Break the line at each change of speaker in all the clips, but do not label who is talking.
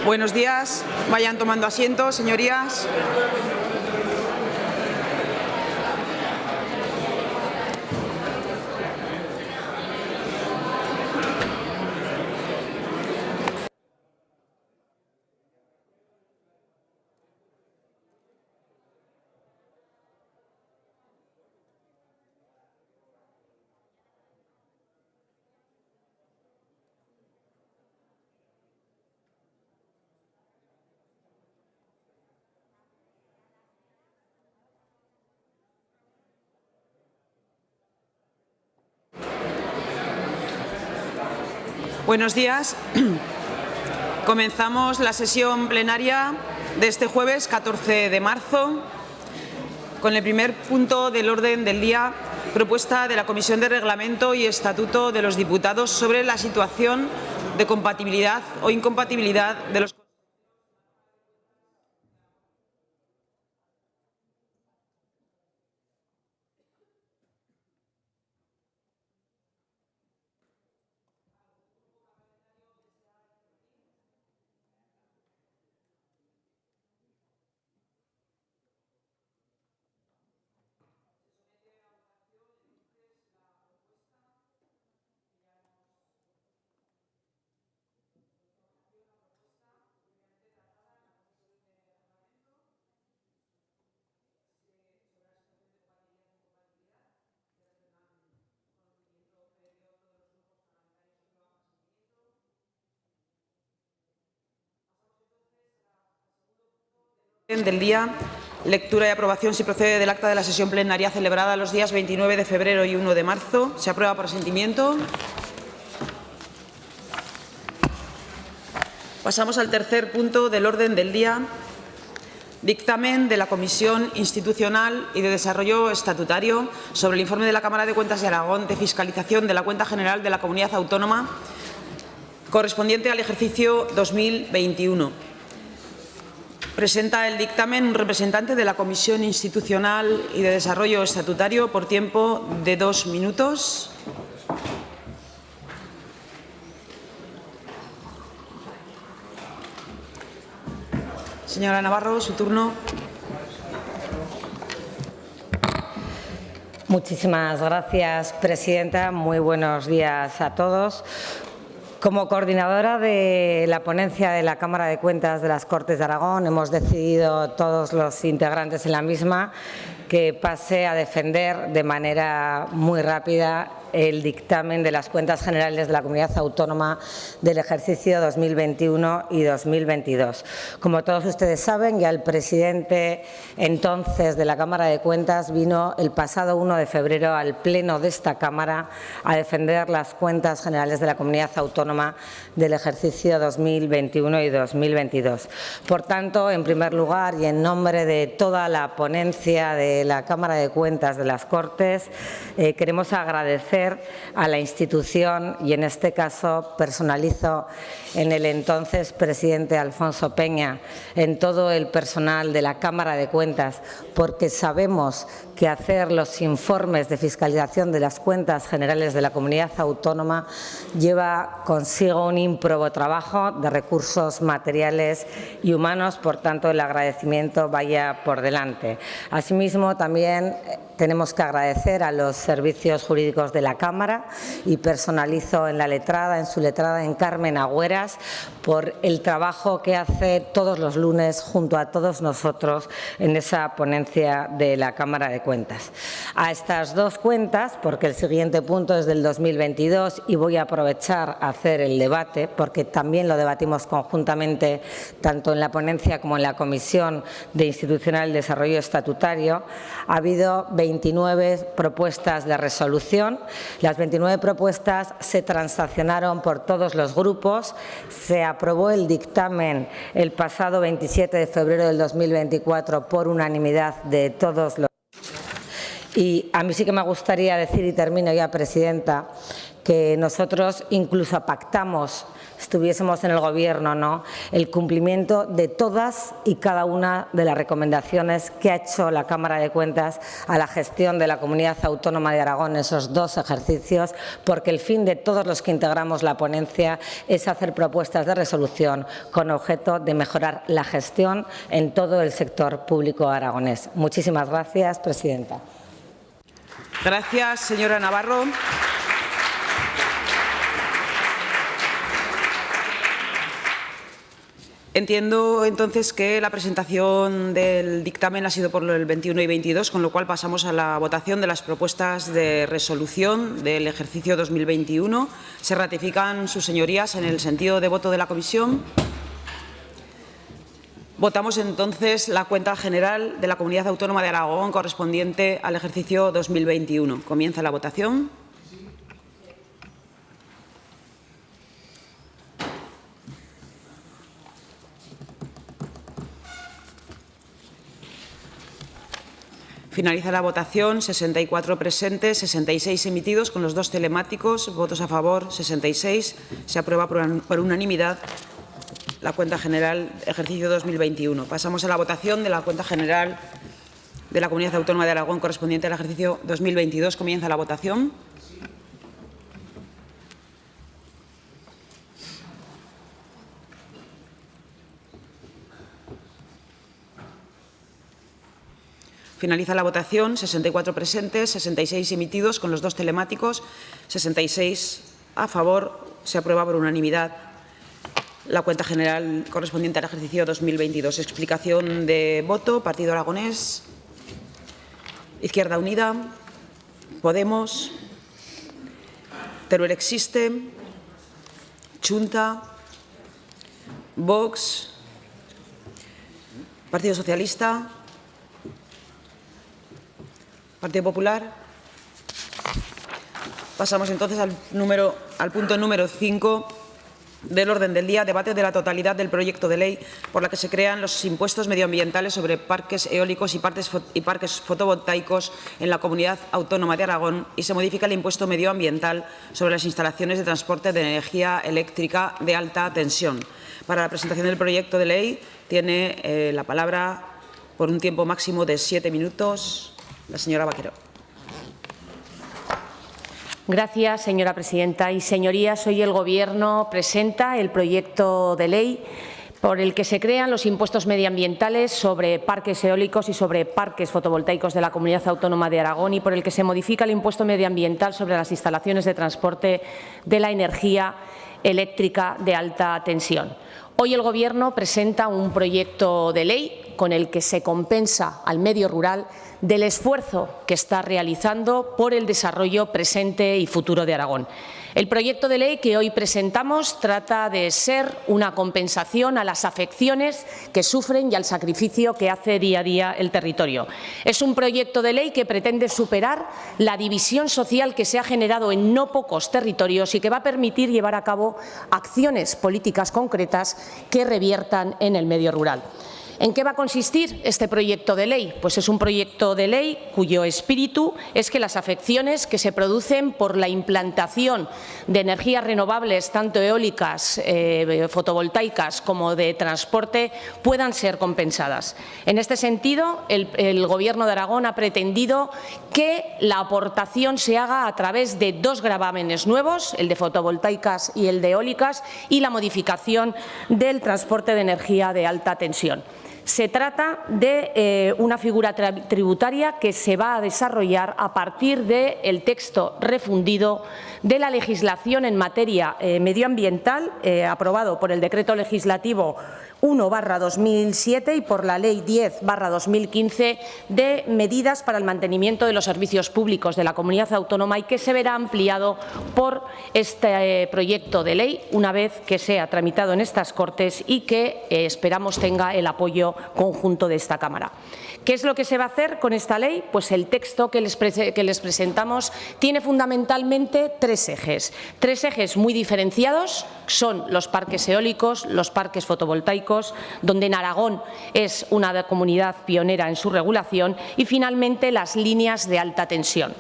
Buenos días. Vayan tomando asiento, señorías. Buenos días. Comenzamos la sesión plenaria de este jueves 14 de marzo con el primer punto del orden del día, propuesta de la Comisión de Reglamento y Estatuto de los Diputados sobre la situación de compatibilidad o incompatibilidad de los del día, lectura y aprobación, si procede, del acta de la sesión plenaria celebrada los días 29 de febrero y 1 de marzo. Se aprueba por asentimiento. Pasamos al tercer punto del orden del día. Dictamen de la Comisión Institucional y de Desarrollo Estatutario sobre el informe de la Cámara de Cuentas de Aragón de fiscalización de la Cuenta General de la Comunidad Autónoma correspondiente al ejercicio 2021. Presenta el dictamen un representante de la Comisión Institucional y de Desarrollo Estatutario por tiempo de 2 minutos. Señora Navarro, su turno.
Muchísimas gracias, presidenta. Muy buenos días a todos. Como coordinadora de la ponencia de la Cámara de Cuentas de las Cortes de Aragón, hemos decidido todos los integrantes en la misma que pase a defender de manera muy rápida el dictamen de las cuentas generales de la Comunidad Autónoma del ejercicio 2021 y 2022. Como todos ustedes saben, ya el presidente entonces de la Cámara de Cuentas vino el pasado 1 de febrero al Pleno de esta Cámara a defender las cuentas generales de la Comunidad Autónoma del ejercicio 2021 y 2022. Por tanto, en primer lugar y en nombre de toda la ponencia de la Cámara de Cuentas de las Cortes, queremos agradecer a la institución y, en este caso, personalizo en el entonces presidente Alfonso Peña, en todo el personal de la Cámara de Cuentas, porque sabemos que hacer los informes de fiscalización de las cuentas generales de la Comunidad Autónoma lleva consigo un ímprobo trabajo de recursos materiales y humanos. Por tanto, el agradecimiento vaya por delante. Asimismo, también tenemos que agradecer a los servicios jurídicos de la Cámara y personalizo en su letrada, en Carmen Agüeras, por el trabajo que hace todos los lunes junto a todos nosotros en esa ponencia de la Cámara de Cuentas. A estas dos cuentas, porque el siguiente punto es del 2022 y voy a aprovechar a hacer el debate, porque también lo debatimos conjuntamente tanto en la ponencia como en la Comisión de Institucional y Desarrollo Estatutario, ha habido 29 propuestas de resolución. Las 29 propuestas se transaccionaron por todos los grupos. Se aprobó el dictamen el pasado 27 de febrero del 2024 por unanimidad de todos los. Y a mí sí que me gustaría decir, y termino ya, presidenta, que nosotros incluso pactamos estuviésemos en el Gobierno, ¿no?, el cumplimiento de todas y cada una de las recomendaciones que ha hecho la Cámara de Cuentas a la gestión de la Comunidad Autónoma de Aragón en esos 2 ejercicios, porque el fin de todos los que integramos la ponencia es hacer propuestas de resolución con objeto de mejorar la gestión en todo el sector público aragonés. Muchísimas gracias, presidenta.
Gracias, señora Navarro. Entiendo entonces que la presentación del dictamen ha sido por el 21 y 22, con lo cual pasamos a la votación de las propuestas de resolución del ejercicio 2021. ¿Se ratifican sus señorías en el sentido de voto de la comisión? Votamos entonces la cuenta general de la Comunidad Autónoma de Aragón correspondiente al ejercicio 2021. Comienza la votación. Finaliza la votación. 64 presentes, 66 emitidos, con los 2 telemáticos. Votos a favor, 66. Se aprueba por unanimidad la cuenta general ejercicio 2021. Pasamos a la votación de la cuenta general de la Comunidad Autónoma de Aragón correspondiente al ejercicio 2022. Comienza la votación. Finaliza la votación. 64 presentes, 66 emitidos, con los 2 telemáticos. 66 a favor. Se aprueba por unanimidad la cuenta general correspondiente al ejercicio 2022. Explicación de voto. Partido Aragonés, Izquierda Unida, Podemos, Teruel Existe, Chunta, Vox, Partido Socialista, Partido Popular. Pasamos entonces al punto número 5 del orden del día, debate de la totalidad del proyecto de ley por la que se crean los impuestos medioambientales sobre parques eólicos y parques fotovoltaicos en la Comunidad Autónoma de Aragón y se modifica el impuesto medioambiental sobre las instalaciones de transporte de energía eléctrica de alta tensión. Para la presentación del proyecto de ley tiene la palabra por un tiempo máximo de 7 minutos la señora Vaquero.
Gracias, señora presidenta. Y, señorías, hoy el Gobierno presenta el proyecto de ley por el que se crean los impuestos medioambientales sobre parques eólicos y sobre parques fotovoltaicos de la Comunidad Autónoma de Aragón y por el que se modifica el impuesto medioambiental sobre las instalaciones de transporte de la energía eléctrica de alta tensión. Hoy el Gobierno presenta un proyecto de ley con el que se compensa al medio rural del esfuerzo que está realizando por el desarrollo presente y futuro de Aragón. El proyecto de ley que hoy presentamos trata de ser una compensación a las afecciones que sufren y al sacrificio que hace día a día el territorio. Es un proyecto de ley que pretende superar la división social que se ha generado en no pocos territorios y que va a permitir llevar a cabo acciones políticas concretas que reviertan en el medio rural. ¿En qué va a consistir este proyecto de ley? Pues es un proyecto de ley cuyo espíritu es que las afecciones que se producen por la implantación de energías renovables, tanto eólicas, fotovoltaicas como de transporte, puedan ser compensadas. En este sentido, el Gobierno de Aragón ha pretendido que la aportación se haga a través de 2 gravámenes nuevos, el de fotovoltaicas y el de eólicas, y la modificación del transporte de energía de alta tensión. Se trata de una figura tributaria que se va a desarrollar a partir del texto refundido de la legislación en materia medioambiental aprobado por el Decreto Legislativo 1/2007 y por la Ley 10/2015 de medidas para el mantenimiento de los servicios públicos de la Comunidad Autónoma y que se verá ampliado por este proyecto de ley una vez que sea tramitado en estas Cortes y que esperamos tenga el apoyo conjunto de esta Cámara. ¿Qué es lo que se va a hacer con esta ley? Pues el texto que les presentamos tiene fundamentalmente 3 ejes. 3 ejes muy diferenciados son los parques eólicos, los parques fotovoltaicos, donde en Aragón es una comunidad pionera en su regulación, y finalmente las líneas de alta tensión.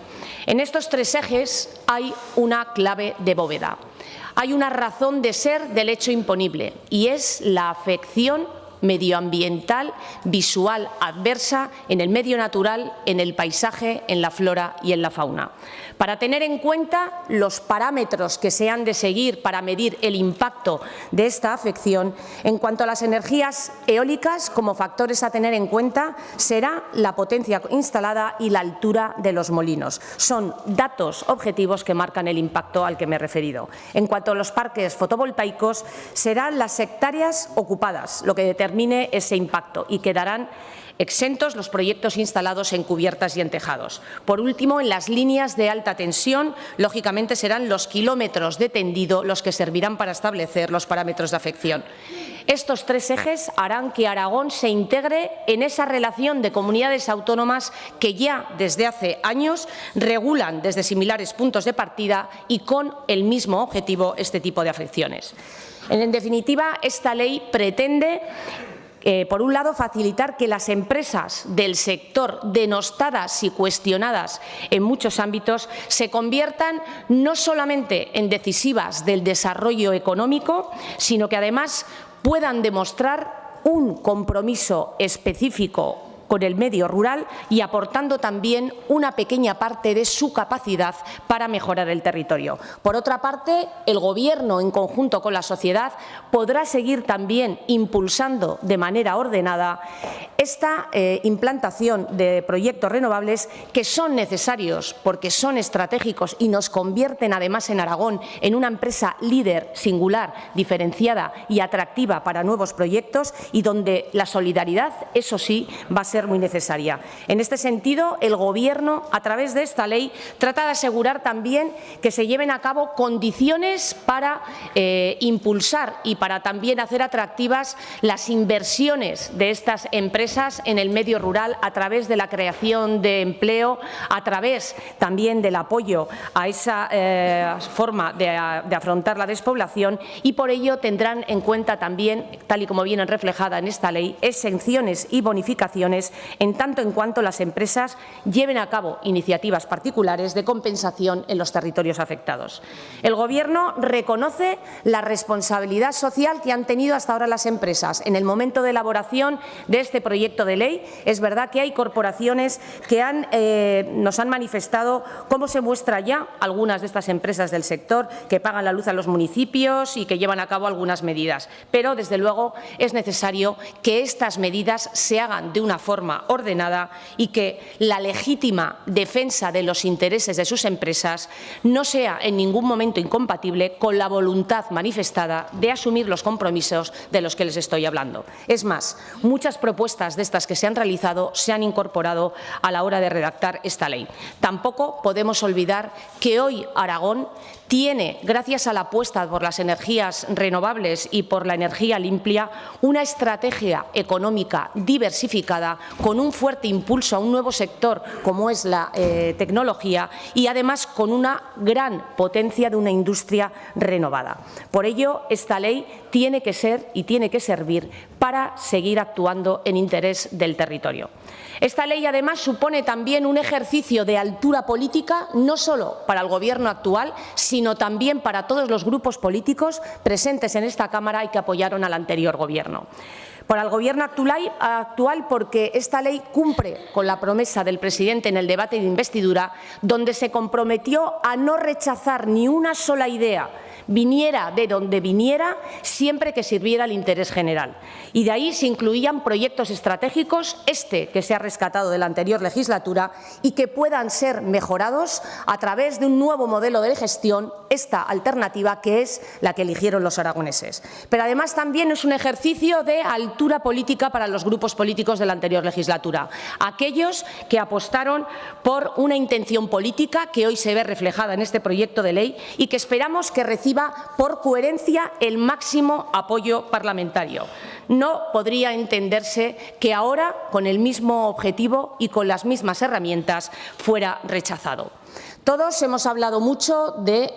En estos 3 ejes hay una clave de bóveda. hay una razón de ser del hecho imponible y es la afección medioambiental visual adversa en el medio natural, en el paisaje, en la flora y en la fauna. Para tener en cuenta los parámetros que se han de seguir para medir el impacto de esta afección, en cuanto a las energías eólicas, como factores a tener en cuenta será la potencia instalada y la altura de los molinos. Son datos objetivos que marcan el impacto al que me he referido. En cuanto a los parques fotovoltaicos, serán las hectáreas ocupadas lo que determine ese impacto y quedarán exentos los proyectos instalados en cubiertas y en tejados. Por último, en las líneas de alta tensión, lógicamente serán los kilómetros de tendido los que servirán para establecer los parámetros de afección. Estos tres ejes harán que Aragón se integre en esa relación de comunidades autónomas que ya desde hace años regulan desde similares puntos de partida y con el mismo objetivo este tipo de afecciones. En definitiva, esta ley pretende por un lado, facilitar que las empresas del sector denostadas y cuestionadas en muchos ámbitos se conviertan no solamente en decisivas del desarrollo económico, sino que además puedan demostrar un compromiso específico con el medio rural y aportando también una pequeña parte de su capacidad para mejorar el territorio. Por otra parte, el Gobierno, en conjunto con la sociedad, podrá seguir también impulsando de manera ordenada esta implantación de proyectos renovables que son necesarios porque son estratégicos y nos convierten además en Aragón en una empresa líder, singular, diferenciada y atractiva para nuevos proyectos y donde la solidaridad, eso sí, va a ser muy necesaria. En este sentido, el Gobierno, a través de esta ley, trata de asegurar también que se lleven a cabo condiciones para impulsar y para también hacer atractivas las inversiones de estas empresas en el medio rural a través de la creación de empleo, a través también del apoyo a esa forma de afrontar la despoblación y por ello tendrán en cuenta también, tal y como viene reflejada en esta ley, exenciones y bonificaciones en tanto en cuanto las empresas lleven a cabo iniciativas particulares de compensación en los territorios afectados. El Gobierno reconoce la responsabilidad social que han tenido hasta ahora las empresas. En el momento de elaboración de este proyecto de ley, es verdad que hay corporaciones que nos han manifestado cómo se muestra ya algunas de estas empresas del sector que pagan la luz a los municipios y que llevan a cabo algunas medidas. Pero, desde luego, es necesario que estas medidas se hagan de una forma ordenada y que la legítima defensa de los intereses de sus empresas no sea en ningún momento incompatible con la voluntad manifestada de asumir los compromisos de los que les estoy hablando. Es más, muchas propuestas de estas que se han realizado se han incorporado a la hora de redactar esta ley. Tampoco podemos olvidar que hoy Aragón tiene, gracias a la apuesta por las energías renovables y por la energía limpia, una estrategia económica diversificada con un fuerte impulso a un nuevo sector como es la tecnología y además con una gran potencia de una industria renovada. Por ello, esta ley tiene que ser y tiene que servir para seguir actuando en interés del territorio. Esta ley, además, supone también un ejercicio de altura política, no solo para el Gobierno actual, sino también para todos los grupos políticos presentes en esta Cámara y que apoyaron al anterior Gobierno. Para el Gobierno actual, porque esta ley cumple con la promesa del presidente en el debate de investidura, donde se comprometió a no rechazar ni una sola idea, viniera de donde viniera, siempre que sirviera al interés general. Y de ahí se incluían proyectos estratégicos, que se ha rescatado de la anterior legislatura, y que puedan ser mejorados a través de un nuevo modelo de gestión, esta alternativa que es la que eligieron los aragoneses. Pero además también es un ejercicio de altura política para los grupos políticos de la anterior legislatura, aquellos que apostaron por una intención política que hoy se ve reflejada en este proyecto de ley y que esperamos que reciba por coherencia el máximo apoyo parlamentario. No podría entenderse que ahora, con el mismo objetivo y con las mismas herramientas, fuera rechazado. Todos hemos hablado mucho de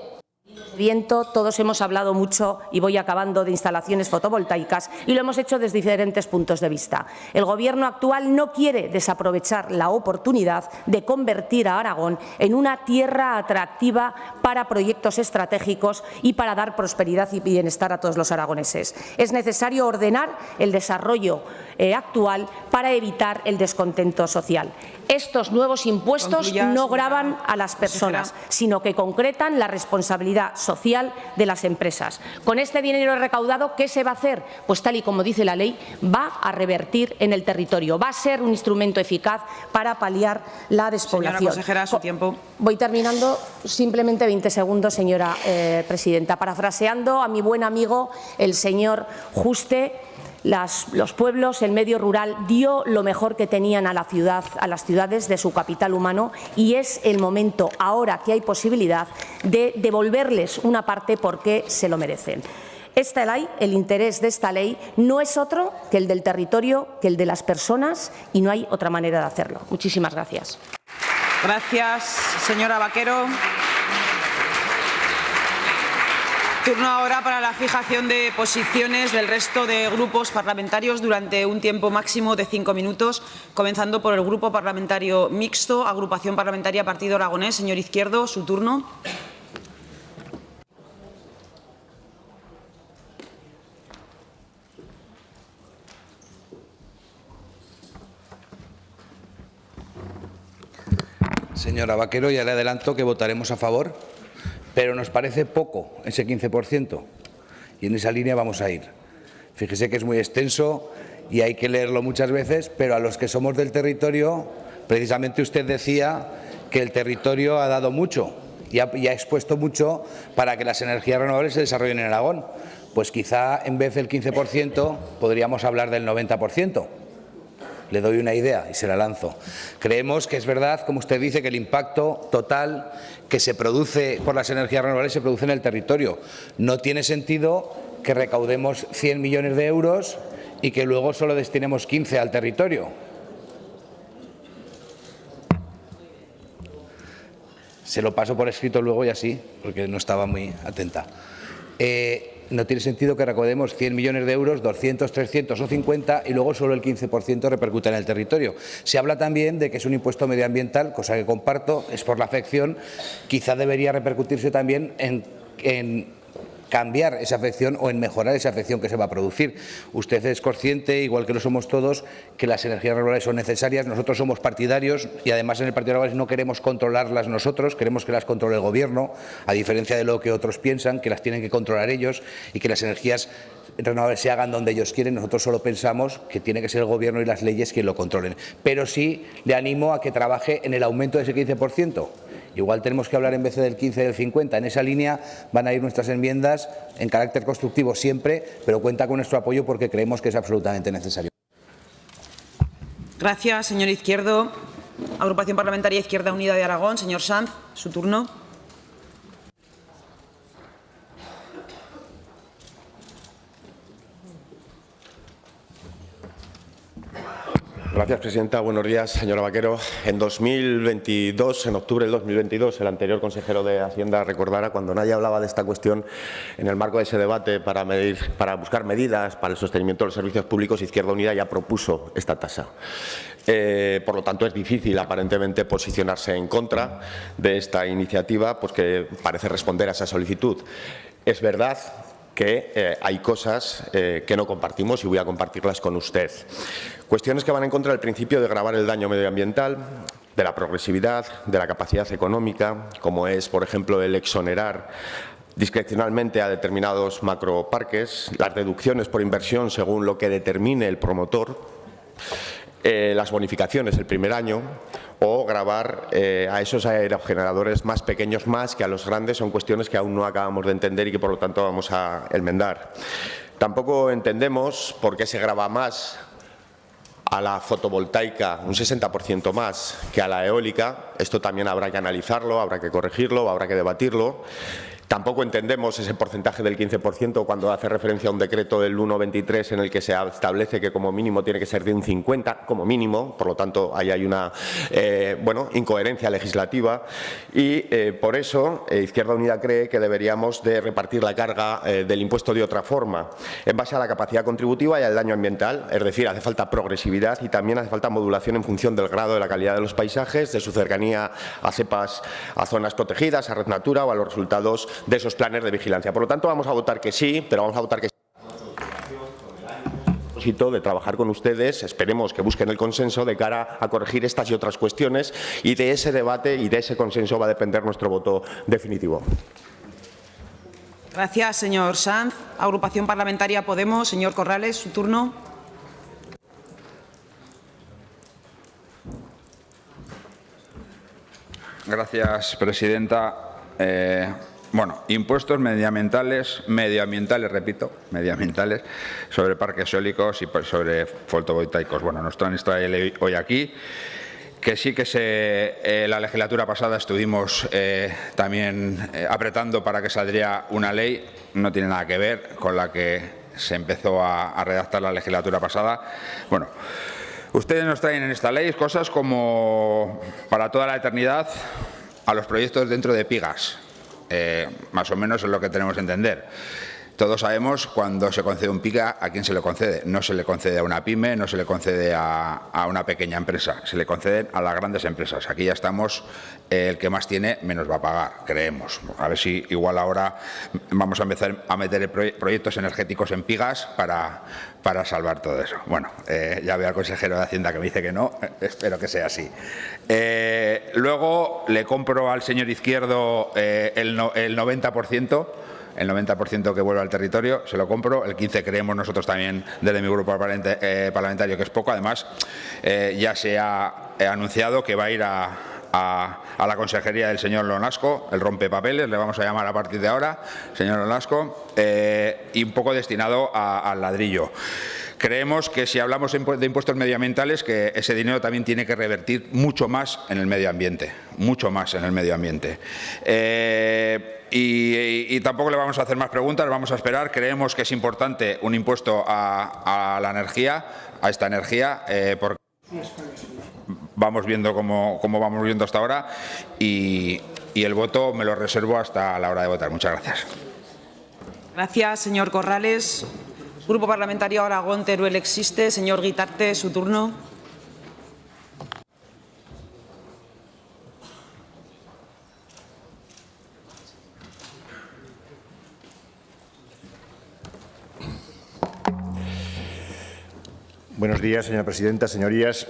viento, todos hemos hablado mucho, y voy acabando, de instalaciones fotovoltaicas, y lo hemos hecho desde diferentes puntos de vista. El Gobierno actual no quiere desaprovechar la oportunidad de convertir a Aragón en una tierra atractiva para proyectos estratégicos y para dar prosperidad y bienestar a todos los aragoneses. Es necesario ordenar el desarrollo actual para evitar el descontento social. Estos nuevos impuestos no gravan a las personas, sino que concretan la responsabilidad social de las empresas. Con este dinero recaudado, ¿qué se va a hacer? Pues tal y como dice la ley, va a revertir en el territorio, va a ser un instrumento eficaz para paliar la despoblación.
Señora consejera, su tiempo.
Voy terminando, simplemente 20 segundos, señora presidenta. Parafraseando a mi buen amigo, el señor Juste, los pueblos, el medio rural, dio lo mejor que tenían a las ciudades de su capital humano, y es el momento, ahora que hay posibilidad, de devolverles una parte porque se lo merecen. Esta ley, el interés de esta ley no es otro que el del territorio, que el de las personas, y no hay otra manera de hacerlo. Muchísimas gracias.
Gracias, señora Vaquero. Turno ahora para la fijación de posiciones del resto de grupos parlamentarios durante un tiempo máximo de 5 minutos, comenzando por el Grupo Parlamentario Mixto, Agrupación Parlamentaria Partido Aragonés. Señor Izquierdo, su turno.
Señora Vaquero, ya le adelanto que votaremos a favor, pero nos parece poco ese 15%, y en esa línea vamos a ir. Fíjese que es muy extenso y hay que leerlo muchas veces, pero a los que somos del territorio, precisamente usted decía que el territorio ha dado mucho y ha expuesto mucho para que las energías renovables se desarrollen en Aragón. Pues quizá en vez del 15% podríamos hablar del 90%. Le doy una idea y se la lanzo. Creemos que es verdad, como usted dice, que el impacto total que se produce por las energías renovables se produce en el territorio. No tiene sentido que recaudemos 100 millones de euros y que luego solo destinemos 15 al territorio. Se lo paso por escrito luego y así, porque no estaba muy atenta. No tiene sentido que recaudemos 100 millones de euros, 200, 300 o 50 y luego solo el 15% repercuta en el territorio. Se habla también de que es un impuesto medioambiental, cosa que comparto, es por la afección. Quizá debería repercutirse también en cambiar esa afección o en mejorar esa afección que se va a producir. Usted es consciente, igual que lo somos todos, que las energías renovables son necesarias. Nosotros somos partidarios y además en el Partido Aragonés no queremos controlarlas nosotros, queremos que las controle el Gobierno, a diferencia de lo que otros piensan, que las tienen que controlar ellos y que las energías renovables se hagan donde ellos quieren. Nosotros solo pensamos que tiene que ser el Gobierno y las leyes quien lo controlen. Pero sí le animo a que trabaje en el aumento de ese 15%. Igual tenemos que hablar en vez del 15 del 50. En esa línea van a ir nuestras enmiendas en carácter constructivo siempre, pero cuenta con nuestro apoyo porque creemos que es absolutamente necesario.
Gracias, señor Izquierdo. Agrupación Parlamentaria Izquierda Unida de Aragón. Señor Sanz, su turno.
Gracias, presidenta. Buenos días, señora Vaquero. En 2022, en octubre del 2022, el anterior consejero de Hacienda recordará cuando nadie hablaba de esta cuestión en el marco de ese debate para buscar medidas para el sostenimiento de los servicios públicos, Izquierda Unida ya propuso esta tasa. Por lo tanto, es difícil aparentemente posicionarse en contra de esta iniciativa, pues que parece responder a esa solicitud. Es verdad que hay cosas que no compartimos y voy a compartirlas con usted. Cuestiones que van en contra del principio de gravar el daño medioambiental, de la progresividad, de la capacidad económica, como es, por ejemplo, el exonerar discrecionalmente a determinados macroparques, las deducciones por inversión según lo que determine el promotor, las bonificaciones el primer año, o gravar a esos aerogeneradores más pequeños más que a los grandes. Son cuestiones que aún no acabamos de entender y que por lo tanto vamos a enmendar. Tampoco entendemos por qué se grava más a la fotovoltaica, un 60% más, que a la eólica. Esto también habrá que analizarlo, habrá que corregirlo, habrá que debatirlo. Tampoco entendemos ese porcentaje del 15% cuando hace referencia a un decreto del 1.23 en el que se establece que como mínimo tiene que ser de un 50%, como mínimo, por lo tanto ahí hay una incoherencia legislativa y por eso Izquierda Unida cree que deberíamos de repartir la carga del impuesto de otra forma, en base a la capacidad contributiva y al daño ambiental, es decir, hace falta progresividad y también hace falta modulación en función del grado de la calidad de los paisajes, de su cercanía a cepas, a zonas protegidas, a Red Natura o a los resultados de esos planes de vigilancia. Por lo tanto, vamos a votar que sí, pero vamos a votar que sí. De trabajar con ustedes, esperemos que busquen el consenso de cara a corregir estas y otras cuestiones y de ese debate y de ese consenso va a depender nuestro voto definitivo.
Gracias, señor Sanz. Agrupación Parlamentaria Podemos. Señor Corrales, su turno.
Gracias, presidenta. Bueno, impuestos medioambientales, sobre parques eólicos y sobre fotovoltaicos. Bueno, nos traen esta ley hoy aquí, que sí que la legislatura pasada estuvimos también apretando para que saldría una ley, no tiene nada que ver con la que se empezó a redactar la legislatura pasada. Bueno, ustedes nos traen en esta ley cosas como para toda la eternidad a los proyectos dentro de Pigas. Más o menos es lo que tenemos que entender. Todos sabemos cuando se concede un PIGA a quién se le concede. No se le concede a una pyme, no se le concede a una pequeña empresa, se le conceden a las grandes empresas. Aquí ya estamos, el que más tiene menos va a pagar, creemos. A ver si igual ahora vamos a empezar a meter proyectos energéticos en PIGAs para salvar todo eso. Bueno, ya veo al consejero de Hacienda que me dice que no, espero que sea así. Luego le compro al señor Izquierdo el 90%. El 90% que vuelve al territorio, se lo compro. El 15% creemos nosotros también desde mi grupo parlamentario que es poco. Además, ya se ha anunciado que va a ir a la consejería del señor Lonasco, el rompepapeles, le vamos a llamar a partir de ahora, señor Lonasco, y un poco destinado al ladrillo. Creemos que si hablamos de impuestos medioambientales, que ese dinero también tiene que revertir mucho más en el medio ambiente, mucho más en el medio ambiente. Y tampoco le vamos a hacer más preguntas, vamos a esperar. Creemos que es importante un impuesto a la energía, a esta energía, porque vamos viendo cómo vamos viendo hasta ahora y el voto me lo reservo hasta la hora de votar. Muchas gracias.
Gracias, señor Corrales. Grupo Parlamentario Aragón Teruel existe. Señor Guitarte, su turno.
Buenos días, señora presidenta, señorías.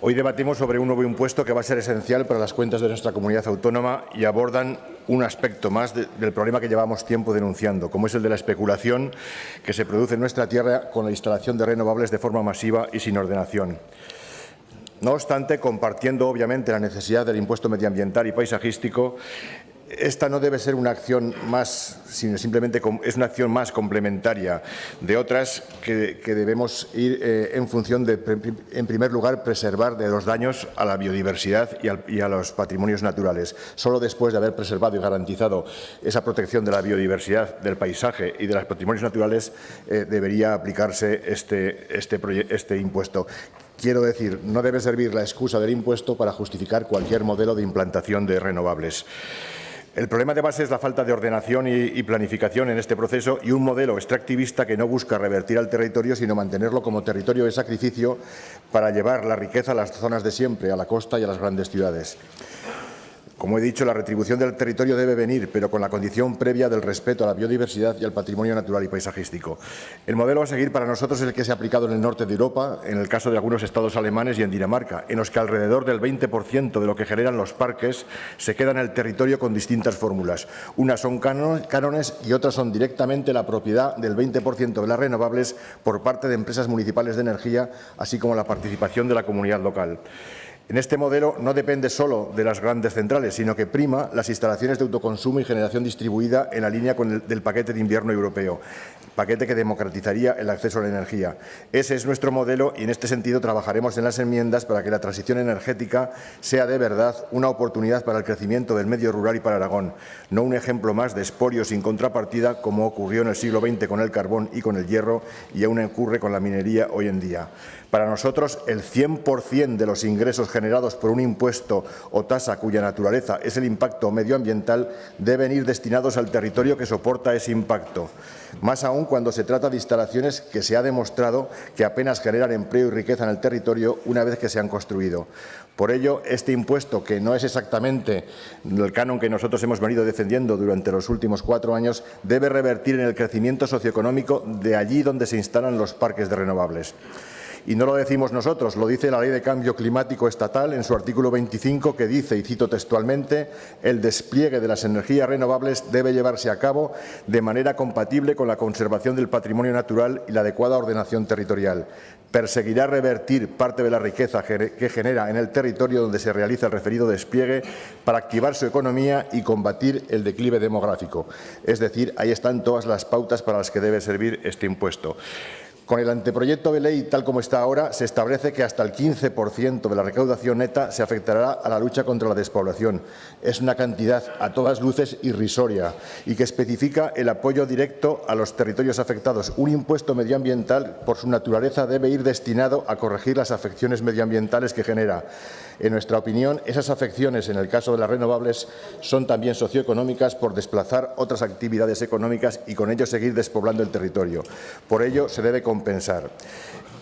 Hoy debatimos sobre un nuevo impuesto que va a ser esencial para las cuentas de nuestra comunidad autónoma y abordan un aspecto más del problema que llevamos tiempo denunciando, como es el de la especulación que se produce en nuestra tierra con la instalación de renovables de forma masiva y sin ordenación. No obstante, compartiendo obviamente la necesidad del impuesto medioambiental y paisajístico, esta no debe ser una acción más, sino simplemente es una acción más complementaria de otras que debemos ir en función de, en primer lugar, preservar de los daños a la biodiversidad y a los patrimonios naturales. Solo después de haber preservado y garantizado esa protección de la biodiversidad, del paisaje y de los patrimonios naturales, debería aplicarse este impuesto. Quiero decir, no debe servir la excusa del impuesto para justificar cualquier modelo de implantación de renovables. El problema de base es la falta de ordenación y planificación en este proceso y un modelo extractivista que no busca revertir al territorio, sino mantenerlo como territorio de sacrificio para llevar la riqueza a las zonas de siempre, a la costa y a las grandes ciudades. Como he dicho, la retribución del territorio debe venir, pero con la condición previa del respeto a la biodiversidad y al patrimonio natural y paisajístico. El modelo a seguir para nosotros es el que se ha aplicado en el norte de Europa, en el caso de algunos estados alemanes y en Dinamarca, en los que alrededor del 20% de lo que generan los parques se queda en el territorio con distintas fórmulas. Unas son cánones y otras son directamente la propiedad del 20% de las renovables por parte de empresas municipales de energía, así como la participación de la comunidad local. En este modelo no depende solo de las grandes centrales, sino que prima las instalaciones de autoconsumo y generación distribuida en la línea del paquete de invierno europeo, paquete que democratizaría el acceso a la energía. Ese es nuestro modelo y en este sentido trabajaremos en las enmiendas para que la transición energética sea de verdad una oportunidad para el crecimiento del medio rural y para Aragón, no un ejemplo más de expolio sin contrapartida como ocurrió en el siglo XX con el carbón y con el hierro y aún ocurre con la minería hoy en día. Para nosotros, el 100% de los ingresos generados por un impuesto o tasa cuya naturaleza es el impacto medioambiental deben ir destinados al territorio que soporta ese impacto. Más aún cuando se trata de instalaciones que se ha demostrado que apenas generan empleo y riqueza en el territorio una vez que se han construido. Por ello, este impuesto, que no es exactamente el canon que nosotros hemos venido defendiendo durante los últimos 4 años, debe revertir en el crecimiento socioeconómico de allí donde se instalan los parques de renovables. Y no lo decimos nosotros, lo dice la Ley de Cambio Climático Estatal en su artículo 25, que dice, y cito textualmente, el despliegue de las energías renovables debe llevarse a cabo de manera compatible con la conservación del patrimonio natural y la adecuada ordenación territorial. Perseguirá revertir parte de la riqueza que genera en el territorio donde se realiza el referido despliegue para activar su economía y combatir el declive demográfico. Es decir, ahí están todas las pautas para las que debe servir este impuesto. Con el anteproyecto de ley, tal como está ahora, se establece que hasta el 15% de la recaudación neta se afectará a la lucha contra la despoblación. Es una cantidad a todas luces irrisoria y que especifica el apoyo directo a los territorios afectados. Un impuesto medioambiental, por su naturaleza, debe ir destinado a corregir las afecciones medioambientales que genera. En nuestra opinión, esas afecciones, en el caso de las renovables, son también socioeconómicas por desplazar otras actividades económicas y con ello seguir despoblando el territorio. Por ello, se debe compensar.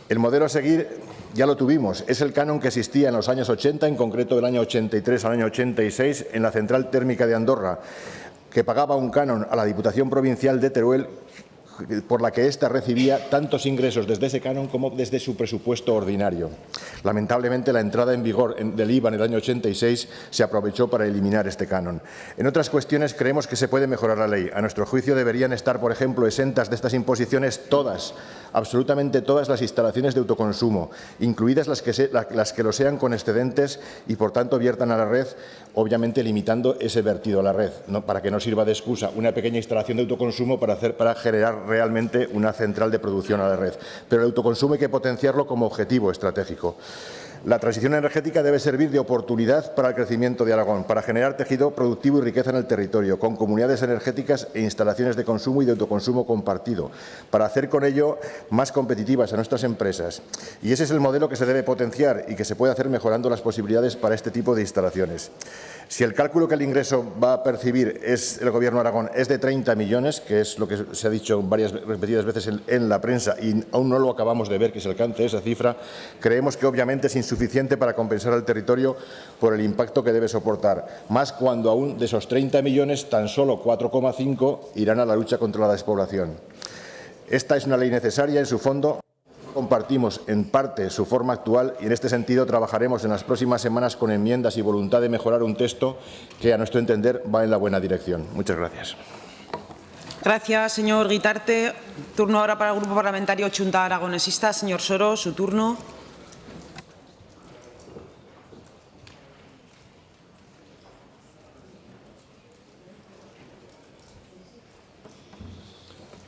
El modelo a seguir ya lo tuvimos. Es el canon que existía en los años 80, en concreto del año 83 al año 86, en la central térmica de Andorra, que pagaba un canon a la Diputación Provincial de Teruel, por la que ésta recibía tantos ingresos desde ese canon como desde su presupuesto ordinario. Lamentablemente, la entrada en vigor del IVA en el año 86 se aprovechó para eliminar este canon. En otras cuestiones creemos que se puede mejorar la ley. A nuestro juicio deberían estar, por ejemplo, exentas de estas imposiciones todas, absolutamente todas las instalaciones de autoconsumo, incluidas las que lo sean con excedentes y, por tanto, viertan a la red, obviamente limitando ese vertido a la red, ¿no? Para que no sirva de excusa una pequeña instalación de autoconsumo para generar realmente una central de producción a la red. Pero el autoconsumo hay que potenciarlo como objetivo estratégico. La transición energética debe servir de oportunidad para el crecimiento de Aragón, para generar tejido productivo y riqueza en el territorio, con comunidades energéticas e instalaciones de consumo y de autoconsumo compartido, para hacer con ello más competitivas a nuestras empresas. Y ese es el modelo que se debe potenciar y que se puede hacer mejorando las posibilidades para este tipo de instalaciones. Si el cálculo que el ingreso va a percibir el Gobierno de Aragón es de 30 millones, que es lo que se ha dicho repetidas veces en la prensa y aún no lo acabamos de ver que se alcance esa cifra, creemos que obviamente es insuficiente para compensar al territorio por el impacto que debe soportar, más cuando aún de esos 30 millones tan solo 4,5 irán a la lucha contra la despoblación. Esta es una ley necesaria en su fondo. Compartimos en parte su forma actual y en este sentido trabajaremos en las próximas semanas con enmiendas y voluntad de mejorar un texto que a nuestro entender va en la buena dirección. Muchas gracias.
Gracias, señor Guitarte. Turno ahora para el Grupo Parlamentario Chunta Aragonesista. Señor Soro, su turno.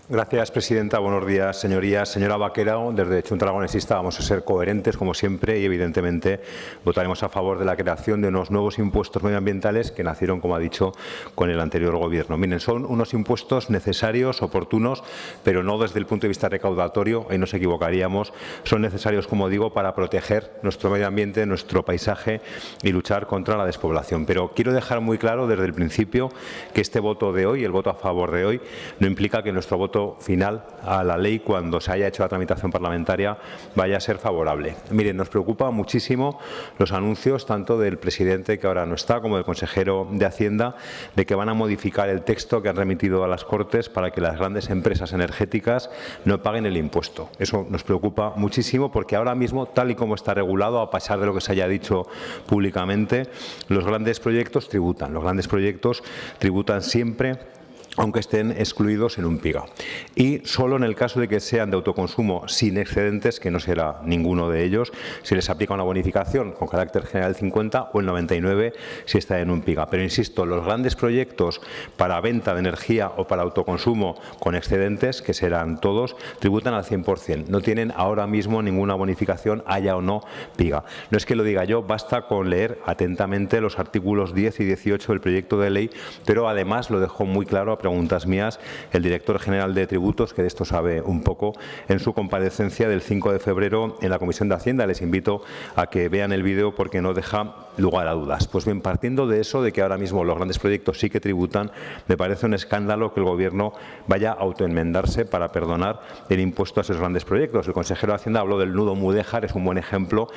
Gracias, presidenta. Buenos días, señorías. Señora Baquero, desde Chunta Aragonesista vamos a ser coherentes, como siempre, y evidentemente votaremos a favor de la creación de unos nuevos impuestos medioambientales que nacieron, como ha dicho, con el anterior Gobierno. Miren, son unos impuestos necesarios, oportunos, pero no desde el punto de vista recaudatorio, ahí nos equivocaríamos. Son necesarios, como digo, para proteger nuestro medio ambiente, nuestro paisaje y luchar contra la despoblación. Pero quiero dejar muy claro desde el principio que este voto de hoy, el voto a favor de hoy, no implica que nuestro voto final a la ley, cuando se haya hecho la tramitación parlamentaria, vaya a ser favorable. Miren, nos preocupa muchísimo los anuncios tanto del presidente, que ahora no está, como del consejero de Hacienda, de que van a modificar el texto que han remitido a las Cortes para que las grandes empresas energéticas no paguen el impuesto. Eso nos preocupa muchísimo porque ahora mismo, tal y como está regulado, a pesar de lo que se haya dicho públicamente, los grandes proyectos tributan. Los grandes proyectos tributan siempre aunque estén excluidos en un PIGA. Y solo en el caso de que sean de autoconsumo sin excedentes, que no será ninguno de ellos, se les aplica una bonificación con carácter general 50 o el 99 si está en un PIGA. Pero insisto, los grandes proyectos para venta de energía o para autoconsumo con excedentes, que serán todos, tributan al 100%. No tienen ahora mismo ninguna bonificación, haya o no PIGA. No es que lo diga yo, basta con leer atentamente los artículos 10 y 18 del proyecto de ley, pero además lo dejó muy claro a preguntas mías el director general de tributos, que de esto sabe un poco, en su comparecencia del 5 de febrero en la Comisión de Hacienda. Les invito a que vean el vídeo porque no deja lugar a dudas. Pues bien, partiendo de eso, de que ahora mismo los grandes proyectos sí que tributan, me parece un escándalo que el Gobierno vaya a autoenmendarse para perdonar el impuesto a esos grandes proyectos. El consejero de Hacienda habló del nudo mudéjar, es un buen ejemplo,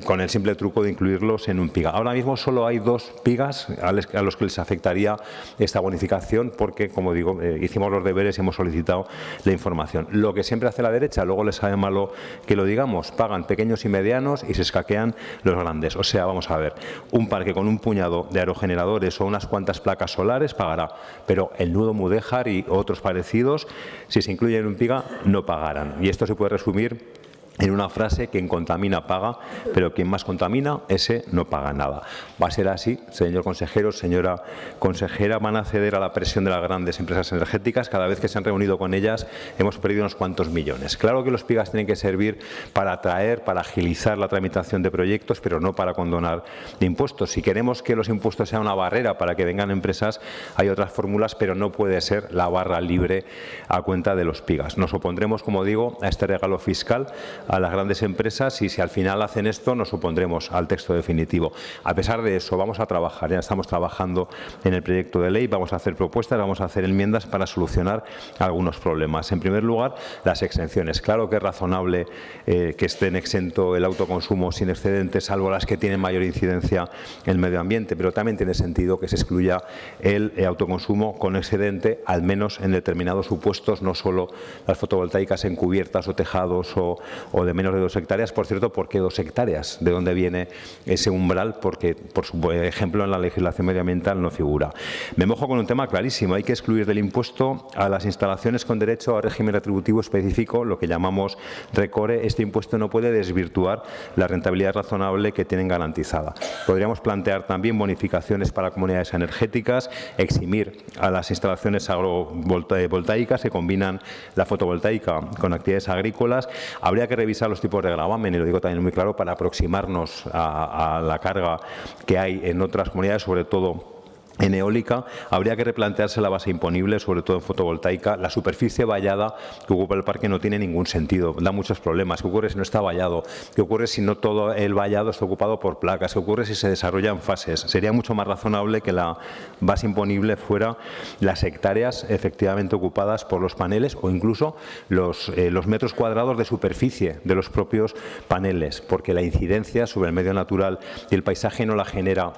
con el simple truco de incluirlos en un PIGA. Ahora mismo solo hay 2 PIGAs a los que les afectaría esta bonificación porque, como digo, hicimos los deberes y hemos solicitado la información. Lo que siempre hace la derecha, luego les sabe malo que lo digamos, pagan pequeños y medianos y se escaquean los grandes. O sea, vamos a ver, un parque con un puñado de aerogeneradores o unas cuantas placas solares pagará, pero el nudo mudéjar y otros parecidos, si se incluyen en un PIGA, no pagarán. Y esto se puede resumir en una frase: quien contamina paga, pero quien más contamina, ese no paga nada. Va a ser así, señor consejero, señora consejera, van a ceder a la presión de las grandes empresas energéticas. Cada vez que se han reunido con ellas hemos perdido unos cuantos millones. Claro que los PIGAs tienen que servir para atraer, para agilizar la tramitación de proyectos, pero no para condonar impuestos. Si queremos que los impuestos sean una barrera para que vengan empresas, hay otras fórmulas, pero no puede ser la barra libre a cuenta de los PIGAs. Nos opondremos, como digo, a este regalo fiscal a las grandes empresas y si al final hacen esto nos opondremos al texto definitivo. A pesar de eso vamos a trabajar, ya estamos trabajando en el proyecto de ley, vamos a hacer propuestas, vamos a hacer enmiendas para solucionar algunos problemas. En primer lugar, las exenciones. Claro que es razonable que estén exento el autoconsumo sin excedentes, salvo las que tienen mayor incidencia en el medio ambiente, pero también tiene sentido que se excluya el autoconsumo con excedente, al menos en determinados supuestos, no solo las fotovoltaicas en cubiertas o tejados o de menos de 2 hectáreas. Por cierto, ¿por qué 2 hectáreas? ¿De dónde viene ese umbral? Porque, por ejemplo, en la legislación medioambiental no figura. Me mojo con un tema clarísimo. Hay que excluir del impuesto a las instalaciones con derecho a régimen retributivo específico, lo que llamamos RECORE. Este impuesto no puede desvirtuar la rentabilidad razonable que tienen garantizada. Podríamos plantear también bonificaciones para comunidades energéticas, eximir a las instalaciones agrovoltaicas que combinan la fotovoltaica con actividades agrícolas. Habría que revisar los tipos de gravamen, y lo digo también muy claro, para aproximarnos a la carga que hay en otras comunidades, sobre todo en eólica. Habría que replantearse la base imponible, sobre todo en fotovoltaica. La superficie vallada que ocupa el parque no tiene ningún sentido, da muchos problemas. ¿Qué ocurre si no está vallado? ¿Qué ocurre si no todo el vallado está ocupado por placas? ¿Qué ocurre si se desarrolla en fases? Sería mucho más razonable que la base imponible fuera las hectáreas efectivamente ocupadas por los paneles o incluso los metros cuadrados de superficie de los propios paneles, porque la incidencia sobre el medio natural y el paisaje no la genera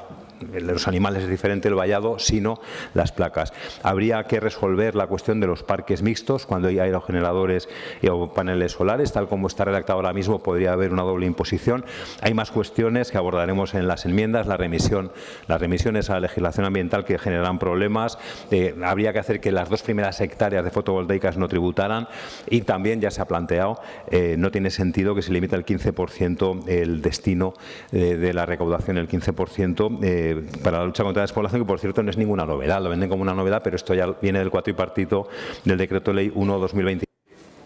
los animales, es diferente el vallado, sino las placas. Habría que resolver la cuestión de los parques mixtos cuando hay aerogeneradores o paneles solares, tal como está redactado ahora mismo podría haber una doble imposición. Hay más cuestiones que abordaremos en las enmiendas, las remisiones a la legislación ambiental que generarán problemas. Habría que hacer que las 2 primeras hectáreas de fotovoltaicas no tributaran y también ya se ha planteado, no tiene sentido que se limite al 15% el destino de la recaudación, el 15% para la lucha contra la despoblación, que por cierto no es ninguna novedad, lo venden como una novedad, pero esto ya viene del cuatripartito del Decreto Ley 1/2020.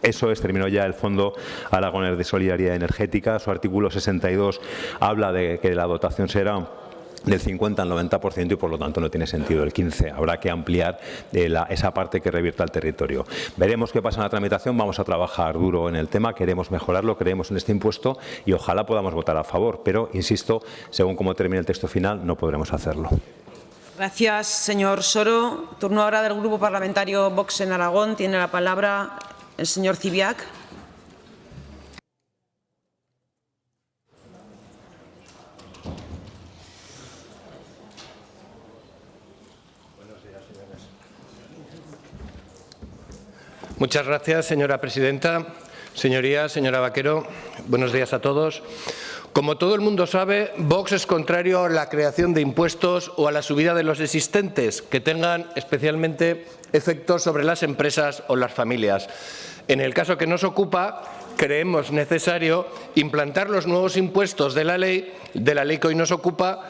Eso es, terminó ya el Fondo Aragonés de Solidaridad Energética. Su artículo 62 habla de que la dotación será del 50 al 90% y por lo tanto no tiene sentido el 15%. Habrá que ampliar esa parte que revierta al territorio. Veremos qué pasa en la tramitación. Vamos a trabajar duro en el tema. Queremos mejorarlo, creemos en este impuesto y ojalá podamos votar a favor. Pero, insisto, según cómo termine el texto final, no podremos hacerlo.
Gracias, señor Soro. Turno ahora del Grupo Parlamentario Vox en Aragón. Tiene la palabra el señor Zibiac.
Muchas gracias, señora presidenta. Señorías, señora Vaquero, buenos días a todos. Como todo el mundo sabe, Vox es contrario a la creación de impuestos o a la subida de los existentes que tengan especialmente efectos sobre las empresas o las familias. En el caso que nos ocupa, creemos necesario implantar los nuevos impuestos de la ley que hoy nos ocupa,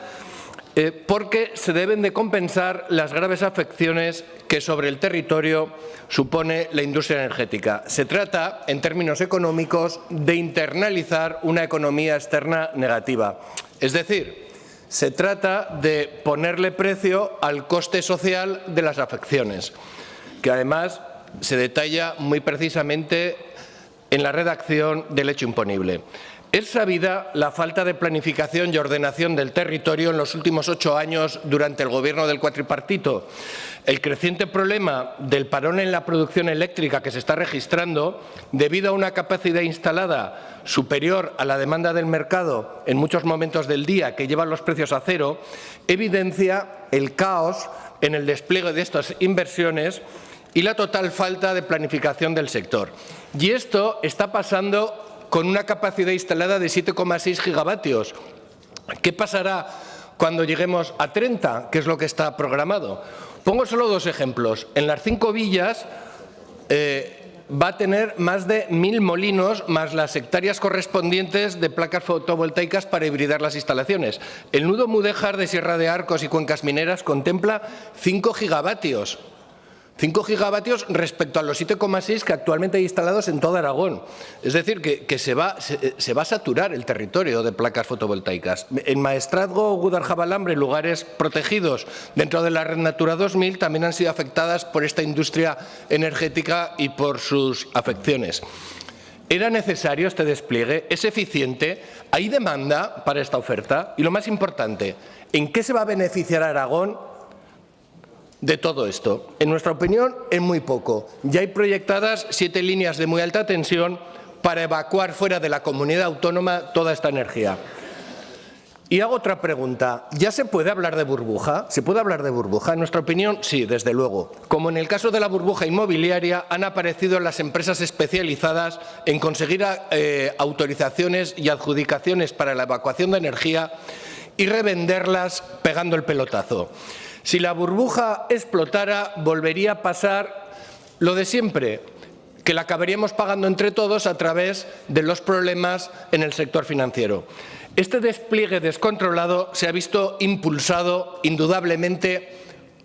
porque se deben de compensar las graves afecciones que sobre el territorio supone la industria energética. Se trata, en términos económicos, de internalizar una economía externa negativa. Es decir, se trata de ponerle precio al coste social de las afecciones, que además se detalla muy precisamente en la redacción del hecho imponible. Es sabida la falta de planificación y ordenación del territorio en los últimos 8 años durante el Gobierno del cuatripartito. El creciente problema del parón en la producción eléctrica que se está registrando, debido a una capacidad instalada superior a la demanda del mercado en muchos momentos del día, que lleva los precios a cero, evidencia el caos en el despliegue de estas inversiones y la total falta de planificación del sector. Y esto está pasando con una capacidad instalada de 7,6 gigavatios. ¿Qué pasará cuando lleguemos a 30, que es lo que está programado? Pongo solo 2 ejemplos. En las 5 villas va a tener más de 1.000 molinos, más las hectáreas correspondientes de placas fotovoltaicas para hibridar las instalaciones. El nudo Mudéjar de Sierra de Arcos y Cuencas Mineras contempla 5 gigavatios. 5 gigavatios respecto a los 7,6 que actualmente hay instalados en todo Aragón. Es decir, que se va a saturar el territorio de placas fotovoltaicas. En Maestrazgo o Guadaljabalambre, lugares protegidos dentro de la Red Natura 2000, también han sido afectadas por esta industria energética y por sus afecciones. ¿Era necesario este despliegue? ¿Es eficiente? ¿Hay demanda para esta oferta? Y lo más importante, ¿en qué se va a beneficiar Aragón de todo esto? En nuestra opinión, en muy poco. Ya hay proyectadas 7 líneas de muy alta tensión para evacuar fuera de la comunidad autónoma toda esta energía. Y hago otra pregunta. ¿Ya se puede hablar de burbuja? ¿Se puede hablar de burbuja? En nuestra opinión, sí, desde luego. Como en el caso de la burbuja inmobiliaria, han aparecido las empresas especializadas en conseguir autorizaciones y adjudicaciones para la evacuación de energía y revenderlas pegando el pelotazo. Si la burbuja explotara, volvería a pasar lo de siempre, que la acabaríamos pagando entre todos a través de los problemas en el sector financiero. Este despliegue descontrolado se ha visto impulsado indudablemente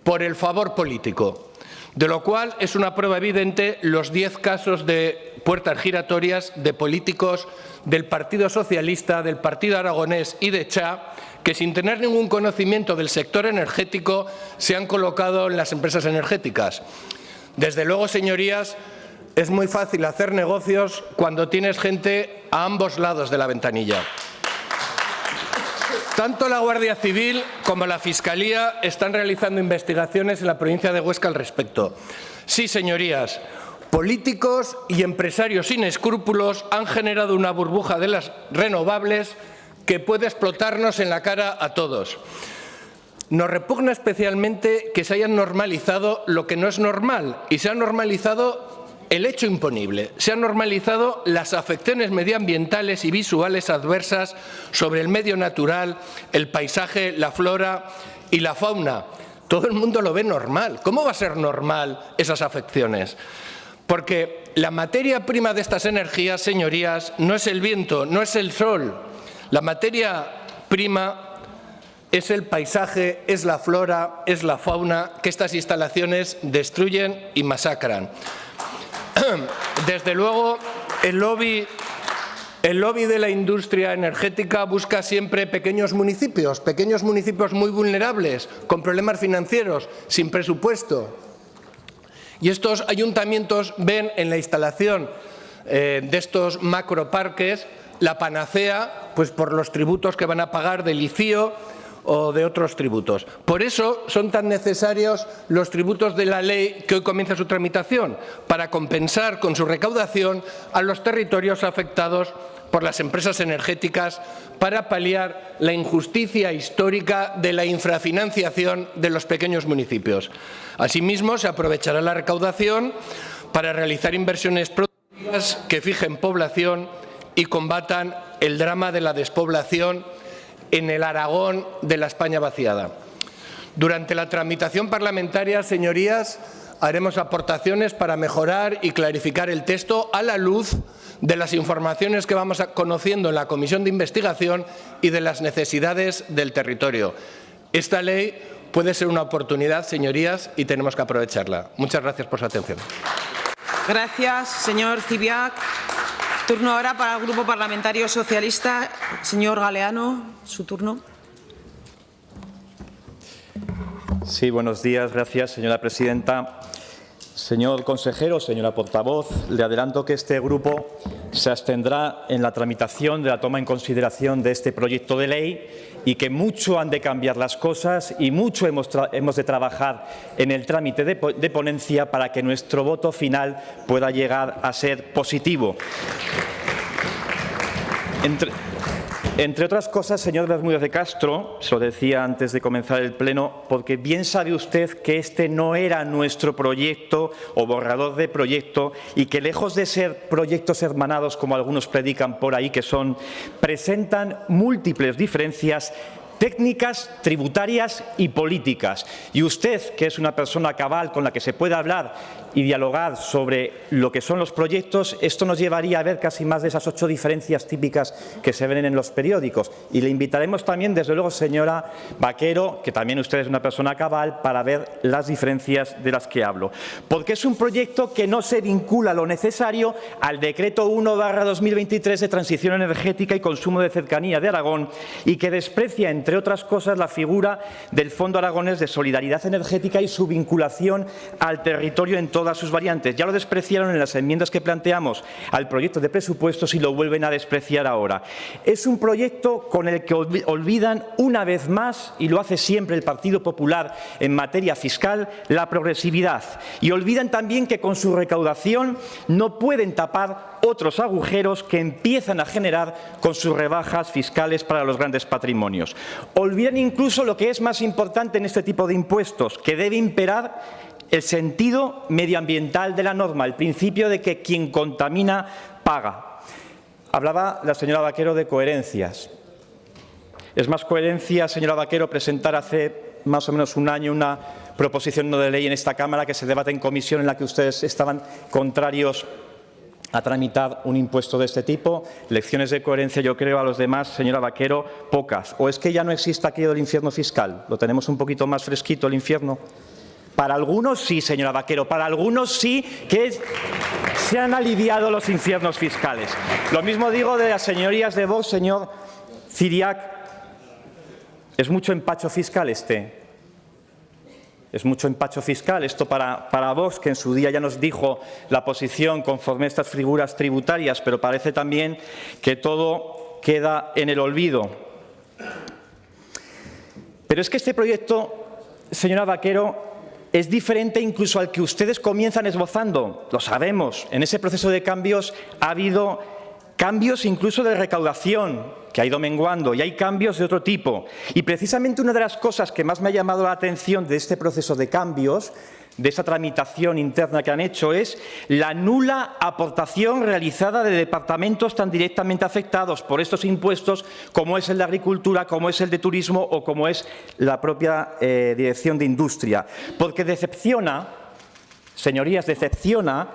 por el favor político, de lo cual es una prueba evidente los 10 casos de puertas giratorias de políticos del Partido Socialista, del Partido Aragonés y de CHA, que sin tener ningún conocimiento del sector energético se han colocado en las empresas energéticas. Desde luego, señorías, es muy fácil hacer negocios cuando tienes gente a ambos lados de la ventanilla. Tanto la Guardia Civil como la Fiscalía están realizando investigaciones en la provincia de Huesca al respecto. Sí, señorías, políticos y empresarios sin escrúpulos han generado una burbuja de las renovables que puede explotarnos en la cara a todos. Nos repugna especialmente que se hayan normalizado lo que no es normal y se ha normalizado el hecho imponible. Se han normalizado las afecciones medioambientales y visuales adversas sobre el medio natural, el paisaje, la flora y la fauna. Todo el mundo lo ve normal. ¿Cómo va a ser normal esas afecciones? Porque la materia prima de estas energías, señorías, no es el viento, no es el sol. La materia prima es el paisaje, es la flora, es la fauna que estas instalaciones destruyen y masacran. Desde luego, el lobby de la industria energética busca siempre pequeños municipios muy vulnerables, con problemas financieros, sin presupuesto. Y estos ayuntamientos ven en la instalación de estos macroparques la panacea, pues por los tributos que van a pagar del ICIO o de otros tributos. Por eso son tan necesarios los tributos de la ley que hoy comienza su tramitación, para compensar con su recaudación a los territorios afectados por las empresas energéticas, para paliar la injusticia histórica de la infrafinanciación de los pequeños municipios. Asimismo, se aprovechará la recaudación para realizar inversiones productivas que fijen población y combatan el drama de la despoblación en el Aragón de la España vaciada. Durante la tramitación parlamentaria, señorías, haremos aportaciones para mejorar y clarificar el texto a la luz de las informaciones que vamos conociendo en la comisión de investigación y de las necesidades del territorio. Esta ley puede ser una oportunidad, señorías, y tenemos que aprovecharla. Muchas gracias por su atención.
Gracias, señor Zibiac. Turno ahora para el Grupo Parlamentario Socialista. Señor Galeano, su turno.
Sí, buenos días. Gracias, señora presidenta. Señor consejero, señora portavoz, le adelanto que este grupo se abstendrá en la tramitación de la toma en consideración de este proyecto de ley y que mucho han de cambiar las cosas y mucho hemos de trabajar en el trámite de ponencia para que nuestro voto final pueda llegar a ser positivo. Entre otras cosas, señor Bermúdez de Castro, se lo decía antes de comenzar el pleno, porque bien sabe usted que este no era nuestro proyecto o borrador de proyecto y que lejos de ser proyectos hermanados, como algunos predican por ahí que son, presentan múltiples diferencias técnicas, tributarias y políticas. Y usted, que es una persona cabal con la que se puede hablar y dialogar sobre lo que son los proyectos, esto nos llevaría a ver casi más de esas 8 diferencias típicas que se ven en los periódicos. Y le invitaremos también, desde luego, señora Vaquero, que también usted es una persona cabal, para ver las diferencias de las que hablo. Porque es un proyecto que no se vincula lo necesario al Decreto 1/2023 de Transición Energética y Consumo de Cercanía de Aragón y que desprecia, entre otras cosas, la figura del Fondo Aragonés de Solidaridad Energética y su vinculación al territorio en todas sus variantes. Ya lo despreciaron en las enmiendas que planteamos al proyecto de presupuestos y lo vuelven a despreciar ahora. Es un proyecto con el que olvidan una vez más, y lo hace siempre el Partido Popular en materia fiscal, la progresividad. Y olvidan también que con su recaudación no pueden tapar otros agujeros que empiezan a generar con sus rebajas fiscales para los grandes patrimonios. Olvidan incluso lo que es más importante en este tipo de impuestos, que debe imperar el sentido medioambiental de la norma, el principio de que quien contamina paga. Hablaba la señora Vaquero de coherencias. Es más coherencia, señora Vaquero, presentar hace más o menos un año una proposición no de ley en esta Cámara que se debate en comisión en la que ustedes estaban contrarios a tramitar un impuesto de este tipo. Lecciones de coherencia, yo creo, a los demás, señora Vaquero, pocas. ¿O es que ya no existe aquello del infierno fiscal? ¿Lo tenemos un poquito más fresquito, el infierno? Para algunos sí, señora Vaquero, para algunos sí que se han aliviado los infiernos fiscales. Lo mismo digo de las señorías de Vox, señor Zibiac. ¿Es mucho empacho fiscal este? Es mucho empacho fiscal esto para Vox, que en su día ya nos dijo la posición conforme a estas figuras tributarias, pero parece también que todo queda en el olvido. Pero es que este proyecto, señora Vaquero, es diferente incluso al que ustedes comienzan esbozando. Lo sabemos, en ese proceso de cambios ha habido cambios incluso de recaudación, que ha ido menguando, y hay cambios de otro tipo. Y precisamente una de las cosas que más me ha llamado la atención de este proceso de cambios, de esa tramitación interna que han hecho, es la nula aportación realizada de departamentos tan directamente afectados por estos impuestos como es el de Agricultura, como es el de Turismo o como es la propia Dirección de Industria. Porque decepciona, señorías, decepciona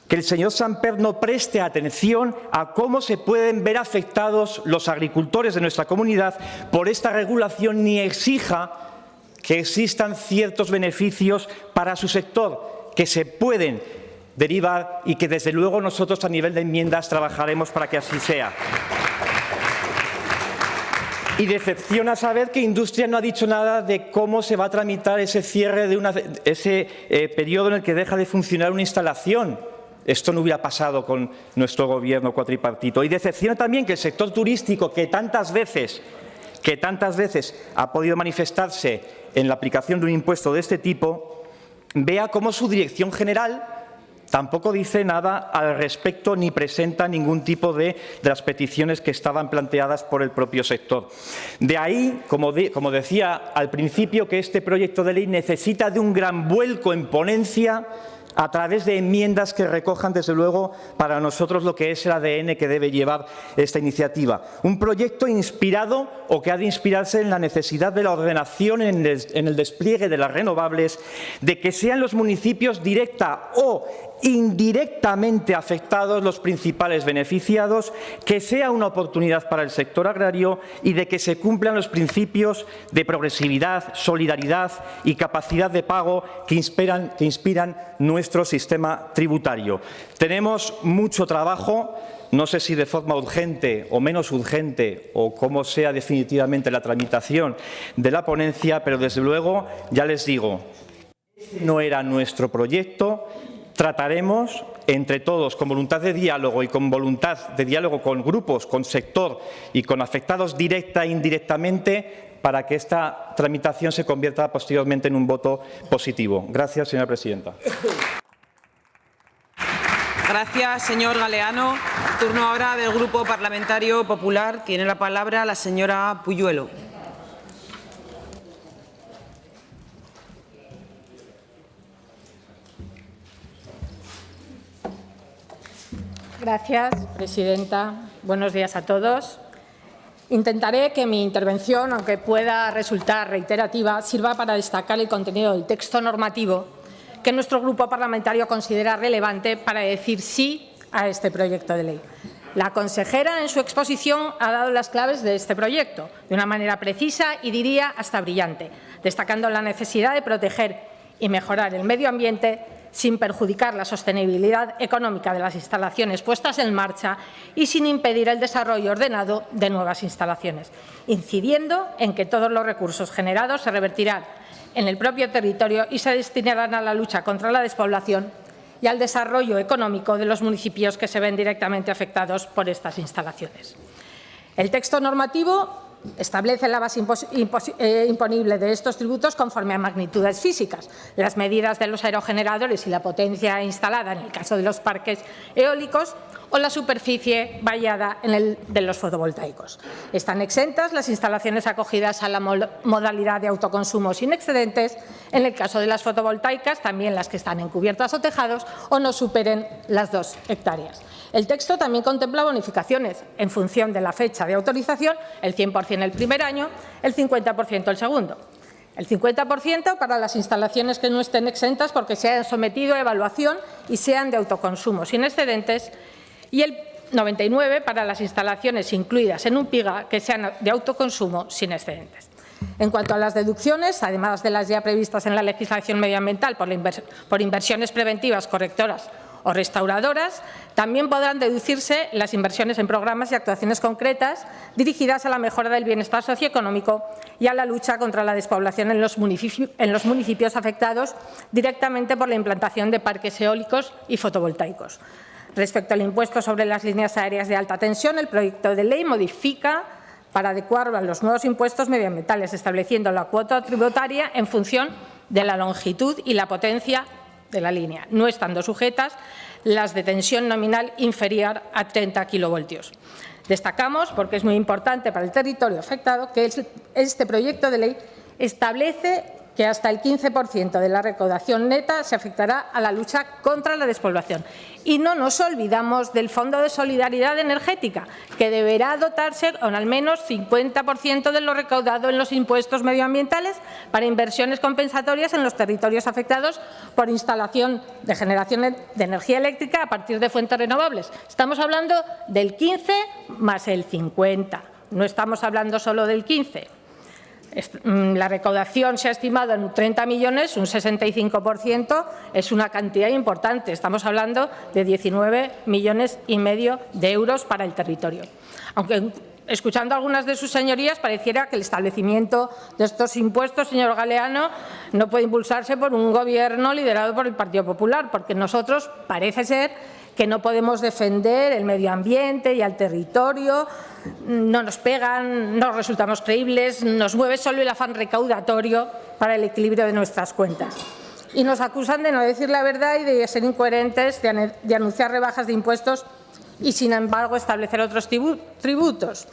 que el señor Samper no preste atención a cómo se pueden ver afectados los agricultores de nuestra comunidad por esta regulación ni exija que existan ciertos beneficios para su sector que se pueden derivar y que desde luego nosotros a nivel de enmiendas trabajaremos para que así sea. Y decepciona saber que Industria no ha dicho nada de cómo se va a tramitar ese cierre de ese periodo en el que deja de funcionar una instalación. Esto no hubiera pasado con nuestro gobierno cuatripartito. Y decepciona también que el sector turístico, que tantas veces ha podido manifestarse en la aplicación de un impuesto de este tipo, vea cómo su dirección general tampoco dice nada al respecto ni presenta ningún tipo de las peticiones que estaban planteadas por el propio sector. De ahí, como decía al principio, que este proyecto de ley necesita de un gran vuelco en ponencia a través de enmiendas que recojan, desde luego, para nosotros lo que es el ADN que debe llevar esta iniciativa. Un proyecto inspirado o que ha de inspirarse en la necesidad de la ordenación en el despliegue de las renovables, de que sean los municipios directa o indirectamente afectados los principales beneficiados, que sea una oportunidad para el sector agrario y de que se cumplan los principios de progresividad, solidaridad y capacidad de pago que inspiran nuestro sistema tributario. Tenemos mucho trabajo. No sé si de forma urgente o menos urgente o cómo sea definitivamente la tramitación de la ponencia, pero desde luego, ya les digo, no era nuestro proyecto. Trataremos entre todos, con voluntad de diálogo y con voluntad de diálogo con grupos, con sector y con afectados directa e indirectamente, para que esta tramitación se convierta posteriormente en un voto positivo. Gracias, señora presidenta.
Gracias, señor Galeano. Turno ahora del Grupo Parlamentario Popular. Tiene la palabra la señora Puyuelo.
Gracias, presidenta. Buenos días a todos. Intentaré que mi intervención, aunque pueda resultar reiterativa, sirva para destacar el contenido del texto normativo que nuestro grupo parlamentario considera relevante para decir sí a este proyecto de ley. La consejera, en su exposición, ha dado las claves de este proyecto de una manera precisa y, diría, hasta brillante, destacando la necesidad de proteger y mejorar el medio ambiente sin perjudicar la sostenibilidad económica de las instalaciones puestas en marcha y sin impedir el desarrollo ordenado de nuevas instalaciones, incidiendo en que todos los recursos generados se revertirán en el propio territorio y se destinarán a la lucha contra la despoblación y al desarrollo económico de los municipios que se ven directamente afectados por estas instalaciones. El texto normativo establece la base imponible de estos tributos conforme a magnitudes físicas, las medidas de los aerogeneradores y la potencia instalada en el caso de los parques eólicos o la superficie vallada de los fotovoltaicos. Están exentas las instalaciones acogidas a la modalidad de autoconsumo sin excedentes, en el caso de las fotovoltaicas, también las que están en cubiertas o tejados o no superen las 2 hectáreas. El texto también contempla bonificaciones en función de la fecha de autorización, el 100% el primer año, el 50% el segundo. El 50% para las instalaciones que no estén exentas porque se hayan sometido a evaluación y sean de autoconsumo sin excedentes, y el 99% para las instalaciones incluidas en un PIGA que sean de autoconsumo sin excedentes. En cuanto a las deducciones, además de las ya previstas en la legislación medioambiental por inversiones preventivas, correctoras o restauradoras, también podrán deducirse las inversiones en programas y actuaciones concretas dirigidas a la mejora del bienestar socioeconómico y a la lucha contra la despoblación en los municipios afectados directamente por la implantación de parques eólicos y fotovoltaicos. Respecto al impuesto sobre las líneas aéreas de alta tensión, el proyecto de ley modifica para adecuarlo a los nuevos impuestos medioambientales, estableciendo la cuota tributaria en función de la longitud y la potencia de la línea, no estando sujetas las de tensión nominal inferior a 30 kilovoltios. Destacamos, porque es muy importante para el territorio afectado, que este proyecto de ley establece que hasta el 15% de la recaudación neta se afectará a la lucha contra la despoblación. Y no nos olvidamos del Fondo de Solidaridad Energética, que deberá dotarse con al menos 50% de lo recaudado en los impuestos medioambientales para inversiones compensatorias en los territorios afectados por instalación de generación de energía eléctrica a partir de fuentes renovables. Estamos hablando del 15 más el 50, no estamos hablando solo del 15. La recaudación se ha estimado en 30 millones, un 65%, es una cantidad importante. Estamos hablando de 19,5 millones de euros para el territorio. Aunque, escuchando a algunas de sus señorías, pareciera que el establecimiento de estos impuestos, señor Galeano, no puede impulsarse por un Gobierno liderado por el Partido Popular, porque nosotros parece ser que no podemos defender el medio ambiente y al territorio, no nos pegan, no resultamos creíbles, nos mueve solo el afán recaudatorio para el equilibrio de nuestras cuentas. Y nos acusan de no decir la verdad y de ser incoherentes, de anunciar rebajas de impuestos y, sin embargo, establecer otros tributos.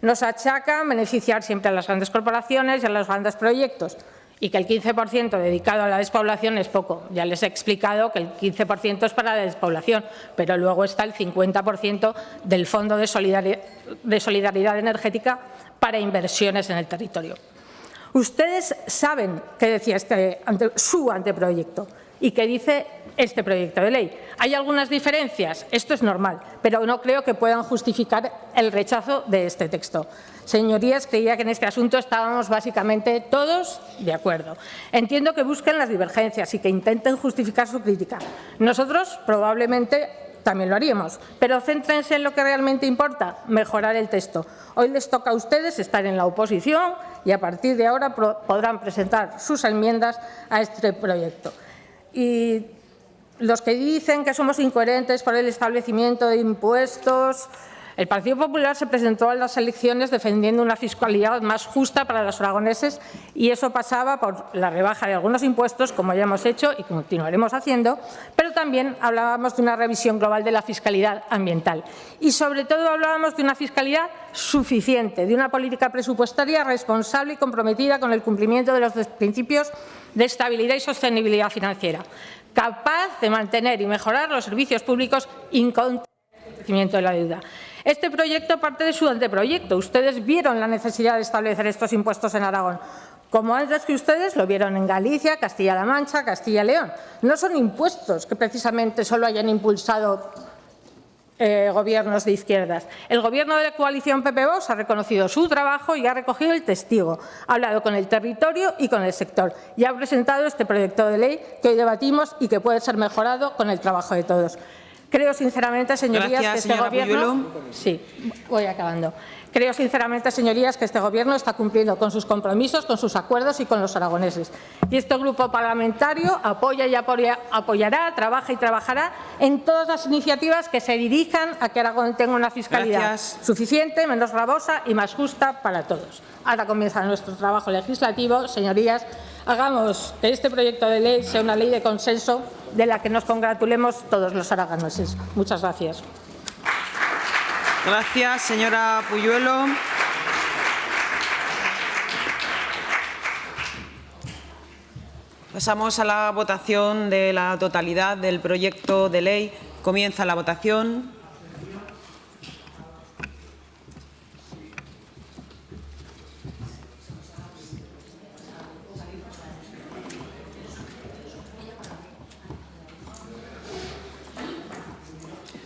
Nos achacan beneficiar siempre a las grandes corporaciones y a los grandes proyectos. y que el 15% dedicado a la despoblación es poco. Ya les he explicado que el 15% es para la despoblación, pero luego está el 50% del Fondo de Solidaridad Energética para inversiones en el territorio. Ustedes saben qué decía su anteproyecto y qué dice este proyecto de ley. ¿Hay algunas diferencias? Esto es normal, pero no creo que puedan justificar el rechazo de este texto. Señorías, creía que en este asunto estábamos básicamente todos de acuerdo. Entiendo que busquen las divergencias y que intenten justificar su crítica. Nosotros probablemente también lo haríamos, pero céntrense en lo que realmente importa, mejorar el texto. Hoy les toca a ustedes estar en la oposición y a partir de ahora podrán presentar sus enmiendas a este proyecto. Y los que dicen que somos incoherentes por el establecimiento de impuestos, el Partido Popular se presentó a las elecciones defendiendo una fiscalidad más justa para los aragoneses y eso pasaba por la rebaja de algunos impuestos, como ya hemos hecho y continuaremos haciendo, pero también hablábamos de una revisión global de la fiscalidad ambiental y, sobre todo, hablábamos de una fiscalidad suficiente, de una política presupuestaria responsable y comprometida con el cumplimiento de los principios de estabilidad y sostenibilidad financiera, capaz de mantener y mejorar los servicios públicos incontra el crecimiento de la deuda. Este proyecto parte de su anteproyecto. Ustedes vieron la necesidad de establecer estos impuestos en Aragón, como antes que ustedes lo vieron en Galicia, Castilla-La Mancha, Castilla y León. No son impuestos que precisamente solo hayan impulsado gobiernos de izquierdas. El Gobierno de la coalición PP-Vox ha reconocido su trabajo y ha recogido el testigo, ha hablado con el territorio y con el sector y ha presentado este proyecto de ley que hoy debatimos y que puede ser mejorado con el trabajo de todos. Creo sinceramente, señorías, que este Gobierno… Sí, voy acabando. Creo sinceramente, señorías, que este Gobierno está cumpliendo con sus compromisos, con sus acuerdos y con los aragoneses. Y este grupo parlamentario apoya y apoyará, trabaja y trabajará en todas las iniciativas que se dirijan a que Aragón tenga una fiscalidad suficiente, menos gravosa y más justa para todos. Ahora comienza nuestro trabajo legislativo. Señorías, hagamos que este proyecto de ley sea una ley de consenso de la que nos congratulemos todos los aragoneses. Muchas gracias.
Gracias, señora Puyuelo. Pasamos a la votación de la totalidad del proyecto de ley. Comienza la votación.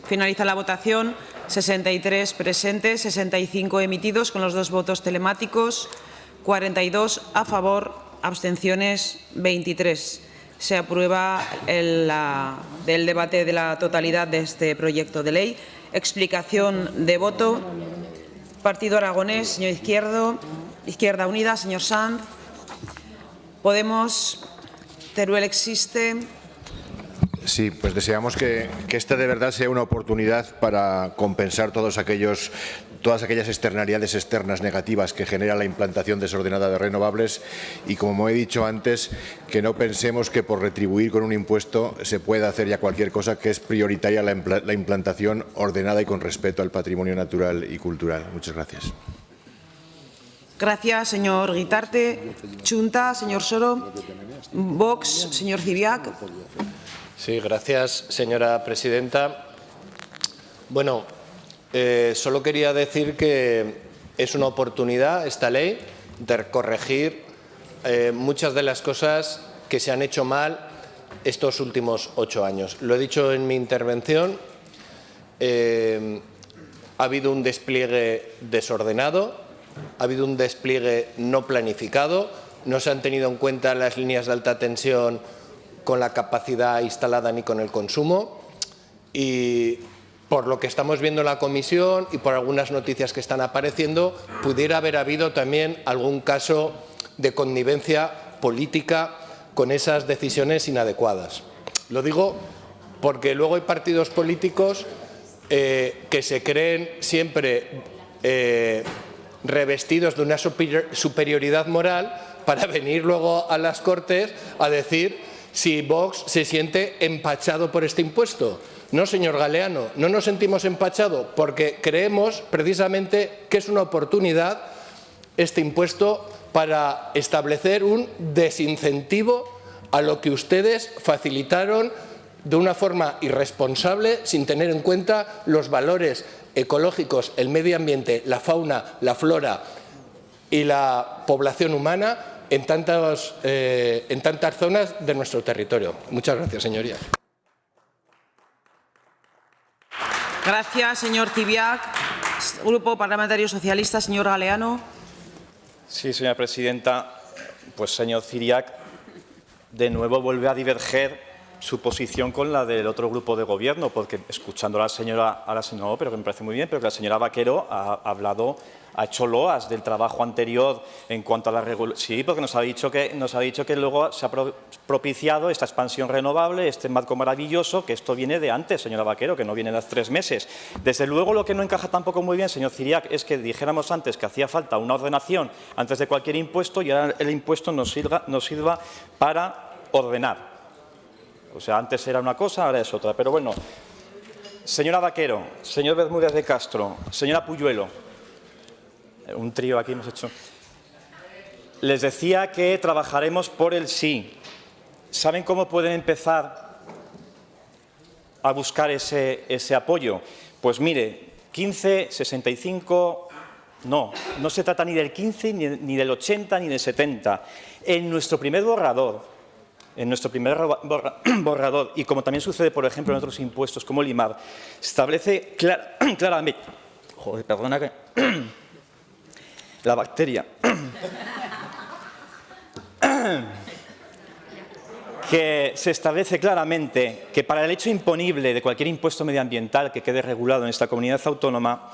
Finaliza la votación. 63 presentes, 65 emitidos con los 2 votos telemáticos, 42 a favor, abstenciones 23. Se aprueba el debate de la totalidad de este proyecto de ley. Explicación de voto. Partido Aragonés, señor Izquierda Unida, señor Sanz. Podemos. Teruel existe.
Sí, pues deseamos que esta de verdad sea una oportunidad para compensar todas aquellas externalidades externas negativas que genera la implantación desordenada de renovables y, como he dicho antes, que no pensemos que por retribuir con un impuesto se pueda hacer ya cualquier cosa, que es prioritaria la implantación ordenada y con respeto al patrimonio natural y cultural. Muchas gracias.
Gracias, señor Guitarte. Chunta, señor Soro. Vox, señor Civiac.
Sí, gracias, señora presidenta. Bueno, solo quería decir que es una oportunidad esta ley de corregir muchas de las cosas que se han hecho mal estos últimos 8 años. Lo he dicho en mi intervención, ha habido un despliegue desordenado, ha habido un despliegue no planificado, no se han tenido en cuenta las líneas de alta tensión con la capacidad instalada ni con el consumo, y por lo que estamos viendo en la comisión y por algunas noticias que están apareciendo, pudiera haber habido también algún caso de connivencia política con esas decisiones inadecuadas. Lo digo porque luego hay partidos políticos que se creen siempre revestidos de una superioridad moral para venir luego a las Cortes a decir si Vox se siente empachado por este impuesto. No, señor Galeano, no nos sentimos empachados porque creemos precisamente que es una oportunidad este impuesto para establecer un desincentivo a lo que ustedes facilitaron de una forma irresponsable, sin tener en cuenta los valores ecológicos, el medio ambiente, la fauna, la flora y la población humana en tantas zonas de nuestro territorio. Muchas gracias, señorías.
Gracias, señor Cibiac. Grupo Parlamentario Socialista, señor Galeano.
Sí, señora presidenta. Pues, señor Cibiac, de nuevo vuelve a diverger su posición con la del otro grupo de gobierno, porque escuchando a la señora, pero que me parece muy bien, pero que la señora Vaquero ha hecho loas del trabajo anterior en cuanto a la regulación. Sí, porque nos ha dicho que luego se ha propiciado esta expansión renovable, este marco maravilloso, que esto viene de antes, señora Vaquero, que no viene de hace 3 meses. Desde luego, lo que no encaja tampoco muy bien, señor Cibiac, es que dijéramos antes que hacía falta una ordenación antes de cualquier impuesto y ahora el impuesto nos sirva para ordenar. O sea, antes era una cosa, ahora es otra. Pero bueno, señora Vaquero, señor Bermúdez de Castro, señora Puyuelo, un trío aquí hemos hecho. Les decía que trabajaremos por el sí. ¿Saben cómo pueden empezar a buscar ese apoyo? Pues mire, 15, 65... No se trata ni del 15, ni del 80, ni del 70. En nuestro primer borrador, y como también sucede, por ejemplo, en otros impuestos como el IMAD, se establece claramente... Joder, perdona que... La bacteria. Que se establece claramente que para el hecho imponible de cualquier impuesto medioambiental que quede regulado en esta comunidad autónoma,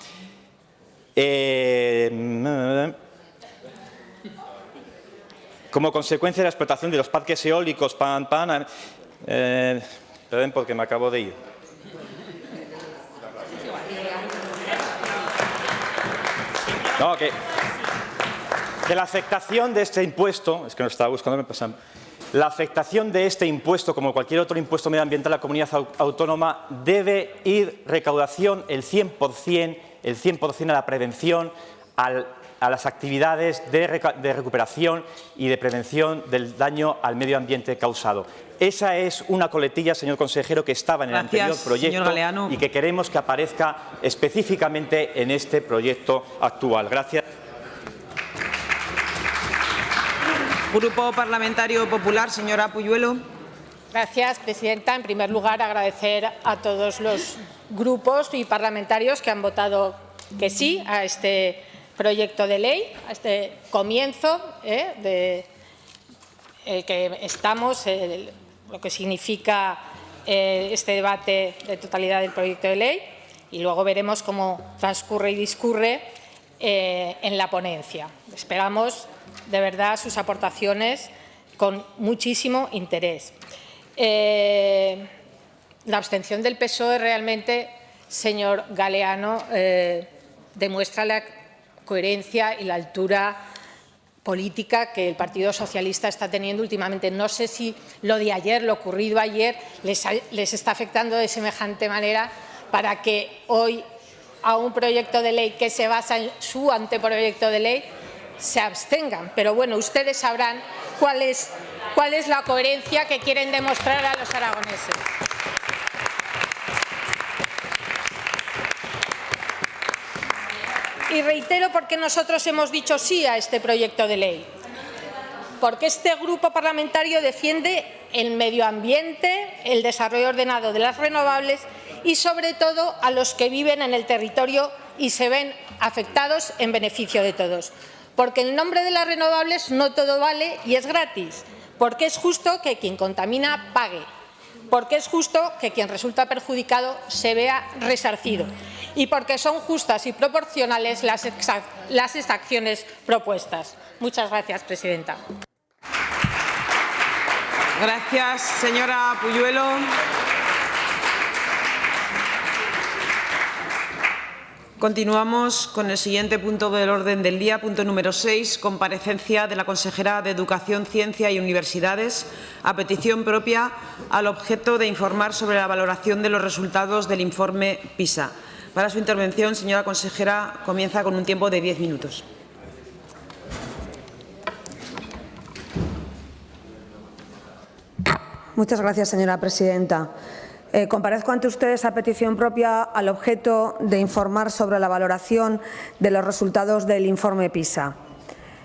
como consecuencia de la explotación de los parques eólicos, perdón porque me acabo de ir. No, que la afectación de este impuesto, es que no estaba buscando, me pasan. La afectación de este impuesto, como cualquier otro impuesto medioambiental a la comunidad autónoma, debe ir recaudación el 100% a la prevención, a las actividades de recuperación y de prevención del daño al medio ambiente causado. Esa es una coletilla, señor consejero, que estaba en el anterior proyecto y que queremos que aparezca específicamente en este proyecto actual. Gracias.
Grupo Parlamentario Popular, señora Puyuelo.
Gracias, presidenta. En primer lugar, agradecer a todos los grupos y parlamentarios que han votado que sí a este proyecto de ley, a este comienzo de el que estamos, lo que significa este debate de totalidad del proyecto de ley, y luego veremos cómo transcurre y discurre en la ponencia. Esperamos de verdad sus aportaciones con muchísimo interés. La abstención del PSOE realmente, señor Galeano, demuestra la coherencia y la altura política que el Partido Socialista está teniendo últimamente. No sé si lo de ayer, lo ocurrido ayer, les está afectando de semejante manera para que hoy a un proyecto de ley que se basa en su anteproyecto de ley se abstengan. Pero bueno, ustedes sabrán cuál es la coherencia que quieren demostrar a los aragoneses. Y reitero por qué nosotros hemos dicho sí a este proyecto de ley. Porque este grupo parlamentario defiende el medio ambiente, el desarrollo ordenado de las renovables y, sobre todo, a los que viven en el territorio y se ven afectados en beneficio de todos. Porque en nombre de las renovables no todo vale y es gratis. Porque es justo que quien contamina pague. Porque es justo que quien resulta perjudicado se vea resarcido. Y porque son justas y proporcionales las exacciones propuestas. Muchas gracias, presidenta.
Gracias, señora Puyuelo. Continuamos con el siguiente punto del orden del día, punto número 6, comparecencia de la consejera de Educación, Ciencia y Universidades, a petición propia, al objeto de informar sobre la valoración de los resultados del informe PISA. Para su intervención, señora consejera, comienza con un tiempo de 10 minutos.
Muchas gracias, señora presidenta. Comparezco ante ustedes a petición propia al objeto de informar sobre la valoración de los resultados del informe PISA.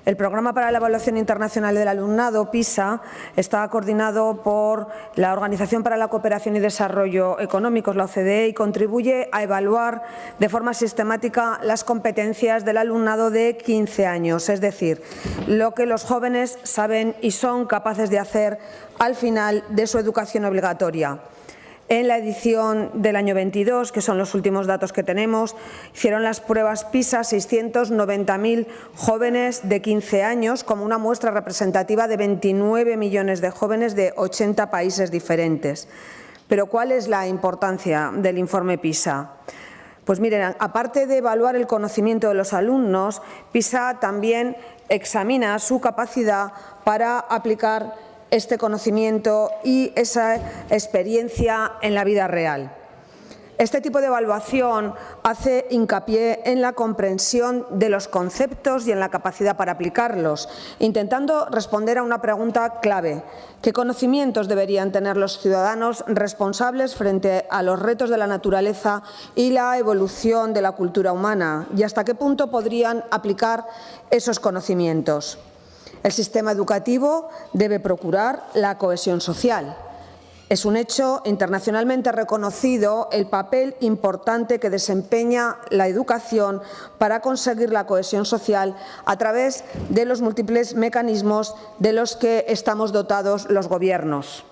El Programa para la Evaluación Internacional del Alumnado, PISA, está coordinado por la Organización para la Cooperación y Desarrollo Económicos, la OCDE, y contribuye a evaluar de forma sistemática las competencias del alumnado de 15 años, es decir, lo que los jóvenes saben y son capaces de hacer al final de su educación obligatoria. En la edición del año 22, que son los últimos datos que tenemos, hicieron las pruebas PISA 690.000 jóvenes de 15 años, como una muestra representativa de 29 millones de jóvenes de 80 países diferentes. Pero ¿cuál es la importancia del informe PISA? Pues miren, aparte de evaluar el conocimiento de los alumnos, PISA también examina su capacidad para aplicar este conocimiento y esa experiencia en la vida real. Este tipo de evaluación hace hincapié en la comprensión de los conceptos y en la capacidad para aplicarlos, intentando responder a una pregunta clave: ¿qué conocimientos deberían tener los ciudadanos responsables frente a los retos de la naturaleza y la evolución de la cultura humana? ¿Y hasta qué punto podrían aplicar esos conocimientos? El sistema educativo debe procurar la cohesión social. Es un hecho internacionalmente reconocido el papel importante que desempeña la educación para conseguir la cohesión social a través de los múltiples mecanismos de los que estamos dotados los gobiernos.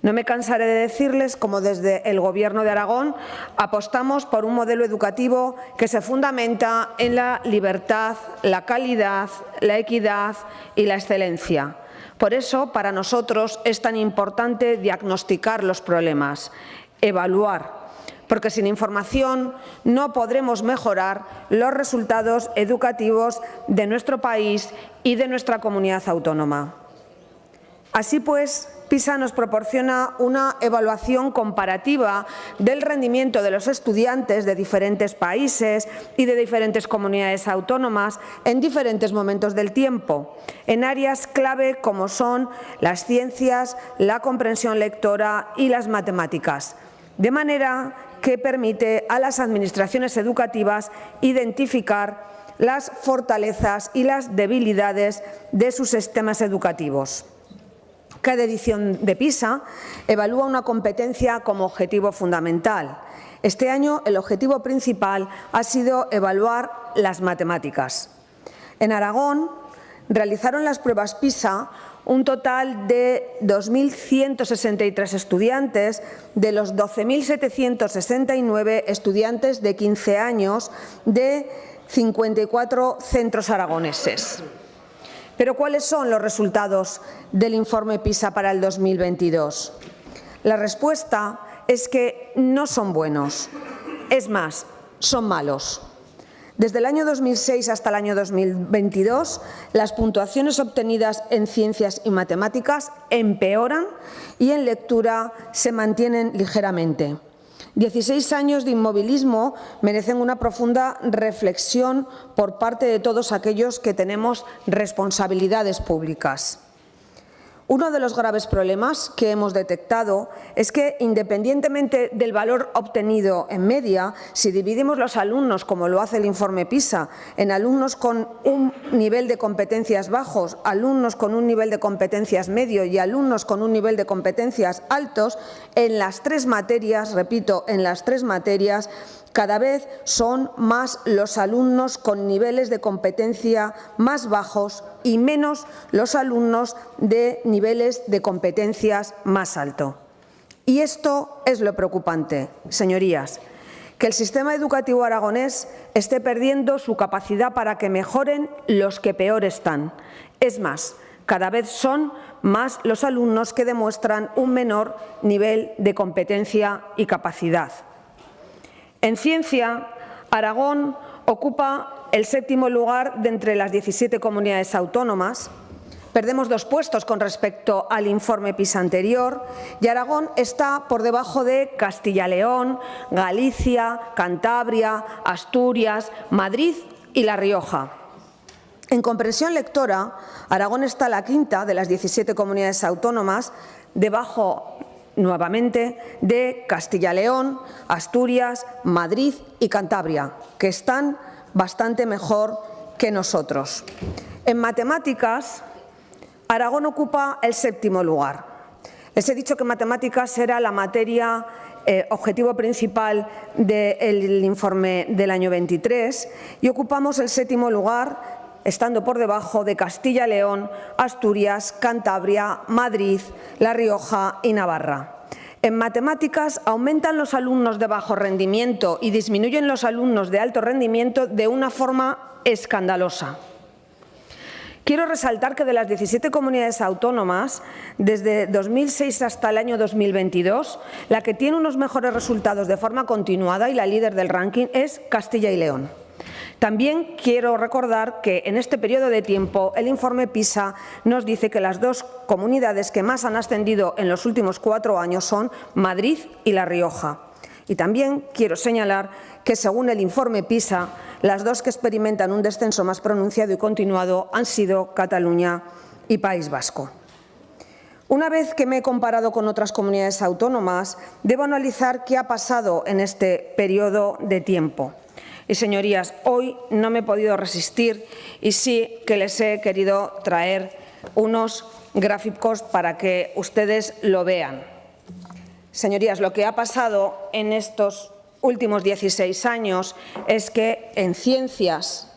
No me cansaré de decirles cómo desde el Gobierno de Aragón apostamos por un modelo educativo que se fundamenta en la libertad, la calidad, la equidad y la excelencia. Por eso, para nosotros es tan importante diagnosticar los problemas, evaluar, porque sin información no podremos mejorar los resultados educativos de nuestro país y de nuestra comunidad autónoma. Así pues, PISA nos proporciona una evaluación comparativa del rendimiento de los estudiantes de diferentes países y de diferentes comunidades autónomas en diferentes momentos del tiempo, en áreas clave como son las ciencias, la comprensión lectora y las matemáticas, de manera que permite a las administraciones educativas identificar las fortalezas y las debilidades de sus sistemas educativos. Cada edición de PISA evalúa una competencia como objetivo fundamental. Este año el objetivo principal ha sido evaluar las matemáticas. En Aragón realizaron las pruebas PISA un total de 2.163 estudiantes de los 12.769 estudiantes de 15 años de 54 centros aragoneses. Pero ¿cuáles son los resultados del informe PISA para el 2022? La respuesta es que no son buenos. Es más, son malos. Desde el año 2006 hasta el año 2022, las puntuaciones obtenidas en ciencias y matemáticas empeoran y en lectura se mantienen ligeramente. 16 años de inmovilismo merecen una profunda reflexión por parte de todos aquellos que tenemos responsabilidades públicas. Uno de los graves problemas que hemos detectado es que, independientemente del valor obtenido en media, si dividimos los alumnos, como lo hace el informe PISA, en alumnos con un nivel de competencias bajos, alumnos con un nivel de competencias medio y alumnos con un nivel de competencias altos, en las tres materias, repito, en las tres materias, cada vez son más los alumnos con niveles de competencia más bajos y menos los alumnos de niveles de competencias más altos. Y esto es lo preocupante, señorías, que el sistema educativo aragonés esté perdiendo su capacidad para que mejoren los que peor están. Es más, cada vez son más los alumnos que demuestran un menor nivel de competencia y capacidad. En ciencia, Aragón ocupa el 7º lugar de entre las 17 comunidades autónomas. Perdemos 2 puestos con respecto al informe PISA anterior y Aragón está por debajo de Castilla y León, Galicia, Cantabria, Asturias, Madrid y La Rioja. En comprensión lectora, Aragón está a la 5ª de las 17 comunidades autónomas, debajo nuevamente de Castilla y León, Asturias, Madrid y Cantabria, que están bastante mejor que nosotros. En matemáticas, Aragón ocupa el 7º lugar. Les he dicho que matemáticas era la materia objetivo principal del informe del año 23 y ocupamos el 7º lugar, estando por debajo de Castilla y León, Asturias, Cantabria, Madrid, La Rioja y Navarra. En matemáticas aumentan los alumnos de bajo rendimiento y disminuyen los alumnos de alto rendimiento de una forma escandalosa. Quiero resaltar que de las 17 comunidades autónomas, desde 2006 hasta el año 2022, la que tiene unos mejores resultados de forma continuada y la líder del ranking es Castilla y León. También quiero recordar que en este periodo de tiempo el informe PISA nos dice que las 2 comunidades que más han ascendido en los últimos 4 años son Madrid y La Rioja. Y también quiero señalar que, según el informe PISA, las 2 que experimentan un descenso más pronunciado y continuado han sido Cataluña y País Vasco. Una vez que me he comparado con otras comunidades autónomas, debo analizar qué ha pasado en este periodo de tiempo. Y, señorías, hoy no me he podido resistir y sí que les he querido traer unos gráficos para que ustedes lo vean. Señorías, lo que ha pasado en estos últimos 16 años es que en ciencias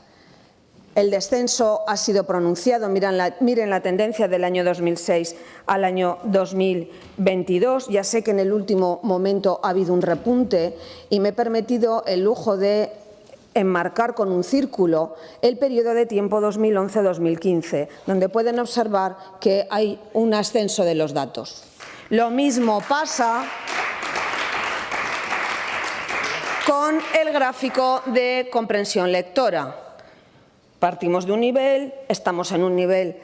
el descenso ha sido pronunciado. Miren la tendencia del año 2006 al año 2022. Ya sé que en el último momento ha habido un repunte y me he permitido el lujo de enmarcar con un círculo el periodo de tiempo 2011-2015, donde pueden observar que hay un ascenso de los datos. Lo mismo pasa con el gráfico de comprensión lectora. Partimos de un nivel, estamos en un nivel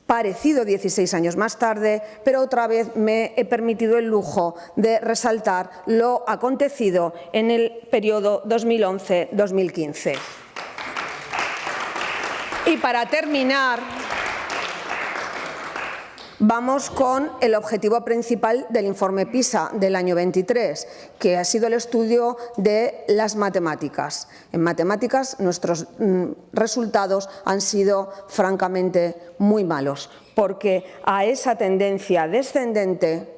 parecido 16 años más tarde, pero otra vez me he permitido el lujo de resaltar lo acontecido en el periodo 2011-2015. Y para terminar, vamos con el objetivo principal del informe PISA del año 23, que ha sido el estudio de las matemáticas. En matemáticas nuestros resultados han sido francamente muy malos, porque a esa tendencia descendente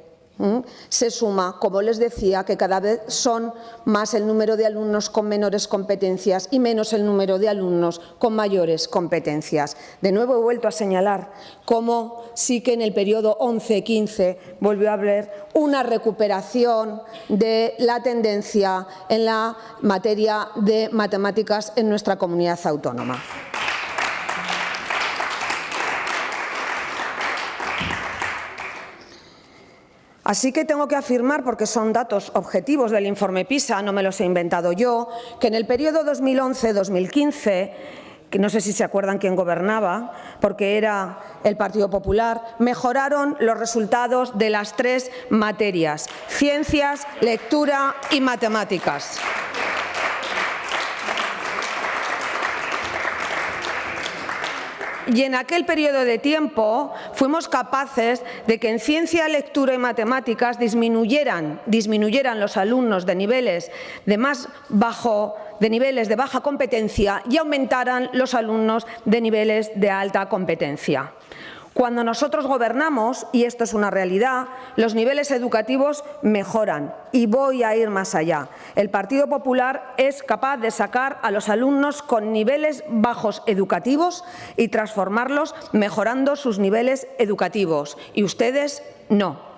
se suma, como les decía, que cada vez son más el número de alumnos con menores competencias y menos el número de alumnos con mayores competencias. De nuevo he vuelto a señalar cómo sí que en el periodo 11-15 volvió a haber una recuperación de la tendencia en la materia de matemáticas en nuestra comunidad autónoma. Así que tengo que afirmar, porque son datos objetivos del informe PISA, no me los he inventado yo, que en el periodo 2011-2015, que no sé si se acuerdan quién gobernaba, porque era el Partido Popular, mejoraron los resultados de las 3 materias: ciencias, lectura y matemáticas. Y en aquel periodo de tiempo fuimos capaces de que en ciencia, lectura y matemáticas disminuyeran los alumnos de niveles de baja competencia y aumentaran los alumnos de niveles de alta competencia. Cuando nosotros gobernamos, y esto es una realidad, los niveles educativos mejoran. Y voy a ir más allá. El Partido Popular es capaz de sacar a los alumnos con niveles bajos educativos y transformarlos mejorando sus niveles educativos. Y ustedes no.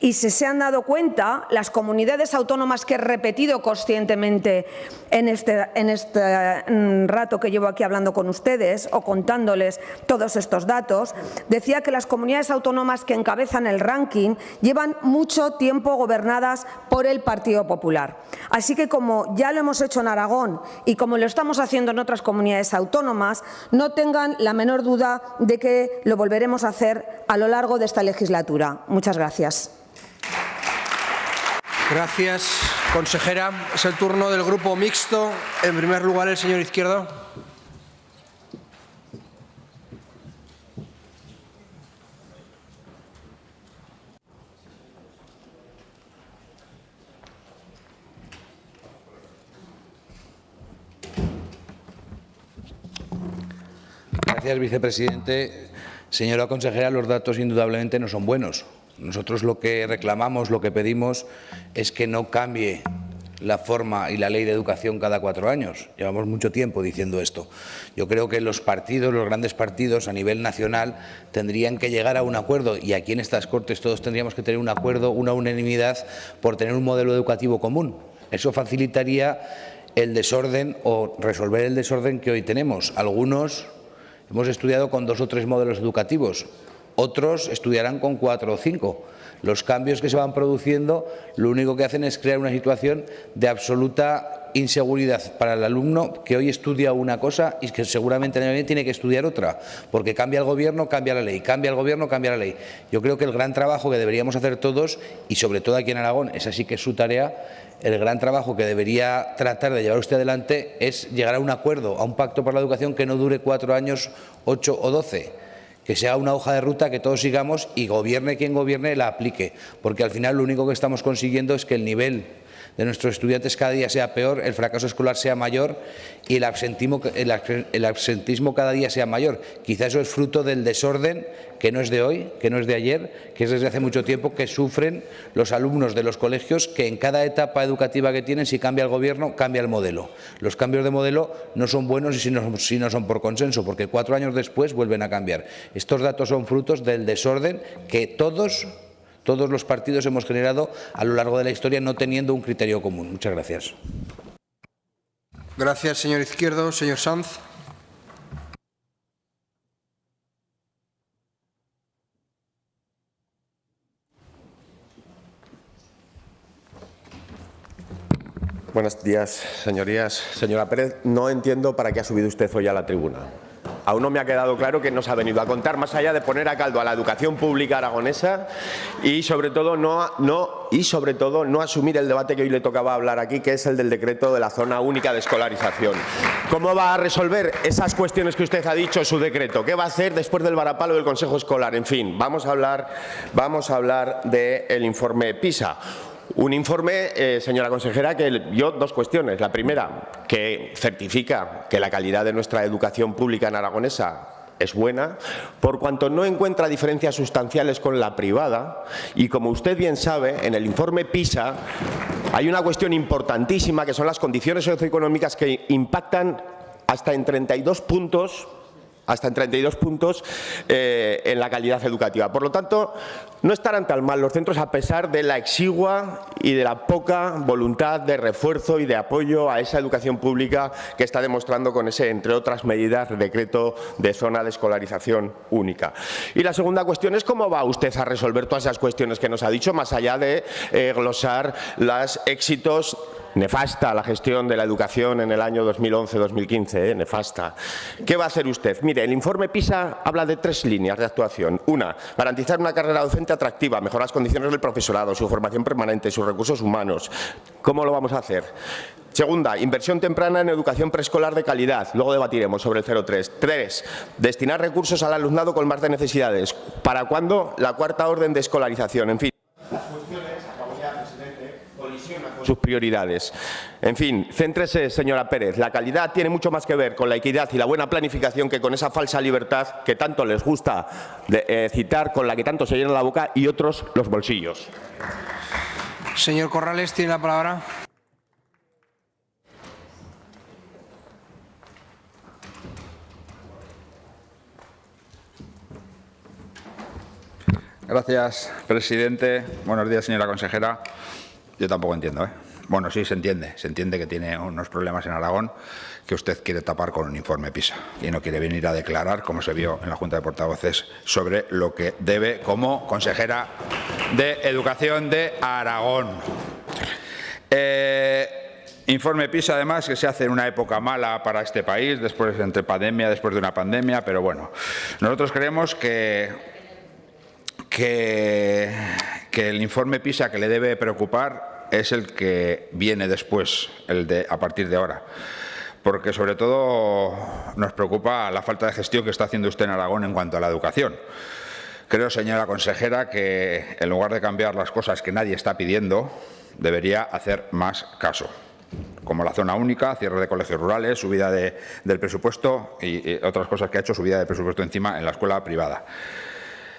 Y si se han dado cuenta, las comunidades autónomas que he repetido conscientemente en este rato que llevo aquí hablando con ustedes o contándoles todos estos datos, decía que las comunidades autónomas que encabezan el ranking llevan mucho tiempo gobernadas por el Partido Popular. Así que, como ya lo hemos hecho en Aragón y como lo estamos haciendo en otras comunidades autónomas, no tengan la menor duda de que lo volveremos a hacer a lo largo de esta legislatura. Muchas gracias.
Gracias, consejera. Es el turno del Grupo Mixto. En primer lugar, el señor Izquierdo.
Gracias, vicepresidente. Señora consejera, los datos indudablemente no son buenos. Nosotros lo que reclamamos, lo que pedimos es que no cambie la forma y la ley de educación cada 4 años. Llevamos mucho tiempo diciendo esto. Yo creo que los partidos, los grandes partidos a nivel nacional tendrían que llegar a un acuerdo, y aquí en estas Cortes todos tendríamos que tener un acuerdo, una unanimidad por tener un modelo educativo común. Eso facilitaría el desorden o resolver el desorden que hoy tenemos. Algunos hemos estudiado con 2 o 3 modelos educativos, otros estudiarán con 4 o 5. Los cambios que se van produciendo lo único que hacen es crear una situación de absoluta inseguridad para el alumno que hoy estudia una cosa y que seguramente el año que viene tiene que estudiar otra, porque cambia el Gobierno, cambia la ley, cambia el Gobierno, cambia la ley. Yo creo que el gran trabajo que deberíamos hacer todos, y sobre todo aquí en Aragón, esa sí que es su tarea, el gran trabajo que debería tratar de llevar usted adelante es llegar a un acuerdo, a un pacto por la educación que no dure 4 años, 8 o 12. Que sea una hoja de ruta que todos sigamos y gobierne quien gobierne la aplique, porque al final lo único que estamos consiguiendo es que el nivel de nuestros estudiantes cada día sea peor, el fracaso escolar sea mayor y el absentismo cada día sea mayor. Quizá eso es fruto del desorden que no es de hoy, que no es de ayer, que es desde hace mucho tiempo que sufren los alumnos de los colegios, que en cada etapa educativa que tienen, si cambia el Gobierno, cambia el modelo. Los cambios de modelo no son buenos si no son por consenso, porque 4 años después vuelven a cambiar. Estos datos son frutos del desorden que todos los partidos hemos generado a lo largo de la historia, no teniendo un criterio común. Muchas gracias.
Gracias, señor Izquierdo. Señor Sanz.
Buenos días, señorías. Señora Pérez, no entiendo para qué ha subido usted hoy a la tribuna. Aún no me ha quedado claro qué nos ha venido a contar, más allá de poner a caldo a la educación pública aragonesa y sobre todo no asumir el debate que hoy le tocaba hablar aquí, que es el del decreto de la zona única de escolarización. ¿Cómo va a resolver esas cuestiones que usted ha dicho su decreto? ¿Qué va a hacer después del varapalo del Consejo Escolar? En fin, vamos a hablar del informe PISA. Un informe, señora consejera, que yo 2 cuestiones. La primera, que certifica que la calidad de nuestra educación pública en aragonesa es buena, por cuanto no encuentra diferencias sustanciales con la privada. Y como usted bien sabe, en el informe PISA hay una cuestión importantísima, que son las condiciones socioeconómicas que impactan hasta en 32 puntos en la calidad educativa. Por lo tanto, no estarán tan mal los centros a pesar de la exigua y de la poca voluntad de refuerzo y de apoyo a esa educación pública que está demostrando con ese, entre otras medidas, decreto de zona de escolarización única. Y la segunda cuestión es cómo va usted a resolver todas esas cuestiones que nos ha dicho, más allá de glosar los éxitos. Nefasta la gestión de la educación en el año 2011-2015, nefasta. ¿Qué va a hacer usted? Mire, el informe PISA habla de 3 líneas de actuación. Una, garantizar una carrera docente atractiva, mejorar las condiciones del profesorado, su formación permanente, sus recursos humanos. ¿Cómo lo vamos a hacer? Segunda, inversión temprana en educación preescolar de calidad. Luego debatiremos sobre el 0,3. 3, destinar recursos al alumnado con más necesidades. ¿Para cuándo? La 4ª orden de escolarización. En fin, las cuestiones, acabo ya, presidente, colisionan con sus prioridades. En fin, céntrese, señora Pérez. La calidad tiene mucho más que ver con la equidad y la buena planificación que con esa falsa libertad que tanto les gusta citar, con la que tanto se llenan la boca y otros los bolsillos.
Señor Corrales, tiene la palabra.
Gracias, presidente. Buenos días, señora consejera. Yo tampoco entiendo, ¿eh? Bueno, sí, se entiende que tiene unos problemas en Aragón que usted quiere tapar con un informe PISA y no quiere venir a declarar, como se vio en la Junta de Portavoces, sobre lo que debe como consejera de Educación de Aragón. Informe PISA, además, que se hace en una época mala para este país, después de una pandemia, pero bueno, nosotros creemos que el informe PISA que le debe preocupar es el que viene después, el de a partir de ahora. Porque sobre todo nos preocupa la falta de gestión que está haciendo usted en Aragón en cuanto a la educación. Creo, señora consejera, que en lugar de cambiar las cosas que nadie está pidiendo, debería hacer más caso. como la zona única, cierre de colegios rurales, subida del presupuesto y otras cosas que ha hecho, subida del presupuesto encima en la escuela privada.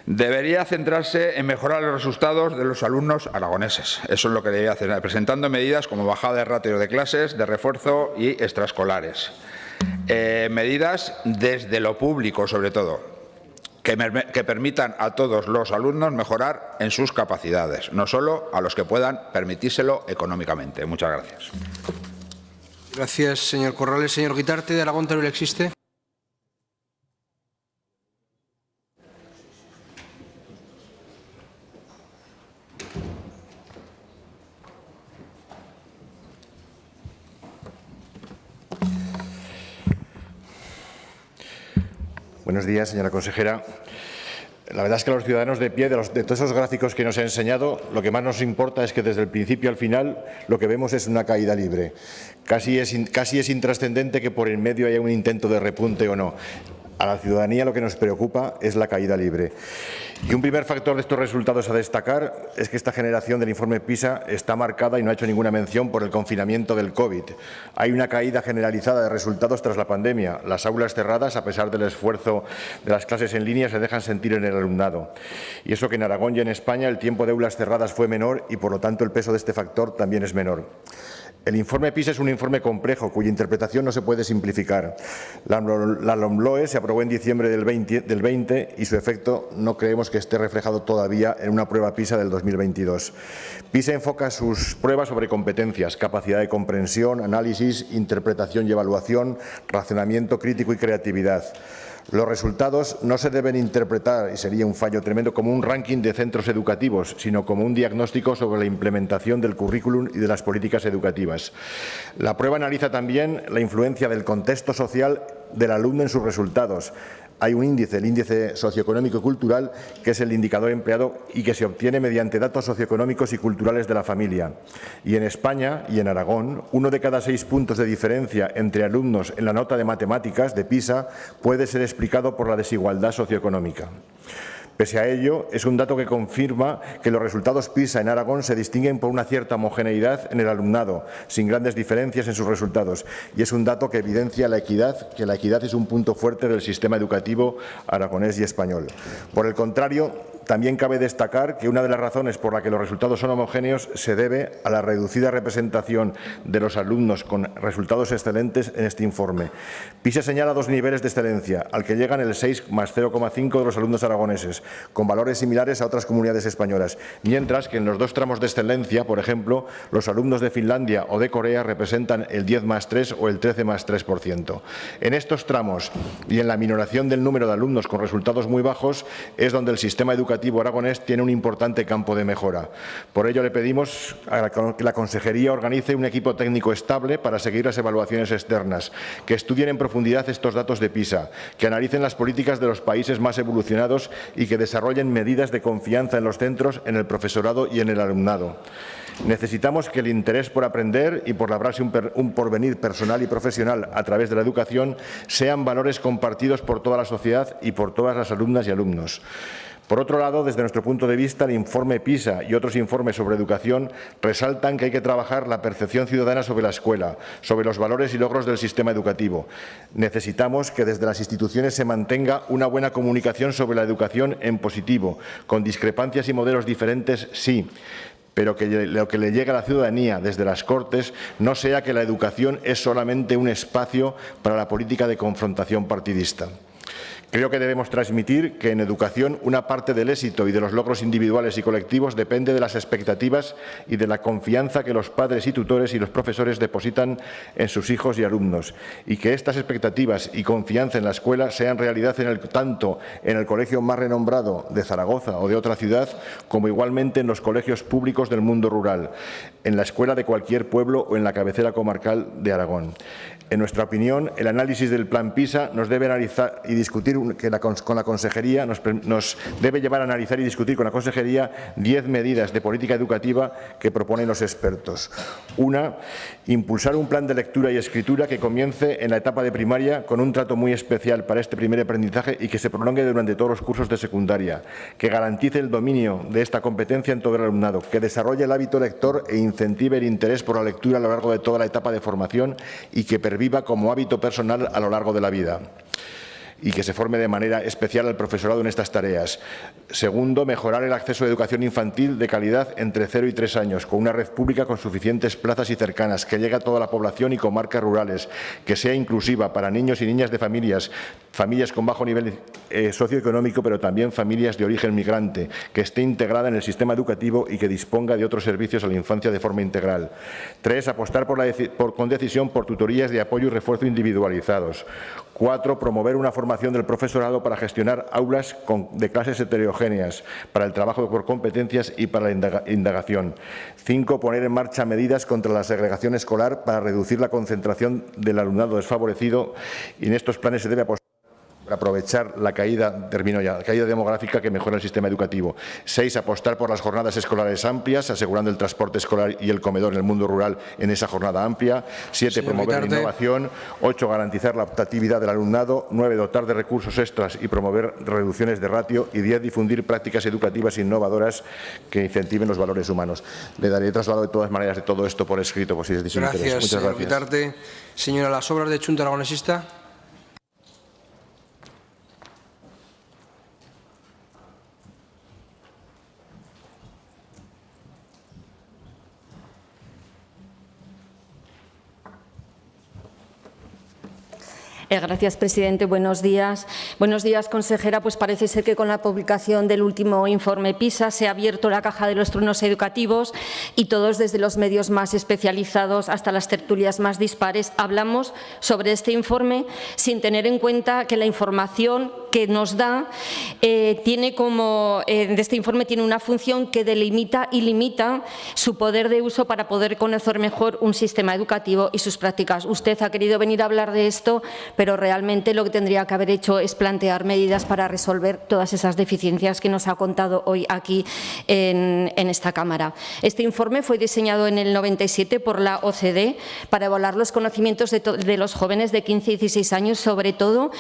Debería centrarse en mejorar los resultados de los alumnos aragoneses. Eso es lo que debería hacer, presentando medidas como bajada de ratio de clases, de refuerzo y extraescolares. Medidas desde lo público, sobre todo, que permitan a todos los alumnos mejorar en sus capacidades, no solo a los que puedan permitírselo económicamente. Muchas gracias.
Gracias, señor Corrales. Señor Guitarte, de Aragón Teruel existe.
Buenos días, señora consejera. La verdad es que a los ciudadanos de pie, de todos esos gráficos que nos ha enseñado, lo que más nos importa es que desde el principio al final lo que vemos es una caída libre. Casi es intrascendente que por en medio haya un intento de repunte o no. A la ciudadanía lo que nos preocupa es la caída libre. Y un primer factor de estos resultados a destacar es que esta generación del informe PISA está marcada y no ha hecho ninguna mención por el confinamiento del COVID. Hay una caída generalizada de resultados tras la pandemia. Las aulas cerradas, a pesar del esfuerzo de las clases en línea, se dejan sentir en el alumnado. Y eso que en Aragón y en España el tiempo de aulas cerradas fue menor y, por lo tanto, el peso de este factor también es menor. El informe PISA es un informe complejo cuya interpretación no se puede simplificar. La LOMLOE se aprobó en diciembre del 20 y su efecto no creemos que esté reflejado todavía en una prueba PISA del 2022. PISA enfoca sus pruebas sobre competencias, capacidad de comprensión, análisis, interpretación y evaluación, razonamiento crítico y creatividad. Los resultados no se deben interpretar, y sería un fallo tremendo, como un ranking de centros educativos, sino como un diagnóstico sobre la implementación del currículum y de las políticas educativas. La prueba analiza también la influencia del contexto social del alumno en sus resultados. Hay un índice, el índice socioeconómico y cultural, que es el indicador empleado y que se obtiene mediante datos socioeconómicos y culturales de la familia. Y en España y en Aragón, 1 de cada 6 puntos de diferencia entre alumnos en la nota de matemáticas de PISA puede ser explicado por la desigualdad socioeconómica. Pese a ello, es un dato que confirma que los resultados PISA en Aragón se distinguen por una cierta homogeneidad en el alumnado, sin grandes diferencias en sus resultados. Y es un dato que evidencia la equidad, que la equidad es un punto fuerte del sistema educativo aragonés y español. Por el contrario, también cabe destacar que una de las razones por la que los resultados son homogéneos se debe a la reducida representación de los alumnos con resultados excelentes en este informe. PISA señala 2 niveles de excelencia, al que llegan el 6 más 0,5 de los alumnos aragoneses, con valores similares a otras comunidades españolas, mientras que en los 2 tramos de excelencia, por ejemplo, los alumnos de Finlandia o de Corea representan el 10 más 3 o el 13 más 3%. En estos tramos y en la minoración del número de alumnos con resultados muy bajos es donde el sistema educativo aragonés tiene un importante campo de mejora. Por ello, le pedimos que la Consejería organice un equipo técnico estable para seguir las evaluaciones externas, que estudien en profundidad estos datos de PISA, que analicen las políticas de los países más evolucionados y que desarrollen medidas de confianza en los centros, en el profesorado y en el alumnado. Necesitamos que el interés por aprender y por labrarse un porvenir personal y profesional a través de la educación sean valores compartidos por toda la sociedad y por todas las alumnas y alumnos. Por otro lado, desde nuestro punto de vista, el informe PISA y otros informes sobre educación resaltan que hay que trabajar la percepción ciudadana sobre la escuela, sobre los valores y logros del sistema educativo. Necesitamos que desde las instituciones se mantenga una buena comunicación sobre la educación en positivo, con discrepancias y modelos diferentes, sí, pero que lo que le llega a la ciudadanía desde las Cortes no sea que la educación es solamente un espacio para la política de confrontación partidista. Creo que debemos transmitir que en educación una parte del éxito y de los logros individuales y colectivos depende de las expectativas y de la confianza que los padres y tutores y los profesores depositan en sus hijos y alumnos, y que estas expectativas y confianza en la escuela sean realidad tanto en el colegio más renombrado de Zaragoza o de otra ciudad, como igualmente en los colegios públicos del mundo rural, en la escuela de cualquier pueblo o en la cabecera comarcal de Aragón. En nuestra opinión, el análisis del Plan PISA nos debe analizar y discutir con la Consejería nos debe llevar a analizar y discutir con la Consejería 10 medidas de política educativa que proponen los expertos. Una, impulsar un plan de lectura y escritura que comience en la etapa de primaria con un trato muy especial para este primer aprendizaje y que se prolongue durante todos los cursos de secundaria, que garantice el dominio de esta competencia en todo el alumnado, que desarrolle el hábito lector e incentive el interés por la lectura a lo largo de toda la etapa de formación y que perviva como hábito personal a lo largo de la vida, y que se forme de manera especial al profesorado en estas tareas. Segundo, mejorar el acceso a educación infantil de calidad entre 0 y 3 años, con una red pública con suficientes plazas y cercanas, que llegue a toda la población y comarcas rurales, que sea inclusiva para niños y niñas de familias con bajo nivel socioeconómico, pero también familias de origen migrante, que esté integrada en el sistema educativo y que disponga de otros servicios a la infancia de forma integral. 3, apostar con decisión por tutorías de apoyo y refuerzo individualizados. 4, promover una formación del profesorado para gestionar aulas de clases heterogéneas, para el trabajo por competencias y para la indagación. 5, poner en marcha medidas contra la segregación escolar para reducir la concentración del alumnado desfavorecido, y en estos planes se debe apostar para aprovechar la caída demográfica que mejora el sistema educativo. 6, apostar por las jornadas escolares amplias, asegurando el transporte escolar y el comedor en el mundo rural en esa jornada amplia. 7, promover la innovación. 8, garantizar la optatividad del alumnado. 9, dotar de recursos extras y promover reducciones de ratio. Y 10, difundir prácticas educativas innovadoras que incentiven los valores humanos. Le daré traslado de todas maneras de todo esto por escrito, por si es de su interés. Muchas gracias.
Guitarte. Señora, las obras de Chunta Aragonesista.
Gracias, presidente. Buenos días. Buenos días, consejera. Pues parece ser que con la publicación del último informe PISA se ha abierto la caja de los truenos educativos y todos, desde los medios más especializados hasta las tertulias más dispares, hablamos sobre este informe sin tener en cuenta que la información que nos da de este informe tiene una función que delimita y limita su poder de uso para poder conocer mejor un sistema educativo y sus prácticas. Usted ha querido venir a hablar de esto, pero realmente lo que tendría que haber hecho es plantear medidas para resolver todas esas deficiencias que nos ha contado hoy aquí en esta Cámara. Este informe fue diseñado en el 97 por la OCDE para evaluar los conocimientos de los jóvenes de 15 y 16 años, sobre todo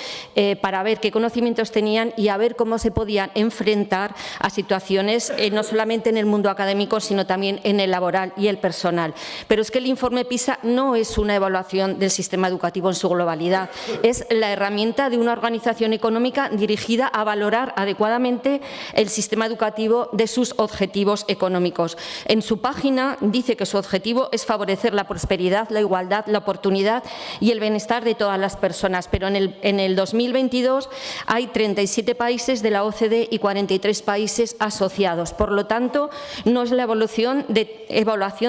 para ver qué conocimientos tenían y a ver cómo se podían enfrentar a situaciones no solamente en el mundo académico, sino también en el laboral y el personal. Pero es que el informe PISA no es una evaluación del sistema educativo en su globalidad, es la herramienta de una organización económica dirigida a valorar adecuadamente el sistema educativo de sus objetivos económicos. En su página dice que su objetivo es favorecer la prosperidad, la igualdad, la oportunidad y el bienestar de todas las personas, pero en el 2022 hay 37 países de la OCDE y 43 países asociados. Por lo tanto, no es la evaluación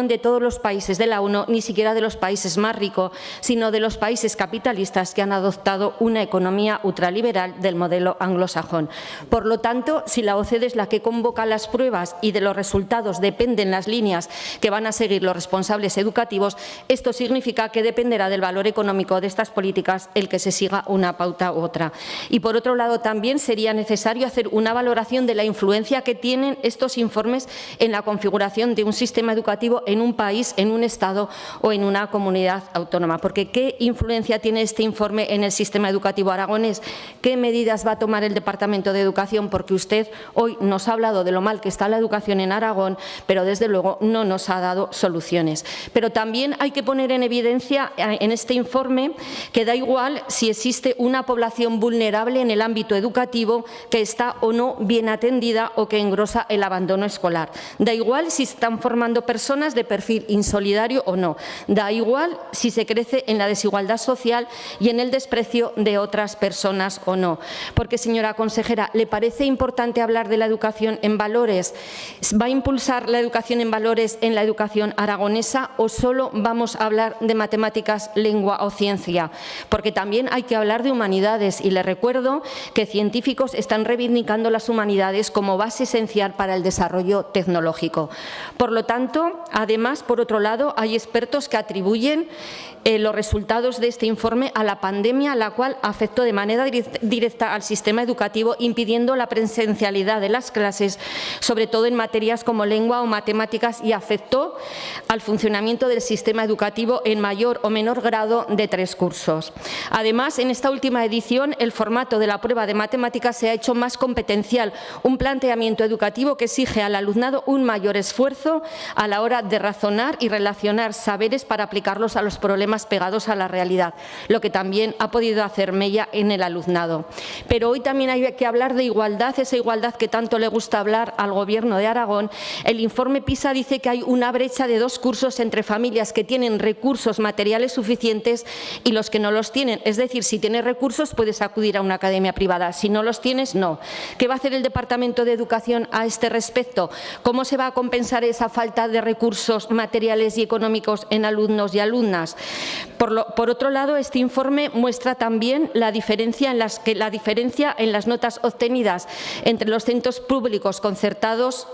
de todos los países de la ONU, ni siquiera de los países más ricos, sino de los países capitalistas que han adoptado una economía ultraliberal del modelo anglosajón. Por lo tanto, si la OCDE es la que convoca las pruebas y de los resultados dependen las líneas que van a seguir los responsables educativos, esto significa que dependerá del valor económico de estas políticas el que se siga una pauta u otra. Y por otro lado, también sería necesario hacer una valoración de la influencia que tienen estos informes en la configuración de un sistema educativo en un país, en un Estado o en una comunidad autónoma. Porque ¿qué influencia tiene este informe en el sistema educativo aragonés? ¿Qué medidas va a tomar el Departamento de Educación? Porque usted hoy nos ha hablado de lo mal que está la educación en Aragón, pero desde luego no nos ha dado soluciones. Pero también hay que poner en evidencia en este informe que da igual si existe una población vulnerable en el ámbito educativo que está o no bien atendida o que engrosa el abandono escolar. Da igual si están formando personas de perfil insolidario o no. Da igual si se crece en la desigualdad social y en el desprecio de otras personas o no. Porque, señora consejera, ¿le parece importante hablar de la educación en valores? ¿Va a impulsar la educación en valores en la educación aragonesa o solo vamos a hablar de matemáticas, lengua o ciencia? Porque también hay que hablar de humanidades y le recuerdo que científicos están reivindicando las humanidades como base esencial para el desarrollo tecnológico. Por lo tanto, además, por otro lado, hay expertos que atribuyen los resultados de este informe a la pandemia
pandemia, la cual afectó de manera directa al sistema educativo, impidiendo la presencialidad de las clases, sobre todo en materias como lengua o matemáticas, y afectó al funcionamiento del sistema educativo en mayor o menor grado de 3 cursos. Además, en esta última edición, el formato de la prueba de matemáticas se ha hecho más competencial, un planteamiento educativo que exige al alumnado un mayor esfuerzo a la hora de razonar y relacionar saberes para aplicarlos a los problemas pegados a la realidad, lo que también ha podido hacer mella en el alumnado. Pero hoy también hay que hablar de igualdad, esa igualdad que tanto le gusta hablar al Gobierno de Aragón. El informe PISA dice que hay una brecha de 2 cursos entre familias que tienen recursos materiales suficientes y los que no los tienen. Es decir, si tienes recursos puedes acudir a una academia privada, si no los tienes, no. ¿Qué va a hacer el Departamento de Educación a este respecto? ¿Cómo se va a compensar esa falta de recursos materiales y económicos en alumnos y alumnas? Por otro lado, este informe muestra también la diferencia en las notas obtenidas entre los centros públicos concertados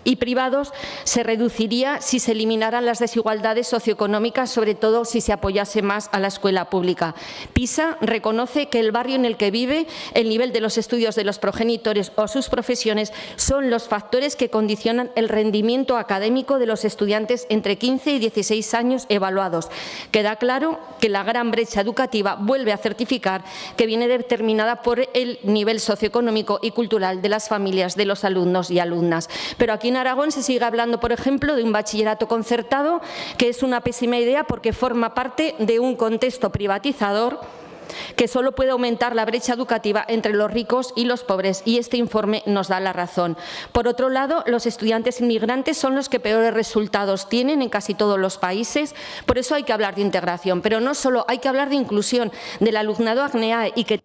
y privados se reduciría si se eliminaran las desigualdades socioeconómicas, sobre todo si se apoyase más a la escuela pública. PISA reconoce que el barrio en el que vive, el nivel de los estudios de los progenitores o sus profesiones son los factores que condicionan el rendimiento académico de los estudiantes entre 15 y 16 años evaluados. Queda claro que la gran brecha educativa vuelve a certificar que viene determinada por el nivel socioeconómico y cultural de las familias de los alumnos y alumnas. Pero aquí en Aragón se sigue hablando, por ejemplo, de un bachillerato concertado, que es una pésima idea porque forma parte de un contexto privatizador que solo puede aumentar la brecha educativa entre los ricos y los pobres, y este informe nos da la razón. Por otro lado, los estudiantes inmigrantes son los que peores resultados tienen en casi todos los países, por eso hay que hablar de integración, pero no solo hay que hablar de inclusión del alumnado ACNEAE y que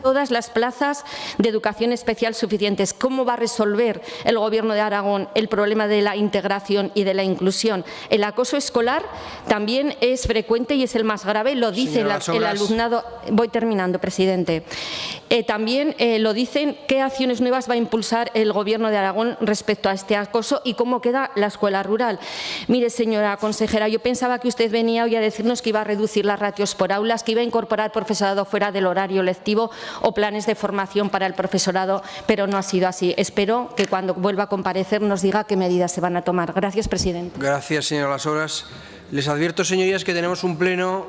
todas las plazas de educación especial suficientes. ¿Cómo va a resolver el Gobierno de Aragón el problema de la integración y de la inclusión? El acoso escolar también es frecuente y es el más grave, lo dice el alumnado. Voy terminando, presidente. También lo dicen. ¿Qué acciones nuevas va a impulsar el Gobierno de Aragón respecto a este acoso y cómo queda la escuela rural? Mire, señora consejera, yo pensaba que usted venía hoy a decirnos que iba a reducir las ratios por aulas, que iba a incorporar profesorado fuera del horario lectivo o planes de formación para el profesorado, pero no ha sido así. Espero que cuando vuelva a comparecer nos diga qué medidas se van a tomar. Gracias, presidente.
Gracias, señora Las Horas. Les advierto, señorías, que tenemos un pleno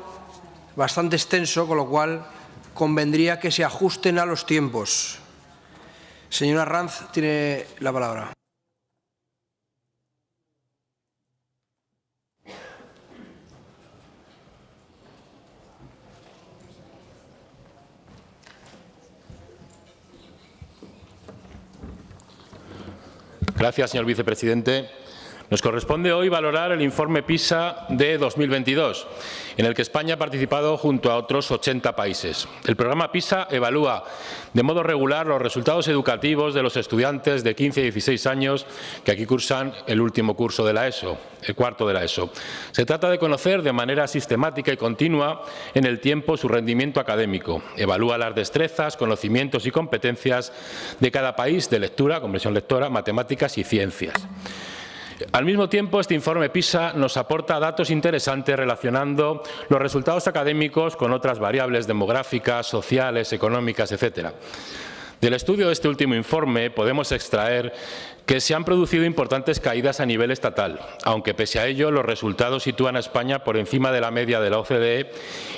bastante extenso, con lo cual convendría que se ajusten a los tiempos. Señora Ranz tiene la palabra.
Gracias, señor vicepresidente. Nos corresponde hoy valorar el informe PISA de 2022, en el que España ha participado junto a otros 80 países. El programa PISA evalúa de modo regular los resultados educativos de los estudiantes de 15 y 16 años que aquí cursan el último curso de la ESO, el cuarto de la ESO. Se trata de conocer de manera sistemática y continua en el tiempo su rendimiento académico. Evalúa las destrezas, conocimientos y competencias de cada país de lectura, comprensión lectora, matemáticas y ciencias. Al mismo tiempo, este informe PISA nos aporta datos interesantes relacionando los resultados académicos con otras variables demográficas, sociales, económicas, etc. Del estudio de este último informe podemos extraer que se han producido importantes caídas a nivel estatal, aunque pese a ello los resultados sitúan a España por encima de la media de la OCDE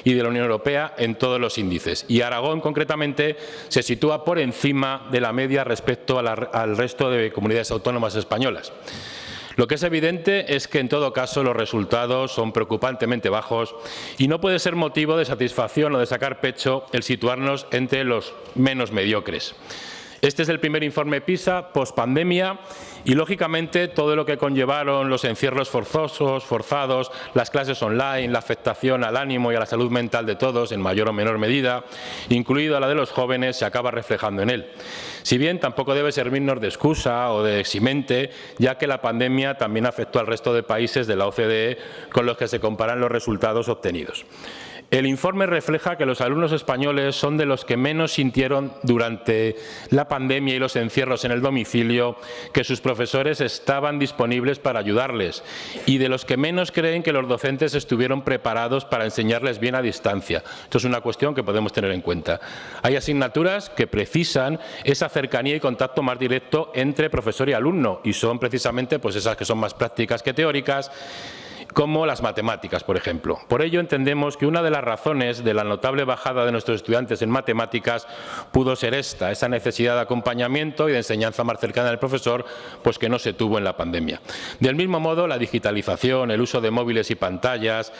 y de la Unión Europea en todos los índices. Y Aragón, concretamente, se sitúa por encima de la media respecto al resto de comunidades autónomas españolas. Lo que es evidente es que, en todo caso, los resultados son preocupantemente bajos y no puede ser motivo de satisfacción o de sacar pecho el situarnos entre los menos mediocres. Este es el primer informe PISA post-pandemia y, lógicamente, todo lo que conllevaron los encierros forzados, las clases online, la afectación al ánimo y a la salud mental de todos, en mayor o menor medida, incluida la de los jóvenes, se acaba reflejando en él. Si bien tampoco debe servirnos de excusa o de eximente, ya que la pandemia también afectó al resto de países de la OCDE con los que se comparan los resultados obtenidos. El informe refleja que los alumnos españoles son de los que menos sintieron durante la pandemia y los encierros en el domicilio que sus profesores estaban disponibles para ayudarles y de los que menos creen que los docentes estuvieron preparados para enseñarles bien a distancia. Esto es una cuestión que podemos tener en cuenta. Hay asignaturas que precisan esa cercanía y contacto más directo entre profesor y alumno y son precisamente pues esas que son más prácticas que teóricas, como las matemáticas, por ejemplo. Por ello, entendemos que una de las razones de la notable bajada de nuestros estudiantes en matemáticas pudo ser esa necesidad de acompañamiento y de enseñanza más cercana del profesor, pues que no se tuvo en la pandemia. Del mismo modo, la digitalización, el uso de móviles y pantallas,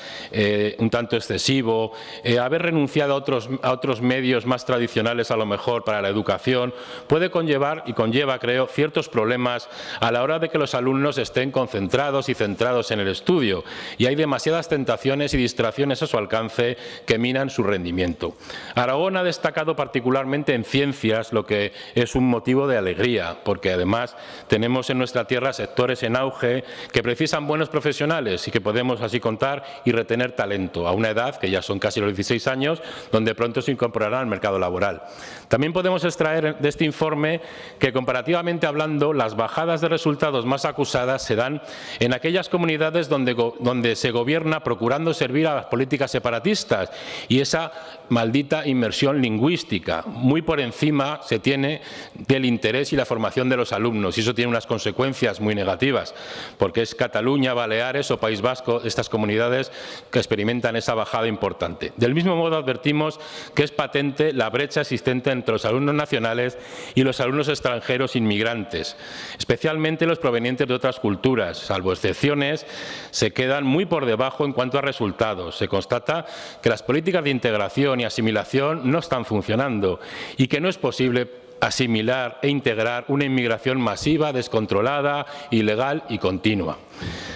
un tanto excesivo, haber renunciado a otros medios más tradicionales a lo mejor para la educación, puede conllevar y conlleva, creo, ciertos problemas a la hora de que los alumnos estén concentrados y centrados en el estudio. Y hay demasiadas tentaciones y distracciones a su alcance que minan su rendimiento. Aragón ha destacado particularmente en ciencias, lo que es un motivo de alegría, porque además tenemos en nuestra tierra sectores en auge que precisan buenos profesionales y que podemos así contar y retener talento a una edad que ya son casi los 16 años, donde pronto se incorporarán al mercado laboral. También podemos extraer de este informe que, comparativamente hablando, las bajadas de resultados más acusadas se dan en aquellas comunidades donde se gobierna procurando servir a las políticas separatistas y esa maldita inmersión lingüística. Muy por encima se tiene del interés y la formación de los alumnos y eso tiene unas consecuencias muy negativas, porque es Cataluña, Baleares o País Vasco, estas comunidades que experimentan esa bajada importante. Del mismo modo advertimos que es patente la brecha existente entre los alumnos nacionales y los alumnos extranjeros inmigrantes, especialmente los provenientes de otras culturas. Salvo excepciones, se quedan muy por debajo en cuanto a resultados. Se constata que las políticas de integración y asimilación no están funcionando y que no es posible asimilar e integrar una inmigración masiva, descontrolada, ilegal y continua.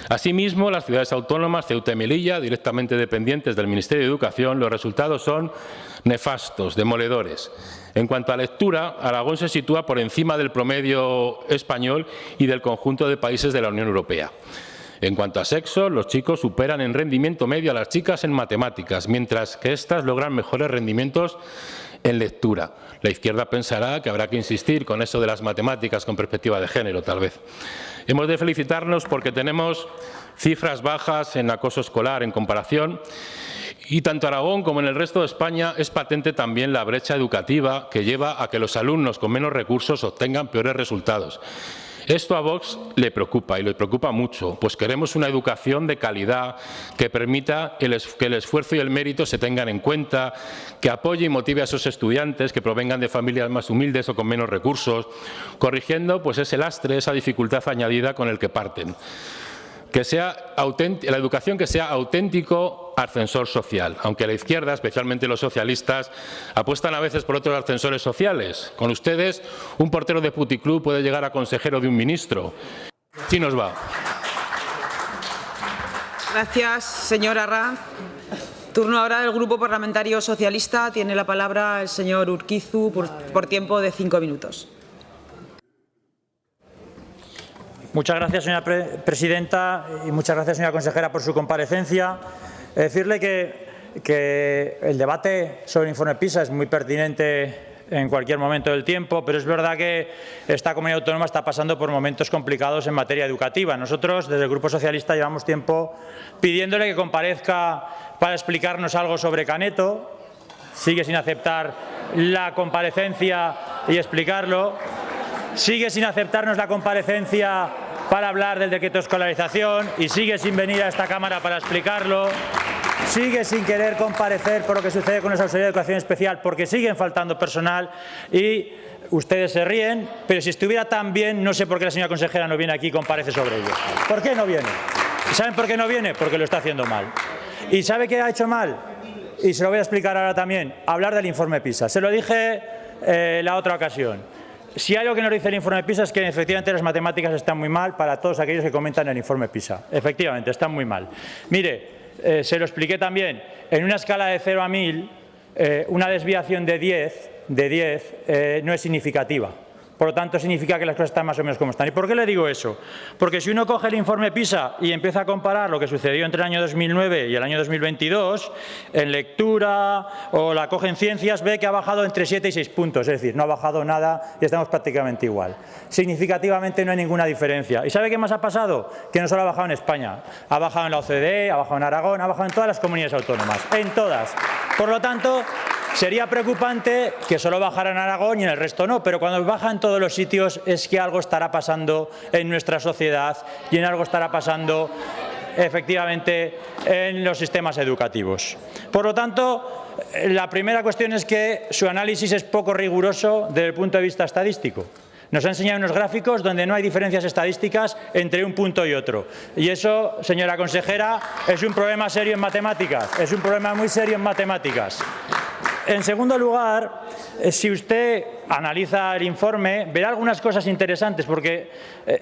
Asimismo, las ciudades autónomas, Ceuta y Melilla, directamente dependientes del Ministerio de Educación, los resultados son nefastos, demoledores. En cuanto a lectura, Aragón se sitúa por encima del promedio español y del conjunto de países de la Unión Europea. En cuanto a sexo, los chicos superan en rendimiento medio a las chicas en matemáticas, mientras que éstas logran mejores rendimientos en lectura. La izquierda pensará que habrá que insistir con eso de las matemáticas con perspectiva de género, tal vez. Hemos de felicitarnos porque tenemos cifras bajas en acoso escolar en comparación y tanto Aragón como en el resto de España es patente también la brecha educativa que lleva a que los alumnos con menos recursos obtengan peores resultados. Esto a Vox le preocupa y le preocupa mucho, pues queremos una educación de calidad que permita que el esfuerzo y el mérito se tengan en cuenta, que apoye y motive a esos estudiantes que provengan de familias más humildes o con menos recursos, corrigiendo pues ese lastre, esa dificultad añadida con el que parten. Que sea la educación que sea auténtico ascensor social, aunque la izquierda, especialmente los socialistas, apuestan a veces por otros ascensores sociales. Con ustedes, un portero de puticlub puede llegar a consejero de un ministro. Así nos va.
Gracias, señora Arranz. Turno ahora del Grupo Parlamentario Socialista. Tiene la palabra el señor Urquizu por tiempo de 5 minutos.
Muchas gracias, señora presidenta, y muchas gracias, señora consejera, por su comparecencia. Decirle que el debate sobre el informe PISA es muy pertinente en cualquier momento del tiempo, pero es verdad que esta comunidad autónoma está pasando por momentos complicados en materia educativa. Nosotros, desde el Grupo Socialista, llevamos tiempo pidiéndole que comparezca para explicarnos algo sobre Caneto. Sigue sin aceptar la comparecencia y explicarlo. Sigue sin aceptarnos la comparecencia para hablar del decreto de escolarización y sigue sin venir a esta Cámara para explicarlo. Sigue sin querer comparecer por lo que sucede con los auxiliares de educación especial porque siguen faltando personal y ustedes se ríen, pero si estuviera tan bien, no sé por qué la señora consejera no viene aquí y comparece sobre ello. ¿Por qué no viene? ¿Saben por qué no viene? Porque lo está haciendo mal. ¿Y sabe qué ha hecho mal? Y se lo voy a explicar ahora también. Hablar del informe PISA. Se lo dije la otra ocasión. Si hay algo que nos dice el informe PISA es que efectivamente las matemáticas están muy mal para todos aquellos que comentan el informe PISA. Efectivamente, están muy mal. Mire, se lo expliqué también, en una escala de 0 a 1000, una desviación de 10 no es significativa. Por lo tanto, significa que las cosas están más o menos como están. ¿Y por qué le digo eso? Porque si uno coge el informe PISA y empieza a comparar lo que sucedió entre el año 2009 y el año 2022, en lectura o la coge en ciencias, ve que ha bajado entre 7 y 6 puntos. Es decir, no ha bajado nada y estamos prácticamente igual. Significativamente no hay ninguna diferencia. ¿Y sabe qué más ha pasado? Que no solo ha bajado en España. Ha bajado en la OCDE, ha bajado en Aragón, ha bajado en todas las comunidades autónomas. En todas. Por lo tanto, sería preocupante que solo bajara en Aragón y en el resto no, pero cuando baja en todos los sitios es que algo estará pasando en nuestra sociedad y en algo estará pasando efectivamente en los sistemas educativos. Por lo tanto, la primera cuestión es que su análisis es poco riguroso desde el punto de vista estadístico. Nos ha enseñado unos gráficos donde no hay diferencias estadísticas entre un punto y otro. Y eso, señora consejera, es un problema serio en matemáticas. Es un problema muy serio en matemáticas. En segundo lugar, si usted analiza el informe, verá algunas cosas interesantes, porque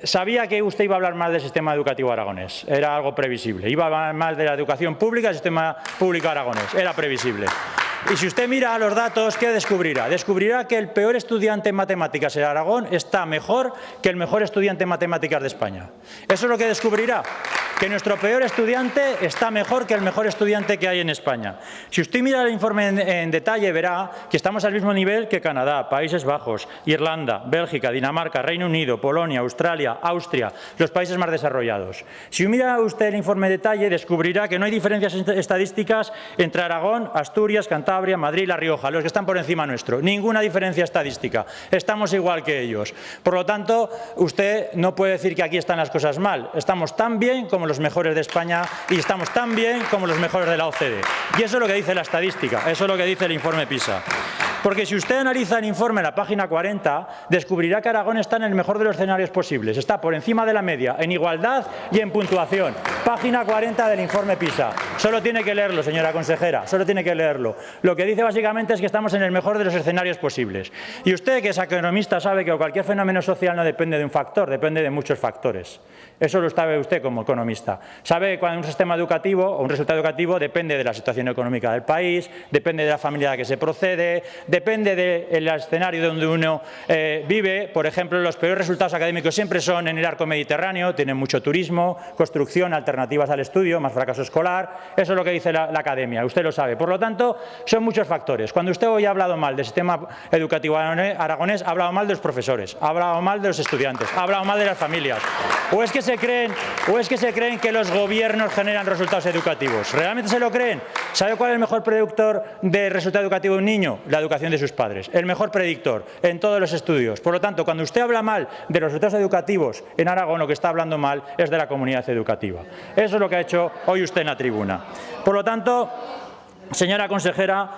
sabía que usted iba a hablar mal del sistema educativo aragonés. Era algo previsible. Iba a hablar mal de la educación pública, del sistema público aragonés. Era previsible. Y si usted mira los datos, ¿qué descubrirá? Descubrirá que el peor estudiante en matemáticas en Aragón está mejor que el mejor estudiante en matemáticas de España. Eso es lo que descubrirá, que nuestro peor estudiante está mejor que el mejor estudiante que hay en España. Si usted mira el informe en detalle, verá que estamos al mismo nivel que Canadá, Países Bajos, Irlanda, Bélgica, Dinamarca, Reino Unido, Polonia, Australia, Austria, los países más desarrollados. Si mira usted el informe en detalle, descubrirá que no hay diferencias estadísticas entre Aragón, Asturias, Cantabria, Madrid, La Rioja, los que están por encima nuestro. Ninguna diferencia estadística. Estamos igual que ellos. Por lo tanto, usted no puede decir que aquí están las cosas mal. Estamos tan bien como los mejores de España y estamos tan bien como los mejores de la OCDE. Y eso es lo que dice la estadística, eso es lo que dice el informe PISA. Porque si usted analiza el informe en la página 40, descubrirá que Aragón está en el mejor de los escenarios posibles. Está por encima de la media en igualdad y en puntuación. Página 40 del informe PISA. Solo tiene que leerlo, señora consejera, solo tiene que leerlo. Lo que dice básicamente es que estamos en el mejor de los escenarios posibles. Y usted, que es economista, sabe que cualquier fenómeno social no depende de un factor, depende de muchos factores. Eso lo sabe usted como economista. Sabe que cuando un sistema educativo o un resultado educativo depende de la situación económica del país, depende de la familia de la que se procede, depende del escenario donde uno vive. Por ejemplo, los peores resultados académicos siempre son en el arco mediterráneo, tienen mucho turismo, construcción, alternativas al estudio, más fracaso escolar. Eso es lo que dice la academia, usted lo sabe. Por lo tanto, son muchos factores. Cuando usted hoy ha hablado mal del sistema educativo aragonés, ha hablado mal de los profesores, ha hablado mal de los estudiantes, ha hablado mal de las familias. ¿O es que se creen que los gobiernos generan resultados educativos? ¿Realmente se lo creen? ¿Sabe cuál es el mejor predictor del resultado educativo de un niño? La educación de sus padres. El mejor predictor en todos los estudios. Por lo tanto, cuando usted habla mal de los resultados educativos en Aragón, lo que está hablando mal es de la comunidad educativa. Eso es lo que ha hecho hoy usted en la tribuna. Por lo tanto, señora consejera,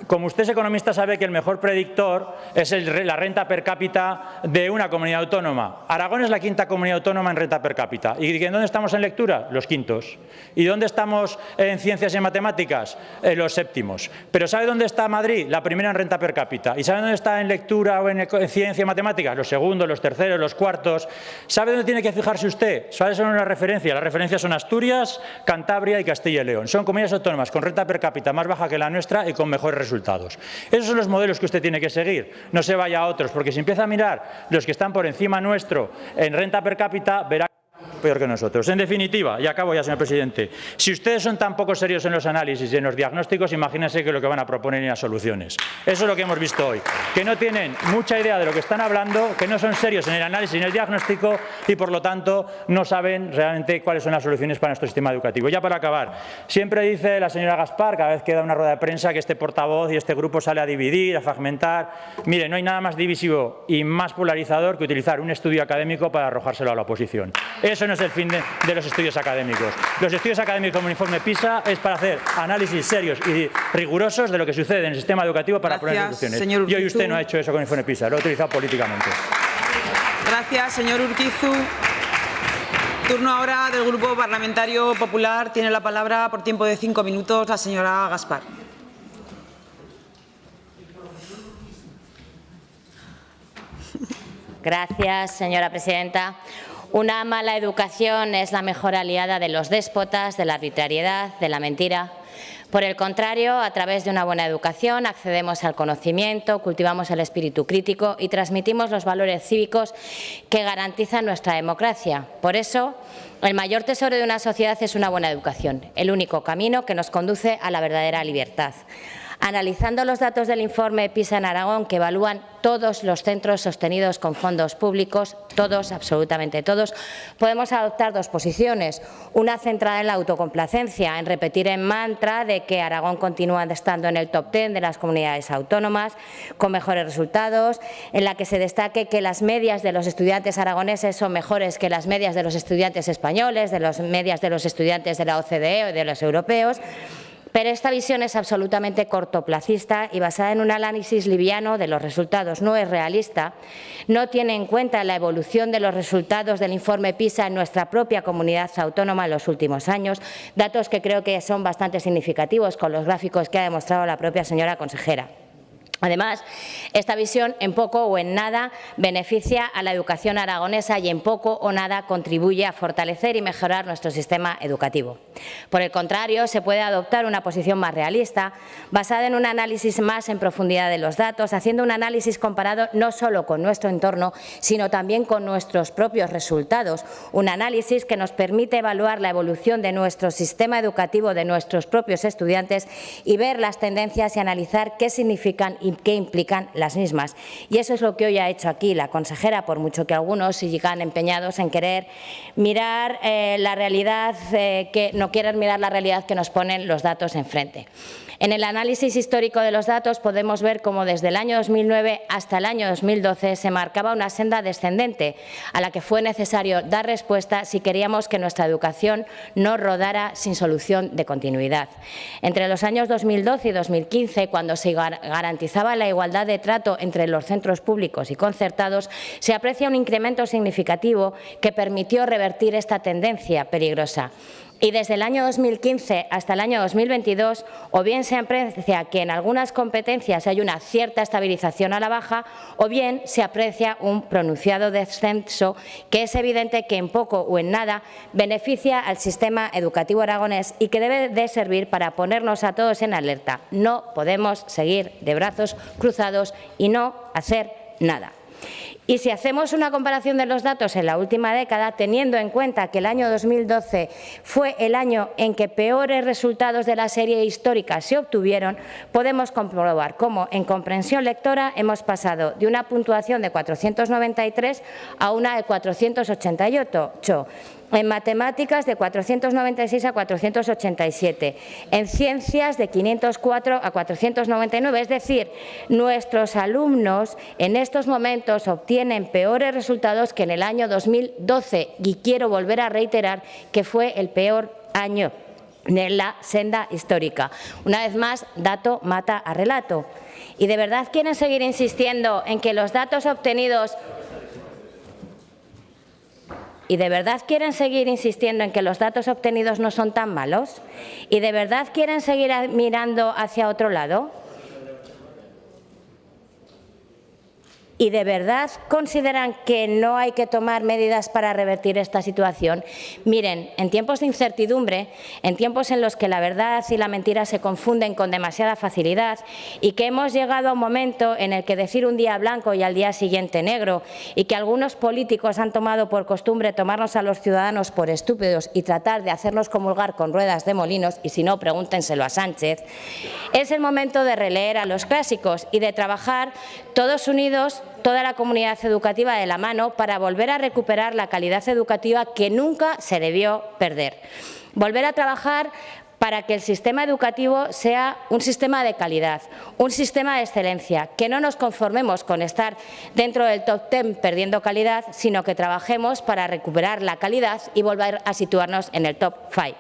como usted es economista, sabe que el mejor predictor es la renta per cápita de una comunidad autónoma. Aragón es la quinta comunidad autónoma en renta per cápita. ¿Y en dónde estamos en lectura? Los quintos. ¿Y dónde estamos en ciencias y matemáticas? Los séptimos. ¿Pero sabe dónde está Madrid? La primera en renta per cápita. ¿Y sabe dónde está en lectura o en ciencia y matemáticas? Los segundos, los terceros, los cuartos. ¿Sabe dónde tiene que fijarse usted? ¿Cuáles son las referencias? Las referencias son Asturias, Cantabria y Castilla y León. Son comunidades autónomas con renta per cápita más baja que la nuestra y con mejores resultados. Esos son los modelos que usted tiene que seguir. No se vaya a otros, porque si empieza a mirar los que están por encima nuestro en renta per cápita, verá peor que nosotros. En definitiva, y acabo ya, señor presidente, si ustedes son tan poco serios en los análisis y en los diagnósticos, imagínense que lo que van a proponer en las soluciones. Eso es lo que hemos visto hoy, que no tienen mucha idea de lo que están hablando, que no son serios en el análisis y en el diagnóstico y, por lo tanto, no saben realmente cuáles son las soluciones para nuestro sistema educativo. Ya para acabar, siempre dice la señora Gaspar, cada vez que da una rueda de prensa, que este portavoz y este grupo sale a dividir, a fragmentar. Mire, no hay nada más divisivo y más polarizador que utilizar un estudio académico para arrojárselo a la oposición. Eso no es el fin de los estudios académicos. Los estudios académicos como el informe PISA es para hacer análisis serios y rigurosos de lo que sucede en el sistema educativo para poner soluciones. Y hoy usted no ha hecho eso con el informe PISA, lo ha utilizado políticamente.
Gracias, señor Urquizu. Turno ahora del Grupo Parlamentario Popular. Tiene la palabra por tiempo de 5 minutos la señora Gaspar.
Gracias, señora presidenta. Una mala educación es la mejor aliada de los déspotas, de la arbitrariedad, de la mentira. Por el contrario, a través de una buena educación accedemos al conocimiento, cultivamos el espíritu crítico y transmitimos los valores cívicos que garantizan nuestra democracia. Por eso, el mayor tesoro de una sociedad es una buena educación, el único camino que nos conduce a la verdadera libertad. Analizando los datos del informe PISA en Aragón, que evalúan todos los centros sostenidos con fondos públicos, todos, absolutamente todos, podemos adoptar dos posiciones. Una centrada en la autocomplacencia, en repetir en mantra de que Aragón continúa estando en el top 10 de las comunidades autónomas, con mejores resultados, en la que se destaque que las medias de los estudiantes aragoneses son mejores que las medias de los estudiantes españoles, de las medias de los estudiantes de la OCDE o de los europeos. Pero esta visión es absolutamente cortoplacista y basada en un análisis liviano de los resultados. No es realista, no tiene en cuenta la evolución de los resultados del informe PISA en nuestra propia comunidad autónoma en los últimos años, datos que creo que son bastante significativos con los gráficos que ha demostrado la propia señora consejera. Además, esta visión en poco o en nada beneficia a la educación aragonesa y en poco o nada contribuye a fortalecer y mejorar nuestro sistema educativo. Por el contrario, se puede adoptar una posición más realista, basada en un análisis más en profundidad de los datos, haciendo un análisis comparado no solo con nuestro entorno, sino también con nuestros propios resultados. Un análisis que nos permite evaluar la evolución de nuestro sistema educativo, de nuestros propios estudiantes y ver las tendencias y analizar qué significan y qué implican las mismas. Y eso es lo que hoy ha hecho aquí la consejera, por mucho que algunos sigan empeñados en querer mirar la realidad, que no quieren mirar la realidad que nos ponen los datos enfrente. En el análisis histórico de los datos podemos ver cómo desde el año 2009 hasta el año 2012 se marcaba una senda descendente a la que fue necesario dar respuesta si queríamos que nuestra educación no rodara sin solución de continuidad. Entre los años 2012 y 2015, cuando se garantizaba la igualdad de trato entre los centros públicos y concertados, se aprecia un incremento significativo que permitió revertir esta tendencia peligrosa. Y desde el año 2015 hasta el año 2022, o bien se aprecia que en algunas competencias hay una cierta estabilización a la baja, o bien se aprecia un pronunciado descenso que es evidente que en poco o en nada beneficia al sistema educativo aragonés y que debe de servir para ponernos a todos en alerta. No podemos seguir de brazos cruzados y no hacer nada. Y si hacemos una comparación de los datos en la última década, teniendo en cuenta que el año 2012 fue el año en que peores resultados de la serie histórica se obtuvieron, podemos comprobar cómo en comprensión lectora hemos pasado de una puntuación de 493 a una de 488. En matemáticas de 496 a 487, en ciencias de 504 a 499, es decir, nuestros alumnos en estos momentos obtienen peores resultados que en el año 2012 y quiero volver a reiterar que fue el peor año de la senda histórica. Una vez más, dato mata a relato. ¿Y de verdad quieren seguir insistiendo en que los datos obtenidos ¿Y de verdad quieren seguir insistiendo en que los datos obtenidos no son tan malos? ¿Y de verdad quieren seguir mirando hacia otro lado? ¿Y de verdad consideran que no hay que tomar medidas para revertir esta situación? Miren, en tiempos de incertidumbre, en tiempos en los que la verdad y la mentira se confunden con demasiada facilidad y que hemos llegado a un momento en el que decir un día blanco y al día siguiente negro y que algunos políticos han tomado por costumbre tomarnos a los ciudadanos por estúpidos y tratar de hacernos comulgar con ruedas de molinos, y si no, pregúntenselo a Sánchez, es el momento de releer a los clásicos y de trabajar todos unidos, toda la comunidad educativa de la mano para volver a recuperar la calidad educativa que nunca se debió perder. Volver a trabajar para que el sistema educativo sea un sistema de calidad, un sistema de excelencia, que no nos conformemos con estar dentro del top 10 perdiendo calidad, sino que trabajemos para recuperar la calidad y volver a situarnos en el top 5.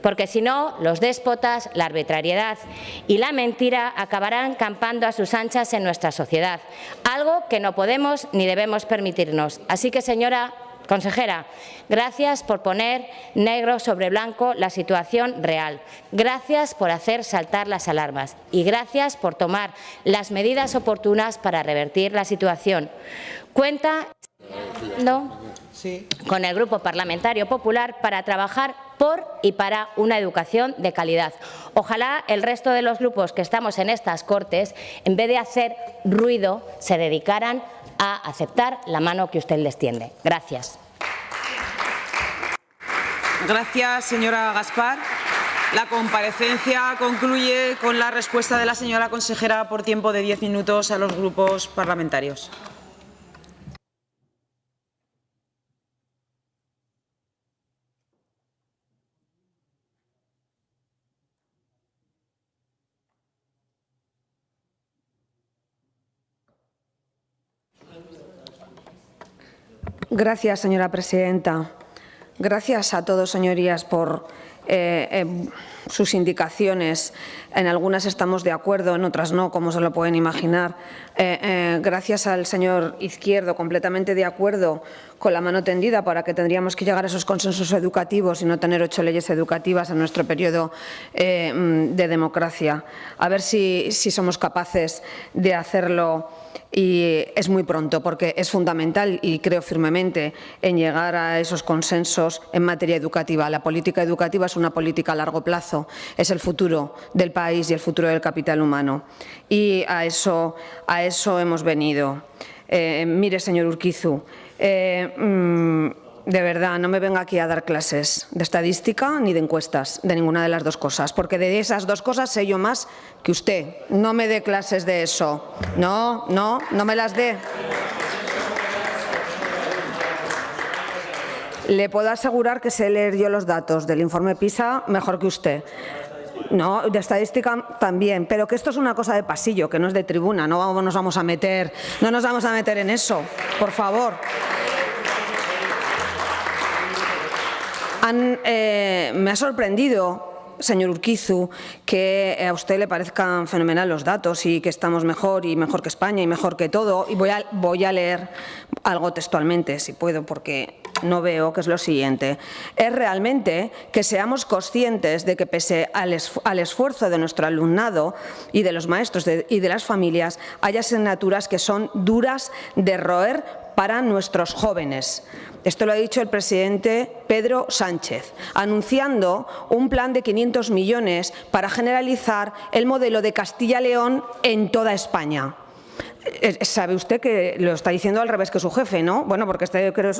Porque si no, los déspotas, la arbitrariedad y la mentira acabarán campando a sus anchas en nuestra sociedad, algo que no podemos ni debemos permitirnos. Así que, señora consejera, gracias por poner negro sobre blanco la situación real. Gracias por hacer saltar las alarmas y gracias por tomar las medidas oportunas para revertir la situación. Cuenta con el Grupo Parlamentario Popular para trabajar por y para una educación de calidad. Ojalá el resto de los grupos que estamos en estas Cortes, en vez de hacer ruido, se dedicaran a aceptar la mano que usted les tiende. Gracias.
Gracias, señora Gaspar. La comparecencia concluye con la respuesta de la señora consejera por tiempo de 10 minutos a los grupos parlamentarios.
Gracias, señora presidenta. Gracias a todos, señorías, por sus indicaciones. En algunas estamos de acuerdo, en otras no, como se lo pueden imaginar. Gracias al señor Izquierdo, completamente de acuerdo con la mano tendida para que tendríamos que llegar a esos consensos educativos y no tener 8 leyes educativas en nuestro periodo de democracia. A ver si somos capaces de hacerlo. Y es muy pronto, porque es fundamental, y creo firmemente, en llegar a esos consensos en materia educativa. La política educativa es una política a largo plazo, es el futuro del país y el futuro del capital humano. Y a eso hemos venido. Mire, señor Urquizu, de verdad, no me venga aquí a dar clases de estadística ni de encuestas, de ninguna de las dos cosas, porque de esas dos cosas sé yo más que usted. No me dé clases de eso. No me las dé. Le puedo asegurar que sé leer yo los datos del informe PISA mejor que usted. No, de estadística también, pero que esto es una cosa de pasillo, que no es de tribuna. No nos vamos a meter en eso, por favor. Me ha sorprendido, señor Urquizu, que a usted le parezcan fenomenal los datos y que estamos mejor y mejor que España y mejor que todo. Y voy a leer algo textualmente, si puedo, porque no veo, que es lo siguiente. Es realmente que seamos conscientes de que pese al esfuerzo de nuestro alumnado y de los maestros y de las familias, hay asignaturas que son duras de roer para nuestros jóvenes. Esto lo ha dicho el presidente Pedro Sánchez, anunciando un plan de 500 millones para generalizar el modelo de Castilla y León en toda España. Sabe usted que lo está diciendo al revés que su jefe, ¿no? Bueno, porque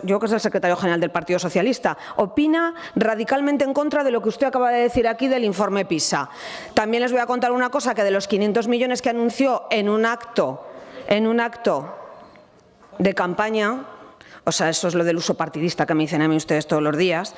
yo que es el secretario general del Partido Socialista, opina radicalmente en contra de lo que usted acaba de decir aquí del informe PISA. También les voy a contar una cosa, que de los 500 millones que anunció en un acto de campaña, o sea, eso es lo del uso partidista que me dicen a mí ustedes todos los días,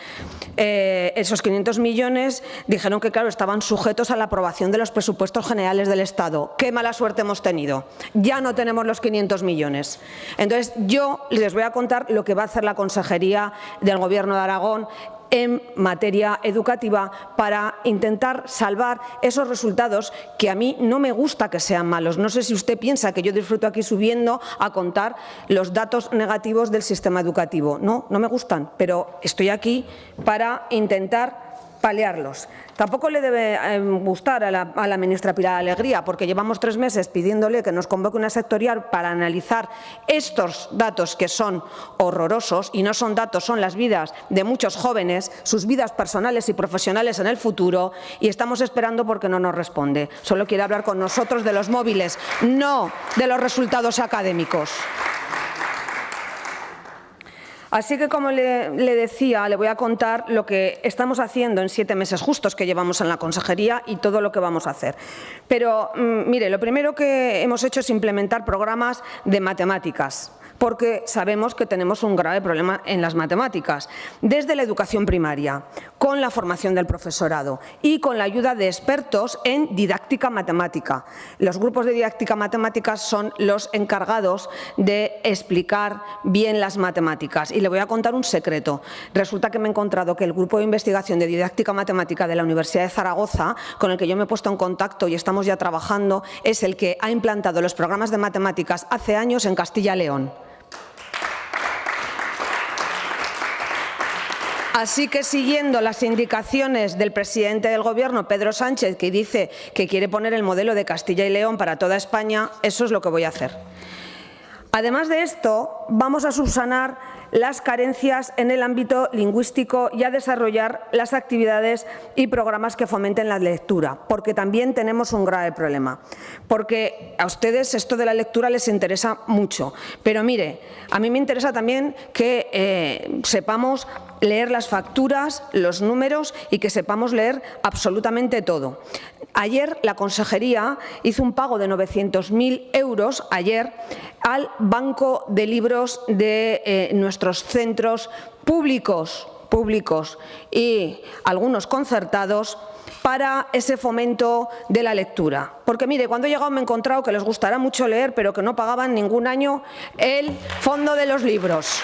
esos 500 millones dijeron que, claro, estaban sujetos a la aprobación de los presupuestos generales del Estado. ¡Qué mala suerte hemos tenido! Ya no tenemos los 500 millones. Entonces, yo les voy a contar lo que va a hacer la Consejería del Gobierno de Aragón en materia educativa para intentar salvar esos resultados que a mí no me gusta que sean malos. No sé si usted piensa que yo disfruto aquí subiendo a contar los datos negativos del sistema educativo. No me gustan, pero estoy aquí para intentar paliarlos. Tampoco le debe gustar a la ministra Pilar Alegría, porque llevamos 3 meses pidiéndole que nos convoque una sectorial para analizar estos datos que son horrorosos, y no son datos, son las vidas de muchos jóvenes, sus vidas personales y profesionales en el futuro, y estamos esperando porque no nos responde. Solo quiere hablar con nosotros de los móviles, no de los resultados académicos. Así que, como le decía, le voy a contar lo que estamos haciendo en 7 meses justos que llevamos en la consejería y todo lo que vamos a hacer. Pero, mire, lo primero que hemos hecho es implementar programas de matemáticas, porque sabemos que tenemos un grave problema en las matemáticas, desde la educación primaria, con la formación del profesorado y con la ayuda de expertos en didáctica matemática. Los grupos de didáctica matemática son los encargados de explicar bien las matemáticas. Y le voy a contar un secreto. Resulta que me he encontrado que el grupo de investigación de didáctica matemática de la Universidad de Zaragoza, con el que yo me he puesto en contacto y estamos ya trabajando, es el que ha implantado los programas de matemáticas hace años en Castilla y León. Así que, siguiendo las indicaciones del presidente del Gobierno, Pedro Sánchez, que dice que quiere poner el modelo de Castilla y León para toda España, eso es lo que voy a hacer. Además de esto, vamos a subsanar las carencias en el ámbito lingüístico y a desarrollar las actividades y programas que fomenten la lectura, porque también tenemos un grave problema. Porque a ustedes esto de la lectura les interesa mucho, pero mire, a mí me interesa también que sepamos leer las facturas, los números y que sepamos leer absolutamente todo. Ayer la Consejería hizo un pago de 900.000 euros ayer al Banco de Libros de nuestros centros públicos y algunos concertados para ese fomento de la lectura. Porque, mire, cuando he llegado me he encontrado que les gustará mucho leer, pero que no pagaban ningún año el fondo de los libros.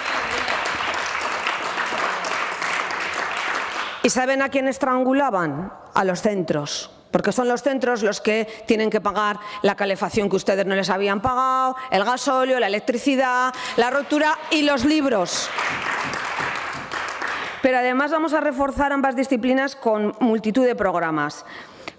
¿Y saben a quién estrangulaban? A los centros. Porque son los centros los que tienen que pagar la calefacción que ustedes no les habían pagado, el gasóleo, la electricidad, la rotura y los libros. Pero además vamos a reforzar ambas disciplinas con multitud de programas,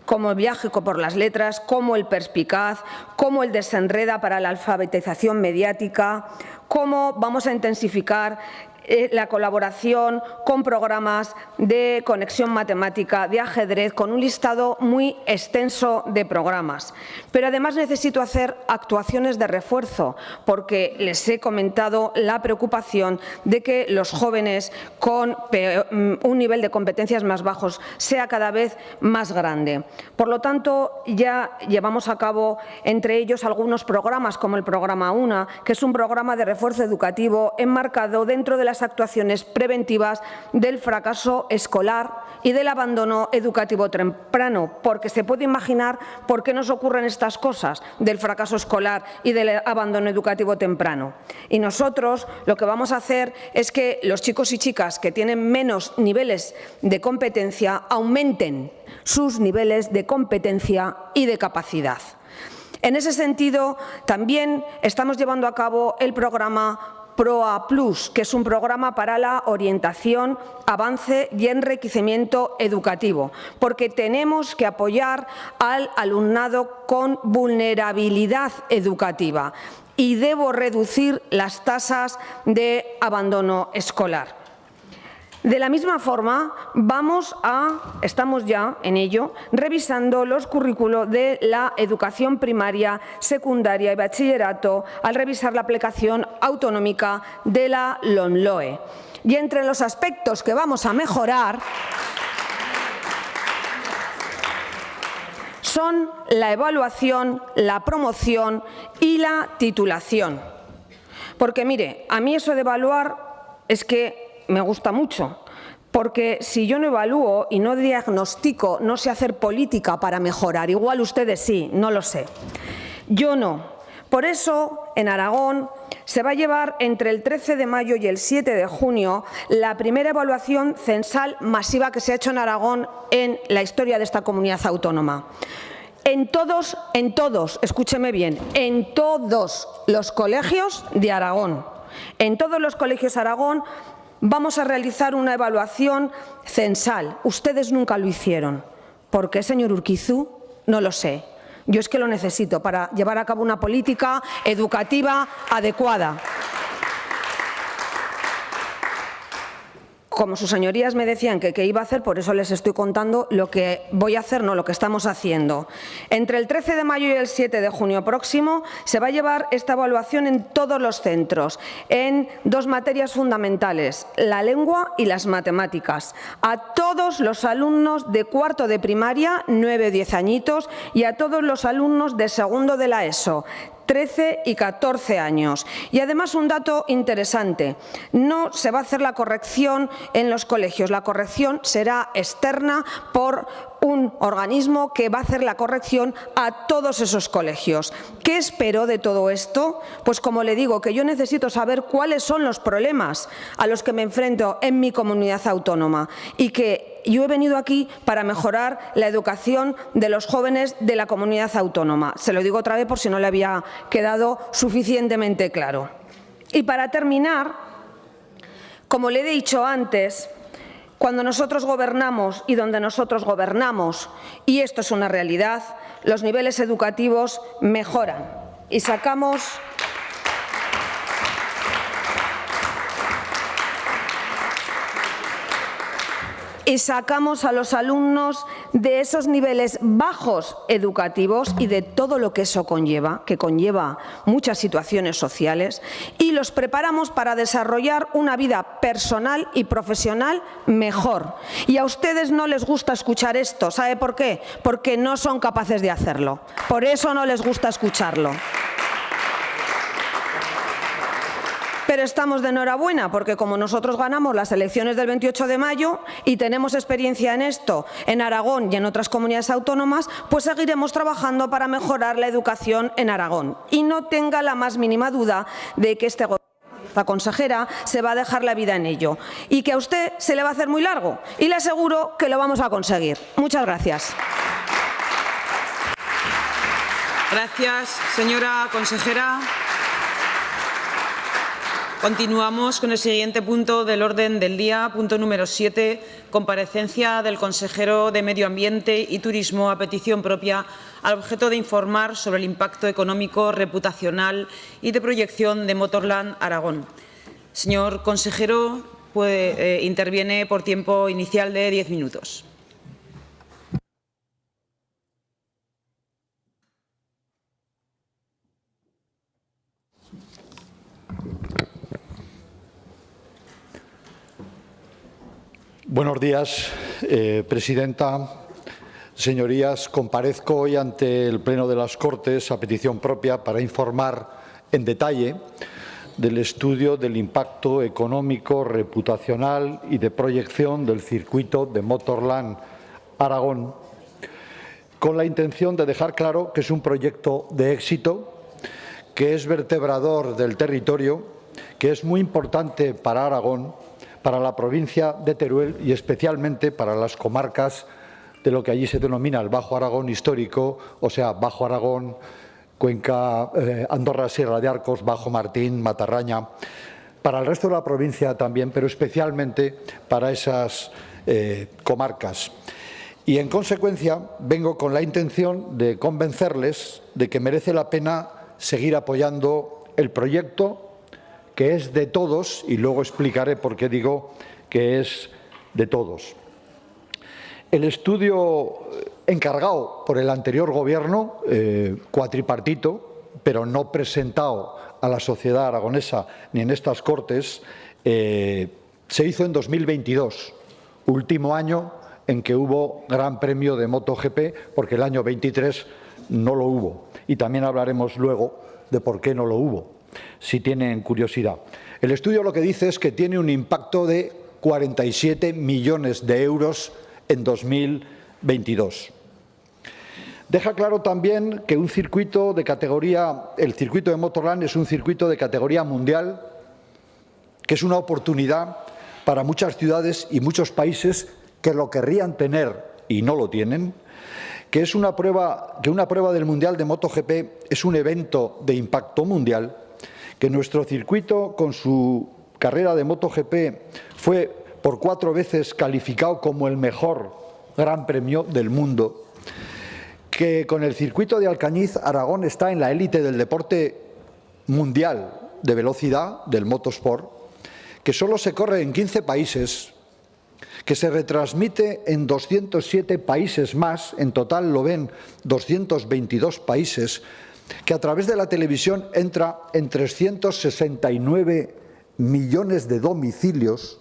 como el Viaje por las Letras, como el Perspicaz, como el Desenreda para la alfabetización mediática, como vamos a intensificar la colaboración con programas de conexión matemática, de ajedrez, con un listado muy extenso de programas. Pero además necesito hacer actuaciones de refuerzo, porque les he comentado la preocupación de que los jóvenes con un nivel de competencias más bajos sea cada vez más grande. Por lo tanto, ya llevamos a cabo entre ellos algunos programas, como el programa UNA, que es un programa de refuerzo educativo enmarcado dentro de las actuaciones preventivas del fracaso escolar y del abandono educativo temprano, porque se puede imaginar por qué nos ocurren estas cosas del fracaso escolar y del abandono educativo temprano. Y nosotros lo que vamos a hacer es que los chicos y chicas que tienen menos niveles de competencia aumenten sus niveles de competencia y de capacidad. En ese sentido, también estamos llevando a cabo el programa PROA Plus, que es un programa para la orientación, avance y enriquecimiento educativo, porque tenemos que apoyar al alumnado con vulnerabilidad educativa y debo reducir las tasas de abandono escolar. De la misma forma, estamos ya en ello, revisando los currículos de la educación primaria, secundaria y bachillerato al revisar la aplicación autonómica de la LOMLOE. Y entre los aspectos que vamos a mejorar son la evaluación, la promoción y la titulación. Porque, mire, a mí eso de evaluar es que me gusta mucho, porque si yo no evalúo y no diagnostico, no sé hacer política para mejorar. Igual ustedes sí, no lo sé. Yo no. Por eso, en Aragón se va a llevar entre el 13 de mayo y el 7 de junio la primera evaluación censal masiva que se ha hecho en Aragón en la historia de esta comunidad autónoma. En todos, escúcheme bien, en todos los colegios de Aragón, en todos los colegios de Aragón, vamos a realizar una evaluación censal. Ustedes nunca lo hicieron. ¿Por qué, señor Urquizu? No lo sé. Yo es que lo necesito para llevar a cabo una política educativa adecuada. Como sus señorías me decían que iba a hacer, por eso les estoy contando lo que voy a hacer, no lo que estamos haciendo. Entre el 13 de mayo y el 7 de junio próximo se va a llevar esta evaluación en todos los centros, en dos materias fundamentales, la lengua y las matemáticas, a todos los alumnos de cuarto de primaria, 9 o 10 añitos, y a todos los alumnos de segundo de la ESO, 13 y 14 años. Y además un dato interesante, no se va a hacer la corrección en los colegios, la corrección será externa por un organismo que va a hacer la corrección a todos esos colegios. ¿Qué espero de todo esto? Pues como le digo, que yo necesito saber cuáles son los problemas a los que me enfrento en mi comunidad autónoma y que yo he venido aquí para mejorar la educación de los jóvenes de la comunidad autónoma. Se lo digo otra vez por si no le había quedado suficientemente claro. Y para terminar, como le he dicho antes, cuando nosotros gobernamos y donde nosotros gobernamos, y esto es una realidad, los niveles educativos mejoran y sacamos y sacamos a los alumnos de esos niveles bajos educativos y de todo lo que eso conlleva, que conlleva muchas situaciones sociales, y los preparamos para desarrollar una vida personal y profesional mejor. Y a ustedes no les gusta escuchar esto. ¿Sabe por qué? Porque no son capaces de hacerlo. Por eso no les gusta escucharlo. Pero estamos de enhorabuena porque como nosotros ganamos las elecciones del 28 de mayo y tenemos experiencia en esto en Aragón y en otras comunidades autónomas, pues seguiremos trabajando para mejorar la educación en Aragón. Y no tenga la más mínima duda de que este gobierno, la consejera, se va a dejar la vida en ello y que a usted se le va a hacer muy largo y le aseguro que lo vamos a conseguir. Muchas gracias.
Gracias, señora consejera. Continuamos con el siguiente punto del orden del día, punto número 7, comparecencia del consejero de Medio Ambiente y Turismo a petición propia al objeto de informar sobre el impacto económico, reputacional y de proyección de Motorland Aragón. Señor consejero, interviene por tiempo inicial de 10 minutos.
Buenos días, presidenta. Señorías, comparezco hoy ante el Pleno de las Cortes a petición propia para informar en detalle del estudio del impacto económico, reputacional y de proyección del circuito de Motorland Aragón, con la intención de dejar claro que es un proyecto de éxito, que es vertebrador del territorio, que es muy importante para Aragón, para la provincia de Teruel y especialmente para las comarcas de lo que allí se denomina el Bajo Aragón histórico, o sea, Bajo Aragón, Cuenca, Andorra, Sierra de Arcos, Bajo Martín, Matarraña, para el resto de la provincia también, pero especialmente para esas comarcas. Y en consecuencia vengo con la intención de convencerles de que merece la pena seguir apoyando el proyecto, que es de todos, y luego explicaré por qué digo que es de todos. El estudio encargado por el anterior Gobierno, cuatripartito, pero no presentado a la sociedad aragonesa ni en estas Cortes, se hizo en 2022, último año en que hubo Gran Premio de MotoGP, porque el año 23 no lo hubo. Y también hablaremos luego de por qué no lo hubo, si tienen curiosidad. El estudio lo que dice es que tiene un impacto de 47 millones de euros en 2022. Deja claro también que un circuito de categoría, el circuito de Motorland es un circuito de categoría mundial, que es una oportunidad para muchas ciudades y muchos países que lo querrían tener y no lo tienen, que es una prueba del Mundial de MotoGP es un evento de impacto mundial, que nuestro circuito con su carrera de MotoGP fue por 4 veces calificado como el mejor Gran Premio del mundo, que con el circuito de Alcañiz Aragón está en la élite del deporte mundial de velocidad, del motosport, que solo se corre en 15 países, que se retransmite en 207 países más, en total lo ven 222 países, que a través de la televisión entra en 369 millones de domicilios,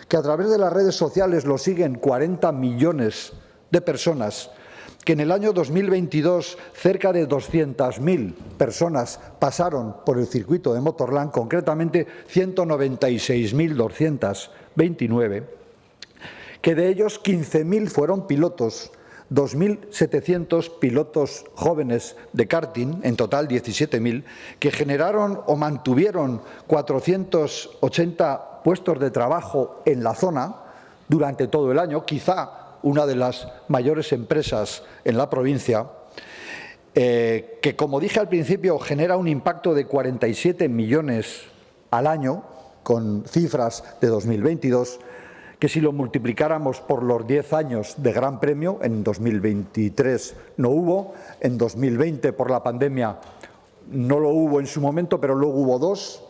que a través de las redes sociales lo siguen 40 millones de personas, que en el año 2022 cerca de 200.000 personas pasaron por el circuito de Motorland, concretamente 196.229, que de ellos 15.000 fueron pilotos, 2.700 pilotos jóvenes de karting, en total 17.000, que generaron o mantuvieron 480 puestos de trabajo en la zona durante todo el año, quizá una de las mayores empresas en la provincia, que, como dije al principio, genera un impacto de 47 millones al año, con cifras de 2022, que si lo multiplicáramos por los 10 años de Gran Premio, en 2023 no hubo, en 2020 por la pandemia no lo hubo en su momento, pero luego hubo 2,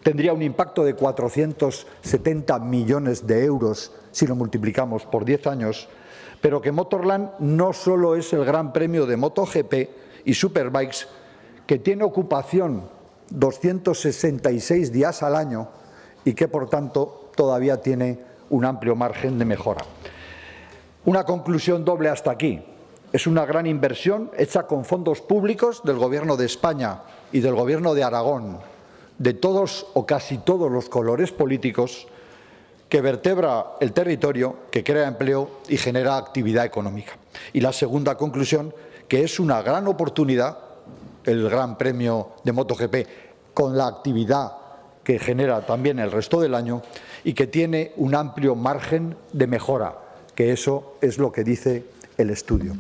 tendría un impacto de 470 millones de euros si lo multiplicamos por 10 años, pero que Motorland no solo es el Gran Premio de MotoGP y Superbikes, que tiene ocupación 266 días al año y que, por tanto, todavía tiene un amplio margen de mejora. Una conclusión doble hasta aquí. Es una gran inversión hecha con fondos públicos del Gobierno de España y del Gobierno de Aragón, de todos o casi todos los colores políticos, que vertebra el territorio, que crea empleo y genera actividad económica. Y la segunda conclusión, que es una gran oportunidad, el Gran Premio de MotoGP, con la actividad que genera también el resto del año y que tiene un amplio margen de mejora, que eso es lo que dice el estudio.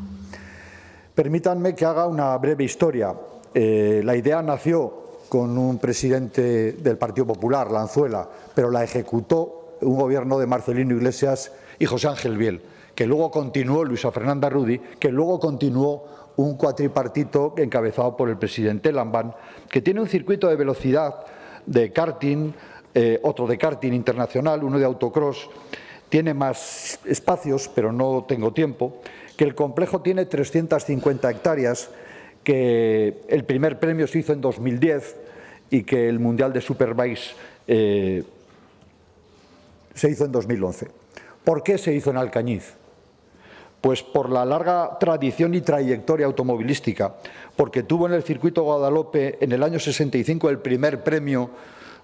Permítanme que haga una breve historia. La idea nació con un presidente del Partido Popular, Lanzuela, pero la ejecutó un gobierno de Marcelino Iglesias y José Ángel Biel, que luego continuó Luisa Fernanda Rudi, que luego continuó un cuatripartito encabezado por el presidente Lambán, que tiene un circuito de velocidad de karting, otro de karting internacional, uno de autocross, tiene más espacios, pero no tengo tiempo, que el complejo tiene 350 hectáreas, que el primer premio se hizo en 2010 y que el Mundial de Superbikes se hizo en 2011. ¿Por qué se hizo en Alcañiz? Pues por la larga tradición y trayectoria automovilística, porque tuvo en el circuito Guadalupe en el año 65 el primer premio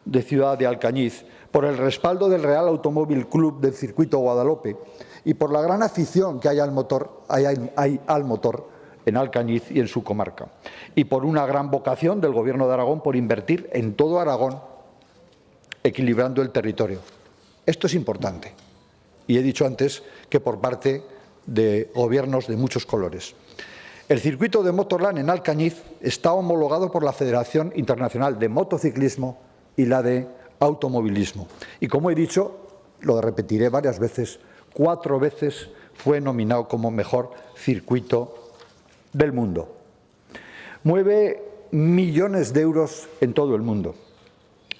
de Ciudad de Alcañiz, por el respaldo del Real Automóvil Club del circuito Guadalupe y por la gran afición que hay al motor en Alcañiz y en su comarca, y por una gran vocación del Gobierno de Aragón por invertir en todo Aragón, equilibrando el territorio. Esto es importante, y he dicho antes que por parte de gobiernos de muchos colores. El circuito de Motorland en Alcañiz está homologado por la Federación Internacional de Motociclismo y la de Automovilismo. Y como he dicho, lo repetiré varias veces, 4 veces fue nominado como mejor circuito del mundo. Mueve millones de euros en todo el mundo.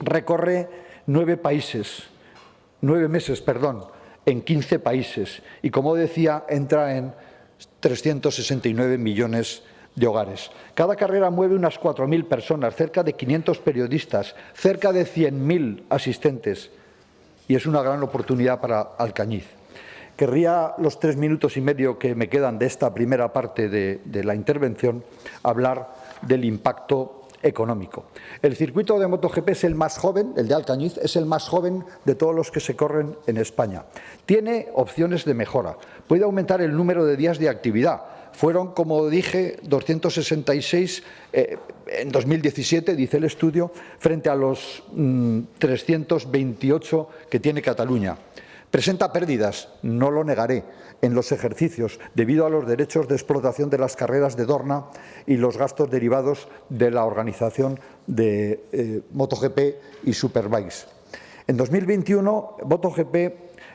Recorre 9 meses, en 15 países. Y como decía, entra en 369 millones de hogares. Cada carrera mueve unas 4.000 personas, cerca de 500 periodistas, cerca de 100.000 asistentes. Y es una gran oportunidad para Alcañiz. Querría, los 3 minutos y medio que me quedan de esta primera parte de la intervención, hablar del impacto económico. El circuito de MotoGP es el más joven, el de Alcañiz, es el más joven de todos los que se corren en España. Tiene opciones de mejora. Puede aumentar el número de días de actividad. Fueron, como dije, 266 en 2017, dice el estudio, frente a los 328 que tiene Cataluña. Presenta pérdidas, no lo negaré, en los ejercicios, debido a los derechos de explotación de las carreras de Dorna y los gastos derivados de la organización de MotoGP y Superbikes. En 2021, MotoGP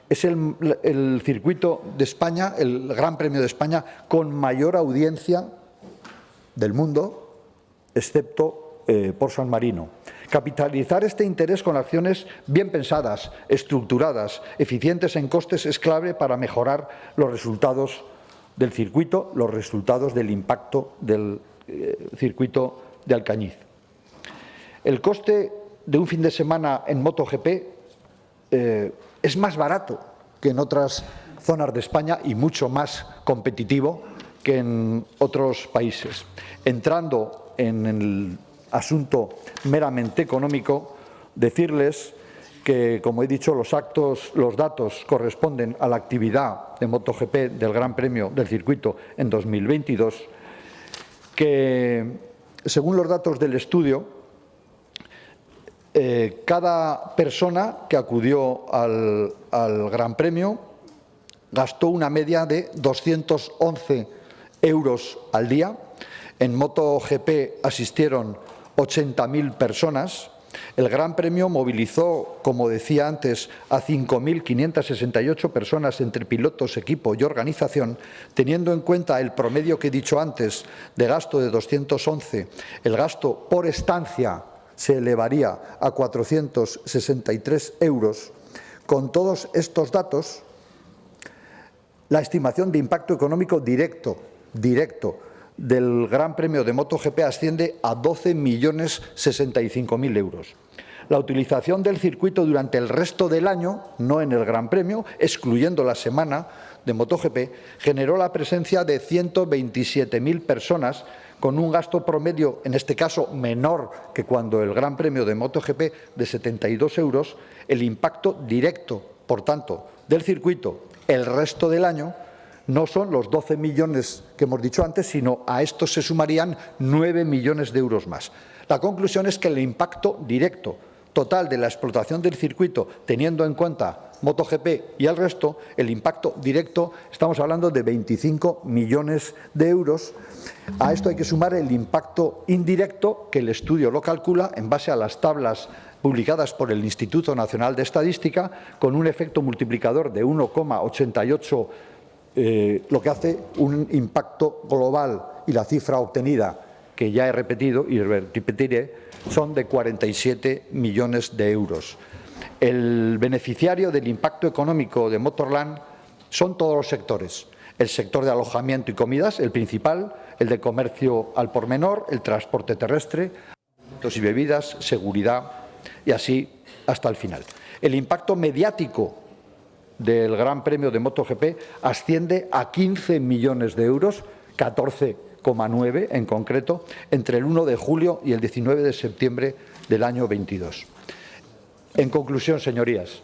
es el circuito de España, el Gran Premio de España, con mayor audiencia del mundo, excepto por San Marino. Capitalizar este interés con acciones bien pensadas, estructuradas, eficientes en costes es clave para mejorar los resultados del circuito, los resultados del impacto del circuito de Alcañiz. El coste de un fin de semana en MotoGP es más barato que en otras zonas de España y mucho más competitivo que en otros países. Entrando en el asunto meramente económico, decirles que, como he dicho, los datos corresponden a la actividad de MotoGP del Gran Premio del circuito en 2022, que, según los datos del estudio, cada persona que acudió al Gran Premio gastó una media de 211 euros al día. En MotoGP asistieron 80.000 personas. El Gran Premio movilizó, como decía antes, a 5.568 personas entre pilotos, equipo y organización, teniendo en cuenta el promedio que he dicho antes de gasto de 211, el gasto por estancia se elevaría a 463 euros. Con todos estos datos, la estimación de impacto económico directo del Gran Premio de MotoGP asciende a 12.065.000 euros. La utilización del circuito durante el resto del año, no en el Gran Premio, excluyendo la semana de MotoGP, generó la presencia de 127.000 personas con un gasto promedio, en este caso menor que cuando el Gran Premio de MotoGP, de 72 euros. El impacto directo, por tanto, del circuito el resto del año no son los 12 millones que hemos dicho antes, sino a estos se sumarían 9 millones de euros más. La conclusión es que el impacto directo total de la explotación del circuito, teniendo en cuenta MotoGP y el resto, el impacto directo, estamos hablando de 25 millones de euros. A esto hay que sumar el impacto indirecto, que el estudio lo calcula en base a las tablas publicadas por el Instituto Nacional de Estadística, con un efecto multiplicador de 1,88, lo que hace un impacto global, y la cifra obtenida, que ya he repetido y repetiré, son de 47 millones de euros. El beneficiario del impacto económico de Motorland son todos los sectores. El sector de alojamiento y comidas, el principal, el de comercio al por menor, el transporte terrestre, alimentos y bebidas, seguridad y así hasta el final. El impacto mediático del Gran Premio de MotoGP asciende a 15 millones de euros, 14,9 en concreto, entre el 1 de julio y el 19 de septiembre del año 22. En conclusión, señorías,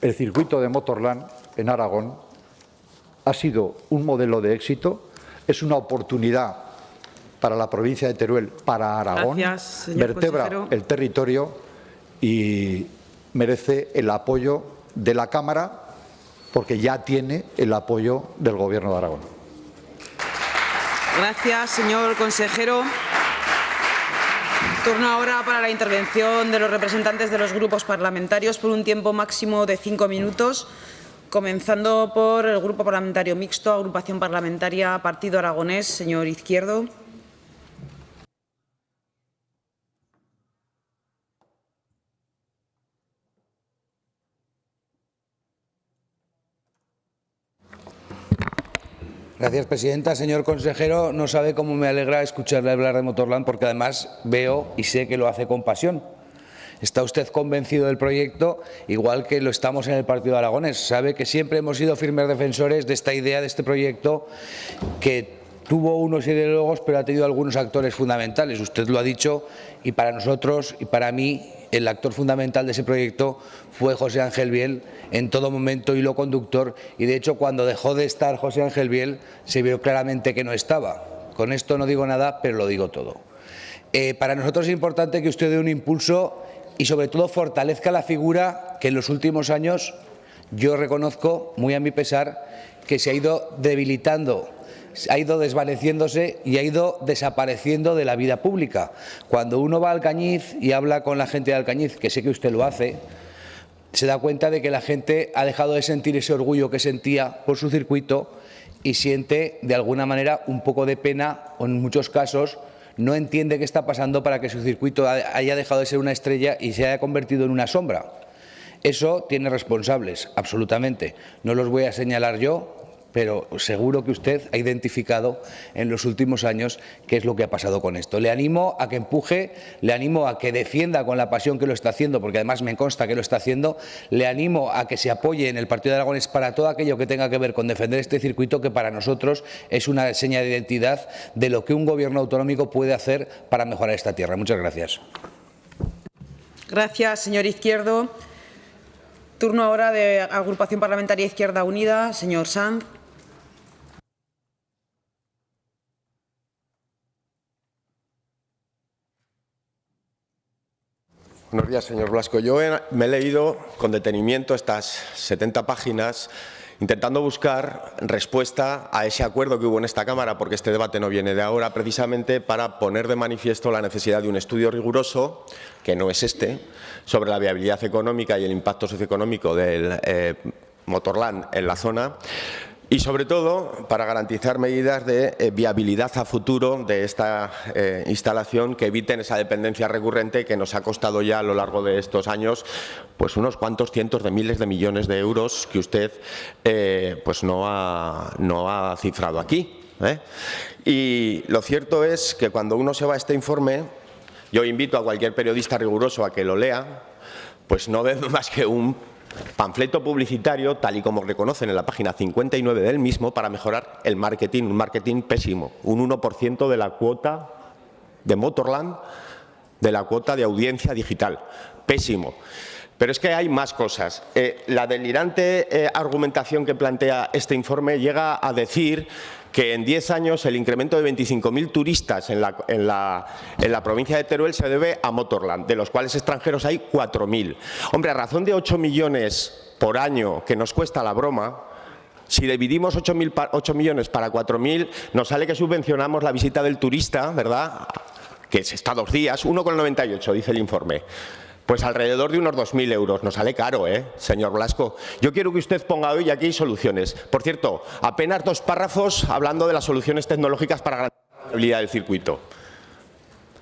el circuito de Motorland en Aragón ha sido un modelo de éxito, es una oportunidad para la provincia de Teruel, para Aragón, vertebra el territorio y merece el apoyo de la Cámara, porque ya tiene el apoyo del Gobierno de Aragón.
Gracias, señor consejero. Turno ahora para la intervención de los representantes de los grupos parlamentarios por un tiempo máximo de 5 minutos, comenzando por el Grupo Parlamentario Mixto, Agrupación Parlamentaria Partido Aragonés. Señor Izquierdo.
Gracias, presidenta. Señor consejero, no sabe cómo me alegra escucharle hablar de Motorland, porque además veo y sé que lo hace con pasión. Está usted convencido del proyecto, igual que lo estamos en el Partido Aragonés. Sabe que siempre hemos sido firmes defensores de esta idea, de este proyecto, que tuvo unos ideólogos, pero ha tenido algunos actores fundamentales. Usted lo ha dicho, y para nosotros y para mí el actor fundamental de ese proyecto fue José Ángel Biel, en todo momento hilo conductor, y de hecho cuando dejó de estar José Ángel Biel se vio claramente que no estaba. Con esto no digo nada, pero lo digo todo. Para nosotros es importante que usted dé un impulso y sobre todo fortalezca la figura que en los últimos años yo reconozco, muy a mi pesar, que se ha ido debilitando, ha ido desvaneciéndose y ha ido desapareciendo de la vida pública. Cuando uno va a Alcañiz y habla con la gente de Alcañiz, que sé que usted lo hace, se da cuenta de que la gente ha dejado de sentir ese orgullo que sentía por su circuito y siente de alguna manera un poco de pena, o en muchos casos no entiende qué está pasando para que su circuito haya dejado de ser una estrella y se haya convertido en una sombra. Eso tiene responsables, absolutamente. No los voy a señalar yo, pero seguro que usted ha identificado en los últimos años qué es lo que ha pasado con esto. Le animo a que empuje, le animo a que defienda con la pasión que lo está haciendo, porque además me consta que lo está haciendo, le animo a que se apoye en el Partido de Aragonés para todo aquello que tenga que ver con defender este circuito, que para nosotros es una seña de identidad de lo que un gobierno autonómico puede hacer para mejorar esta tierra. Muchas gracias.
Gracias, señor Izquierdo. Turno ahora de Agrupación Parlamentaria Izquierda Unida. Señor Sanz.
Buenos días, señor Blasco. Yo me he leído con detenimiento estas 70 páginas intentando buscar respuesta a ese acuerdo que hubo en esta Cámara, porque este debate no viene de ahora, precisamente para poner de manifiesto la necesidad de un estudio riguroso, que no es este, sobre la viabilidad económica y el impacto socioeconómico del Motorland en la zona, y, sobre todo, para garantizar medidas de viabilidad a futuro de esta instalación que eviten esa dependencia recurrente que nos ha costado ya a lo largo de estos años pues unos cuantos cientos de miles de millones de euros que usted pues no ha cifrado aquí. Y lo cierto es que cuando uno se va a este informe, yo invito a cualquier periodista riguroso a que lo lea, pues no ve más que un panfleto publicitario, tal y como reconocen en la página 59 del mismo, para mejorar el marketing, un marketing pésimo, un 1% de la cuota de Motorland, de la cuota de audiencia digital, pésimo. Pero es que hay más cosas. La delirante argumentación que plantea este informe llega a decir que en 10 años el incremento de 25.000 turistas en la provincia de Teruel se debe a Motorland, de los cuales extranjeros hay 4.000. Hombre, a razón de 8 millones por año que nos cuesta la broma, si dividimos 8 millones para 4.000, nos sale que subvencionamos la visita del turista, ¿verdad?, que está 2 días, 1,98 dice el informe. Pues alrededor de unos 2.000 euros. Nos sale caro, señor Blasco. Yo quiero que usted ponga hoy aquí soluciones. Por cierto, apenas 2 párrafos hablando de las soluciones tecnológicas para garantizar la estabilidad del circuito.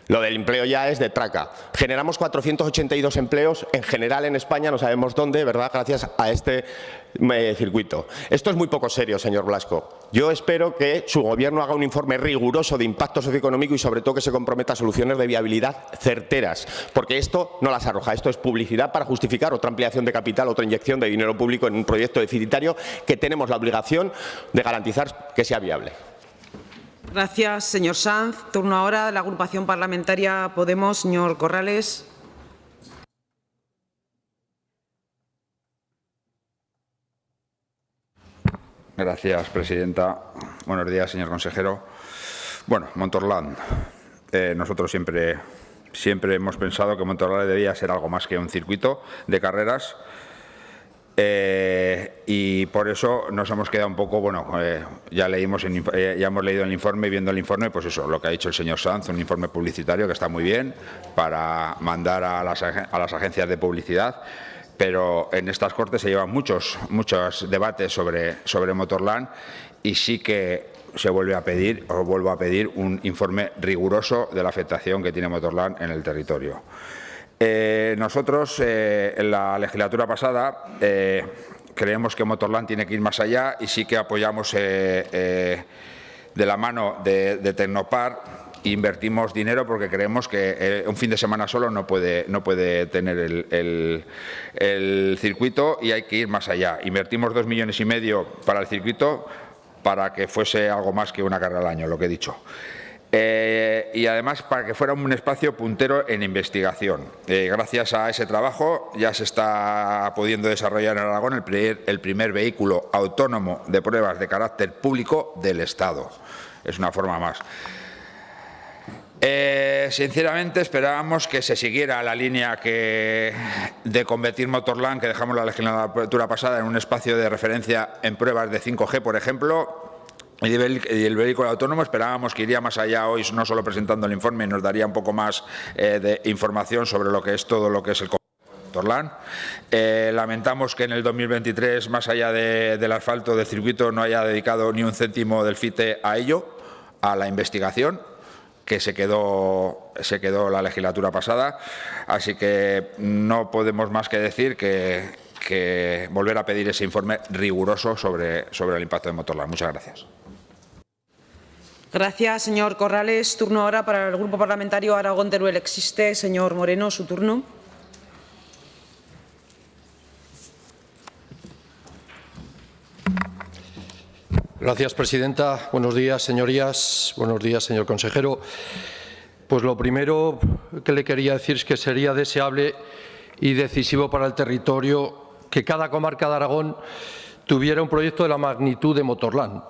Lo del empleo ya es de traca. Generamos 482 empleos en general en España, no sabemos dónde, ¿verdad?, gracias a este circuito. Esto es muy poco serio, señor Blasco. Yo espero que su Gobierno haga un informe riguroso de impacto socioeconómico y, sobre todo, que se comprometa a soluciones de viabilidad certeras, porque esto no las arroja. Esto es publicidad para justificar otra ampliación de capital, otra inyección de dinero público en un proyecto deficitario que tenemos la obligación de garantizar que sea viable.
Gracias, señor Sanz. Turno ahora de la agrupación parlamentaria Podemos, señor Corrales.
Gracias, presidenta. Buenos días, señor consejero. Bueno, Motorland. Nosotros siempre hemos pensado que Motorland debía ser algo más que un circuito de carreras. Y por eso nos hemos quedado un poco, ya hemos leído el informe, y viendo el informe, pues eso, lo que ha dicho el señor Sanz, un informe publicitario que está muy bien para mandar a las agencias de publicidad, pero en estas Cortes se llevan muchos debates sobre Motorland, y sí que se vuelvo a pedir un informe riguroso de la afectación que tiene Motorland en el territorio. Nosotros, en la legislatura pasada, creemos que Motorland tiene que ir más allá, y sí que apoyamos de la mano de Tecnopar. Invertimos dinero porque creemos que un fin de semana solo no puede tener el circuito, y hay que ir más allá. Invertimos 2,5 millones para el circuito, para que fuese algo más que una carrera al año, lo que he dicho. Y además para que fuera un espacio puntero en investigación. Gracias a ese trabajo ya se está pudiendo desarrollar en Aragón el primer vehículo autónomo de pruebas de carácter público del Estado. Es una forma más. Sinceramente esperábamos que se siguiera la línea de convertir Motorland, que dejamos la legislatura pasada, en un espacio de referencia en pruebas de 5G, por ejemplo. Y el vehículo autónomo esperábamos que iría más allá hoy, no solo presentando el informe, y nos daría un poco más de información sobre lo que es todo lo que es el Motorland. Lamentamos que en el 2023, más allá del asfalto del circuito, no haya dedicado ni un céntimo del FITE a ello, a la investigación, que se quedó la legislatura pasada. Así que no podemos más que decir que volver a pedir ese informe riguroso sobre el impacto de Motorland. Muchas gracias.
Gracias, señor Corrales. Turno ahora para el Grupo Parlamentario Aragón-Teruel Existe. Señor Moreno, su turno.
Gracias, presidenta. Buenos días, señorías. Buenos días, señor consejero. Pues lo primero que le quería decir es que sería deseable y decisivo para el territorio que cada comarca de Aragón tuviera un proyecto de la magnitud de Motorland.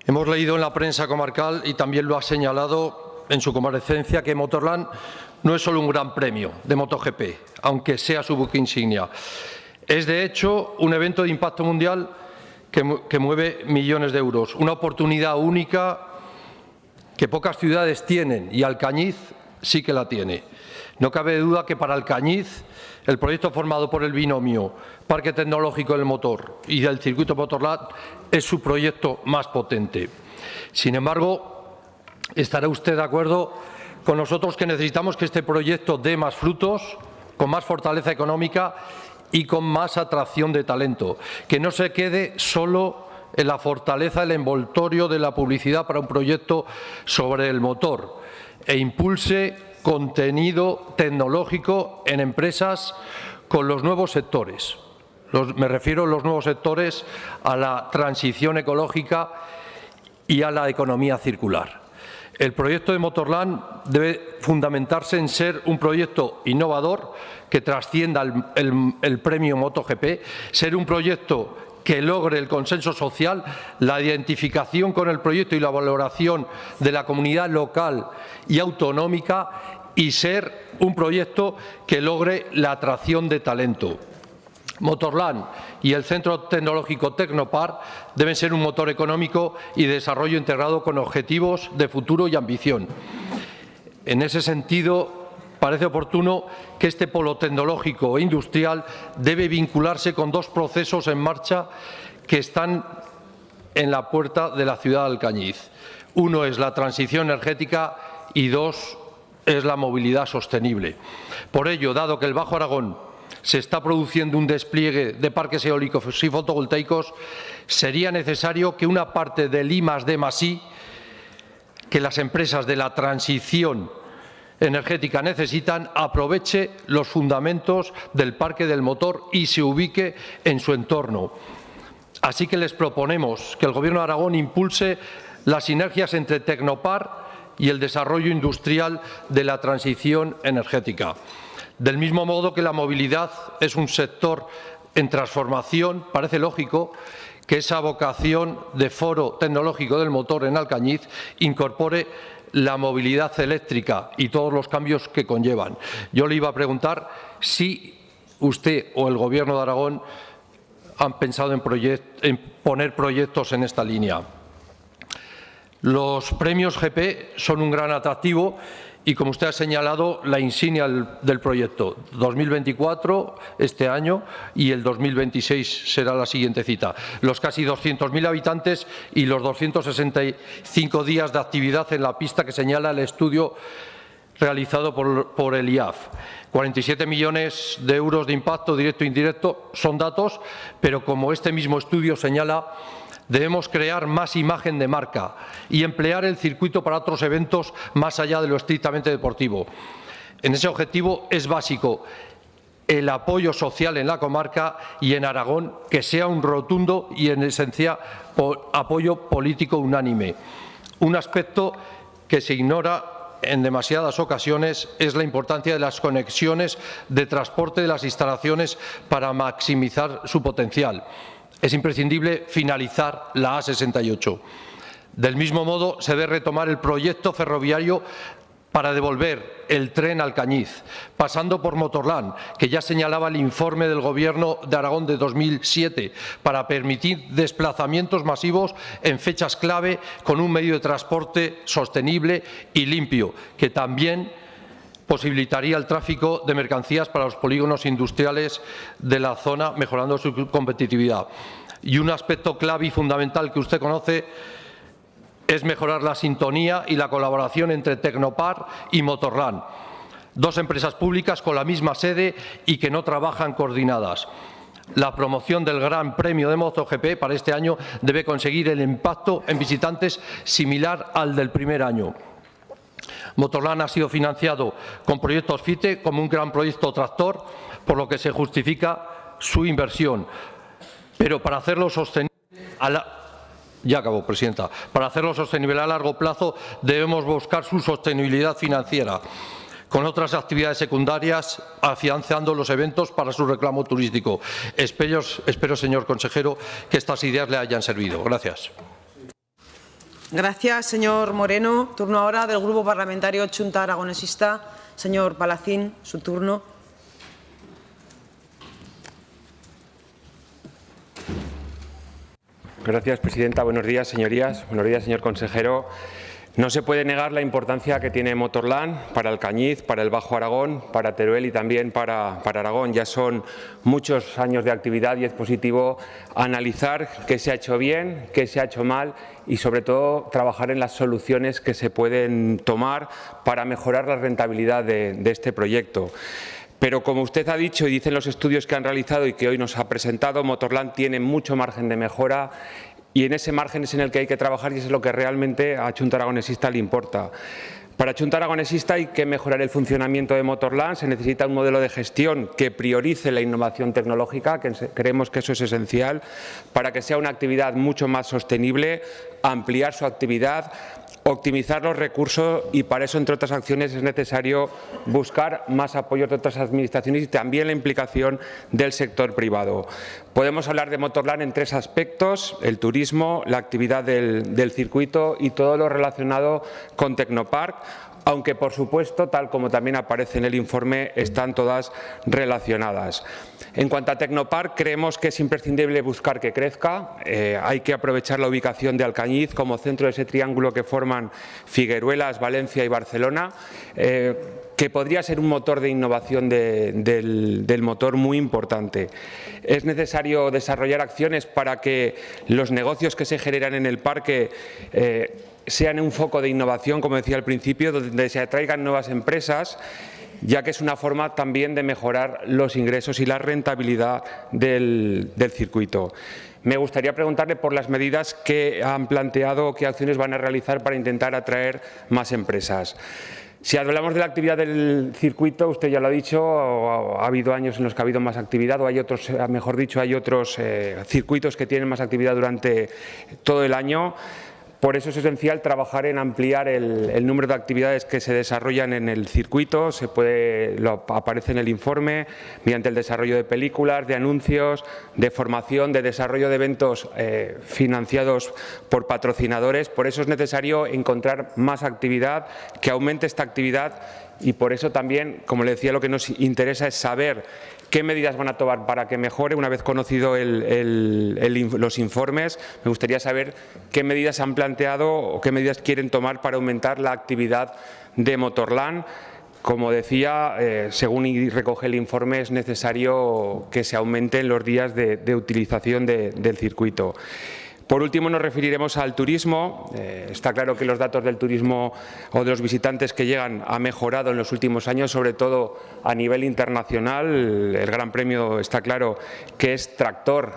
Hemos leído en la prensa comarcal, y también lo ha señalado en su comparecencia, que Motorland no es solo un gran premio de MotoGP, aunque sea su buque insignia. Es, de hecho, un evento de impacto mundial que mueve millones de euros, una oportunidad única que pocas ciudades tienen, y Alcañiz sí que la tiene.
No cabe duda que para Alcañiz el proyecto formado por el binomio Parque Tecnológico del Motor y del Circuito Motorland es su proyecto más potente. Sin embargo, estará usted de acuerdo con nosotros que necesitamos que este proyecto dé más frutos, con más fortaleza económica y con más atracción de talento, que no se quede solo en la fortaleza del envoltorio de la publicidad para un proyecto sobre el motor e impulse contenido tecnológico en empresas con los nuevos sectores. Me refiero a los nuevos sectores, a la transición ecológica y a la economía circular. El proyecto de Motorland debe fundamentarse en ser un proyecto innovador que trascienda el premio MotoGP, ser un proyecto que logre el consenso social, la identificación con el proyecto y la valoración de la comunidad local y autonómica, y ser un proyecto que logre la atracción de talento. Motorland y el Centro Tecnológico Tecnopar deben ser un motor económico y de desarrollo integrado con objetivos de futuro y ambición. En ese sentido, parece oportuno que este polo tecnológico e industrial debe vincularse con dos procesos en marcha que están en la puerta de la ciudad de Alcañiz. Uno es la transición energética y dos es la movilidad sostenible. Por ello, dado que el Bajo Aragón se está produciendo un despliegue de parques eólicos y fotovoltaicos, sería necesario que una parte del I+D+I que las empresas de la transición energética necesitan aproveche los fundamentos del parque del motor y se ubique en su entorno. Así que les proponemos que el Gobierno de Aragón impulse las sinergias entre Tecnopar y el desarrollo industrial de la transición energética. Del mismo modo que la movilidad es un sector en transformación, parece lógico que esa vocación de foro tecnológico del motor en Alcañiz incorpore la movilidad eléctrica y todos los cambios que conllevan. Yo le iba a preguntar si usted o el Gobierno de Aragón han pensado en poner proyectos en esta línea. Los premios GP son un gran atractivo y, como usted ha señalado, la insignia del proyecto. 2024, este año, y el 2026 será la siguiente cita. Los casi 200.000 habitantes y los 265 días de actividad en la pista que señala el estudio realizado por el IAF. 47 millones de euros de impacto directo e indirecto son datos, pero como este mismo estudio señala, debemos crear más imagen de marca y emplear el circuito para otros eventos más allá de lo estrictamente deportivo. En ese objetivo es básico el apoyo social en la comarca y en Aragón, que sea un rotundo y, en esencia, apoyo político unánime. Un aspecto que se ignora en demasiadas ocasiones es la importancia de las conexiones de transporte de las instalaciones para maximizar su potencial. Es imprescindible finalizar la A68. Del mismo modo, se debe retomar el proyecto ferroviario para devolver el tren a Alcañiz, pasando por Motorland, que ya señalaba el informe del Gobierno de Aragón de 2007, para permitir desplazamientos masivos en fechas clave con un medio de transporte sostenible y limpio, que también posibilitaría el tráfico de mercancías para los polígonos industriales de la zona, mejorando su competitividad. Y un aspecto clave y fundamental que usted conoce es mejorar la sintonía y la colaboración entre Tecnopar y Motorland, dos empresas públicas con la misma sede y que no trabajan coordinadas. La promoción del Gran Premio de MotoGP para este año debe conseguir el impacto en visitantes similar al del primer año. Motorland ha sido financiado con proyectos FITE como un gran proyecto tractor, por lo que se justifica su inversión. Pero para hacerlo sostenible Para hacerlo sostenible a largo plazo debemos buscar su sostenibilidad financiera, con otras actividades secundarias, afianzando los eventos para su reclamo turístico. Espero, señor consejero, que estas ideas le hayan servido. Gracias.
Gracias, señor Moreno. Turno ahora del Grupo Parlamentario Chunta Aragonesista. Señor Palacín, su turno.
Gracias, presidenta. Buenos días, señorías. Buenos días, señor consejero. No se puede negar la importancia que tiene Motorland para Alcañiz, para el Bajo Aragón, para Teruel y también para Aragón. Ya son muchos años de actividad y es positivo analizar qué se ha hecho bien, qué se ha hecho mal y, sobre todo, trabajar en las soluciones que se pueden tomar para mejorar la rentabilidad de este proyecto. Pero, como usted ha dicho y dicen los estudios que han realizado y que hoy nos ha presentado, Motorland tiene mucho margen de mejora. Y en ese margen es en el que hay que trabajar y es lo que realmente a Junta Aragonesista le importa. Para Junta Aragonesista hay que mejorar el funcionamiento de Motorland, se necesita un modelo de gestión que priorice la innovación tecnológica, que creemos que eso es esencial, para que sea una actividad mucho más sostenible, ampliar su actividad, optimizar los recursos y para eso, entre otras acciones, es necesario buscar más apoyo de otras administraciones y también la implicación del sector privado. Podemos hablar de Motorland en tres aspectos: el turismo, la actividad del circuito y todo lo relacionado con Tecnopark, aunque, por supuesto, tal como también aparece en el informe, están todas relacionadas. En cuanto a Tecnopark, creemos que es imprescindible buscar que crezca. Hay que aprovechar la ubicación de Alcañiz como centro de ese triángulo que forman Figueruelas, Valencia y Barcelona, que podría ser un motor de innovación del motor muy importante. Es necesario desarrollar acciones para que los negocios que se generan en el parque sean un foco de innovación, como decía al principio, donde se atraigan nuevas empresas, ya que es una forma también de mejorar los ingresos y la rentabilidad del circuito. Me gustaría preguntarle por las medidas que han planteado o qué acciones van a realizar para intentar atraer más empresas. Si hablamos de la actividad del circuito, usted ya lo ha dicho, ha habido años en los que ha habido más actividad, o hay otros, mejor dicho, hay otros circuitos que tienen más actividad durante todo el año. Por eso es esencial trabajar en ampliar el número de actividades que se desarrollan en el circuito. Aparece en el informe, mediante el desarrollo de películas, de anuncios, de formación, de desarrollo de eventos financiados por patrocinadores. Por eso es necesario encontrar más actividad, que aumente esta actividad. Y por eso también, como le decía, lo que nos interesa es saber qué medidas van a tomar para que mejore. Una vez conocido los informes, me gustaría saber qué medidas han planteado o qué medidas quieren tomar para aumentar la actividad de Motorland. Como decía, según recoge el informe, es necesario que se aumenten los días de utilización del circuito. Por último, nos referiremos al turismo. Está claro que los datos del turismo o de los visitantes que llegan han mejorado en los últimos años, sobre todo a nivel internacional. El Gran Premio está claro que es tractor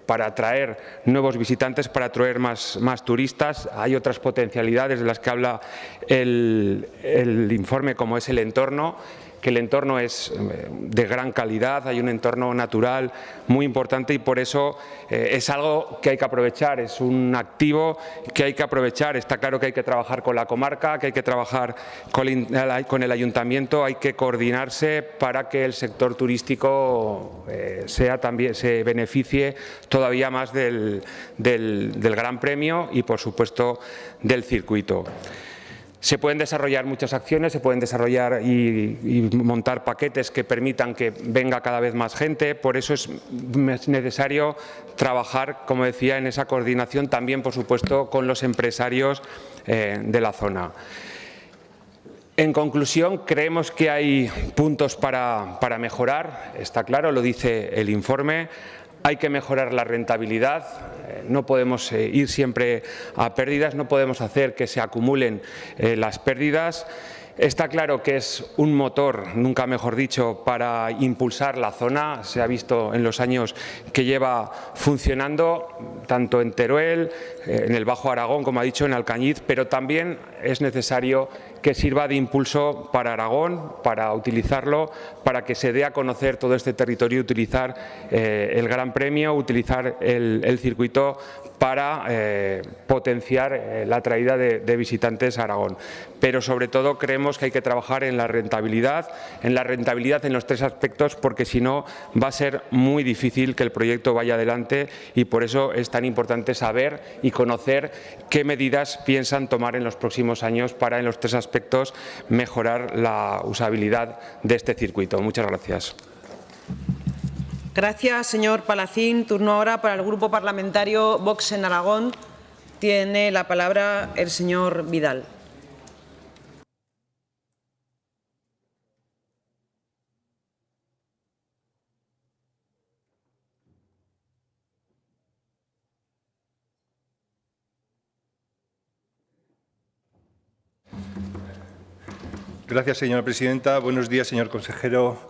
para atraer nuevos visitantes, para atraer más turistas. Hay otras potencialidades de las que habla el informe, como es el entorno, que el entorno es de gran calidad, hay un entorno natural muy importante y por eso es algo que hay que aprovechar, es un activo que hay que aprovechar. Está claro que hay que trabajar con la comarca, que hay que trabajar con el ayuntamiento, hay que coordinarse para que el sector turístico se beneficie todavía más del Gran Premio y, por supuesto, del circuito. Se pueden desarrollar muchas acciones, se pueden desarrollar y montar paquetes que permitan que venga cada vez más gente. Por eso es necesario trabajar, como decía, en esa coordinación también, por supuesto, con los empresarios de la zona. En conclusión, creemos que hay puntos para mejorar, está claro, lo dice el informe. Hay que mejorar la rentabilidad, no podemos ir siempre a pérdidas, no podemos hacer que se acumulen las pérdidas. Está claro que es un motor, nunca mejor dicho, para impulsar la zona. Se ha visto en los años que lleva funcionando, tanto en Teruel, en el Bajo Aragón, como ha dicho, en Alcañiz, pero también es necesario que sirva de impulso para Aragón, para utilizarlo, para que se dé a conocer todo este territorio, utilizar el Gran Premio, utilizar el circuito para potenciar la traída de visitantes a Aragón. Pero sobre todo creemos que hay que trabajar en la rentabilidad en los tres aspectos, porque si no va a ser muy difícil que el proyecto vaya adelante y por eso es tan importante saber y conocer qué medidas piensan tomar en los próximos años para en los tres aspectos mejorar la usabilidad de este circuito. Muchas gracias.
Gracias, señor Palacín. Turno ahora para el Grupo Parlamentario Vox en Aragón. Tiene la palabra el señor Vidal.
Gracias, señora presidenta. Buenos días, señor consejero,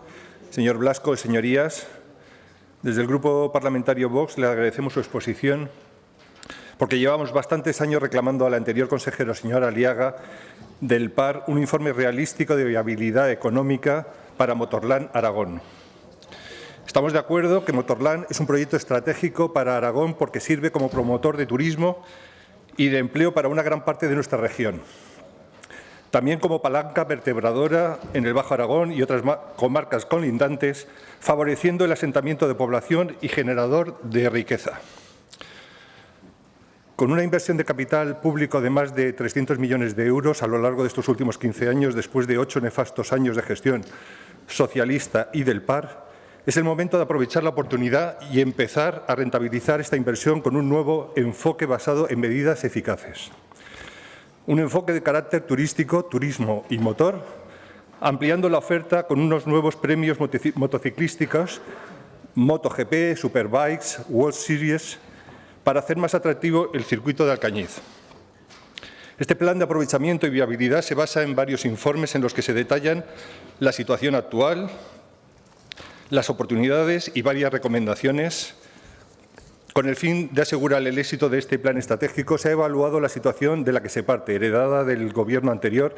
señor Blasco, señorías. Desde el Grupo Parlamentario Vox le agradecemos su exposición porque llevamos bastantes años reclamando al anterior consejero, señor Aliaga, del PAR, un informe realístico de viabilidad económica para Motorland Aragón. Estamos de acuerdo que Motorland es un proyecto estratégico para Aragón porque sirve como promotor de turismo y de empleo para una gran parte de nuestra región. También como palanca vertebradora en el Bajo Aragón y otras comarcas colindantes, favoreciendo el asentamiento de población y generador de riqueza. Con una inversión de capital público de más de 300 millones de euros a lo largo de estos últimos 15 años, después de 8 nefastos años de gestión socialista y del PAR, es el momento de aprovechar la oportunidad y empezar a rentabilizar esta inversión con un nuevo enfoque basado en medidas eficaces. Un enfoque de carácter turístico, turismo y motor, ampliando la oferta con unos nuevos premios motociclísticos, MotoGP, Superbikes, World Series, para hacer más atractivo el circuito de Alcañiz. Este plan de aprovechamiento y viabilidad se basa en varios informes en los que se detallan la situación actual, las oportunidades y varias recomendaciones. Con el fin de asegurar el éxito de este plan estratégico, se ha evaluado la situación de la que se parte, heredada del Gobierno anterior,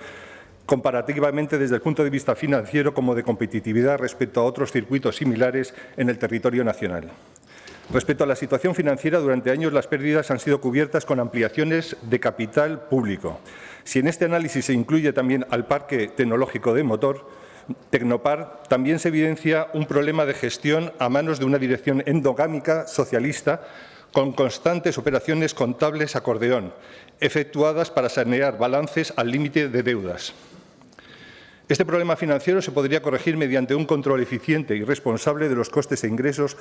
comparativamente desde el punto de vista financiero como de competitividad respecto a otros circuitos similares en el territorio nacional. Respecto a la situación financiera, durante años las pérdidas han sido cubiertas con ampliaciones de capital público. Si en este análisis se incluye también al Parque Tecnológico de Motor, Tecnopar, también se evidencia un problema de gestión a manos de una dirección endogámica socialista con constantes operaciones contables acordeón, efectuadas para sanear balances al límite de deudas. Este problema financiero se podría corregir mediante un control eficiente y responsable de los costes e ingresos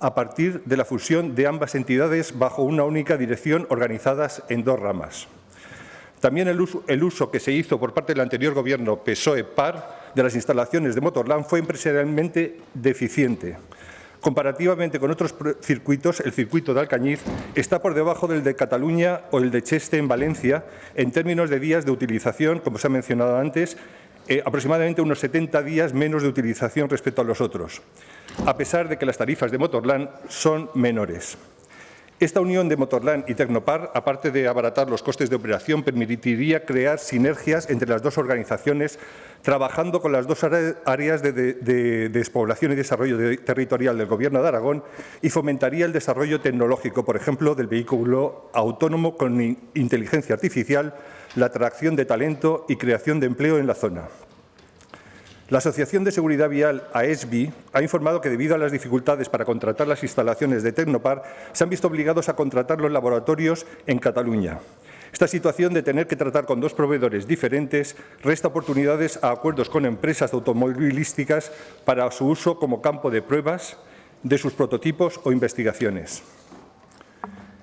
a partir de la fusión de ambas entidades bajo una única dirección organizadas en dos ramas. También el uso que se hizo por parte del anterior Gobierno PSOE-PAR de las instalaciones de Motorland fue empresarialmente deficiente. Comparativamente con otros circuitos, el circuito de Alcañiz está por debajo del de Cataluña o el de Cheste en Valencia en términos de días de utilización, como se ha mencionado antes, aproximadamente unos 70 días menos de utilización respecto a los otros, a pesar de que las tarifas de Motorland son menores. Esta unión de Motorland y Tecnopar, aparte de abaratar los costes de operación, permitiría crear sinergias entre las dos organizaciones, trabajando con las dos áreas de despoblación y desarrollo territorial del Gobierno de Aragón y fomentaría el desarrollo tecnológico, por ejemplo, del vehículo autónomo con inteligencia artificial, la atracción de talento y creación de empleo en la zona. La Asociación de Seguridad Vial, AESVI, ha informado que debido a las dificultades para contratar las instalaciones de Tecnopar, se han visto obligados a contratar los laboratorios en Cataluña. Esta situación de tener que tratar con dos proveedores diferentes resta oportunidades a acuerdos con empresas automovilísticas para su uso como campo de pruebas de sus prototipos o investigaciones.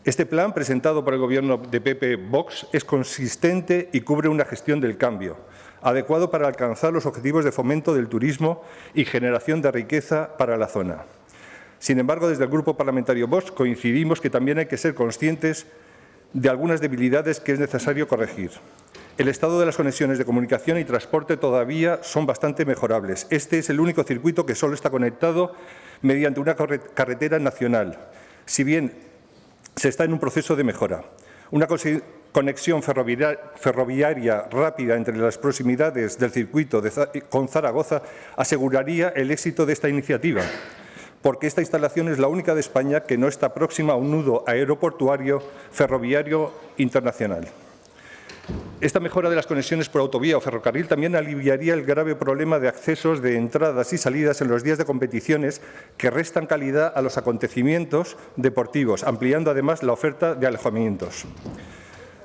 Este plan, presentado por el Gobierno de PP-Vox, es consistente y cubre una gestión del cambio, adecuado para alcanzar los objetivos de fomento del turismo y generación de riqueza para la zona. Sin embargo, desde el Grupo Parlamentario Vox coincidimos que también hay que ser conscientes de algunas debilidades que es necesario corregir. El estado de las conexiones de comunicación y transporte todavía son bastante mejorables. Este es el único circuito que solo está conectado mediante una carretera nacional, si bien se está en un proceso de mejora. Una conexión ferroviaria rápida entre las proximidades del circuito con Zaragoza aseguraría el éxito de esta iniciativa, porque esta instalación es la única de España que no está próxima a un nudo aeroportuario ferroviario internacional. Esta mejora de las conexiones por autovía o ferrocarril también aliviaría el grave problema de accesos de entradas y salidas en los días de competiciones que restan calidad a los acontecimientos deportivos, ampliando además la oferta de alojamientos.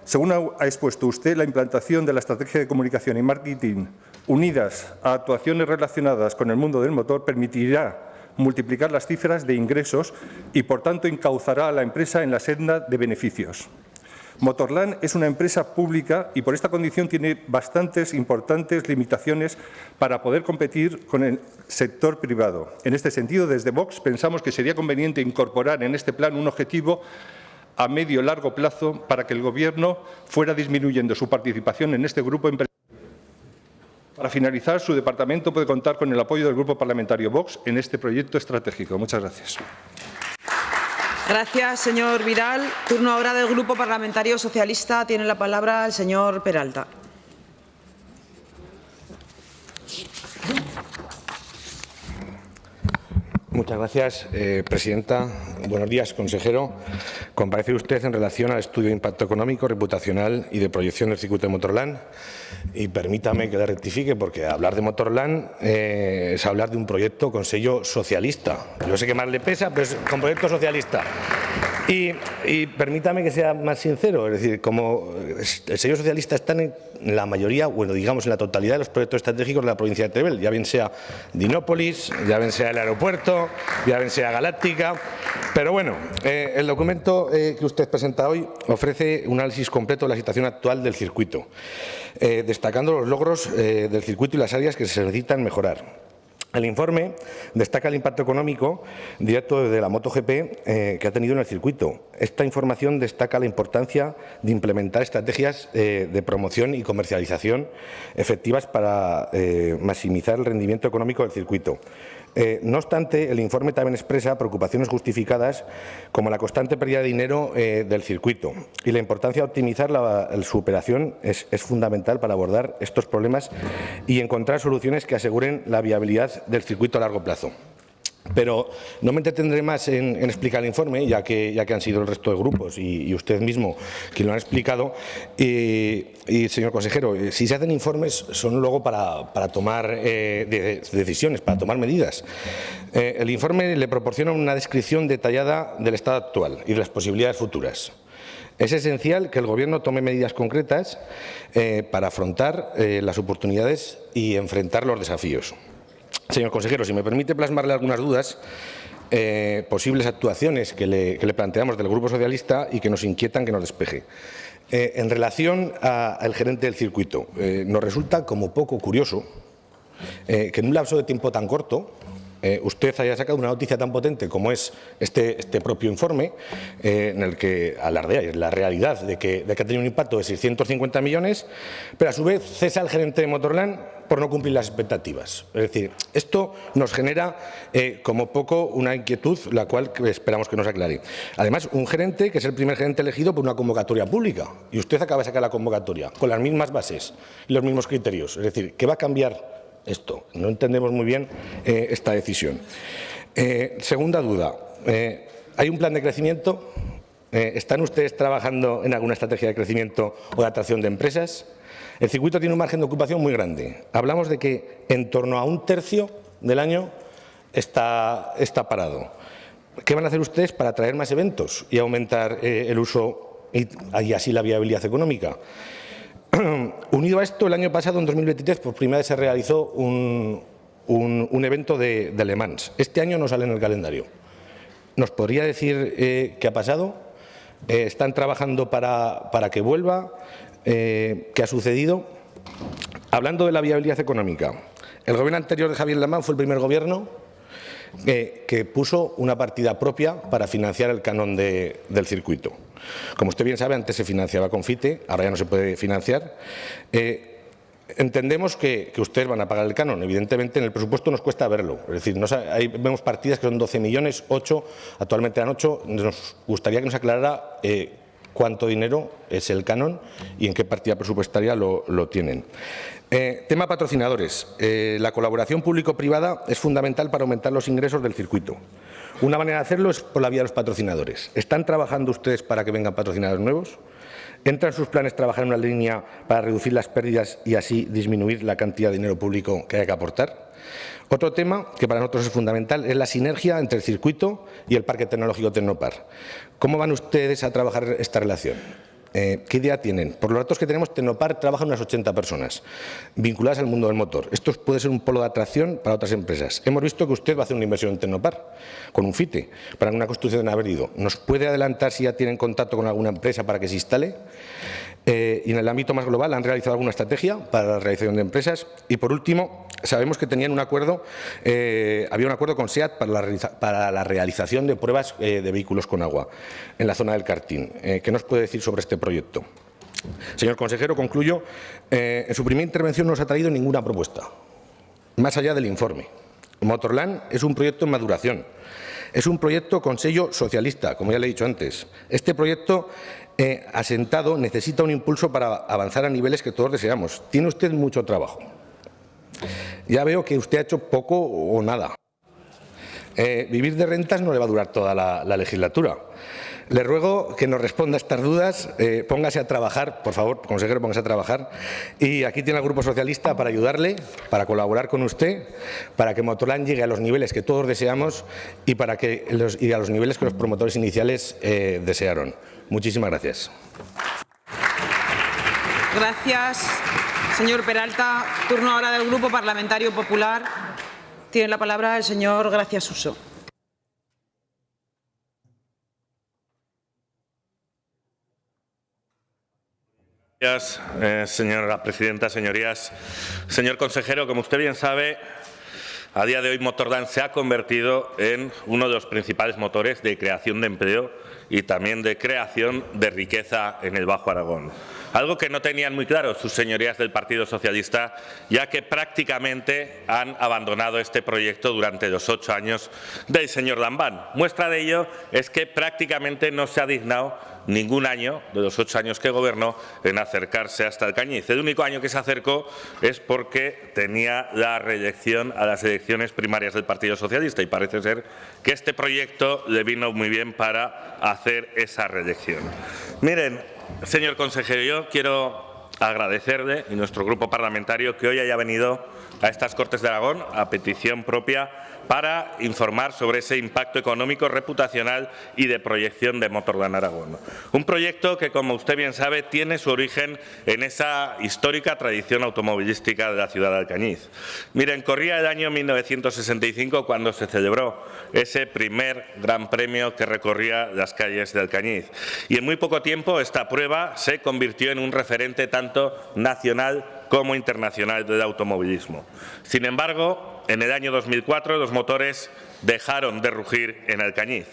Según ha expuesto usted, la implantación de la estrategia de comunicación y marketing unidas a actuaciones relacionadas con el mundo del motor permitirá multiplicar las cifras de ingresos y, por tanto, encauzará a la empresa en la senda de beneficios. Motorland es una empresa pública y por esta condición tiene bastantes importantes limitaciones para poder competir con el sector privado. En este sentido, desde Vox pensamos que sería conveniente incorporar en este plan un objetivo a medio y largo plazo para que el Gobierno fuera disminuyendo su participación en este grupo empresarial. Para finalizar, su departamento puede contar con el apoyo del Grupo Parlamentario Vox en este proyecto estratégico. Muchas gracias.
Gracias, señor Vidal. Turno ahora del Grupo Parlamentario Socialista. Tiene la palabra el señor Peralta.
Muchas gracias, presidenta. Buenos días, consejero. Comparece usted en relación al estudio de impacto económico, reputacional y de proyección del circuito de Motorland. Y permítame que le rectifique, porque hablar de Motorland es hablar de un proyecto con sello socialista. Yo sé que más le pesa, pero es con proyecto socialista. Y permítame que sea más sincero, es decir, como el sello socialista está en la mayoría, bueno, digamos en la totalidad de los proyectos estratégicos de la provincia de Teruel, ya bien sea Dinópolis, ya bien sea el aeropuerto, ya bien sea Galáctica. Pero bueno, el documento que usted presenta hoy ofrece un análisis completo de la situación actual del circuito, destacando los logros del circuito y las áreas que se necesitan mejorar. El informe destaca el impacto económico directo de la MotoGP que ha tenido en el circuito. Esta información destaca la importancia de implementar estrategias de promoción y comercialización efectivas para maximizar el rendimiento económico del circuito. No obstante, el informe también expresa preocupaciones justificadas como la constante pérdida de dinero del circuito y la importancia de optimizar su operación es fundamental para abordar estos problemas y encontrar soluciones que aseguren la viabilidad del circuito a largo plazo. Pero no me entretendré más en explicar el informe, ya que han sido el resto de grupos y usted mismo quien lo han explicado. Y señor consejero, si se hacen informes son luego para tomar decisiones, para tomar medidas. El informe le proporciona una descripción detallada del estado actual y de las posibilidades futuras. Es esencial que el Gobierno tome medidas concretas para afrontar las oportunidades y enfrentar los desafíos. Señor consejero, si me permite plasmarle algunas dudas, posibles actuaciones que le planteamos del Grupo Socialista y que nos inquietan que nos despeje. En relación al gerente del circuito, nos resulta como poco curioso que en un lapso de tiempo tan corto usted haya sacado una noticia tan potente como es este propio informe, en el que alardea la realidad de que ha tenido un impacto de 650 millones, pero a su vez cesa al gerente de Motorland por no cumplir las expectativas. Es decir, esto nos genera como poco una inquietud, la cual esperamos que nos aclare. Además, un gerente que es el primer gerente elegido por una convocatoria pública y usted acaba de sacar la convocatoria con las mismas bases y los mismos criterios. Es decir, ¿qué va a cambiar esto? No entendemos muy bien esta decisión. Segunda duda. ¿Hay un plan de crecimiento? ¿Están ustedes trabajando en alguna estrategia de crecimiento o de atracción de empresas? El circuito tiene un margen de ocupación muy grande. Hablamos de que en torno a un tercio del año está parado. ¿Qué van a hacer ustedes para atraer más eventos y aumentar el uso y así la viabilidad económica? Unido a esto, el año pasado, en 2023, por primera vez se realizó un evento de Le Mans. Este año no sale en el calendario. ¿Nos podría decir qué ha pasado? ¿Están trabajando para que vuelva? ¿Qué ha sucedido? Hablando de la viabilidad económica, el gobierno anterior de Javier Lamán fue el primer gobierno que puso una partida propia para financiar el canon del circuito. Como usted bien sabe, antes se financiaba con FITE, ahora ya no se puede financiar. Entendemos que ustedes van a pagar el canon. Evidentemente, en el presupuesto nos cuesta verlo. Es decir, ahí vemos partidas que son 12 millones, 8, actualmente eran 8. Nos gustaría que nos aclarara cuánto dinero es el canon y en qué partida presupuestaria lo tienen. Tema patrocinadores. La colaboración público-privada es fundamental para aumentar los ingresos del circuito. Una manera de hacerlo es por la vía de los patrocinadores. ¿Están trabajando ustedes para que vengan patrocinadores nuevos? ¿Entra en sus planes trabajar en una línea para reducir las pérdidas y así disminuir la cantidad de dinero público que hay que aportar? Otro tema que para nosotros es fundamental es la sinergia entre el circuito y el Parque Tecnológico Tecnopar. ¿Cómo van ustedes a trabajar esta relación? ¿Qué idea tienen? Por los datos que tenemos, Tecnopar trabaja unas 80 personas vinculadas al mundo del motor. Esto puede ser un polo de atracción para otras empresas. Hemos visto que usted va a hacer una inversión en Tecnopar con un FITE para una construcción de Averido. ¿Nos puede adelantar si ya tienen contacto con alguna empresa para que se instale? Y en el ámbito más global, ¿han realizado alguna estrategia para la realización de empresas? Y por último, sabemos que tenían un acuerdo, había un acuerdo con SEAT para la realización de pruebas de vehículos con agua en la zona del Cartín. ¿Qué nos puede decir sobre este proyecto? Señor consejero, concluyo. En su primera intervención no nos ha traído ninguna propuesta, más allá del informe. Motorland es un proyecto en maduración. Es un proyecto con sello socialista, como ya le he dicho antes. Este proyecto asentado necesita un impulso para avanzar a niveles que todos deseamos. Tiene usted mucho trabajo. Ya veo que usted ha hecho poco o nada. Vivir de rentas no le va a durar toda la legislatura. Le ruego que nos responda a estas dudas, póngase a trabajar, por favor, consejero, póngase a trabajar. Y aquí tiene al Grupo Socialista para ayudarle, para colaborar con usted, para que Motorland llegue a los niveles que todos deseamos y, y a los niveles que los promotores iniciales desearon. Muchísimas gracias.
Gracias, señor Peralta. Turno ahora del Grupo Parlamentario Popular. Tiene la palabra el señor Gracia Suso.
Gracias, señora presidenta, señorías. Señor consejero, como usted bien sabe, a día de hoy Motorland se ha convertido en uno de los principales motores de creación de empleo y también de creación de riqueza en el Bajo Aragón. Algo que no tenían muy claro sus señorías del Partido Socialista, ya que prácticamente han abandonado este proyecto durante los 8 años del señor Lambán. Muestra de ello es que prácticamente no se ha dignado ningún año de los 8 años que gobernó en acercarse hasta Alcañiz. El único año que se acercó es porque tenía la reelección a las elecciones primarias del Partido Socialista y parece ser que este proyecto le vino muy bien para hacer esa reelección. Miren, señor consejero, yo quiero agradecerle y nuestro grupo parlamentario que hoy haya venido a estas Cortes de Aragón a petición propia para informar sobre ese impacto económico, reputacional y de proyección de Motorland Aragón. Un proyecto que, como usted bien sabe, tiene su origen en esa histórica tradición automovilística de la ciudad de Alcañiz. Miren, corría el año 1965 cuando se celebró ese primer gran premio que recorría las calles de Alcañiz. Y en muy poco tiempo esta prueba se convirtió en un referente tanto nacional como internacional del automovilismo. Sin embargo, en el año 2004 los motores dejaron de rugir en Alcañiz.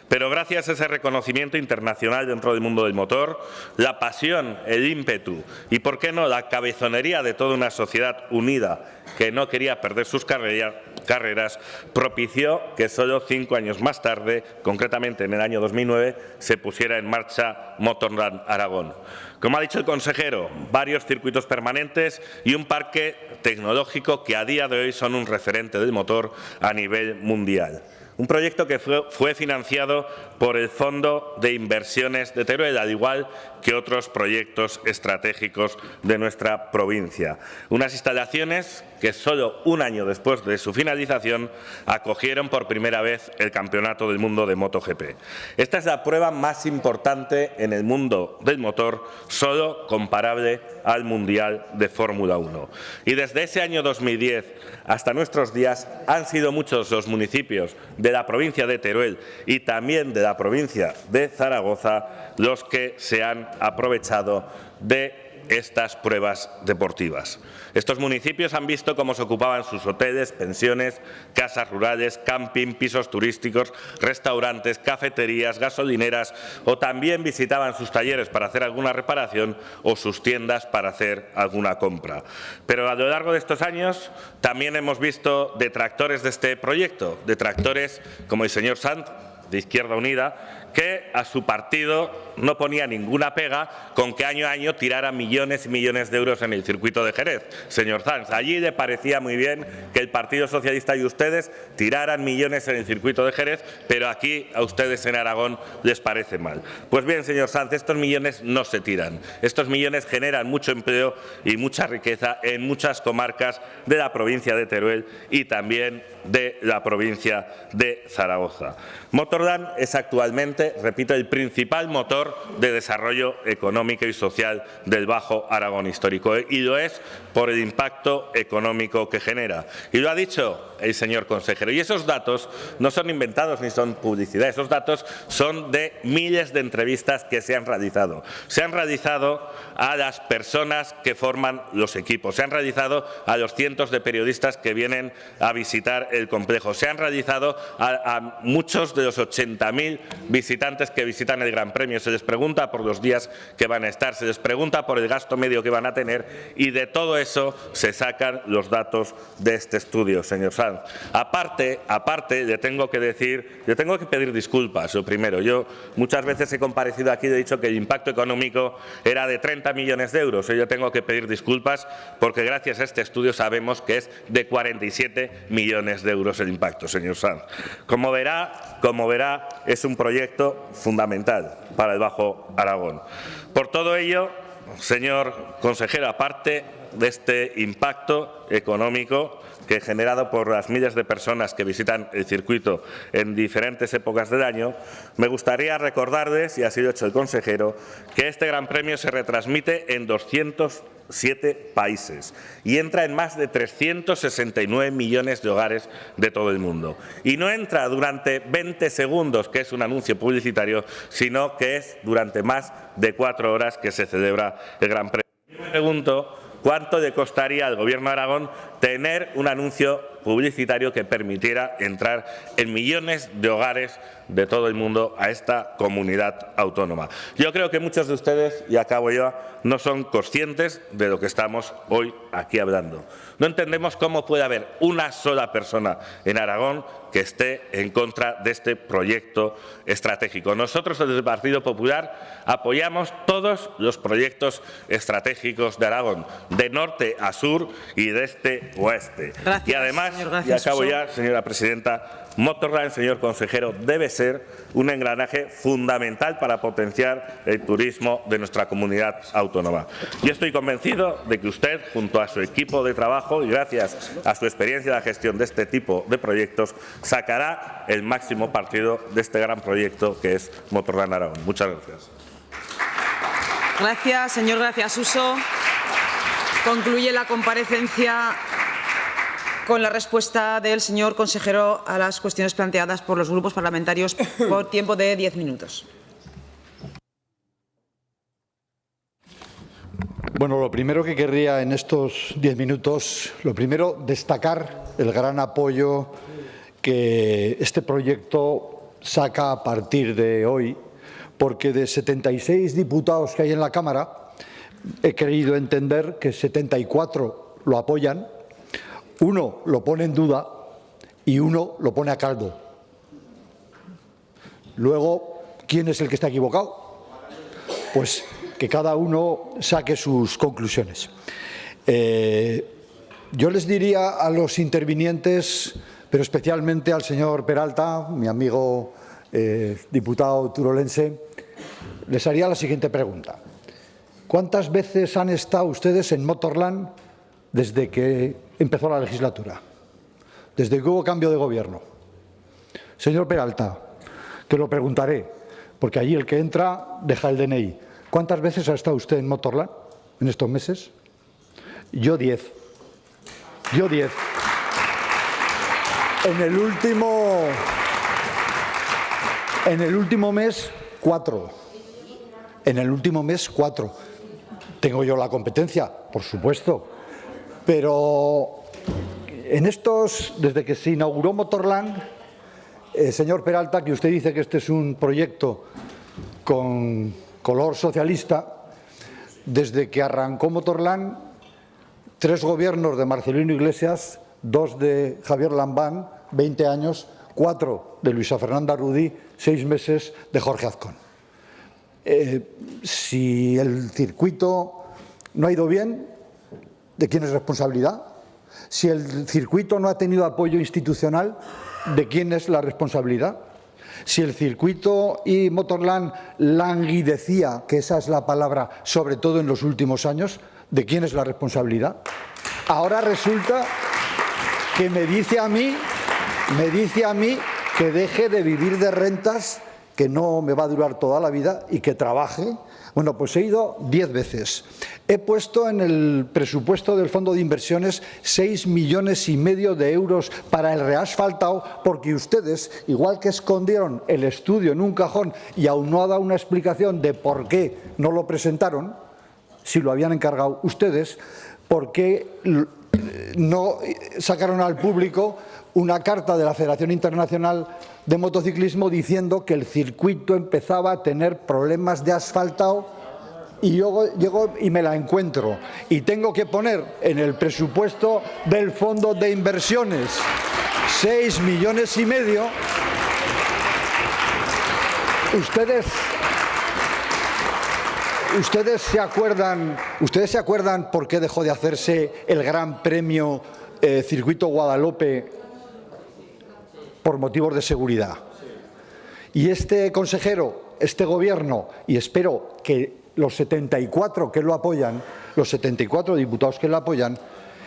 Pero gracias a ese reconocimiento internacional dentro del mundo del motor, la pasión, el ímpetu y, por qué no, la cabezonería de toda una sociedad unida que no quería perder sus carreras, propició que solo 5 años más tarde, concretamente en el año 2009, se pusiera en marcha Motorland Aragón. Como ha dicho el consejero, varios circuitos permanentes y un parque tecnológico que a día de hoy son un referente del motor a nivel mundial. Un proyecto que fue financiado por el Fondo de Inversiones de Teruel, al igual que otros proyectos estratégicos de nuestra provincia. Unas instalaciones que solo un año después de su finalización acogieron por primera vez el Campeonato del Mundo de MotoGP. Esta es la prueba más importante en el mundo del motor, solo comparable al Mundial de Fórmula 1. Y desde ese año 2010 hasta nuestros días han sido muchos los municipios de la provincia de Teruel y también de la provincia de Zaragoza los que se han aprovechado de estas pruebas deportivas. Estos municipios han visto cómo se ocupaban sus hoteles, pensiones, casas rurales, camping, pisos turísticos, restaurantes, cafeterías, gasolineras o también visitaban sus talleres para hacer alguna reparación o sus tiendas para hacer alguna compra. Pero a lo largo de estos años también hemos visto detractores de este proyecto, detractores como el señor Sanz, de Izquierda Unida, que a su partido no ponía ninguna pega con que año a año tirara millones y millones de euros en el circuito de Jerez. Señor Sanz, allí le parecía muy bien que el Partido Socialista y ustedes tiraran millones en el circuito de Jerez, pero aquí a ustedes en Aragón les parece mal. Pues bien, señor Sanz, estos millones no se tiran. Estos millones generan mucho empleo y mucha riqueza en muchas comarcas de la provincia de Teruel y también de la provincia de Zaragoza. Motorland Motorland es actualmente, repito, el principal motor de desarrollo económico y social del Bajo Aragón histórico, y lo es por el impacto económico que genera. Y lo ha dicho el señor consejero. Y esos datos no son inventados ni son publicidad. Esos datos son de miles de entrevistas que se han realizado. Se han realizado a las personas que forman los equipos. Se han realizado a los cientos de periodistas que vienen a visitar el complejo. Se han realizado a muchos de los 80.000 visitantes que visitan el Gran Premio. Se les pregunta por los días que van a estar, se les pregunta por el gasto medio que van a tener, y de todo eso se sacan los datos de este estudio, señor Sanz. Aparte, le tengo que pedir disculpas. Lo primero, yo muchas veces he comparecido aquí y he dicho que el impacto económico era de 30 millones de euros. Yo tengo que pedir disculpas porque gracias a este estudio sabemos que es de 47 millones de euros el impacto, señor Sanz. Como verá, es un proyecto fundamental para el Bajo Aragón. Por todo ello, señor consejero, aparte de este impacto económico que generado por las miles de personas que visitan el circuito en diferentes épocas del año, me gustaría recordarles, y así lo ha hecho el consejero, que este Gran Premio se retransmite en 207 países y entra en más de 369 millones de hogares de todo el mundo. Y no entra durante 20 segundos, que es un anuncio publicitario, sino que es durante más de 4 horas que se celebra el Gran Premio. Me pregunto cuánto le costaría al Gobierno de Aragón tener un anuncio publicitario que permitiera entrar en millones de hogares de todo el mundo a esta comunidad autónoma. Yo creo que muchos de ustedes, y acabo yo, no son conscientes de lo que estamos hoy aquí hablando. No entendemos cómo puede haber una sola persona en Aragón que esté en contra de este proyecto estratégico. Nosotros, desde el Partido Popular, apoyamos todos los proyectos estratégicos de Aragón, de norte a sur y de este a oeste.
Gracias,
y además,
señor,
y acabo ya, señora presidenta, Motorland, señor consejero, debe ser un engranaje fundamental para potenciar el turismo de nuestra comunidad autónoma. Yo estoy convencido de que usted, junto a su equipo de trabajo y gracias a su experiencia en la gestión de este tipo de proyectos, sacará el máximo partido de este gran proyecto que es Motorland Aragón. Muchas gracias.
Gracias, señor Graciasuso. Concluye la comparecencia con la respuesta del señor consejero a las cuestiones planteadas por los grupos parlamentarios por tiempo de 10 minutos.
Bueno, lo primero que querría en estos 10 minutos, destacar el gran apoyo que este proyecto saca a partir de hoy, porque de 76 diputados que hay en la Cámara, he querido entender que 74 lo apoyan, 1 lo pone en duda y 1 lo pone a caldo. Luego, ¿quién es el que está equivocado? Pues que cada uno saque sus conclusiones. Yo les diría a los intervinientes, pero especialmente al señor Peralta, mi amigo diputado turolense, les haría la siguiente pregunta. ¿Cuántas veces han estado ustedes en Motorland desde que empezó la legislatura? Desde que hubo cambio de gobierno. Señor Peralta, que lo preguntaré, porque allí el que entra deja el DNI. ¿Cuántas veces ha estado usted en Motorland en estos meses? Yo 10. Yo 10. En el último mes, 4. En el último mes, 4. Tengo yo la competencia, por supuesto. Pero en estos, desde que se inauguró Motorland, señor Peralta, que usted dice que este es un proyecto con color socialista, desde que arrancó Motorland, 3 gobiernos de Marcelino Iglesias, 2 de Javier Lambán, 20 años, 4 de Luisa Fernanda Rudí, 6 meses de Jorge Azcón. Si el circuito no ha ido bien, ¿de quién es responsabilidad? Si el circuito no ha tenido apoyo institucional, ¿de quién es la responsabilidad? Si el circuito y Motorland languidecía, que esa es la palabra, sobre todo en los últimos años, ¿de quién es la responsabilidad? Ahora resulta que me dice a mí que deje de vivir de rentas, que no me va a durar toda la vida, y que trabaje. Bueno, pues he ido 10 veces. He puesto en el presupuesto del Fondo de Inversiones 6,5 millones de euros para el reasfaltado, porque ustedes, igual que escondieron el estudio en un cajón y aún no ha dado una explicación de por qué no lo presentaron, si lo habían encargado ustedes, por qué no sacaron al público una carta de la Federación Internacional de Motociclismo diciendo que el circuito empezaba a tener problemas de asfaltado, y yo llego y me la encuentro y tengo que poner en el presupuesto del Fondo de Inversiones 6,5 millones. ¿Ustedes se acuerdan por qué dejó de hacerse el Gran Premio Circuito Guadalupe? Por motivos de seguridad. Y este consejero, este Gobierno, y espero que los 74 que lo apoyan, los 74 diputados que lo apoyan,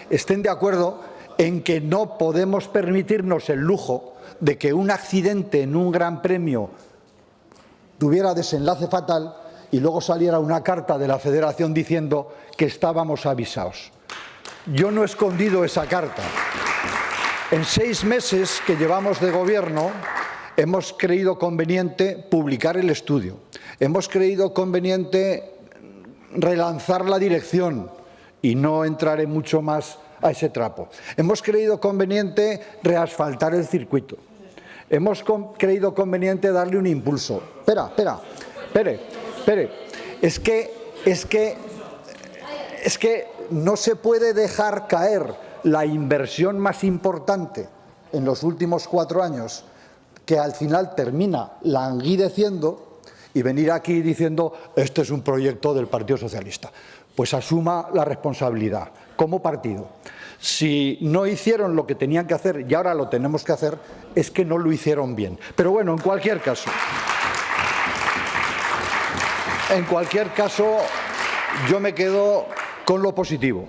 estén de acuerdo en que no podemos permitirnos el lujo de que un accidente en un Gran Premio tuviera desenlace fatal y luego saliera una carta de la Federación diciendo que estábamos avisados. Yo no he escondido esa carta. En 6 meses que llevamos de Gobierno hemos creído conveniente publicar el estudio. Hemos creído conveniente relanzar la dirección y no entraré mucho más a ese trapo. Hemos creído conveniente reasfaltar el circuito. Hemos creído conveniente darle un impulso. Espere. Es que no se puede dejar caer la inversión más importante en los últimos 4 años, que al final termina languideciendo, y venir aquí diciendo este es un proyecto del Partido Socialista. Pues asuma la responsabilidad como partido. Si no hicieron lo que tenían que hacer y ahora lo tenemos que hacer, es que no lo hicieron bien. Pero bueno, en cualquier caso, yo me quedo con lo positivo.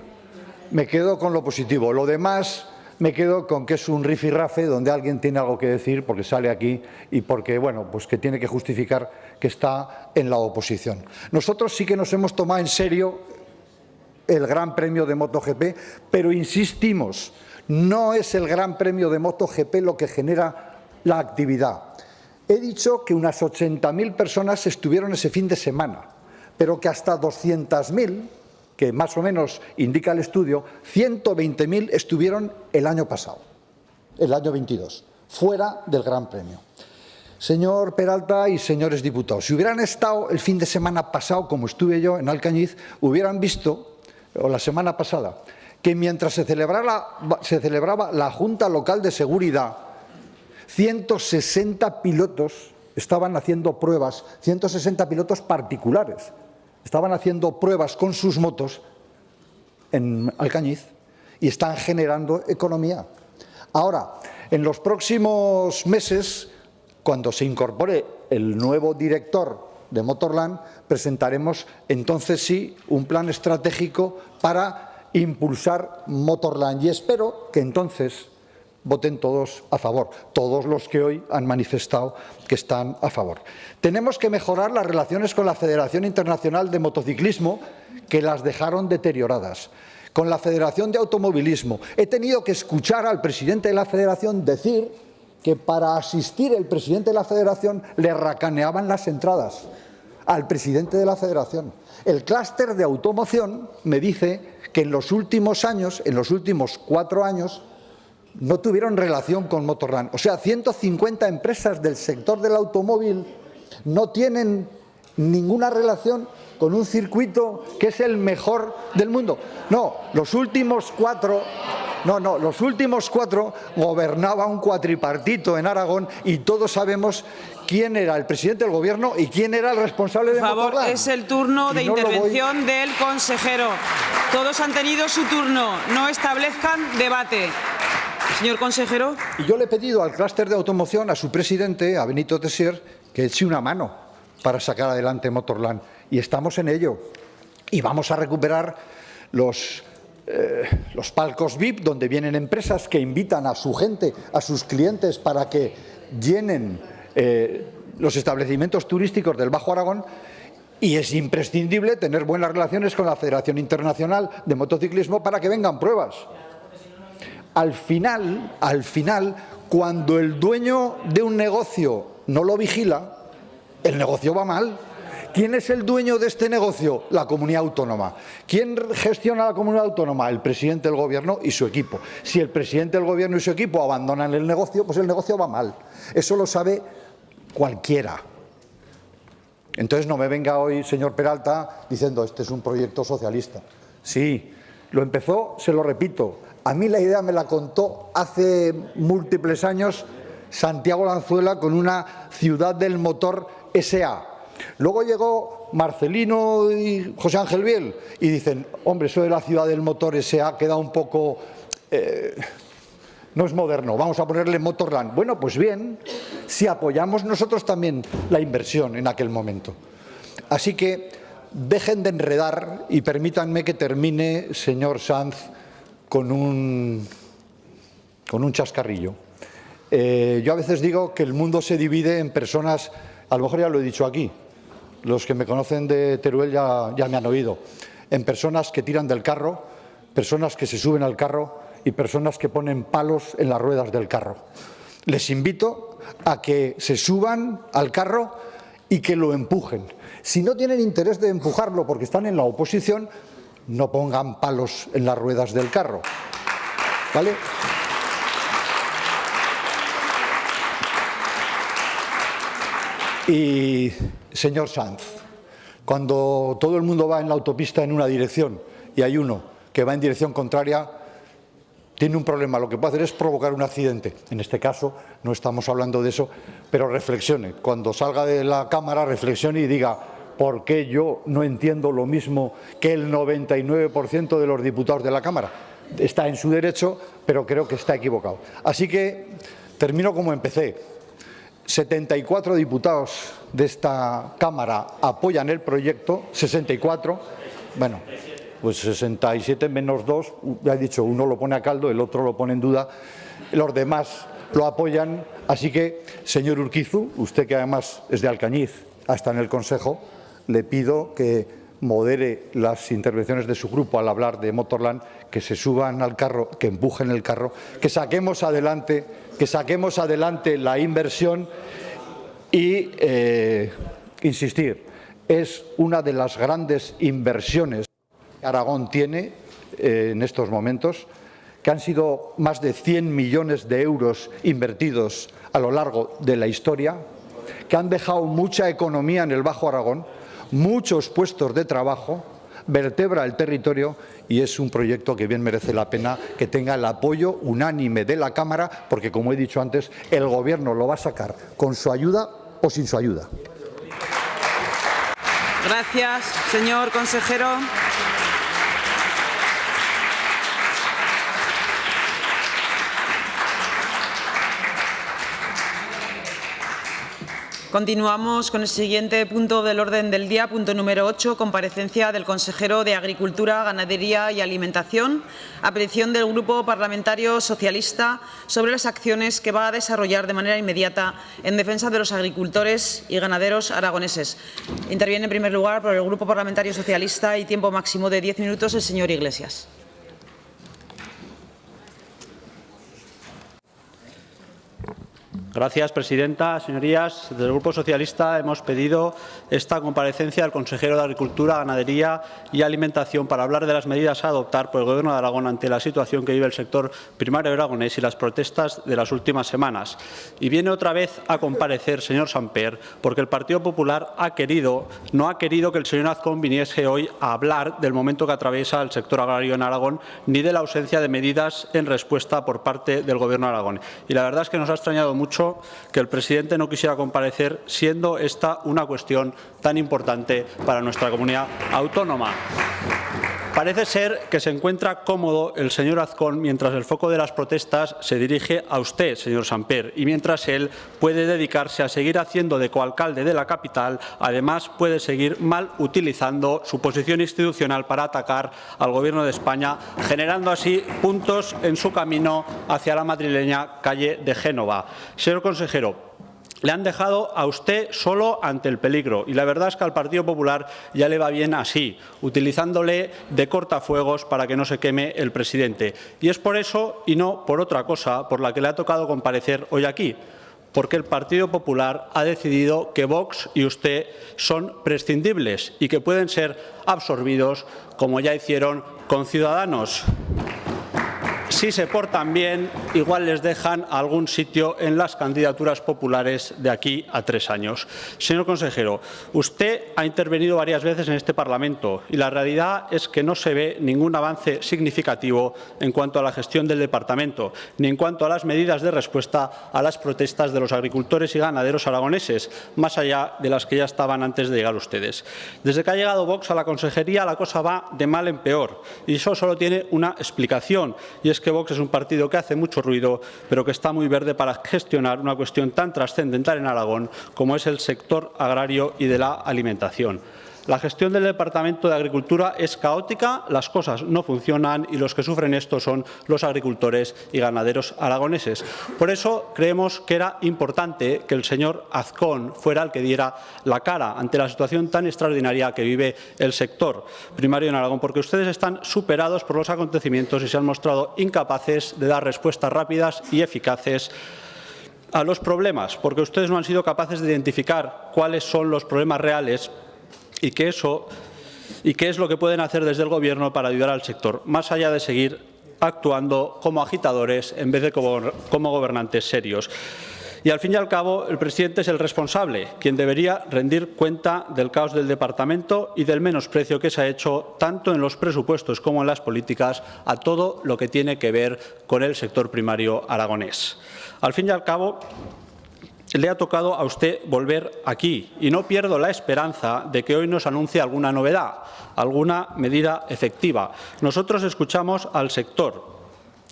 Lo demás, me quedo con que es un rifirrafe donde alguien tiene algo que decir porque sale aquí y porque, bueno, pues que tiene que justificar que está en la oposición. Nosotros sí que nos hemos tomado en serio el Gran Premio de MotoGP, pero insistimos, no es el Gran Premio de MotoGP lo que genera la actividad. He dicho que unas 80.000 personas estuvieron ese fin de semana, pero que hasta 200.000, que más o menos indica el estudio, 120.000 estuvieron el año pasado, el año 22, fuera del Gran Premio. Señor Peralta y señores diputados, si hubieran estado el fin de semana pasado, como estuve yo en Alcañiz, hubieran visto, o la semana pasada, que mientras se celebraba la Junta Local de Seguridad, 160 pilotos estaban haciendo pruebas, 160 pilotos particulares, estaban haciendo pruebas con sus motos en Alcañiz y están generando economía. Ahora, en los próximos meses, cuando se incorpore el nuevo director de Motorland, presentaremos entonces sí un plan estratégico para impulsar Motorland y espero que entonces voten todos a favor, todos los que hoy han manifestado que están a favor. Tenemos que mejorar las relaciones con la Federación Internacional de Motociclismo, que las dejaron deterioradas, con la Federación de Automovilismo. He tenido que escuchar al presidente de la Federación decir que para asistir el presidente de la Federación le racaneaban las entradas al presidente de la Federación. El clúster de automoción me dice que en los últimos años, en los últimos 4 años, no tuvieron relación con Motorland. O sea, 150 empresas del sector del automóvil no tienen ninguna relación con un circuito que es el mejor del mundo. No, los últimos 4 gobernaba un cuatripartito en Aragón y todos sabemos quién era el presidente del gobierno y quién era el responsable de Motorland.
Por favor, es el turno de intervención del consejero. Todos han tenido su turno. No establezcan debate. Señor consejero.
Y yo le he pedido al clúster de automoción, a su presidente, a Benito Tessier, que eche una mano para sacar adelante Motorland. Y estamos en ello. Y vamos a recuperar los palcos VIP, donde vienen empresas que invitan a su gente, a sus clientes, para que llenen los establecimientos turísticos del Bajo Aragón, y es imprescindible tener buenas relaciones con la Federación Internacional de Motociclismo para que vengan pruebas. Al final, cuando el dueño de un negocio no lo vigila, el negocio va mal. ¿Quién es el dueño de este negocio? La comunidad autónoma. ¿Quién gestiona la comunidad autónoma? El presidente del Gobierno y su equipo. Si el presidente del Gobierno y su equipo abandonan el negocio, pues el negocio va mal. Eso lo sabe cualquiera. Entonces no me venga hoy, señor Peralta, diciendo este es un proyecto socialista. Sí, lo empezó, se lo repito. A mí la idea me la contó hace múltiples años Santiago Lanzuela con una Ciudad del Motor S.A. Luego llegó Marcelino y José Ángel Biel y dicen, hombre, eso de la Ciudad del Motor S.A. queda un poco... no es moderno, vamos a ponerle Motorland. Bueno, pues bien, si apoyamos nosotros también la inversión en aquel momento. Así que dejen de enredar y permítanme que termine, señor Sanz, con un chascarrillo. Yo a veces digo que el mundo se divide en personas, a lo mejor ya lo he dicho aquí, los que me conocen de Teruel ya me han oído, en personas que tiran del carro, personas que se suben al carro y personas que ponen palos en las ruedas del carro. Les invito a que se suban al carro y que lo empujen. Si no tienen interés de empujarlo porque están en la oposición, no pongan palos en las ruedas del carro. ¿Vale? Y, señor Sanz, cuando todo el mundo va en la autopista en una dirección y hay uno que va en dirección contraria, tiene un problema. Lo que puede hacer es provocar un accidente. En este caso no estamos hablando de eso, pero reflexione. Cuando salga de la Cámara, reflexione y diga ¿por qué yo no entiendo lo mismo que el 99% de los diputados de la Cámara? Está en su derecho, pero creo que está equivocado. Así que termino como empecé. 74 diputados de esta Cámara apoyan el proyecto, 64, bueno, pues 67 menos 2, ya he dicho, uno lo pone a caldo, el otro lo pone en duda, los demás lo apoyan. Así que, señor Urquizu, usted que además es de Alcañiz, hasta en el Consejo, le pido que modere las intervenciones de su grupo al hablar de Motorland, que se suban al carro, que empujen el carro, que saquemos adelante la inversión y insistir, es una de las grandes inversiones que Aragón tiene en estos momentos, que han sido más de 100 millones de euros invertidos a lo largo de la historia, que han dejado mucha economía en el Bajo Aragón, muchos puestos de trabajo, vertebra el territorio y es un proyecto que bien merece la pena que tenga el apoyo unánime de la Cámara, porque, como he dicho antes, el Gobierno lo va a sacar con su ayuda o sin su ayuda.
Gracias, señor consejero. Continuamos con el siguiente punto del orden del día, punto número 8, comparecencia del consejero de Agricultura, Ganadería y Alimentación, a petición del Grupo Parlamentario Socialista, sobre las acciones que va a desarrollar de manera inmediata en defensa de los agricultores y ganaderos aragoneses. Interviene en primer lugar por el Grupo Parlamentario Socialista y tiempo máximo de 10 minutos el señor Iglesias.
Gracias, presidenta. Señorías, desde el Grupo Socialista hemos pedido esta comparecencia del consejero de Agricultura, Ganadería y Alimentación para hablar de las medidas a adoptar por el Gobierno de Aragón ante la situación que vive el sector primario aragonés y las protestas de las últimas semanas. Y viene otra vez a comparecer, señor Samper, porque el Partido Popular no ha querido que el señor Azcón viniese hoy a hablar del momento que atraviesa el sector agrario en Aragón, ni de la ausencia de medidas en respuesta por parte del Gobierno de Aragón. Y la verdad es que nos ha extrañado mucho que el presidente no quisiera comparecer, siendo esta una cuestión tan importante para nuestra comunidad autónoma. Parece ser que se encuentra cómodo el señor Azcón mientras el foco de las protestas se dirige a usted, señor Samper, y mientras él puede dedicarse a seguir haciendo de coalcalde de la capital. Además, puede seguir mal utilizando su posición institucional para atacar al Gobierno de España, generando así puntos en su camino hacia la madrileña calle de Génova. Señor consejero, le han dejado a usted solo ante el peligro y la verdad es que al Partido Popular ya le va bien así, utilizándole de cortafuegos para que no se queme el presidente. Y es por eso y no por otra cosa por la que le ha tocado comparecer hoy aquí, porque el Partido Popular ha decidido que Vox y usted son prescindibles y que pueden ser absorbidos como ya hicieron con Ciudadanos. Si se portan bien, igual les dejan algún sitio en las candidaturas populares de aquí a 3 años. Señor consejero, usted ha intervenido varias veces en este Parlamento y la realidad es que no se ve ningún avance significativo en cuanto a la gestión del departamento, ni en cuanto a las medidas de respuesta a las protestas de los agricultores y ganaderos aragoneses, más allá de las que ya estaban antes de llegar ustedes. Desde que ha llegado Vox a la consejería, la cosa va de mal en peor y eso solo tiene una explicación, y es que Vox es un partido que hace mucho ruido, pero que está muy verde para gestionar una cuestión tan trascendental en Aragón como es el sector agrario y de la alimentación. La gestión del Departamento de Agricultura es caótica, las cosas no funcionan y los que sufren esto son los agricultores y ganaderos aragoneses. Por eso creemos que era importante que el señor Azcón fuera el que diera la cara ante la situación tan extraordinaria que vive el sector primario en Aragón, porque ustedes están superados por los acontecimientos y se han mostrado incapaces de dar respuestas rápidas y eficaces a los problemas, porque ustedes no han sido capaces de identificar cuáles son los problemas reales y qué es lo que pueden hacer desde el Gobierno para ayudar al sector, más allá de seguir actuando como agitadores en vez de como gobernantes serios. Y al fin y al cabo, el presidente es el responsable, quien debería rendir cuenta del caos del departamento y del menosprecio que se ha hecho tanto en los presupuestos como en las políticas a todo lo que tiene que ver con el sector primario aragonés. Al fin y al cabo, le ha tocado a usted volver aquí y no pierdo la esperanza de que hoy nos anuncie alguna novedad, alguna medida efectiva. Nosotros escuchamos al sector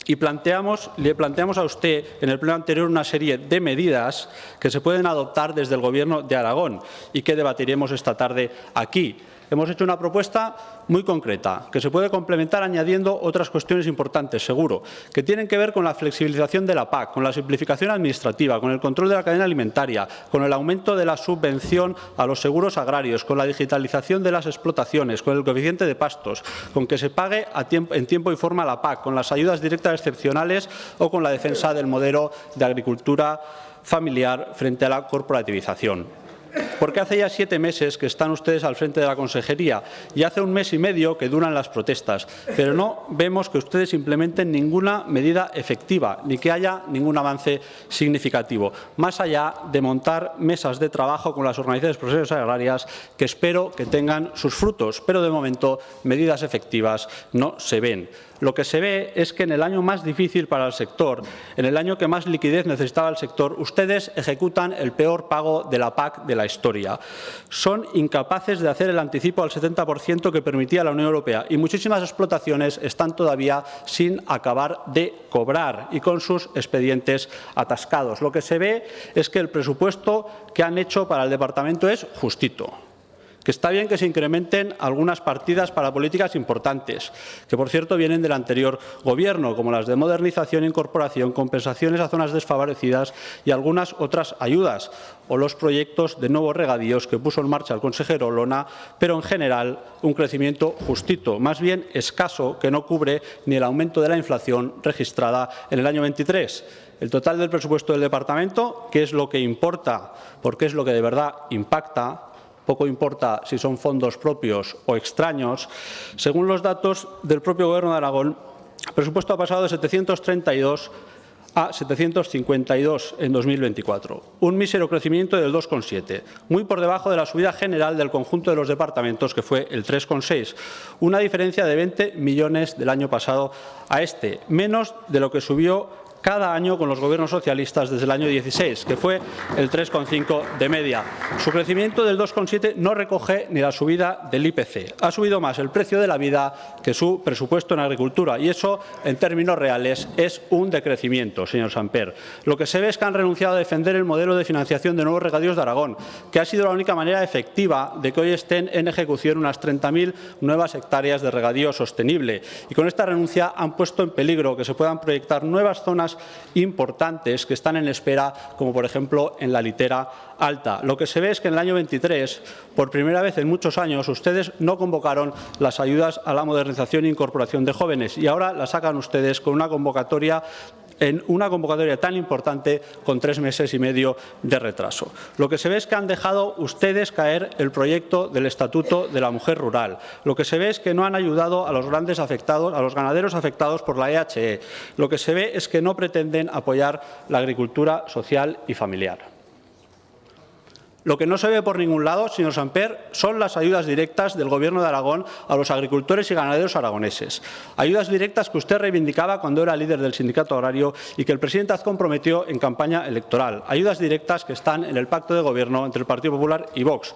y le planteamos a usted en el pleno anterior una serie de medidas que se pueden adoptar desde el Gobierno de Aragón y que debatiremos esta tarde aquí. Hemos hecho una propuesta muy concreta, que se puede complementar añadiendo otras cuestiones importantes, seguro, que tienen que ver con la flexibilización de la PAC, con la simplificación administrativa, con el control de la cadena alimentaria, con el aumento de la subvención a los seguros agrarios, con la digitalización de las explotaciones, con el coeficiente de pastos, con que se pague en tiempo y forma la PAC, con las ayudas directas excepcionales o con la defensa del modelo de agricultura familiar frente a la corporativización. Porque hace ya 7 meses que están ustedes al frente de la consejería y hace 1 mes y medio que duran las protestas, pero no vemos que ustedes implementen ninguna medida efectiva ni que haya ningún avance significativo, más allá de montar mesas de trabajo con las organizaciones profesionales agrarias que espero que tengan sus frutos, pero de momento medidas efectivas no se ven. Lo que se ve es que en el año más difícil para el sector, en el año que más liquidez necesitaba el sector, ustedes ejecutan el peor pago de la PAC de la historia. Son incapaces de hacer el anticipo al 70% que permitía la Unión Europea y muchísimas explotaciones están todavía sin acabar de cobrar y con sus expedientes atascados. Lo que se ve es que el presupuesto que han hecho para el departamento es justito, que está bien que se incrementen algunas partidas para políticas importantes, que por cierto vienen del anterior Gobierno, como las de modernización e incorporación, compensaciones a zonas desfavorecidas y algunas otras ayudas, o los proyectos de nuevos regadíos que puso en marcha el consejero Olona, pero en general un crecimiento justito, más bien escaso, que no cubre ni el aumento de la inflación registrada en el año 23. El total del presupuesto del departamento, que es lo que importa, porque es lo que de verdad impacta, poco importa si son fondos propios o extraños, según los datos del propio Gobierno de Aragón, el presupuesto ha pasado de 732 a 752 en 2024, un mísero crecimiento del 2,7, muy por debajo de la subida general del conjunto de los departamentos, que fue el 3,6, una diferencia de 20 millones del año pasado a este, menos de lo que subió cada año con los gobiernos socialistas desde el año 16, que fue el 3,5 de media. Su crecimiento del 2,7 no recoge ni la subida del IPC. Ha subido más el precio de la vida que su presupuesto en agricultura y eso, en términos reales, es un decrecimiento, señor Samper. Lo que se ve es que han renunciado a defender el modelo de financiación de nuevos regadíos de Aragón, que ha sido la única manera efectiva de que hoy estén en ejecución unas 30.000 nuevas hectáreas de regadío sostenible. Y con esta renuncia han puesto en peligro que se puedan proyectar nuevas zonas importantes que están en espera, como por ejemplo en la litera alta. Lo que se ve es que en el año 23, por primera vez en muchos años, ustedes no convocaron las ayudas a la modernización e incorporación de jóvenes y ahora las sacan ustedes con una convocatoria tan importante con 3 meses y medio de retraso. Lo que se ve es que han dejado ustedes caer el proyecto del Estatuto de la Mujer Rural. Lo que se ve es que no han ayudado a los grandes afectados, a los ganaderos afectados por la EHE. Lo que se ve es que no pretenden apoyar la agricultura social y familiar. Lo que no se ve por ningún lado, señor Samper, son las ayudas directas del Gobierno de Aragón a los agricultores y ganaderos aragoneses. Ayudas directas que usted reivindicaba cuando era líder del sindicato agrario y que el presidente Azcón prometió en campaña electoral. Ayudas directas que están en el pacto de gobierno entre el Partido Popular y Vox.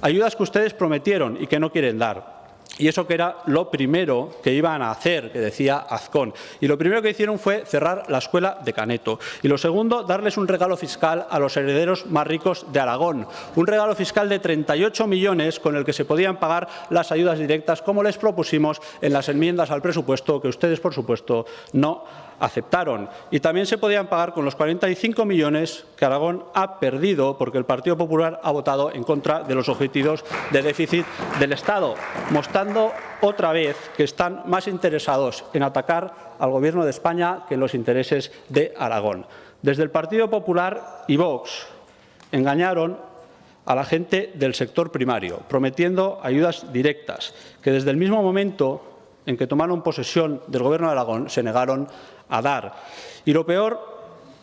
Ayudas que ustedes prometieron y que no quieren dar. Y eso que era lo primero que iban a hacer, que decía Azcón. Y lo primero que hicieron fue cerrar la escuela de Caneto. Y lo segundo, darles un regalo fiscal a los herederos más ricos de Aragón. Un regalo fiscal de 38 millones con el que se podían pagar las ayudas directas, como les propusimos en las enmiendas al presupuesto, que ustedes, por supuesto, no aceptaron. Y también se podían pagar con los 45 millones que Aragón ha perdido porque el Partido Popular ha votado en contra de los objetivos de déficit del Estado, mostrando otra vez que están más interesados en atacar al Gobierno de España que en los intereses de Aragón. Desde el Partido Popular y Vox engañaron a la gente del sector primario, prometiendo ayudas directas, que desde el mismo momento en que tomaron posesión del Gobierno de Aragón se negaron a dar. Y lo peor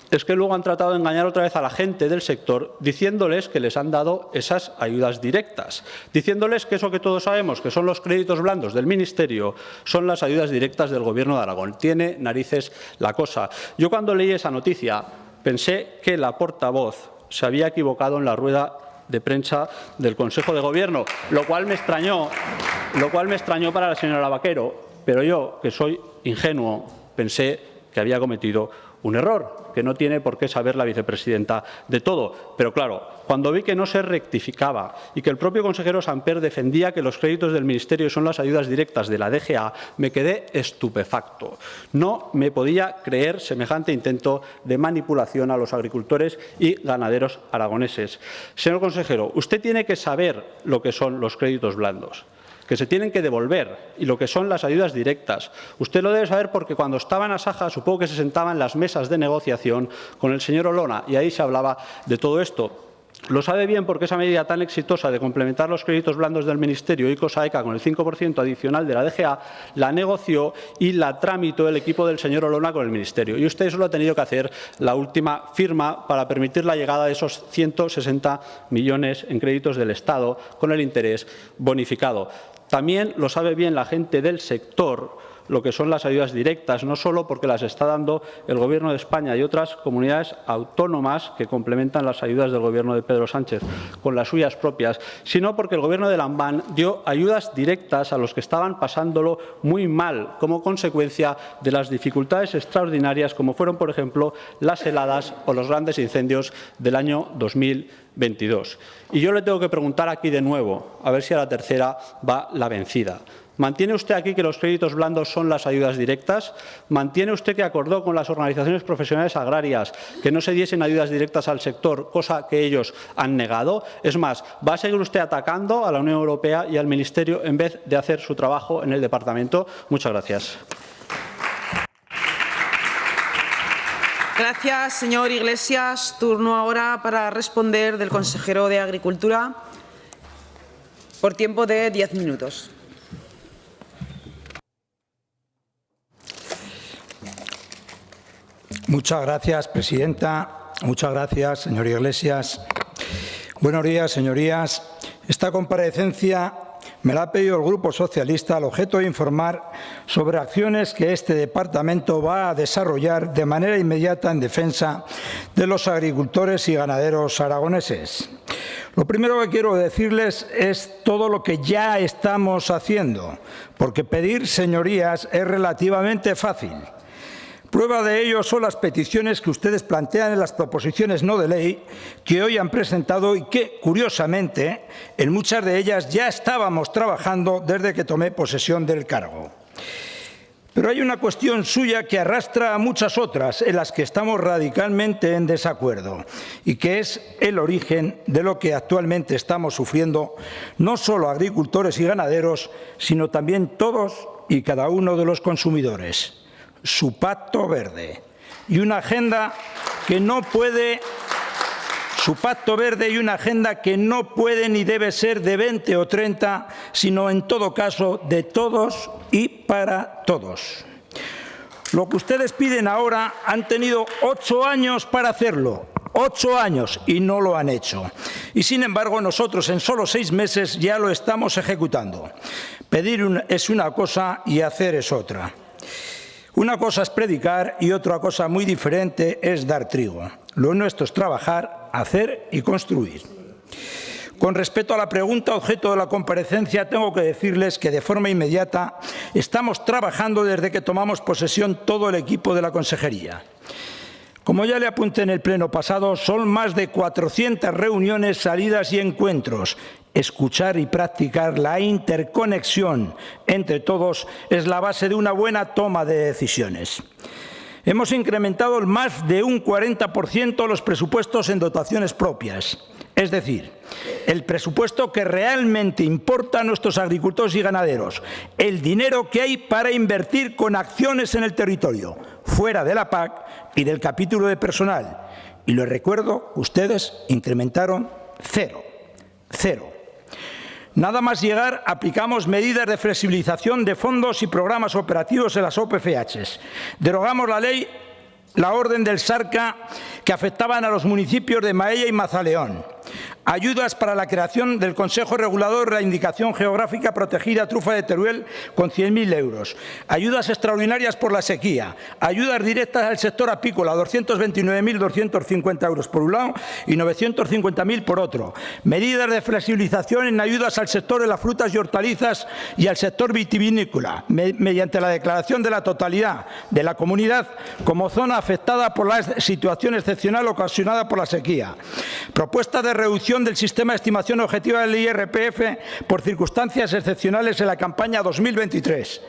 es que luego han tratado de engañar otra vez a la gente del sector diciéndoles que les han dado esas ayudas directas, diciéndoles que eso que todos sabemos, que son los créditos blandos del Ministerio, son las ayudas directas del Gobierno de Aragón. Tiene narices la cosa. Yo cuando leí esa noticia pensé que la portavoz se había equivocado en la rueda de prensa del Consejo de Gobierno, lo cual me extrañó para la señora Vaquero, pero yo, que soy ingenuo, pensé que había cometido un error, que no tiene por qué saber la vicepresidenta de todo. Pero claro, cuando vi que no se rectificaba y que el propio consejero Samper defendía que los créditos del Ministerio son las ayudas directas de la DGA, me quedé estupefacto. No me podía creer semejante intento de manipulación a los agricultores y ganaderos aragoneses. Señor consejero, usted tiene que saber lo que son los créditos blandos, que se tienen que devolver, y lo que son las ayudas directas. Usted lo debe saber porque cuando estaba en Asaja supongo que se sentaba en las mesas de negociación con el señor Olona y ahí se hablaba de todo esto. Lo sabe bien porque esa medida tan exitosa de complementar los créditos blandos del Ministerio y COSAECA con el 5% adicional de la DGA la negoció y la tramitó el equipo del señor Olona con el Ministerio. Y usted solo ha tenido que hacer la última firma para permitir la llegada de esos 160 millones en créditos del Estado con el interés bonificado. También lo sabe bien la gente del sector lo que son las ayudas directas, no solo porque las está dando el Gobierno de España y otras comunidades autónomas que complementan las ayudas del Gobierno de Pedro Sánchez con las suyas propias, sino porque el Gobierno de Lambán dio ayudas directas a los que estaban pasándolo muy mal como consecuencia de las dificultades extraordinarias como fueron, por ejemplo, las heladas o los grandes incendios del año 2022. Y yo le tengo que preguntar aquí de nuevo, a ver si a la tercera va la vencida. ¿Mantiene usted aquí que los créditos blandos son las ayudas directas? ¿Mantiene usted que acordó con las organizaciones profesionales agrarias que no se diesen ayudas directas al sector, cosa que ellos han negado? Es más, ¿va a seguir usted atacando a la Unión Europea y al Ministerio en vez de hacer su trabajo en el Departamento? Muchas gracias.
Gracias, señor Iglesias. Turno ahora para responder del consejero de Agricultura por tiempo de 10 minutos.
Muchas gracias, presidenta. Muchas gracias, señor Iglesias. Buenos días, señorías. Esta comparecencia me la ha pedido el Grupo Socialista al objeto de informar sobre acciones que este Departamento va a desarrollar de manera inmediata en defensa de los agricultores y ganaderos aragoneses. Lo primero que quiero decirles es todo lo que ya estamos haciendo, porque pedir, señorías, es relativamente fácil. Prueba de ello son las peticiones que ustedes plantean en las proposiciones no de ley que hoy han presentado y que, curiosamente, en muchas de ellas ya estábamos trabajando desde que tomé posesión del cargo. Pero hay una cuestión suya que arrastra a muchas otras en las que estamos radicalmente en desacuerdo y que es el origen de lo que actualmente estamos sufriendo no solo agricultores y ganaderos, sino también todos y cada uno de los consumidores. Su pacto verde y una agenda que no puede ni debe ser de 20 o 30, sino en todo caso de todos y para todos. Lo que ustedes piden ahora han tenido 8 años para hacerlo. 8 años y no lo han hecho. Y sin embargo nosotros en solo 6 meses ya lo estamos ejecutando. Pedir es una cosa y hacer es otra. Una cosa es predicar y otra cosa muy diferente es dar trigo. Lo nuestro es trabajar, hacer y construir. Con respecto a la pregunta objeto de la comparecencia, tengo que decirles que de forma inmediata estamos trabajando desde que tomamos posesión todo el equipo de la Consejería. Como ya le apunté en el pleno pasado, son más de 400 reuniones, salidas y encuentros. Escuchar y practicar la interconexión entre todos es la base de una buena toma de decisiones. Hemos incrementado más de un 40% los presupuestos en dotaciones propias. Es decir, el presupuesto que realmente importa a nuestros agricultores y ganaderos, el dinero que hay para invertir con acciones en el territorio, fuera de la PAC y del capítulo de personal. Y les recuerdo, ustedes incrementaron cero. Nada más llegar, aplicamos medidas de flexibilización de fondos y programas operativos en las OPFH. Derogamos la orden del SARCA que afectaban a los municipios de Maella y Mazaleón. Ayudas para la creación del Consejo Regulador de la Indicación Geográfica Protegida Trufa de Teruel con 100.000 euros. Ayudas extraordinarias por la sequía. Ayudas directas al sector apícola, 229.250 euros por un lado y 950.000 por otro. Medidas de flexibilización en ayudas al sector de las frutas y hortalizas y al sector vitivinícola, mediante la declaración de la totalidad de la comunidad como zona afectada por la situación excepcional ocasionada por la sequía. Propuesta de reducción del sistema de estimación objetiva del IRPF por circunstancias excepcionales en la campaña 2023.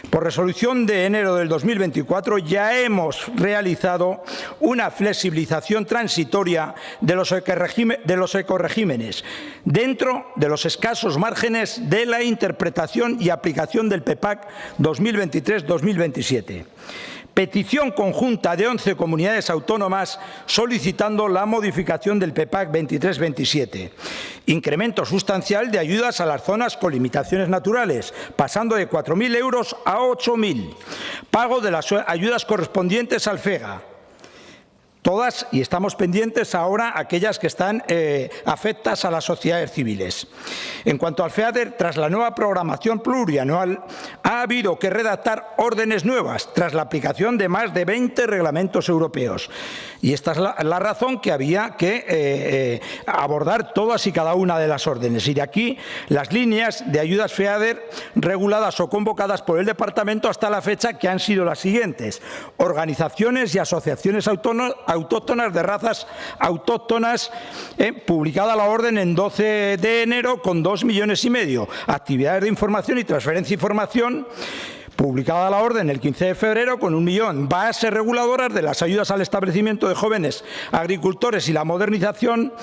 Por resolución de enero del 2024 ya hemos realizado una flexibilización transitoria de los ecoregímenes dentro de los escasos márgenes de la interpretación y aplicación del PEPAC 2023-2027. Petición conjunta de 11 comunidades autónomas solicitando la modificación del PEPAC 23-27. Incremento sustancial de ayudas a las zonas con limitaciones naturales, pasando de 4.000 euros a 8.000. Pago de las ayudas correspondientes al FEGA. Todas, y estamos pendientes ahora, aquellas que están afectas a las sociedades civiles. En cuanto al FEADER, tras la nueva programación plurianual, ha habido que redactar órdenes nuevas tras la aplicación de más de 20 reglamentos europeos. Y esta es la razón que había que abordar todas y cada una de las órdenes. Y de aquí las líneas de ayudas FEADER reguladas o convocadas por el Departamento hasta la fecha, que han sido las siguientes: organizaciones y asociaciones autóctonas de razas autóctonas, publicada la orden en 12 de enero con 2,5 millones. Actividades de información y transferencia de información, publicada la orden el 15 de febrero con 1 millón. Bases reguladoras de las ayudas al establecimiento de jóvenes agricultores y la modernización,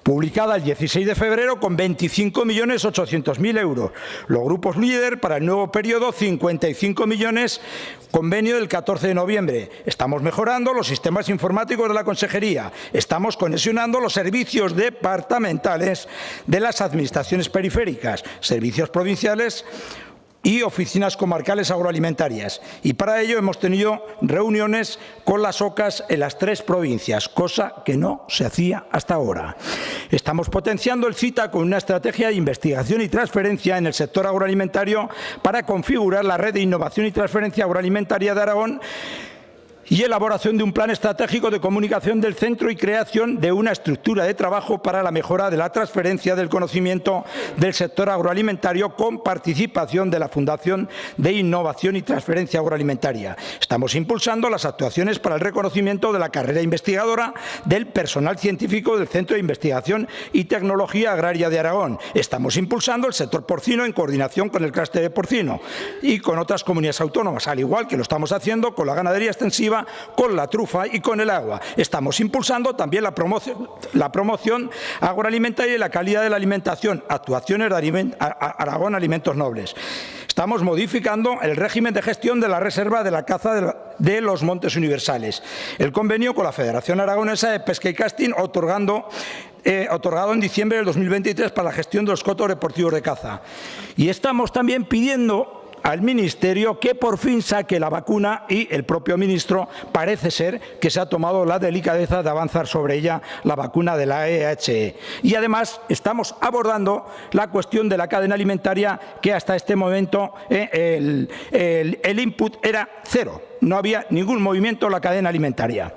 publicada el 16 de febrero con 25.800.000 euros. Los grupos líder para el nuevo periodo, 55 millones, convenio del 14 de noviembre. Estamos mejorando los sistemas informáticos de la Consejería. Estamos conexionando los servicios departamentales de las administraciones periféricas, servicios provinciales y oficinas comarcales agroalimentarias. Y para ello hemos tenido reuniones con las OCAs en las 3 provincias, cosa que no se hacía hasta ahora. Estamos potenciando el CITA con una estrategia de investigación y transferencia en el sector agroalimentario para configurar la red de innovación y transferencia agroalimentaria de Aragón y elaboración de un plan estratégico de comunicación del centro y creación de una estructura de trabajo para la mejora de la transferencia del conocimiento del sector agroalimentario con participación de la Fundación de Innovación y Transferencia Agroalimentaria. Estamos impulsando las actuaciones para el reconocimiento de la carrera investigadora del personal científico del Centro de Investigación y Tecnología Agraria de Aragón. Estamos impulsando el sector porcino en coordinación con el clúster de porcino y con otras comunidades autónomas, al igual que lo estamos haciendo con la ganadería extensiva, con la trufa y con el agua. Estamos impulsando también la promoción agroalimentaria y la calidad de la alimentación, actuaciones de Aragón Alimentos Nobles. Estamos modificando el régimen de gestión de la reserva de la caza de los montes universales. El convenio con la Federación Aragonesa de Pesca y Casting otorgado en diciembre del 2023 para la gestión de los cotos deportivos de caza. Y estamos también pidiendo al Ministerio que por fin saque la vacuna y el propio ministro parece ser que se ha tomado la delicadeza de avanzar sobre ella, la vacuna de la EHE. Y además estamos abordando la cuestión de la cadena alimentaria, que hasta este momento el input era cero, no había ningún movimiento en la cadena alimentaria.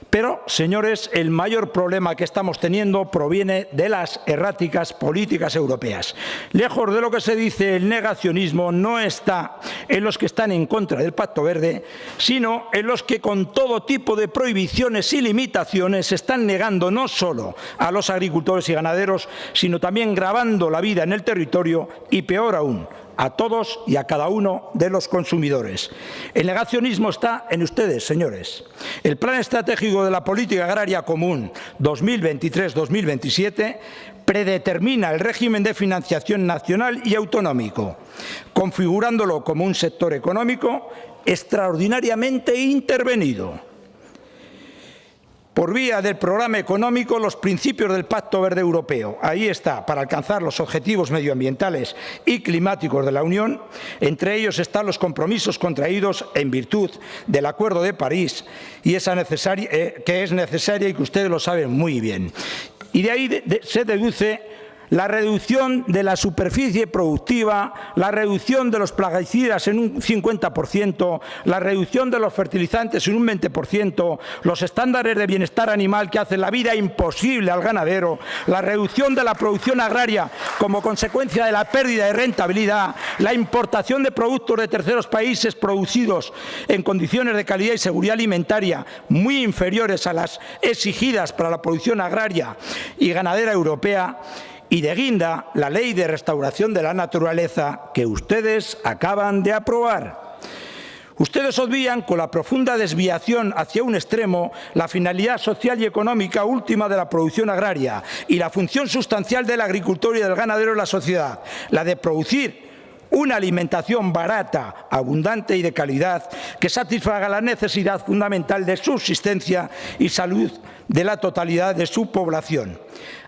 Pero, señores, el mayor problema que estamos teniendo proviene de las erráticas políticas europeas. Lejos de lo que se dice, el negacionismo no está en los que están en contra del Pacto Verde, sino en los que con todo tipo de prohibiciones y limitaciones están negando no solo a los agricultores y ganaderos, sino también gravando la vida en el territorio y, peor aún, a todos y a cada uno de los consumidores. El negacionismo está en ustedes, señores. El Plan Estratégico de la Política Agraria Común 2023-2027 predetermina el régimen de financiación nacional y autonómico, configurándolo como un sector económico extraordinariamente intervenido. Por vía del programa económico, los principios del Pacto Verde Europeo. Ahí está, para alcanzar los objetivos medioambientales y climáticos de la Unión. Entre ellos están los compromisos contraídos en virtud del Acuerdo de París, y que es necesaria y que ustedes lo saben muy bien. Y de ahí se deduce la reducción de la superficie productiva, la reducción de los plaguicidas en un 50%, la reducción de los fertilizantes en un 20%, los estándares de bienestar animal que hacen la vida imposible al ganadero, la reducción de la producción agraria como consecuencia de la pérdida de rentabilidad, la importación de productos de terceros países producidos en condiciones de calidad y seguridad alimentaria muy inferiores a las exigidas para la producción agraria y ganadera europea. Y de guinda, la Ley de Restauración de la Naturaleza que ustedes acaban de aprobar. Ustedes obvían, con la profunda desviación hacia un extremo, la finalidad social y económica última de la producción agraria y la función sustancial del agricultor y del ganadero en la sociedad, la de producir una alimentación barata, abundante y de calidad que satisfaga la necesidad fundamental de subsistencia y salud de la totalidad de su población.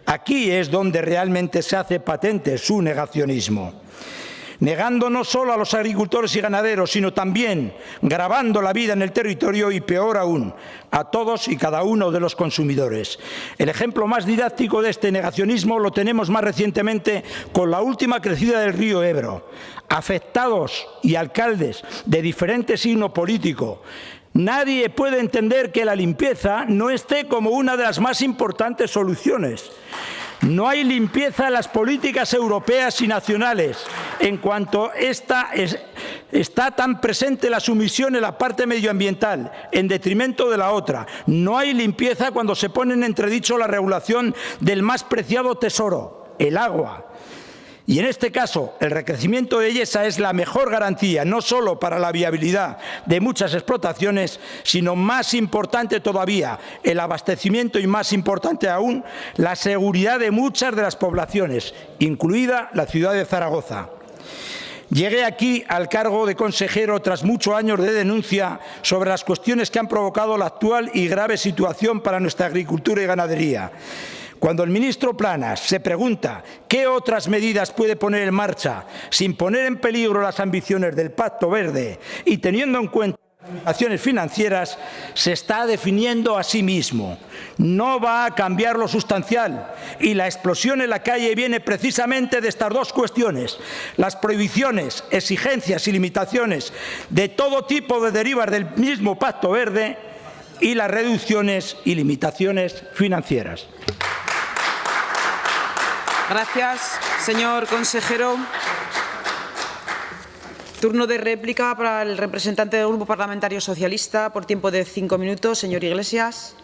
Aquí es donde realmente se hace patente su negacionismo. Negando no solo a los agricultores y ganaderos, sino también gravando la vida en el territorio y, peor aún, a todos y cada uno de los consumidores. El ejemplo más didáctico de este negacionismo lo tenemos más recientemente con la última crecida del río Ebro. Afectados y alcaldes de diferente signo político, nadie puede entender que la limpieza no esté como una de las más importantes soluciones. No hay limpieza en las políticas europeas y nacionales, en cuanto está tan presente la sumisión en la parte medioambiental, en detrimento de la otra. No hay limpieza cuando se pone en entredicho la regulación del más preciado tesoro, el agua. Y en este caso, el recrecimiento de ella es la mejor garantía, no solo para la viabilidad de muchas explotaciones, sino más importante todavía, el abastecimiento y más importante aún, la seguridad de muchas de las poblaciones, incluida la ciudad de Zaragoza. Llegué aquí al cargo de consejero tras muchos años de denuncia sobre las cuestiones que han provocado la actual y grave situación para nuestra agricultura y ganadería. Cuando el ministro Planas se pregunta qué otras medidas puede poner en marcha sin poner en peligro las ambiciones del Pacto Verde y teniendo en cuenta las limitaciones financieras, se está definiendo a sí mismo. No va a cambiar lo sustancial y la explosión en la calle viene precisamente de estas dos cuestiones: las prohibiciones, exigencias y limitaciones de todo tipo de derivas del mismo Pacto Verde y las reducciones y limitaciones financieras.
Gracias, señor consejero. Turno de réplica para el representante del Grupo Parlamentario Socialista por tiempo de 5 minutos, señor Iglesias.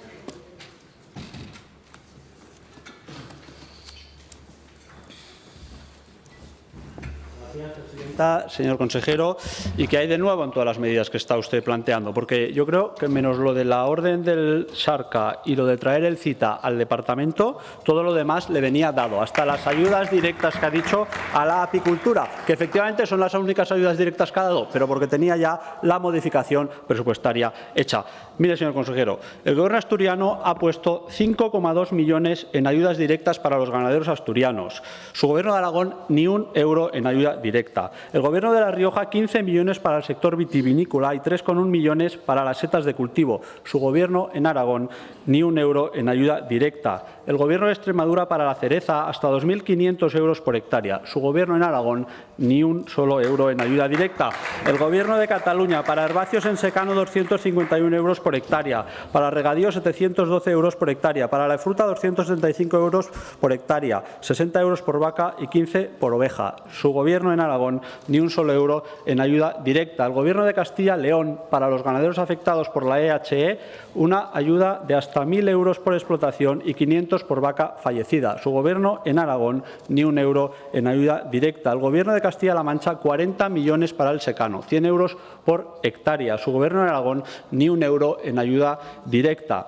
Señor consejero, y que hay de nuevo en todas las medidas que está usted planteando, porque yo creo que menos lo de la orden del Sarca y lo de traer el CITA al departamento, todo lo demás le venía dado, hasta las ayudas directas que ha dicho a la apicultura, que efectivamente son las únicas ayudas directas que ha dado, pero porque tenía ya la modificación presupuestaria hecha. Mire, señor consejero, el Gobierno asturiano ha puesto 5,2 millones en ayudas directas para los ganaderos asturianos. Su Gobierno de Aragón ni un euro en ayuda directa. El Gobierno de La Rioja, 15 millones para el sector vitivinícola y 3,1 millones para las setas de cultivo. Su Gobierno en Aragón, ni un euro en ayuda directa. El Gobierno de Extremadura para la cereza, hasta 2.500 euros por hectárea. Su Gobierno en Aragón, ni un solo euro en ayuda directa. El Gobierno de Cataluña para herbáceos en secano, 251 euros por hectárea. Para regadío, 712 euros por hectárea. Para la fruta, 275 euros por hectárea. 60 euros por vaca y 15 por oveja. Su Gobierno en Aragón, ni un solo euro en ayuda directa. El Gobierno de Castilla-León, para los ganaderos afectados por la EHE, una ayuda de hasta 1.000 euros por explotación y 500 por vaca fallecida. Su Gobierno en Aragón, ni un euro en ayuda directa. El Gobierno de Castilla-La Mancha, 40 millones para el secano, 100 euros por hectárea. Su Gobierno en Aragón, ni un euro en ayuda directa.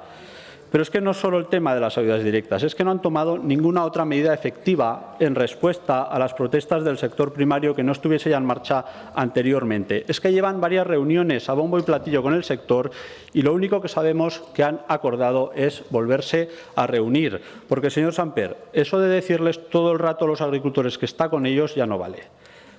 Pero es que no solo el tema de las ayudas directas, es que no han tomado ninguna otra medida efectiva en respuesta a las protestas del sector primario que no estuviese ya en marcha anteriormente. Es que llevan varias reuniones a bombo y platillo con el sector y lo único que sabemos que han acordado es volverse a reunir. Porque, señor Samper, eso de decirles todo el rato a los agricultores que está con ellos ya no vale.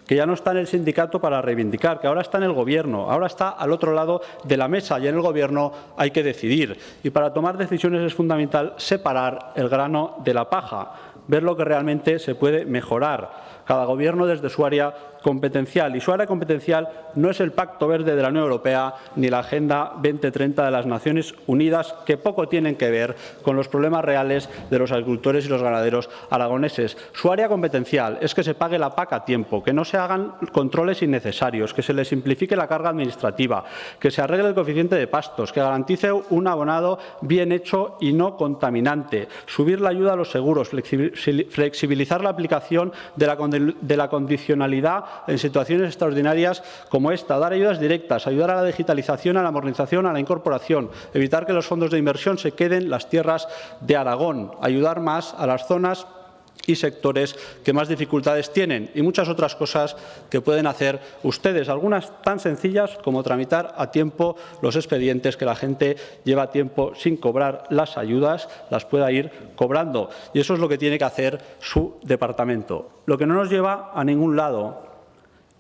Que ya no está en el sindicato para reivindicar, que ahora está en el Gobierno, ahora está al otro lado de la mesa y en el Gobierno hay que decidir. Y para tomar decisiones es fundamental separar el grano de la paja, ver lo que realmente se puede mejorar. Cada Gobierno desde su área competencial. Y su área competencial no es el Pacto Verde de la Unión Europea ni la Agenda 2030 de las Naciones Unidas, que poco tienen que ver con los problemas reales de los agricultores y los ganaderos aragoneses. Su área competencial es que se pague la PAC a tiempo, que no se hagan controles innecesarios, que se le simplifique la carga administrativa, que se arregle el coeficiente de pastos, que garantice un abonado bien hecho y no contaminante, subir la ayuda a los seguros, flexibilizar la aplicación de la condicionalidad en situaciones extraordinarias como esta, dar ayudas directas, ayudar a la digitalización, a la modernización, a la incorporación, evitar que los fondos de inversión se queden en las tierras de Aragón, ayudar más a las zonas y sectores que más dificultades tienen y muchas otras cosas que pueden hacer ustedes, algunas tan sencillas como tramitar a tiempo los expedientes, que la gente lleva tiempo sin cobrar las ayudas, las pueda ir cobrando. Y eso es lo que tiene que hacer su departamento. Lo que no nos lleva a ningún lado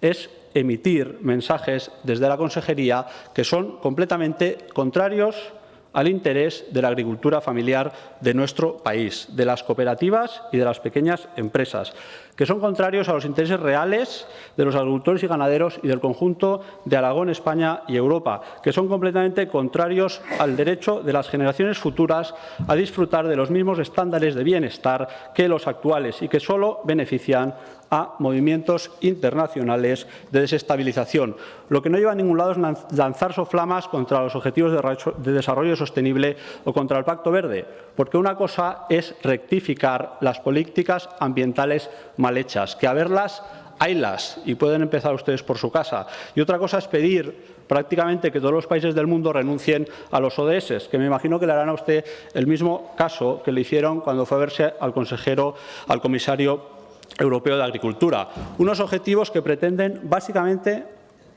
es emitir mensajes desde la Consejería que son completamente contrarios al interés de la agricultura familiar de nuestro país, de las cooperativas y de las pequeñas empresas, que son contrarios a los intereses reales de los agricultores y ganaderos y del conjunto de Aragón, España y Europa, que son completamente contrarios al derecho de las generaciones futuras a disfrutar de los mismos estándares de bienestar que los actuales y que solo benefician a movimientos internacionales de desestabilización. Lo que no lleva a ningún lado es lanzar soflamas contra los objetivos de desarrollo sostenible o contra el Pacto Verde, porque una cosa es rectificar las políticas ambientales mal hechas, que a verlas haylas y pueden empezar ustedes por su casa. Y otra cosa es pedir prácticamente que todos los países del mundo renuncien a los ODS, que me imagino que le harán a usted el mismo caso que le hicieron cuando fue a verse al comisario europeo de Agricultura. Unos objetivos que pretenden básicamente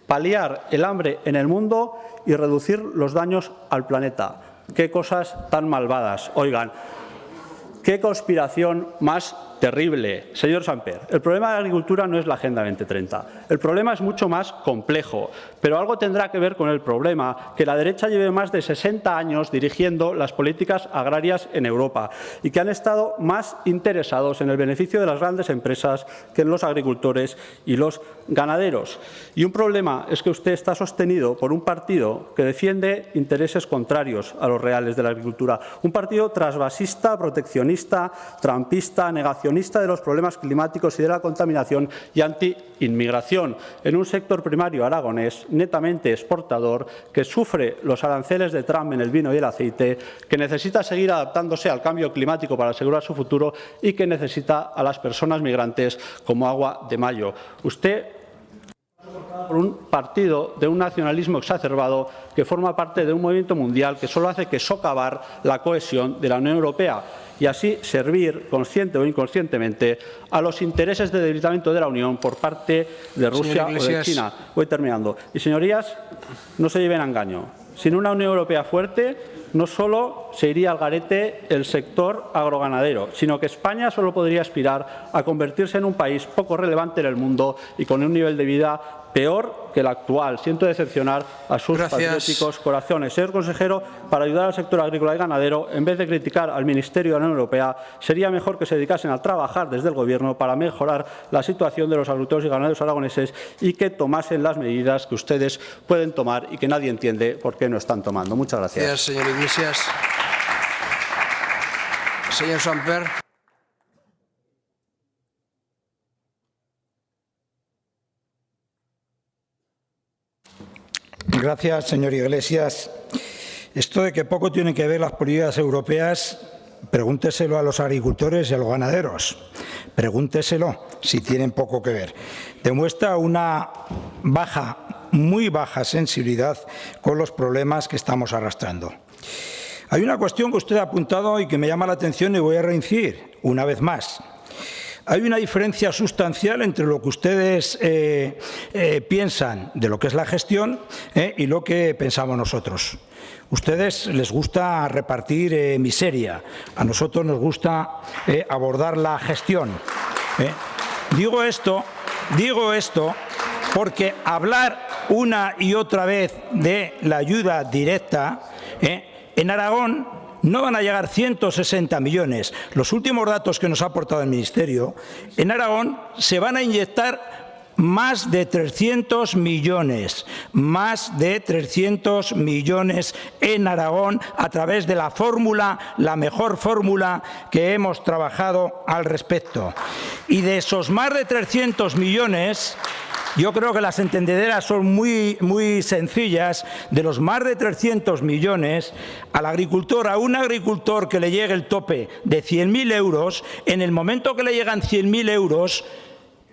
paliar el hambre en el mundo y reducir los daños al planeta. Qué cosas tan malvadas. Oigan, ¡Qué conspiración más terrible! Señor Samper, el problema de la agricultura no es la Agenda 2030. El problema es mucho más complejo, pero algo tendrá que ver con el problema que la derecha lleve más de 60 años dirigiendo las políticas agrarias en Europa y que han estado más interesados en el beneficio de las grandes empresas que en los agricultores y los ganaderos. Y un problema es que usted está sostenido por un partido que defiende intereses contrarios a los reales de la agricultura, un partido trasvasista, proteccionista, trampista, negacionista de los problemas climáticos y de la contaminación y anti-inmigración, en un sector primario aragonés netamente exportador que sufre los aranceles de Trump en el vino y el aceite, que necesita seguir adaptándose al cambio climático para asegurar su futuro y que necesita a las personas migrantes como agua de mayo. Usted por un partido de un nacionalismo exacerbado que forma parte de un movimiento mundial que solo hace que socavar la cohesión de la Unión Europea y así servir, consciente o inconscientemente, a los intereses de debilitamiento de la Unión por parte de Rusia o de China. Voy terminando. Y, señorías, no se lleven a engaño. Sin una Unión Europea fuerte, no solo se iría al garete el sector agroganadero, sino que España solo podría aspirar a convertirse en un país poco relevante en el mundo y con un nivel de vida peor que el actual. Siento decepcionar a sus patrióticos corazones. Señor consejero, para ayudar al sector agrícola y ganadero, en vez de criticar al Ministerio de la Unión Europea, sería mejor que se dedicasen a trabajar desde el Gobierno para mejorar la situación de los agricultores y ganaderos aragoneses y que tomasen las medidas que ustedes pueden tomar y que nadie entiende por qué no están tomando. Muchas gracias.
Gracias, señor Iglesias. Señor Samper.
Gracias, señor Iglesias. Esto de que poco tienen que ver las políticas europeas, pregúnteselo a los agricultores y a los ganaderos. Pregúnteselo si tienen poco que ver. Demuestra una muy baja sensibilidad con los problemas que estamos arrastrando. Hay una cuestión que usted ha apuntado y que me llama la atención y voy a reincidir una vez más. Hay una diferencia sustancial entre lo que ustedes piensan de lo que es la gestión y lo que pensamos nosotros. Ustedes les gusta repartir miseria, a nosotros nos gusta abordar la gestión. Digo esto porque hablar una y otra vez de la ayuda directa, en Aragón no van a llegar 160 millones. Los últimos datos que nos ha aportado el Ministerio, en Aragón se van a inyectar más de 300 millones, en Aragón a través de la fórmula, la mejor fórmula que hemos trabajado al respecto. Y de esos más de 300 millones, yo creo que las entendederas son muy sencillas. De los más de 300 millones, al agricultor, a un agricultor que le llegue el tope de 100.000 euros, en el momento que le llegan 100.000 euros,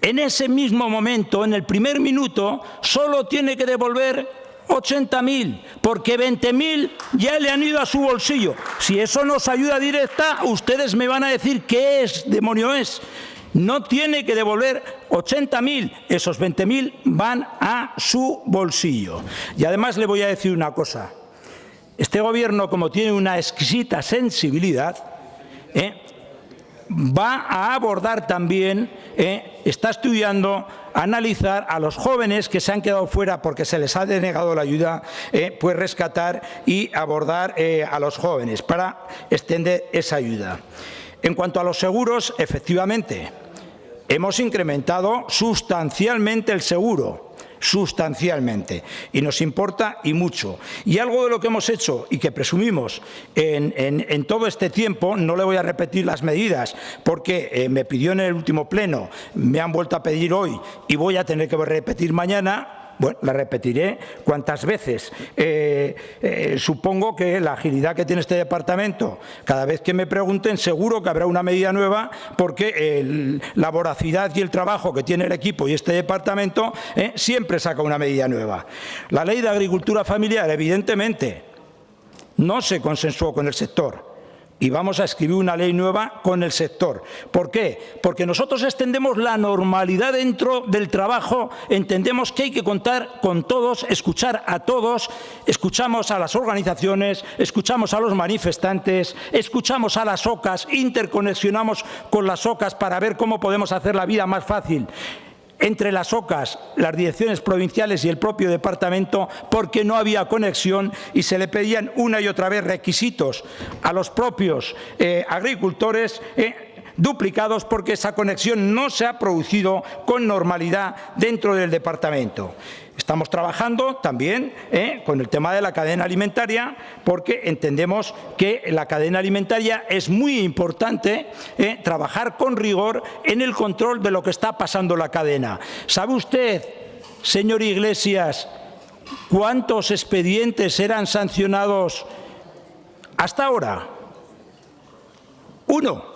en ese mismo momento, en el primer minuto, solo tiene que devolver 80.000, porque 20.000 ya le han ido a su bolsillo. Si eso no es ayuda directa, ustedes me van a decir qué demonio es. No tiene que devolver 80.000, esos 20.000 van a su bolsillo. Y además le voy a decir una cosa. Este Gobierno, como tiene una exquisita sensibilidad, va a abordar también, está estudiando, analizar a los jóvenes que se han quedado fuera porque se les ha denegado la ayuda, pues rescatar y abordar a los jóvenes para extender esa ayuda. En cuanto a los seguros, efectivamente, hemos incrementado sustancialmente el seguro, y nos importa y mucho. Y algo de lo que hemos hecho y que presumimos en todo este tiempo, no le voy a repetir las medidas porque me pidió en el último pleno, me han vuelto a pedir hoy y voy a tener que repetir mañana. Bueno, la repetiré cuantas veces. Supongo que la agilidad que tiene este departamento, cada vez que me pregunten, seguro que habrá una medida nueva, porque la voracidad y el trabajo que tiene el equipo y este departamento siempre saca una medida nueva. La ley de agricultura familiar, evidentemente, no se consensuó con el sector, y vamos a escribir una ley nueva con el sector. ¿Por qué? Porque nosotros extendemos la normalidad dentro del trabajo, entendemos que hay que contar con todos, escuchar a todos, escuchamos a las organizaciones, escuchamos a los manifestantes, escuchamos a las OCAs, interconexionamos con las OCAs para ver cómo podemos hacer la vida más fácil entre las OCAs, las direcciones provinciales y el propio departamento, porque no había conexión y se le pedían una y otra vez requisitos a los propios agricultores duplicados, porque esa conexión no se ha producido con normalidad dentro del departamento. Estamos trabajando también con el tema de la cadena alimentaria, porque entendemos que la cadena alimentaria es muy importante trabajar con rigor en el control de lo que está pasando en la cadena. ¿Sabe usted, señor Iglesias, cuántos expedientes eran sancionados hasta ahora? Uno.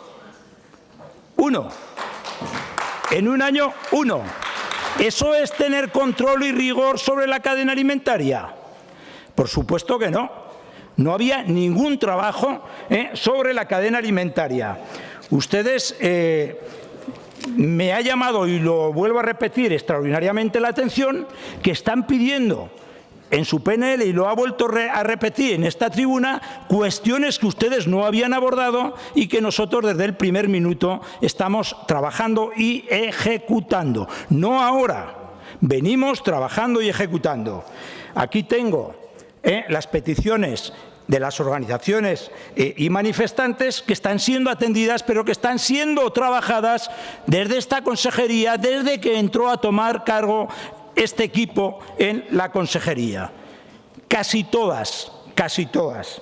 En un año, uno. ¿Eso es tener control y rigor sobre la cadena alimentaria? Por supuesto que no. No había ningún trabajo sobre la cadena alimentaria. Ustedes me ha llamado, y lo vuelvo a repetir, extraordinariamente la atención, que están pidiendo en su PNL, y lo ha vuelto a repetir en esta tribuna, cuestiones que ustedes no habían abordado y que nosotros desde el primer minuto estamos trabajando y ejecutando. No ahora, venimos trabajando y ejecutando. Aquí tengo las peticiones de las organizaciones y manifestantes que están siendo atendidas, pero que están siendo trabajadas desde esta consejería, desde que entró a tomar cargo este equipo en la consejería. Casi todas.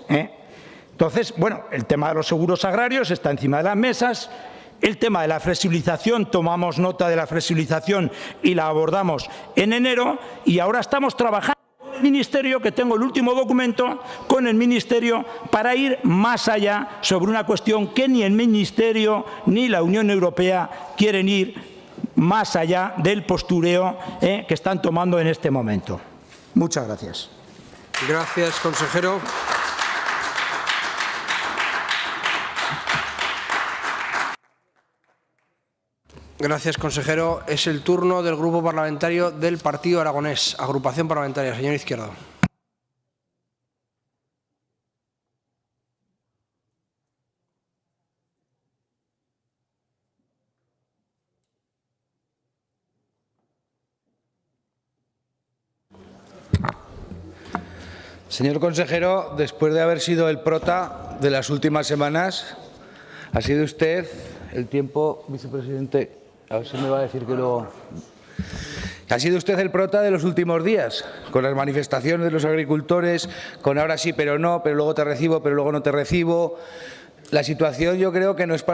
Entonces, bueno, el tema de los seguros agrarios está encima de las mesas. El tema de la flexibilización, tomamos nota de la flexibilización y la abordamos en enero, y ahora estamos trabajando con el Ministerio, que tengo el último documento, con el Ministerio para ir más allá sobre una cuestión que ni el Ministerio ni la Unión Europea quieren ir más allá del postureo que están tomando en este momento. Muchas gracias.
Gracias, consejero. Gracias, consejero. Es el turno del Grupo Parlamentario del Partido Aragonés, Agrupación Parlamentaria. Señor Izquierdo.
Señor consejero, después de haber sido el prota de las últimas semanas, ha sido usted el tiempo, vicepresidente, a ver si me va a decir que lo... Ha sido usted el prota de los últimos días, con las manifestaciones de los agricultores, con ahora sí, pero no, pero luego te recibo, pero luego no te recibo. La situación yo creo que no es para...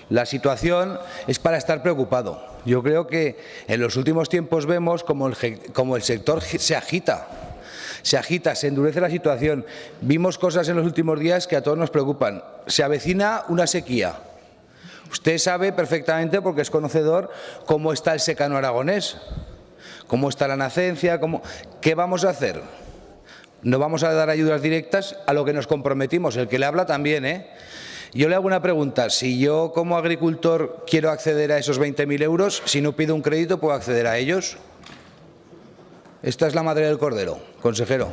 La situación es para estar preocupado. Yo creo que en los últimos tiempos vemos como el sector se agita, se endurece la situación. Vimos cosas en los últimos días que a todos nos preocupan. Se avecina una sequía. Usted sabe perfectamente, porque es conocedor, cómo está el secano aragonés, cómo está la nacencia, ¿qué vamos a hacer? No vamos a dar ayudas directas a lo que nos comprometimos. El que le habla también, Yo le hago una pregunta. Si yo como agricultor quiero acceder a esos 20.000 euros, si no pido un crédito, ¿puedo acceder a ellos? Esta es la madre del cordero, consejero.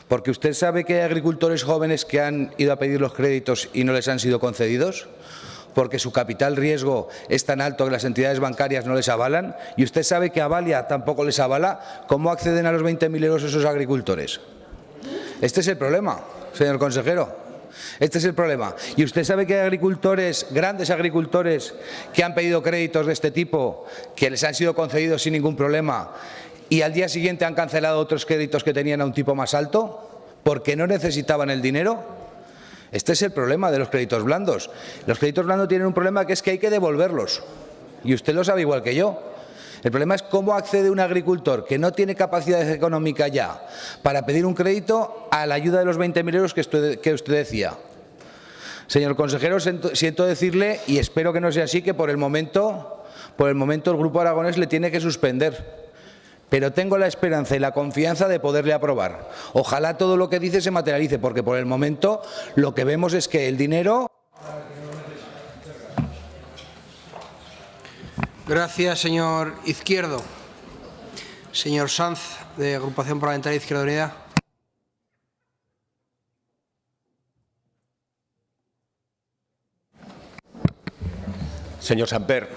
Porque usted sabe que hay agricultores jóvenes que han ido a pedir los créditos y no les han sido concedidos, porque su capital riesgo es tan alto que las entidades bancarias no les avalan, y usted sabe que Avalia tampoco les avala. ¿Cómo acceden a los 20.000 euros esos agricultores? Este es el problema, señor consejero. Este es el problema. Y usted sabe que hay agricultores, grandes agricultores, que han pedido créditos de este tipo, que les han sido concedidos sin ningún problema, y al día siguiente han cancelado otros créditos que tenían a un tipo más alto, porque no necesitaban el dinero. Este es el problema de los créditos blandos. Los créditos blandos tienen un problema, que es que hay que devolverlos. Y usted lo sabe igual que yo. El problema es cómo accede un agricultor que no tiene capacidad económica ya para pedir un crédito a la ayuda de los 20.000 euros que usted decía. Señor consejero, siento decirle, y espero que no sea así, que por el momento el Grupo Aragonés le tiene que suspender pero tengo la esperanza y la confianza de poderle aprobar. Ojalá todo lo que dice se materialice, porque por el momento lo que vemos es que el dinero...
Gracias, señor Izquierdo. Señor Sanz, de Agrupación Parlamentaria Izquierda Unida.
Señor Samper,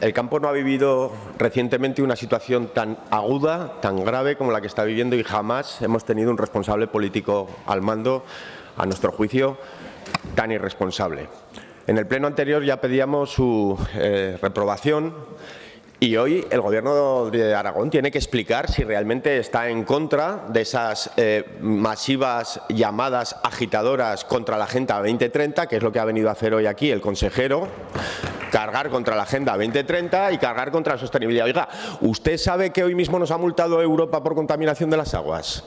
el campo no ha vivido recientemente una situación tan aguda, tan grave como la que está viviendo, y jamás hemos tenido un responsable político al mando, a nuestro juicio, tan irresponsable. En el pleno anterior ya pedíamos su reprobación, y hoy el Gobierno de Aragón tiene que explicar si realmente está en contra de esas masivas llamadas agitadoras contra la Agenda 2030, que es lo que ha venido a hacer hoy aquí el consejero, cargar contra la Agenda 2030 y cargar contra la sostenibilidad. Oiga, ¿usted sabe que hoy mismo nos ha multado Europa por contaminación de las aguas?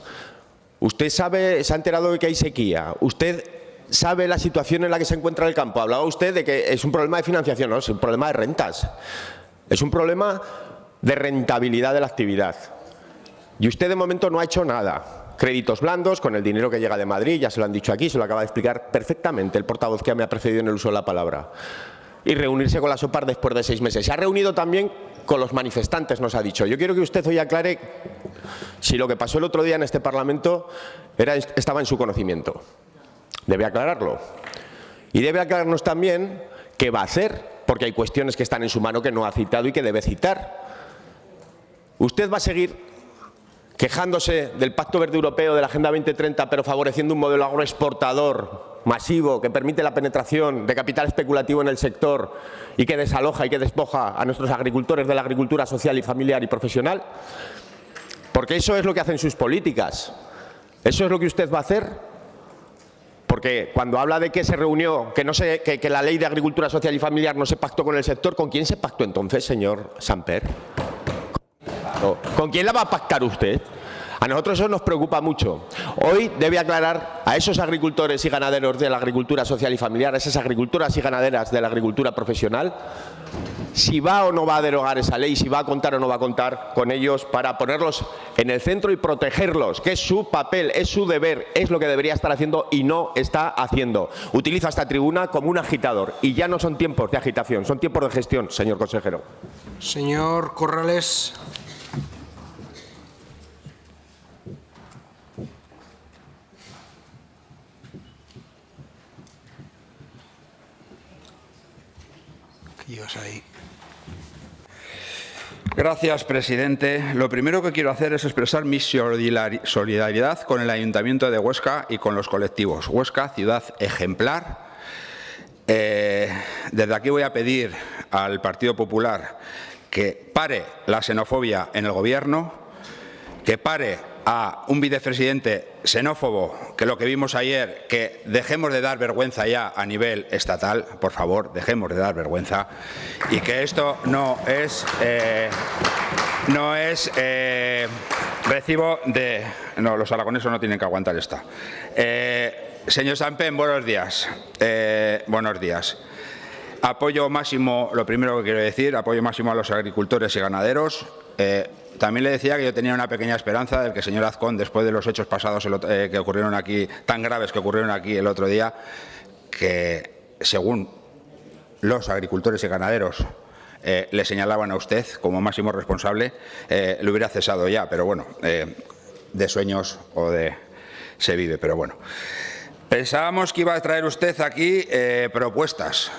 ¿Usted sabe, se ha enterado de que hay sequía? ¿Usted sabe la situación en la que se encuentra el campo? Hablaba usted de que es un problema de financiación, no, es un problema de rentas. Es un problema de rentabilidad de la actividad. Y usted de momento no ha hecho nada. Créditos blandos con el dinero que llega de Madrid, ya se lo han dicho aquí, se lo acaba de explicar perfectamente el portavoz que me ha precedido en el uso de la palabra. Y reunirse con la SOPAR después de 6 meses. Se ha reunido también con los manifestantes, nos ha dicho. Yo quiero que usted hoy aclare si lo que pasó el otro día en este Parlamento estaba en su conocimiento. Debe aclararlo. Y debe aclararnos también qué va a hacer, porque hay cuestiones que están en su mano que no ha citado y que debe citar. ¿Usted va a seguir quejándose del Pacto Verde Europeo, de la Agenda 2030, pero favoreciendo un modelo agroexportador masivo que permite la penetración de capital especulativo en el sector y que desaloja y que despoja a nuestros agricultores de la agricultura social y familiar y profesional? Porque eso es lo que hacen sus políticas. ¿Eso es lo que usted va a hacer? Porque cuando habla de que se reunió, que la ley de agricultura social y familiar no se pactó con el sector, ¿con quién se pactó entonces, señor Samper? ¿Con quién la va a pactar usted? A nosotros eso nos preocupa mucho. Hoy debe aclarar a esos agricultores y ganaderos de la agricultura social y familiar, a esas agricultoras y ganaderas de la agricultura profesional, si va o no va a derogar esa ley, si va a contar o no va a contar con ellos para ponerlos en el centro y protegerlos, que es su papel, es su deber, es lo que debería estar haciendo y no está haciendo. Utiliza esta tribuna como un agitador y ya no son tiempos de agitación, son tiempos de gestión, señor consejero.
Señor Corrales. ¿Qué llevas ahí?
Gracias, presidente. Lo primero que quiero hacer es expresar mi solidaridad con el Ayuntamiento de Huesca y con los colectivos. Huesca, ciudad ejemplar. Desde aquí voy a pedir al Partido Popular que pare la xenofobia en el Gobierno, que pare a un vicepresidente xenófobo, que lo que vimos ayer, que dejemos de dar vergüenza ya a nivel estatal, por favor, dejemos de dar vergüenza, y que esto no es recibo de... No, los aragoneses no tienen que aguantar esta. Señor Sampen, buenos días. Buenos días. Apoyo máximo, lo primero que quiero decir, apoyo máximo a los agricultores y ganaderos. También le decía que yo tenía una pequeña esperanza del que el señor Azcón, después de los hechos pasados que ocurrieron aquí, tan graves que ocurrieron aquí el otro día, que según los agricultores y ganaderos le señalaban a usted como máximo responsable, lo hubiera cesado ya, pero bueno, de sueños o de se vive, pero bueno. Pensábamos que iba a traer usted aquí propuestas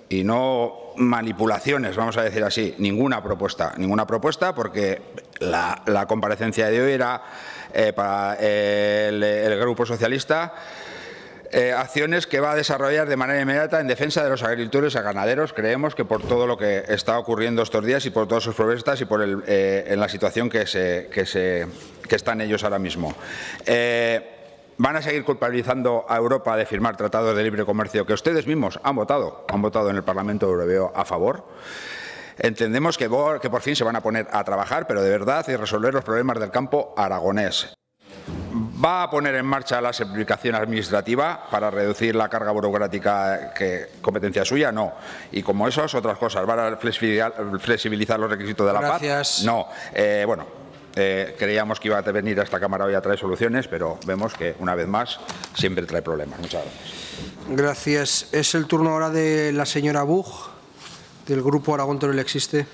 y no manipulaciones, vamos a decir así, ninguna propuesta, porque la comparecencia de hoy era para el Grupo Socialista, acciones que va a desarrollar de manera inmediata en defensa de los agricultores y ganaderos. Creemos que por todo lo que está ocurriendo estos días y por todas sus propuestas y por en la situación que están ellos ahora mismo. Van a seguir culpabilizando a Europa de firmar tratados de libre comercio que ustedes mismos han votado en el Parlamento Europeo a favor. Entendemos que por fin se van a poner a trabajar, pero de verdad, y resolver los problemas del campo aragonés. ¿Va a poner en marcha la simplificación administrativa para reducir la carga burocrática que competencia suya? No. Y como eso, otras cosas. ¿Va a flexibilizar los requisitos de la PAC?
Gracias.
No. Bueno, creíamos que iba a venir a esta Cámara hoy a traer soluciones, pero vemos que, una vez más, siempre trae problemas. Muchas gracias.
Gracias. Es el turno ahora de la señora Buch, del Grupo Aragón Teruel Existe.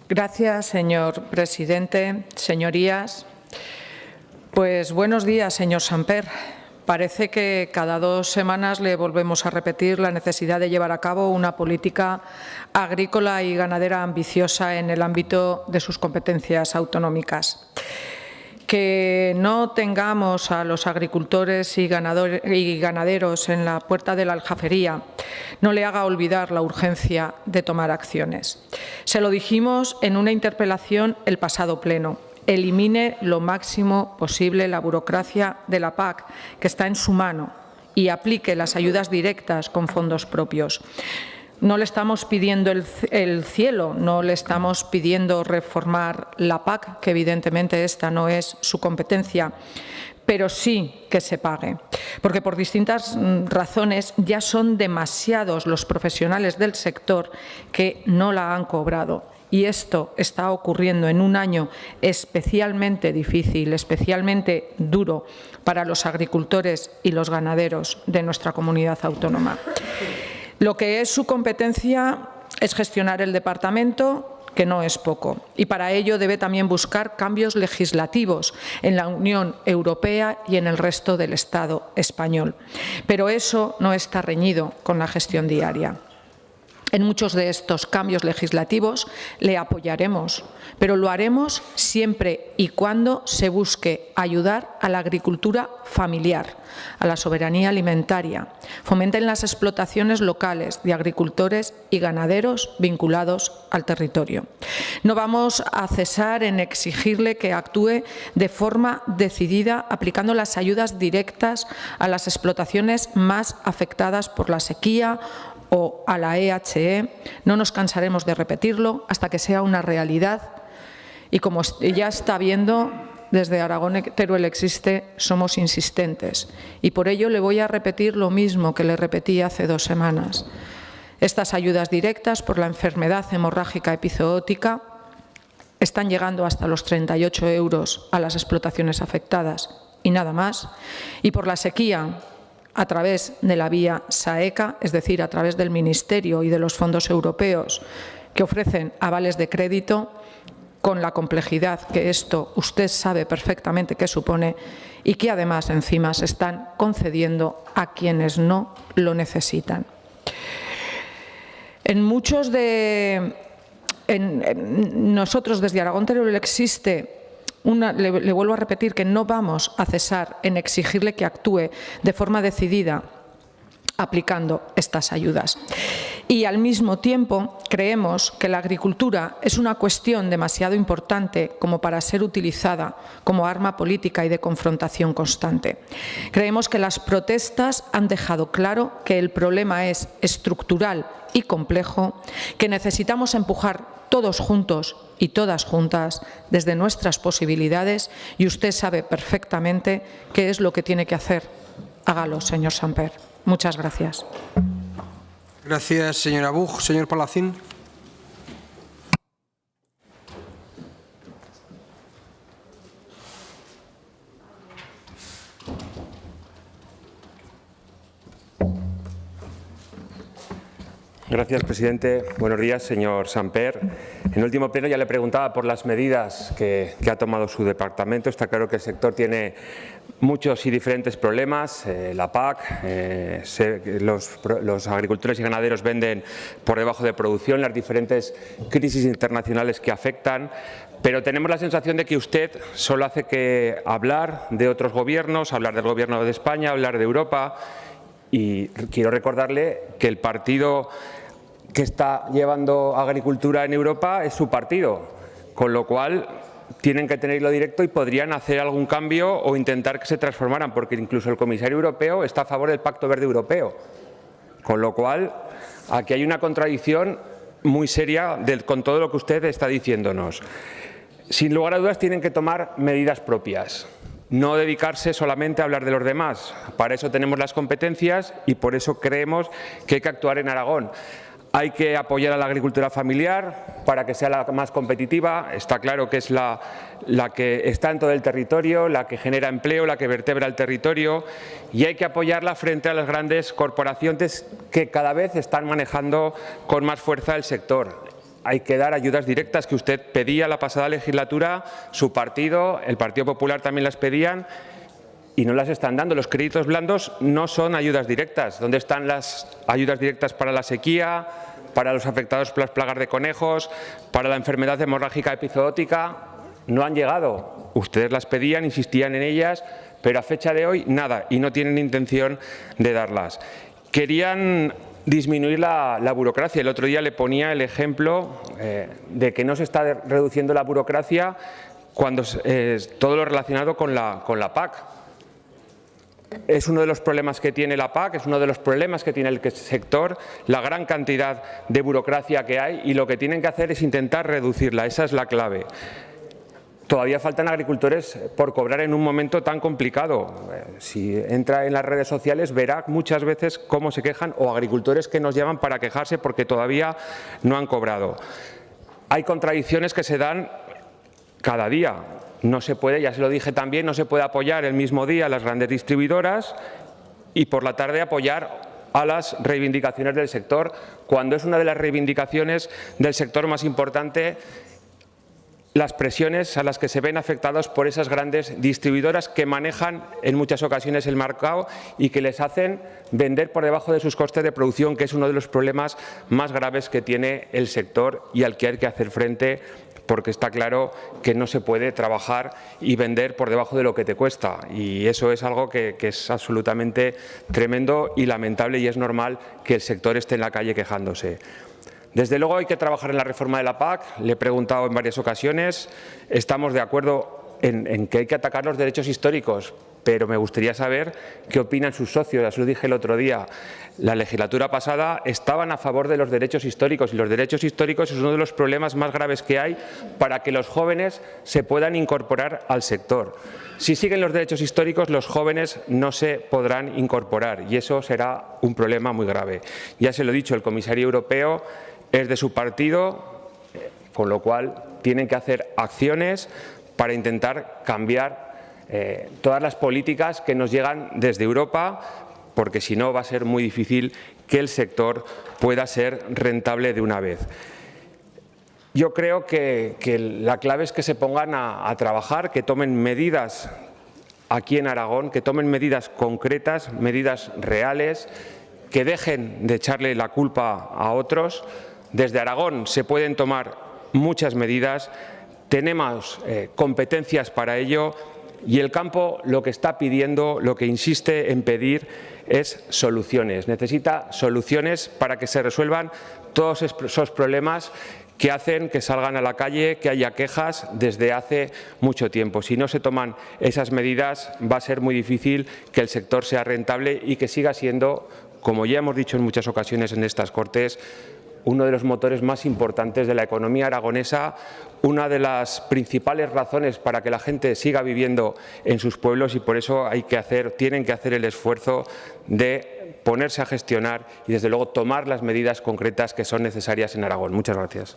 Gracias, señor presidente. Señorías, pues buenos días, señor Samper. Parece que cada 2 semanas le volvemos a repetir la necesidad de llevar a cabo una política agrícola y ganadera ambiciosa en el ámbito de sus competencias autonómicas. Que no tengamos a los agricultores y ganaderos en la puerta de la aljafería no le haga olvidar la urgencia de tomar acciones. Se lo dijimos en una interpelación el pasado pleno. Elimine lo máximo posible la burocracia de la PAC, que está en su mano, y aplique las ayudas directas con fondos propios. No le estamos pidiendo el cielo, no le estamos pidiendo reformar la PAC, que evidentemente esta no es su competencia, pero sí que se pague, porque por distintas razones ya son demasiados los profesionales del sector que no la han cobrado. Y esto está ocurriendo en un año especialmente difícil, especialmente duro para los agricultores y los ganaderos de nuestra comunidad autónoma. Lo que es su competencia es gestionar el departamento, que no es poco, y para ello debe también buscar cambios legislativos en la Unión Europea y en el resto del Estado español. Pero eso no está reñido con la gestión diaria. En muchos de estos cambios legislativos le apoyaremos, pero lo haremos siempre y cuando se busque ayudar a la agricultura familiar, a la soberanía alimentaria, fomenten las explotaciones locales de agricultores y ganaderos vinculados al territorio. No vamos a cesar en exigirle que actúe de forma decidida aplicando las ayudas directas a las explotaciones más afectadas por la sequía o a la EHE. No nos cansaremos de repetirlo hasta que sea una realidad y, como ya está viendo, desde Aragón Teruel Existe somos insistentes y por ello le voy a repetir lo mismo que le repetí hace 2 semanas. Estas ayudas directas por la enfermedad hemorrágica epizootica están llegando hasta los 38 euros a las explotaciones afectadas y nada más, y por la sequía, a través de la vía SAECA, es decir, a través del Ministerio y de los fondos europeos que ofrecen avales de crédito, con la complejidad que esto usted sabe perfectamente que supone y que además encima se están concediendo a quienes no lo necesitan. Nosotros desde Aragón Teruel Existe, le vuelvo a repetir que no vamos a cesar en exigirle que actúe de forma decidida aplicando estas ayudas. Y al mismo tiempo creemos que la agricultura es una cuestión demasiado importante como para ser utilizada como arma política y de confrontación constante. Creemos que las protestas han dejado claro que el problema es estructural y complejo, que necesitamos empujar todos juntos y todas juntas desde nuestras posibilidades, y usted sabe perfectamente qué es lo que tiene que hacer. Hágalo, señor Samper. Muchas gracias.
Gracias, señora Buch. Señor Palacín.
Gracias, presidente. Buenos días, señor Samper. En el último pleno ya le preguntaba por las medidas que ha tomado su departamento. Está claro que el sector tiene muchos y diferentes problemas. La PAC, los agricultores y ganaderos venden por debajo de producción, las diferentes crisis internacionales que afectan. Pero tenemos la sensación de que usted solo hace que hablar de otros gobiernos, hablar del Gobierno de España, hablar de Europa. Y quiero recordarle que el partido que está llevando agricultura en Europa es su partido, con lo cual tienen que tenerlo directo y podrían hacer algún cambio o intentar que se transformaran, porque incluso el comisario europeo está a favor del Pacto Verde Europeo, con lo cual aquí hay una contradicción muy seria con todo lo que usted está diciéndonos. sin lugar a dudas tienen que tomar medidas propias. No dedicarse solamente a hablar de los demás. Para eso tenemos las competencias y por eso creemos que hay que actuar en Aragón. Hay que apoyar a la agricultura familiar para que sea la más competitiva. Está claro que es la que está en todo el territorio, la que genera empleo, la que vertebra el territorio, y hay que apoyarla frente a las grandes corporaciones que cada vez están manejando con más fuerza el sector. Hay que dar ayudas directas que usted pedía la pasada legislatura, su partido, el Partido Popular también las pedían y no las están dando. Los créditos blandos no son ayudas directas. ¿Dónde están las ayudas directas para la sequía, para los afectados por las plagas de conejos, para la enfermedad hemorrágica epizootica? No han llegado. Ustedes las pedían, insistían en ellas, pero a fecha de hoy nada, y no tienen intención de darlas. Querían disminuir la burocracia. El otro día le ponía el ejemplo de que no se está reduciendo la burocracia cuando todo lo relacionado con la PAC. Es uno de los problemas que tiene la PAC, es uno de los problemas que tiene el sector, la gran cantidad de burocracia que hay, y lo que tienen que hacer es intentar reducirla. Esa es la clave. Todavía faltan agricultores por cobrar en un momento tan complicado. Si entra en las redes sociales verá muchas veces cómo se quejan, o agricultores que nos llaman para quejarse porque todavía no han cobrado. Hay contradicciones que se dan cada día. No se puede, ya se lo dije también, no se puede apoyar el mismo día a las grandes distribuidoras y por la tarde apoyar a las reivindicaciones del sector, cuando es una de las reivindicaciones del sector más importante las presiones a las que se ven afectados por esas grandes distribuidoras que manejan en muchas ocasiones el mercado y que les hacen vender por debajo de sus costes de producción, que es uno de los problemas más graves que tiene el sector y al que hay que hacer frente, porque está claro que no se puede trabajar y vender por debajo de lo que te cuesta. Y eso es algo que es absolutamente tremendo y lamentable, y es normal que el sector esté en la calle quejándose. Desde luego hay que trabajar en la reforma de la PAC. Le he preguntado en varias ocasiones. Estamos de acuerdo en que hay que atacar los derechos históricos, pero me gustaría saber qué opinan sus socios. Ya se lo dije el otro día. La legislatura pasada estaban a favor de los derechos históricos, y los derechos históricos es uno de los problemas más graves que hay para que los jóvenes se puedan incorporar al sector. Si siguen los derechos históricos, los jóvenes no se podrán incorporar, y eso será un problema muy grave. Ya se lo he dicho, el comisario europeo es de su partido, con lo cual tienen que hacer acciones para intentar cambiar todas las políticas que nos llegan desde Europa, porque si no va a ser muy difícil que el sector pueda ser rentable de una vez. Yo creo que la clave es que se pongan a trabajar, que tomen medidas aquí en Aragón, que tomen medidas concretas, medidas reales, que dejen de echarle la culpa a otros. Desde Aragón se pueden tomar muchas medidas, tenemos competencias para ello, y el campo lo que está pidiendo, lo que insiste en pedir es soluciones. Necesita soluciones para que se resuelvan todos esos problemas que hacen que salgan a la calle, que haya quejas desde hace mucho tiempo. Si no se toman esas medidas, va a ser muy difícil que el sector sea rentable y que siga siendo, como ya hemos dicho en muchas ocasiones en estas Cortes, uno de los motores más importantes de la economía aragonesa, una de las principales razones para que la gente siga viviendo en sus pueblos, y por eso tienen que hacer el esfuerzo de ponerse a gestionar y, desde luego, tomar las medidas concretas que son necesarias en Aragón. Muchas gracias.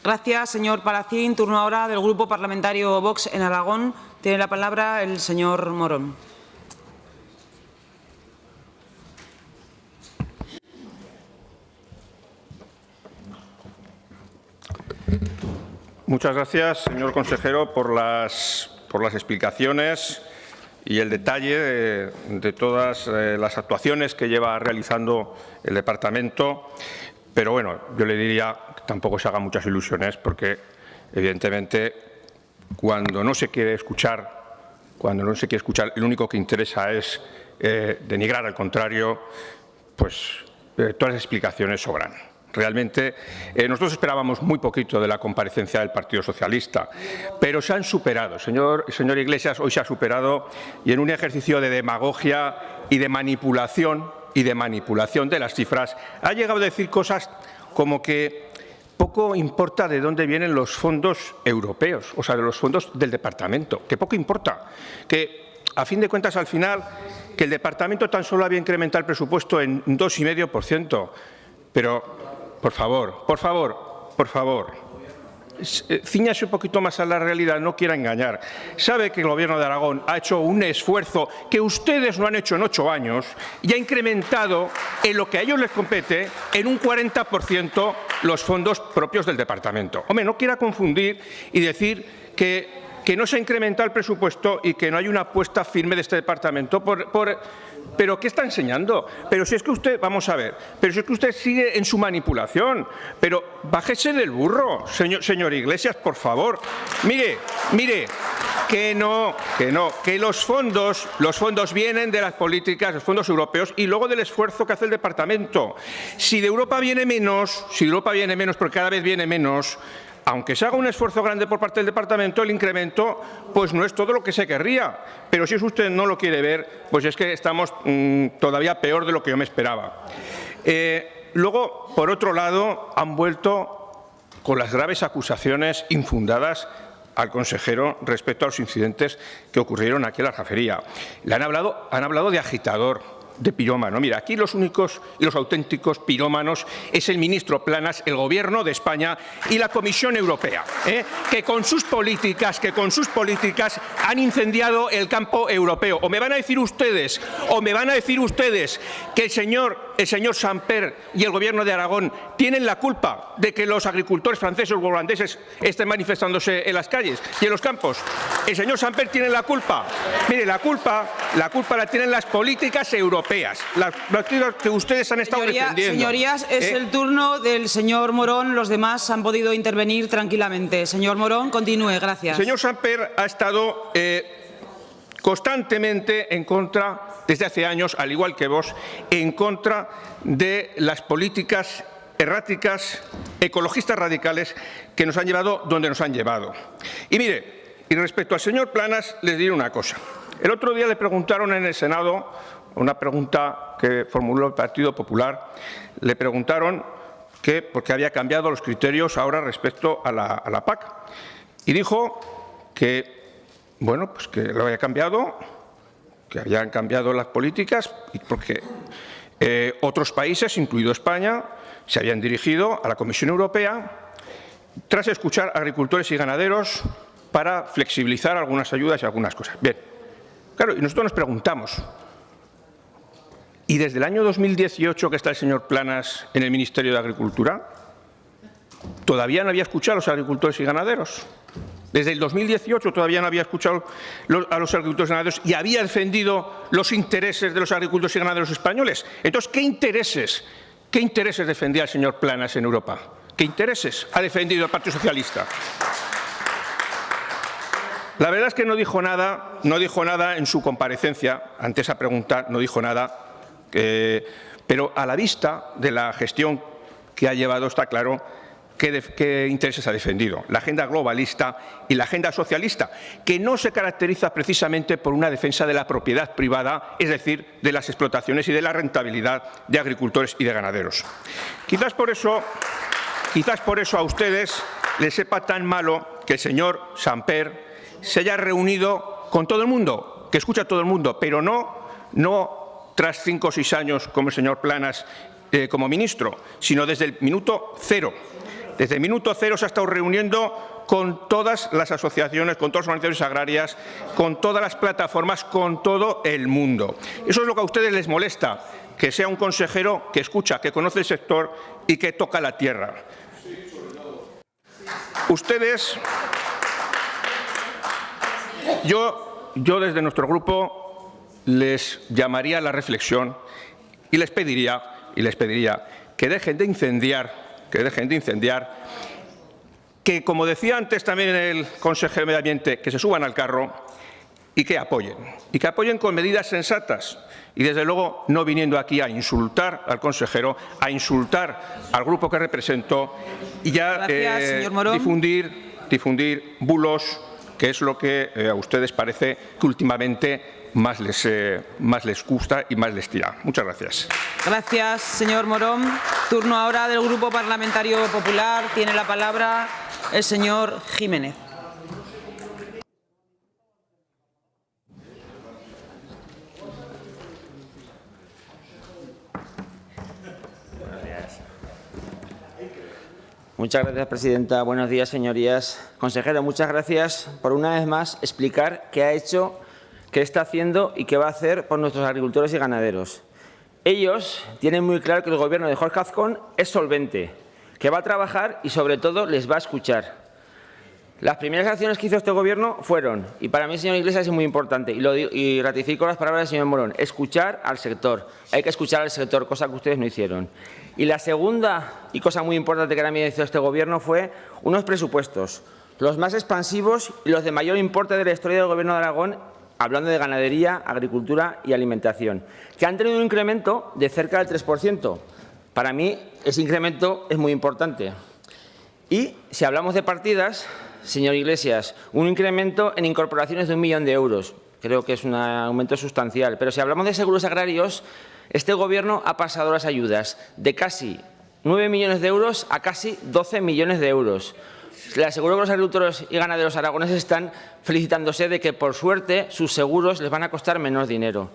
Gracias, señor Palacín. Turno ahora del Grupo Parlamentario Vox en Aragón. Tiene la palabra el señor Morón.
Muchas gracias, señor consejero, por las explicaciones y el detalle de todas las actuaciones que lleva realizando el departamento. Pero bueno, yo le diría que tampoco se hagan muchas ilusiones, porque evidentemente cuando no se quiere escuchar, lo único que interesa es denigrar al contrario, pues todas las explicaciones sobran. Realmente nosotros esperábamos muy poquito de la comparecencia del Partido Socialista, pero se han superado. Señor Iglesias, hoy se ha superado, y en un ejercicio de demagogia y de manipulación y de manipulación de las cifras, ha llegado a decir cosas como que poco importa de dónde vienen los fondos europeos, o sea, de los fondos del departamento, que poco importa, que a fin de cuentas, al final, que el departamento tan solo había incrementado el presupuesto en 2,5%. Pero, por favor, cíñase un poquito más a la realidad, no quiera engañar. Sabe que el Gobierno de Aragón ha hecho un esfuerzo que ustedes no han hecho en 8 años y ha incrementado en lo que a ellos les compete en un 40% los fondos propios del departamento. Hombre, no quiera confundir y decir que no se ha incrementado el presupuesto y que no hay una apuesta firme de este departamento ¿Pero qué está enseñando? Pero si es que usted, vamos a ver, pero si es que usted sigue en su manipulación, pero bájese del burro, señor Iglesias, por favor. Mire, que los fondos vienen de las políticas, los fondos europeos y luego del esfuerzo que hace el departamento. Si de Europa viene menos, porque cada vez viene menos, aunque se haga un esfuerzo grande por parte del departamento, el incremento pues no es todo lo que se querría. Pero si usted no lo quiere ver, pues es que estamos todavía peor de lo que yo me esperaba. Luego, por otro lado, han vuelto con las graves acusaciones infundadas al consejero respecto a los incidentes que ocurrieron aquí en la Aljafería. Han hablado de agitador, de pirómano. Mira, aquí los únicos y los auténticos pirómanos es el ministro Planas, el Gobierno de España y la Comisión Europea, que con sus políticas han incendiado el campo europeo. O me van a decir ustedes que el señor Samper y el Gobierno de Aragón tienen la culpa de que los agricultores franceses o holandeses estén manifestándose en las calles y en los campos. El señor Samper tiene la culpa. Mire, la culpa la tienen las políticas europeas, las políticas que ustedes han estado defendiendo.
Señorías, es el turno del señor Morón. Los demás han podido intervenir tranquilamente. Señor Morón, continúe. Gracias.
El señor Samper ha estado constantemente en contra, desde hace años, al igual que vos, en contra de las políticas erráticas, ecologistas radicales que nos han llevado donde nos han llevado. Y mire, y respecto al señor Planas, les diré una cosa. El otro día le preguntaron en el Senado, una pregunta que formuló el Partido Popular, le preguntaron por qué había cambiado los criterios ahora respecto a la PAC. Y dijo que, bueno, pues que lo había cambiado, que habían cambiado las políticas, y porque otros países, incluido España, se habían dirigido a la Comisión Europea tras escuchar a agricultores y ganaderos para flexibilizar algunas ayudas y algunas cosas. Bien, claro, y nosotros nos preguntamos, ¿y desde el año 2018 que está el señor Planas en el Ministerio de Agricultura, todavía no había escuchado a los agricultores y ganaderos? Desde el 2018 todavía no había escuchado a los agricultores y ganaderos y había defendido los intereses de los agricultores y ganaderos españoles. Entonces, ¿qué intereses defendía el señor Planas en Europa? ¿Qué intereses ha defendido el Partido Socialista? La verdad es que no dijo nada en su comparecencia, ante esa pregunta no dijo nada, pero a la vista de la gestión que ha llevado está claro qué intereses ha defendido. La agenda globalista y la agenda socialista, que no se caracteriza precisamente por una defensa de la propiedad privada, es decir, de las explotaciones y de la rentabilidad de agricultores y de ganaderos. Quizás por eso a ustedes les sepa tan malo que el señor Samper se haya reunido con todo el mundo, que escucha a todo el mundo, pero no tras 5 o 6 años como el señor Planas como ministro, sino desde el minuto cero. Desde el minuto cero se ha estado reuniendo con todas las asociaciones, con todas las organizaciones agrarias, con todas las plataformas, con todo el mundo. Eso es lo que a ustedes les molesta, que sea un consejero que escucha, que conoce el sector y que toca la tierra. Ustedes, yo desde nuestro grupo les llamaría a la reflexión y les pediría que dejen de incendiar, que, como decía antes también el consejero de Medio Ambiente, que se suban al carro y que apoyen con medidas sensatas y, desde luego, no viniendo aquí a insultar al consejero, a insultar al grupo que represento y a difundir bulos que es lo que a ustedes parece que últimamente más les gusta y más les tira. Muchas gracias.
Gracias, señor Morón. Turno ahora del Grupo Parlamentario Popular. Tiene la palabra el señor Jiménez.
Muchas gracias, presidenta. Buenos días, señorías. Consejero, muchas gracias por una vez más explicar qué ha hecho, qué está haciendo y qué va a hacer por nuestros agricultores y ganaderos. Ellos tienen muy claro que el Gobierno de Jorge Azcón es solvente, que va a trabajar y, sobre todo, les va a escuchar. Las primeras acciones que hizo este Gobierno fueron, y para mí, señor Iglesias, es muy importante, y ratifico las palabras del señor Morón, escuchar al sector. Hay que escuchar al sector, cosa que ustedes no hicieron. Y la segunda, y cosa muy importante que también hizo este Gobierno, fue unos presupuestos, los más expansivos y los de mayor importe de la historia del Gobierno de Aragón, hablando de ganadería, agricultura y alimentación, que han tenido un incremento de cerca del 3%. Para mí, ese incremento es muy importante. Y si hablamos de partidas, señor Iglesias, un incremento en incorporaciones de 1 millón de euros. Creo que es un aumento sustancial. Pero si hablamos de seguros agrarios, este Gobierno ha pasado las ayudas de casi 9 millones de euros a casi 12 millones de euros. Le aseguro que los agricultores y ganaderos aragoneses están felicitándose de que, por suerte, sus seguros les van a costar menos dinero.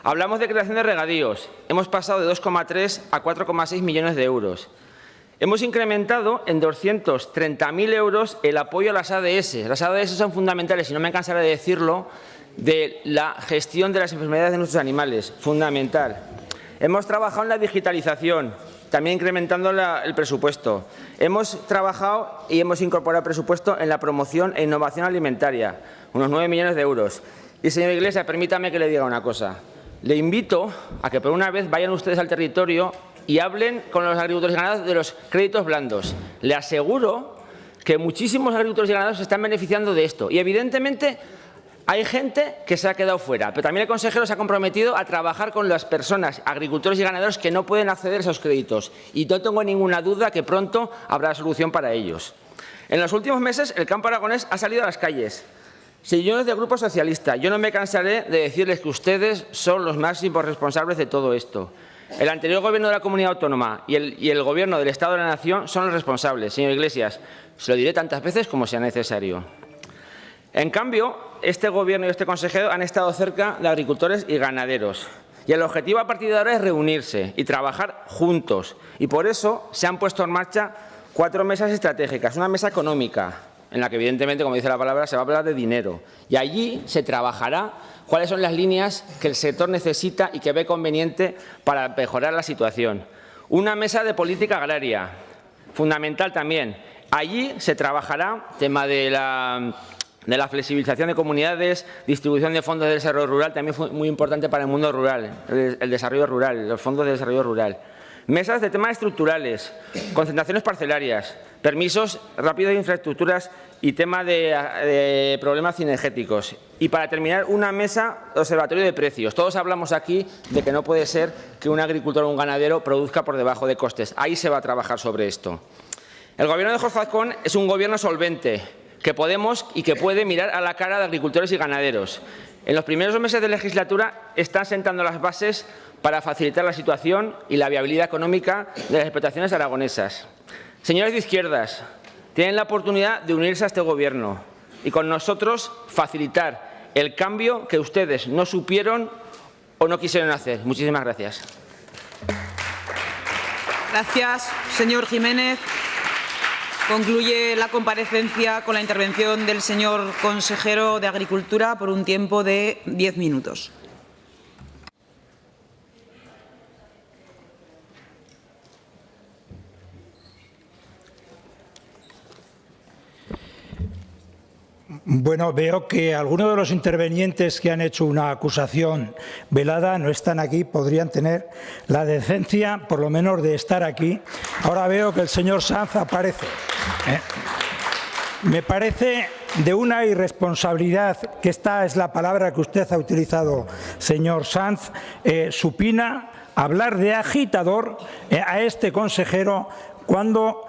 Hablamos de creación de regadíos. Hemos pasado de 2,3 a 4,6 millones de euros. Hemos incrementado en 230.000 euros el apoyo a las ADS. Las ADS son fundamentales, y no me cansaré de decirlo, de la gestión de las enfermedades de nuestros animales. Fundamental. Hemos trabajado en la digitalización, también incrementando el presupuesto. Hemos trabajado y hemos incorporado presupuesto en la promoción e innovación alimentaria, unos 9 millones de euros. Y, señor Iglesias, permítame que le diga una cosa. Le invito a que por una vez vayan ustedes al territorio y hablen con los agricultores y ganaderos de los créditos blandos. Le aseguro que muchísimos agricultores y ganaderos se están beneficiando de esto. Y, evidentemente, hay gente que se ha quedado fuera, pero también el consejero se ha comprometido a trabajar con las personas, agricultores y ganaderos que no pueden acceder a esos créditos. Y no tengo ninguna duda que pronto habrá solución para ellos. En los últimos meses, el campo aragonés ha salido a las calles. Señores del Grupo Socialista, yo no me cansaré de decirles que ustedes son los máximos responsables de todo esto. El anterior Gobierno de la Comunidad Autónoma y el Gobierno del Estado de la Nación son los responsables. Señor Iglesias, se lo diré tantas veces como sea necesario. En cambio, este Gobierno y este consejero han estado cerca de agricultores y ganaderos. Y el objetivo a partir de ahora es reunirse y trabajar juntos. Y por eso se han puesto en marcha 4 mesas estratégicas. Una mesa económica, en la que, evidentemente, como dice la palabra, se va a hablar de dinero. Y allí se trabajará cuáles son las líneas que el sector necesita y que ve conveniente para mejorar la situación. Una mesa de política agraria, fundamental también. Allí se trabajará tema de la flexibilización de comunidades, distribución de fondos de desarrollo rural, también fue muy importante para el mundo rural, el desarrollo rural, los fondos de desarrollo rural. Mesas de temas estructurales, concentraciones parcelarias, permisos rápidos de infraestructuras y tema de problemas cinegéticos. Y para terminar, una mesa de observatorio de precios. Todos hablamos aquí de que no puede ser que un agricultor o un ganadero produzca por debajo de costes. Ahí se va a trabajar sobre esto. El Gobierno de Jorge Azcón es un Gobierno solvente, que podemos y que puede mirar a la cara de agricultores y ganaderos. En los primeros meses de legislatura están sentando las bases para facilitar la situación y la viabilidad económica de las explotaciones aragonesas. Señores de izquierdas, tienen la oportunidad de unirse a este Gobierno y con nosotros facilitar el cambio que ustedes no supieron o no quisieron hacer. Muchísimas gracias.
Gracias, señor Jiménez. Concluye la comparecencia con la intervención del señor consejero de Agricultura por un tiempo de 10 minutos.
Bueno, veo que algunos de los intervinientes que han hecho una acusación velada no están aquí, podrían tener la decencia, por lo menos, de estar aquí. Ahora veo que el señor Sanz aparece. Me parece de una irresponsabilidad, que esta es la palabra que usted ha utilizado, señor Sanz, supina, hablar de agitador a este consejero cuando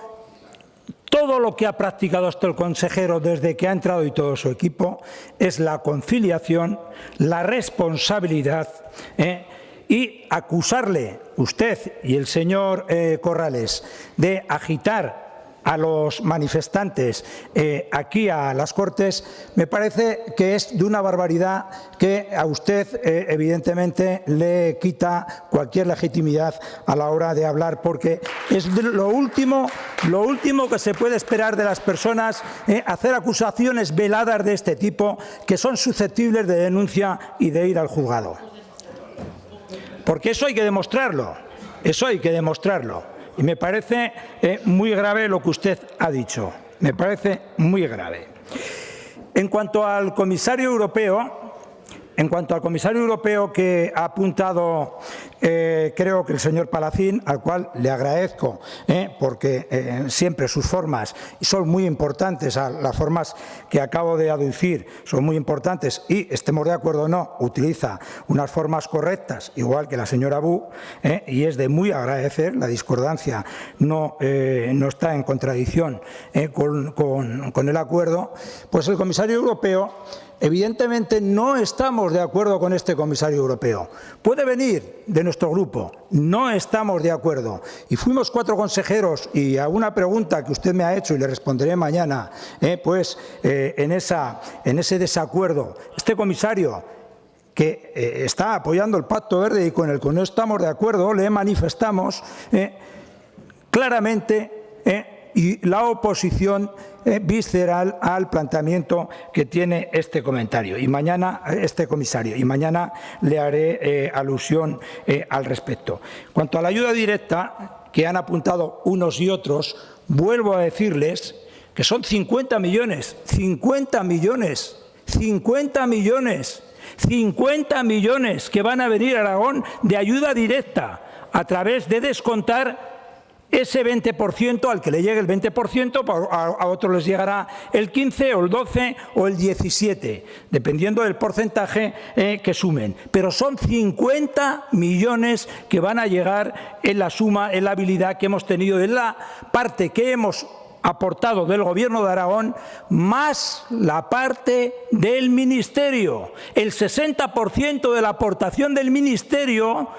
todo lo que ha practicado hasta el consejero desde que ha entrado y todo su equipo es la conciliación, la responsabilidad, y acusarle usted y el señor Corrales de agitar a los manifestantes aquí a las Cortes, me parece que es de una barbaridad que a usted evidentemente le quita cualquier legitimidad a la hora de hablar, porque es lo último que se puede esperar de las personas, hacer acusaciones veladas de este tipo que son susceptibles de denuncia y de ir al juzgado. Porque eso hay que demostrarlo, Y me parece muy grave lo que usted ha dicho, me parece muy grave. En cuanto al comisario europeo que ha apuntado, creo que el señor Palacín, al cual le agradezco, porque siempre sus formas son muy importantes, las formas que acabo de aducir son muy importantes y, estemos de acuerdo o no, utiliza unas formas correctas, igual que la señora Bu, y es de muy agradecer, la discordancia no está en contradicción con el acuerdo, pues el comisario europeo. Evidentemente no estamos de acuerdo con este comisario europeo. Puede venir de nuestro grupo, no estamos de acuerdo. Y fuimos 4 consejeros y a una pregunta que usted me ha hecho y le responderé mañana, en ese desacuerdo, este comisario que está apoyando el Pacto Verde y con el que no estamos de acuerdo, le manifestamos claramente y la oposición visceral al planteamiento que tiene este comisario. Y mañana le haré alusión al respecto. Cuanto a la ayuda directa, que han apuntado unos y otros, vuelvo a decirles que son 50 millones que van a venir a Aragón de ayuda directa a través de descontar ese 20%, al que le llegue el 20%, a otros les llegará el 15 o el 12 o el 17, dependiendo del porcentaje que sumen. Pero son 50 millones que van a llegar en la suma, en la habilidad que hemos tenido, en la parte que hemos aportado del Gobierno de Aragón, más la parte del Ministerio. El 60% de la aportación del Ministerio,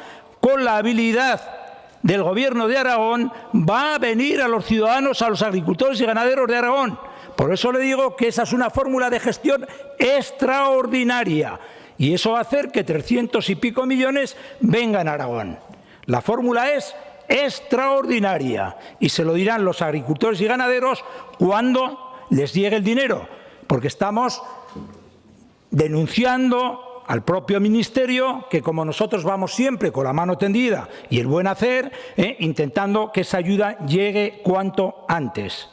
con la habilidad del Gobierno de Aragón, va a venir a los ciudadanos, a los agricultores y ganaderos de Aragón. Por eso le digo que esa es una fórmula de gestión extraordinaria y eso va a hacer que 300 y pico millones vengan a Aragón. La fórmula es extraordinaria y se lo dirán los agricultores y ganaderos cuando les llegue el dinero, porque estamos denunciando al propio Ministerio, que como nosotros vamos siempre con la mano tendida y el buen hacer, intentando que esa ayuda llegue cuanto antes.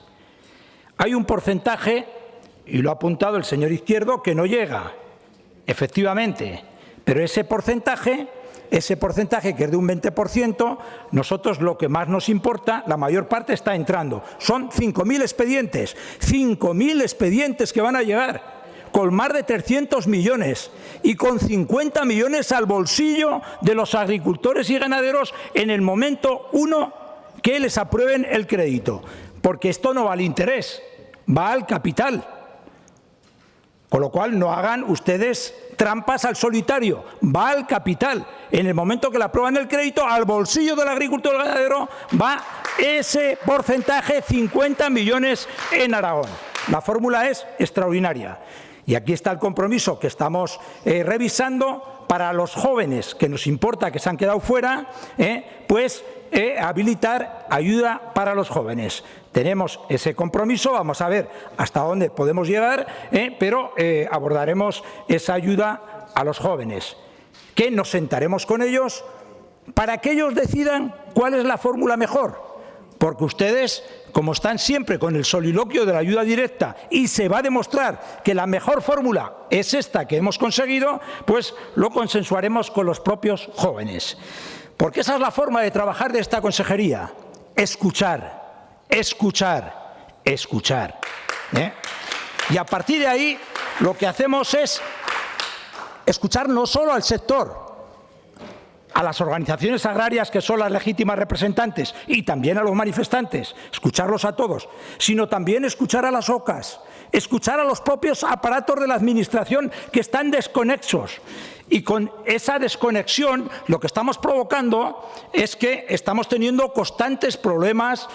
Hay un porcentaje, y lo ha apuntado el señor Izquierdo, que no llega, efectivamente, pero ese porcentaje que es de un 20%, nosotros lo que más nos importa, la mayor parte está entrando. Son 5.000 expedientes, 5.000 expedientes que van a llegar, con más de 300 millones y con 50 millones al bolsillo de los agricultores y ganaderos en el momento 1 que les aprueben el crédito. Porque esto no va al interés, va al capital. Con lo cual no hagan ustedes trampas al solitario, va al capital. En el momento que le aprueban el crédito, al bolsillo del agricultor y ganadero va ese porcentaje, 50 millones en Aragón. La fórmula es extraordinaria. Y aquí está el compromiso que estamos revisando para los jóvenes, que nos importa que se han quedado fuera, habilitar ayuda para los jóvenes. Tenemos ese compromiso, vamos a ver hasta dónde podemos llegar, pero abordaremos esa ayuda a los jóvenes, que nos sentaremos con ellos para que ellos decidan cuál es la fórmula mejor. Porque ustedes, como están siempre con el soliloquio de la ayuda directa y se va a demostrar que la mejor fórmula es esta que hemos conseguido, pues lo consensuaremos con los propios jóvenes. Porque esa es la forma de trabajar de esta consejería. Escuchar, escuchar, escuchar. Y a partir de ahí lo que hacemos es escuchar no solo al sector, a las organizaciones agrarias, que son las legítimas representantes, y también a los manifestantes, escucharlos a todos, sino también escuchar a las OCAs, escuchar a los propios aparatos de la Administración que están desconexos. Y con esa desconexión lo que estamos provocando es que estamos teniendo constantes problemas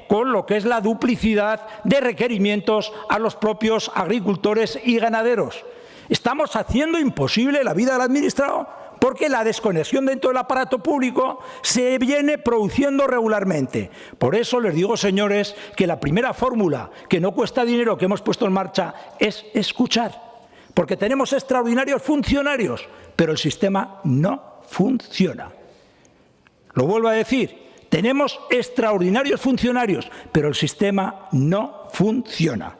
con lo que es la duplicidad de requerimientos a los propios agricultores y ganaderos. Estamos haciendo imposible la vida del administrado, porque la desconexión dentro del aparato público se viene produciendo regularmente. Por eso les digo, señores, que la primera fórmula, que no cuesta dinero, que hemos puesto en marcha, es escuchar. Porque tenemos extraordinarios funcionarios, pero el sistema no funciona. Lo vuelvo a decir, tenemos extraordinarios funcionarios, pero el sistema no funciona.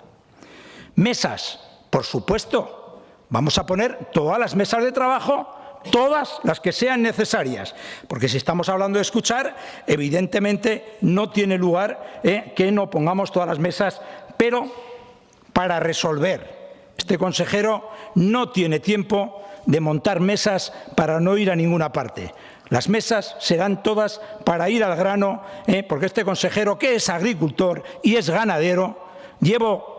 Mesas, por supuesto, vamos a poner todas las mesas de trabajo, todas las que sean necesarias, porque si estamos hablando de escuchar, evidentemente no tiene lugar que no pongamos todas las mesas, pero para resolver. Este consejero no tiene tiempo de montar mesas para no ir a ninguna parte. Las mesas serán todas para ir al grano, porque este consejero, que es agricultor y es ganadero,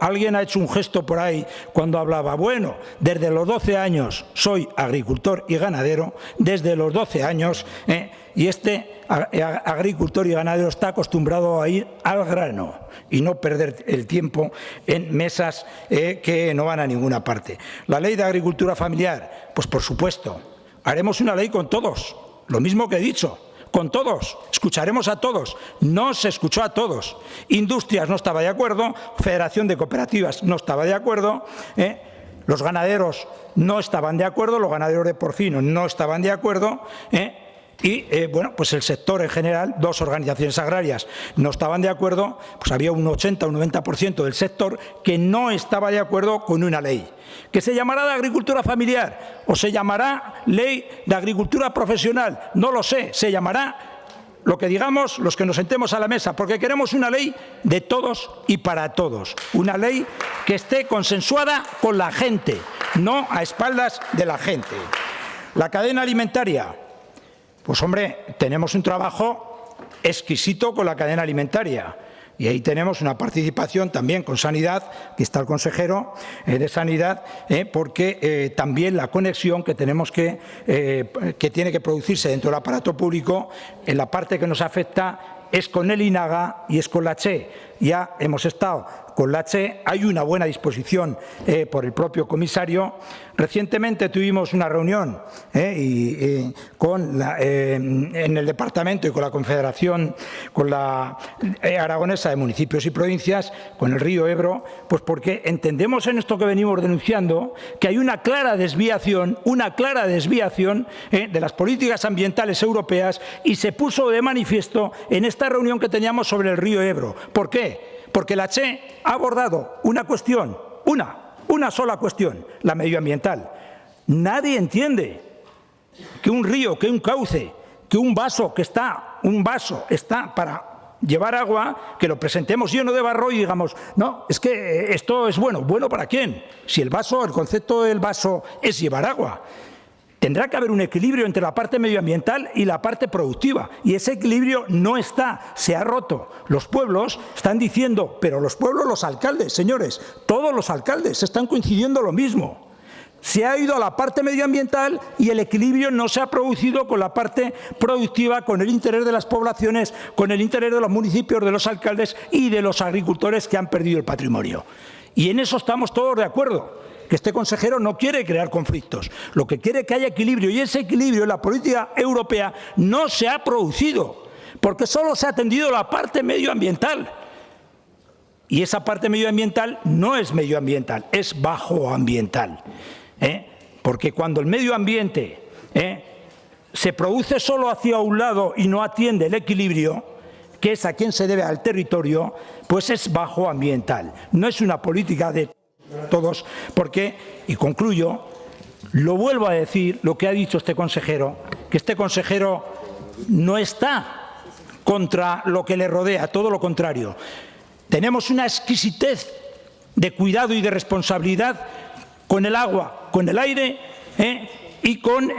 alguien ha hecho un gesto por ahí cuando hablaba, bueno, desde los 12 años soy agricultor y ganadero, desde los 12 años, y este agricultor y ganadero está acostumbrado a ir al grano y no perder el tiempo en mesas que no van a ninguna parte. La ley de agricultura familiar, pues por supuesto, haremos una ley con todos, lo mismo que he dicho. Con todos, escucharemos a todos. No se escuchó a todos. Industrias no estaba de acuerdo, Federación de Cooperativas no estaba de acuerdo, los ganaderos no estaban de acuerdo, los ganaderos de porcino no estaban de acuerdo, y bueno, pues el sector en general, dos organizaciones agrarias no estaban de acuerdo, pues había un 80 o un 90% del sector que no estaba de acuerdo con una ley. ¿Que se llamará de agricultura familiar o se llamará ley de agricultura profesional? No lo sé, se llamará lo que digamos los que nos sentemos a la mesa, porque queremos una ley de todos y para todos, una ley que esté consensuada con la gente, no a espaldas de la gente. La cadena alimentaria, pues hombre, tenemos un trabajo exquisito con la cadena alimentaria. Y ahí tenemos una participación también con Sanidad, que está el consejero de Sanidad, porque también la conexión que tenemos que tiene que producirse dentro del aparato público, en la parte que nos afecta, es con el INAGA y es con la CHE. Ya hemos estado con la CHE, hay una buena disposición por el propio comisario. Recientemente tuvimos una reunión en el departamento y con la Confederación, con la Aragonesa de Municipios y Provincias, con el río Ebro, pues porque entendemos en esto que venimos denunciando que hay una clara desviación de las políticas ambientales europeas, y se puso de manifiesto en esta reunión que teníamos sobre el río Ebro. ¿Por qué? Porque la CHE ha abordado una cuestión, una sola cuestión, la medioambiental. Nadie entiende que un río, que un cauce, que un vaso está para llevar agua, que lo presentemos lleno de barro y digamos, no, es que esto es bueno. ¿Bueno para quién? Si el concepto del vaso es llevar agua. Tendrá que haber un equilibrio entre la parte medioambiental y la parte productiva, y ese equilibrio no está, se ha roto. Los pueblos están diciendo, pero los pueblos, los alcaldes, señores, todos los alcaldes están coincidiendo lo mismo. Se ha ido a la parte medioambiental y el equilibrio no se ha producido con la parte productiva, con el interés de las poblaciones, con el interés de los municipios, de los alcaldes y de los agricultores que han perdido el patrimonio. Y en eso estamos todos de acuerdo. Que este consejero no quiere crear conflictos, lo que quiere es que haya equilibrio, y ese equilibrio en la política europea no se ha producido, porque solo se ha atendido la parte medioambiental. Y esa parte medioambiental no es medioambiental, es bajoambiental. Porque cuando el medio ambiente se produce solo hacia un lado y no atiende el equilibrio, que es a quien se debe al territorio, pues es bajoambiental. No es una política de todos, porque, y concluyo, lo vuelvo a decir, lo que ha dicho este consejero, que este consejero no está contra lo que le rodea, todo lo contrario. Tenemos una exquisitez de cuidado y de responsabilidad con el agua, con el aire, y con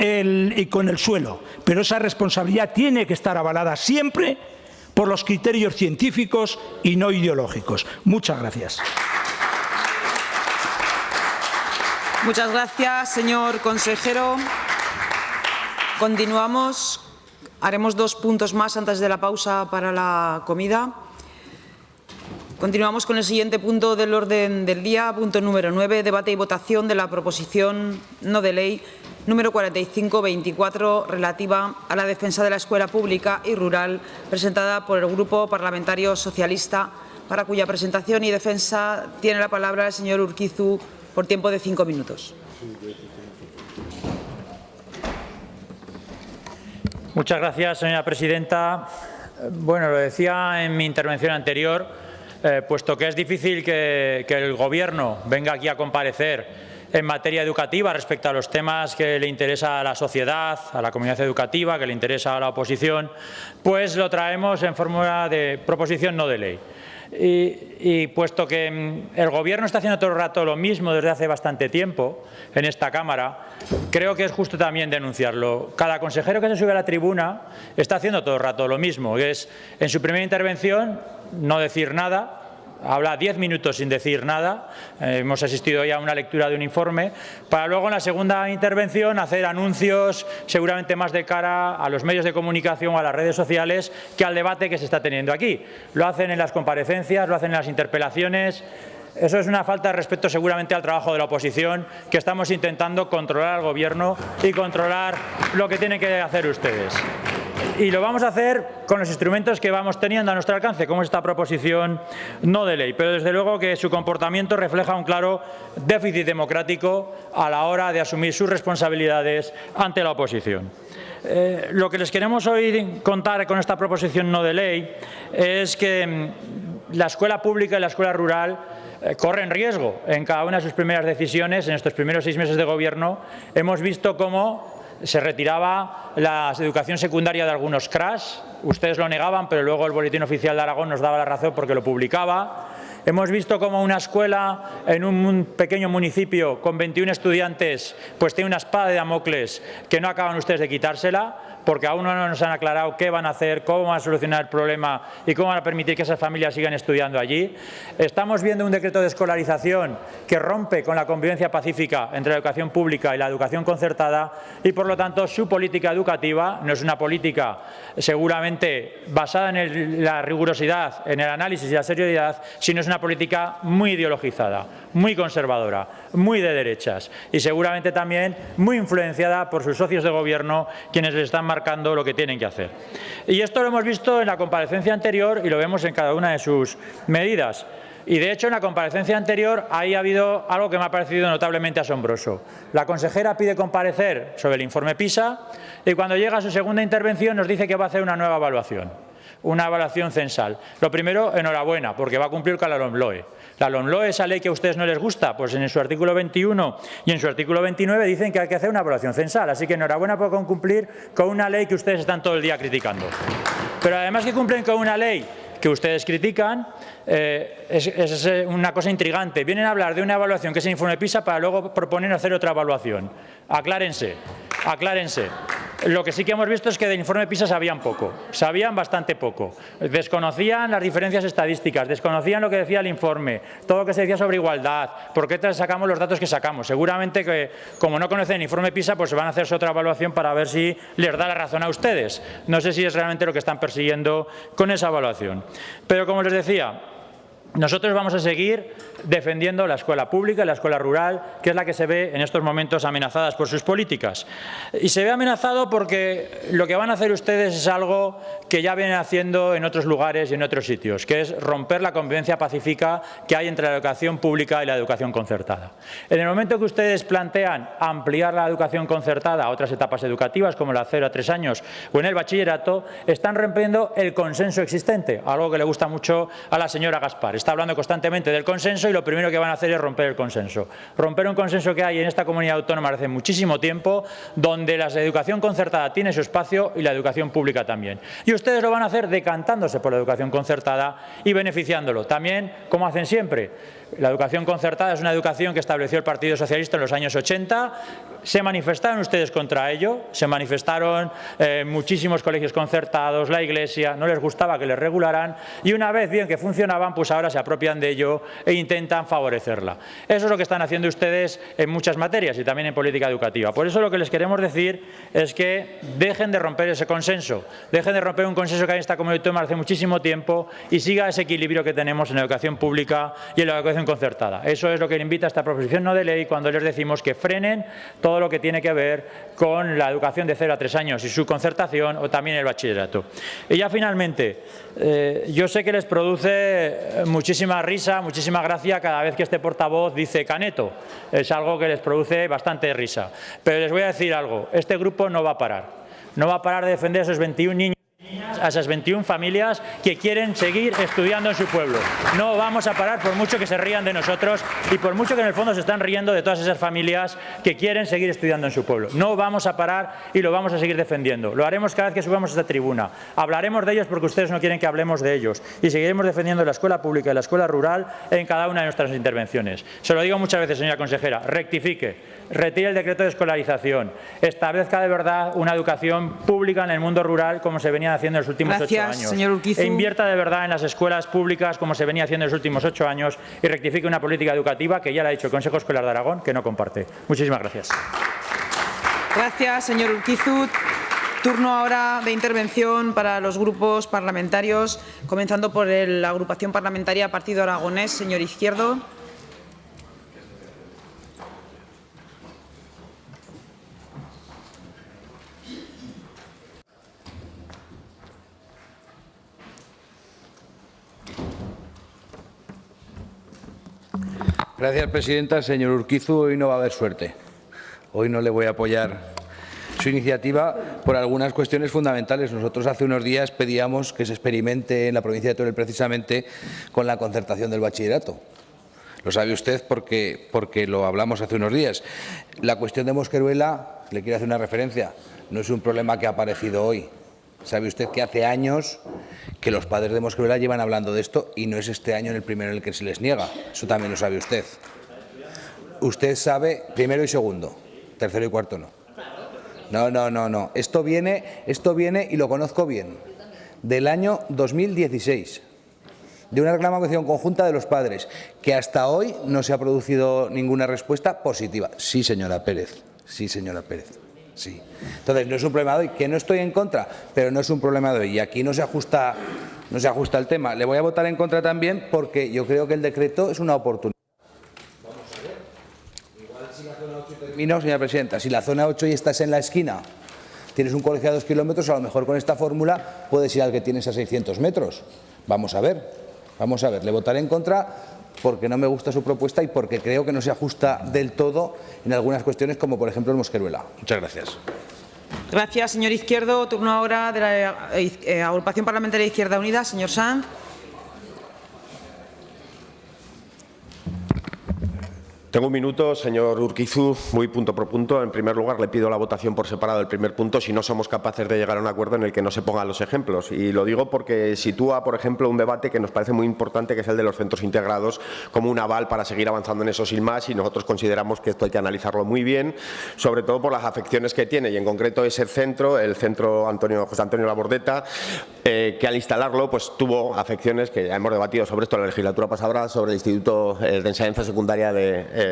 el suelo. Pero esa responsabilidad tiene que estar avalada siempre por los criterios científicos y no ideológicos. Muchas gracias.
Muchas gracias, señor consejero. Continuamos. Haremos 2 puntos más antes de la pausa para la comida. Continuamos con el siguiente punto del orden del día, punto número 9, debate y votación de la proposición no de ley número 4524, relativa a la defensa de la escuela pública y rural, presentada por el Grupo Parlamentario Socialista, para cuya presentación y defensa tiene la palabra el señor Urquizu por tiempo de 5 minutos.
Muchas gracias, señora presidenta. Bueno, lo decía en mi intervención anterior, puesto que es difícil que el Gobierno venga aquí a comparecer en materia educativa respecto a los temas que le interesa a la sociedad, a la comunidad educativa, que le interesa a la oposición, pues lo traemos en forma de proposición no de ley. Y puesto que el Gobierno está haciendo todo el rato lo mismo desde hace bastante tiempo en esta Cámara, creo que es justo también denunciarlo. Cada consejero que se sube a la tribuna está haciendo todo el rato lo mismo, que es en su primera intervención no decir nada. Habla 10 minutos sin decir nada. Hemos asistido ya a una lectura de un informe, para luego en la segunda intervención hacer anuncios seguramente más de cara a los medios de comunicación o a las redes sociales que al debate que se está teniendo aquí. Lo hacen en las comparecencias, lo hacen en las interpelaciones. Eso es una falta de respeto seguramente al trabajo de la oposición, que estamos intentando controlar al Gobierno y controlar lo que tienen que hacer ustedes. Y lo vamos a hacer con los instrumentos que vamos teniendo a nuestro alcance, como esta proposición no de ley. Pero desde luego que su comportamiento refleja un claro déficit democrático a la hora de asumir sus responsabilidades ante la oposición. Lo que les queremos hoy contar con esta proposición no de ley es que la escuela pública y la escuela rural corren riesgo en cada una de sus primeras decisiones. En estos primeros 6 meses de Gobierno hemos visto cómo se retiraba la educación secundaria de algunos CRAS. Ustedes lo negaban, pero luego el Boletín Oficial de Aragón nos daba la razón porque lo publicaba. Hemos visto cómo una escuela en un pequeño municipio con 21 estudiantes pues tiene una espada de Damocles que no acaban ustedes de quitársela, porque aún no nos han aclarado qué van a hacer, cómo van a solucionar el problema y cómo van a permitir que esas familias sigan estudiando allí. Estamos viendo un decreto de escolarización que rompe con la convivencia pacífica entre la educación pública y la educación concertada y, por lo tanto, su política educativa no es una política seguramente basada en la rigurosidad, en el análisis y la seriedad, sino es una política muy ideologizada, muy conservadora, muy de derechas y seguramente también muy influenciada por sus socios de Gobierno, quienes les están marcando lo que tienen que hacer. Y esto lo hemos visto en la comparecencia anterior y lo vemos en cada una de sus medidas. Y, de hecho, en la comparecencia anterior ahí ha habido algo que me ha parecido notablemente asombroso. La consejera pide comparecer sobre el informe PISA y cuando llega a su segunda intervención nos dice que va a hacer una nueva evaluación, una evaluación censal. Lo primero, enhorabuena, porque va a cumplir con la LOMLOE. La LOMLOE, esa ley que a ustedes no les gusta, pues en su artículo 21 y en su artículo 29 dicen que hay que hacer una evaluación censal. Así que enhorabuena por cumplir con una ley que ustedes están todo el día criticando. Pero además que cumplen con una ley que ustedes critican, es una cosa intrigante. Vienen a hablar de una evaluación que es el informe PISA para luego proponer hacer otra evaluación. Aclárense, aclárense. Lo que sí que hemos visto es que del informe PISA sabían poco, sabían bastante poco. Desconocían las diferencias estadísticas, desconocían lo que decía el informe, todo lo que se decía sobre igualdad, por qué sacamos los datos que sacamos. Seguramente que, como no conocen el informe PISA, pues van a hacerse otra evaluación para ver si les da la razón a ustedes. No sé si es realmente lo que están persiguiendo con esa evaluación. Pero, como les decía, nosotros vamos a seguir defendiendo la escuela pública y la escuela rural, que es la que se ve en estos momentos amenazadas por sus políticas. Y se ve amenazado porque lo que van a hacer ustedes es algo que ya vienen haciendo en otros lugares y en otros sitios, que es romper la convivencia pacífica que hay entre la educación pública y la educación concertada. En el momento que ustedes plantean ampliar la educación concertada a otras etapas educativas, como la 0 a 3 años o en el bachillerato, están rompiendo el consenso existente, algo que le gusta mucho a la señora Gaspar. está hablando constantemente del consenso y lo primero que van a hacer es romper el consenso. Romper un consenso que hay en esta comunidad autónoma hace muchísimo tiempo, donde la educación concertada tiene su espacio y la educación pública también. Y ustedes lo van a hacer decantándose por la educación concertada y beneficiándolo. También, como hacen siempre, la educación concertada es una educación que estableció el Partido Socialista en los años 80. Se manifestaron ustedes contra ello, se manifestaron muchísimos colegios concertados, la Iglesia, no les gustaba que les regularan y una vez bien que funcionaban, pues ahora se apropian de ello e intentan favorecerla. Eso es lo que están haciendo ustedes en muchas materias y también en política educativa. Por eso lo que les queremos decir es que dejen de romper ese consenso, dejen de romper un consenso que hay en esta comunidad autónoma hace muchísimo tiempo y siga ese equilibrio que tenemos en la educación pública y en la educación concertada. Eso es lo que invita a esta proposición no de ley cuando les decimos que frenen todo lo que tiene que ver con la educación de 0 a 3 años y su concertación o también el bachillerato. Y ya finalmente, yo sé que les produce muchísima risa, muchísima gracia cada vez que este portavoz dice caneto. Es algo que les produce bastante risa. Pero les voy a decir algo, este grupo no va a parar. No va a parar de defender a esos 21 niños, a esas 21 familias que quieren seguir estudiando en su pueblo. No vamos a parar por mucho que se rían de nosotros y por mucho que en el fondo se están riendo de todas esas familias que quieren seguir estudiando en su pueblo. No vamos a parar y lo vamos a seguir defendiendo. Lo haremos cada vez que subamos a esta tribuna. Hablaremos de ellos porque ustedes no quieren que hablemos de ellos y seguiremos defendiendo la escuela pública y la escuela rural en cada una de nuestras intervenciones. Se lo digo muchas veces, señora consejera, rectifique, retire el decreto de escolarización, establezca de verdad una educación pública en el mundo rural como se venía haciendo en los últimos 8 años.
Señor Urquizu.
E invierta de verdad en las escuelas públicas como se venía haciendo en los últimos 8 años y rectifique una política educativa que ya le ha dicho el Consejo Escolar de Aragón que no comparte. Muchísimas gracias.
Gracias, señor Urquizu. Turno ahora de intervención para los grupos parlamentarios, comenzando por la agrupación parlamentaria Partido Aragonés. Señor Izquierdo.
Gracias, presidenta. Señor Urquizu, hoy no va a haber suerte. Hoy no le voy a apoyar su iniciativa por algunas cuestiones fundamentales. Nosotros hace unos días pedíamos que se experimente en la provincia de Teruel precisamente con la concertación del bachillerato. Lo sabe usted porque lo hablamos hace unos días. La cuestión de Mosqueruela, le quiero hacer una referencia, no es un problema que ha aparecido hoy. Sabe usted que hace años que los padres de Mosqueruela llevan hablando de esto y no es este año el primero en el que se les niega. Eso también lo sabe usted. Usted sabe primero y segundo, tercero y cuarto no. No. Esto viene y lo conozco bien, del año 2016, de una reclamación conjunta de los padres, que hasta hoy no se ha producido ninguna respuesta positiva. Sí, señora Pérez. Sí, señora Pérez. Sí. Entonces, no es un problema de hoy, que no estoy en contra, pero no es un problema de hoy. Y aquí no se ajusta el tema. Le voy a votar en contra también porque yo creo que el decreto es una oportunidad. Vamos a ver. Igual si la zona 8 termina, señora presidenta, si la zona 8 y estás en la esquina, tienes un colegio a 2 kilómetros, a lo mejor con esta fórmula puedes ir al que tienes a 600 metros. Vamos a ver. Le votaré en contra porque no me gusta su propuesta y porque creo que no se ajusta del todo en algunas cuestiones, como por ejemplo el Mosqueruela. Muchas gracias.
Gracias, señor Izquierdo. Turno ahora de la agrupación parlamentaria Izquierda Unida. Señor Sanz.
Tengo un minuto, señor Urquizu, muy punto por punto. En primer lugar, le pido la votación por separado del primer punto si no somos capaces de llegar a un acuerdo en el que no se pongan los ejemplos. Y lo digo porque sitúa, por ejemplo, un debate que nos parece muy importante, que es el de los centros integrados, como un aval para seguir avanzando en eso sin más. Y nosotros consideramos que esto hay que analizarlo muy bien, sobre todo por las afecciones que tiene. Y en concreto ese centro, el centro José Antonio Labordeta, que al instalarlo pues tuvo afecciones que ya hemos debatido sobre esto en la legislatura pasada, sobre el Instituto de Enseñanza Secundaria de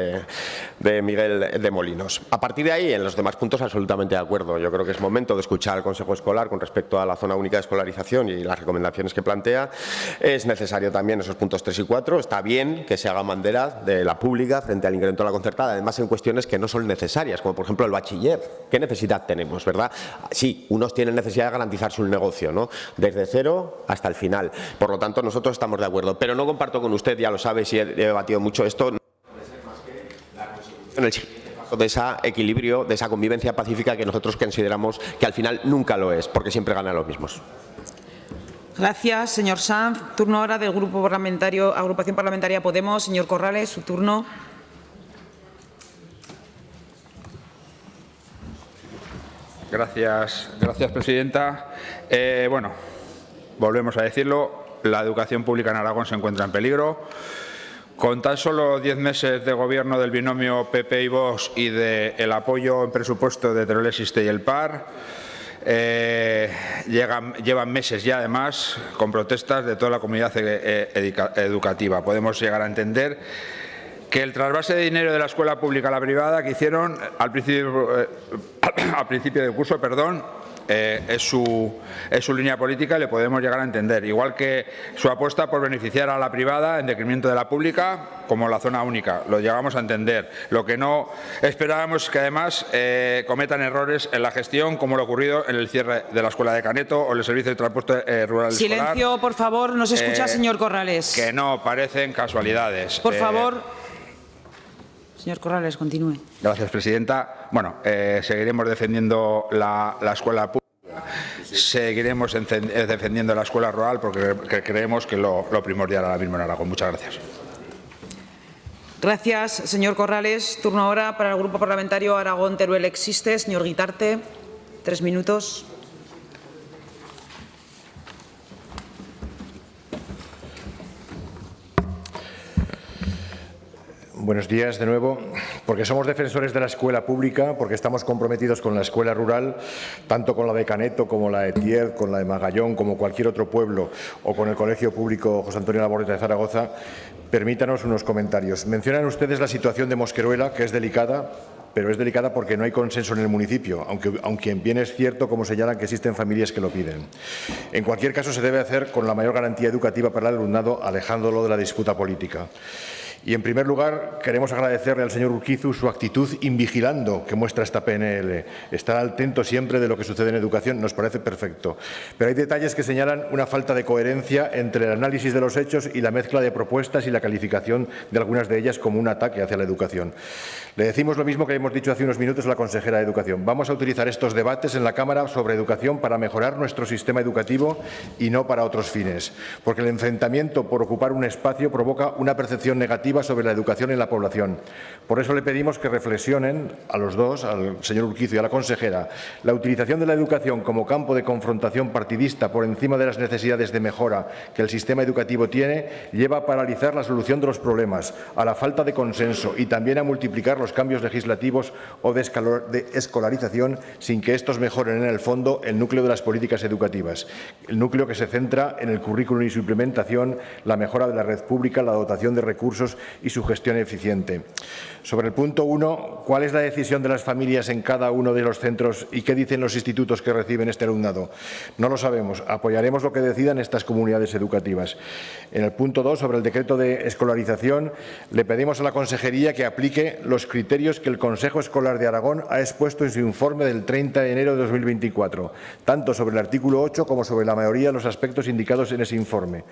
Miguel de Molinos. A partir de ahí, en los demás puntos, absolutamente de acuerdo. Yo creo que es momento de escuchar al Consejo Escolar con respecto a la zona única de escolarización y las recomendaciones que plantea. Es necesario también esos puntos 3 y 4. Está bien que se haga bandera de la pública frente al incremento de la concertada, además en cuestiones que no son necesarias, como por ejemplo el bachiller. ¿Qué necesidad tenemos, verdad? Sí, unos tienen necesidad de garantizarse un negocio, ¿no? Desde cero hasta el final. Por lo tanto, nosotros estamos de acuerdo. Pero no comparto con usted, ya lo sabe, si he debatido mucho esto, en el paso de ese equilibrio, de esa convivencia pacífica que nosotros consideramos que al final nunca lo es, porque siempre ganan los mismos.
Gracias, señor Sanz. Turno ahora del Grupo Parlamentario, Agrupación Parlamentaria Podemos. Señor Corrales, su turno.
Gracias, presidenta. Bueno, volvemos a decirlo, la educación pública en Aragón se encuentra en peligro. Con tan solo 10 meses de gobierno del binomio PP y Vox y del apoyo en presupuesto de Teruel Existe y el PAR, llevan meses ya, además, con protestas de toda la comunidad educativa. Podemos llegar a entender que el trasvase de dinero de la escuela pública a la privada que hicieron al principio del curso, es su línea política y le podemos llegar a entender. Igual que su apuesta por beneficiar a la privada en detrimento de la pública, como la zona única. Lo llegamos a entender. Lo que no esperábamos es que además cometan errores en la gestión, como lo ocurrido en el cierre de la escuela de Caneto o el servicio de transporte rural escolar.
Silencio, por favor. No se escucha, señor Corrales.
Que no parecen casualidades.
Por favor. Señor Corrales, continúe.
Gracias, presidenta. Bueno, seguiremos defendiendo la escuela pública, seguiremos defendiendo la escuela rural porque creemos que lo primordial ahora mismo en Aragón. Muchas gracias.
Gracias, señor Corrales. Turno ahora para el Grupo Parlamentario Aragón-Teruel Existe. Señor Guitarte, 3 minutos.
Buenos días de nuevo. Porque somos defensores de la escuela pública, porque estamos comprometidos con la escuela rural, tanto con la de Caneto como la de Tiez, con la de Magallón, como cualquier otro pueblo, o con el Colegio Público José Antonio Laborreta de Zaragoza, permítanos unos comentarios. Mencionan ustedes la situación de Mosqueruela, que es delicada, pero es delicada porque no hay consenso en el municipio, aunque bien es cierto, como señalan, que existen familias que lo piden. En cualquier caso, se debe hacer con la mayor garantía educativa para el alumnado, alejándolo de la disputa política. Y, en primer lugar, queremos agradecerle al señor Urquizu su actitud invigilando que muestra esta PNL. Estar atento siempre de lo que sucede en educación nos parece perfecto. Pero hay detalles que señalan una falta de coherencia entre el análisis de los hechos y la mezcla de propuestas y la calificación de algunas de ellas como un ataque hacia la educación. Le decimos lo mismo que hemos dicho hace unos minutos a la consejera de Educación. Vamos a utilizar estos debates en la Cámara sobre educación para mejorar nuestro sistema educativo y no para otros fines. Porque el enfrentamiento por ocupar un espacio provoca una percepción negativa sobre la educación en la población. Por eso le pedimos que reflexionen a los dos, al señor Urquizu y a la consejera, la utilización de la educación como campo de confrontación partidista por encima de las necesidades de mejora que el sistema educativo tiene, lleva a paralizar la solución de los problemas, a la falta de consenso y también a multiplicar los cambios legislativos o de escolarización sin que estos mejoren en el fondo el núcleo de las políticas educativas, el núcleo que se centra en el currículum y su implementación, la mejora de la red pública, la dotación de recursos y su gestión eficiente. Sobre el punto 1, ¿cuál es la decisión de las familias en cada uno de los centros y qué dicen los institutos que reciben este alumnado? No lo sabemos. Apoyaremos lo que decidan estas comunidades educativas. En el punto 2, sobre el decreto de escolarización, le pedimos a la Consejería que aplique los criterios que el Consejo Escolar de Aragón ha expuesto en su informe del 30 de enero de 2024, tanto sobre el artículo 8 como sobre la mayoría de los aspectos indicados en ese informe.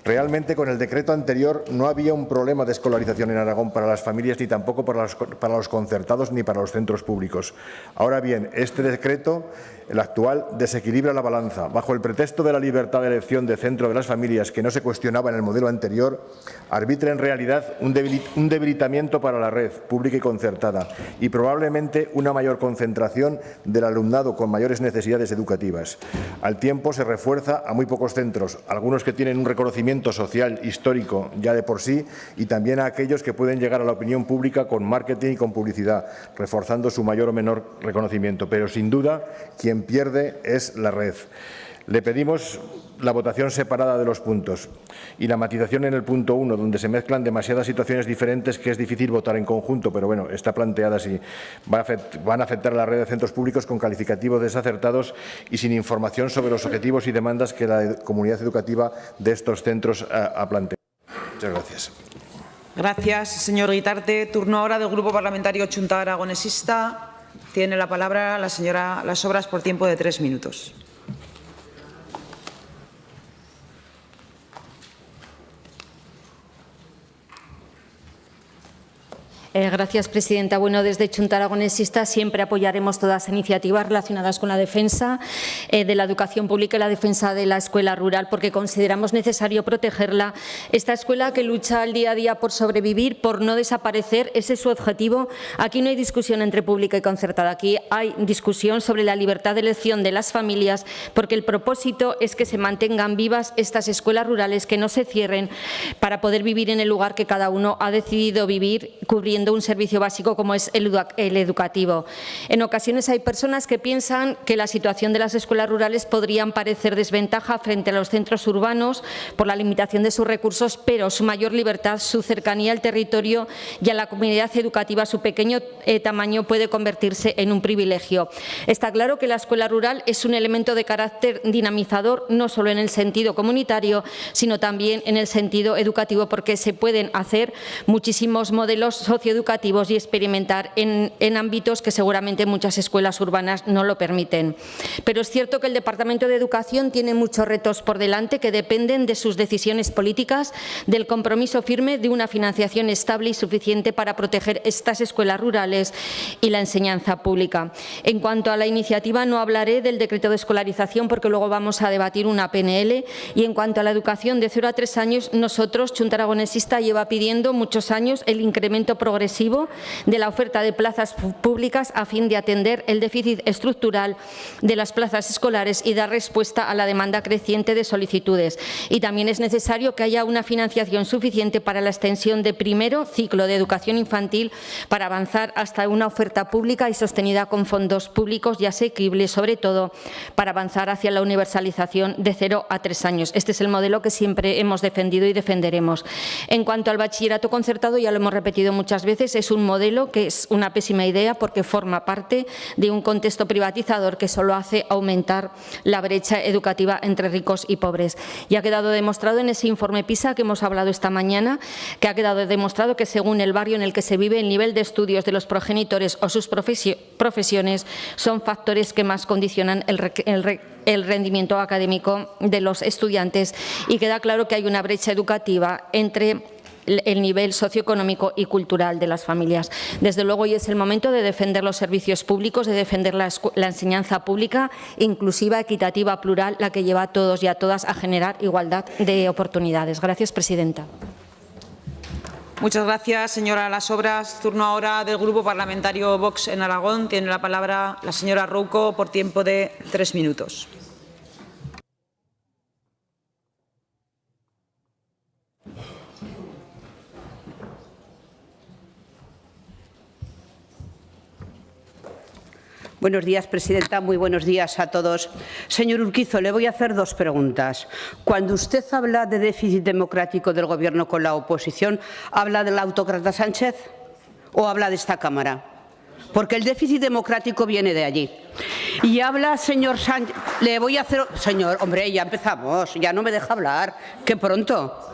Realmente, con el decreto anterior no había un problema de escolarización en Aragón para las familias ni tampoco para los concertados ni para los centros públicos. Ahora bien, este decreto, el actual, desequilibra la balanza. Bajo el pretexto de la libertad de elección de centro de las familias, que no se cuestionaba en el modelo anterior, arbitra en realidad un debilitamiento para la red pública y concertada y probablemente una mayor concentración del alumnado con mayores necesidades educativas. Al tiempo se refuerza a muy pocos centros, algunos que tienen un reconocimiento social histórico ya de por sí y también a aquellos que pueden llegar a la opinión pública con marketing y con publicidad, reforzando su mayor o menor reconocimiento. Pero sin duda quien pierde es la red. Le pedimos la votación separada de los puntos y la matización en el punto 1, donde se mezclan demasiadas situaciones diferentes que es difícil votar en conjunto, pero bueno, está planteada así. Van a afectar a la red de centros públicos con calificativos desacertados y sin información sobre los objetivos y demandas que la comunidad educativa de estos centros ha planteado. Muchas gracias.
Gracias, señor Guitarte. Turno ahora del Grupo Parlamentario Chunta Aragonesista. Tiene la palabra la señora Las Obras por tiempo de 3 minutos.
Gracias, presidenta. Bueno, desde Junta Aragonesista siempre apoyaremos todas las iniciativas relacionadas con la defensa de la educación pública y la defensa de la escuela rural, porque consideramos necesario protegerla. Esta escuela que lucha al día a día por sobrevivir, por no desaparecer, ese es su objetivo. Aquí no hay discusión entre pública y concertada, aquí hay discusión sobre la libertad de elección de las familias, porque el propósito es que se mantengan vivas estas escuelas rurales, que no se cierren, para poder vivir en el lugar que cada uno ha decidido vivir, cubriendo un servicio básico como es el educativo. En ocasiones hay personas que piensan que la situación de las escuelas rurales podrían parecer desventaja frente a los centros urbanos por la limitación de sus recursos, pero su mayor libertad, su cercanía al territorio y a la comunidad educativa, su pequeño tamaño puede convertirse en un privilegio. Está claro que la escuela rural es un elemento de carácter dinamizador, no solo en el sentido comunitario, sino también en el sentido educativo, porque se pueden hacer muchísimos modelos socioeducativos y experimentar en ámbitos que seguramente muchas escuelas urbanas no lo permiten. Pero es cierto que el Departamento de Educación tiene muchos retos por delante que dependen de sus decisiones políticas, del compromiso firme de una financiación estable y suficiente para proteger estas escuelas rurales y la enseñanza pública. En cuanto a la iniciativa, no hablaré del decreto de escolarización porque luego vamos a debatir una PNL, y en cuanto a la educación de 0 a 3 años, nosotros, Junta Aragonesista, lleva pidiendo muchos años el incremento progresivo de la oferta de plazas públicas a fin de atender el déficit estructural de las plazas escolares y dar respuesta a la demanda creciente de solicitudes. Y también es necesario que haya una financiación suficiente para la extensión de primero ciclo de educación infantil para avanzar hasta una oferta pública y sostenida con fondos públicos y asequibles, sobre todo para avanzar hacia la universalización de 0 a 3 años. Este es el modelo que siempre hemos defendido y defenderemos. En cuanto al bachillerato concertado, ya lo hemos repetido muchas veces, es un modelo que es una pésima idea porque forma parte de un contexto privatizador que solo hace aumentar la brecha educativa entre ricos y pobres. Y ha quedado demostrado en ese informe PISA que hemos hablado esta mañana, que ha quedado demostrado que según el barrio en el que se vive, el nivel de estudios de los progenitores o sus profesiones son factores que más condicionan el rendimiento académico de los estudiantes, y queda claro que hay una brecha educativa entre el nivel socioeconómico y cultural de las familias. Desde luego, hoy es el momento de defender los servicios públicos, de defender la enseñanza pública, inclusiva, equitativa, plural, la que lleva a todos y a todas a generar igualdad de oportunidades. Gracias, presidenta.
Muchas gracias, señora Las Obras. Turno ahora del Grupo Parlamentario Vox en Aragón. Tiene la palabra la señora Rouco por tiempo de 3 minutos.
Buenos días, presidenta. Muy buenos días a todos. Señor Urquizo, le voy a hacer 2 preguntas. Cuando usted habla de déficit democrático del Gobierno con la oposición, ¿habla del autócrata Sánchez o habla de esta Cámara? Porque el déficit democrático viene de allí. Y habla, señor Sánchez, le voy a hacer... Señor, hombre, ya empezamos, ya no me deja hablar, qué pronto.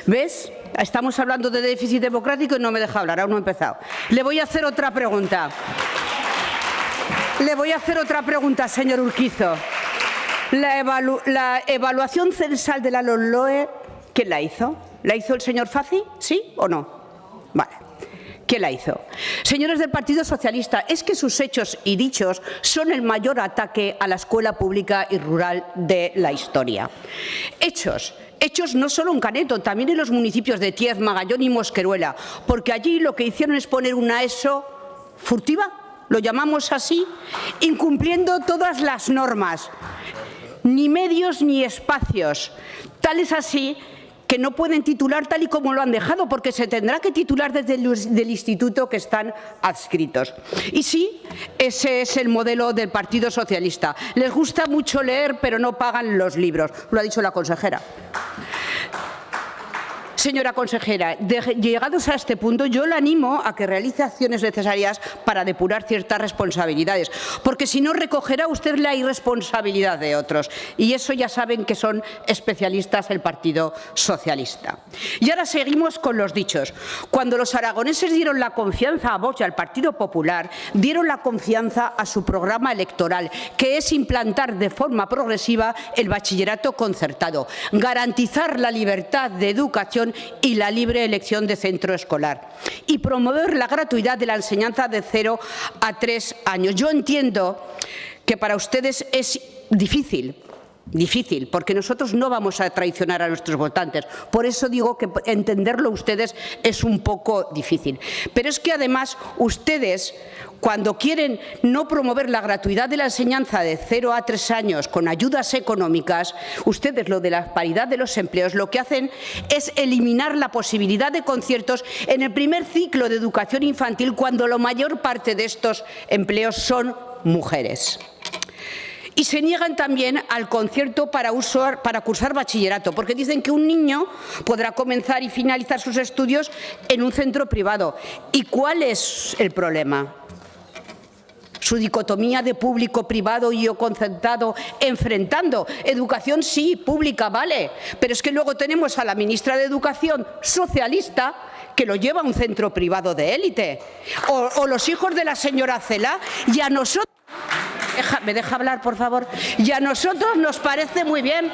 ¿Ves? Estamos hablando de déficit democrático y no me deja hablar, aún no he empezado. Le voy a hacer otra pregunta. Le voy a hacer otra pregunta, señor Urquizo. La evaluación censal de la LOMLOE, ¿quién la hizo? ¿La hizo el señor Fazi? ¿Sí o no? Vale. ¿Quién la hizo? Señores del Partido Socialista, es que sus hechos y dichos son el mayor ataque a la escuela pública y rural de la historia. Hechos no solo en Caneto, también en los municipios de Tiez, Magallón y Mosqueruela, porque allí lo que hicieron es poner una ESO furtiva, lo llamamos así, incumpliendo todas las normas, ni medios ni espacios. Tal es así que no pueden titular tal y como lo han dejado, porque se tendrá que titular desde el instituto que están adscritos. Y sí, ese es el modelo del Partido Socialista. Les gusta mucho leer, pero no pagan los libros. Lo ha dicho la consejera. Señora consejera, llegados a este punto, yo le animo a que realice acciones necesarias para depurar ciertas responsabilidades, porque si no recogerá usted la irresponsabilidad de otros, y eso ya saben que son especialistas el Partido Socialista. Y ahora seguimos con los dichos. Cuando los aragoneses dieron la confianza a Vox y al Partido Popular, dieron la confianza a su programa electoral, que es implantar de forma progresiva el bachillerato concertado, garantizar la libertad de educación educación y la libre elección de centro escolar. Y promover la gratuidad de la enseñanza de 0 a 3 años. Yo entiendo que para ustedes es difícil, porque nosotros no vamos a traicionar a nuestros votantes. Por eso digo que entenderlo ustedes es un poco difícil. Pero es que además ustedes, cuando quieren no promover la gratuidad de la enseñanza de 0 a 3 años con ayudas económicas, ustedes lo de la paridad de los empleos lo que hacen es eliminar la posibilidad de conciertos en el primer ciclo de educación infantil, cuando la mayor parte de estos empleos son mujeres. Y se niegan también al concierto para cursar bachillerato, porque dicen que un niño podrá comenzar y finalizar sus estudios en un centro privado. ¿Y cuál es el problema? Su dicotomía de público, privado y o concertado, enfrentando. Educación sí, pública, vale, pero es que luego tenemos a la ministra de Educación socialista que lo lleva a un centro privado de élite, o los hijos de la señora Celaá, y a nosotros... ¿Me deja hablar, por favor? Y a nosotros nos parece muy bien,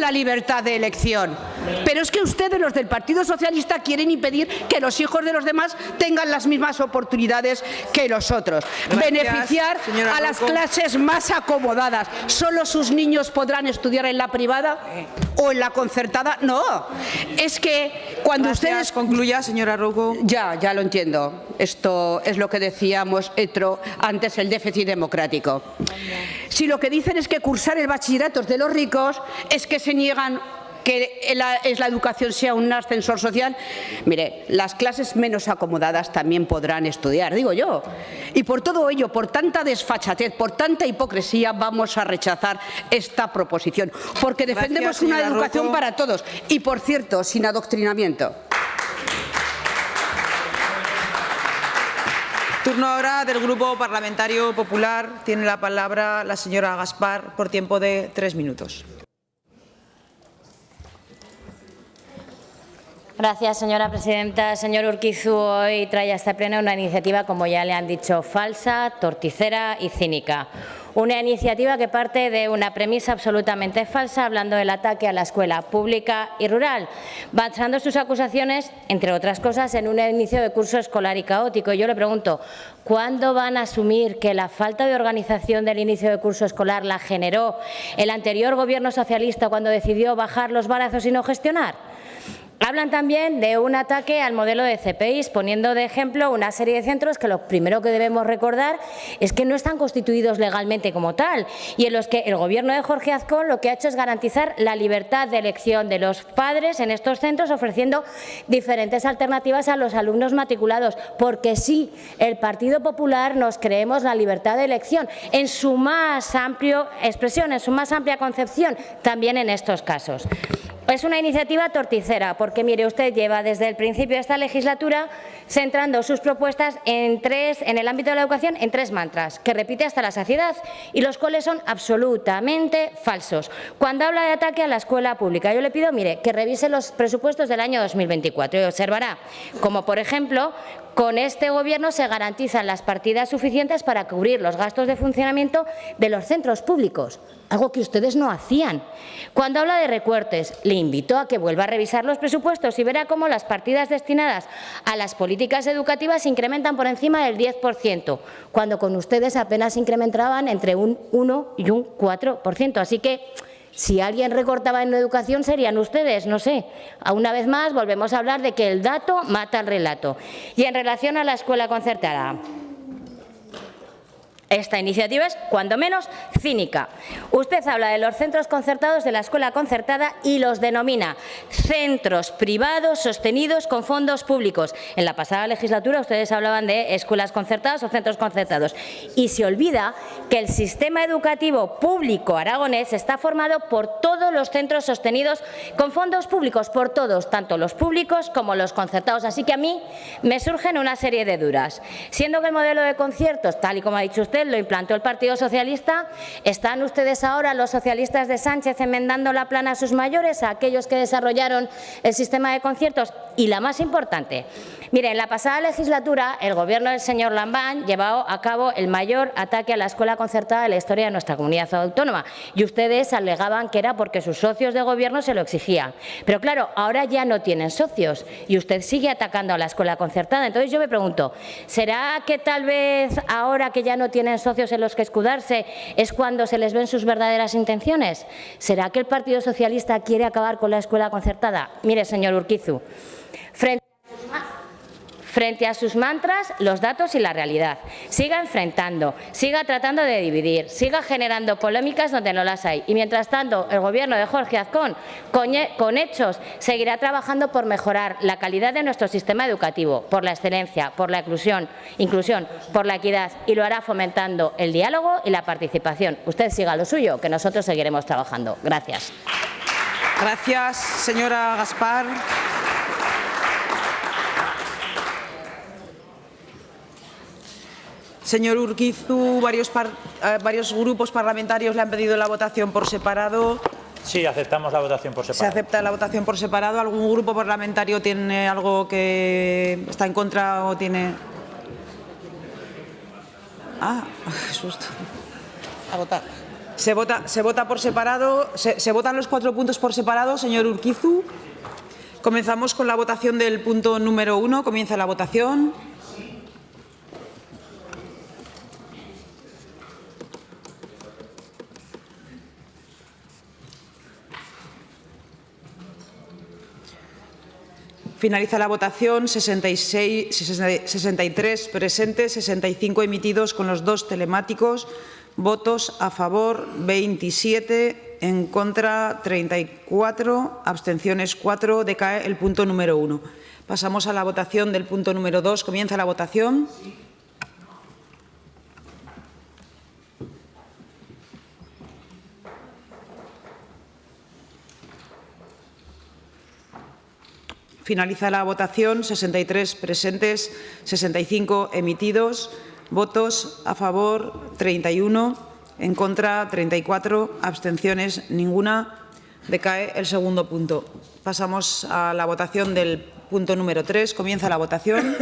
la libertad de elección. Pero es que ustedes, los del Partido Socialista, quieren impedir que los hijos de los demás tengan las mismas oportunidades que los otros.
Gracias,
beneficiar a las clases más acomodadas. ¿Solo sus niños podrán estudiar en la privada o en la concertada? No. Es que cuando ustedes...
Concluya, señora Rouco.
Ya lo entiendo. Esto es lo que decíamos antes, el déficit democrático. Si lo que dicen es que cursar el bachillerato es de los ricos, es que se niegan que la educación sea un ascensor social. Mire, las clases menos acomodadas también podrán estudiar, digo yo. Y por todo ello, por tanta desfachatez, por tanta hipocresía, vamos a rechazar esta proposición, porque defendemos una educación para todos y, por cierto, sin adoctrinamiento.
Turno ahora del Grupo Parlamentario Popular. Tiene la palabra la señora Gaspar por tiempo de 3 minutos.
Gracias, señora presidenta. Señor Urquizu, hoy trae a este pleno una iniciativa, como ya le han dicho, falsa, torticera y cínica. Una iniciativa que parte de una premisa absolutamente falsa, hablando del ataque a la escuela pública y rural, basando sus acusaciones, entre otras cosas, en un inicio de curso escolar y caótico. Yo le pregunto, ¿cuándo van a asumir que la falta de organización del inicio de curso escolar la generó el anterior Gobierno socialista cuando decidió bajar los barazos y no gestionar? Hablan también de un ataque al modelo de CPIs, poniendo de ejemplo una serie de centros que lo primero que debemos recordar es que no están constituidos legalmente como tal, y en los que el Gobierno de Jorge Azcón lo que ha hecho es garantizar la libertad de elección de los padres en estos centros, ofreciendo diferentes alternativas a los alumnos matriculados, porque sí, el Partido Popular nos creemos la libertad de elección en su más amplia expresión, en su más amplia concepción, también en estos casos. Es una iniciativa torticera porque, mire, usted lleva desde el principio de esta legislatura centrando sus propuestas en el ámbito de la educación en 3 mantras que repite hasta la saciedad y los cuales son absolutamente falsos. Cuando habla de ataque a la escuela pública, yo le pido, mire, que revise los presupuestos del año 2024 y observará como, por ejemplo, con este Gobierno se garantizan las partidas suficientes para cubrir los gastos de funcionamiento de los centros públicos, algo que ustedes no hacían. Cuando habla de recortes, le invito a que vuelva a revisar los presupuestos y verá cómo las partidas destinadas a las políticas educativas se incrementan por encima del 10%, cuando con ustedes apenas se incrementaban entre un 1 y un 4%. Así que, si alguien recortaba en educación serían ustedes, no sé. Una vez más volvemos a hablar de que el dato mata el relato. Y en relación a la escuela concertada, esta iniciativa es, cuando menos, cínica. Usted habla de los centros concertados de la escuela concertada y los denomina centros privados sostenidos con fondos públicos. En la pasada legislatura ustedes hablaban de escuelas concertadas o centros concertados. Y se olvida que el sistema educativo público aragonés está formado por todos los centros sostenidos con fondos públicos, por todos, tanto los públicos como los concertados. Así que a mí me surgen una serie de dudas. Siendo que el modelo de conciertos, tal y como ha dicho usted, usted lo implantó el Partido Socialista. ¿Están ustedes ahora, los socialistas de Sánchez, enmendando la plana a sus mayores, a aquellos que desarrollaron el sistema de conciertos? Y la más importante, mire, en la pasada legislatura el Gobierno del señor Lambán llevó a cabo el mayor ataque a la escuela concertada de la historia de nuestra comunidad autónoma y ustedes alegaban que era porque sus socios de Gobierno se lo exigían. Pero claro, ahora ya no tienen socios y usted sigue atacando a la escuela concertada. Entonces yo me pregunto, ¿será que tal vez ahora que ya no tienen socios en los que escudarse es cuando se les ven sus verdaderas intenciones? ¿Será que el Partido Socialista quiere acabar con la escuela concertada? Mire, señor Urquizu, frente a sus mantras, los datos y la realidad. Siga enfrentando, siga tratando de dividir, siga generando polémicas donde no las hay. Y mientras tanto, el Gobierno de Jorge Azcón, con hechos, seguirá trabajando por mejorar la calidad de nuestro sistema educativo, por la excelencia, por la inclusión, por la equidad, y lo hará fomentando el diálogo y la participación. Usted siga lo suyo, que nosotros seguiremos trabajando. Gracias.
Gracias, señora Gaspar. Señor Urquizu, varios grupos parlamentarios le han pedido la votación por separado.
Sí, aceptamos la votación por
Se
separado.
acepta la votación por separado. ¿Algún grupo parlamentario tiene algo que está en contra o tiene...? Ah, qué susto. A votar. Se vota por separado. Se votan los 4 puntos por separado, señor Urquizu. Comenzamos con la votación del punto número 1. Comienza la votación. Finaliza la votación. 63 presentes, 65 emitidos con los 2 telemáticos. Votos a favor 27, en contra 34, abstenciones 4. Decae el punto número 1. Pasamos a la votación del punto número 2. Comienza la votación. Finaliza la votación. 63 presentes, 65 emitidos. Votos a favor 31, en contra 34, abstenciones ninguna. Decae el segundo punto. Pasamos a la votación del punto número 3. Comienza la votación.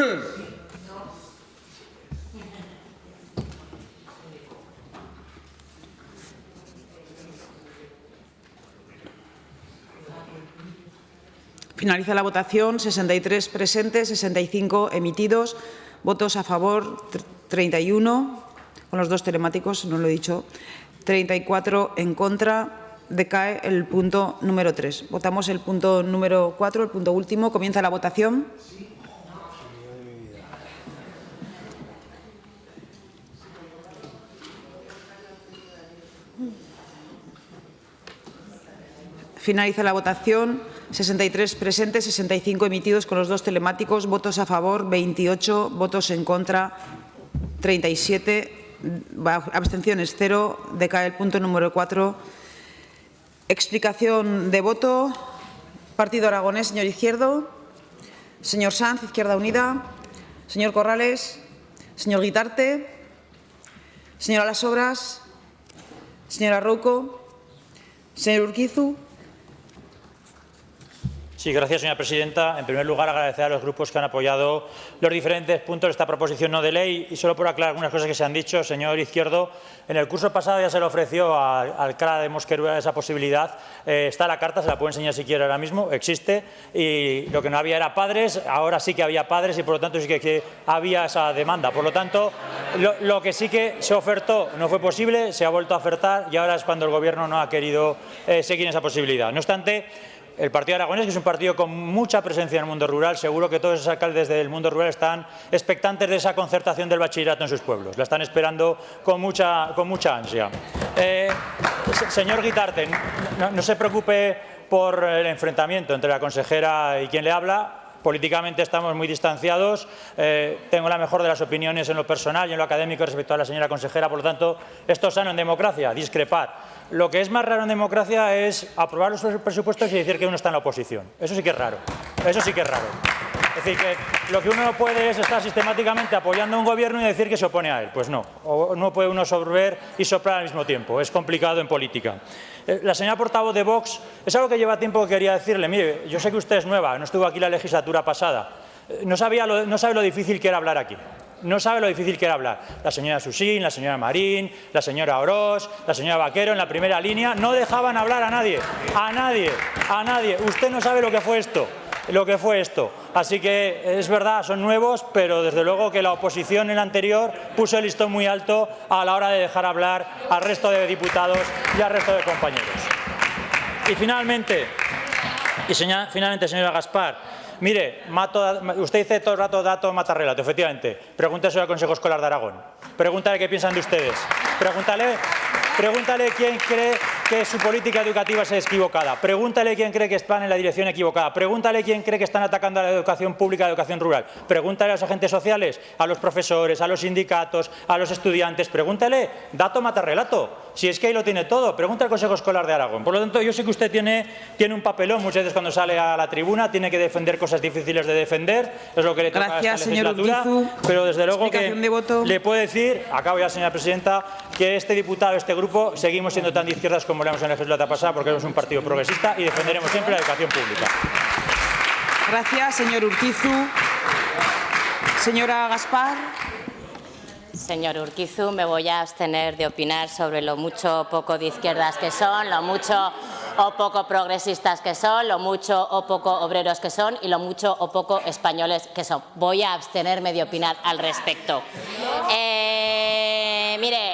Finaliza la votación. 63 presentes, 65 emitidos. Votos a favor 31, con los 2 telemáticos, no lo he dicho, 34 en contra. Decae el punto número 3. Votamos el punto número 4, el punto último. Comienza la votación. Finaliza la votación. 63 presentes, 65 emitidos con los 2 telemáticos. Votos a favor 28, votos en contra 37, abstenciones 0. Decae el punto número 4. Explicación de voto. Partido Aragonés, señor Izquierdo. Señor Sanz, Izquierda Unida. Señor Corrales. Señor Guitarte. Señora Las Obras. Señora Rouco. Señor Urquizu.
Sí, gracias, señora presidenta. En primer lugar, agradecer a los grupos que han apoyado los diferentes puntos de esta proposición no de ley. Y solo por aclarar algunas cosas que se han dicho, señor Izquierdo, en el curso pasado ya se le ofreció al CRA de Mosqueruela esa posibilidad. Está la carta, se la puedo enseñar si quiere ahora mismo, existe. Y lo que no había era padres, ahora sí que había padres y por lo tanto sí que había esa demanda. Por lo tanto, lo que sí que se ofertó no fue posible, se ha vuelto a ofertar y ahora es cuando el Gobierno no ha querido seguir en esa posibilidad. No obstante, el Partido Aragonés, que es un partido con mucha presencia en el mundo rural, seguro que todos esos alcaldes del mundo rural están expectantes de esa concertación del bachillerato en sus pueblos. La están esperando con mucha ansia. Señor Guitarte, no se preocupe por el enfrentamiento entre la consejera y quien le habla. Políticamente estamos muy distanciados. Tengo la mejor de las opiniones en lo personal y en lo académico respecto a la señora consejera. Por lo tanto, esto es sano en democracia, discrepar. Lo que es más raro en democracia es aprobar los presupuestos y decir que uno está en la oposición. Eso sí que es raro. Eso sí que es raro. Es decir, que lo que uno no puede es estar sistemáticamente apoyando a un gobierno y decir que se opone a él. Pues no, o no puede uno sorber y soplar al mismo tiempo. Es complicado en política. La señora portavoz de Vox, es algo que lleva tiempo que quería decirle. Mire, yo sé que usted es nueva, no estuvo aquí la legislatura pasada. No sabe lo difícil que era hablar aquí. No sabe lo difícil que era hablar. La señora Susín, la señora Marín, la señora Orós, la señora Vaquero en la primera línea no dejaban hablar a nadie. A nadie, a nadie. Usted no sabe lo que fue esto. Así que es verdad, son nuevos, pero desde luego que la oposición en el anterior puso el listón muy alto a la hora de dejar hablar al resto de diputados y al resto de compañeros. Y finalmente, señora Gaspar, mire, usted dice todo el rato dato mata relato, efectivamente. Pregúntese al Consejo Escolar de Aragón. Pregúntale qué piensan de ustedes. Pregúntale quién cree que su política educativa es equivocada. Pregúntale quién cree que están en la dirección equivocada. Pregúntale quién cree que están atacando a la educación pública, a la educación rural. Pregúntale a los agentes sociales, a los profesores, a los sindicatos, a los estudiantes. Pregúntale, dato mata relato. Si es que ahí lo tiene todo. Pregunta al Consejo Escolar de Aragón. Por lo tanto, yo sé que usted tiene un papelón. Muchas veces cuando sale a la tribuna tiene que defender cosas difíciles de defender. Es lo que le toca a esta legislatura. Pero desde luego que le puedo decir, acabo ya, señora presidenta, que este diputado, este grupo, seguimos siendo tan de izquierdas como lo hemos en la legislatura pasada, porque somos un partido progresista y defenderemos siempre la educación pública.
Gracias, señor Urquizu. Señora Gaspar.
Señor Urquizu, me voy a abstener de opinar sobre lo mucho o poco de izquierdas que son, lo mucho o poco progresistas que son, lo mucho o poco obreros que son y lo mucho o poco españoles que son. Voy a abstenerme de opinar al respecto. Mire,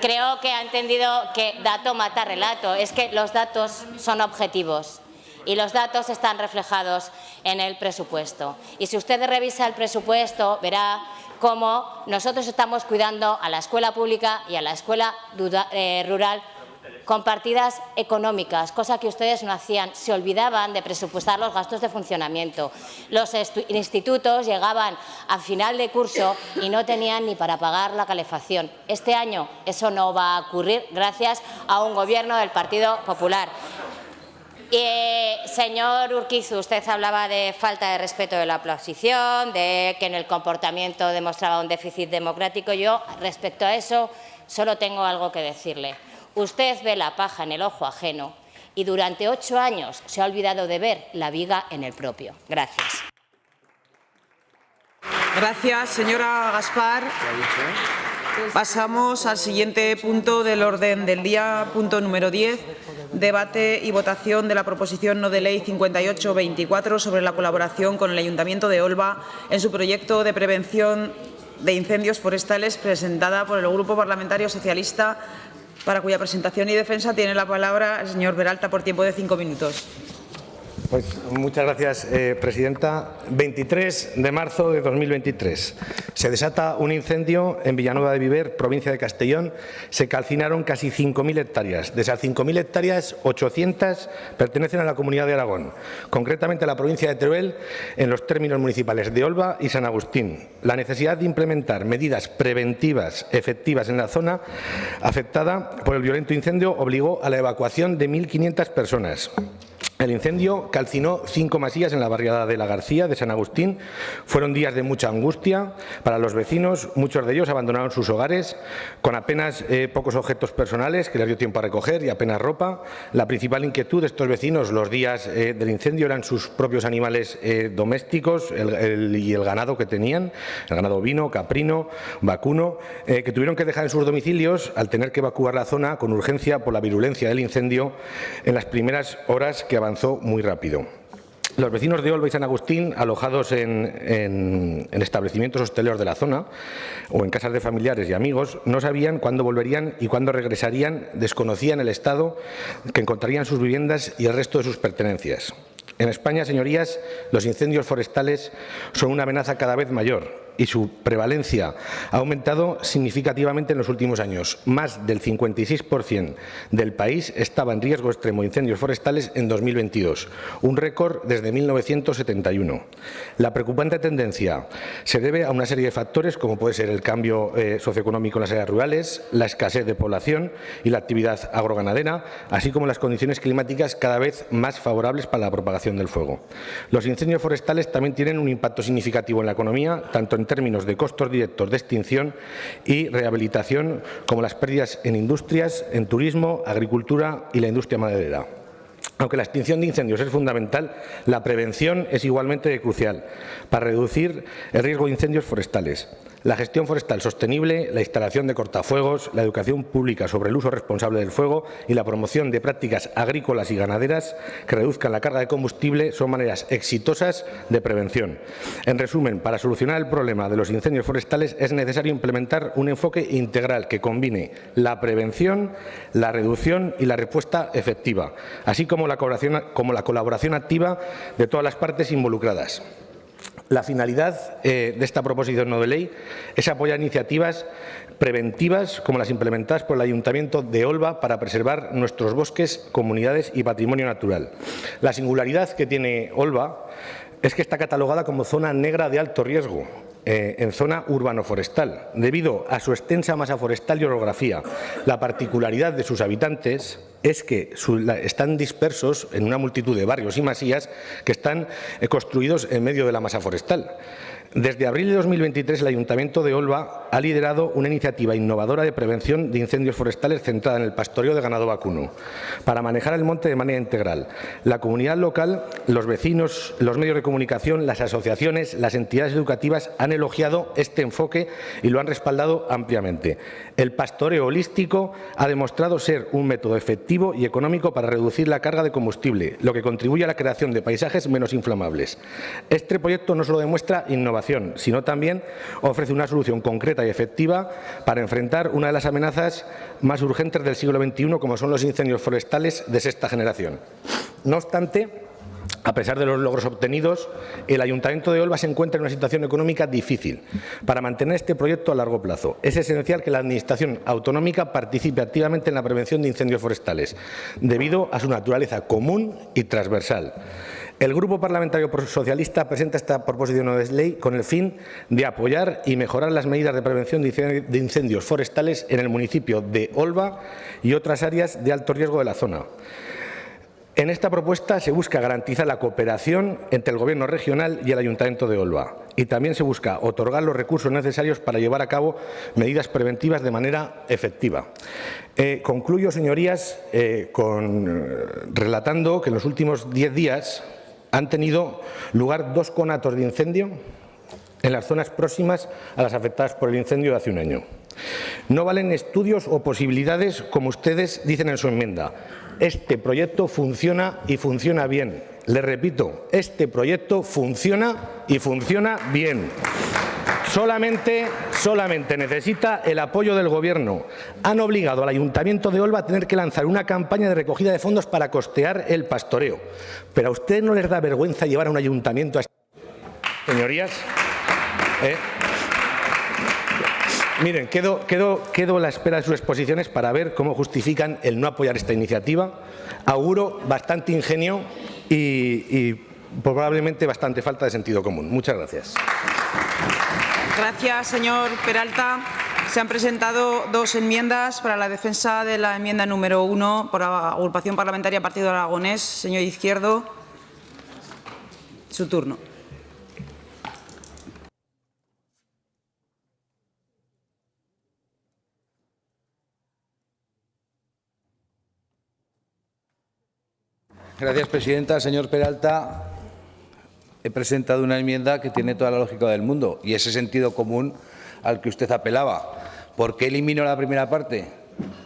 creo que ha entendido que dato mata relato. Es que los datos son objetivos y los datos están reflejados en el presupuesto. Y si usted revisa el presupuesto, verá cómo nosotros estamos cuidando a la escuela pública y a la escuela rural con partidas económicas, cosa que ustedes no hacían, se olvidaban de presupuestar los gastos de funcionamiento. Los institutos llegaban a final de curso y no tenían ni para pagar la calefacción. Este año eso no va a ocurrir gracias a un gobierno del Partido Popular. Señor Urquizu, usted hablaba de falta de respeto de la oposición, de que en el comportamiento demostraba un déficit democrático. Yo, respecto a eso, solo tengo algo que decirle. Usted ve la paja en el ojo ajeno y durante 8 años se ha olvidado de ver la viga en el propio. Gracias.
Gracias, señora Gaspar. Pasamos al siguiente punto del orden del día, punto número 10, debate y votación de la proposición no de ley 5824 sobre la colaboración con el Ayuntamiento de Olva en su proyecto de prevención de incendios forestales, presentada por el Grupo Parlamentario Socialista, para cuya presentación y defensa tiene la palabra el señor Peralta por tiempo de 5 minutos.
Pues muchas gracias, presidenta. 23 de marzo de 2023. Se desata un incendio en Villanueva de Viver, provincia de Castellón. Se calcinaron casi 5.000 hectáreas. De esas 5.000 hectáreas, 800 pertenecen a la Comunidad de Aragón, concretamente a la provincia de Teruel, en los términos municipales de Olva y San Agustín. La necesidad de implementar medidas preventivas efectivas en la zona afectada por el violento incendio obligó a la evacuación de 1.500 personas. El incendio calcinó 5 masías en la barriada de La García de San Agustín. Fueron días de mucha angustia para los vecinos. Muchos de ellos abandonaron sus hogares con apenas pocos objetos personales que les dio tiempo a recoger y apenas ropa. La principal inquietud de estos vecinos los días del incendio eran sus propios animales domésticos y el ganado que tenían, el ganado ovino, caprino, vacuno, que tuvieron que dejar en sus domicilios al tener que evacuar la zona con urgencia por la virulencia del incendio en las primeras horas, que avanzó muy rápido. Los vecinos de Olva y San Agustín, alojados en establecimientos hosteleros de la zona o en casas de familiares y amigos, no sabían cuándo volverían y cuándo regresarían, desconocían el estado que encontrarían sus viviendas y el resto de sus pertenencias. En España, señorías, los incendios forestales son una amenaza cada vez mayor. y su prevalencia ha aumentado significativamente en los últimos años. Más del 56% del país estaba en riesgo extremo de incendios forestales en 2022, un récord desde 1971. La preocupante tendencia se debe a una serie de factores como puede ser el cambio socioeconómico en las áreas rurales, la escasez de población y la actividad agroganadera, así como las condiciones climáticas cada vez más favorables para la propagación del fuego. Los incendios forestales también tienen un impacto significativo en la economía, tanto en términos de costos directos de extinción y rehabilitación, como las pérdidas en industrias, en turismo, agricultura y la industria maderera. Aunque la extinción de incendios es fundamental, la prevención es igualmente crucial para reducir el riesgo de incendios forestales. La gestión forestal sostenible, la instalación de cortafuegos, la educación pública sobre el uso responsable del fuego y la promoción de prácticas agrícolas y ganaderas que reduzcan la carga de combustible son maneras exitosas de prevención. En resumen, para solucionar el problema de los incendios forestales es necesario implementar un enfoque integral que combine la prevención, la reducción y la respuesta efectiva, así como la colaboración activa de todas las partes involucradas. La finalidad de esta proposición no de ley es apoyar iniciativas preventivas como las implementadas por el Ayuntamiento de Olva para preservar nuestros bosques, comunidades y patrimonio natural. La singularidad que tiene Olva es que está catalogada como zona negra de alto riesgo en zona urbano-forestal, debido a su extensa masa forestal y orografía. La particularidad de sus habitantes es que están dispersos en una multitud de barrios y masías que están construidos en medio de la masa forestal. Desde abril de 2023, el Ayuntamiento de Olva ha liderado una iniciativa innovadora de prevención de incendios forestales centrada en el pastoreo de ganado vacuno, para manejar el monte de manera integral. La comunidad local, los vecinos, los medios de comunicación, las asociaciones, las entidades educativas han elogiado este enfoque y lo han respaldado ampliamente. El pastoreo holístico ha demostrado ser un método efectivo y económico para reducir la carga de combustible, lo que contribuye a la creación de paisajes menos inflamables. Este proyecto no solo demuestra innovación, sino también ofrece una solución concreta y efectiva para enfrentar una de las amenazas más urgentes del siglo XXI, como son los incendios forestales de sexta generación. No obstante, a pesar de los logros obtenidos, el Ayuntamiento de Olva se encuentra en una situación económica difícil. Para mantener este proyecto a largo plazo, es esencial que la Administración autonómica participe activamente en la prevención de incendios forestales, debido a su naturaleza común y transversal. El Grupo Parlamentario Socialista presenta esta proposición no de ley con el fin de apoyar y mejorar las medidas de prevención de incendios forestales en el municipio de Olva y otras áreas de alto riesgo de la zona. En esta propuesta se busca garantizar la cooperación entre el Gobierno regional y el Ayuntamiento de Olva, y también se busca otorgar los recursos necesarios para llevar a cabo medidas preventivas de manera efectiva. Concluyo, señorías, relatando que en los últimos 10 días han tenido lugar 2 conatos de incendio en las zonas próximas a las afectadas por el incendio de hace un año. No valen estudios o posibilidades, como ustedes dicen en su enmienda. Este proyecto funciona y funciona bien. Les repito, este proyecto funciona y funciona bien. Solamente necesita el apoyo del Gobierno. Han obligado al Ayuntamiento de Olva a tener que lanzar una campaña de recogida de fondos para costear el pastoreo. Pero a ustedes no les da vergüenza llevar a un ayuntamiento a... Señorías, miren, quedo a la espera de sus exposiciones para ver cómo justifican el no apoyar esta iniciativa. Auguro bastante ingenio y probablemente bastante falta de sentido común. Muchas gracias.
Gracias, señor Peralta. Se han presentado 2 enmiendas para la defensa de la enmienda número 1 por la Agrupación Parlamentaria Partido Aragonés. Señor Izquierdo, su turno.
Gracias, presidenta. Señor Peralta, he presentado una enmienda que tiene toda la lógica del mundo y ese sentido común al que usted apelaba. ¿Por qué eliminó la primera parte?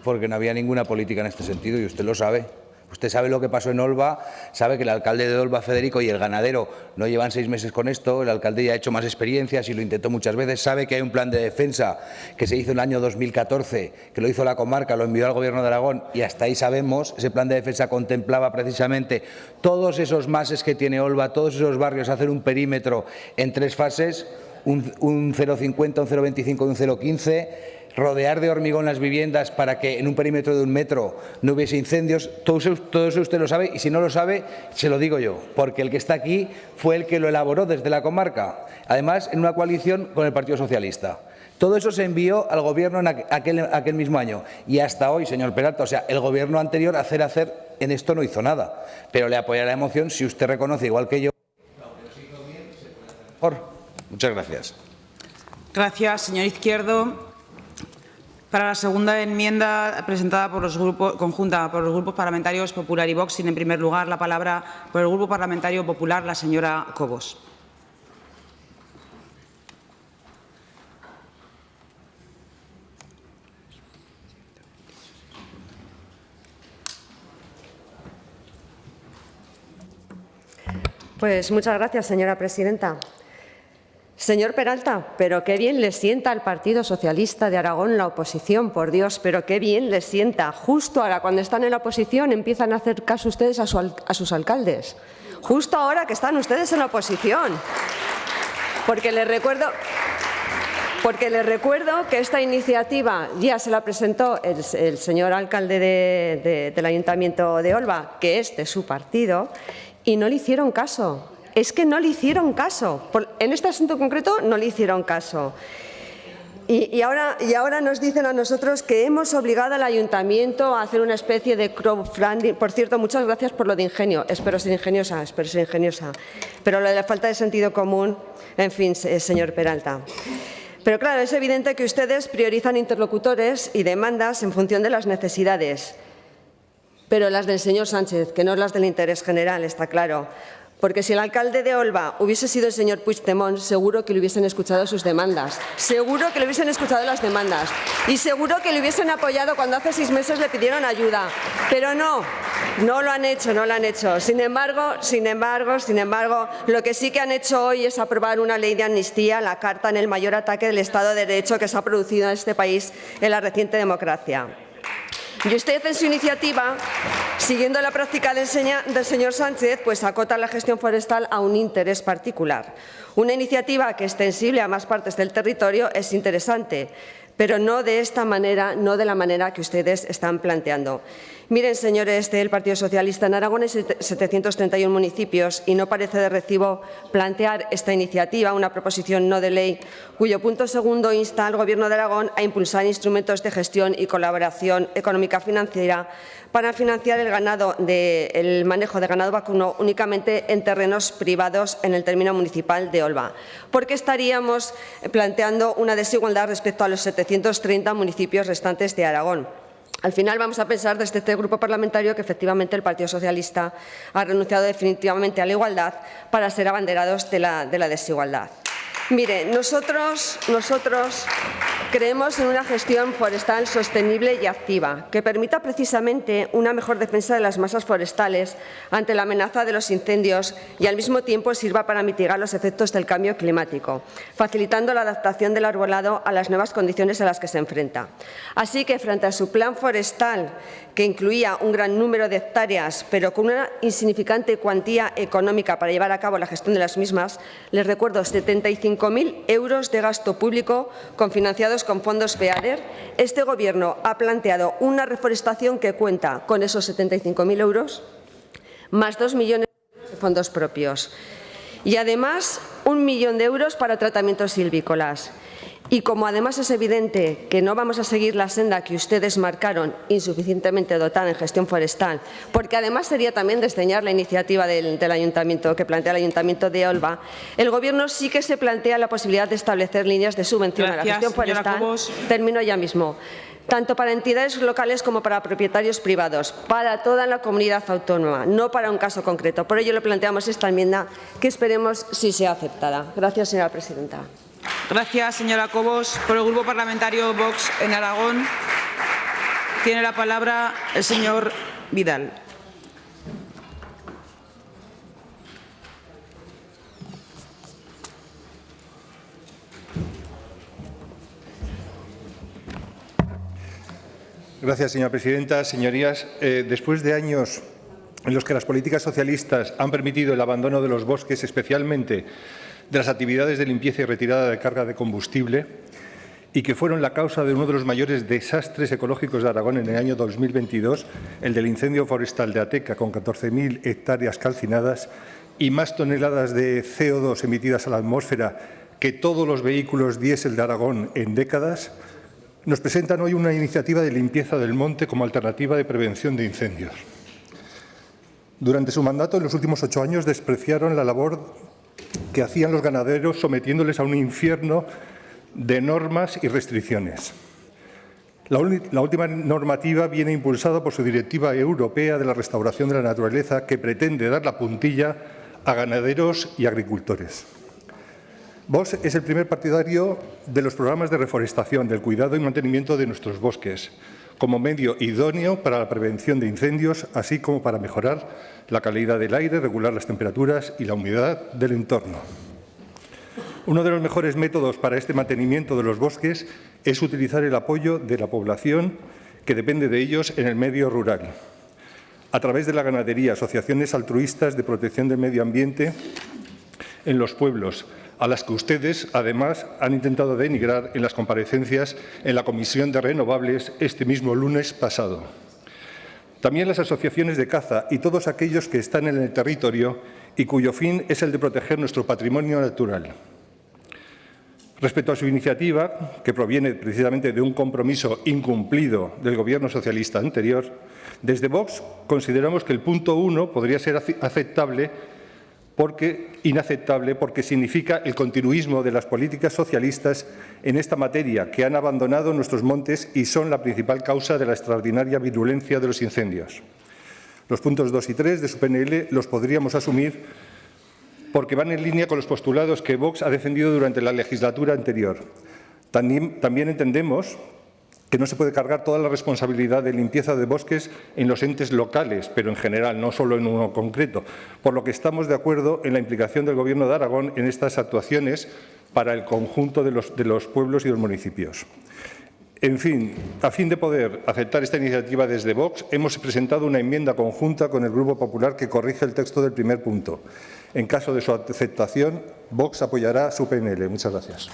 Porque no había ninguna política en este sentido y usted lo sabe. Usted sabe lo que pasó en Olva, sabe que el alcalde de Olva, Federico, y el ganadero no llevan 6 meses con esto, el alcalde ya ha hecho más experiencias y lo intentó muchas veces, sabe que hay un plan de defensa que se hizo en el año 2014, que lo hizo la comarca, lo envió al Gobierno de Aragón y hasta ahí sabemos, ese plan de defensa contemplaba precisamente todos esos mases que tiene Olva, todos esos barrios, hacer un perímetro en 3 fases. un 0,50, un 0,25 y un 0,15, rodear de hormigón las viviendas para que en un perímetro de 1 metro no hubiese incendios. Todo eso usted lo sabe, y si no lo sabe, se lo digo yo, porque el que está aquí fue el que lo elaboró desde la comarca, además en una coalición con el Partido Socialista. Todo eso se envió al Gobierno en aquel mismo año. Y hasta hoy, señor Peralta, o sea, el Gobierno anterior, hacer, en esto no hizo nada. Pero le apoyará la moción si usted reconoce, igual que yo, mejor. Muchas gracias.
Gracias, señor Izquierdo. Para la segunda enmienda presentada por los grupos, conjunta por los grupos parlamentarios Popular y Vox, tiene en primer lugar la palabra por el Grupo Parlamentario Popular la señora Cobos.
Pues muchas gracias, señora presidenta. Señor Peralta, pero qué bien le sienta al Partido Socialista de Aragón la oposición, por Dios, pero qué bien le sienta. Justo ahora, cuando están en la oposición, empiezan a hacer caso ustedes a sus alcaldes. Justo ahora que están ustedes en la oposición. Porque les recuerdo que esta iniciativa ya se la presentó el señor alcalde del Ayuntamiento de Olva, que es de su partido, y no le hicieron caso. Es que no le hicieron caso. En este asunto concreto no le hicieron caso. Y ahora nos dicen a nosotros que hemos obligado al ayuntamiento a hacer una especie de crowdfunding. Por cierto, muchas gracias por lo de ingenio. Espero ser ingeniosa. Pero lo de la falta de sentido común, en fin, señor Peralta. Pero claro, es evidente que ustedes priorizan interlocutores y demandas en función de las necesidades. Pero las del señor Sánchez, que no las del interés general, está claro. Porque si el alcalde de Olva hubiese sido el señor Puigdemont, seguro que le hubiesen escuchado sus demandas. Seguro que le hubiesen escuchado las demandas. Y seguro que le hubiesen apoyado cuando hace 6 meses le pidieron ayuda. Pero no lo han hecho, no lo han hecho. Sin embargo, lo que sí que han hecho hoy es aprobar una ley de amnistía, la carta en el mayor ataque del Estado de Derecho que se ha producido en este país en la reciente democracia. Y usted, en su iniciativa, siguiendo la práctica del señor Sánchez, pues acota la gestión forestal a un interés particular. Una iniciativa que, extensible a más partes del territorio, es interesante, pero no de esta manera, no de la manera que ustedes están planteando. Miren, señores del Partido Socialista, en Aragón hay 731 municipios y no parece de recibo plantear esta iniciativa, una proposición no de ley, cuyo punto segundo insta al Gobierno de Aragón a impulsar instrumentos de gestión y colaboración económica financiera para financiar el manejo de ganado vacuno únicamente en terrenos privados en el término municipal de Olva, porque estaríamos planteando una desigualdad respecto a los 730 municipios restantes de Aragón. Al final vamos a pensar desde este grupo parlamentario que efectivamente el Partido Socialista ha renunciado definitivamente a la igualdad para ser abanderados de la desigualdad. Mire, nosotros creemos en una gestión forestal sostenible y activa, que permita precisamente una mejor defensa de las masas forestales ante la amenaza de los incendios y al mismo tiempo sirva para mitigar los efectos del cambio climático, facilitando la adaptación del arbolado a las nuevas condiciones a las que se enfrenta. Así que, frente a su plan forestal, que incluía un gran número de hectáreas, pero con una insignificante cuantía económica para llevar a cabo la gestión de las mismas, les recuerdo 75.000 euros de gasto público confinanciados con fondos FEADER. Este Gobierno ha planteado una reforestación que cuenta con esos 75.000 euros, más 2 millones de fondos propios y además 1 millón de euros para tratamientos silvícolas. Y como además es evidente que no vamos a seguir la senda que ustedes marcaron, insuficientemente dotada en gestión forestal, porque además sería también desdeñar la iniciativa del Ayuntamiento que plantea el Ayuntamiento de Olva, el Gobierno sí que se plantea la posibilidad de establecer líneas de subvención a la gestión forestal. Termino ya mismo. Tanto para entidades locales como para propietarios privados, para toda la comunidad autónoma, no para un caso concreto. Por ello le planteamos esta enmienda que esperemos si sea aceptada. Gracias, señora presidenta.
Gracias, señora Cobos. Por el Grupo Parlamentario Vox en Aragón tiene la palabra el señor Vidal.
Gracias, señora presidenta. Señorías, después de años en los que las políticas socialistas han permitido el abandono de los bosques, especialmente de las actividades de limpieza y retirada de carga de combustible y que fueron la causa de uno de los mayores desastres ecológicos de Aragón en el año 2022, el del incendio forestal de Ateca, con 14.000 hectáreas calcinadas y más toneladas de CO2 emitidas a la atmósfera que todos los vehículos diésel de Aragón en décadas, nos presentan hoy una iniciativa de limpieza del monte como alternativa de prevención de incendios. Durante su mandato, en los últimos 8 años, despreciaron la labor que hacían los ganaderos sometiéndoles a un infierno de normas y restricciones. La última normativa viene impulsada por su Directiva Europea de la Restauración de la Naturaleza, que pretende dar la puntilla a ganaderos y agricultores. Vox es el primer partidario de los programas de reforestación, del cuidado y mantenimiento de nuestros bosques, como medio idóneo para la prevención de incendios, así como para mejorar la calidad del aire, regular las temperaturas y la humedad del entorno. Uno de los mejores métodos para este mantenimiento de los bosques es utilizar el apoyo de la población que depende de ellos en el medio rural, a través de la ganadería, asociaciones altruistas de protección del medio ambiente en los pueblos, a las que ustedes, además, han intentado denigrar en las comparecencias en la Comisión de Renovables este mismo lunes pasado. También las asociaciones de caza y todos aquellos que están en el territorio y cuyo fin es el de proteger nuestro patrimonio natural. Respecto a su iniciativa, que proviene precisamente de un compromiso incumplido del Gobierno socialista anterior, desde Vox consideramos que el punto 1 podría ser inaceptable porque significa el continuismo de las políticas socialistas en esta materia, que han abandonado nuestros montes y son la principal causa de la extraordinaria virulencia de los incendios. Los puntos 2 y 3 de su PNL los podríamos asumir porque van en línea con los postulados que Vox ha defendido durante la legislatura anterior. También entendemos que no se puede cargar toda la responsabilidad de limpieza de bosques en los entes locales, pero en general, no solo en uno concreto, por lo que estamos de acuerdo en la implicación del Gobierno de Aragón en estas actuaciones para el conjunto de los pueblos y los municipios. En fin, a fin de poder aceptar esta iniciativa desde Vox, hemos presentado una enmienda conjunta con el Grupo Popular que corrige el texto del primer punto. En caso de su aceptación, Vox apoyará su PNL. Muchas gracias.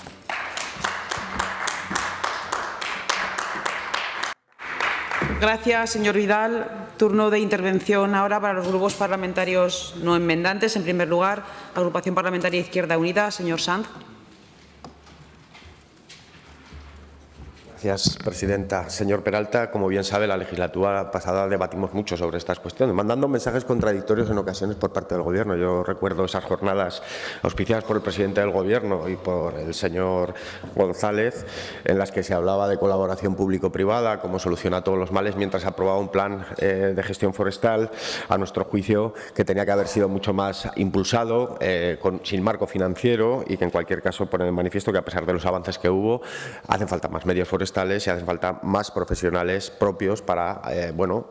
Gracias, señor Vidal. Turno de intervención ahora para los grupos parlamentarios no enmendantes. En primer lugar, Agrupación Parlamentaria Izquierda Unida, señor Sanz.
Gracias, presidenta. Señor Peralta, como bien sabe, la legislatura pasada debatimos mucho sobre estas cuestiones, mandando mensajes contradictorios en ocasiones por parte del Gobierno. Yo recuerdo esas jornadas auspiciadas por el presidente del Gobierno y por el señor González, en las que se hablaba de colaboración público-privada, cómo soluciona todos los males, mientras se aprobaba un plan de gestión forestal, a nuestro juicio, que tenía que haber sido mucho más impulsado, sin marco financiero, y que en cualquier caso pone de manifiesto que, a pesar de los avances que hubo, hacen falta más medios forestales y hacen falta más profesionales propios para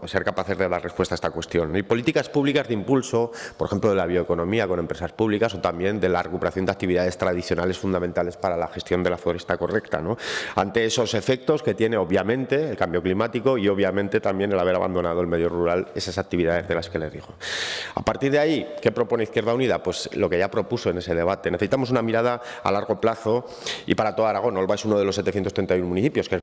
ser capaces de dar respuesta a esta cuestión. Y políticas públicas de impulso, por ejemplo, de la bioeconomía con empresas públicas o también de la recuperación de actividades tradicionales fundamentales para la gestión de la foresta correcta, ¿no? Ante esos efectos que tiene, obviamente, el cambio climático y, obviamente, también el haber abandonado el medio rural, esas actividades de las que les digo. A partir de ahí, ¿qué propone Izquierda Unida? Pues lo que ya propuso en ese debate. Necesitamos una mirada a largo plazo y para todo Aragón. Olva es uno de los 731 municipios que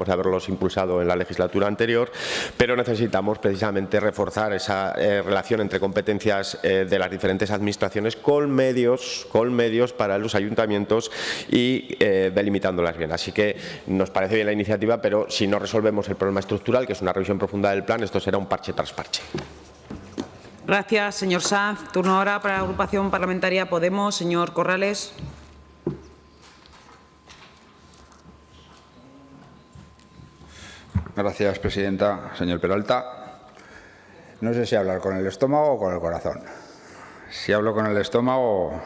de haberlos impulsado en la legislatura anterior, pero necesitamos precisamente reforzar esa relación entre competencias de las diferentes administraciones con medios para los ayuntamientos y delimitándolas bien. Así que nos parece bien la iniciativa, pero si no resolvemos el problema estructural, que es una revisión profunda del plan, esto será un parche tras parche.
Gracias, señor Sanz. Turno ahora para la Agrupación Parlamentaria Podemos. Señor Corrales.
Gracias, presidenta. Señor Peralta, no sé si hablar con el estómago o con el corazón. Si hablo con el estómago,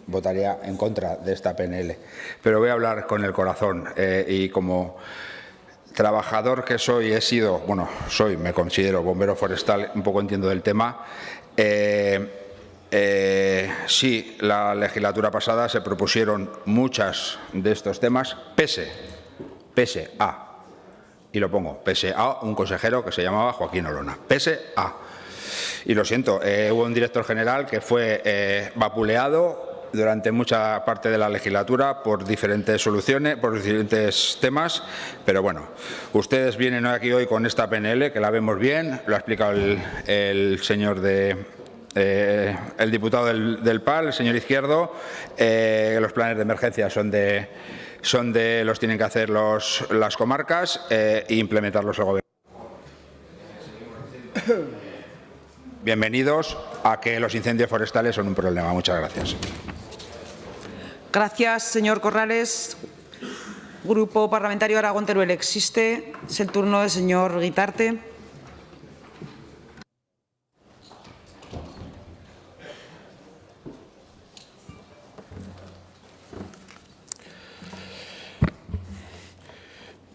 votaría en contra de esta PNL, pero voy a hablar con el corazón y como trabajador que soy, me considero bombero forestal, un poco entiendo del tema. Sí, la legislatura pasada se propusieron muchas de estos temas, pese a, y lo pongo, pese a un consejero que se llamaba Joaquín Olona, pese a. Y lo siento, hubo un director general que fue vapuleado durante mucha parte de la legislatura por diferentes soluciones, por diferentes temas, pero bueno, ustedes vienen aquí hoy con esta PNL, que la vemos bien, lo ha explicado el señor el diputado del PAL, el señor Izquierdo, los planes de emergencia los tienen que hacer las comarcas e implementarlos el gobierno. Bienvenidos a que los incendios forestales son un problema. Muchas gracias.
Gracias, señor Corrales. Grupo Parlamentario Aragón-Teruel existe. Es el turno del señor Guitarte.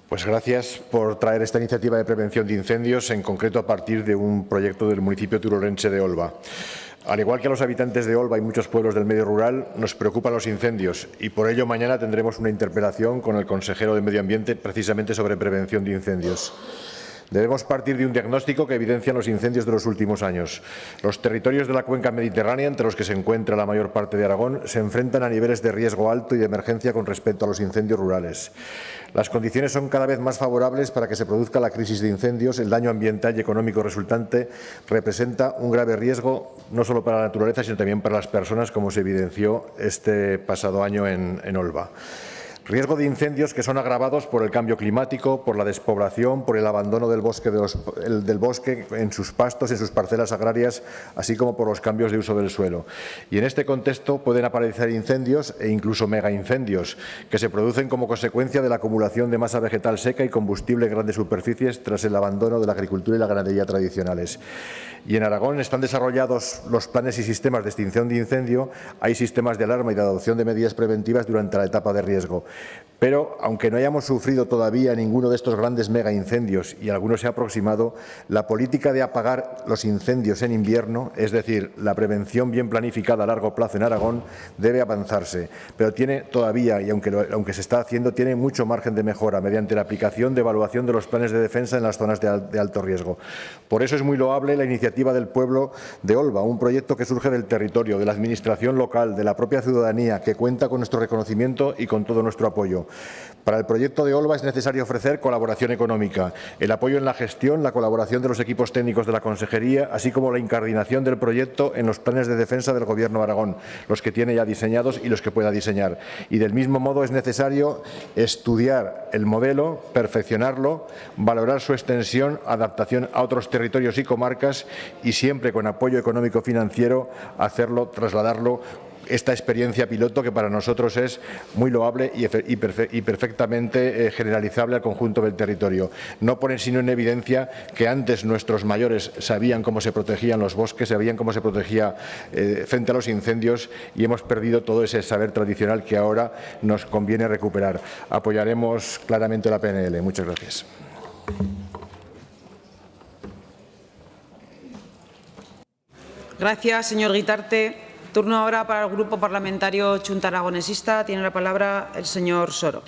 Pues gracias por traer esta iniciativa de prevención de incendios, en concreto a partir de un proyecto del municipio turolense de Olva. Al igual que a los habitantes de Olva y muchos pueblos del medio rural, nos preocupan los incendios y por ello mañana tendremos una interpelación con el consejero de Medio Ambiente precisamente sobre prevención de incendios. Debemos partir de un diagnóstico que evidencian los incendios de los últimos años. Los territorios de la cuenca mediterránea, entre los que se encuentra la mayor parte de Aragón, se enfrentan a niveles de riesgo alto y de emergencia con respecto a los incendios rurales. Las condiciones son cada vez más favorables para que se produzca la crisis de incendios. El daño ambiental y económico resultante representa un grave riesgo no solo para la naturaleza, sino también para las personas, como se evidenció este pasado año en Olva. Riesgo de incendios que son agravados por el cambio climático, por la despoblación, por el abandono del bosque, en sus pastos, en sus parcelas agrarias, así como por los cambios de uso del suelo. Y en este contexto pueden aparecer incendios e incluso megaincendios que se producen como consecuencia de la acumulación de masa vegetal seca y combustible en grandes superficies tras el abandono de la agricultura y la ganadería tradicionales. Y en Aragón están desarrollados los planes y sistemas de extinción de incendio, hay sistemas de alarma y de adopción de medidas preventivas durante la etapa de riesgo. Pero, aunque no hayamos sufrido todavía ninguno de estos grandes megaincendios y alguno se ha aproximado, la política de apagar los incendios en invierno, es decir, la prevención bien planificada a largo plazo en Aragón, debe avanzarse. Pero tiene todavía, y aunque se está haciendo, tiene mucho margen de mejora mediante la aplicación de evaluación de los planes de defensa en las zonas de alto riesgo. Por eso es muy loable la iniciativa del pueblo de Olva, un proyecto que surge del territorio, de la administración local, de la propia ciudadanía, que cuenta con nuestro reconocimiento y con todo nuestro apoyo. Para el proyecto de Olva es necesario ofrecer colaboración económica, el apoyo en la gestión, la colaboración de los equipos técnicos de la Consejería, así como la incardinación del proyecto en los planes de defensa del Gobierno de Aragón, los que tiene ya diseñados y los que pueda diseñar. Y del mismo modo es necesario estudiar el modelo, perfeccionarlo, valorar su extensión, adaptación a otros territorios y comarcas y siempre con apoyo económico financiero hacerlo, trasladarlo esta experiencia piloto que para nosotros es muy loable y perfectamente generalizable al conjunto del territorio. No ponen sino en evidencia que antes nuestros mayores sabían cómo se protegían los bosques, sabían cómo se protegía frente a los incendios y hemos perdido todo ese saber tradicional que ahora nos conviene recuperar. Apoyaremos claramente la PNL. Muchas gracias.
Gracias, señor Guitarte. Turno ahora para el Grupo Parlamentario Chunta Aragonesista. Tiene la palabra el señor Soro.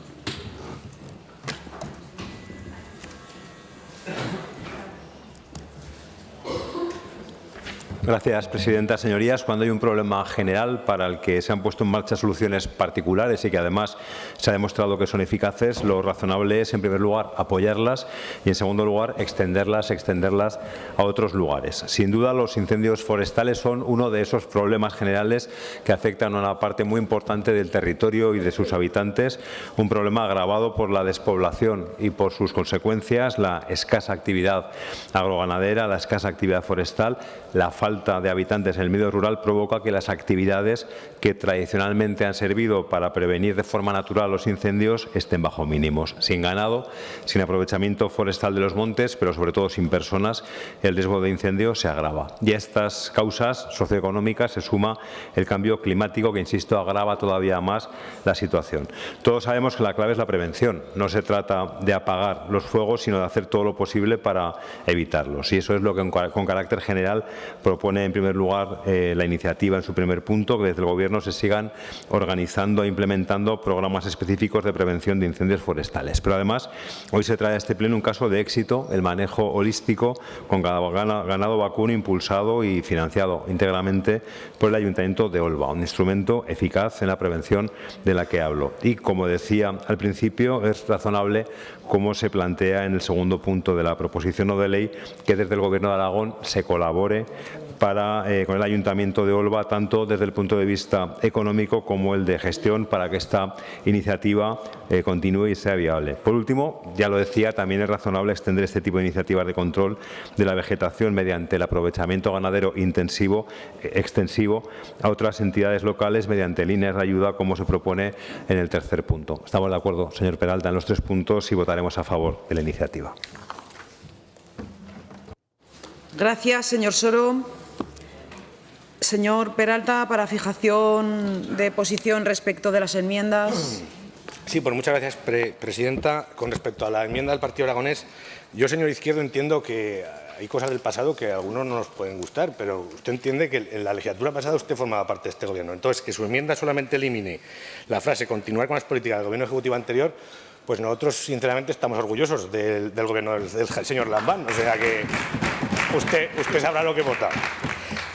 Gracias, presidenta. Señorías, cuando hay un problema general para el que se han puesto en marcha soluciones particulares y que además se ha demostrado que son eficaces, lo razonable es, en primer lugar, apoyarlas y, en segundo lugar, extenderlas a otros lugares. Sin duda, los incendios forestales son uno de esos problemas generales que afectan a una parte muy importante del territorio y de sus habitantes, un problema agravado por la despoblación y por sus consecuencias, la escasa actividad agroganadera, la escasa actividad forestal, la falta de habitantes en el medio rural provoca que las actividades que tradicionalmente han servido para prevenir de forma natural los incendios estén bajo mínimos. Sin ganado, sin aprovechamiento forestal de los montes, pero sobre todo sin personas, el riesgo de incendio se agrava. Y a estas causas socioeconómicas se suma el cambio climático que, insisto, agrava todavía más la situación. Todos sabemos que la clave es la prevención. No se trata de apagar los fuegos, sino de hacer todo lo posible para evitarlos. Y eso es lo que con carácter general proponemos propone, en primer lugar, la iniciativa en su primer punto, que desde el Gobierno se sigan organizando e implementando programas específicos de prevención de incendios forestales. Pero además, hoy se trae a este Pleno un caso de éxito, el manejo holístico con ganado vacuno impulsado y financiado íntegramente por el Ayuntamiento de Olva, un instrumento eficaz en la prevención de la que hablo. Y, como decía al principio, es razonable, como se plantea en el segundo punto de la proposición no de ley, que desde el Gobierno de Aragón se colabore con el Ayuntamiento de Olva, tanto desde el punto de vista económico como el de gestión, para que esta iniciativa continúe y sea viable. Por último, ya lo decía, también es razonable extender este tipo de iniciativas de control de la vegetación mediante el aprovechamiento ganadero extensivo a otras entidades locales mediante líneas de ayuda, como se propone en el tercer punto. Estamos de acuerdo, señor Peralta, en los 3 puntos y votaremos a favor de la iniciativa.
Gracias, señor Soro. Señor Peralta, para fijación de posición respecto de las enmiendas.
Sí, pues muchas gracias, presidenta. Con respecto a la enmienda del Partido Aragonés, yo, señor Izquierdo, entiendo que hay cosas del pasado que a algunos no nos pueden gustar, pero usted entiende que en la legislatura pasada usted formaba parte de este Gobierno. Entonces, que su enmienda solamente elimine la frase «continuar con las políticas del Gobierno Ejecutivo anterior», pues nosotros, sinceramente, estamos orgullosos del Gobierno del señor Lambán. O sea que usted sabrá lo que vota.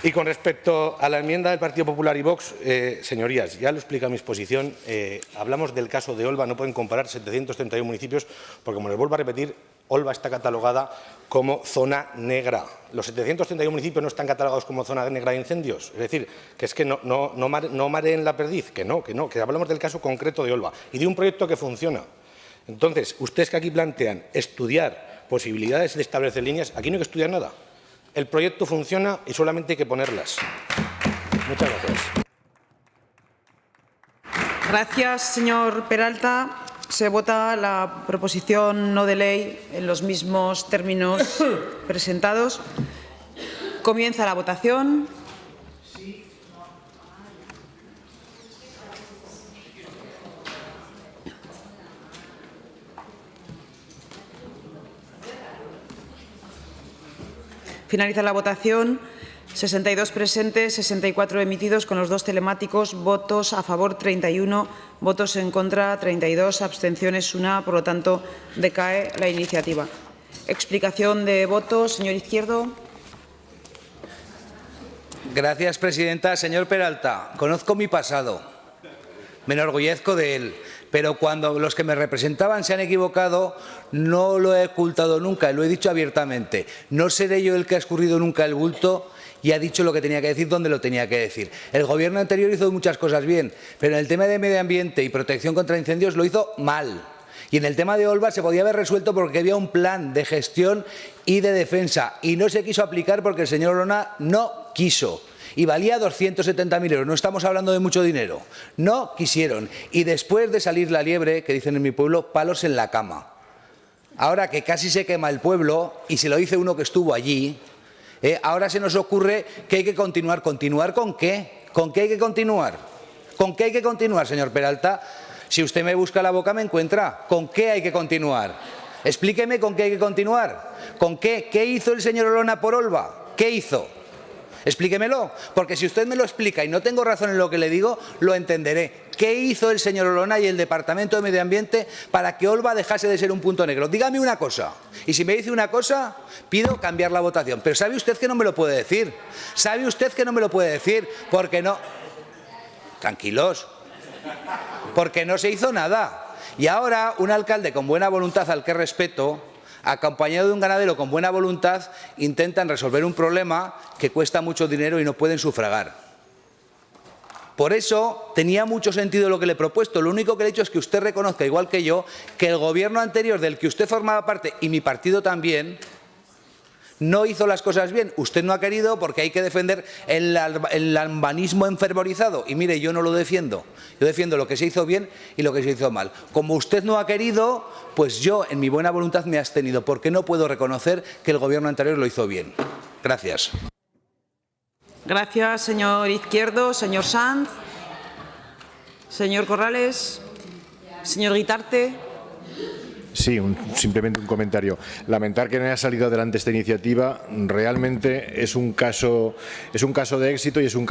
Y con respecto a la enmienda del Partido Popular y Vox, señorías, ya lo explica mi exposición, hablamos del caso de Olva, no pueden comparar 731 municipios, porque, como les vuelvo a repetir, Olva está catalogada como zona negra. Los 731 municipios no están catalogados como zona negra de incendios. Es decir, que es que no mareen la perdiz, que hablamos del caso concreto de Olva y de un proyecto que funciona. Entonces, ustedes que aquí plantean estudiar posibilidades de establecer líneas, aquí no hay que estudiar nada. El proyecto funciona y solamente hay que ponerlas. Muchas gracias.
Gracias, señor Peralta. Se vota la proposición no de ley en los mismos términos presentados. Comienza la votación. Finaliza la votación. 62 presentes, 64 emitidos, con los 2 telemáticos. Votos a favor 31, votos en contra 32, abstenciones 1. Por lo tanto, decae la iniciativa. Explicación de votos, señor Izquierdo.
Gracias, presidenta. Señor Peralta, conozco mi pasado, me enorgullezco de él, pero cuando los que me representaban se han equivocado, no lo he ocultado nunca, lo he dicho abiertamente. No seré yo el que ha escurrido nunca el bulto y ha dicho lo que tenía que decir donde lo tenía que decir. El Gobierno anterior hizo muchas cosas bien, pero en el tema de medio ambiente y protección contra incendios lo hizo mal. Y en el tema de Olva se podía haber resuelto porque había un plan de gestión y de defensa y no se quiso aplicar porque el señor Olona no quiso. Y valía 270.000 euros, no estamos hablando de mucho dinero. No quisieron. Y después de salir la liebre, que dicen en mi pueblo, palos en la cama. Ahora que casi se quema el pueblo, y se lo dice uno que estuvo allí, ahora se nos ocurre que hay que continuar. ¿Continuar con qué? ¿Con qué hay que continuar? ¿Con qué hay que continuar, señor Peralta? Si usted me busca la boca, me encuentra. ¿Con qué hay que continuar? Explíqueme con qué hay que continuar. ¿Con qué? ¿Qué hizo el señor Olona por Olva? ¿Qué hizo? Explíquemelo, porque si usted me lo explica y no tengo razón en lo que le digo, lo entenderé. ¿Qué hizo el señor Olona y el Departamento de Medio Ambiente para que Olva dejase de ser un punto negro? Dígame una cosa. Y si me dice una cosa, pido cambiar la votación. Pero ¿sabe usted que no me lo puede decir? ¿Sabe usted que no me lo puede decir? Porque no... Tranquilos. Porque no se hizo nada. Y ahora un alcalde con buena voluntad, al que respeto, acompañado de un ganadero con buena voluntad, intentan resolver un problema que cuesta mucho dinero y no pueden sufragar. Por eso tenía mucho sentido lo que le he propuesto. Lo único que le he dicho es que usted reconozca, igual que yo, que el Gobierno anterior del que usted formaba parte, y mi partido también, no hizo las cosas bien. Usted no ha querido porque hay que defender el lambanismo enfervorizado. Y mire, yo no lo defiendo. Yo defiendo lo que se hizo bien y lo que se hizo mal. Como usted no ha querido, pues yo, en mi buena voluntad, me he abstenido, porque no puedo reconocer que el Gobierno anterior lo hizo bien. Gracias.
Gracias, señor Izquierdo. Señor Sanz. Señor Corrales. Señor Guitarte.
Sí, simplemente un comentario. Lamentar que no haya salido adelante esta iniciativa realmente es un caso de éxito y es un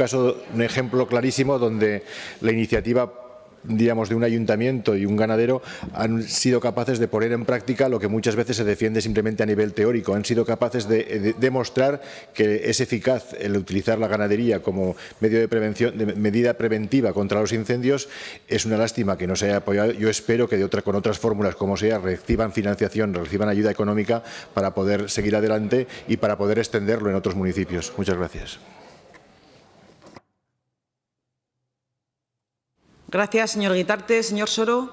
ejemplo clarísimo donde la iniciativa, digamos, de un ayuntamiento y un ganadero han sido capaces de poner en práctica lo que muchas veces se defiende simplemente a nivel teórico. Han sido capaces de demostrar que es eficaz el utilizar la ganadería como medio de prevención, de medida preventiva contra los incendios. Es una lástima que no se haya apoyado. Yo espero que con otras fórmulas como sea reciban financiación, reciban ayuda económica para poder seguir adelante y para poder extenderlo en otros municipios. Muchas gracias.
Gracias, señor Guitarte. Señor Soro.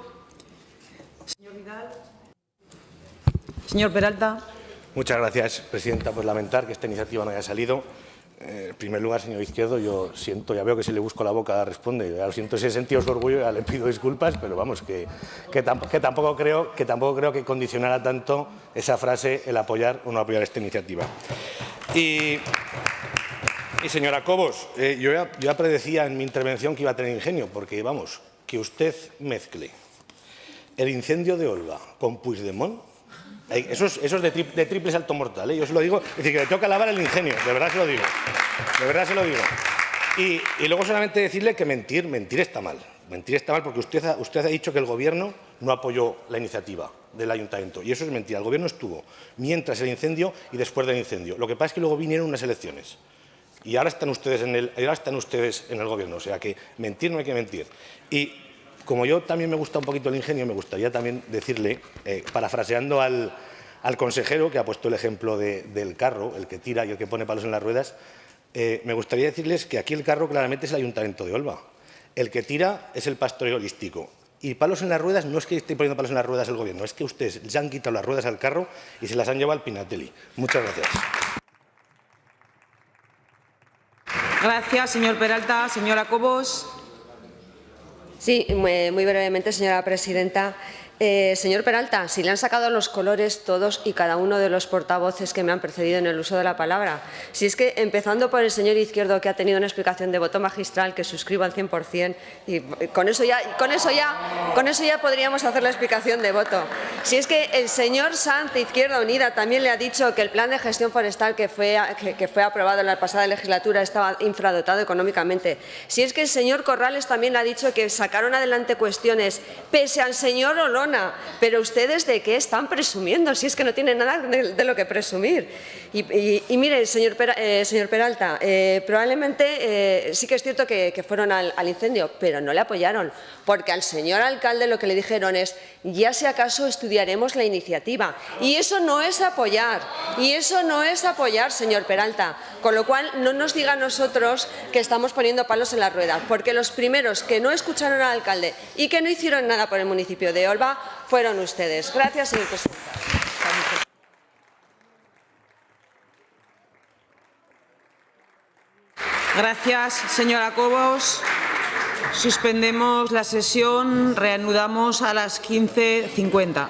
Señor Vidal. Señor Peralta.
Muchas gracias, presidenta. Pues lamentar que esta iniciativa no haya salido. En primer lugar, señor Izquierdo, yo siento, ya veo que si le busco la boca responde. Ya lo siento, si he sentido su orgullo, ya le pido disculpas, pero vamos, que tampoco creo que condicionara tanto esa frase el apoyar o no apoyar esta iniciativa. Y señora Cobos, yo ya predecía en mi intervención que iba a tener ingenio, porque, vamos, que usted mezcle el incendio de Olva con Puigdemont, eso es de triple salto mortal, ¿eh? Yo se lo digo, es decir, que le tengo que alabar el ingenio, de verdad se lo digo, de verdad se lo digo. Y luego solamente decirle que mentir está mal. Mentir está mal porque usted ha dicho que el Gobierno no apoyó la iniciativa del Ayuntamiento. Y eso es mentira. El Gobierno estuvo mientras el incendio y después del incendio. Lo que pasa es que luego vinieron unas elecciones. Y ahora están ustedes en el Gobierno. O sea que mentir no hay que mentir. Y como yo también me gusta un poquito el ingenio, me gustaría también decirle, parafraseando al consejero que ha puesto el ejemplo del carro, el que tira y el que pone palos en las ruedas, me gustaría decirles que aquí el carro claramente es el Ayuntamiento de Olva. El que tira es el pastoreo holístico. Y palos en las ruedas no es que esté poniendo palos en las ruedas el Gobierno, es que ustedes les han quitado las ruedas al carro y se las han llevado al Pinatelli. Muchas gracias.
Gracias, señor Peralta. Señora Cobos.
Sí, muy brevemente, señora presidenta. Señor Peralta, si le han sacado los colores todos y cada uno de los portavoces que me han precedido en el uso de la palabra. Si es que, empezando por el señor Izquierdo, que ha tenido una explicación de voto magistral que suscribo al 100%, y con eso ya podríamos hacer la explicación de voto. Si es que el señor Sanz de Izquierda Unida también le ha dicho que el plan de gestión forestal que fue aprobado en la pasada legislatura estaba infradotado económicamente. Si es que el señor Corrales también le ha dicho que sacaron adelante cuestiones pese al señor Olona. Pero ustedes ¿de qué están presumiendo? Si es que no tienen nada de lo que presumir. Y mire, señor Peralta, probablemente sí que es cierto que fueron al incendio, pero no le apoyaron, porque al señor alcalde lo que le dijeron es ya si acaso estudiaremos la iniciativa. Y eso no es apoyar, señor Peralta. Con lo cual, no nos diga a nosotros que estamos poniendo palos en la rueda, porque los primeros que no escucharon al alcalde y que no hicieron nada por el municipio de Olva fueron ustedes. Gracias, señor presidente.
Gracias, señora Cobos. Suspendemos la sesión. Reanudamos a las 15:50.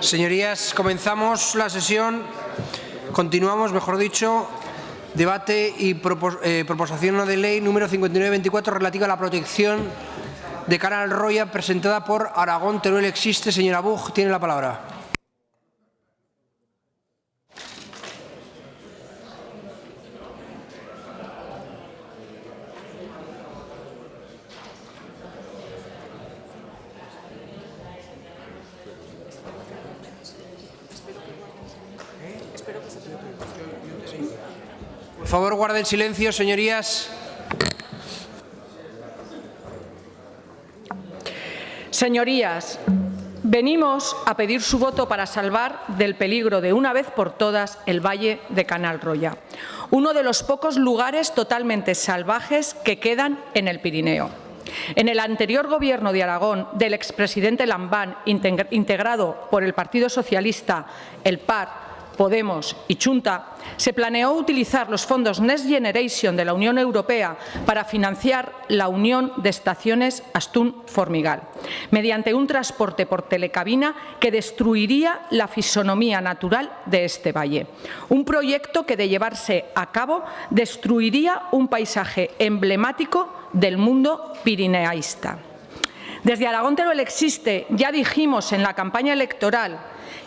Señorías, comenzamos la sesión, continuamos, mejor dicho, debate y proposición no de ley número 5924 relativa a la protección de Canal Roya, presentada por Aragón Teruel Existe. Señora Buch, tiene la palabra. Por favor, guarden silencio, señorías.
Señorías, venimos a pedir su voto para salvar del peligro de una vez por todas el valle de Canal Roya, uno de los pocos lugares totalmente salvajes que quedan en el Pirineo. En el anterior Gobierno de Aragón del expresidente Lambán, integrado por el Partido Socialista, el PAR, Podemos y Chunta, se planeó utilizar los fondos Next Generation de la Unión Europea para financiar la unión de estaciones Astún-Formigal, mediante un transporte por telecabina que destruiría la fisonomía natural de este valle. Un proyecto que, de llevarse a cabo, destruiría un paisaje emblemático del mundo pirineísta. Desde Aragón Teruel Existe ya dijimos en la campaña electoral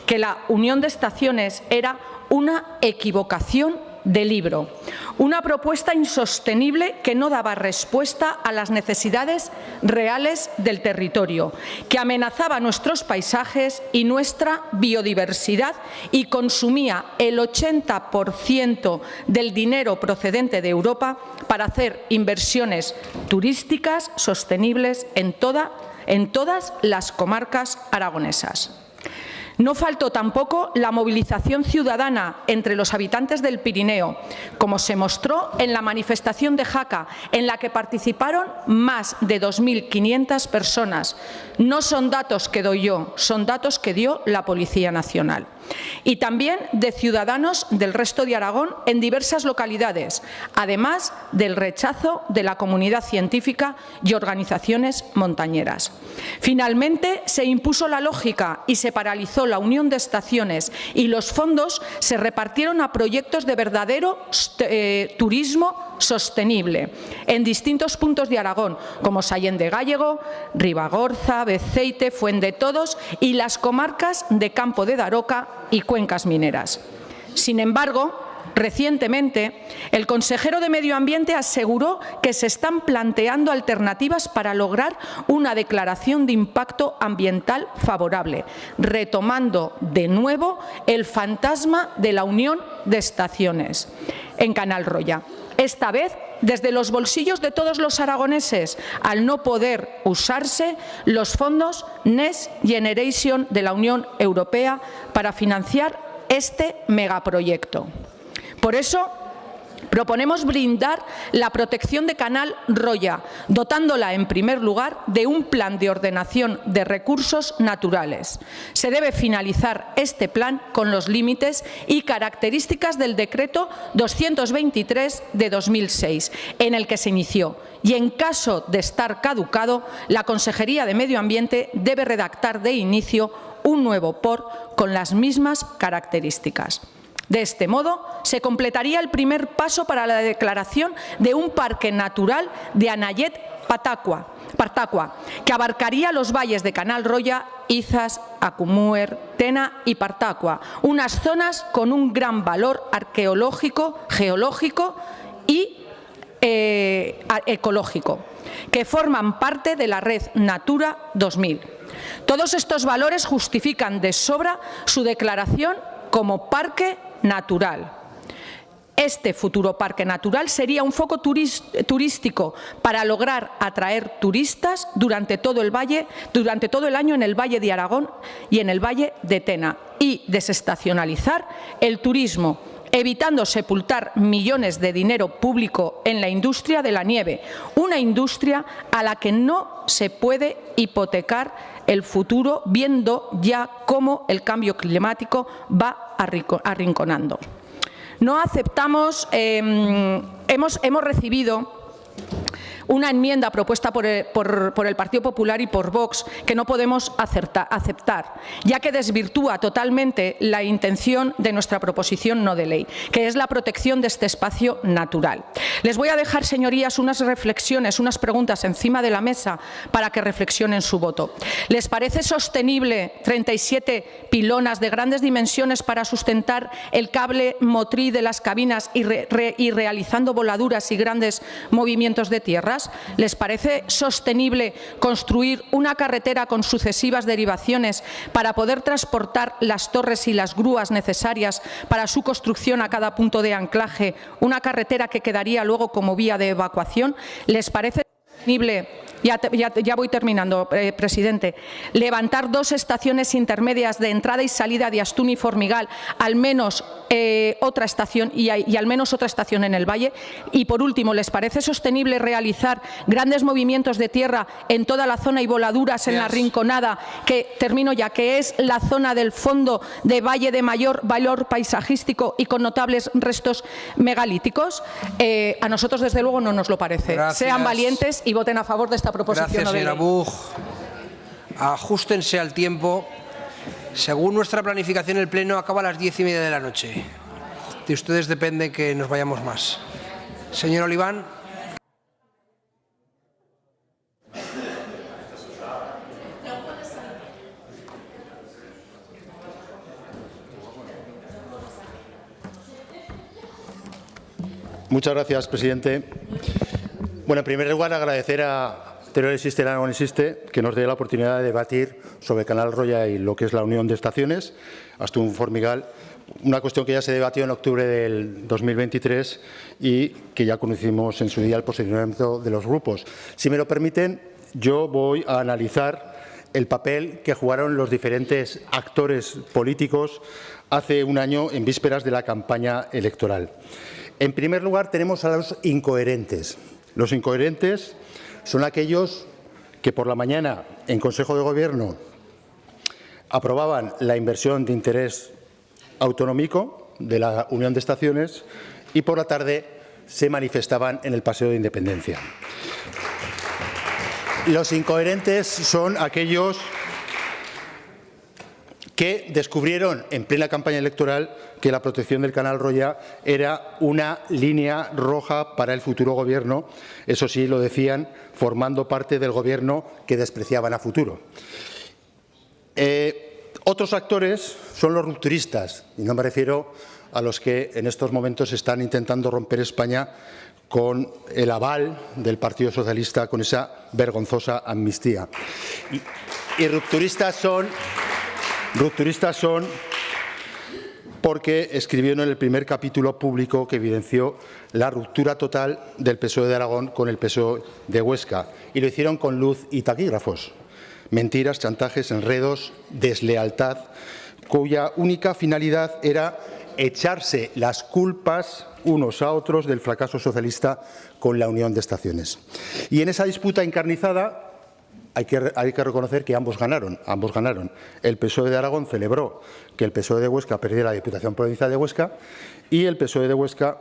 que la unión de estaciones era una equivocación de libro, una propuesta insostenible que no daba respuesta a las necesidades reales del territorio, que amenazaba nuestros paisajes y nuestra biodiversidad y consumía el 80% del dinero procedente de Europa para hacer inversiones turísticas sostenibles en todas las comarcas aragonesas. No faltó tampoco la movilización ciudadana entre los habitantes del Pirineo, como se mostró en la manifestación de Jaca, en la que participaron más de 2.500 personas. No son datos que doy yo, son datos que dio la Policía Nacional. Y también de ciudadanos del resto de Aragón en diversas localidades, además del rechazo de la comunidad científica y organizaciones montañeras. Finalmente, se impuso la lógica y se paralizó la unión de estaciones y los fondos se repartieron a proyectos de verdadero turismo sostenible en distintos puntos de Aragón, como Sallén de Gállego, Ribagorza, Beceite, Fuendetodos y las comarcas de Campo de Daroca y cuencas mineras. Sin embargo, recientemente, el consejero de Medio Ambiente aseguró que se están planteando alternativas para lograr una declaración de impacto ambiental favorable, retomando de nuevo el fantasma de la unión de estaciones en Canal Roya. Esta vez desde los bolsillos de todos los aragoneses, al no poder usarse los fondos Next Generation de la Unión Europea para financiar este megaproyecto. Por eso, proponemos blindar la protección de Canal Roya, dotándola, en primer lugar, de un plan de ordenación de recursos naturales. Se debe finalizar este plan con los límites y características del Decreto 223 de 2006, en el que se inició, y en caso de estar caducado, la Consejería de Medio Ambiente debe redactar de inicio un nuevo POR con las mismas características. De este modo, se completaría el primer paso para la declaración de un parque natural de Anayet-Partacua, que abarcaría los valles de Canal Roya, Izas, Acumuer, Tena y Partacua, unas zonas con un gran valor arqueológico, geológico y ecológico, que forman parte de la red Natura 2000. Todos estos valores justifican de sobra su declaración como parque natural. Este futuro parque natural sería un foco turístico para lograr atraer turistas durante todo el año en el Valle de Aragón y en el Valle de Tena y desestacionalizar el turismo, evitando sepultar millones de dinero público en la industria de la nieve, una industria a la que no se puede hipotecar el futuro, viendo ya cómo el cambio climático va arrinconando. No aceptamos, hemos recibido una enmienda propuesta por el Partido Popular y por Vox que no podemos aceptar, ya que desvirtúa totalmente la intención de nuestra proposición no de ley, que es la protección de este espacio natural. Les voy a dejar, señorías, unas reflexiones, unas preguntas encima de la mesa para que reflexionen su voto. ¿Les parece sostenible 37 pilonas de grandes dimensiones para sustentar el cable motriz de las cabinas y realizando voladuras y grandes movimientos de tierras? ¿Les parece sostenible construir una carretera con sucesivas derivaciones para poder transportar las torres y las grúas necesarias para su construcción a cada punto de anclaje, una carretera que quedaría luego como vía de evacuación? ¿Les parece sostenible, ya voy terminando, presidente, levantar 2 estaciones intermedias de entrada y salida de Astún y Formigal, al menos otra estación y al menos otra estación en el valle? Y por último, ¿les parece sostenible realizar grandes movimientos de tierra en toda la zona y voladuras en la Rinconada, que termino ya, que es la zona del fondo de valle de mayor valor paisajístico y con notables restos megalíticos? A nosotros, desde luego, no nos lo parece.
Gracias.
Sean valientes y voten a favor de esta proposición.
Gracias, señora Buch. Ajustense al tiempo. Según nuestra planificación, el Pleno acaba a las 10:30 de la noche. De ustedes depende que nos vayamos más. Señor Oliván.
Muchas gracias, presidente. Bueno, en primer lugar, agradecer a Teruel Existe, Aragón Existe, que nos dé la oportunidad de debatir sobre Canal Roya y lo que es la unión de estaciones, Astún Formigal, una cuestión que ya se debatió en octubre del 2023 y que ya conocimos en su día el posicionamiento de los grupos. Si me lo permiten, yo voy a analizar el papel que jugaron los diferentes actores políticos hace un año en vísperas de la campaña electoral. En primer lugar, tenemos a los incoherentes. Los incoherentes son aquellos que por la mañana en Consejo de Gobierno aprobaban la inversión de interés autonómico de la Unión de Estaciones y por la tarde se manifestaban en el Paseo de Independencia. Los incoherentes son aquellos que descubrieron en plena campaña electoral que la protección del Canal Roya era una línea roja para el futuro Gobierno. Eso sí, lo decían formando parte del Gobierno que despreciaban a futuro. Otros actores son los rupturistas, y no me refiero a los que en estos momentos están intentando romper España con el aval del Partido Socialista, con esa vergonzosa amnistía. Y rupturistas son porque escribieron en el primer capítulo público que evidenció la ruptura total del PSOE de Aragón con el PSOE de Huesca, y lo hicieron con luz y taquígrafos. Mentiras, chantajes, enredos, deslealtad, cuya única finalidad era echarse las culpas unos a otros del fracaso socialista con la unión de estaciones. Y en esa disputa encarnizada hay que reconocer que ambos ganaron. El PSOE de Aragón celebró que el PSOE de Huesca perdiera la Diputación Provincial de Huesca y el PSOE de Huesca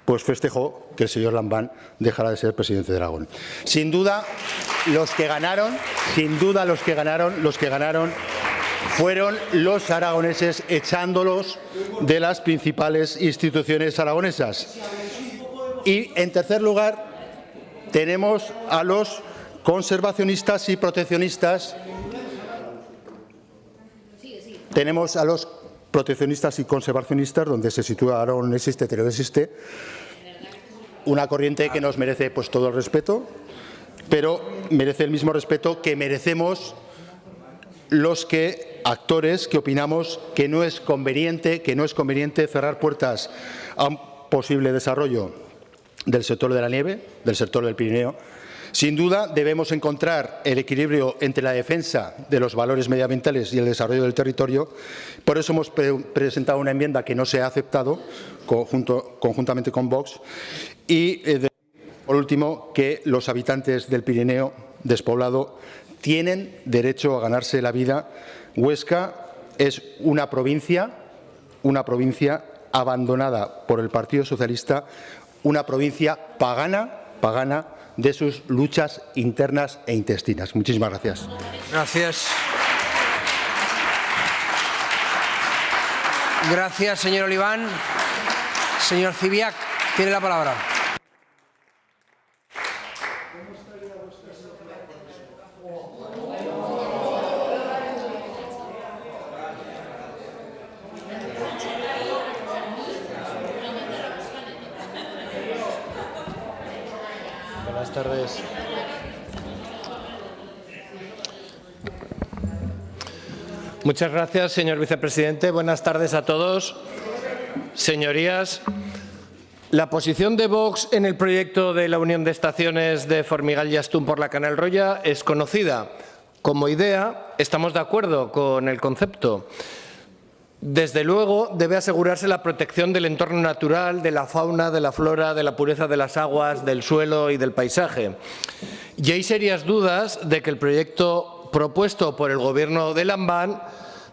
pues festejó que el señor Lambán dejara de ser presidente de Aragón. Sin duda, los que ganaron fueron los aragoneses, echándolos de las principales instituciones aragonesas. Y, en tercer lugar, tenemos a los conservacionistas y proteccionistas. Tenemos a los proteccionistas y conservacionistas, donde se sitúa Aragón Existe, Teruel Existe, una corriente que nos merece pues todo el respeto, pero merece el mismo respeto que merecemos los actores que opinamos que no es conveniente cerrar puertas a un posible desarrollo del sector de la nieve, del sector del Pirineo. Sin duda, debemos encontrar el equilibrio entre la defensa de los valores medioambientales y el desarrollo del territorio. Por eso hemos presentado una enmienda que no se ha aceptado conjuntamente con Vox. Y, por último, que los habitantes del Pirineo despoblado tienen derecho a ganarse la vida. Huesca es una provincia abandonada por el Partido Socialista, una provincia pagana de sus luchas internas e intestinas. Muchísimas gracias.
Gracias. Gracias, señor Oliván. Señor Ziviak, tiene la palabra.
Buenas tardes. Muchas gracias, señor vicepresidente. Buenas tardes a todos. Señorías, la posición de Vox en el proyecto de la unión de estaciones de Formigal y Astún por la Canal Roya es conocida. Como idea, estamos de acuerdo con el concepto. Desde luego, debe asegurarse la protección del entorno natural, de la fauna, de la flora, de la pureza de las aguas, del suelo y del paisaje. Y hay serias dudas de que el proyecto propuesto por el Gobierno de Lambán,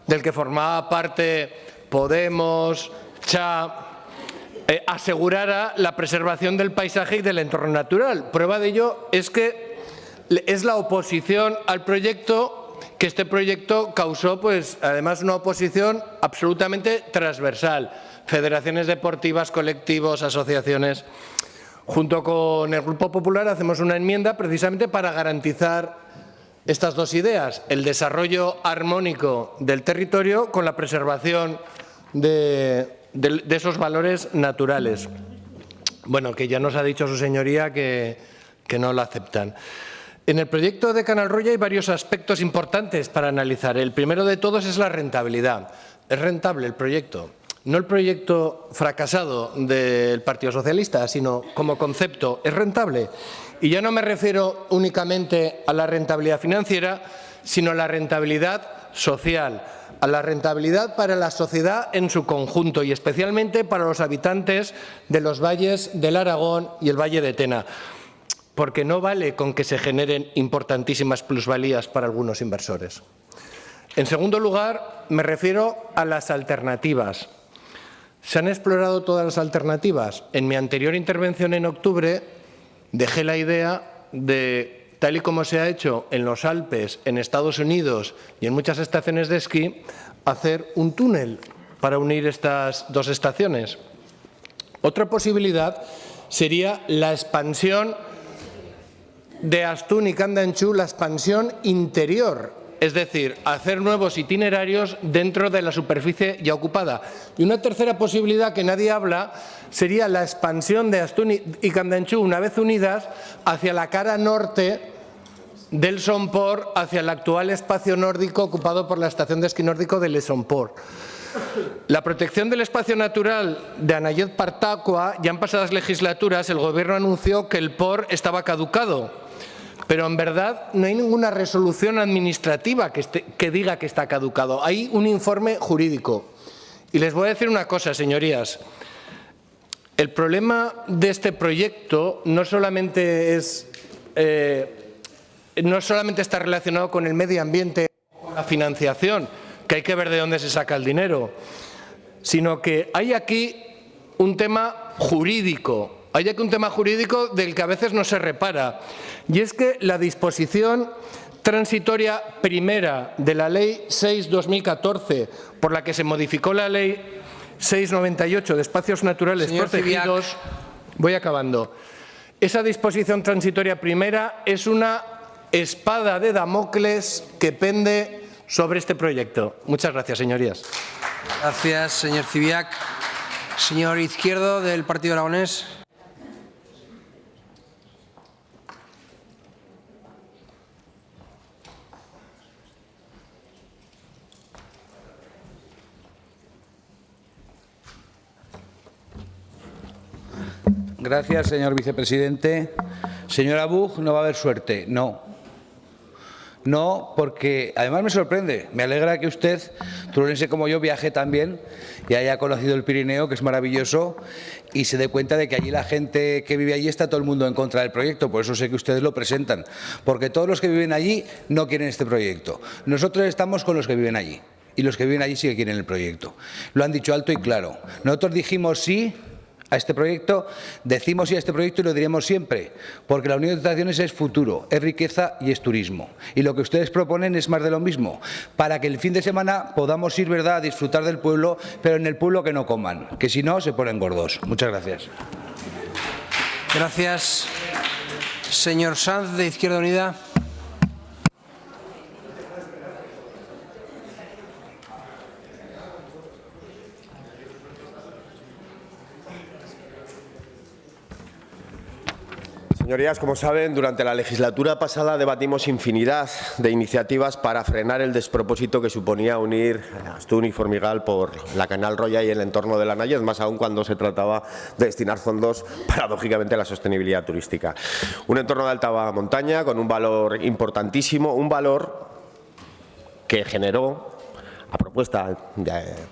del que formaba parte Podemos, asegurara la preservación del paisaje y del entorno natural. Prueba de ello es que es la oposición al proyecto, que este proyecto causó, pues, además, una oposición absolutamente transversal. Federaciones deportivas, colectivos, asociaciones. Junto con el Grupo Popular hacemos una enmienda precisamente para garantizar estas dos ideas, el desarrollo armónico del territorio con la preservación de esos valores naturales. Bueno, que ya nos ha dicho su señoría que no lo aceptan. En el proyecto de Canal Roya hay varios aspectos importantes para analizar. El primero de todos es la rentabilidad. ¿Es rentable el proyecto? No el proyecto fracasado del Partido Socialista, sino como concepto. ¿Es rentable? Y ya no me refiero únicamente a la rentabilidad financiera, sino a la rentabilidad social, a la rentabilidad para la sociedad en su conjunto y especialmente para los habitantes de los valles del Aragón y el Valle de Tena. Porque no vale con que se generen importantísimas plusvalías para algunos inversores. En segundo lugar, me refiero a las alternativas. ¿Se han explorado todas las alternativas? En mi anterior intervención en octubre dejé la idea de, tal y como se ha hecho en los Alpes, en Estados Unidos y en muchas estaciones de esquí, hacer un túnel para unir estas dos estaciones. Otra posibilidad sería la expansión de Astún y Candanchú, la expansión interior, es decir, hacer nuevos itinerarios dentro de la superficie ya ocupada. Y una tercera posibilidad que nadie habla sería la expansión de Astún y Candanchú, una vez unidas, hacia la cara norte del Somport, hacia el actual espacio nórdico ocupado por la estación de esquí nórdico de Les Somport. La protección del espacio natural de Anayet-Partacua, ya en pasadas legislaturas el Gobierno anunció que el POR estaba caducado. Pero en verdad no hay ninguna resolución administrativa que diga que está caducado. Hay un informe jurídico. Y les voy a decir una cosa, señorías. El problema de este proyecto no solamente está relacionado con el medio ambiente o la financiación, que hay que ver de dónde se saca el dinero, sino que hay aquí un tema jurídico. Hay aquí un tema jurídico del que a veces no se repara, y es que la disposición transitoria primera de la Ley 6/2014, por la que se modificó la Ley 6/98 de espacios naturales protegidos, voy acabando. Esa disposición transitoria primera es una espada de Damocles que pende sobre este proyecto. Muchas gracias, señorías.
Gracias, señor Ziviak. Señor Izquierdo, del Partido Aragonés.
Gracias, señor vicepresidente. Señora Buch, no va a haber suerte. No. No, porque además me sorprende. Me alegra que usted, turolense como yo, viaje también y haya conocido el Pirineo, que es maravilloso, y se dé cuenta de que allí la gente que vive allí está todo el mundo en contra del proyecto. Por eso sé que ustedes lo presentan. Porque todos los que viven allí no quieren este proyecto. Nosotros estamos con los que viven allí. Y los que viven allí sí que quieren el proyecto. Lo han dicho alto y claro. Nosotros dijimos sí a este proyecto, decimos sí a este proyecto y lo diremos siempre, porque la unión de dotaciones es futuro, es riqueza y es turismo. Y lo que ustedes proponen es más de lo mismo, para que el fin de semana podamos ir, ¿verdad?, a disfrutar del pueblo, pero en el pueblo que no coman, que si no se ponen gordos. Muchas gracias.
Gracias. Señor Sanz, de Izquierda Unida.
Señorías, como saben, durante la legislatura pasada debatimos infinidad de iniciativas para frenar el despropósito que suponía unir Astún y Formigal por la Canal Roya y el entorno de la Nayez, más aún cuando se trataba de destinar fondos, paradójicamente, a la sostenibilidad turística. Un entorno de alta montaña con un valor importantísimo, un valor que generó, a propuesta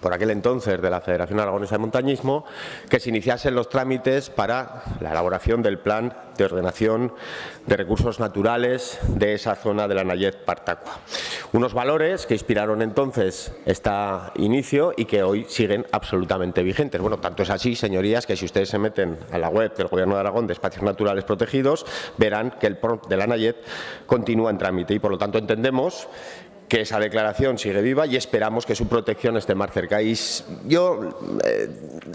por aquel entonces de la Federación Aragonesa de Montañismo, que se iniciasen los trámites para la elaboración del plan de ordenación de recursos naturales de esa zona de la Nayez-Partacua. Unos valores que inspiraron entonces este inicio y que hoy siguen absolutamente vigentes. Bueno, tanto es así, señorías, que si ustedes se meten a la web del Gobierno de Aragón de Espacios Naturales Protegidos, verán que el PRON de la Nayez continúa en trámite y, por lo tanto, entendemos que esa declaración sigue viva y esperamos que su protección esté más cerca. Y yo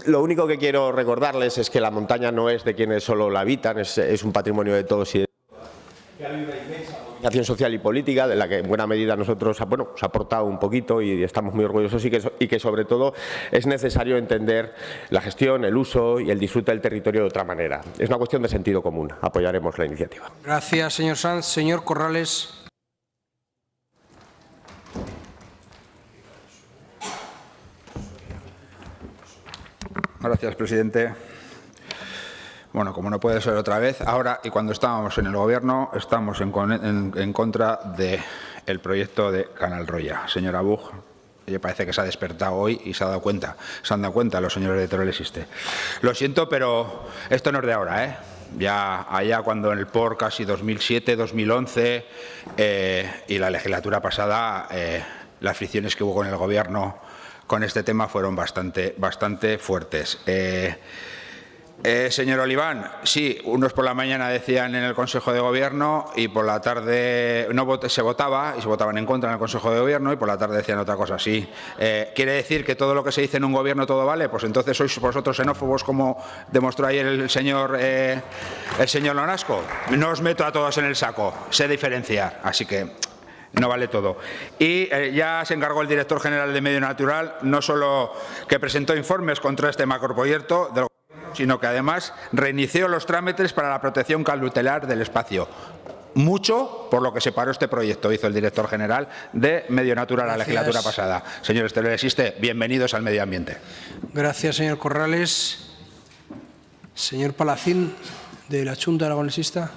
lo único que quiero recordarles es que la montaña no es de quienes solo la habitan, es un patrimonio de todos y de que ha habido una inmensa movilización social y política de la que en buena medida nosotros se ha aportado un poquito y estamos muy orgullosos y que sobre todo es necesario entender la gestión, el uso y el disfrute del territorio de otra manera. Es una cuestión de sentido común. Apoyaremos la iniciativa.
Gracias, señor Sanz. Señor Corrales.
Gracias, presidente. Bueno, como no puede ser otra vez, ahora y cuando estábamos en el Gobierno estamos en contra del proyecto de Canal Roya. Señora Buch, parece que se ha despertado hoy y se han dado cuenta los señores de Teruel Existe. Lo siento, pero esto no es de ahora, ¿eh? Ya allá cuando en el POR casi 2007, 2011 y la legislatura pasada, las fricciones que hubo con el Gobierno con este tema fueron bastante fuertes. Señor Oliván, sí, unos por la mañana decían en el Consejo de Gobierno y por la tarde se votaba y se votaban en contra en el Consejo de Gobierno y por la tarde decían otra cosa. Sí, ¿quiere decir que todo lo que se dice en un Gobierno todo vale? Pues entonces sois vosotros xenófobos, como demostró ayer el señor Lonasco. No os meto a todos en el saco, sé diferenciar, así que no vale todo. Y ya se encargó el director general de Medio Natural, no solo que presentó informes contra este macroproyecto del Gobierno, sino que además reinició los trámites para la protección cautelar del espacio. Mucho por lo que se paró este proyecto, hizo el director general de Medio Natural la legislatura pasada. Señores Teruel Existe, bienvenidos al medio ambiente.
Gracias, señor Corrales. Señor Palacín, de la Junta Aragonesista.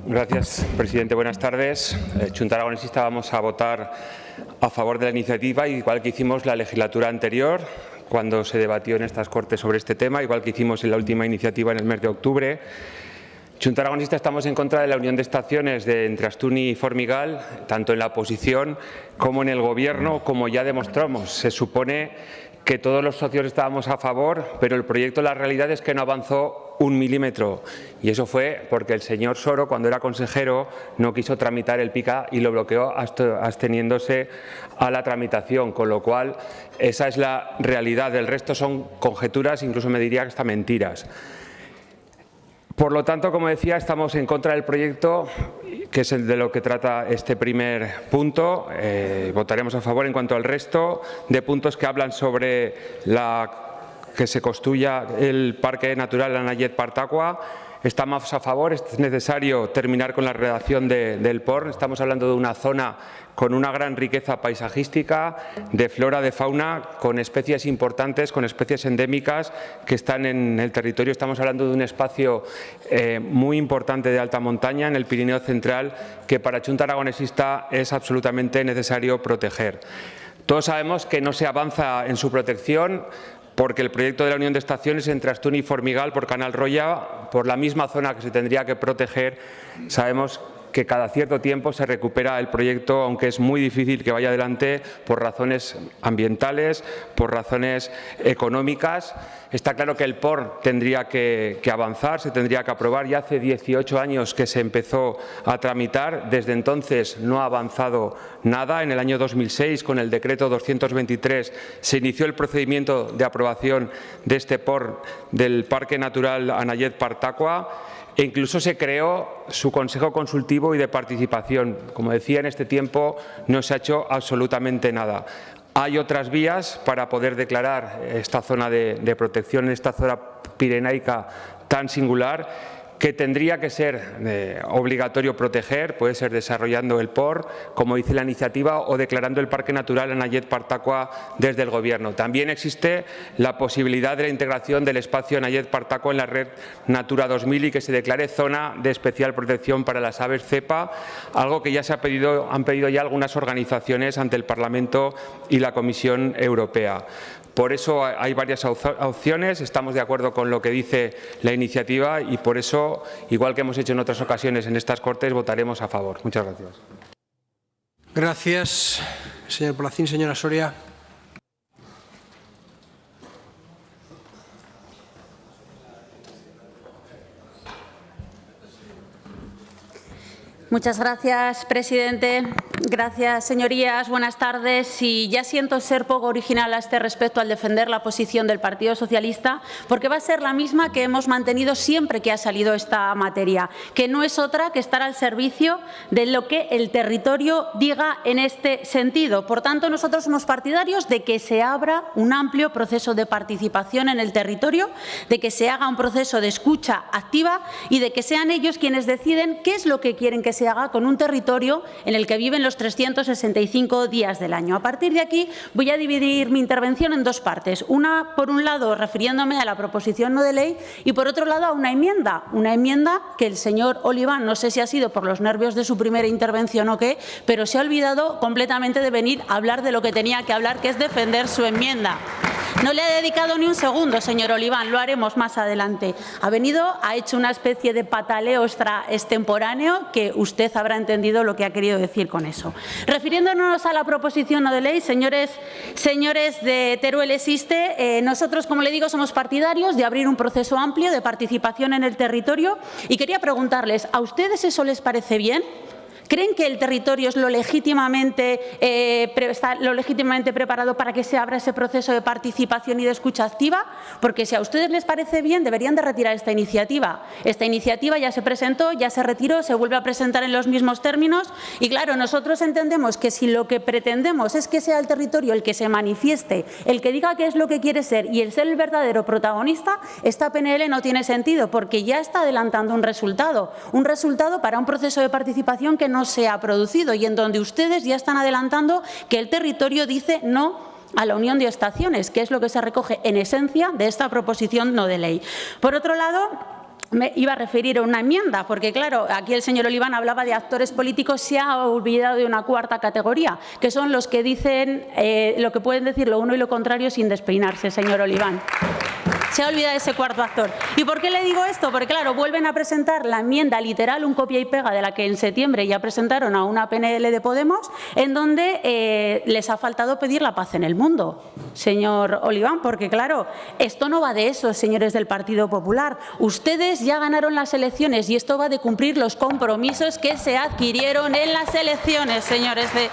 Gracias, presidente. Buenas tardes. Junta Aragonesista, vamos a votar a favor de la iniciativa, igual que hicimos la legislatura anterior, cuando se debatió en estas Cortes sobre este tema, igual que hicimos en la última iniciativa en el mes de octubre. Junta Aragonesista, estamos en contra de la unión de estaciones entre Astún y Formigal, tanto en la oposición como en el Gobierno, como ya demostramos. Se supone que todos los socios estábamos a favor, pero el proyecto, la realidad es que no avanzó un milímetro. Y eso fue porque el señor Soro, cuando era consejero, no quiso tramitar el PICA y lo bloqueó absteniéndose a la tramitación, con lo cual esa es la realidad. El resto son conjeturas, incluso me diría que hasta mentiras. Por lo tanto, como decía, estamos en contra del proyecto, que es el de lo que trata este primer punto. Votaremos a favor en cuanto al resto de puntos que hablan sobre que se construya el Parque Natural La Nayez-Partacua. Estamos a favor, es necesario terminar con la redacción del POR. Estamos hablando de una zona con una gran riqueza paisajística, de flora, de fauna, con especies importantes, con especies endémicas que están en el territorio. Estamos hablando de un espacio muy importante de alta montaña en el Pirineo Central que para Junta Aragonesista es absolutamente necesario proteger. Todos sabemos que no se avanza en su protección porque el proyecto de la unión de estaciones entre Astún y Formigal por Canal Roya, por la misma zona que se tendría que proteger, sabemos que cada cierto tiempo se recupera el proyecto, aunque es muy difícil que vaya adelante por razones ambientales, por razones económicas. Está claro que el POR tendría que avanzar, se tendría que aprobar. Ya hace 18 años que se empezó a tramitar, desde entonces no ha avanzado nada. En el año 2006, con el decreto 223, se inició el procedimiento de aprobación de este POR del Parque Natural Anayet-Partaqua. E incluso se creó su Consejo Consultivo y de Participación. Como decía, en este tiempo no se ha hecho absolutamente nada. Hay otras vías para poder declarar esta zona de protección, esta zona pirenaica tan singular, que tendría que ser obligatorio proteger, puede ser desarrollando el POR, como dice la iniciativa, o declarando el Parque Natural Anayet-Partaqua desde el Gobierno. También existe la posibilidad de la integración del espacio Anayet-Partaqua en la red Natura 2000 y que se declare zona de especial protección para las aves cepa, algo que ya han pedido ya algunas organizaciones ante el Parlamento y la Comisión Europea. Por eso hay varias opciones, estamos de acuerdo con lo que dice la iniciativa y por eso, igual que hemos hecho en otras ocasiones en estas Cortes, votaremos a favor. Muchas gracias.
Gracias, señor Palacín. Señora Soria.
Muchas gracias, presidente. Gracias, señorías. Buenas tardes. Y ya siento ser poco original a este respecto al defender la posición del Partido Socialista, porque va a ser la misma que hemos mantenido siempre que ha salido esta materia, que no es otra que estar al servicio de lo que el territorio diga en este sentido. Por tanto, nosotros somos partidarios de que se abra un amplio proceso de participación en el territorio, de que se haga un proceso de escucha activa y de que sean ellos quienes deciden qué es lo que quieren que se haga con un territorio en el que viven los 365 días del año. A partir de aquí voy a dividir mi intervención en dos partes. Una, por un lado, refiriéndome a la proposición no de ley y, por otro lado, a una enmienda que el señor Oliván, no sé si ha sido por los nervios de su primera intervención o qué, pero se ha olvidado completamente de venir a hablar de lo que tenía que hablar, que es defender su enmienda. No le ha dedicado ni un segundo, señor Oliván, lo haremos más adelante. Ha venido, ha hecho una especie de pataleo extemporáneo que usted habrá entendido lo que ha querido decir con eso. Refiriéndonos a la proposición no de ley, señores de Teruel existe, nosotros, como le digo, somos partidarios de abrir un proceso amplio de participación en el territorio y quería preguntarles, ¿a ustedes eso les parece bien? ¿Creen que el territorio es lo legítimamente preparado para que se abra ese proceso de participación y de escucha activa? Porque si a ustedes les parece bien, deberían de retirar esta iniciativa. Esta iniciativa ya se presentó, ya se retiró, se vuelve a presentar en los mismos términos y, claro, nosotros entendemos que si lo que pretendemos es que sea el territorio el que se manifieste, el que diga qué es lo que quiere ser y el ser el verdadero protagonista, esta PNL no tiene sentido porque ya está adelantando un resultado para un proceso de participación que no se ha producido y en donde ustedes ya están adelantando que el territorio dice no a la unión de estaciones, que es lo que se recoge en esencia de esta proposición no de ley. Por otro lado, me iba a referir a una enmienda, porque claro, aquí el señor Oliván hablaba de actores políticos, se ha olvidado de una cuarta categoría, que son los que dicen lo que pueden decir lo uno y lo contrario sin despeinarse, señor Oliván. Se ha olvidado ese cuarto actor. ¿Y por qué le digo esto? Porque, claro, vuelven a presentar la enmienda literal, un copia y pega de la que en septiembre ya presentaron a una PNL de Podemos, en donde les ha faltado pedir la paz en el mundo, señor Oliván, porque, claro, esto no va de eso, señores del Partido Popular. Ustedes ya ganaron las elecciones y esto va de cumplir los compromisos que se adquirieron en las elecciones, señores de...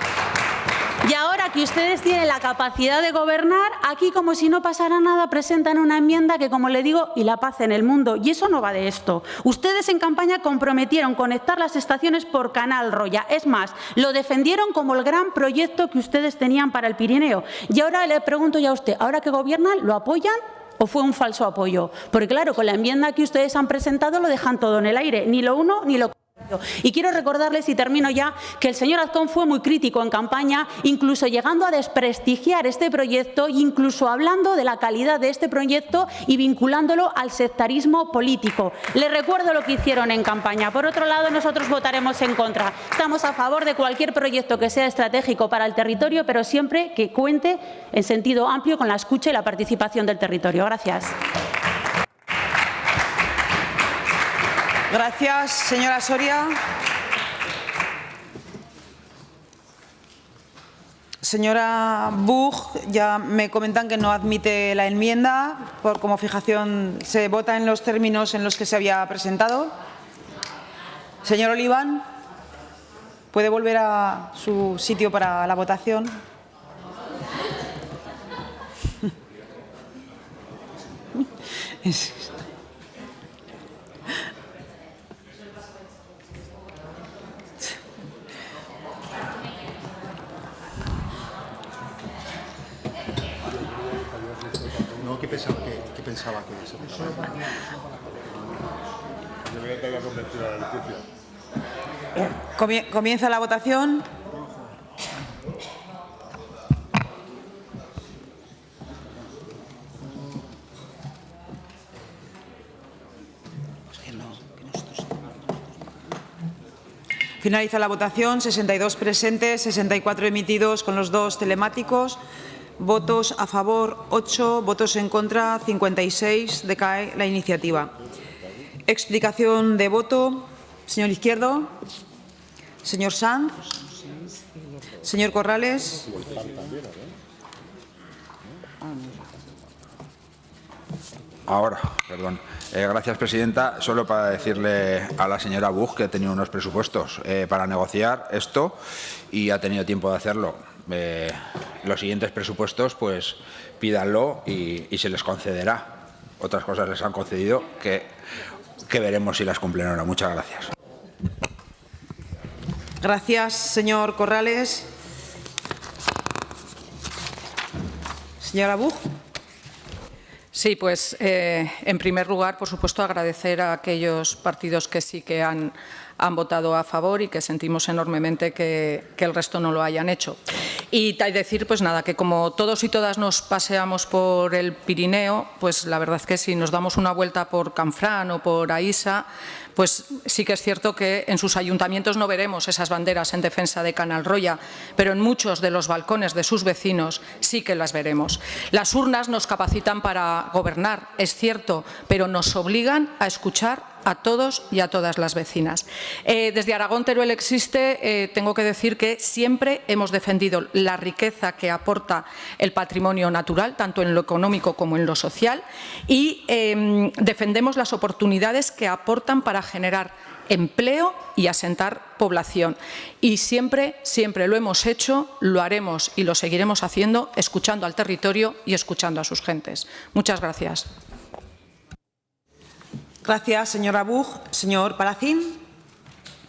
Y ahora que ustedes tienen la capacidad de gobernar, aquí como si no pasara nada presentan una enmienda que, como le digo, y la paz en el mundo. Y eso no va de esto. Ustedes en campaña comprometieron conectar las estaciones por Canal Roya. Es más, lo defendieron como el gran proyecto que ustedes tenían para el Pirineo. Y ahora le pregunto ya a usted, ¿ahora que gobiernan, lo apoyan o fue un falso apoyo? Porque claro, con la enmienda que ustedes han presentado lo dejan todo en el aire, ni lo uno ni lo otro. Y quiero recordarles, y termino ya, que el señor Azcón fue muy crítico en campaña, incluso llegando a desprestigiar este proyecto, incluso hablando de la calidad de este proyecto y vinculándolo al sectarismo político. Les recuerdo lo que hicieron en campaña. Por otro lado, nosotros votaremos en contra. Estamos a favor de cualquier proyecto que sea estratégico para el territorio, pero siempre que cuente en sentido amplio con la escucha y la participación del territorio. Gracias.
Gracias, señora Soria. Señora Buch, ya me comentan que no admite la enmienda, por como fijación se vota en los términos en los que se había presentado. Señor Oliván, ¿puede volver a su sitio para la votación?
¿Qué pensaba que se votaba?
Debería que haya convencido a la Leticia.
Comienza la votación. Finaliza la votación. 62 presentes, 64 emitidos con los 2 telemáticos. Votos a favor 8, votos en contra 56. Decae la iniciativa. Explicación de voto. Señor Izquierdo. Señor Sanz. Señor Corrales.
Ahora, perdón. Gracias, presidenta. Solo para decirle a la señora Buch que ha tenido unos presupuestos para negociar esto y ha tenido tiempo de hacerlo. Los siguientes presupuestos, pues pídanlo y se les concederá. Otras cosas les han concedido que veremos si las cumplen o no. Muchas gracias.
Gracias, señor Corrales. Señora Buch.
Sí, pues en primer lugar, por supuesto, agradecer a aquellos partidos que sí que han votado a favor y que sentimos enormemente que el resto no lo hayan hecho. Y decir, pues nada, que como todos y todas nos paseamos por el Pirineo, pues la verdad es que si nos damos una vuelta por Canfrán o por Aísa, pues sí que es cierto que en sus ayuntamientos no veremos esas banderas en defensa de Canalroya, pero en muchos de los balcones de sus vecinos sí que las veremos. Las urnas nos capacitan para gobernar, es cierto, pero nos obligan a escuchar a todos y a todas las vecinas. Desde Aragón Teruel Existe tengo que decir que siempre hemos defendido la riqueza que aporta el patrimonio natural, tanto en lo económico como en lo social, y defendemos las oportunidades que aportan para generar empleo y asentar población. Y siempre lo hemos hecho, lo haremos y lo seguiremos haciendo, escuchando al territorio y escuchando a sus gentes. Muchas gracias.
Gracias, señora Buch. Señor Palacín.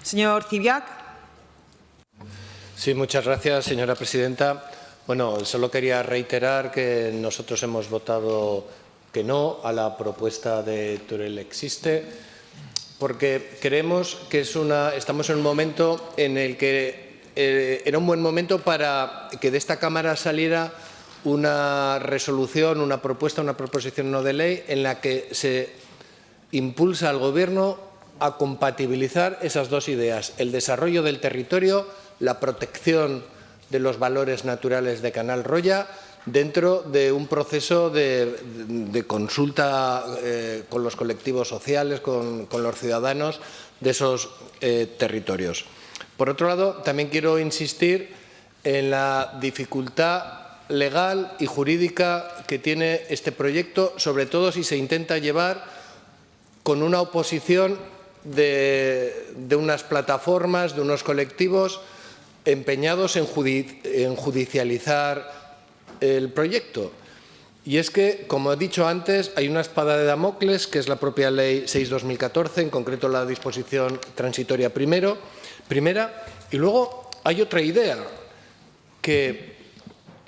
Señor Ziviac.
Sí, muchas gracias, señora presidenta. Bueno, solo quería reiterar que nosotros hemos votado que no a la propuesta de Teruel Existe, porque creemos que estamos en un momento en el que era un buen momento para que de esta Cámara saliera una resolución, una proposición no de ley en la que se impulsa al Gobierno a compatibilizar esas dos ideas, el desarrollo del territorio, la protección de los valores naturales de Canalroya, dentro de un proceso de consulta con los colectivos sociales, con los ciudadanos de esos territorios. Por otro lado, también quiero insistir en la dificultad legal y jurídica que tiene este proyecto, sobre todo si se intenta llevar con una oposición de unas plataformas, de unos colectivos empeñados en judicializar el proyecto. Y es que, como he dicho antes, hay una espada de Damocles, que es la propia Ley 6/2014, en concreto la disposición transitoria primera, y luego hay otra idea, que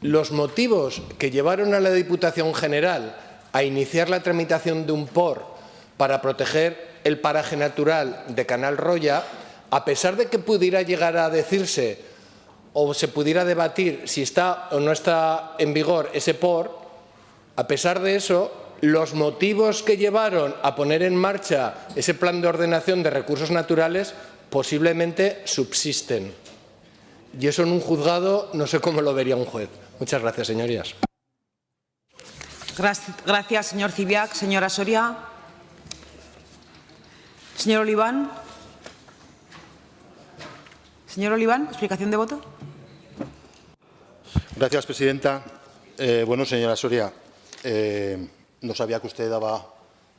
los motivos que llevaron a la Diputación General a iniciar la tramitación de un POR para proteger el paraje natural de Canalroya a pesar de que pudiera llegar a decirse o se pudiera debatir si está o no está en vigor ese POR, a pesar de eso, los motivos que llevaron a poner en marcha ese plan de ordenación de recursos naturales posiblemente subsisten. Y eso en un juzgado no sé cómo lo vería un juez. Muchas gracias, señorías.
Gracias, señor Cibiac. Señora Soria. Señor Oliván. Señor Oliván, explicación de voto.
Gracias, presidenta. Bueno, señora Soria, no sabía que usted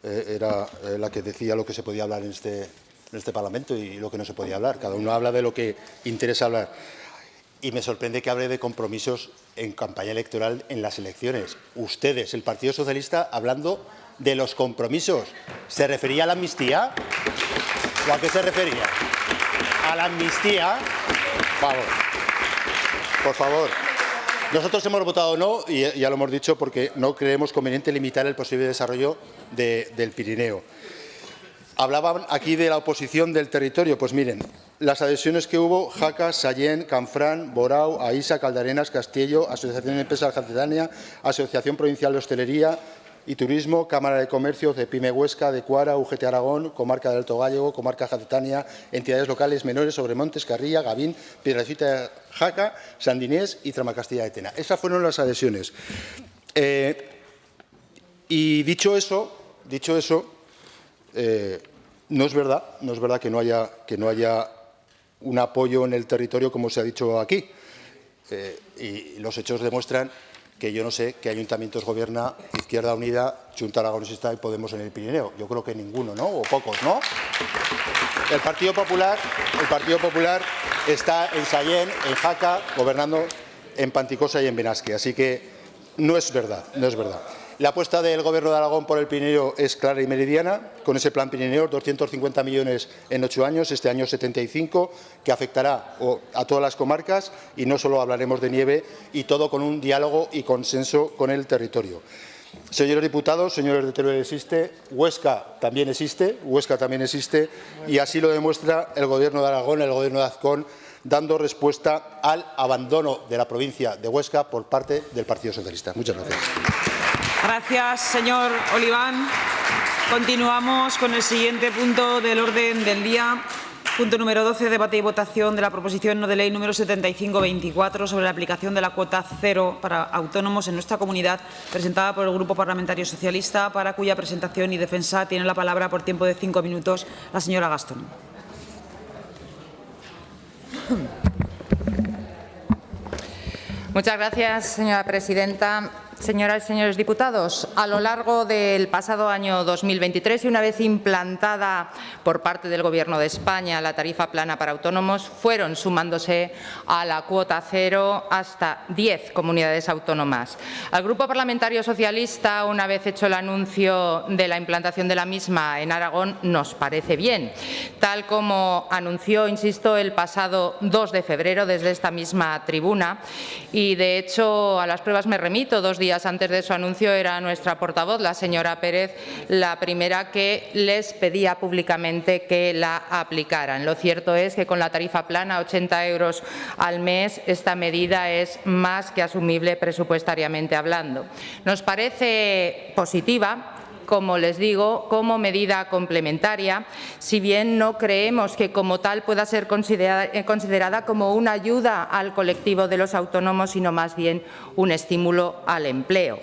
era la que decía lo que se podía hablar en este Parlamento y lo que no se podía hablar. Cada uno habla de lo que interesa hablar. Y me sorprende que hable de compromisos en campaña electoral en las elecciones. Ustedes, el Partido Socialista, hablando de los compromisos. ¿Se refería a la amnistía? ¿O a qué se refería? ¿A la amnistía? Por favor. Nosotros hemos votado no, y ya lo hemos dicho, porque no creemos conveniente limitar el posible desarrollo del Pirineo. Hablaban aquí de la oposición del territorio. Pues miren, las adhesiones que hubo: Jaca, Sallent, Canfrán, Borao, Aísa, Caldarenas, Castillo, Asociación de Empresas Jacetania, Asociación Provincial de Hostelería y Turismo, Cámara de Comercio, Cepime Huesca, Decuara, UGT Aragón, Comarca del Alto Gállego, Comarca Jacetania, entidades locales menores, Sobremontes, Carrilla, Gavín, Piedrafita, Jaca, Sandinés y Tramacastilla de Tena. Esas fueron las adhesiones. Y dicho eso, no es verdad que no haya un apoyo en el territorio, como se ha dicho aquí. Y los hechos demuestran que yo no sé qué ayuntamientos gobierna Izquierda Unida, Junta Aragonesista y Podemos en el Pirineo. Yo creo que ninguno, ¿no? O pocos, ¿no? El Partido Popular está en Sallent, en Jaca, gobernando en Panticosa y en Benasque. Así que no es verdad. La apuesta del Gobierno de Aragón por el Pirineo es clara y meridiana, con ese plan Pirineo, 250 millones en 8 años, este año 75, que afectará a todas las comarcas, y no solo hablaremos de nieve, y todo con un diálogo y consenso con el territorio. Señores diputados, señores de Teruel existe, Huesca también existe, y así lo demuestra el Gobierno de Aragón, el Gobierno de Azcón, dando respuesta al abandono de la provincia de Huesca por parte del Partido Socialista. Muchas gracias.
Gracias, señor Oliván. Continuamos con el siguiente punto del orden del día. Punto número 12, debate y votación de la proposición no de ley número 7524 sobre la aplicación de la cuota cero para autónomos en nuestra comunidad, presentada por el Grupo Parlamentario Socialista, para cuya presentación y defensa tiene la palabra por tiempo de 5 minutos la señora Gastón.
Muchas gracias, señora presidenta. Señoras y señores diputados, a lo largo del pasado año 2023 y una vez implantada por parte del Gobierno de España la tarifa plana para autónomos, fueron sumándose a la cuota cero hasta 10 comunidades autónomas. Al Grupo Parlamentario Socialista, una vez hecho el anuncio de la implantación de la misma en Aragón, nos parece bien, tal como anunció, insisto, el pasado 2 de febrero desde esta misma tribuna, y de hecho a las pruebas me remito. 2 días antes de su anuncio era nuestra portavoz, la señora Pérez, la primera que les pedía públicamente que la aplicaran. Lo cierto es que con la tarifa plana, 80 euros al mes, esta medida es más que asumible presupuestariamente hablando. Nos parece positiva, como les digo, como medida complementaria, si bien no creemos que como tal pueda ser considerada como una ayuda al colectivo de los autónomos, sino más bien un estímulo al empleo.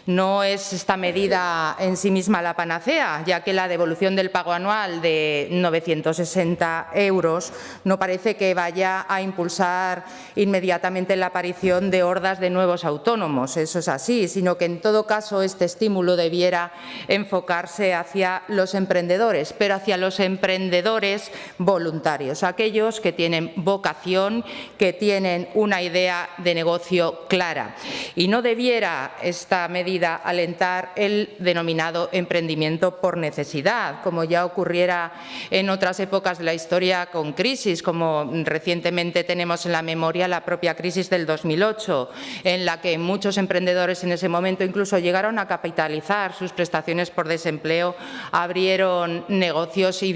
No es esta medida en sí misma la panacea, ya que la devolución del pago anual de 960 euros no parece que vaya a impulsar inmediatamente la aparición de hordas de nuevos autónomos. Eso es así, sino que en todo caso este estímulo debiera enfocarse hacia los emprendedores, pero hacia los emprendedores voluntarios, aquellos que tienen vocación, que tienen una idea de negocio clara. Y no debiera esta medida alentar el denominado emprendimiento por necesidad, como ya ocurriera en otras épocas de la historia con crisis, como recientemente tenemos en la memoria la propia crisis del 2008, en la que muchos emprendedores en ese momento incluso llegaron a capitalizar sus prestaciones situaciones por desempleo abrieron negocios y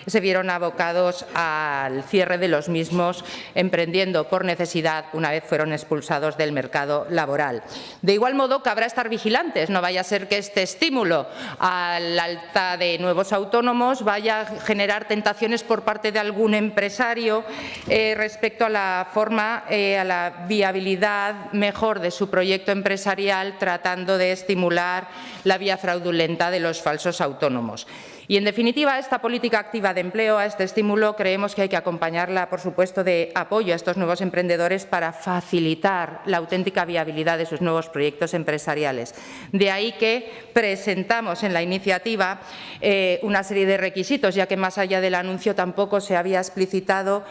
se vieron abocados al cierre de los mismos, emprendiendo por necesidad una vez fueron expulsados del mercado laboral. De igual modo, cabrá estar vigilantes, no vaya a ser que este estímulo al alta de nuevos autónomos vaya a generar tentaciones por parte de algún empresario respecto a la forma, a la viabilidad mejor de su proyecto empresarial, tratando de estimular la vía fraudulenta de los falsos autónomos. Y, en definitiva, esta política activa de empleo, a este estímulo, creemos que hay que acompañarla, por supuesto, de apoyo a estos nuevos emprendedores para facilitar la auténtica viabilidad de sus nuevos proyectos empresariales. De ahí que presentamos en la iniciativa una serie de requisitos, ya que más allá del anuncio tampoco se había explicitado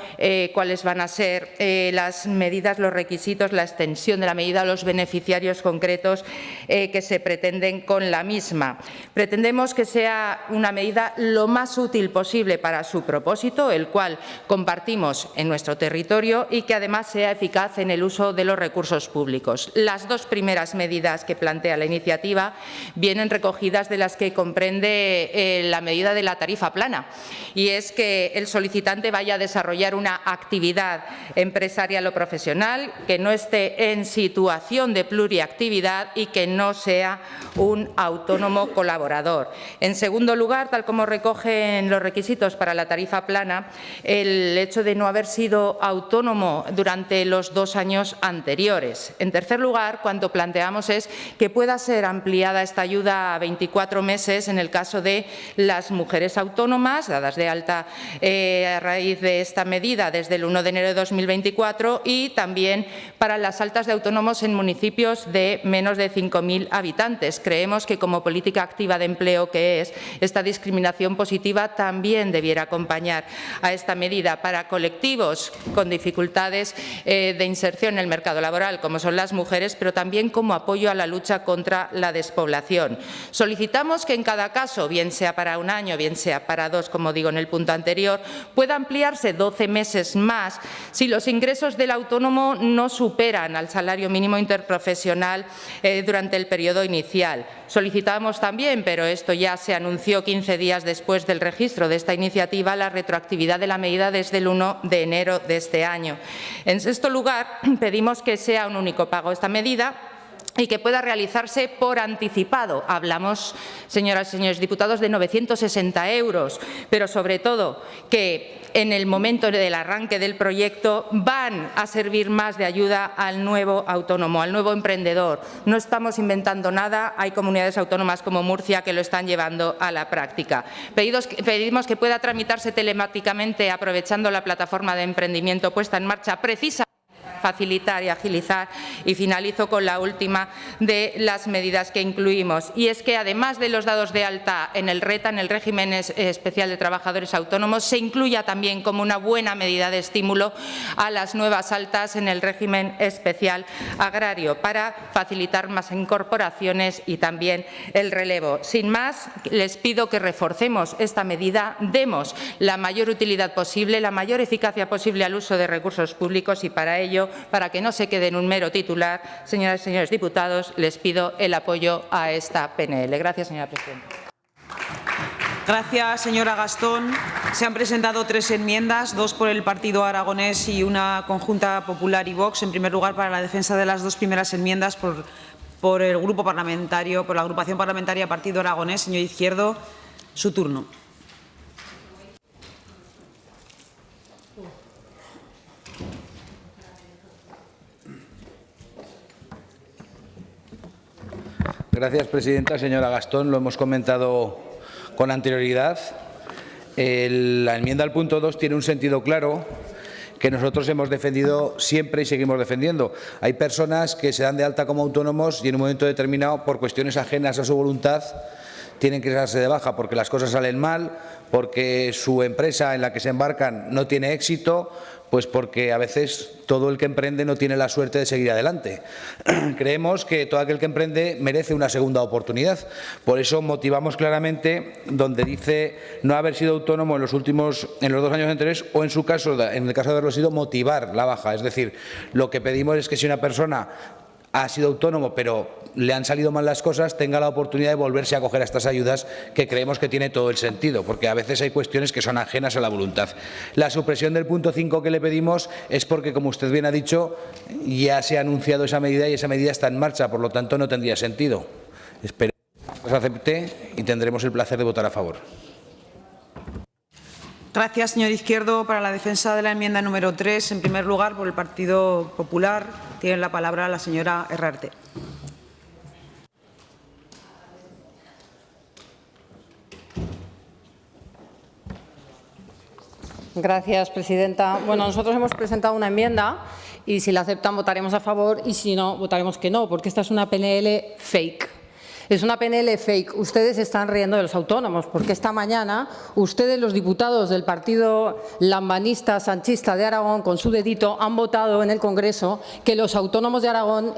cuáles van a ser las medidas, los requisitos, la extensión de la medida a los beneficiarios concretos que se pretenden con la misma. Pretendemos que sea una medida lo más útil posible para su propósito, el cual compartimos en nuestro territorio, y que además sea eficaz en el uso de los recursos públicos. Las dos primeras medidas que plantea la iniciativa vienen recogidas de las que comprende la medida de la tarifa plana, y es que el solicitante vaya a desarrollar una actividad empresarial o profesional, que no esté en situación de pluriactividad y que no sea un autónomo colaborador. En segundo lugar, tal como recogen los requisitos para la tarifa plana, el hecho de no haber sido autónomo durante los 2 años anteriores. En tercer lugar, cuanto planteamos es que pueda ser ampliada esta ayuda a 24 meses en el caso de las mujeres autónomas, dadas de alta a raíz de esta medida desde el 1 de enero de 2024, y también para las altas de autónomos en municipios de menos de 5.000 habitantes. Creemos que, como política activa de empleo que es, esta discriminación positiva también debiera acompañar a esta medida para colectivos con dificultades de inserción en el mercado laboral, como son las mujeres, pero también como apoyo a la lucha contra la despoblación. Solicitamos que en cada caso, bien sea para 1 año, bien sea para 2, como digo en el punto anterior, pueda ampliarse 12 meses más si los ingresos del autónomo no superan al salario mínimo interprofesional durante el periodo inicial. Solicitamos también, pero esto ya se anunció 15 días después del registro de esta iniciativa, la retroactividad de la medida desde el 1 de enero de este año. En sexto lugar, pedimos que sea un único pago esta medida y que pueda realizarse por anticipado. Hablamos, señoras y señores diputados, de 960 €, pero sobre todo que en el momento del arranque del proyecto van a servir más de ayuda al nuevo autónomo, al nuevo emprendedor. No estamos inventando nada, hay comunidades autónomas como Murcia que lo están llevando a la práctica. Pedimos que pueda tramitarse telemáticamente aprovechando la plataforma de emprendimiento puesta en marcha precisa facilitar y agilizar. Y finalizo con la última de las medidas que incluimos, y es que además de los dados de alta en el RETA, en el régimen especial de trabajadores autónomos, se incluya también como una buena medida de estímulo a las nuevas altas en el régimen especial agrario para facilitar más incorporaciones y también el relevo. Sin más, les pido que reforcemos esta medida, demos la mayor utilidad posible, la mayor eficacia posible al uso de recursos públicos, y para ello, para que no se quede en un mero titular, señoras y señores diputados, les pido el apoyo a esta PNL. Gracias, señora presidenta.
Gracias, señora Gastón. Se han presentado 3 enmiendas, 2 por el Partido Aragonés y una conjunta Popular y Vox. En primer lugar, para la defensa de las 2 primeras enmiendas por el Grupo Parlamentario, por la Agrupación Parlamentaria Partido Aragonés. Señor Izquierdo, su turno.
Gracias, presidenta. Señora Gastón, lo hemos comentado con anterioridad. La enmienda al punto 2 tiene un sentido claro que nosotros hemos defendido siempre y seguimos defendiendo. Hay personas que se dan de alta como autónomos y en un momento determinado, por cuestiones ajenas a su voluntad, tienen que darse de baja porque las cosas salen mal, porque su empresa en la que se embarcan no tiene éxito, pues porque a veces todo el que emprende no tiene la suerte de seguir adelante. Creemos que todo aquel que emprende merece una segunda oportunidad. Por eso motivamos claramente donde dice no haber sido autónomo en los 2 años anteriores, o en su caso, en el caso de haberlo sido, motivar la baja. Es decir, lo que pedimos es que si una persona ha sido autónomo, pero le han salido mal las cosas, tenga la oportunidad de volverse a acoger a estas ayudas, que creemos que tiene todo el sentido, porque a veces hay cuestiones que son ajenas a la voluntad. La supresión del punto 5 que le pedimos es porque, como usted bien ha dicho, ya se ha anunciado esa medida y esa medida está en marcha, por lo tanto no tendría sentido. Espero que se acepte y tendremos el placer de votar a favor.
Gracias, señor Izquierdo. Para la defensa de la enmienda número 3, en primer lugar, por el Partido Popular, tiene la palabra la señora Herrarte.
Gracias, presidenta. Bueno, nosotros hemos presentado una enmienda y si la aceptan votaremos a favor y si no, votaremos que no, porque esta es una PNL fake. Es una PNL fake. Ustedes se están riendo de los autónomos, porque esta mañana ustedes, los diputados del partido lambanista sanchista de Aragón, con su dedito, han votado en el Congreso que los autónomos de Aragón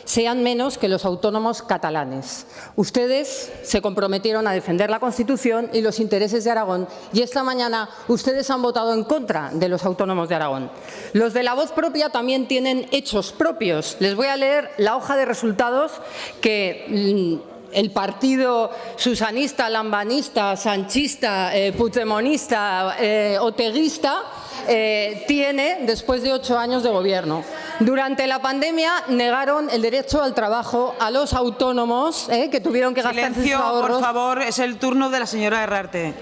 sean menos que los autónomos catalanes. Ustedes se comprometieron a defender la Constitución y los intereses de Aragón y esta mañana ustedes han votado en contra de los autónomos de Aragón. Los de la voz propia también tienen hechos propios. Les voy a leer la hoja de resultados que el partido susanista, lambanista, sanchista, puigdemonista, oteguista tiene después de 8 años de gobierno. Durante la pandemia negaron el derecho al trabajo a los autónomos que tuvieron que gastarse sus ahorros.
Por favor, es el turno de la señora Herrarte.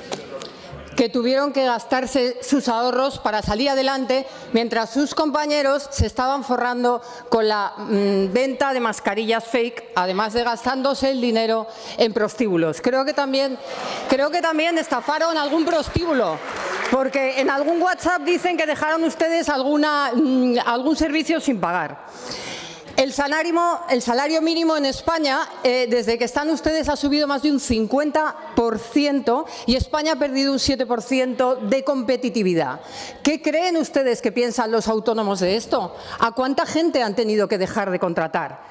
Que tuvieron que gastarse sus ahorros para salir adelante, mientras sus compañeros se estaban forrando con la venta de mascarillas fake, además de gastándose el dinero en prostíbulos. Creo que también estafaron algún prostíbulo, porque en algún WhatsApp dicen que dejaron ustedes algún servicio sin pagar. El salario mínimo en España, desde que están ustedes, ha subido más de un 50% y España ha perdido un 7% de competitividad. ¿Qué creen ustedes que piensan los autónomos de esto? ¿A cuánta gente han tenido que dejar de contratar?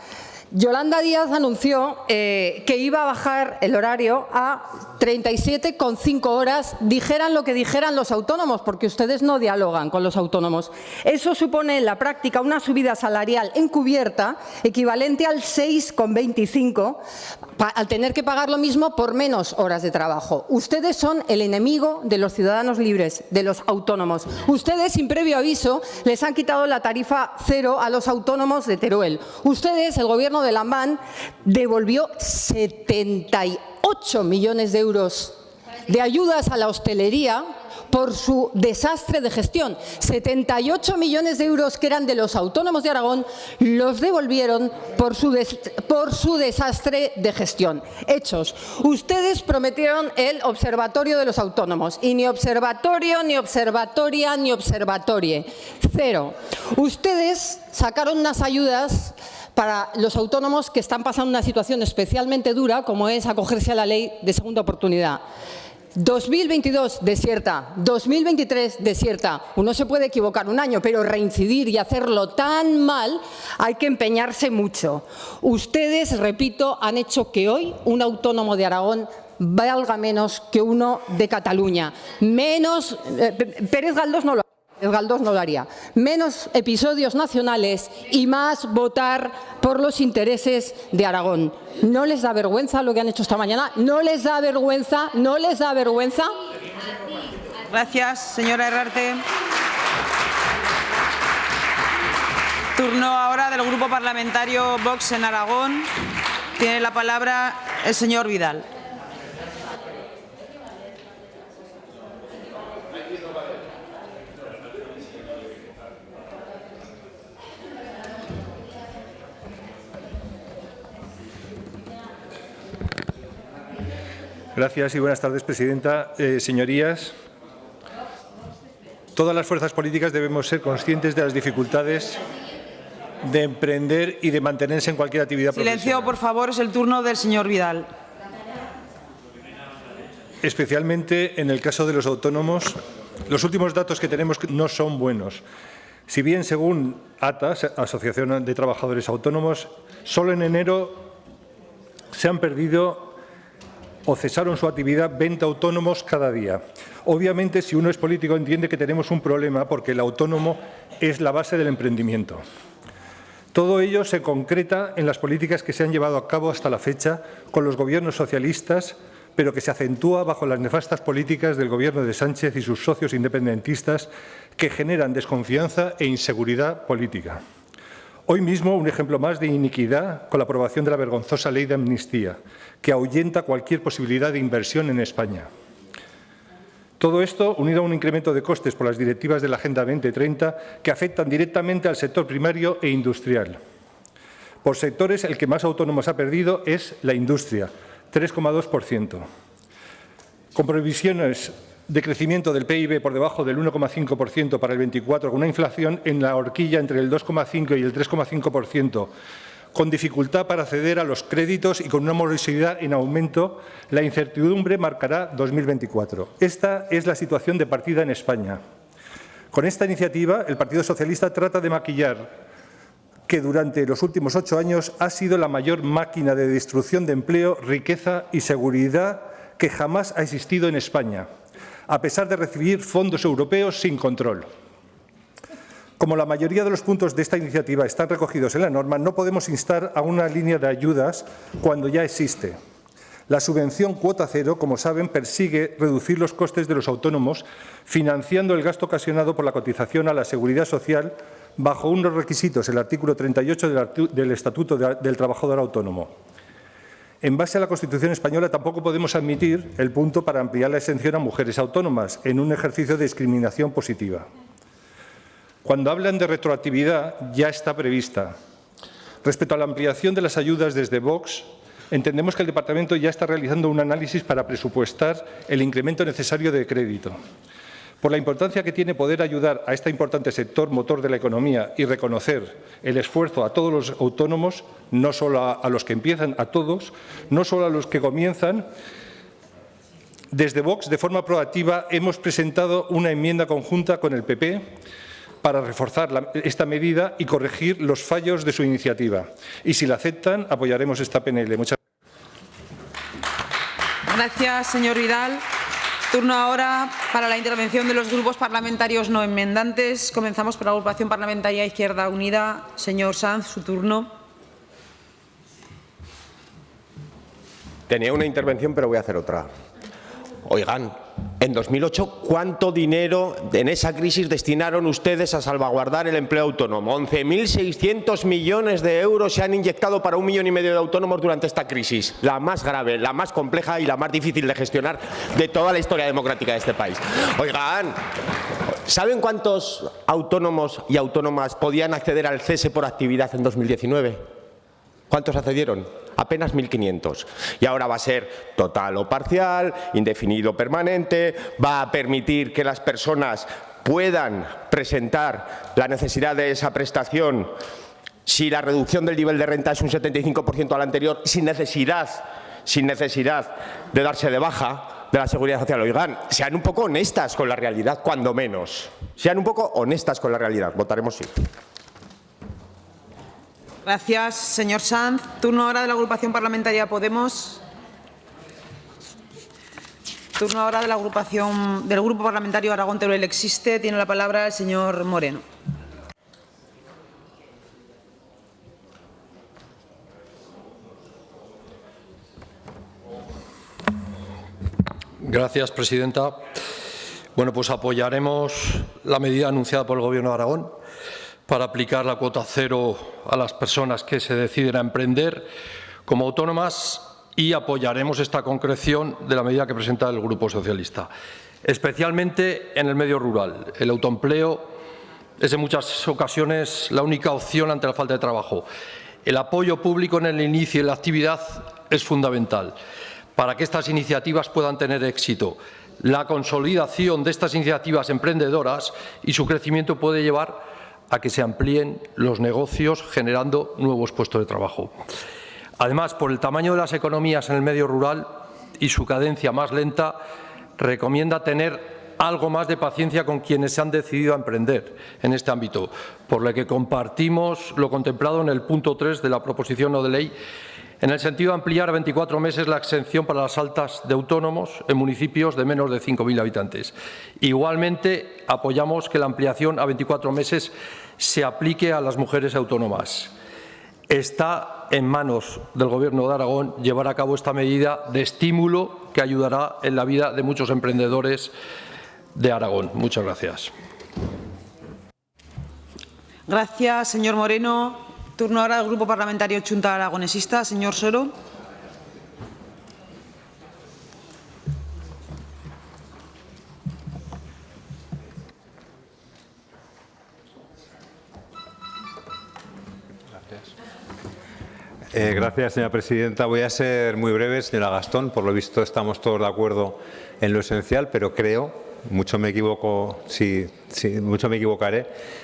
Yolanda Díaz anunció que iba a bajar el horario a 37,5 horas, dijeran lo que dijeran los autónomos, porque ustedes no dialogan con los autónomos. Eso supone en la práctica una subida salarial encubierta equivalente al 6,25, al tener que pagar lo mismo por menos horas de trabajo. Ustedes son el enemigo de los ciudadanos libres, de los autónomos. Ustedes, sin previo aviso, les han quitado la tarifa cero a los autónomos de Teruel. Ustedes, el Gobierno de Lambán, devolvió 78 millones de euros de ayudas a la hostelería por su desastre de gestión. 78 millones de euros que eran de los autónomos de Aragón los devolvieron por su desastre de gestión. Hechos. Ustedes prometieron el observatorio de los autónomos y ni observatorio, ni observatoria, ni observatorie. Cero. Ustedes sacaron unas ayudas para los autónomos que están pasando una situación especialmente dura, como es acogerse a la ley de segunda oportunidad. 2022, desierta. 2023, desierta. Uno se puede equivocar un año, pero reincidir y hacerlo tan mal hay que empeñarse mucho. Ustedes, repito, han hecho que hoy un autónomo de Aragón valga menos que uno de Cataluña. Menos, Pérez Galdós no lo haría. Menos episodios nacionales y más votar por los intereses de Aragón. ¿No les da vergüenza lo que han hecho esta mañana? ¿No les da vergüenza? ¿No les da vergüenza?
Gracias, señora Herrarte. Turno ahora del Grupo Parlamentario Vox en Aragón. Tiene la palabra el señor Vidal.
Gracias y buenas tardes, presidenta. Señorías, todas las fuerzas políticas debemos ser conscientes de las dificultades de emprender y de mantenerse en cualquier actividad profesional.
Silencio, por favor, es el turno del señor Vidal.
Especialmente en el caso de los autónomos, los últimos datos que tenemos no son buenos. Si bien, según ATA, Asociación de Trabajadores Autónomos, solo en enero se han perdido o cesaron su actividad 20 autónomos cada día. Obviamente, si uno es político, entiende que tenemos un problema porque el autónomo es la base del emprendimiento. Todo ello se concreta en las políticas que se han llevado a cabo hasta la fecha con los gobiernos socialistas, pero que se acentúa bajo las nefastas políticas del Gobierno de Sánchez y sus socios independentistas que generan desconfianza e inseguridad política. Hoy mismo, un ejemplo más de iniquidad con la aprobación de la vergonzosa ley de amnistía, que ahuyenta cualquier posibilidad de inversión en España. Todo esto unido a un incremento de costes por las directivas de la Agenda 2030 que afectan directamente al sector primario e industrial. Por sectores, el que más autónomos ha perdido es la industria, 3,2%. Con previsiones de crecimiento del PIB por debajo del 1,5% para el 24, con una inflación en la horquilla entre el 2,5 y el 3,5%, con dificultad para acceder a los créditos y con una morosidad en aumento, la incertidumbre marcará 2024. Esta es la situación de partida en España. Con esta iniciativa, el Partido Socialista trata de maquillar que durante los últimos 8 años ha sido la mayor máquina de destrucción de empleo, riqueza y seguridad que jamás ha existido en España, a pesar de recibir fondos europeos sin control. Como la mayoría de los puntos de esta iniciativa están recogidos en la norma, no podemos instar a una línea de ayudas cuando ya existe. La subvención cuota cero, como saben, persigue reducir los costes de los autónomos, financiando el gasto ocasionado por la cotización a la Seguridad Social bajo unos requisitos, el artículo 38 del Estatuto del Trabajador Autónomo. En base a la Constitución española, tampoco podemos admitir el punto para ampliar la exención a mujeres autónomas en un ejercicio de discriminación positiva. Cuando hablan de retroactividad, ya está prevista. Respecto a la ampliación de las ayudas desde Vox, entendemos que el Departamento ya está realizando un análisis para presupuestar el incremento necesario de crédito. Por la importancia que tiene poder ayudar a este importante sector motor de la economía y reconocer el esfuerzo a todos los autónomos, no solo a los que empiezan, a todos, no solo a los que comienzan, desde Vox, de forma proactiva, hemos presentado una enmienda conjunta con el PP para reforzar esta medida y corregir los fallos de su iniciativa. Y si la aceptan, apoyaremos esta PNL. Muchas
gracias, señor Vidal. Turno ahora para la intervención de los grupos parlamentarios no enmendantes. Comenzamos por la agrupación parlamentaria Izquierda Unida. Señor Sanz, su turno.
Tenía una intervención, pero voy a hacer otra. Oigan, en 2008, ¿cuánto dinero en esa crisis destinaron ustedes a salvaguardar el empleo autónomo? 11.600 millones de euros se han inyectado para 1,5 millones de autónomos durante esta crisis, la más grave, la más compleja y la más difícil de gestionar de toda la historia democrática de este país. Oigan, ¿saben cuántos autónomos y autónomas podían acceder al cese por actividad en 2019? ¿Cuántos accedieron? Apenas 1.500. Y ahora va a ser total o parcial, indefinido o permanente, va a permitir que las personas puedan presentar la necesidad de esa prestación si la reducción del nivel de renta es un 75% al anterior, sin necesidad de darse de baja de la Seguridad Social. Oigan, sean un poco honestas con la realidad, cuando menos. Sean un poco honestas con la realidad. Votaremos sí.
Gracias, señor Sanz. Turno ahora de la agrupación parlamentaria Podemos. Turno ahora de la agrupación del Grupo Parlamentario Aragón Teruel Existe. Tiene la palabra el señor Moreno.
Gracias, presidenta. Bueno, pues apoyaremos la medida anunciada por el Gobierno de Aragón para aplicar la cuota cero a las personas que se deciden a emprender como autónomas y apoyaremos esta concreción de la medida que presenta el Grupo Socialista, especialmente en el medio rural. El autoempleo es en muchas ocasiones la única opción ante la falta de trabajo. El apoyo público en el inicio de la actividad es fundamental para que estas iniciativas puedan tener éxito. La consolidación de estas iniciativas emprendedoras y su crecimiento puede llevar a que se amplíen los negocios generando nuevos puestos de trabajo. Además, por el tamaño de las economías en el medio rural y su cadencia más lenta, recomienda tener algo más de paciencia con quienes se han decidido a emprender en este ámbito, por lo que compartimos lo contemplado en el punto 3 de la proposición no de ley, en el sentido de ampliar a 24 meses la exención para las altas de autónomos en municipios de menos de 5.000 habitantes. Igualmente, apoyamos que la ampliación a 24 meses se aplique a las mujeres autónomas.
está en manos del Gobierno de Aragón llevar a cabo esta medida de estímulo que ayudará en la vida de muchos emprendedores de Aragón. Muchas gracias.
Gracias, señor Moreno. Turno ahora al Grupo Parlamentario Chunta Aragonesista. Señor Soro.
Gracias, señora presidenta. Voy a ser muy breve, señora Gastón. Por lo visto estamos todos de acuerdo en lo esencial, pero creo, mucho me equivocaré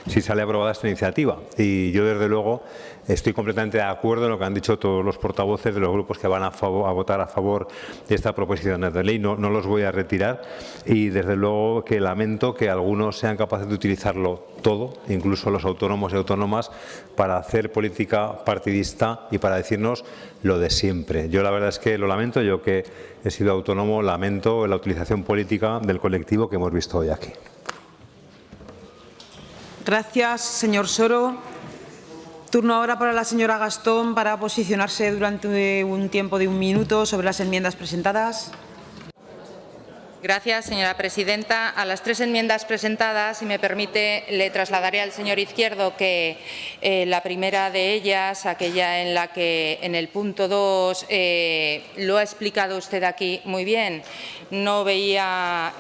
si sale aprobada esta iniciativa. Y yo, desde luego, estoy completamente de acuerdo en lo que han dicho todos los portavoces de los grupos que van a votar a favor de esta proposición de ley. No los voy a retirar y, desde luego, que lamento que algunos sean capaces de utilizarlo todo, incluso los autónomos y autónomas, para hacer política partidista y para decirnos lo de siempre. Yo la verdad es que lo lamento, yo que he sido autónomo, lamento la utilización política del colectivo que hemos visto hoy aquí.
Gracias, señor Soro. Turno ahora para la señora Gastón para posicionarse durante un tiempo de 1 minuto sobre las enmiendas presentadas.
Gracias, señora presidenta. A las 3 enmiendas presentadas, si me permite, le trasladaré al señor Izquierdo que la primera de ellas, aquella en la que en el punto 2 lo ha explicado usted aquí muy bien, no veía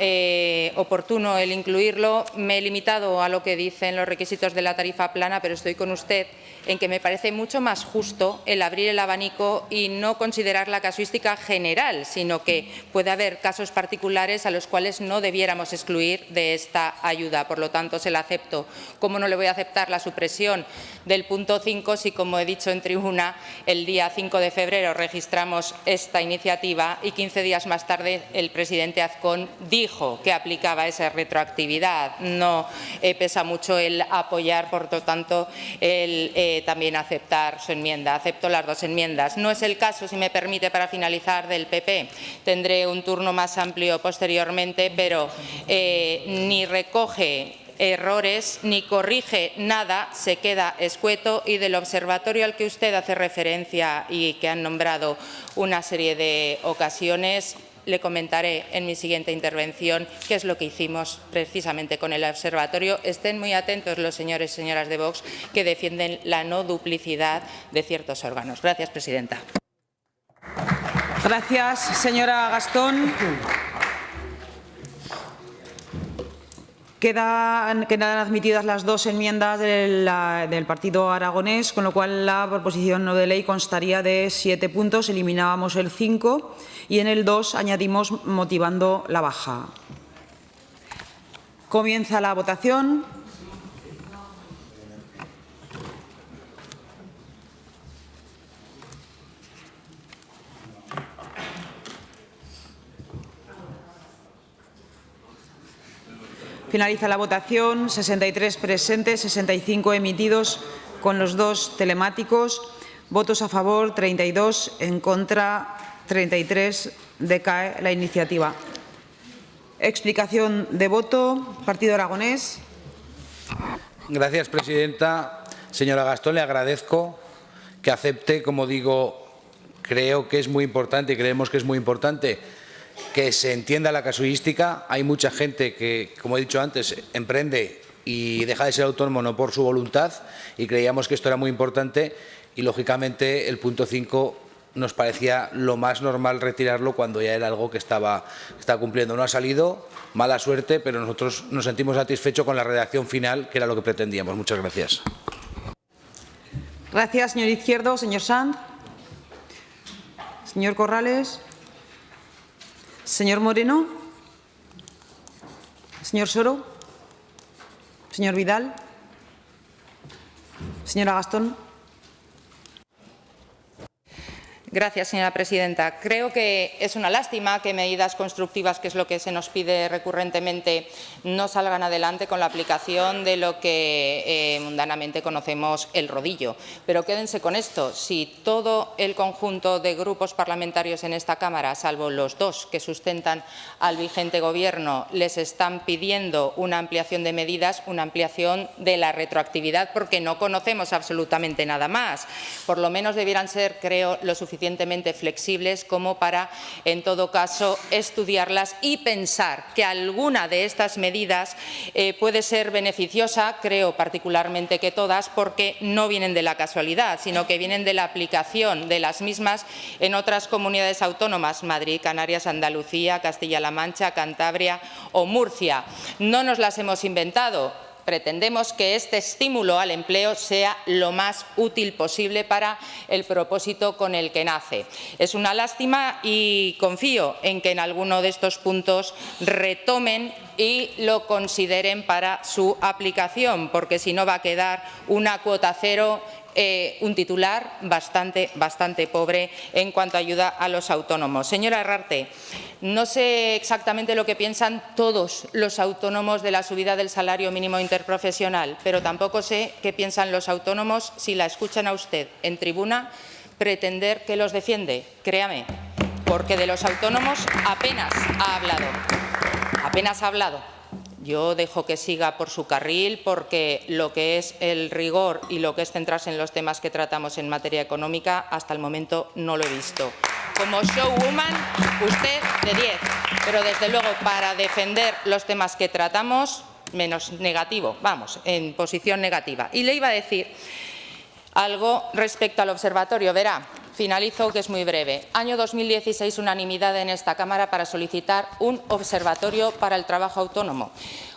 oportuno el incluirlo. Me he limitado a lo que dicen los requisitos de la tarifa plana, pero estoy con usted en que me parece mucho más justo el abrir el abanico y no considerar la casuística general, sino que puede haber casos particulares a los cuales no debiéramos excluir de esta ayuda. Por lo tanto, se la acepto. ¿Cómo no le voy a aceptar la supresión del punto 5 si, como he dicho en tribuna, el día 5 de febrero registramos esta iniciativa y 15 días más tarde el presidente Azcón dijo que aplicaba esa retroactividad? No pesa mucho el apoyar, por lo tanto, el también aceptar su enmienda. Acepto las 2 enmiendas. No es el caso, si me permite, para finalizar, del PP. Tendré un turno más amplio posteriormente, pero ni recoge errores ni corrige nada, se queda escueto, y del observatorio al que usted hace referencia y que han nombrado una serie de ocasiones, le comentaré en mi siguiente intervención qué es lo que hicimos precisamente con el observatorio. Estén muy atentos los señores y señoras de Vox que defienden la no duplicidad de ciertos órganos. Gracias, presidenta.
Gracias, señora Gastón. Quedan admitidas las 2 enmiendas del Partido Aragonés, con lo cual la proposición no de ley constaría de 7 puntos. Eliminábamos el 5 y en el 2 añadimos motivando la baja. Comienza la votación. Finaliza la votación. 63 presentes, 65 emitidos con los 2 telemáticos. Votos a favor, 32, en contra, 33. Decae la iniciativa. Explicación de voto. Partido Aragonés.
Gracias, presidenta. Señora Gastón, le agradezco que acepte, como digo, creo que es muy importante y creemos que es muy importante que se entienda la casuística. Hay mucha gente que, como he dicho antes, emprende y deja de ser autónomo no por su voluntad, y creíamos que esto era muy importante y, lógicamente, el punto 5 nos parecía lo más normal retirarlo cuando ya era algo que estaba cumpliendo. No ha salido, mala suerte, pero nosotros nos sentimos satisfechos con la redacción final, que era lo que pretendíamos. Muchas gracias.
Gracias, señor Izquierdo. Señor Sanz. Señor Corrales. Señor Moreno. Señor Soro. Señor Vidal. Señora Gastón.
Gracias, señora presidenta. Creo que es una lástima que medidas constructivas, que es lo que se nos pide recurrentemente, no salgan adelante con la aplicación de lo que mundanamente conocemos el rodillo. Pero quédense con esto, si todo el conjunto de grupos parlamentarios en esta Cámara, salvo los dos que sustentan al vigente Gobierno, les están pidiendo una ampliación de medidas, una ampliación de la retroactividad, porque no conocemos absolutamente nada más. Por lo menos debieran ser, creo, lo suficientemente flexibles como para, en todo caso, estudiarlas y pensar que alguna de estas medidas puede ser beneficiosa, creo particularmente que todas, porque no vienen de la casualidad, sino que vienen de la aplicación de las mismas en otras comunidades autónomas, Madrid, Canarias, Andalucía, Castilla-La Mancha, Cantabria o Murcia. No nos las hemos inventado. Pretendemos que este estímulo al empleo sea lo más útil posible para el propósito con el que nace. Es una lástima y confío en que en alguno de estos puntos retomen y lo consideren para su aplicación, porque si no va a quedar una cuota cero, un titular bastante pobre en cuanto a ayuda a los autónomos. Señora Herrarte, no sé exactamente lo que piensan todos los autónomos de la subida del salario mínimo interprofesional, pero tampoco sé qué piensan los autónomos si la escuchan a usted en tribuna pretender que los defiende. Créame, porque de los autónomos apenas ha hablado. Apenas ha hablado. Yo dejo que siga por su carril, porque lo que es el rigor y lo que es centrarse en los temas que tratamos en materia económica, hasta el momento no lo he visto. Como showwoman, usted de 10, pero desde luego para defender los temas que tratamos, menos negativo, vamos, en posición negativa. Y le iba a decir algo respecto al observatorio. Verá, finalizo, que es muy breve. Año 2016, unanimidad en esta Cámara para solicitar un observatorio para el trabajo autónomo.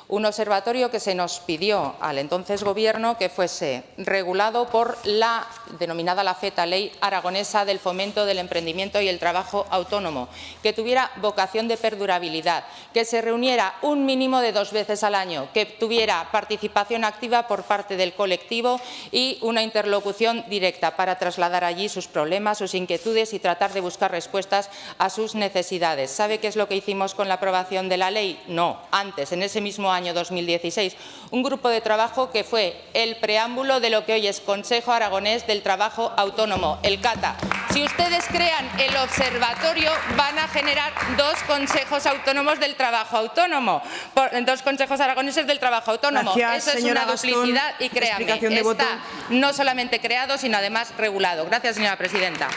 Un observatorio que se nos pidió al entonces Gobierno que fuese regulado por la denominada la FETA, Ley Aragonesa del Fomento del Emprendimiento y el Trabajo Autónomo, que tuviera vocación de perdurabilidad, que se reuniera un mínimo de 2 veces al año, que tuviera participación activa por parte del colectivo y una interlocución directa para trasladar allí sus problemas, sus inquietudes y tratar de buscar respuestas a sus necesidades. ¿Sabe qué es lo que hicimos con la aprobación de la ley? No, antes, en ese mismo año 2016, un grupo de trabajo que fue el preámbulo de lo que hoy es Consejo Aragonés del Trabajo Autónomo, el CATA. Si ustedes crean el observatorio, van a generar 2 consejos autónomos del trabajo autónomo, 2 consejos aragoneses del trabajo autónomo.
Gracias,
eso es una duplicidad y créanme, está no solamente creado, sino además regulado. Gracias, señora presidenta.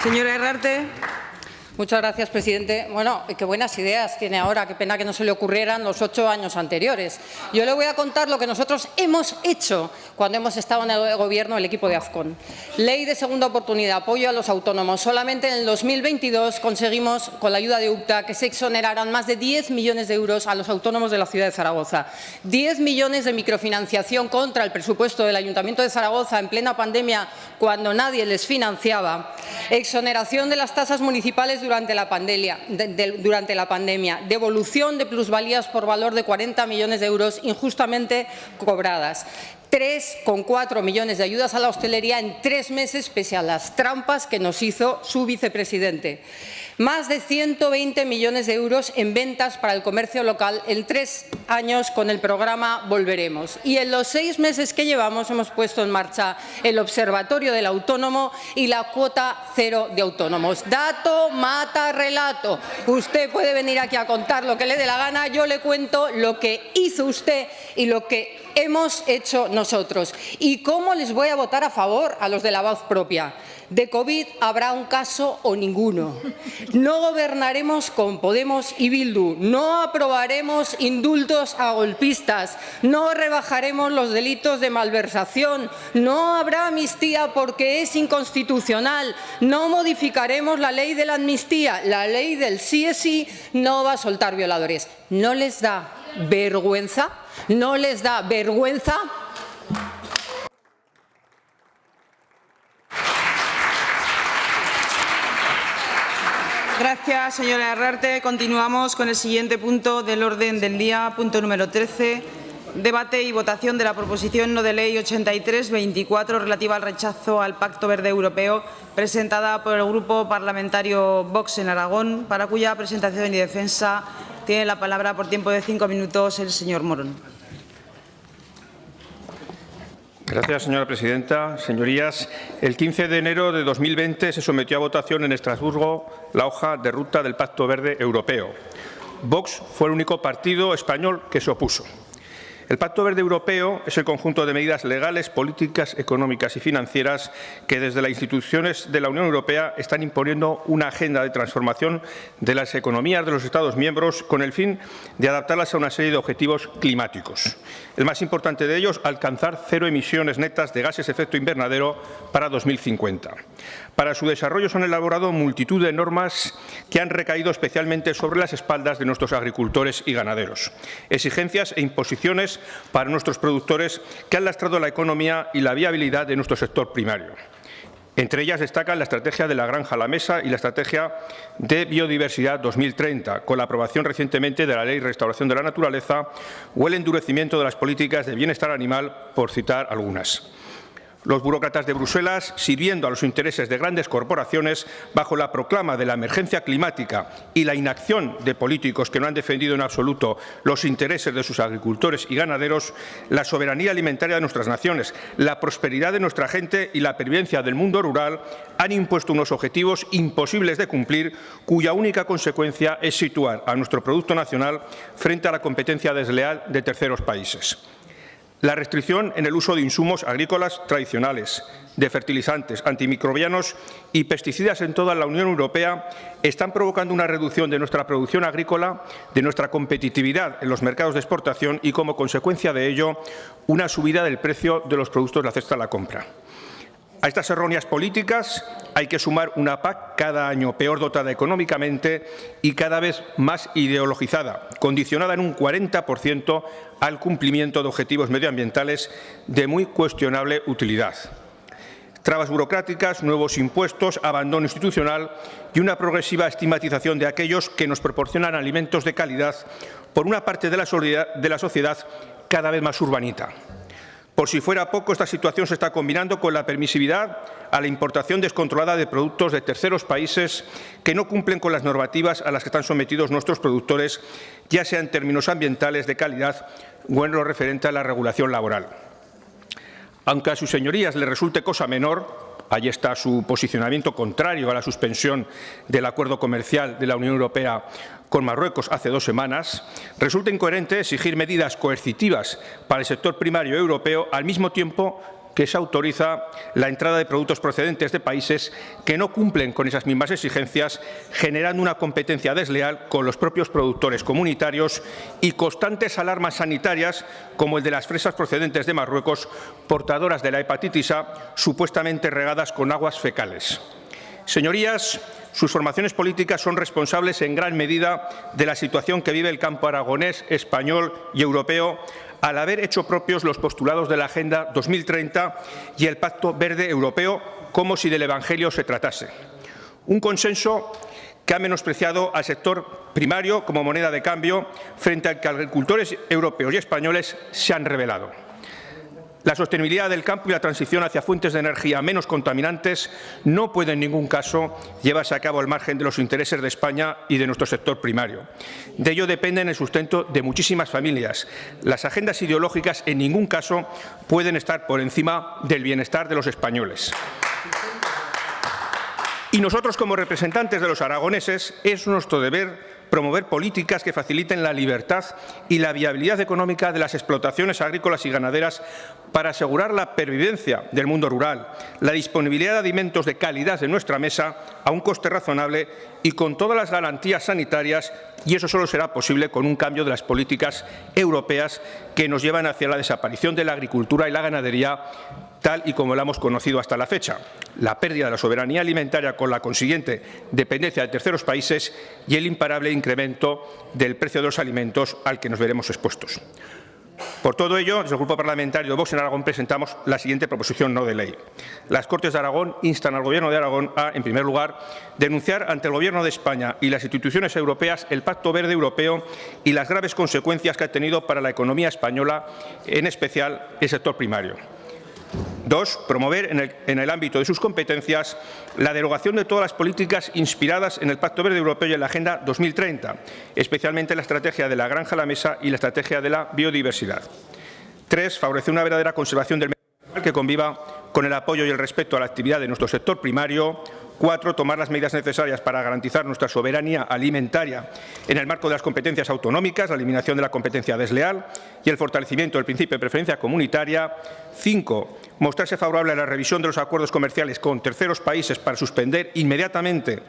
Señora Herrarte.
Muchas gracias, presidente. Bueno, qué buenas ideas tiene ahora. Qué pena que no se le ocurrieran los 8 años anteriores. Yo le voy a contar lo que nosotros hemos hecho cuando hemos estado en el Gobierno, el equipo de Azcón. Ley de segunda oportunidad, apoyo a los autónomos. Solamente en el 2022 conseguimos, con la ayuda de UPTA, que se exoneraran más de 10 millones de euros a los autónomos de la ciudad de Zaragoza. 10 millones de microfinanciación contra el presupuesto del Ayuntamiento de Zaragoza en plena pandemia, cuando nadie les financiaba. Exoneración de las tasas municipales durante la pandemia, devolución de plusvalías por valor de 40 millones de euros injustamente cobradas, 3,4 millones de ayudas a la hostelería en 3 meses, pese a las trampas que nos hizo su vicepresidente. Más de 120 millones de euros en ventas para el comercio local en 3 años con el programa Volveremos. Y en los 6 meses que llevamos hemos puesto en marcha el Observatorio del Autónomo y la cuota cero de autónomos. Dato mata relato. Usted puede venir aquí a contar lo que le dé la gana. Yo le cuento lo que hizo usted y lo que hemos hecho nosotros. ¿Y cómo les voy a votar a favor a los de la voz propia? De COVID habrá un caso o ninguno. No gobernaremos con Podemos y Bildu. No aprobaremos indultos a golpistas. No rebajaremos los delitos de malversación. No habrá amnistía porque es inconstitucional. No modificaremos la ley de la amnistía. La ley del sí es sí no va a soltar violadores. ¿No les da vergüenza? ¿No les da vergüenza?
Gracias, señora Herrarte. Continuamos con el siguiente punto del orden del día, punto número 13. Debate y votación de la proposición no de ley 83-24 relativa al rechazo al Pacto Verde Europeo, presentada por el Grupo Parlamentario Vox en Aragón, para cuya presentación y defensa tiene la palabra por tiempo de 5 minutos el señor Morón.
Gracias, señora presidenta. Señorías, el 15 de enero de 2020 se sometió a votación en Estrasburgo la hoja de ruta del Pacto Verde Europeo. Vox fue el único partido español que se opuso. El Pacto Verde Europeo es el conjunto de medidas legales, políticas, económicas y financieras que desde las instituciones de la Unión Europea están imponiendo una agenda de transformación de las economías de los Estados miembros con el fin de adaptarlas a una serie de objetivos climáticos. El más importante de ellos, alcanzar 0 emisiones netas de gases de efecto invernadero para 2050. Para su desarrollo se han elaborado multitud de normas que han recaído especialmente sobre las espaldas de nuestros agricultores y ganaderos. Exigencias e imposiciones para nuestros productores que han lastrado la economía y la viabilidad de nuestro sector primario. Entre ellas destacan la estrategia de la granja a la mesa y la estrategia de biodiversidad 2030, con la aprobación recientemente de la Ley de Restauración de la Naturaleza o el endurecimiento de las políticas de bienestar animal, por citar algunas. Los burócratas de Bruselas, sirviendo a los intereses de grandes corporaciones, bajo la proclama de la emergencia climática y la inacción de políticos que no han defendido en absoluto los intereses de sus agricultores y ganaderos, la soberanía alimentaria de nuestras naciones, la prosperidad de nuestra gente y la pervivencia del mundo rural, han impuesto unos objetivos imposibles de cumplir, cuya única consecuencia es situar a nuestro producto nacional frente a la competencia desleal de terceros países. La restricción en el uso de insumos agrícolas tradicionales, de fertilizantes, antimicrobianos y pesticidas en toda la Unión Europea están provocando una reducción de nuestra producción agrícola, de nuestra competitividad en los mercados de exportación y, como consecuencia de ello, una subida del precio de los productos de la cesta de la compra. A estas erróneas políticas hay que sumar una PAC cada año peor dotada económicamente y cada vez más ideologizada, condicionada en un 40% al cumplimiento de objetivos medioambientales de muy cuestionable utilidad. Trabas burocráticas, nuevos impuestos, abandono institucional y una progresiva estigmatización de aquellos que nos proporcionan alimentos de calidad por una parte de la sociedad cada vez más urbanita. Por si fuera poco, esta situación se está combinando con la permisividad a la importación descontrolada de productos de terceros países que no cumplen con las normativas a las que están sometidos nuestros productores, ya sea en términos ambientales, de calidad o en lo referente a la regulación laboral. Aunque a sus señorías les resulte cosa menor, ahí está su posicionamiento contrario a la suspensión del acuerdo comercial de la Unión Europea con Marruecos hace 2 semanas, resulta incoherente exigir medidas coercitivas para el sector primario europeo al mismo tiempo que se autoriza la entrada de productos procedentes de países que no cumplen con esas mismas exigencias, generando una competencia desleal con los propios productores comunitarios y constantes alarmas sanitarias, como el de las fresas procedentes de Marruecos, portadoras de la hepatitis A, supuestamente regadas con aguas fecales. Señorías, sus formaciones políticas son responsables en gran medida de la situación que vive el campo aragonés, español y europeo, al haber hecho propios los postulados de la Agenda 2030 y el Pacto Verde Europeo, como si del Evangelio se tratase. Un consenso que ha menospreciado al sector primario como moneda de cambio, frente al que agricultores europeos y españoles se han rebelado. La sostenibilidad del campo y la transición hacia fuentes de energía menos contaminantes no puede en ningún caso llevarse a cabo al margen de los intereses de España y de nuestro sector primario. De ello depende el sustento de muchísimas familias. Las agendas ideológicas en ningún caso pueden estar por encima del bienestar de los españoles. Y nosotros, como representantes de los aragoneses, es nuestro deber promover políticas que faciliten la libertad y la viabilidad económica de las explotaciones agrícolas y ganaderas para asegurar la pervivencia del mundo rural, la disponibilidad de alimentos de calidad en nuestra mesa a un coste razonable y con todas las garantías sanitarias, y eso solo será posible con un cambio de las políticas europeas que nos llevan hacia la desaparición de la agricultura y la ganadería tal y como la hemos conocido hasta la fecha, la pérdida de la soberanía alimentaria con la consiguiente dependencia de terceros países y el imparable incremento del precio de los alimentos al que nos veremos expuestos. Por todo ello, desde el Grupo Parlamentario de Vox en Aragón presentamos la siguiente proposición no de ley. Las Cortes de Aragón instan al Gobierno de Aragón a, en primer lugar, denunciar ante el Gobierno de España y las instituciones europeas el Pacto Verde Europeo y las graves consecuencias que ha tenido para la economía española, en especial el sector primario. 2. Promover en el ámbito de sus competencias la derogación de todas las políticas inspiradas en el Pacto Verde Europeo y en la Agenda 2030, especialmente la estrategia de la granja a la mesa y la estrategia de la biodiversidad. 3. Favorecer una verdadera conservación del medio natural que conviva con el apoyo y el respeto a la actividad de nuestro sector primario. 4. Tomar las medidas necesarias para garantizar nuestra soberanía alimentaria en el marco de las competencias autonómicas, la eliminación de la competencia desleal y el fortalecimiento del principio de preferencia comunitaria. 5. Mostrarse favorable a la revisión de los acuerdos comerciales con terceros países para suspender inmediatamente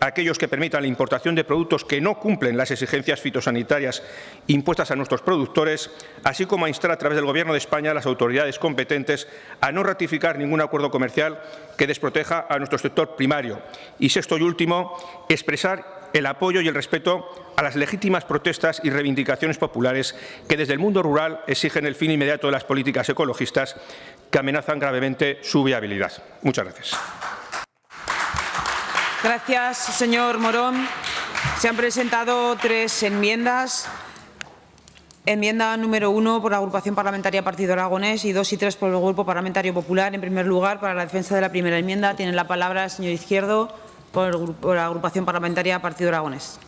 aquellos que permitan la importación de productos que no cumplen las exigencias fitosanitarias impuestas a nuestros productores, así como a instar a través del Gobierno de España a las autoridades competentes a no ratificar ningún acuerdo comercial que desproteja a nuestro sector primario. Y sexto y último, expresar el apoyo y el respeto a las legítimas protestas y reivindicaciones populares que desde el mundo rural exigen el fin inmediato de las políticas ecologistas que amenazan gravemente su viabilidad. Muchas gracias.
Gracias, señor Morón. Se han presentado 3 enmiendas. Enmienda número 1 por la Agrupación Parlamentaria Partido Aragonés y 2 y 3 por el Grupo Parlamentario Popular. En primer lugar, para la defensa de la primera enmienda, tiene la palabra el señor Izquierdo por la Agrupación Parlamentaria Partido Aragonés.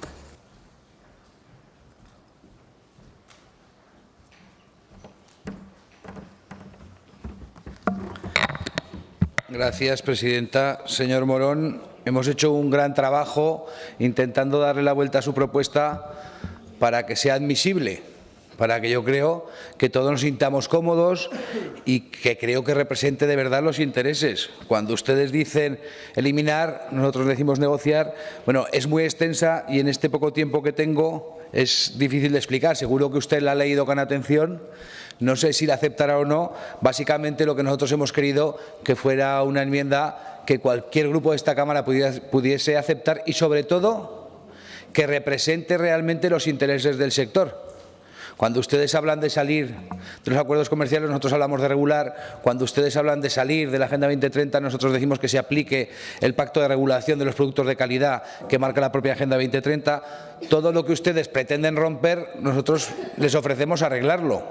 Gracias, presidenta. Señor Morón, hemos hecho un gran trabajo intentando darle la vuelta a su propuesta para que sea admisible, para que yo creo que todos nos sintamos cómodos y que creo que represente de verdad los intereses. Cuando ustedes dicen eliminar, nosotros decimos negociar. Bueno, es muy extensa y en este poco tiempo que tengo es difícil de explicar. Seguro que usted la ha leído con atención. No sé si la aceptará o no. Básicamente lo que nosotros hemos querido que fuera una enmienda que cualquier grupo de esta Cámara pudiese aceptar y, sobre todo, que represente realmente los intereses del sector. Cuando ustedes hablan de salir de los acuerdos comerciales, nosotros hablamos de regular. Cuando ustedes hablan de salir de la Agenda 2030, nosotros decimos que se aplique el pacto de regulación de los productos de calidad que marca la propia Agenda 2030. Todo lo que ustedes pretenden romper, nosotros les ofrecemos arreglarlo.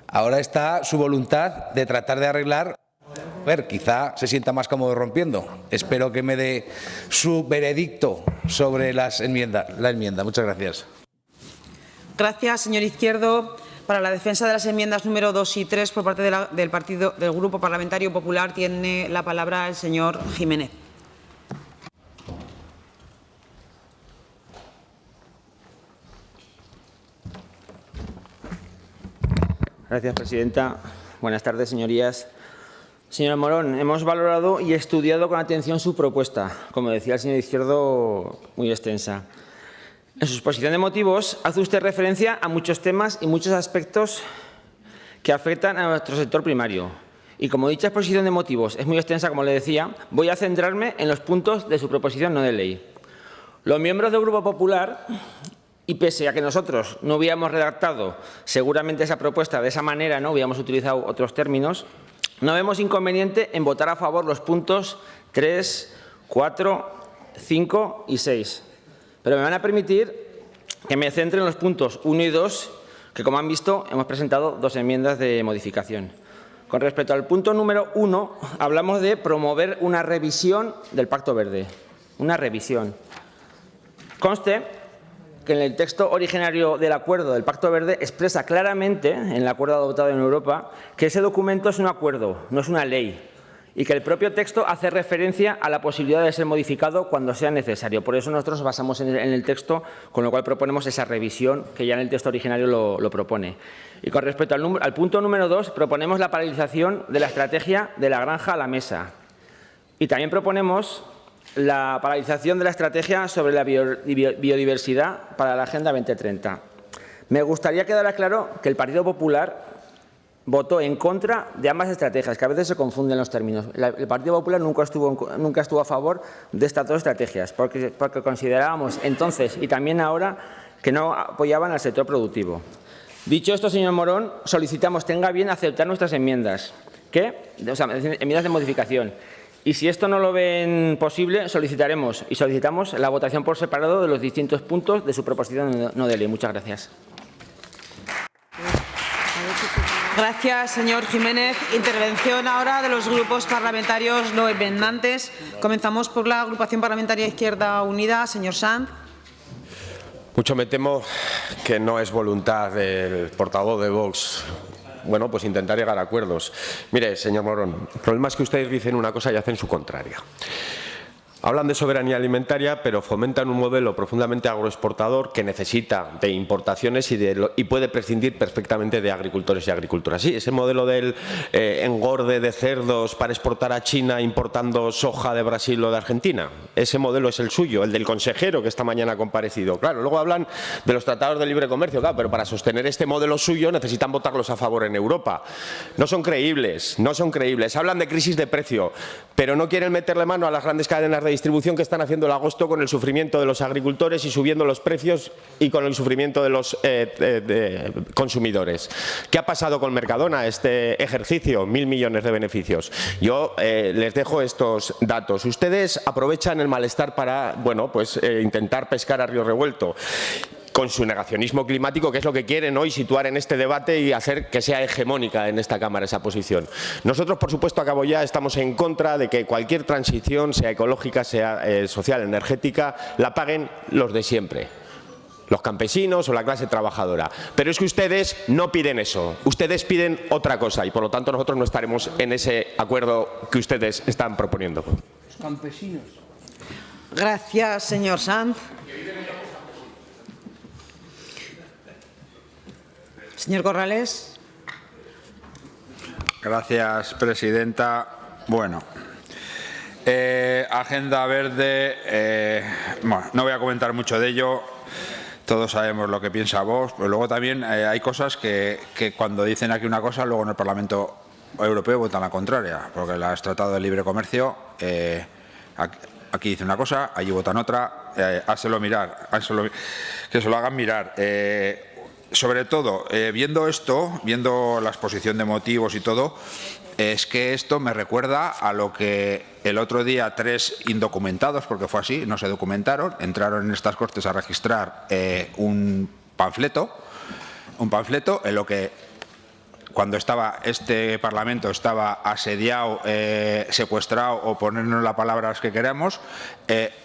Ahora está su voluntad de tratar de arreglar. A ver, quizá se sienta más cómodo rompiendo. Espero que me dé su veredicto sobre la enmienda. Muchas gracias.
Gracias, señor Izquierdo. Para la defensa de las enmiendas número 2 y 3 por parte del Grupo Parlamentario Popular tiene la palabra el señor Jiménez.
Gracias, presidenta. Buenas tardes, señorías. Señor Morón, hemos valorado y estudiado con atención su propuesta, como decía el señor Izquierdo, muy extensa. En su exposición de motivos hace usted referencia a muchos temas y muchos aspectos que afectan a nuestro sector primario. Y como dicha exposición de motivos es muy extensa, como le decía, voy a centrarme en los puntos de su proposición no de ley. Los miembros del Grupo Popular, y pese a que nosotros no hubiéramos redactado seguramente esa propuesta de esa manera, no hubiéramos utilizado otros términos, no vemos inconveniente en votar a favor los puntos 3, 4, 5 y 6. Pero me van a permitir que me centre en los puntos 1 y 2, que como han visto hemos presentado 2 enmiendas de modificación. Con respecto al punto número 1, hablamos de promover una revisión del Pacto Verde. Una revisión. Conste que en el texto originario del acuerdo del Pacto Verde expresa claramente, en el acuerdo adoptado en Europa, que ese documento es un acuerdo, no es una ley, y que el propio texto hace referencia a la posibilidad de ser modificado cuando sea necesario. Por eso nosotros nos basamos en el texto, con lo cual proponemos esa revisión que ya en el texto originario lo propone. Y con respecto al punto número 2, proponemos la paralización de la estrategia de la granja a la mesa. Y también proponemos la paralización de la estrategia sobre la biodiversidad para la Agenda 2030. Me gustaría que quedara claro que el Partido Popular votó en contra de ambas estrategias, que a veces se confunden los términos. El Partido Popular nunca estuvo a favor de estas 2 estrategias, porque considerábamos entonces y también ahora que no apoyaban al sector productivo. Dicho esto, señor Morón, solicitamos tenga bien aceptar nuestras enmiendas, enmiendas de modificación. Y si esto no lo ven posible, solicitamos la votación por separado de los distintos puntos de su proposición no de ley. Muchas gracias.
Gracias, señor Jiménez. Intervención ahora de los grupos parlamentarios no enmendantes. Comenzamos por la agrupación parlamentaria Izquierda Unida. Señor Sanz.
Mucho me temo que no es voluntad del portavoz de Vox, bueno, pues intentar llegar a acuerdos. Mire, señor Morón, el problema es que ustedes dicen una cosa y hacen su contraria. Hablan de soberanía alimentaria, pero fomentan un modelo profundamente agroexportador que necesita de importaciones y puede prescindir perfectamente de agricultores y agricultoras. Sí, ese modelo del engorde de cerdos para exportar a China importando soja de Brasil o de Argentina. Ese modelo es el suyo, el del consejero que esta mañana ha comparecido. Claro, luego hablan de los tratados de libre comercio, claro, pero para sostener este modelo suyo necesitan votarlos a favor en Europa. No son creíbles, no son creíbles. Hablan de crisis de precio, pero no quieren meterle mano a las grandes cadenas de distribución que están haciendo el agosto con el sufrimiento de los agricultores y subiendo los precios y con el sufrimiento de los consumidores. ¿Qué ha pasado con Mercadona este ejercicio? 1.000 millones de beneficios. Yo les dejo estos datos. Ustedes aprovechan el malestar para, bueno, pues intentar pescar a río revuelto con su negacionismo climático, que es lo que quieren hoy situar en este debate y hacer que sea hegemónica en esta Cámara esa posición. Nosotros, por supuesto, acabo ya, estamos en contra de que cualquier transición, sea ecológica, sea social, energética, la paguen los de siempre, los campesinos o la clase trabajadora. Pero es que ustedes no piden eso, ustedes piden otra cosa y, por lo tanto, nosotros no estaremos en ese acuerdo que ustedes están proponiendo.
Los campesinos.
Gracias, señor Sanz. Señor Corrales.
Gracias, presidenta. Bueno, agenda verde. Bueno, no voy a comentar mucho de ello. Todos sabemos lo que piensa Vox, pero luego también hay cosas que cuando dicen aquí una cosa, luego en el Parlamento Europeo votan la contraria, porque el Tratado de Libre Comercio aquí dice una cosa, allí votan otra. Háselo mirar, que se lo hagan mirar. Sobre todo, viendo esto, viendo la exposición de motivos y todo, es que esto me recuerda a lo que el otro día 3 indocumentados, porque fue así, no se documentaron, entraron en estas Cortes a registrar un panfleto en lo que cuando estaba este Parlamento estaba asediado, secuestrado o ponernos las palabras que queramos,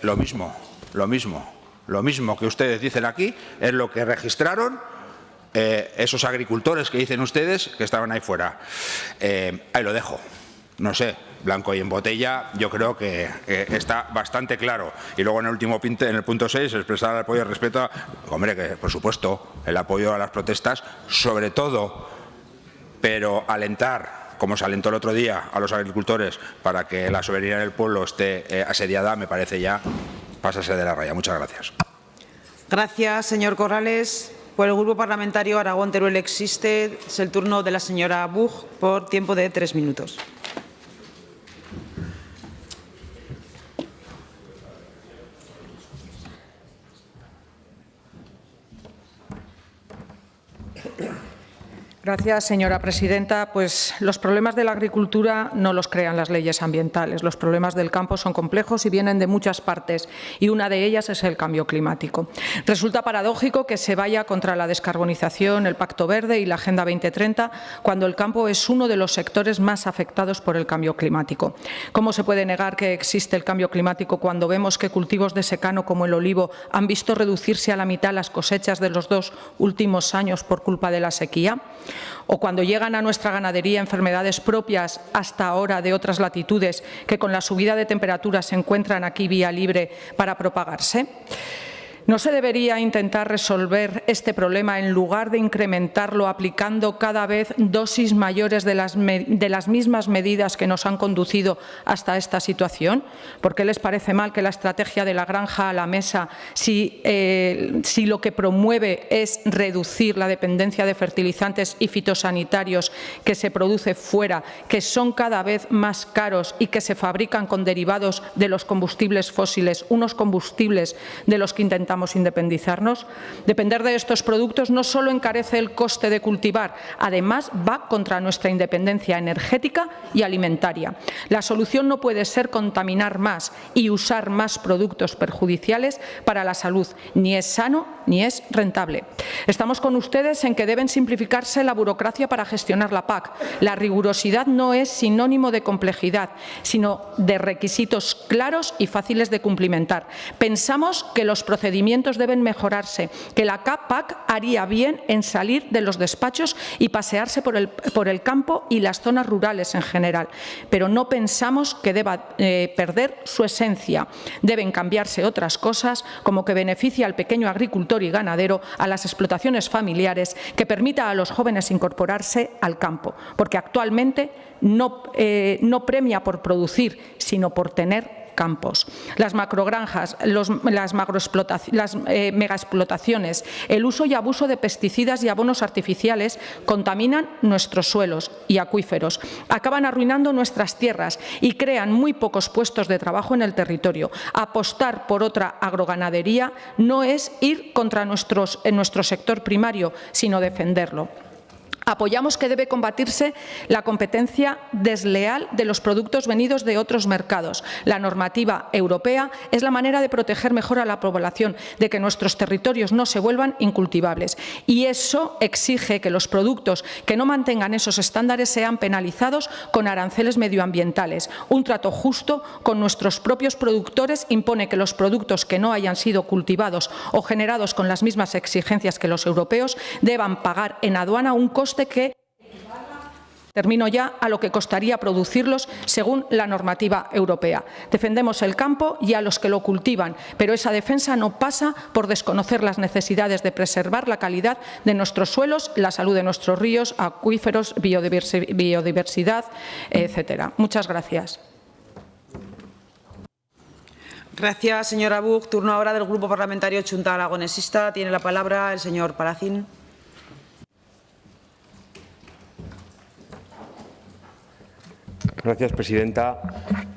lo mismo que ustedes dicen aquí es lo que registraron esos agricultores que dicen ustedes que estaban ahí fuera. Ahí lo dejo. No sé, blanco y en botella, yo creo que está bastante claro. Y luego en el último en el punto 6, expresar el apoyo y el respeto, hombre, que por supuesto, el apoyo a las protestas, sobre todo, pero alentar, como se alentó el otro día a los agricultores para que la soberanía del pueblo esté asediada, me parece ya pasarse de la raya. Muchas gracias.
Gracias, señor Corrales. Por el Grupo Parlamentario Aragón-Teruel existe. Es el turno de la señora Buch por tiempo de 3 minutos.
Gracias, señora presidenta. Pues los problemas de la agricultura no los crean las leyes ambientales. Los problemas del campo son complejos y vienen de muchas partes, y una de ellas es el cambio climático. Resulta paradójico que se vaya contra la descarbonización, el Pacto Verde y la Agenda 2030 cuando el campo es uno de los sectores más afectados por el cambio climático. ¿Cómo se puede negar que existe el cambio climático cuando vemos que cultivos de secano como el olivo han visto reducirse a la mitad las cosechas de los 2 últimos años por culpa de la sequía? O cuando llegan a nuestra ganadería enfermedades propias hasta ahora de otras latitudes que con la subida de temperaturas se encuentran aquí vía libre para propagarse. ¿No se debería intentar resolver este problema en lugar de incrementarlo aplicando cada vez dosis mayores de las mismas medidas que nos han conducido hasta esta situación? ¿Por qué les parece mal que la estrategia de la granja a la mesa, si lo que promueve es reducir la dependencia de fertilizantes y fitosanitarios que se produce fuera, que son cada vez más caros y que se fabrican con derivados de los combustibles fósiles, unos combustibles de los que intentamos intentamos independizarnos? Depender de estos productos no solo encarece el coste de cultivar, además va contra nuestra independencia energética y alimentaria. La solución no puede ser contaminar más y usar más productos perjudiciales para la salud. Ni es sano ni es rentable. Estamos con ustedes en que deben simplificarse la burocracia para gestionar la PAC. La rigurosidad no es sinónimo de complejidad, sino de requisitos claros y fáciles de cumplimentar. Pensamos que los procedimientos deben mejorarse, que la PAC haría bien en salir de los despachos y pasearse por el campo y las zonas rurales en general, pero no pensamos que deba perder su esencia. Deben cambiarse otras cosas, como que beneficie al pequeño agricultor y ganadero, a las explotaciones familiares, que permita a los jóvenes incorporarse al campo, porque actualmente no premia por producir, sino por tener campos. Las macrogranjas, las megaexplotaciones, el uso y abuso de pesticidas y abonos artificiales contaminan nuestros suelos y acuíferos, acaban arruinando nuestras tierras y crean muy pocos puestos de trabajo en el territorio. Apostar por otra agroganadería no es ir contra nuestro sector primario, sino defenderlo. Apoyamos que debe combatirse la competencia desleal de los productos venidos de otros mercados. La normativa europea es la manera de proteger mejor a la población, de que nuestros territorios no se vuelvan incultivables. Y eso exige que los productos que no mantengan esos estándares sean penalizados con aranceles medioambientales. Un trato justo con nuestros propios productores impone que los productos que no hayan sido cultivados o generados con las mismas exigencias que los europeos deban pagar en aduana un coste que termino ya a lo que costaría producirlos según la normativa europea. Defendemos el campo y a los que lo cultivan, pero esa defensa no pasa por desconocer las necesidades de preservar la calidad de nuestros suelos, la salud de nuestros ríos, acuíferos, biodiversidad, etcétera. Muchas gracias.
Gracias, señora Buch. Turno ahora del Grupo Parlamentario Chunta Aragonesista. Tiene la palabra el señor Palacín.
Gracias, presidenta.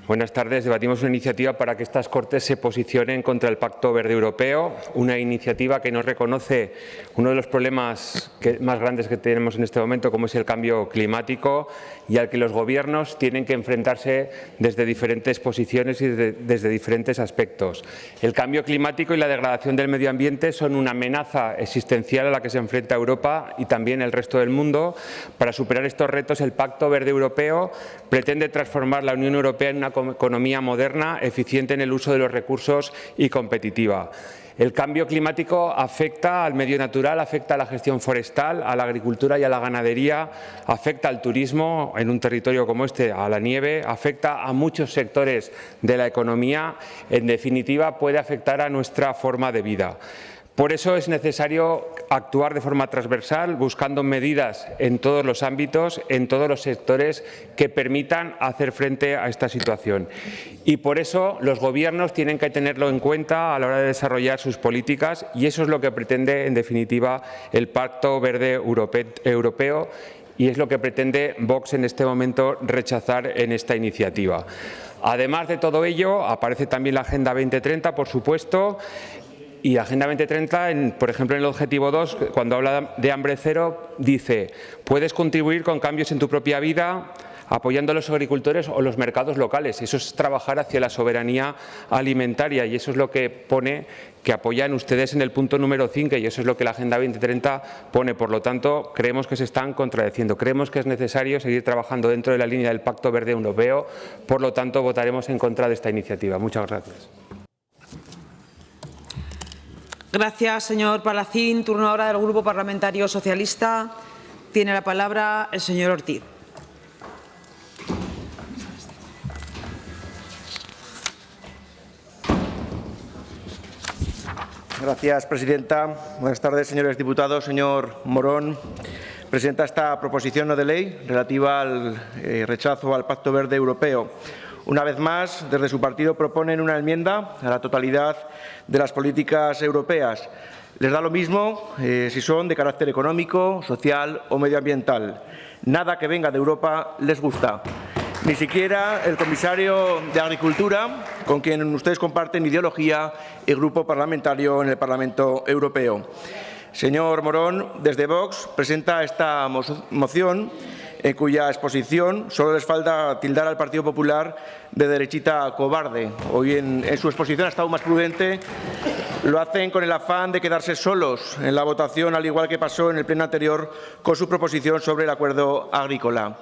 Buenas tardes. Debatimos una iniciativa para que estas Cortes se posicionen contra el Pacto Verde Europeo, una iniciativa que no reconoce uno de los problemas más grandes que tenemos en este momento, como es el cambio climático, y al que los gobiernos tienen que enfrentarse desde diferentes posiciones y desde diferentes aspectos. El cambio climático y la degradación del medio ambiente son una amenaza existencial a la que se enfrenta Europa y también el resto del mundo. Para superar estos retos, el Pacto Verde Europeo pretende transformar la Unión Europea en una economía moderna, eficiente en el uso de los recursos y competitiva. El cambio climático afecta al medio natural, afecta a la gestión forestal, a la agricultura y a la ganadería, afecta al turismo en un territorio como este, a la nieve, afecta a muchos sectores de la economía, en definitiva puede afectar a nuestra forma de vida. Por eso es necesario actuar de forma transversal, buscando medidas en todos los ámbitos, en todos los sectores que permitan hacer frente a esta situación. Y por eso los gobiernos tienen que tenerlo en cuenta a la hora de desarrollar sus políticas, y eso es lo que pretende, en definitiva, el Pacto Verde Europeo, y es lo que pretende Vox en este momento rechazar en esta iniciativa. Además de todo ello, aparece también la Agenda 2030, por supuesto. Y la Agenda 2030, por ejemplo, en el objetivo 2, cuando habla de hambre cero, dice: puedes contribuir con cambios en tu propia vida apoyando a los agricultores o los mercados locales. Eso es trabajar hacia la soberanía alimentaria, y eso es lo que pone, que apoyan ustedes en el punto número 5, y eso es lo que la Agenda 2030 pone. Por lo tanto, creemos que se están contradiciendo. Creemos que es necesario seguir trabajando dentro de la línea del Pacto Verde Europeo. Por lo tanto, votaremos en contra de esta iniciativa. Muchas gracias.
Gracias, señor Palacín. Turno ahora del Grupo Parlamentario Socialista. Tiene la palabra el señor Ortiz.
Gracias, presidenta. Buenas tardes, señores diputados. Señor Morón, presenta esta proposición no de ley relativa al rechazo al Pacto Verde Europeo. Una vez más, desde su partido proponen una enmienda a la totalidad de las políticas europeas. Les da lo mismo si son de carácter económico, social o medioambiental. Nada que venga de Europa les gusta. ni siquiera el comisario de Agricultura, con quien ustedes comparten ideología y grupo parlamentario en el Parlamento Europeo. Señor Morón, desde Vox presenta esta moción en cuya exposición solo les falta tildar al Partido Popular de derechita cobarde. Hoy en su exposición ha estado más prudente. Lo hacen con el afán de quedarse solos en la votación, al igual que pasó en el pleno anterior con su proposición sobre el acuerdo agrícola.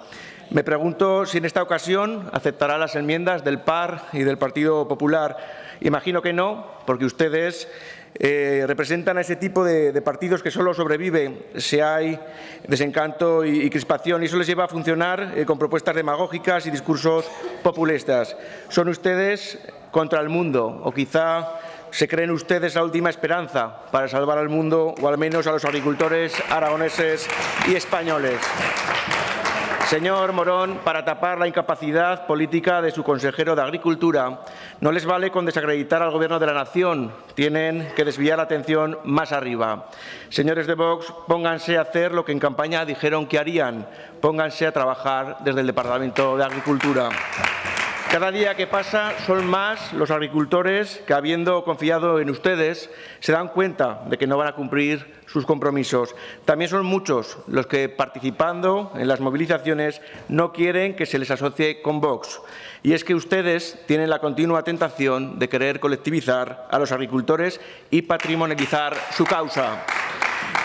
Me pregunto si en esta ocasión aceptará las enmiendas del PAR y del Partido Popular. Imagino que no, porque ustedes representan a ese tipo de partidos que solo sobrevive si hay desencanto y crispación, y eso les lleva a funcionar con propuestas demagógicas y discursos populistas. Son ustedes contra el mundo, o quizá se creen ustedes la última esperanza para salvar al mundo, o al menos a los agricultores aragoneses y españoles. Señor Morón, para tapar la incapacidad política de su consejero de Agricultura, no les vale con desacreditar al Gobierno de la Nación. Tienen que desviar la atención más arriba. Señores de Vox, pónganse a hacer lo que en campaña dijeron que harían. Pónganse a trabajar desde el Departamento de Agricultura. Cada día que pasa son más los agricultores que, habiendo confiado en ustedes, se dan cuenta de que no van a cumplir sus compromisos. También son muchos los que, participando en las movilizaciones, no quieren que se les asocie con Vox. Y es que ustedes tienen la continua tentación de querer colectivizar a los agricultores y patrimonializar su causa.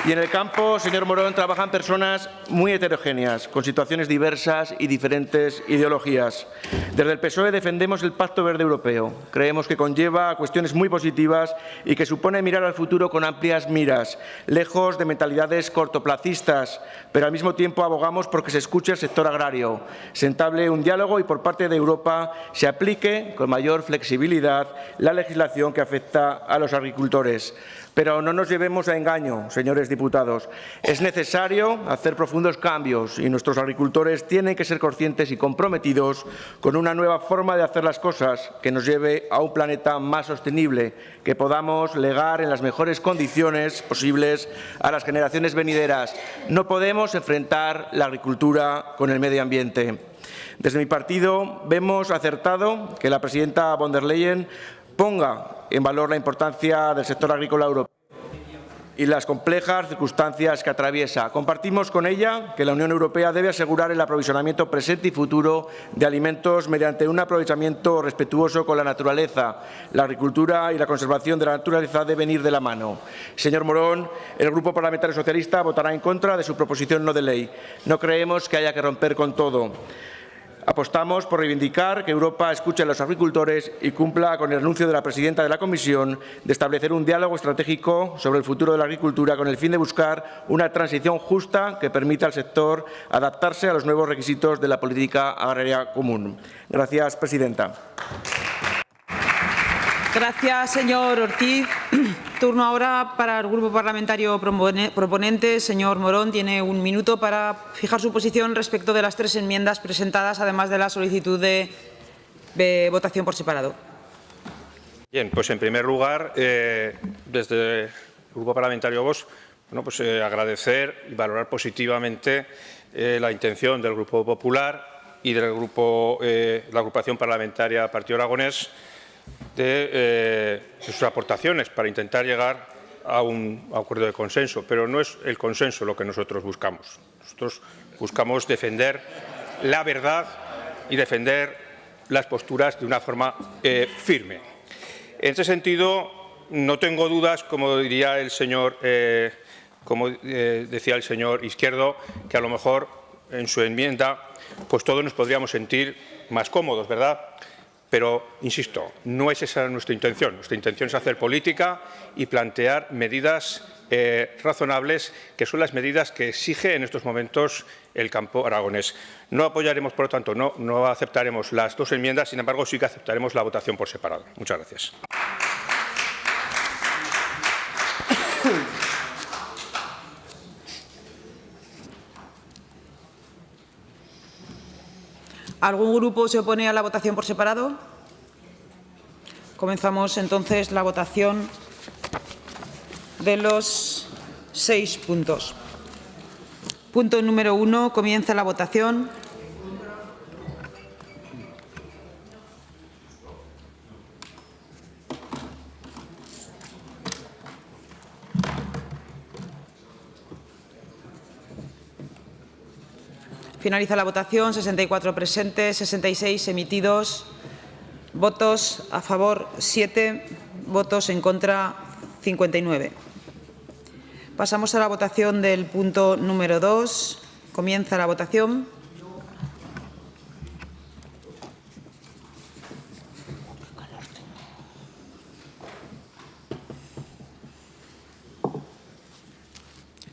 Y en el campo, señor Morón, trabajan personas muy heterogéneas, con situaciones diversas y diferentes ideologías. Desde el PSOE defendemos el Pacto Verde Europeo. Creemos que conlleva cuestiones muy positivas y que supone mirar al futuro con amplias miras, lejos de mentalidades cortoplacistas, pero al mismo tiempo abogamos por que se escuche el sector agrario, se entable un diálogo y por parte de Europa se aplique con mayor flexibilidad la legislación que afecta a los agricultores. Pero no nos llevemos a engaño, señores diputados. Es necesario hacer profundos cambios y nuestros agricultores tienen que ser conscientes y comprometidos con una nueva forma de hacer las cosas que nos lleve a un planeta más sostenible, que podamos legar en las mejores condiciones posibles a las generaciones venideras. No podemos enfrentar la agricultura con el medio ambiente. Desde mi partido vemos acertado que la presidenta von der Leyen ponga en valor la importancia del sector agrícola europeo y las complejas circunstancias que atraviesa. Compartimos con ella que la Unión Europea debe asegurar el aprovisionamiento presente y futuro de alimentos mediante un aprovechamiento respetuoso con la naturaleza. La agricultura y la conservación de la naturaleza deben ir de la mano. Señor Morón, el Grupo Parlamentario Socialista votará en contra de su proposición no de ley. No creemos que haya que romper con todo. Apostamos por reivindicar que Europa escuche a los agricultores y cumpla con el anuncio de la presidenta de la Comisión de establecer un diálogo estratégico sobre el futuro de la agricultura con el fin de buscar una transición justa que permita al sector adaptarse a los nuevos requisitos de la política agraria común. Gracias, presidenta.
Gracias, señor Ortiz. Turno ahora para el Grupo Parlamentario proponente. Señor Morón, tiene un minuto para fijar su posición respecto de las 3 enmiendas presentadas, además de la solicitud de votación por separado.
Bien, pues en primer lugar, desde el Grupo Parlamentario Vox, agradecer y valorar positivamente la intención del Grupo Popular y del grupo, la agrupación parlamentaria Partido Aragonés de sus aportaciones para intentar llegar a un acuerdo de consenso, pero no es el consenso lo que nosotros buscamos. Nosotros buscamos defender la verdad y defender las posturas de una forma firme. En ese sentido, no tengo dudas, como diría el señor, decía el señor Izquierdo, que a lo mejor en su enmienda, pues todos nos podríamos sentir más cómodos, ¿verdad? Pero, insisto, no es esa nuestra intención. Nuestra intención es hacer política y plantear medidas razonables, que son las medidas que exige en estos momentos el campo aragonés. No apoyaremos, por lo tanto, no aceptaremos las 2 enmiendas, sin embargo, sí que aceptaremos la votación por separado. Muchas gracias.
¿Algún grupo se opone a la votación por separado? Comenzamos entonces la votación de los 6 puntos. Punto número 1. Comienza la votación. Finaliza la votación. 64 presentes, 66 emitidos. Votos a favor 7, votos en contra 59. Pasamos a la votación del punto número 2. Comienza la votación.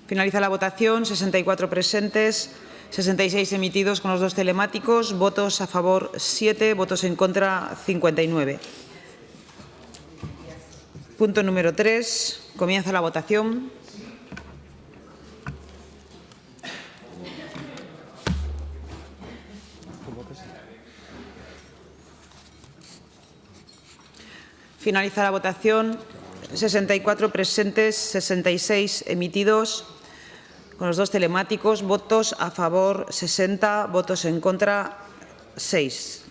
Finaliza la votación. 64 presentes, 66 emitidos con los 2 telemáticos. Votos a favor 7, votos en contra 59. Punto número 3. Comienza la votación. Finaliza la votación. 64 presentes, 66 emitidos con los 2 telemáticos. Votos a favor 60, votos en contra 6.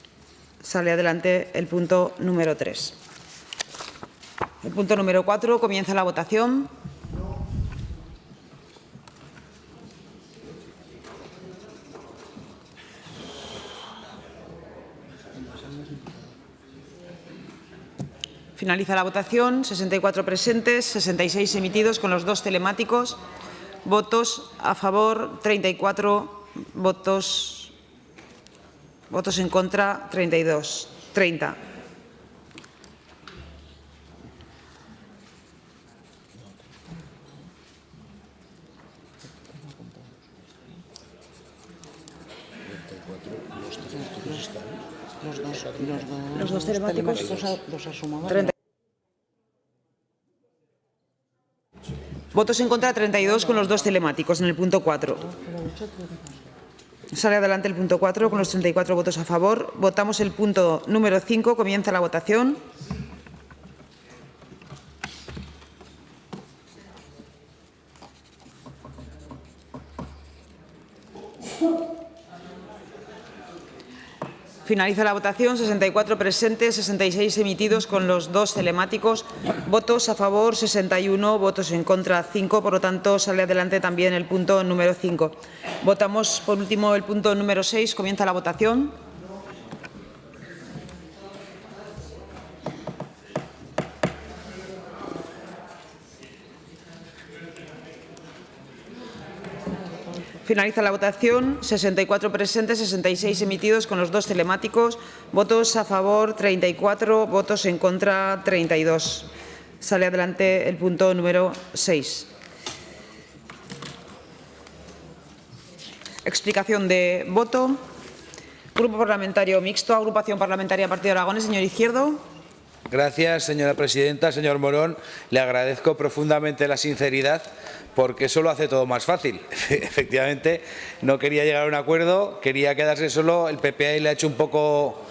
Sale adelante el punto número 3. El punto número 4. Comienza la votación. Finaliza la votación. 64 presentes, 66 emitidos con los 2 telemáticos. Votos a favor 34, votos en contra 30. Los dos telemáticos los ha sumado. 30. Votos en contra 32 con los 2 telemáticos en el punto 4. Sale adelante el punto 4 con los 34 votos a favor. Votamos el punto número 5. Comienza la votación. Finaliza la votación. 64 presentes, 66 emitidos con los 2 telemáticos. Votos a favor 61, votos en contra 5. Por lo tanto, sale adelante también el punto número 5. Votamos por último el punto número 6. Comienza la votación. Finaliza la votación. 64 presentes, 66 emitidos con los 2 telemáticos. Votos a favor 34, votos en contra 32. Sale adelante el punto número 6. Explicación de voto. Grupo Parlamentario Mixto, Agrupación Parlamentaria Partido de Aragones. Señor Izquierdo.
Gracias, señora presidenta. Señor Morón, le agradezco profundamente la sinceridad porque eso lo hace todo más fácil. Efectivamente, no quería llegar a un acuerdo, quería quedarse solo. El PP ahí le ha hecho un poco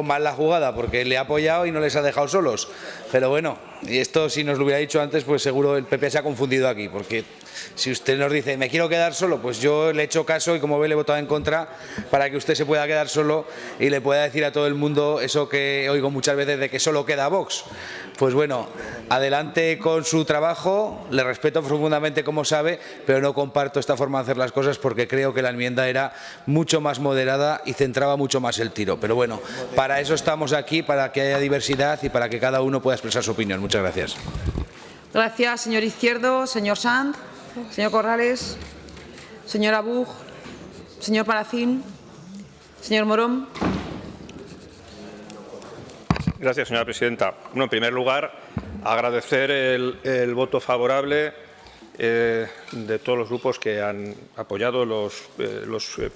mal la jugada porque le ha apoyado y no les ha dejado solos. Pero bueno, y esto si nos lo hubiera dicho antes, pues seguro el PP se ha confundido aquí, porque si usted nos dice, me quiero quedar solo, pues yo le he hecho caso y como ve le he votado en contra para que usted se pueda quedar solo y le pueda decir a todo el mundo eso que oigo muchas veces de que solo queda Vox. Pues bueno, adelante con su trabajo, le respeto profundamente como sabe, pero no comparto esta forma de hacer las cosas porque creo que la enmienda era mucho más moderada y centraba mucho más el tiro. Pero bueno, para eso estamos aquí, para que haya diversidad y para que cada uno pueda expresar su opinión. Muchas gracias.
Gracias, señor Izquierdo. Señor Sanz. Señor Corrales. Señora Buch. Señor Palacín. Señor Morón.
Gracias, señora presidenta. Bueno, en primer lugar, agradecer el voto favorable de todos los grupos que han apoyado los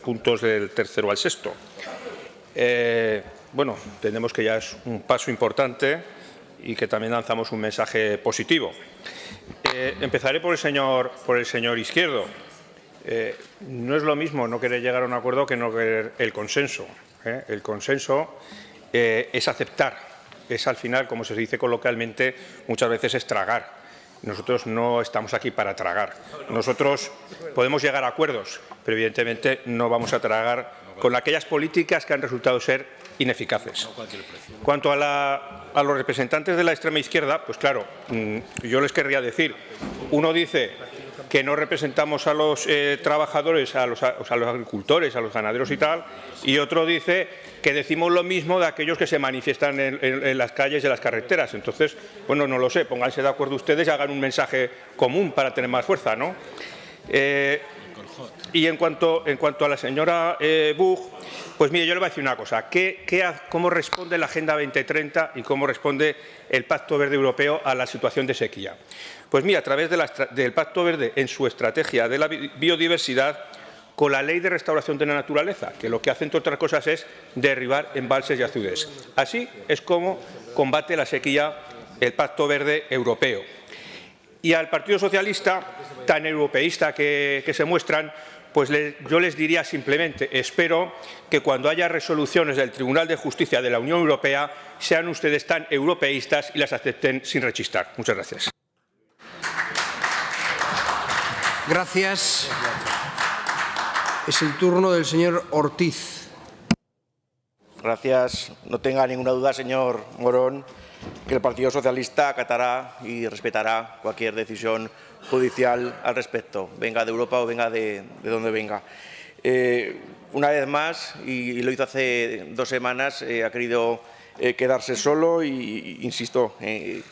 puntos del tercero al sexto. Bueno, entendemos que ya es un paso importante y que también lanzamos un mensaje positivo. Empezaré por el señor Izquierdo. No es lo mismo no querer llegar a un acuerdo que no querer el consenso. El consenso es aceptar, es al final, como se dice coloquialmente, muchas veces es tragar. Nosotros no estamos aquí para tragar. Nosotros podemos llegar a acuerdos, pero evidentemente no vamos a tragar con aquellas políticas que han resultado ser ineficaces. Cuanto a los representantes de la extrema izquierda, pues claro, yo les querría decir, uno dice que no representamos a los trabajadores, a los agricultores, a los ganaderos y tal, y otro dice que decimos lo mismo de aquellos que se manifiestan en las calles y en las carreteras. Entonces, bueno, no lo sé, pónganse de acuerdo ustedes y hagan un mensaje común para tener más fuerza, ¿no? Y en cuanto a la señora Buch, pues mire, yo le voy a decir una cosa. ¿Cómo responde la Agenda 2030 y cómo responde el Pacto Verde Europeo a la situación de sequía? Pues mira, a través del Pacto Verde, en su estrategia de la biodiversidad, con la Ley de Restauración de la Naturaleza, que lo que hace, entre otras cosas, es derribar embalses y azudes. Así es como combate la sequía el Pacto Verde Europeo. Y al Partido Socialista, tan europeísta que se muestran, pues yo les diría simplemente, espero que cuando haya resoluciones del Tribunal de Justicia de la Unión Europea sean ustedes tan europeístas y las acepten sin rechistar. Muchas gracias.
Gracias. Es el turno del señor Ortiz.
Gracias. No tenga ninguna duda, señor Morón, que el Partido Socialista acatará y respetará cualquier decisión judicial al respecto, venga de Europa o venga de donde venga. Una vez más, y lo hizo hace 2 semanas, ha querido quedarse solo y, insisto,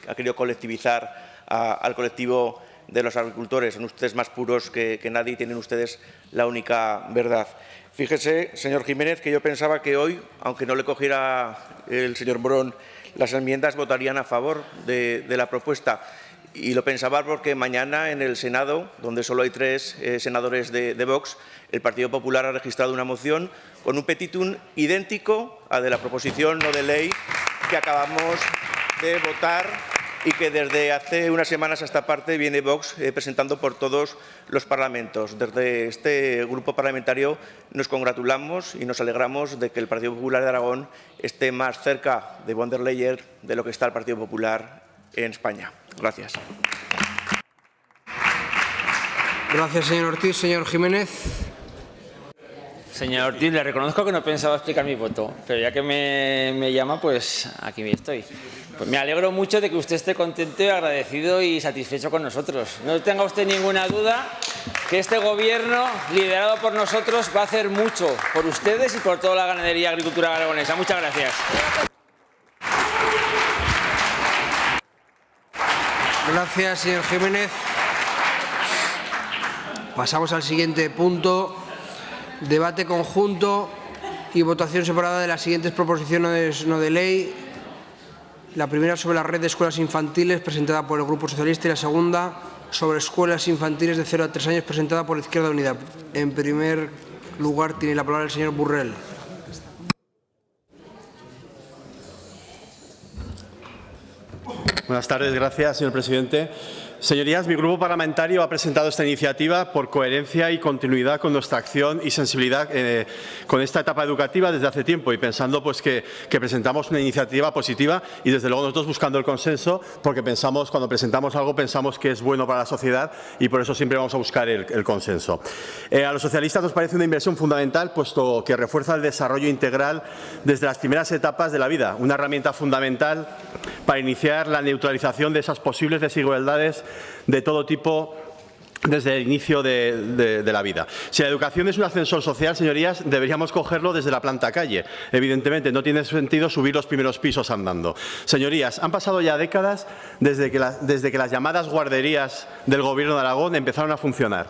ha querido colectivizar al colectivo de los agricultores. Son ustedes más puros que nadie y tienen ustedes la única verdad. Fíjese, señor Jiménez, que yo pensaba que hoy, aunque no le cogiera el señor Morón las enmiendas, votarían a favor de la propuesta. Y lo pensaba porque mañana en el Senado, donde solo hay 3 senadores de Vox, el Partido Popular ha registrado una moción con un petitum idéntico a de la proposición no de ley que acabamos de votar y que desde hace unas semanas a esta parte viene Vox presentando por todos los parlamentos. Desde este grupo parlamentario nos congratulamos y nos alegramos de que el Partido Popular de Aragón esté más cerca de von der Leyen de lo que está el Partido Popular en España. Gracias.
Gracias, señor Ortiz. Señor Jiménez.
Señor Ortiz, le reconozco que no pensaba explicar mi voto, pero ya que me llama, pues aquí estoy. Pues me alegro mucho de que usted esté contento, agradecido y satisfecho con nosotros. No tenga usted ninguna duda que este Gobierno, liderado por nosotros, va a hacer mucho por ustedes y por toda la ganadería y agricultura aragonesa. Muchas gracias.
Gracias, señor Jiménez. Pasamos al siguiente punto. Debate conjunto y votación separada de las siguientes proposiciones no de ley. La primera sobre la red de escuelas infantiles, presentada por el Grupo Socialista, y la segunda sobre escuelas infantiles de 0 a 3 años, presentada por Izquierda Unida. En primer lugar, tiene la palabra el señor Burrell.
Buenas tardes, gracias, señor presidente. Señorías, mi grupo parlamentario ha presentado esta iniciativa por coherencia y continuidad con nuestra acción y sensibilidad con esta etapa educativa desde hace tiempo y pensando pues, que presentamos una iniciativa positiva y desde luego nosotros buscando el consenso porque pensamos, cuando presentamos algo pensamos que es bueno para la sociedad y por eso siempre vamos a buscar el consenso. A los socialistas nos parece una inversión fundamental puesto que refuerza el desarrollo integral desde las primeras etapas de la vida, una herramienta fundamental para iniciar la neutralización de esas posibles desigualdades de todo tipo desde el inicio de la vida. Si la educación es un ascensor social, señorías, deberíamos cogerlo desde la planta calle. Evidentemente, no tiene sentido subir los primeros pisos andando. Señorías, han pasado ya décadas desde que las llamadas guarderías del Gobierno de Aragón empezaron a funcionar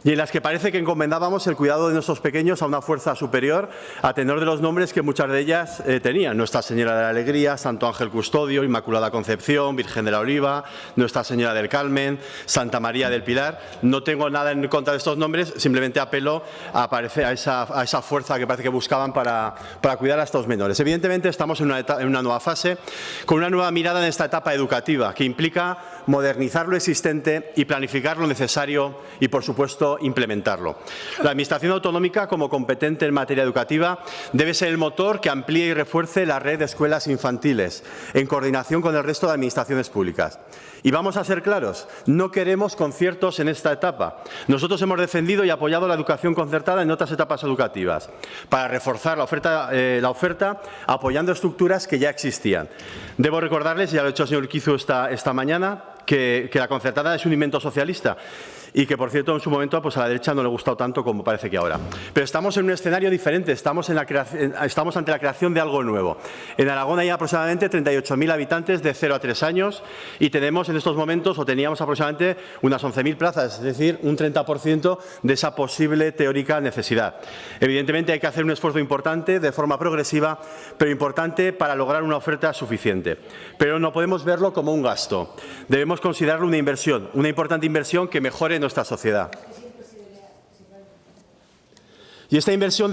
y en las que parece que encomendábamos el cuidado de nuestros pequeños a una fuerza superior a tenor de los nombres que muchas de ellas tenían. Nuestra Señora de la Alegría, Santo Ángel Custodio, Inmaculada Concepción, Virgen de la Oliva, Nuestra Señora del Carmen, Santa María del Pilar. No tengo nada en contra de estos nombres, simplemente apelo a esa fuerza que parece que buscaban para cuidar a estos menores. Evidentemente estamos en una nueva fase, con una nueva mirada en esta etapa educativa, que implica modernizar lo existente y planificar lo necesario y, por supuesto, implementarlo. La Administración autonómica, como competente en materia educativa, debe ser el motor que amplíe y refuerce la red de escuelas infantiles, en coordinación con el resto de administraciones públicas. Y vamos a ser claros, no queremos conciertos en esta etapa. Nosotros hemos defendido y apoyado la educación concertada en otras etapas educativas, para reforzar la oferta apoyando estructuras que ya existían. Debo recordarles, ya lo ha hecho el señor Urquizu esta mañana, que la concertada es un invento socialista y que, por cierto, en su momento pues a la derecha no le ha gustado tanto como parece que ahora. Pero estamos en un escenario diferente, estamos ante la creación de algo nuevo. En Aragón hay aproximadamente 38.000 habitantes de 0 a 3 años y tenemos en estos momentos, o teníamos aproximadamente unas 11.000 plazas, es decir, un 30% de esa posible teórica necesidad. Evidentemente hay que hacer un esfuerzo importante, de forma progresiva, pero importante para lograr una oferta suficiente. Pero no podemos verlo como un gasto, debemos considerarlo una inversión, una importante inversión que mejore nuestra sociedad. Y esta inversión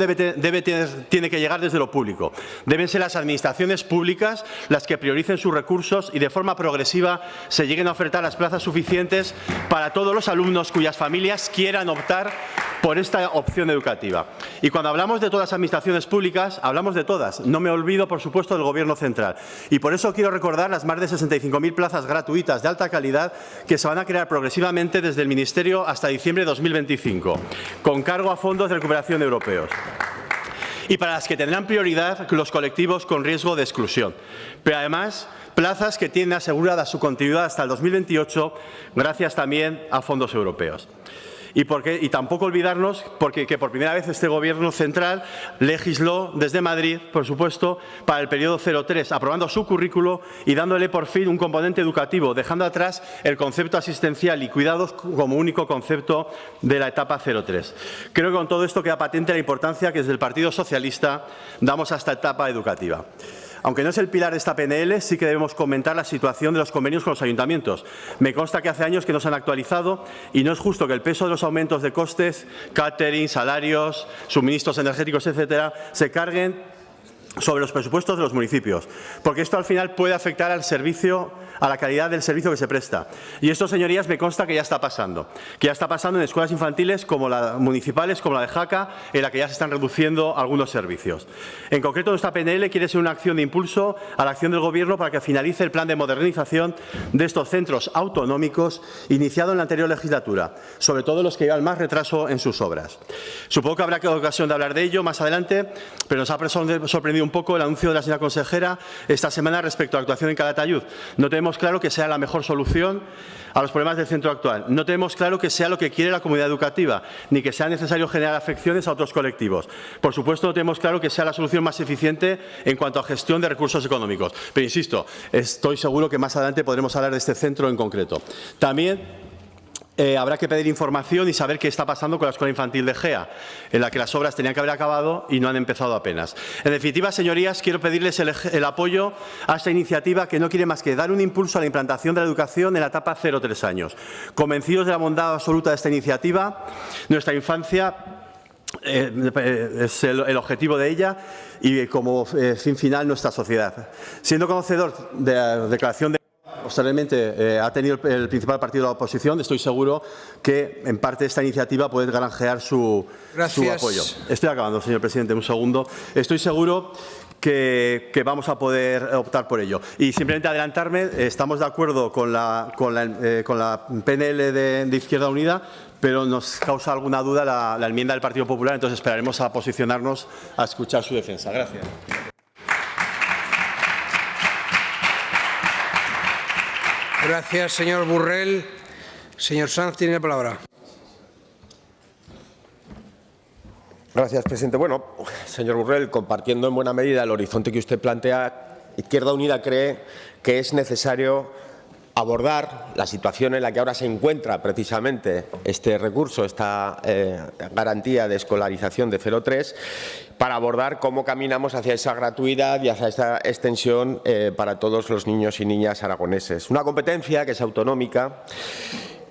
tiene que llegar desde lo público. Deben ser las administraciones públicas las que prioricen sus recursos y de forma progresiva se lleguen a ofertar las plazas suficientes para todos los alumnos cuyas familias quieran optar por esta opción educativa. Y cuando hablamos de todas las administraciones públicas, hablamos de todas. No me olvido, por supuesto, del Gobierno central. Y por eso quiero recordar las más de 65.000 plazas gratuitas de alta calidad que se van a crear progresivamente desde el Ministerio hasta diciembre de 2025, con cargo a fondos de recuperación europeos. Y para las que tendrán prioridad los colectivos con riesgo de exclusión. Pero además, plazas que tienen asegurada su continuidad hasta el 2028, gracias también a fondos europeos. Y tampoco olvidarnos que por primera vez este Gobierno central legisló desde Madrid, por supuesto, para el periodo 03, aprobando su currículo y dándole por fin un componente educativo, dejando atrás el concepto asistencial y cuidados como único concepto de la etapa 03. Creo que con todo esto queda patente la importancia que desde el Partido Socialista damos a esta etapa educativa. Aunque no es el pilar de esta PNL, sí que debemos comentar la situación de los convenios con los ayuntamientos. Me consta que hace años que no se han actualizado y no es justo que el peso de los aumentos de costes, catering, salarios, suministros energéticos, etcétera, se carguen sobre los presupuestos de los municipios, porque esto al final puede afectar al servicio, a la calidad del servicio que se presta. Y esto, señorías, me consta que ya está pasando. Que ya está pasando en escuelas infantiles como las municipales, como la de Jaca, en la que ya se están reduciendo algunos servicios. En concreto, nuestra PNL quiere ser una acción de impulso a la acción del Gobierno para que finalice el plan de modernización de estos centros autonómicos iniciado en la anterior legislatura, sobre todo los que llevan más retraso en sus obras. Supongo que habrá ocasión de hablar de ello más adelante, pero nos ha sorprendido un poco el anuncio de la señora consejera esta semana respecto a la actuación en Calatayud. No tenemos claro que sea la mejor solución a los problemas del centro actual. No tenemos claro que sea lo que quiere la comunidad educativa, ni que sea necesario generar afecciones a otros colectivos. Por supuesto, no tenemos claro que sea la solución más eficiente en cuanto a gestión de recursos económicos. Pero, insisto, estoy seguro que más adelante podremos hablar de este centro en concreto. También habrá que pedir información y saber qué está pasando con la escuela infantil de Gea, en la que las obras tenían que haber acabado y no han empezado apenas. En definitiva, señorías, quiero pedirles el apoyo a esta iniciativa que no quiere más que dar un impulso a la implantación de la educación en la etapa 0-3 años. Convencidos de la bondad absoluta de esta iniciativa, nuestra infancia es el objetivo de ella y como fin final nuestra sociedad. Siendo conocedor de la declaración de posteriormente ha tenido el principal partido de la oposición, estoy seguro que en parte esta iniciativa puede granjear su apoyo. Estoy acabando, señor presidente, un segundo. Estoy seguro que vamos a poder optar por ello. Y simplemente adelantarme, estamos de acuerdo con la PNL de Izquierda Unida, pero nos causa alguna duda la enmienda del Partido Popular, entonces esperaremos a posicionarnos a escuchar su defensa. Gracias.
Gracias, señor Burrell. Señor Sanz tiene la palabra.
Gracias, presidente. Bueno, señor Burrell, compartiendo en buena medida el horizonte que usted plantea, Izquierda Unida cree que es necesario abordar la situación en la que ahora se encuentra precisamente este recurso, esta garantía de escolarización de 0-3, para abordar cómo caminamos hacia esa gratuidad y hacia esa extensión para todos los niños y niñas aragoneses. Una competencia que es autonómica.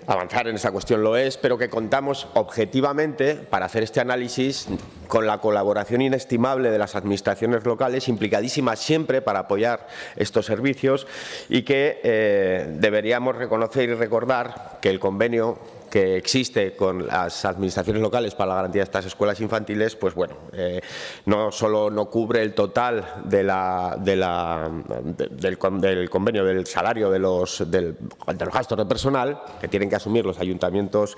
Avanzar en esta cuestión lo es, pero que contamos objetivamente para hacer este análisis con la colaboración inestimable de las administraciones locales, implicadísimas siempre para apoyar estos servicios y que deberíamos reconocer y recordar que el convenio que existe con las administraciones locales para la garantía de estas escuelas infantiles, pues bueno, no solo no cubre el total del convenio del salario de los gastos de personal que tienen que asumir los ayuntamientos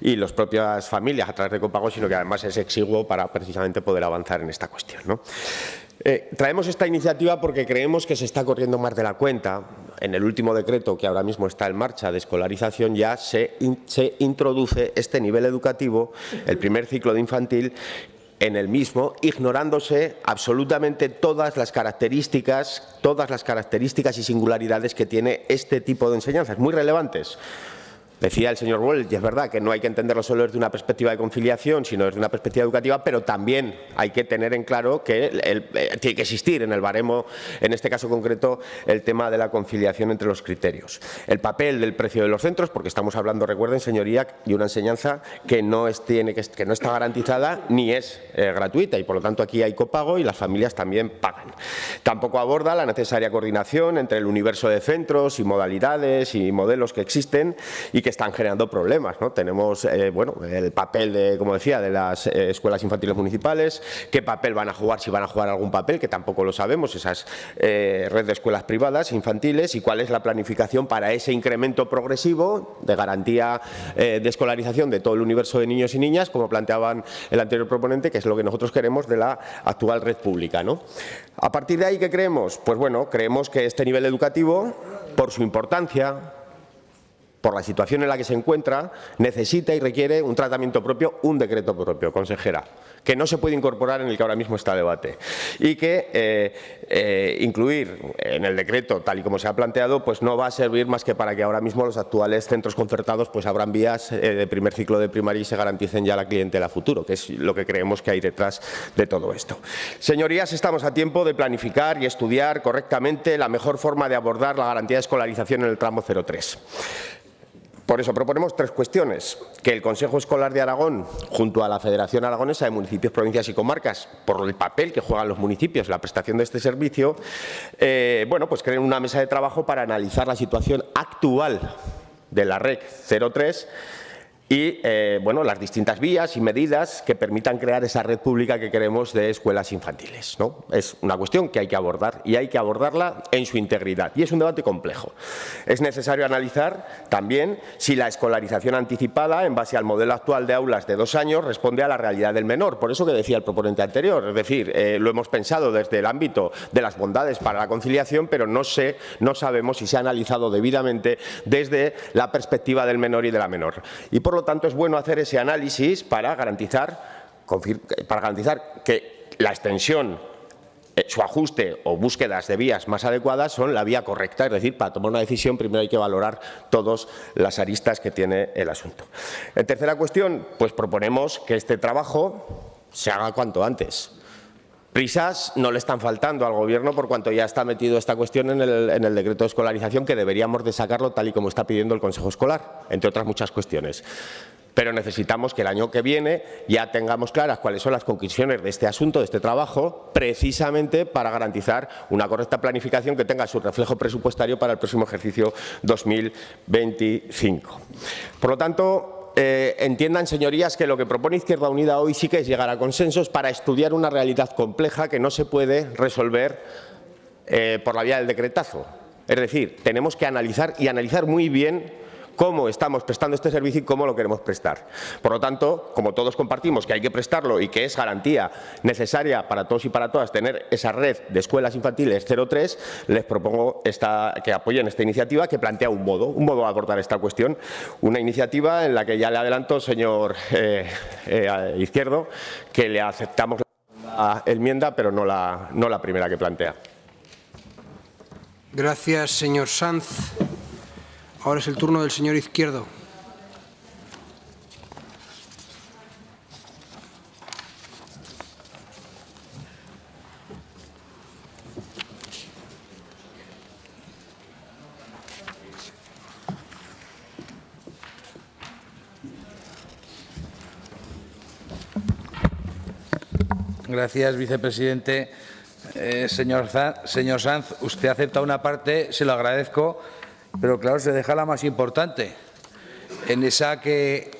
y las propias familias a través de copagos, sino que además es exiguo para precisamente poder avanzar en esta cuestión, ¿no? Traemos esta iniciativa porque creemos que se está corriendo más de la cuenta. en el último decreto que ahora mismo está en marcha de escolarización ya se introduce este nivel educativo, el primer ciclo de infantil, en el mismo, ignorándose absolutamente todas las características y singularidades que tiene este tipo de enseñanzas, muy relevantes. Decía el señor Boll, y es verdad que no hay que entenderlo solo desde una perspectiva de conciliación, sino desde una perspectiva educativa, pero también hay que tener en claro que tiene que existir en el baremo, en este caso concreto, el tema de la conciliación entre los criterios. El papel del precio de los centros, porque estamos hablando, recuerden, señoría, de una enseñanza que no está garantizada ni es gratuita y, por lo tanto, aquí hay copago y las familias también pagan. Tampoco aborda la necesaria coordinación entre el universo de centros y modalidades y modelos que existen y que están generando problemas, ¿no? Tenemos el papel, como decía, de las escuelas infantiles municipales, qué papel van a jugar, si van a jugar algún papel, que tampoco lo sabemos, esas red de escuelas privadas infantiles, y cuál es la planificación para ese incremento progresivo de garantía de escolarización de todo el universo de niños y niñas, como planteaban el anterior proponente, que es lo que nosotros queremos de la actual red pública, ¿no? A partir de ahí, ¿qué creemos? Pues bueno, creemos que este nivel educativo, por su importancia, por la situación en la que se encuentra, necesita y requiere un tratamiento propio, un decreto propio, consejera, que no se puede incorporar en el que ahora mismo está a debate y que incluir en el decreto, tal y como se ha planteado, pues no va a servir más que para que ahora mismo los actuales centros concertados pues abran vías de primer ciclo de primaria y se garanticen ya la clientela futuro, que es lo que creemos que hay detrás de todo esto. Señorías, estamos a tiempo de planificar y estudiar correctamente la mejor forma de abordar la garantía de escolarización en el tramo 03. Por eso proponemos tres cuestiones: que el Consejo Escolar de Aragón, junto a la Federación Aragonesa de Municipios, Provincias y Comarcas, por el papel que juegan los municipios en la prestación de este servicio, pues creen una mesa de trabajo para analizar la situación actual de la REC 03 y las distintas vías y medidas que permitan crear esa red pública que queremos de escuelas infantiles, ¿no? Es una cuestión que hay que abordar y hay que abordarla en su integridad, y es un debate complejo. Es necesario analizar también si la escolarización anticipada, en base al modelo actual de aulas de 2 años, responde a la realidad del menor. Por eso que decía el proponente anterior, es decir, lo hemos pensado desde el ámbito de las bondades para la conciliación, pero no sabemos si se ha analizado debidamente desde la perspectiva del menor y de la menor. Y por lo tanto, es bueno hacer ese análisis para garantizar que la extensión, su ajuste o búsquedas de vías más adecuadas son la vía correcta. Es decir, para tomar una decisión primero hay que valorar todas las aristas que tiene el asunto. En tercera cuestión, pues proponemos que este trabajo se haga cuanto antes. Prisas no le están faltando al Gobierno, por cuanto ya está metido esta cuestión en el decreto de escolarización, que deberíamos de sacarlo tal y como está pidiendo el Consejo Escolar, entre otras muchas cuestiones. Pero necesitamos que el año que viene ya tengamos claras cuáles son las conclusiones de este asunto, de este trabajo, precisamente para garantizar una correcta planificación que tenga su reflejo presupuestario para el próximo ejercicio 2025. Por lo tanto, entiendan, señorías, que lo que propone Izquierda Unida hoy sí que es llegar a consensos para estudiar una realidad compleja que no se puede resolver por la vía del decretazo. Es decir, tenemos que analizar y analizar muy bien cómo estamos prestando este servicio y cómo lo queremos prestar. Por lo tanto, como todos compartimos que hay que prestarlo y que es garantía necesaria para todos y para todas tener esa red de escuelas infantiles 03, les propongo que apoyen esta iniciativa, que plantea un modo de abordar esta cuestión. Una iniciativa en la que ya le adelanto, señor Izquierdo, que le aceptamos la enmienda, pero no la primera que plantea.
Gracias, señor Sanz. Ahora es el turno del señor Izquierdo.
Gracias, vicepresidente. Señor Sanz, usted ha aceptado una parte, se lo agradezco, pero claro, se deja la más importante, en la que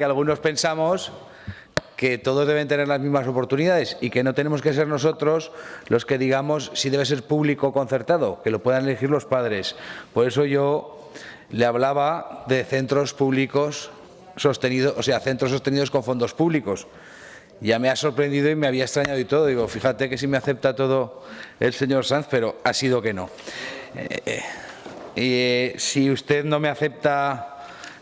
algunos pensamos que todos deben tener las mismas oportunidades y que no tenemos que ser nosotros los que digamos si debe ser público o concertado, que lo puedan elegir los padres. Por eso yo le hablaba de centros públicos sostenidos, o sea, centros sostenidos con fondos públicos. Ya me ha sorprendido y me había extrañado y todo. Digo, fíjate que sí me acepta todo el señor Sanz, pero ha sido que no. Si usted no me acepta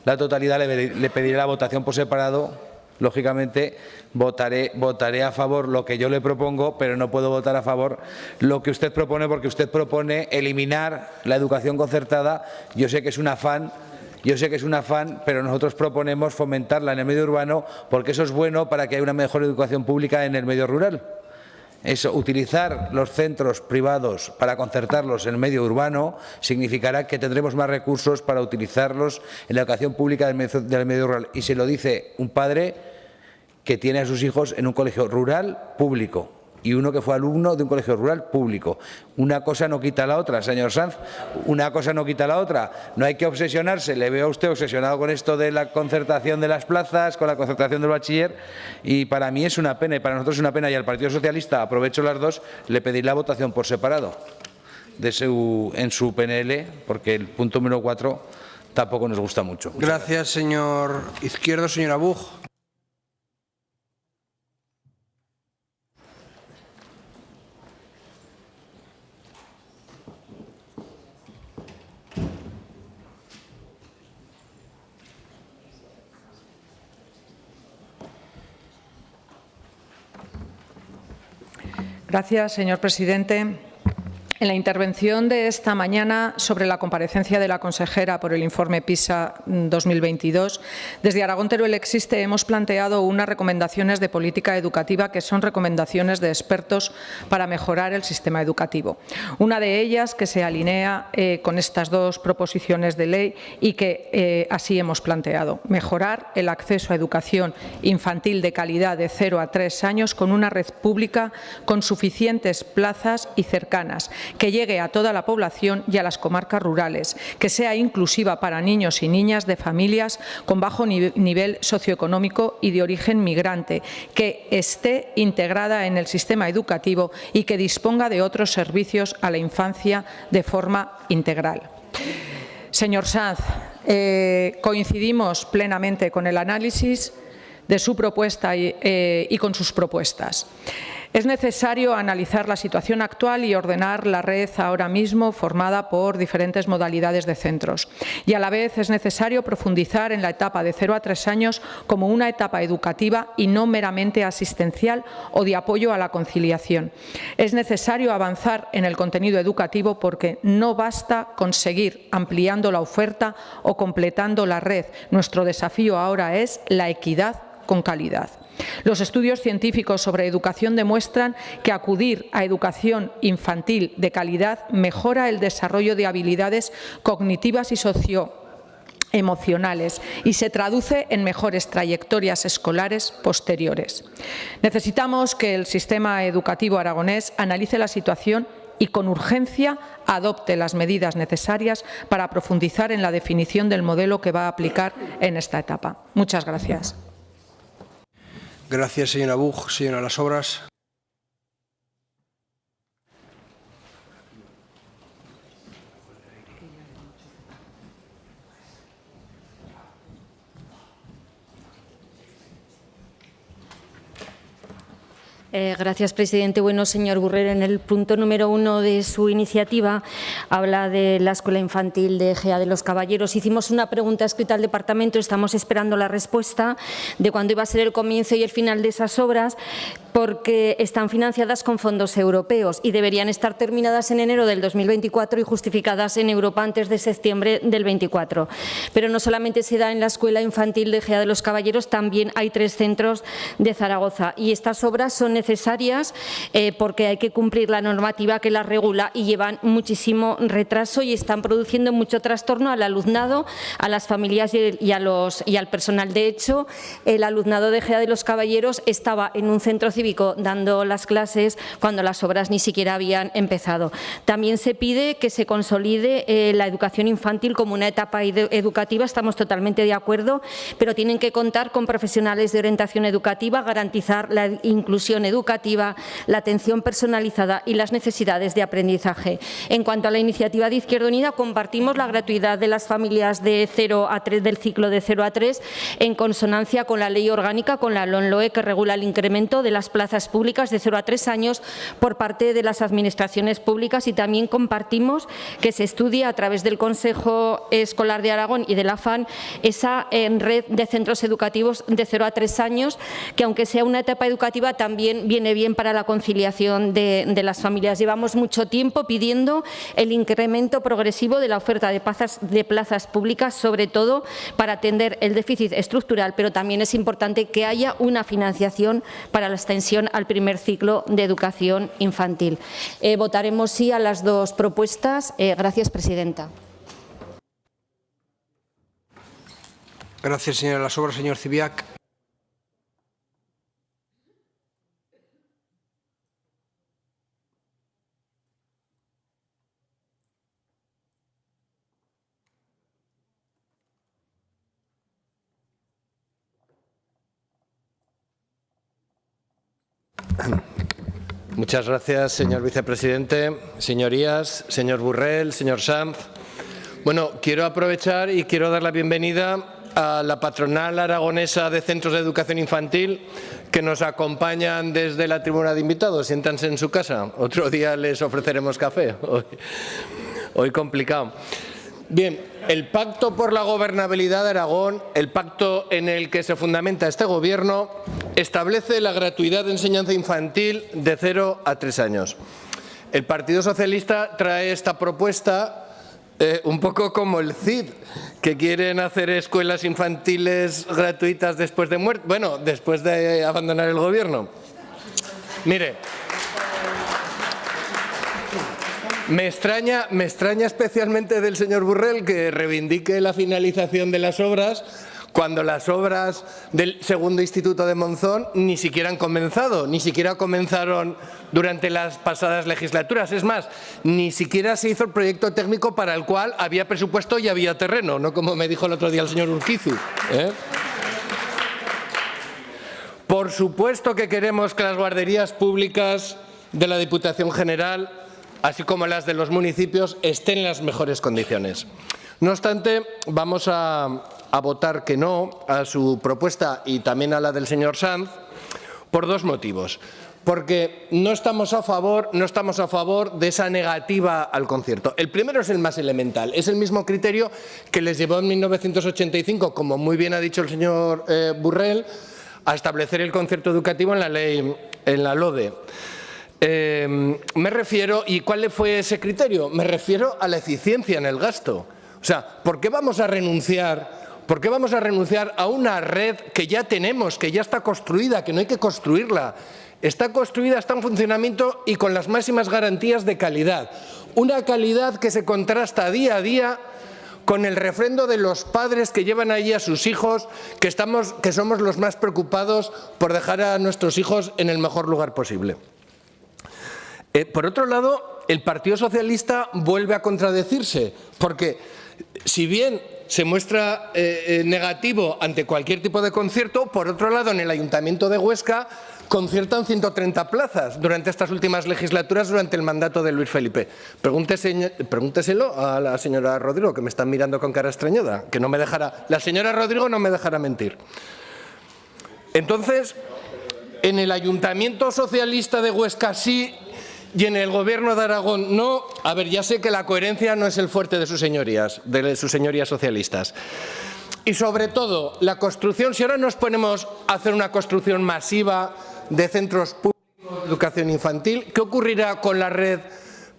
la totalidad, le pediré la votación por separado. Lógicamente, votaré a favor lo que yo le propongo, pero no puedo votar a favor lo que usted propone, porque usted propone eliminar la educación concertada. Yo sé que es un afán, pero nosotros proponemos fomentarla en el medio urbano, porque eso es bueno para que haya una mejor educación pública en el medio rural. Utilizar los centros privados para concertarlos en el medio urbano significará que tendremos más recursos para utilizarlos en la educación pública del medio rural. Y se lo dice un padre que tiene a sus hijos en un colegio rural público y uno que fue alumno de un colegio rural público. Una cosa no quita la otra, señor Sanz, una cosa no quita la otra. No hay que obsesionarse, le veo a usted obsesionado con esto de la concertación de las plazas, con la concertación del bachiller, y para mí es una pena, y para nosotros es una pena, y al Partido Socialista, aprovecho las dos, le pediré la votación por separado en su PNL, porque el punto número 4 tampoco nos gusta mucho.
Gracias, señor Izquierdo. Señora Buch.
Gracias, señor presidente. En la intervención de esta mañana sobre la comparecencia de la consejera por el informe PISA 2022, desde Aragón Teruel Existe hemos planteado unas recomendaciones de política educativa que son recomendaciones de expertos para mejorar el sistema educativo. Una de ellas que se alinea con estas dos proposiciones de ley y que así hemos planteado: mejorar el acceso a educación infantil de calidad de 0 a 3 años con una red pública con suficientes plazas y cercanas, que llegue a toda la población y a las comarcas rurales, que sea inclusiva para niños y niñas de familias con bajo nivel socioeconómico y de origen migrante, que esté integrada en el sistema educativo y que disponga de otros servicios a la infancia de forma integral. Señor Sanz, coincidimos plenamente con el análisis de su propuesta y con sus propuestas. Es necesario analizar la situación actual y ordenar la red ahora mismo formada por diferentes modalidades de centros. Y a la vez es necesario profundizar en la etapa de 0 a 3 años como una etapa educativa y no meramente asistencial o de apoyo a la conciliación. Es necesario avanzar en el contenido educativo porque no basta con seguir ampliando la oferta o completando la red. Nuestro desafío ahora es la equidad con calidad. Los estudios científicos sobre educación demuestran que acudir a educación infantil de calidad mejora el desarrollo de habilidades cognitivas y socioemocionales y se traduce en mejores trayectorias escolares posteriores. Necesitamos que el sistema educativo aragonés analice la situación y con urgencia adopte las medidas necesarias para profundizar en la definición del modelo que va a aplicar en esta etapa. Muchas gracias.
Gracias, señora Buch. Señora Las Obras.
Gracias, presidente. Bueno, señor Burrero, en el punto número 1 de su iniciativa habla de la Escuela Infantil de Gea de los Caballeros. Hicimos una pregunta escrita al departamento, estamos esperando la respuesta de cuándo iba a ser el comienzo y el final de esas obras, porque están financiadas con fondos europeos y deberían estar terminadas en enero del 2024 y justificadas en Europa antes de septiembre del 24. Pero no solamente se da en la Escuela Infantil de Gea de los Caballeros, también hay 3 centros de Zaragoza y estas obras son necesarias porque hay que cumplir la normativa que las regula y llevan muchísimo retraso y están produciendo mucho trastorno al alumnado, a las familias y al personal. De hecho, el alumnado de Gea de los Caballeros estaba en un centro cívico dando las clases cuando las obras ni siquiera habían empezado. También se pide que se consolide la educación infantil como una etapa educativa, estamos totalmente de acuerdo, pero tienen que contar con profesionales de orientación educativa, garantizar la inclusión educativa educativa, la atención personalizada y las necesidades de aprendizaje. En cuanto a la iniciativa de Izquierda Unida, compartimos la gratuidad de las familias de 0 a 3 del ciclo de 0 a 3 en consonancia con la Ley Orgánica, con la LOMLOE, que regula el incremento de las plazas públicas de 0 a 3 años por parte de las administraciones públicas, y también compartimos que se estudie a través del Consejo Escolar de Aragón y de la FAN esa red de centros educativos de 0 a 3 años, que aunque sea una etapa educativa también viene bien para la conciliación de las familias. Llevamos mucho tiempo pidiendo el incremento progresivo de la oferta de plazas públicas, sobre todo para atender el déficit estructural, pero también es importante que haya una financiación para la extensión al primer ciclo de educación infantil. Votaremos sí a las dos propuestas. Gracias, presidenta.
Gracias, señora Lasobra. Señor Zibiac.
Muchas gracias, señor vicepresidente. Señorías, señor Burrell, señor Sanz. Bueno, quiero aprovechar y quiero dar la bienvenida a la patronal aragonesa de centros de educación infantil que nos acompañan desde la tribuna de invitados. Siéntanse en su casa. Otro día les ofreceremos café. Hoy complicado. Bien, el Pacto por la Gobernabilidad de Aragón, el pacto en el que se fundamenta este Gobierno, establece la gratuidad de enseñanza infantil de 0 a 3 años. El Partido Socialista trae esta propuesta un poco como el CID, que quieren hacer escuelas infantiles gratuitas después de muerte, bueno, después de abandonar el Gobierno. Mire, me extraña especialmente del señor Burrell que reivindique la finalización de las obras cuando las obras del segundo instituto de Monzón ni siquiera han comenzado, ni siquiera comenzaron durante las pasadas legislaturas. Es más, ni siquiera se hizo el proyecto técnico para el cual había presupuesto y había terreno, no como me dijo el otro día el señor Urquizu. Por supuesto que queremos que las guarderías públicas de la Diputación General, así como las de los municipios, estén en las mejores condiciones. No obstante, vamos a votar que no a su propuesta y también a la del señor Sanz por dos motivos. Porque no estamos a favor de esa negativa al concierto. El primero es el más elemental, es el mismo criterio que les llevó en 1985, como muy bien ha dicho el señor Burrell, a establecer el concierto educativo en la ley, en la LODE. Me refiero, ¿y cuál fue ese criterio? Me refiero a la eficiencia en el gasto. O sea, ¿por qué vamos a renunciar a una red que ya tenemos, que ya está construida, que no hay que construirla? Está construida, está en funcionamiento y con las máximas garantías de calidad. Una calidad que se contrasta día a día con el refrendo de los padres que llevan allí a sus hijos, que somos los más preocupados por dejar a nuestros hijos en el mejor lugar posible. Por otro lado, el Partido Socialista vuelve a contradecirse, porque si bien se muestra negativo ante cualquier tipo de concierto, por otro lado, en el Ayuntamiento de Huesca conciertan 130 plazas durante estas últimas legislaturas, durante el mandato de Luis Felipe. Pregúnteselo a la señora Rodrigo, que me están mirando con cara extrañada, que no me dejará, la señora Rodrigo no me dejará mentir. Entonces, en el Ayuntamiento Socialista de Huesca sí, y en el Gobierno de Aragón no. A ver, ya sé que la coherencia no es el fuerte de sus señorías socialistas. Y sobre todo, la construcción, si ahora nos ponemos a hacer una construcción masiva de centros públicos de educación infantil, ¿qué ocurrirá con la red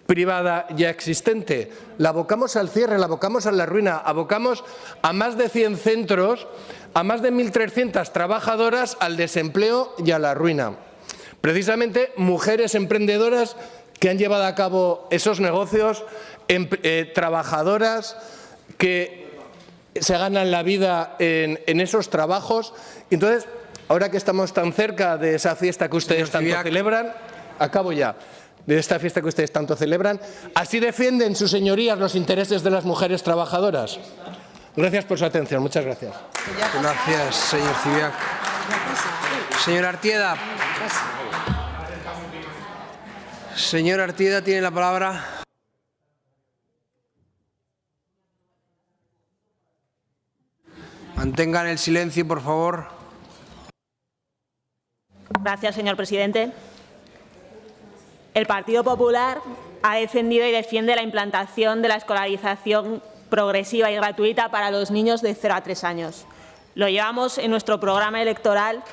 privada ya existente? La abocamos al cierre, la abocamos a la ruina, abocamos a más de 100 centros, a más de 1.300 trabajadoras al desempleo y a la ruina. Precisamente mujeres emprendedoras que han llevado a cabo esos negocios, trabajadoras que se ganan la vida en esos trabajos. Entonces, ahora que estamos tan cerca de esa fiesta que ustedes tanto celebran, acabo ya, de esta fiesta que ustedes tanto celebran, ¿así defienden sus señorías los intereses de las mujeres trabajadoras? Gracias por su atención. Muchas gracias.
Gracias, señor Zibiac. Señor Artieda. Señor Artieda, tiene la palabra. Mantengan el silencio, por favor.
Gracias, señor presidente. El Partido Popular ha defendido y defiende la implantación de la escolarización progresiva y gratuita para los niños de 0 a 3 años. Lo llevamos en nuestro programa electoral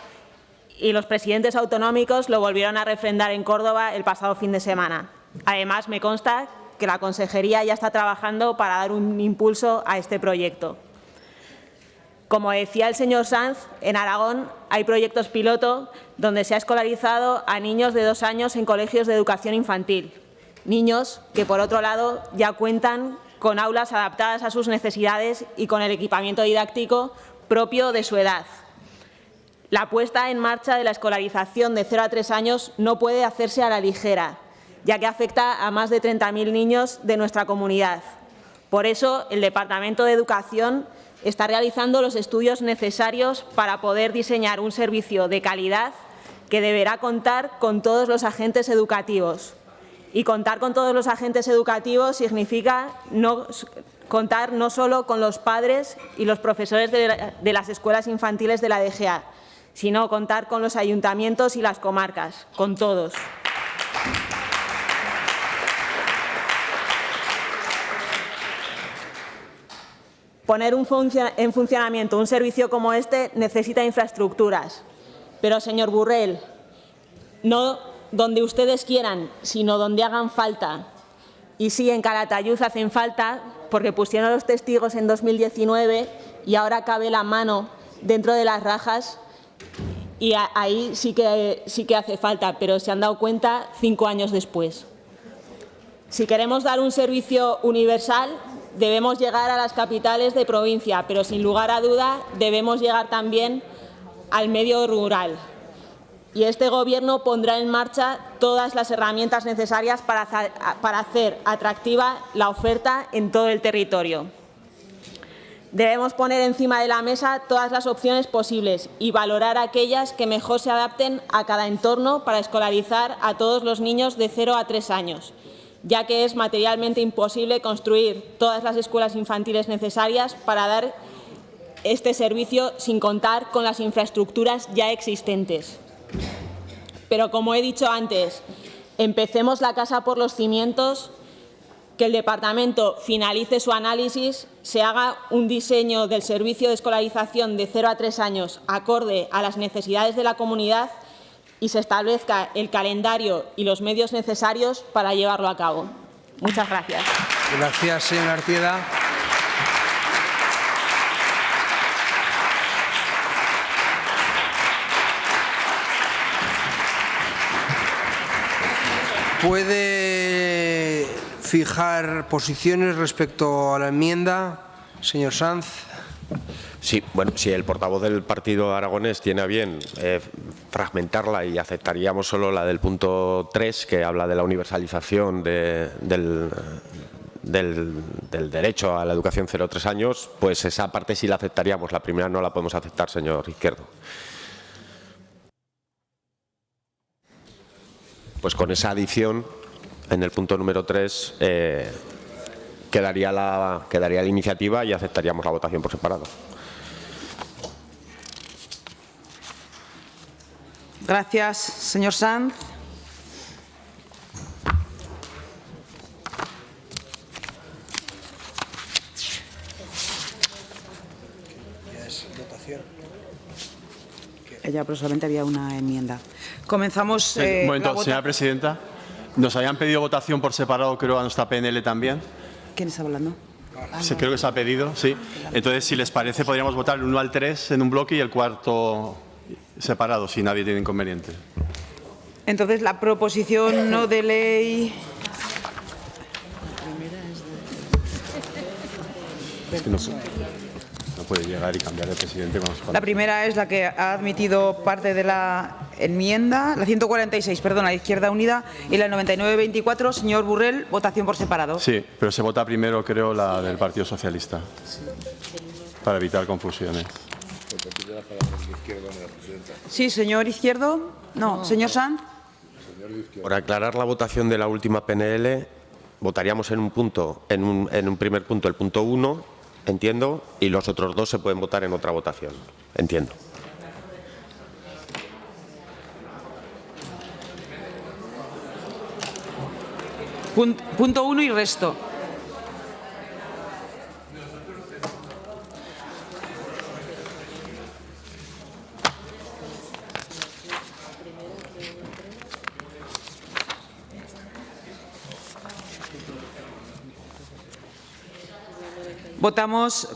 y los presidentes autonómicos lo volvieron a refrendar en Córdoba el pasado fin de semana. Además, me consta que la Consejería ya está trabajando para dar un impulso a este proyecto. Como decía el señor Sanz, en Aragón hay proyectos piloto donde se ha escolarizado a niños de 2 años en colegios de educación infantil. Niños que, por otro lado, ya cuentan con aulas adaptadas a sus necesidades y con el equipamiento didáctico propio de su edad. La puesta en marcha de la escolarización de 0 a 3 años no puede hacerse a la ligera, ya que afecta a más de 30.000 niños de nuestra comunidad. Por eso, el Departamento de Educación está realizando los estudios necesarios para poder diseñar un servicio de calidad que deberá contar con todos los agentes educativos. Y contar con todos los agentes educativos significa contar no solo con los padres y los profesores de las escuelas infantiles de la DGA, sino contar con los ayuntamientos y las comarcas, con todos. Poner en funcionamiento un servicio como este necesita infraestructuras. Pero, señor Burrell, no donde ustedes quieran, sino donde hagan falta. Y sí, en Calatayud hacen falta, porque pusieron los testigos en 2019 y ahora cabe la mano dentro de las rajas y ahí sí que hace falta, pero se han dado cuenta 5 años después. Si queremos dar un servicio universal, debemos llegar a las capitales de provincia, pero sin lugar a duda debemos llegar también al medio rural. Y este Gobierno pondrá en marcha todas las herramientas necesarias para hacer atractiva la oferta en todo el territorio. Debemos poner encima de la mesa todas las opciones posibles y valorar aquellas que mejor se adapten a cada entorno para escolarizar a todos los niños de 0 a 3 años, ya que es materialmente imposible construir todas las escuelas infantiles necesarias para dar este servicio sin contar con las infraestructuras ya existentes. Pero, como he dicho antes, empecemos la casa por los cimientos, que el Departamento finalice su análisis, se haga un diseño del servicio de escolarización de 0 a 3 años acorde a las necesidades de la comunidad y se establezca el calendario y los medios necesarios para llevarlo a cabo. Muchas gracias.
Gracias, señor Artieda. ¿Puede fijar posiciones respecto a la enmienda, señor Sanz?
Sí, bueno, si el portavoz del partido aragonés tiene a bien fragmentarla y aceptaríamos solo la del punto 3, que habla de la universalización del derecho a la educación 0 a 3 años, pues esa parte sí la aceptaríamos, la primera no la podemos aceptar, señor Izquierdo. Pues con esa adición, en el punto número 3, quedaría la iniciativa y aceptaríamos la votación por separado.
Gracias, señor Sanz. Pero solamente había una enmienda. Comenzamos.
Un momento, señora presidenta. Nos habían pedido votación por separado, creo, a nuestra PNL también.
¿Quién está hablando?
Creo que se ha pedido, sí. Entonces, si les parece, podríamos votar el 1 al 3 en un bloque y el cuarto separado, si nadie tiene inconveniente.
Entonces, la proposición no de ley.
Es que no puede llegar y cambiar de presidente cuando se
La primera es la que ha admitido parte de la enmienda, la 146, perdón, la Izquierda Unida, y la 9924, señor Burrell, votación por separado.
Sí, pero se vota primero, creo, la del Partido Socialista, para evitar confusiones.
Sí, señor Izquierdo. No, señor Sanz.
Por aclarar la votación de la última PNL, votaríamos en un primer punto el punto 1, entiendo, y los otros 2 se pueden votar en otra votación, entiendo.
Punto 1 y resto.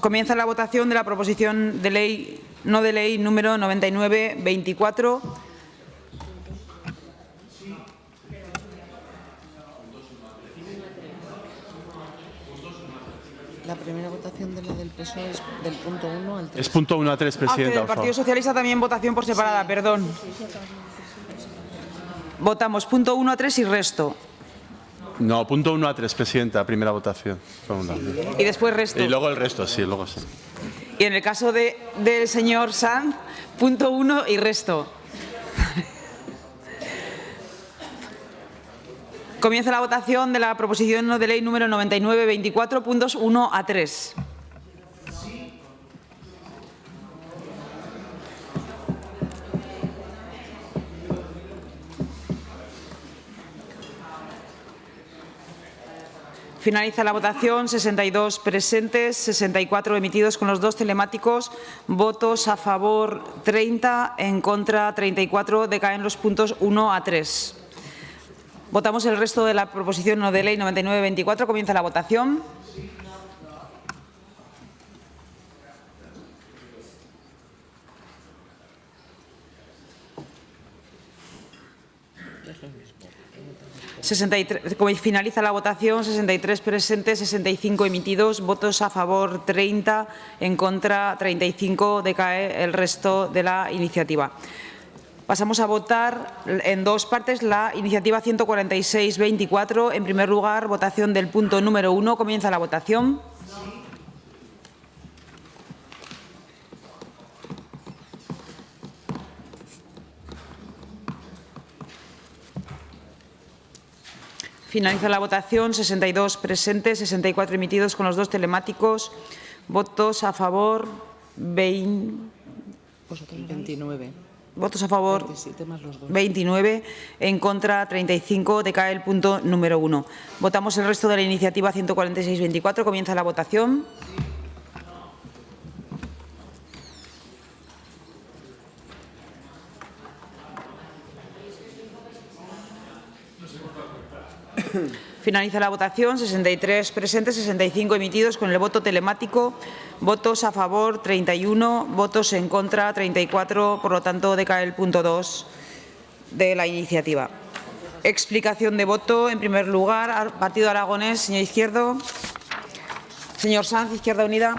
Comienza la votación de la proposición de ley, no de ley número 99-24.
La primera votación de la del PSOE es del punto 1 al 3.
Es punto 1 a 3, Presidenta.
El Partido Socialista también votación por separada, perdón. Votamos punto 1 a 3 y resto.
No, punto 1 a 3, Presidenta, primera votación.
Y después resto.
Y luego el resto, sí, luego sí.
Y en el caso del señor Sanz, punto 1 y resto. Comienza la votación de la proposición de ley número 99-24, puntos 1 a 3. Finaliza la votación, 62 presentes, 64 emitidos con los 2 telemáticos, votos a favor 30, en contra 34, decaen los puntos 1 a 3. Votamos el resto de la proposición no de ley 99-24, comienza la votación. Finaliza la votación, 63 presentes, 65 emitidos, votos a favor 30, en contra 35, decae el resto de la iniciativa. Pasamos a votar en 2 partes la iniciativa 146-24. En primer lugar, votación del punto número 1. Comienza la votación. Finaliza la votación, 62 presentes, 64 emitidos con los 2 telemáticos, votos a favor
29.
Votos a favor
27 más los 2.
29, en contra 35, decae el punto número 1. Votamos el resto de la iniciativa 146-24, comienza la votación. Finaliza la votación, 63 presentes, 65 emitidos con el voto telemático, votos a favor 31, votos en contra 34, por lo tanto decae el punto 2 de la iniciativa. Explicación de voto, en primer lugar, Partido Aragonés, señor Izquierdo. Señor Sanz, Izquierda Unida.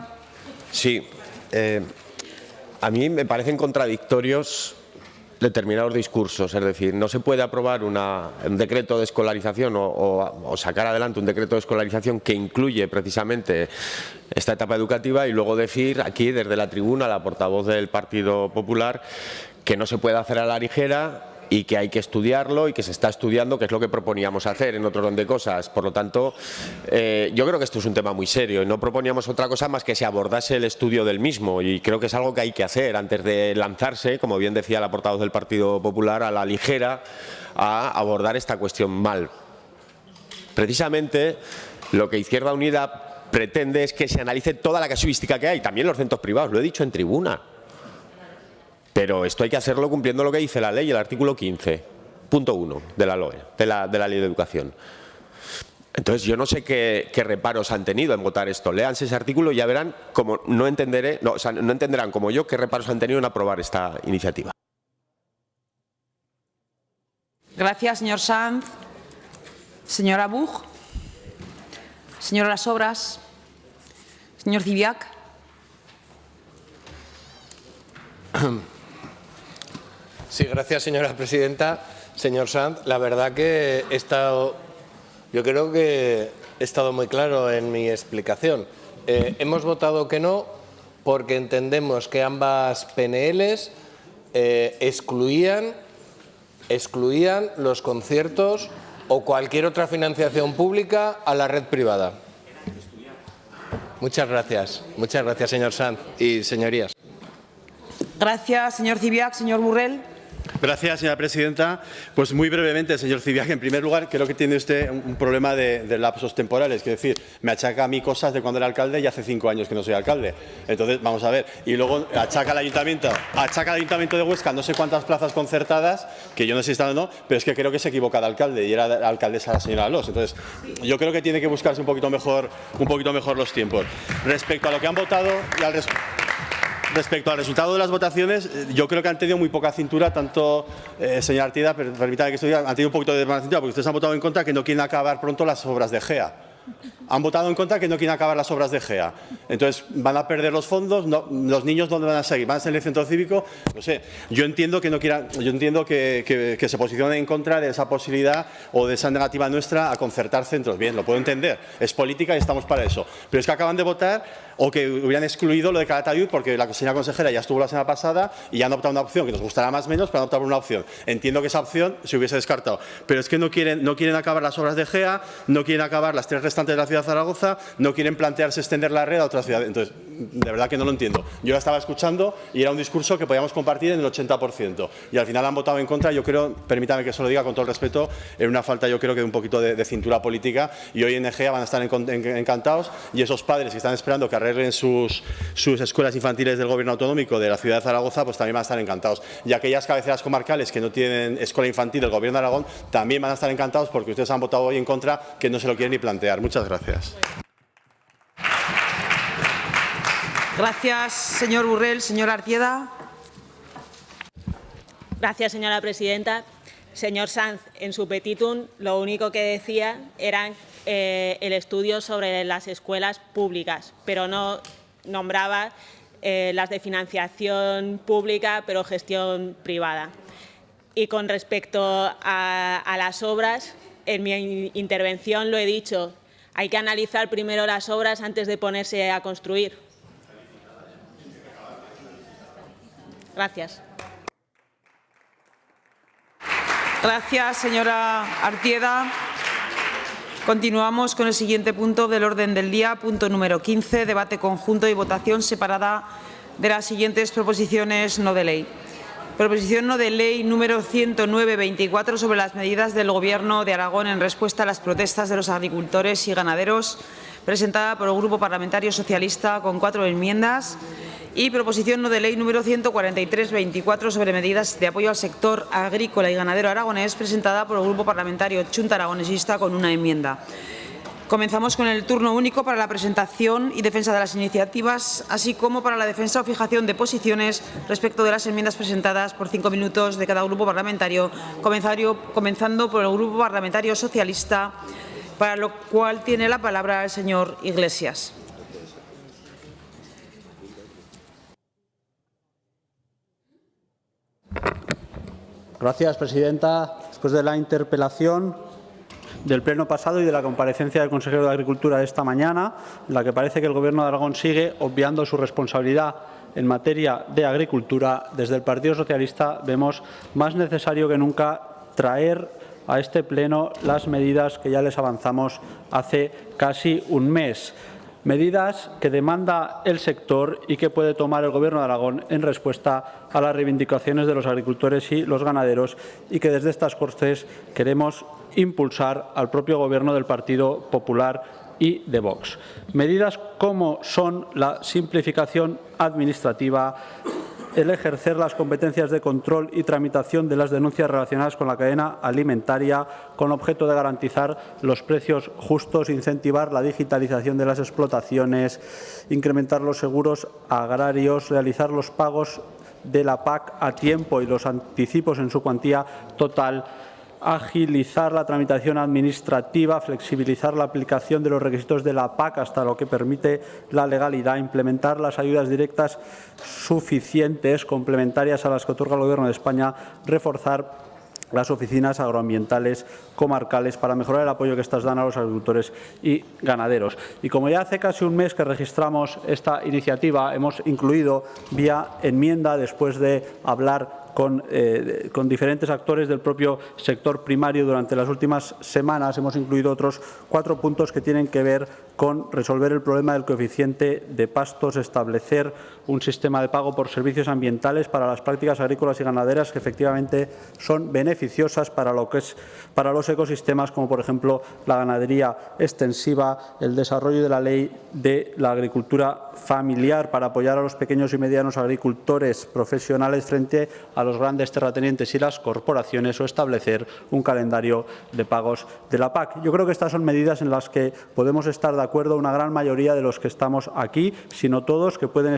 Sí, a mí me parecen contradictorios determinados discursos, es decir, no se puede aprobar un decreto de escolarización o sacar adelante un decreto de escolarización que incluye precisamente esta etapa educativa y luego decir aquí desde la tribuna la portavoz del Partido Popular que no se puede hacer a la ligera y que hay que estudiarlo y que se está estudiando, que es lo que proponíamos hacer en otro orden de cosas. Por lo tanto, yo creo que esto es un tema muy serio y no proponíamos otra cosa más que se abordase el estudio del mismo y creo que es algo que hay que hacer antes de lanzarse, como bien decía la portavoz del Partido Popular, a la ligera a abordar esta cuestión mal. Precisamente lo que Izquierda Unida pretende es que se analice toda la casuística que hay, también los centros privados, lo he dicho en tribuna. Pero esto hay que hacerlo cumpliendo lo que dice la ley, el artículo 15, punto 1 de la LOE, de la Ley de Educación. Entonces, yo no sé qué reparos han tenido en votar esto. Léanse ese artículo y ya verán cómo no entenderán como yo qué reparos han tenido en aprobar esta iniciativa.
Gracias, señor Sanz. Señora Buch. Señora Las Obras. Señor Ziviac.
Sí, gracias, señora presidenta. Señor Sanz, la verdad que yo creo que he estado muy claro en mi explicación. Hemos votado que no porque entendemos que ambas PNLs excluían
excluían los conciertos o cualquier otra financiación pública a la red privada. Muchas gracias, señor Sanz y señorías.
Gracias, señor Cibiac. Señor Burrell.
Gracias, señora presidenta. Pues muy brevemente, señor Cibiac, en primer lugar, creo que tiene usted un problema de lapsos temporales. Es decir, me achaca a mí cosas de cuando era alcalde y hace 5 años que no soy alcalde. Entonces, vamos a ver. Y luego achaca al ayuntamiento de Huesca no sé cuántas plazas concertadas, que yo no sé si están o no, pero es que creo que se equivoca de alcalde y era alcaldesa la señora Alós. Entonces, yo creo que tiene que buscarse un poquito mejor los tiempos. Respecto a lo que han votado y respecto al resultado de las votaciones, yo creo que han tenido muy poca cintura, tanto, señora Artieda, pero permítame que esto diga, han tenido un poquito de más cintura, porque ustedes han votado en contra que no quieren acabar pronto las obras de GEA. Han votado en contra que no quieren acabar las obras de GEA. Entonces, ¿van a perder los fondos? No, ¿los niños dónde van a seguir? ¿Van a ser en el centro cívico? No sé. Yo entiendo que no quieran, yo entiendo que se posicionen en contra de esa posibilidad o de esa negativa nuestra a concertar centros. Bien, lo puedo entender. Es política y estamos para eso. Pero es que acaban de votar o que hubieran excluido lo de Calatayud porque la señora consejera ya estuvo la semana pasada y han optado una opción que nos gustará más o menos, pero han optado por una opción. Entiendo que esa opción se hubiese descartado. Pero es que no quieren acabar las obras de GEA, no quieren acabar las 3 restantes de la ciudad de Zaragoza, no quieren plantearse extender la red a otras ciudades. Entonces, de verdad que no lo entiendo. Yo la estaba escuchando y era un discurso que podíamos compartir en el 80%. Y al final han votado en contra. Yo creo, permítame que eso lo diga con todo el respeto, en una falta yo creo que de un poquito de cintura política. Y hoy en EGEA van a estar encantados y esos padres que están esperando que arreglen sus escuelas infantiles del Gobierno autonómico de la ciudad de Zaragoza, pues también van a estar encantados. Y aquellas cabeceras comarcales que no tienen escuela infantil del Gobierno de Aragón también van a estar encantados porque ustedes han votado hoy en contra que no se lo quieren ni plantear. Muchas gracias.
Gracias, señor Burrell. Señora Artieda.
Gracias, señora presidenta. Señor Sanz, en su petitum lo único que decía era el estudio sobre las escuelas públicas, pero no nombraba las de financiación pública, pero gestión privada. Y con respecto a las obras, en mi intervención lo he dicho, hay que analizar primero las obras antes de ponerse a construir. Gracias.
Gracias, señora Artieda. Continuamos con el siguiente punto del orden del día, punto número 15, debate conjunto y votación separada de las siguientes proposiciones no de ley. Proposición no de ley número 109-24 sobre las medidas del Gobierno de Aragón en respuesta a las protestas de los agricultores y ganaderos, presentada por el Grupo Parlamentario Socialista con 4 enmiendas. Y proposición no de ley número 143-24 sobre medidas de apoyo al sector agrícola y ganadero aragonés, presentada por el Grupo Parlamentario Chunta Aragonesista con 1 enmienda. Comenzamos con el turno único para la presentación y defensa de las iniciativas, así como para la defensa o fijación de posiciones respecto de las enmiendas presentadas por 5 minutos de cada grupo parlamentario, comenzando por el Grupo Parlamentario Socialista, para lo cual tiene la palabra el señor Iglesias.
Gracias, presidenta. Después de la interpelación del pleno pasado y de la comparecencia del consejero de Agricultura de esta mañana, en la que parece que el Gobierno de Aragón sigue obviando su responsabilidad en materia de agricultura, desde el Partido Socialista vemos más necesario que nunca traer a este pleno las medidas que ya les avanzamos hace casi un mes. Medidas que demanda el sector y que puede tomar el Gobierno de Aragón en respuesta a las reivindicaciones de los agricultores y los ganaderos y que desde estas Cortes queremos impulsar al propio Gobierno del Partido Popular y de Vox. Medidas como son la simplificación administrativa, el ejercer las competencias de control y tramitación de las denuncias relacionadas con la cadena alimentaria con objeto de garantizar los precios justos, incentivar la digitalización de las explotaciones, incrementar los seguros agrarios, realizar los pagos de la PAC a tiempo y los anticipos en su cuantía total, agilizar la tramitación administrativa, flexibilizar la aplicación de los requisitos de la PAC hasta lo que permite la legalidad, implementar las ayudas directas suficientes, complementarias a las que otorga el Gobierno de España, reforzar las oficinas agroambientales comarcales para mejorar el apoyo que estas dan a los agricultores y ganaderos. Y como ya hace casi un mes que registramos esta iniciativa, hemos incluido vía enmienda, después de hablar con diferentes actores del propio sector primario durante las últimas semanas. Hemos incluido otros 4 puntos que tienen que ver con resolver el problema del coeficiente de pastos, establecer un sistema de pago por servicios ambientales para las prácticas agrícolas y ganaderas que efectivamente son beneficiosas para los ecosistemas, como por ejemplo la ganadería extensiva, el desarrollo de la ley de la agricultura familiar para apoyar a los pequeños y medianos agricultores profesionales frente a los grandes terratenientes y las corporaciones, o establecer un calendario de pagos de la PAC. Yo creo que estas son medidas en las que podemos estar de acuerdo una gran mayoría de los que estamos aquí, si no todos, que pueden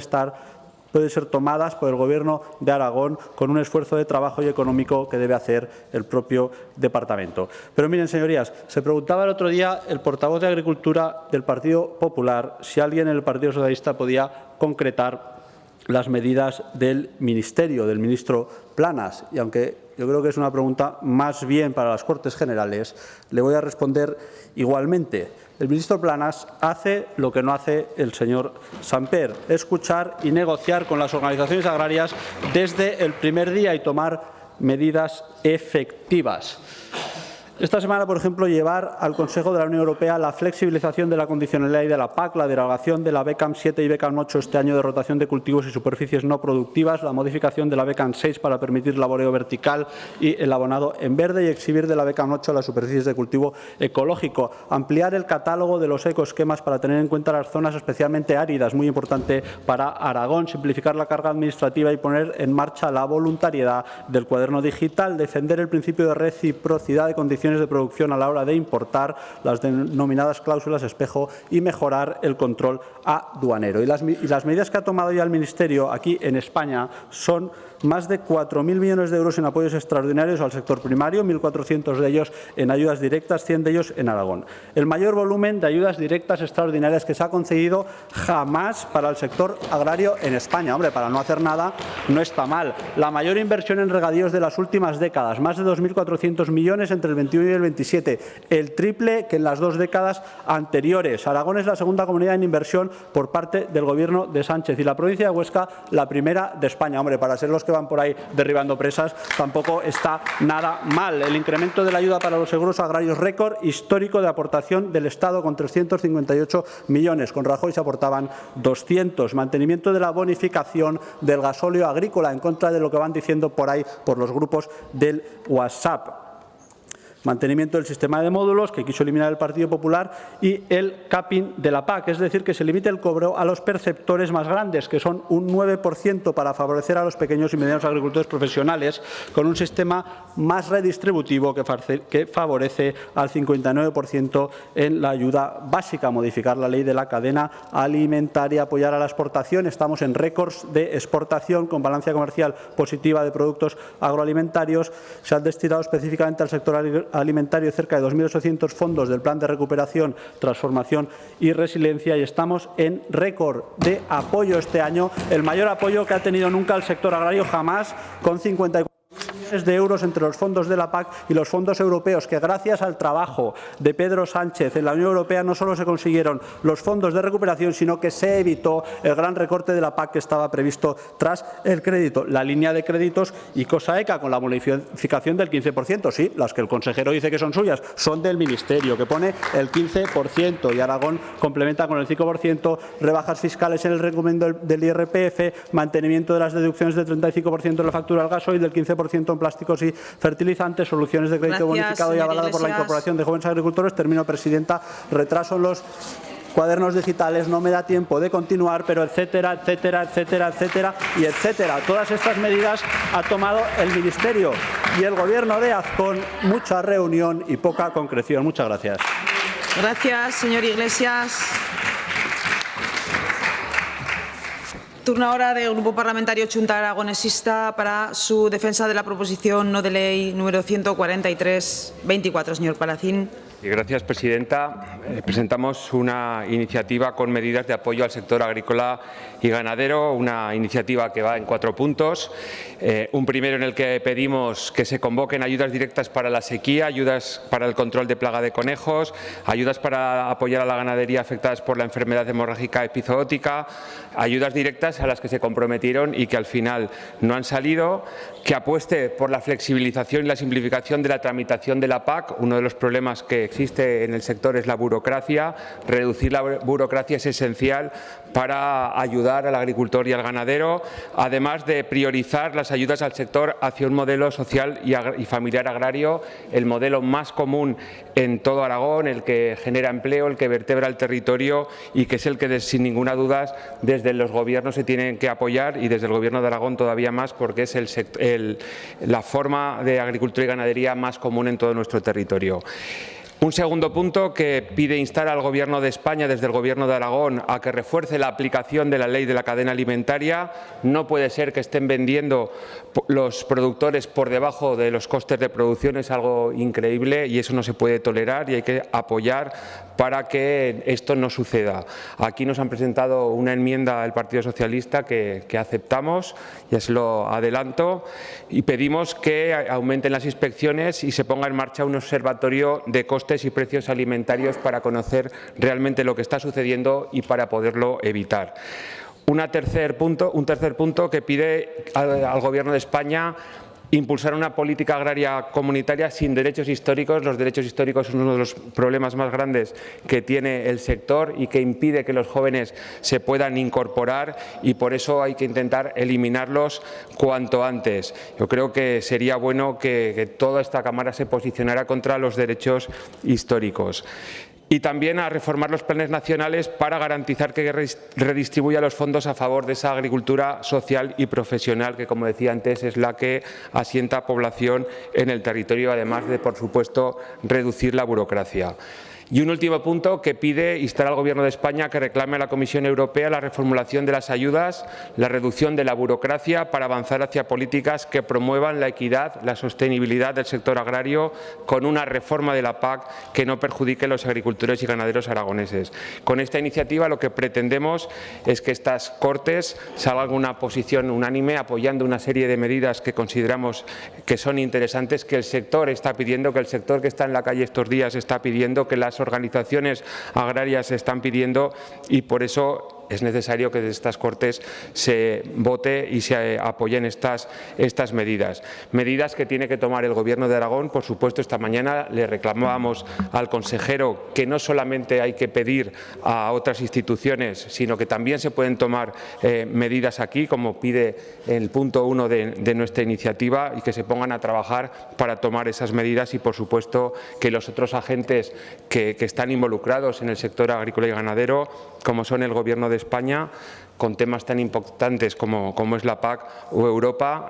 ser tomadas por el Gobierno de Aragón con un esfuerzo de trabajo y económico que debe hacer el propio departamento. Pero miren, señorías, se preguntaba el otro día el portavoz de Agricultura del Partido Popular si alguien en el Partido Socialista podía concretar las medidas del Ministerio, del ministro Planas. Y aunque yo creo que es una pregunta más bien para las Cortes Generales, le voy a responder igualmente. El ministro Planas hace lo que no hace el señor Samper: escuchar y negociar con las organizaciones agrarias desde el primer día y tomar medidas efectivas. Esta semana, por ejemplo, llevar al Consejo de la Unión Europea la flexibilización de la condicionalidad de la PAC, la derogación de la BECAM 7 y BECAM 8 este año de rotación de cultivos y superficies no productivas, la modificación de la BECAM 6 para permitir laboreo vertical y el abonado en verde y exhibir de la BECAM 8 las superficies de cultivo ecológico, ampliar el catálogo de los ecoesquemas para tener en cuenta las zonas especialmente áridas, muy importante para Aragón, simplificar la carga administrativa y poner en marcha la voluntariedad del cuaderno digital, defender el principio de reciprocidad de condiciones de producción a la hora de importar, las denominadas cláusulas espejo, y mejorar el control aduanero. Y las medidas que ha tomado ya el Ministerio aquí en España son más de 4.000 millones de euros en apoyos extraordinarios al sector primario, 1.400 de ellos en ayudas directas, 100 de ellos en Aragón. El mayor volumen de ayudas directas extraordinarias que se ha concedido jamás para el sector agrario en España. Hombre, para no hacer nada no está mal. La mayor inversión en regadíos de las últimas décadas, más de 2.400 millones entre el 21 y el 27, el triple que en las 2 décadas anteriores. Aragón es la segunda comunidad en inversión por parte del Gobierno de Sánchez y la provincia de Huesca la primera de España. Hombre, para ser los que van por ahí derribando presas tampoco está nada mal. El incremento de la ayuda para los seguros agrarios, récord histórico de aportación del Estado con 358 millones. Con Rajoy se aportaban 200. Mantenimiento de la bonificación del gasóleo agrícola en contra de lo que van diciendo por ahí por los grupos del WhatsApp. Mantenimiento del sistema de módulos que quiso eliminar el Partido Popular y el capping de la PAC, es decir, que se limite el cobro a los perceptores más grandes, que son un 9% para favorecer a los pequeños y medianos agricultores profesionales, con un sistema más redistributivo que favorece al 59% en la ayuda básica. Modificar la ley de la cadena alimentaria, apoyar a la exportación. Estamos en récords de exportación con balanza comercial positiva de productos agroalimentarios. Se han destinado específicamente al sector alimentario cerca de 2.800 fondos del Plan de Recuperación, Transformación y Resiliencia, y estamos en récord de apoyo este año, el mayor apoyo que ha tenido nunca el sector agrario jamás, con 54 millones de euros entre los fondos de la PAC y los fondos europeos, que gracias al trabajo de Pedro Sánchez en la Unión Europea no solo se consiguieron los fondos de recuperación, sino que se evitó el gran recorte de la PAC que estaba previsto tras el crédito. La línea de créditos y COSAECA con la bonificación del 15%, sí, las que el consejero dice que son suyas, son del Ministerio, que pone el 15%, y Aragón complementa con el 5%, rebajas fiscales en el régimen del IRPF, mantenimiento de las deducciones del 35% de la factura al gasoil, del 15% en plásticos y fertilizantes, soluciones de crédito bonificado y avalado por la incorporación de jóvenes agricultores. Termino, presidenta. Retraso en los cuadernos digitales, no me da tiempo de continuar, pero etcétera, etcétera, etcétera, etcétera y etcétera. Todas estas medidas ha tomado el Ministerio y el Gobierno de Azcón, mucha reunión y poca concreción. Muchas gracias.
Gracias, señor Iglesias. Turno ahora del Grupo Parlamentario Chunta Aragonesista para su defensa de la proposición no de ley número 143-24. Señor Palacín.
Gracias, presidenta. Presentamos una iniciativa con medidas de apoyo al sector agrícola y ganadero, una iniciativa que va en 4 puntos. Un primero en el que pedimos que se convoquen ayudas directas para la sequía, ayudas para el control de plaga de conejos, ayudas para apoyar a la ganadería afectadas por la enfermedad hemorrágica epizootica, ayudas directas a las que se comprometieron y que al final no han salido, que apueste por la flexibilización y la simplificación de la tramitación de la PAC. Uno de los problemas que existe en el sector es la burocracia. Reducir la burocracia es esencial para ayudar al agricultor y al ganadero, además de priorizar las ayudas al sector hacia un modelo social y familiar agrario, el modelo más común en todo Aragón, el que genera empleo, el que vertebra el territorio y que es el que, sin ninguna duda, desde los gobiernos se tienen que apoyar y desde el Gobierno de Aragón todavía más, porque es la forma de agricultura y ganadería más común en todo nuestro territorio. Un segundo punto que pide instar al Gobierno de España, desde el Gobierno de Aragón, a que refuerce la aplicación de la ley de la cadena alimentaria. No puede ser que estén vendiendo los productores por debajo de los costes de producción, es algo increíble y eso no se puede tolerar y hay que apoyar para que esto no suceda. Aquí nos han presentado una enmienda del Partido Socialista que aceptamos, ya se lo adelanto, y pedimos que aumenten las inspecciones y se ponga en marcha un observatorio de costes y precios alimentarios para conocer realmente lo que está sucediendo y para poderlo evitar. Un tercer punto que pide al Gobierno de España impulsar una política agraria comunitaria sin derechos históricos. Los derechos históricos son uno de los problemas más grandes que tiene el sector y que impide que los jóvenes se puedan incorporar y por eso hay que intentar eliminarlos cuanto antes. Yo creo que sería bueno que toda esta Cámara se posicionara contra los derechos históricos. Y también a reformar los planes nacionales para garantizar que redistribuya los fondos a favor de esa agricultura social y profesional que, como decía antes, es la que asienta población en el territorio, además de, por supuesto, reducir la burocracia. Y un último punto que pide instar al Gobierno de España a que reclame a la Comisión Europea la reformulación de las ayudas, la reducción de la burocracia para avanzar hacia políticas que promuevan la equidad, la sostenibilidad del sector agrario con una reforma de la PAC que no perjudique a los agricultores y ganaderos aragoneses. Con esta iniciativa lo que pretendemos es que estas Cortes salgan con una posición unánime apoyando una serie de medidas que consideramos que son interesantes, que el sector está pidiendo, que el sector que está en la calle estos días está pidiendo, que las organizaciones agrarias están pidiendo y por eso es necesario que desde estas Cortes se vote y se apoyen estas medidas. Medidas que tiene que tomar el Gobierno de Aragón. Por supuesto, esta mañana le reclamábamos al consejero que no solamente hay que pedir a otras instituciones, sino que también se pueden tomar medidas aquí, como pide el punto 1 de nuestra iniciativa, y que se pongan a trabajar para tomar esas medidas y, por supuesto, que los otros agentes que están involucrados en el sector agrícola y ganadero, como son el Gobierno de España, con temas tan importantes como es la PAC o Europa,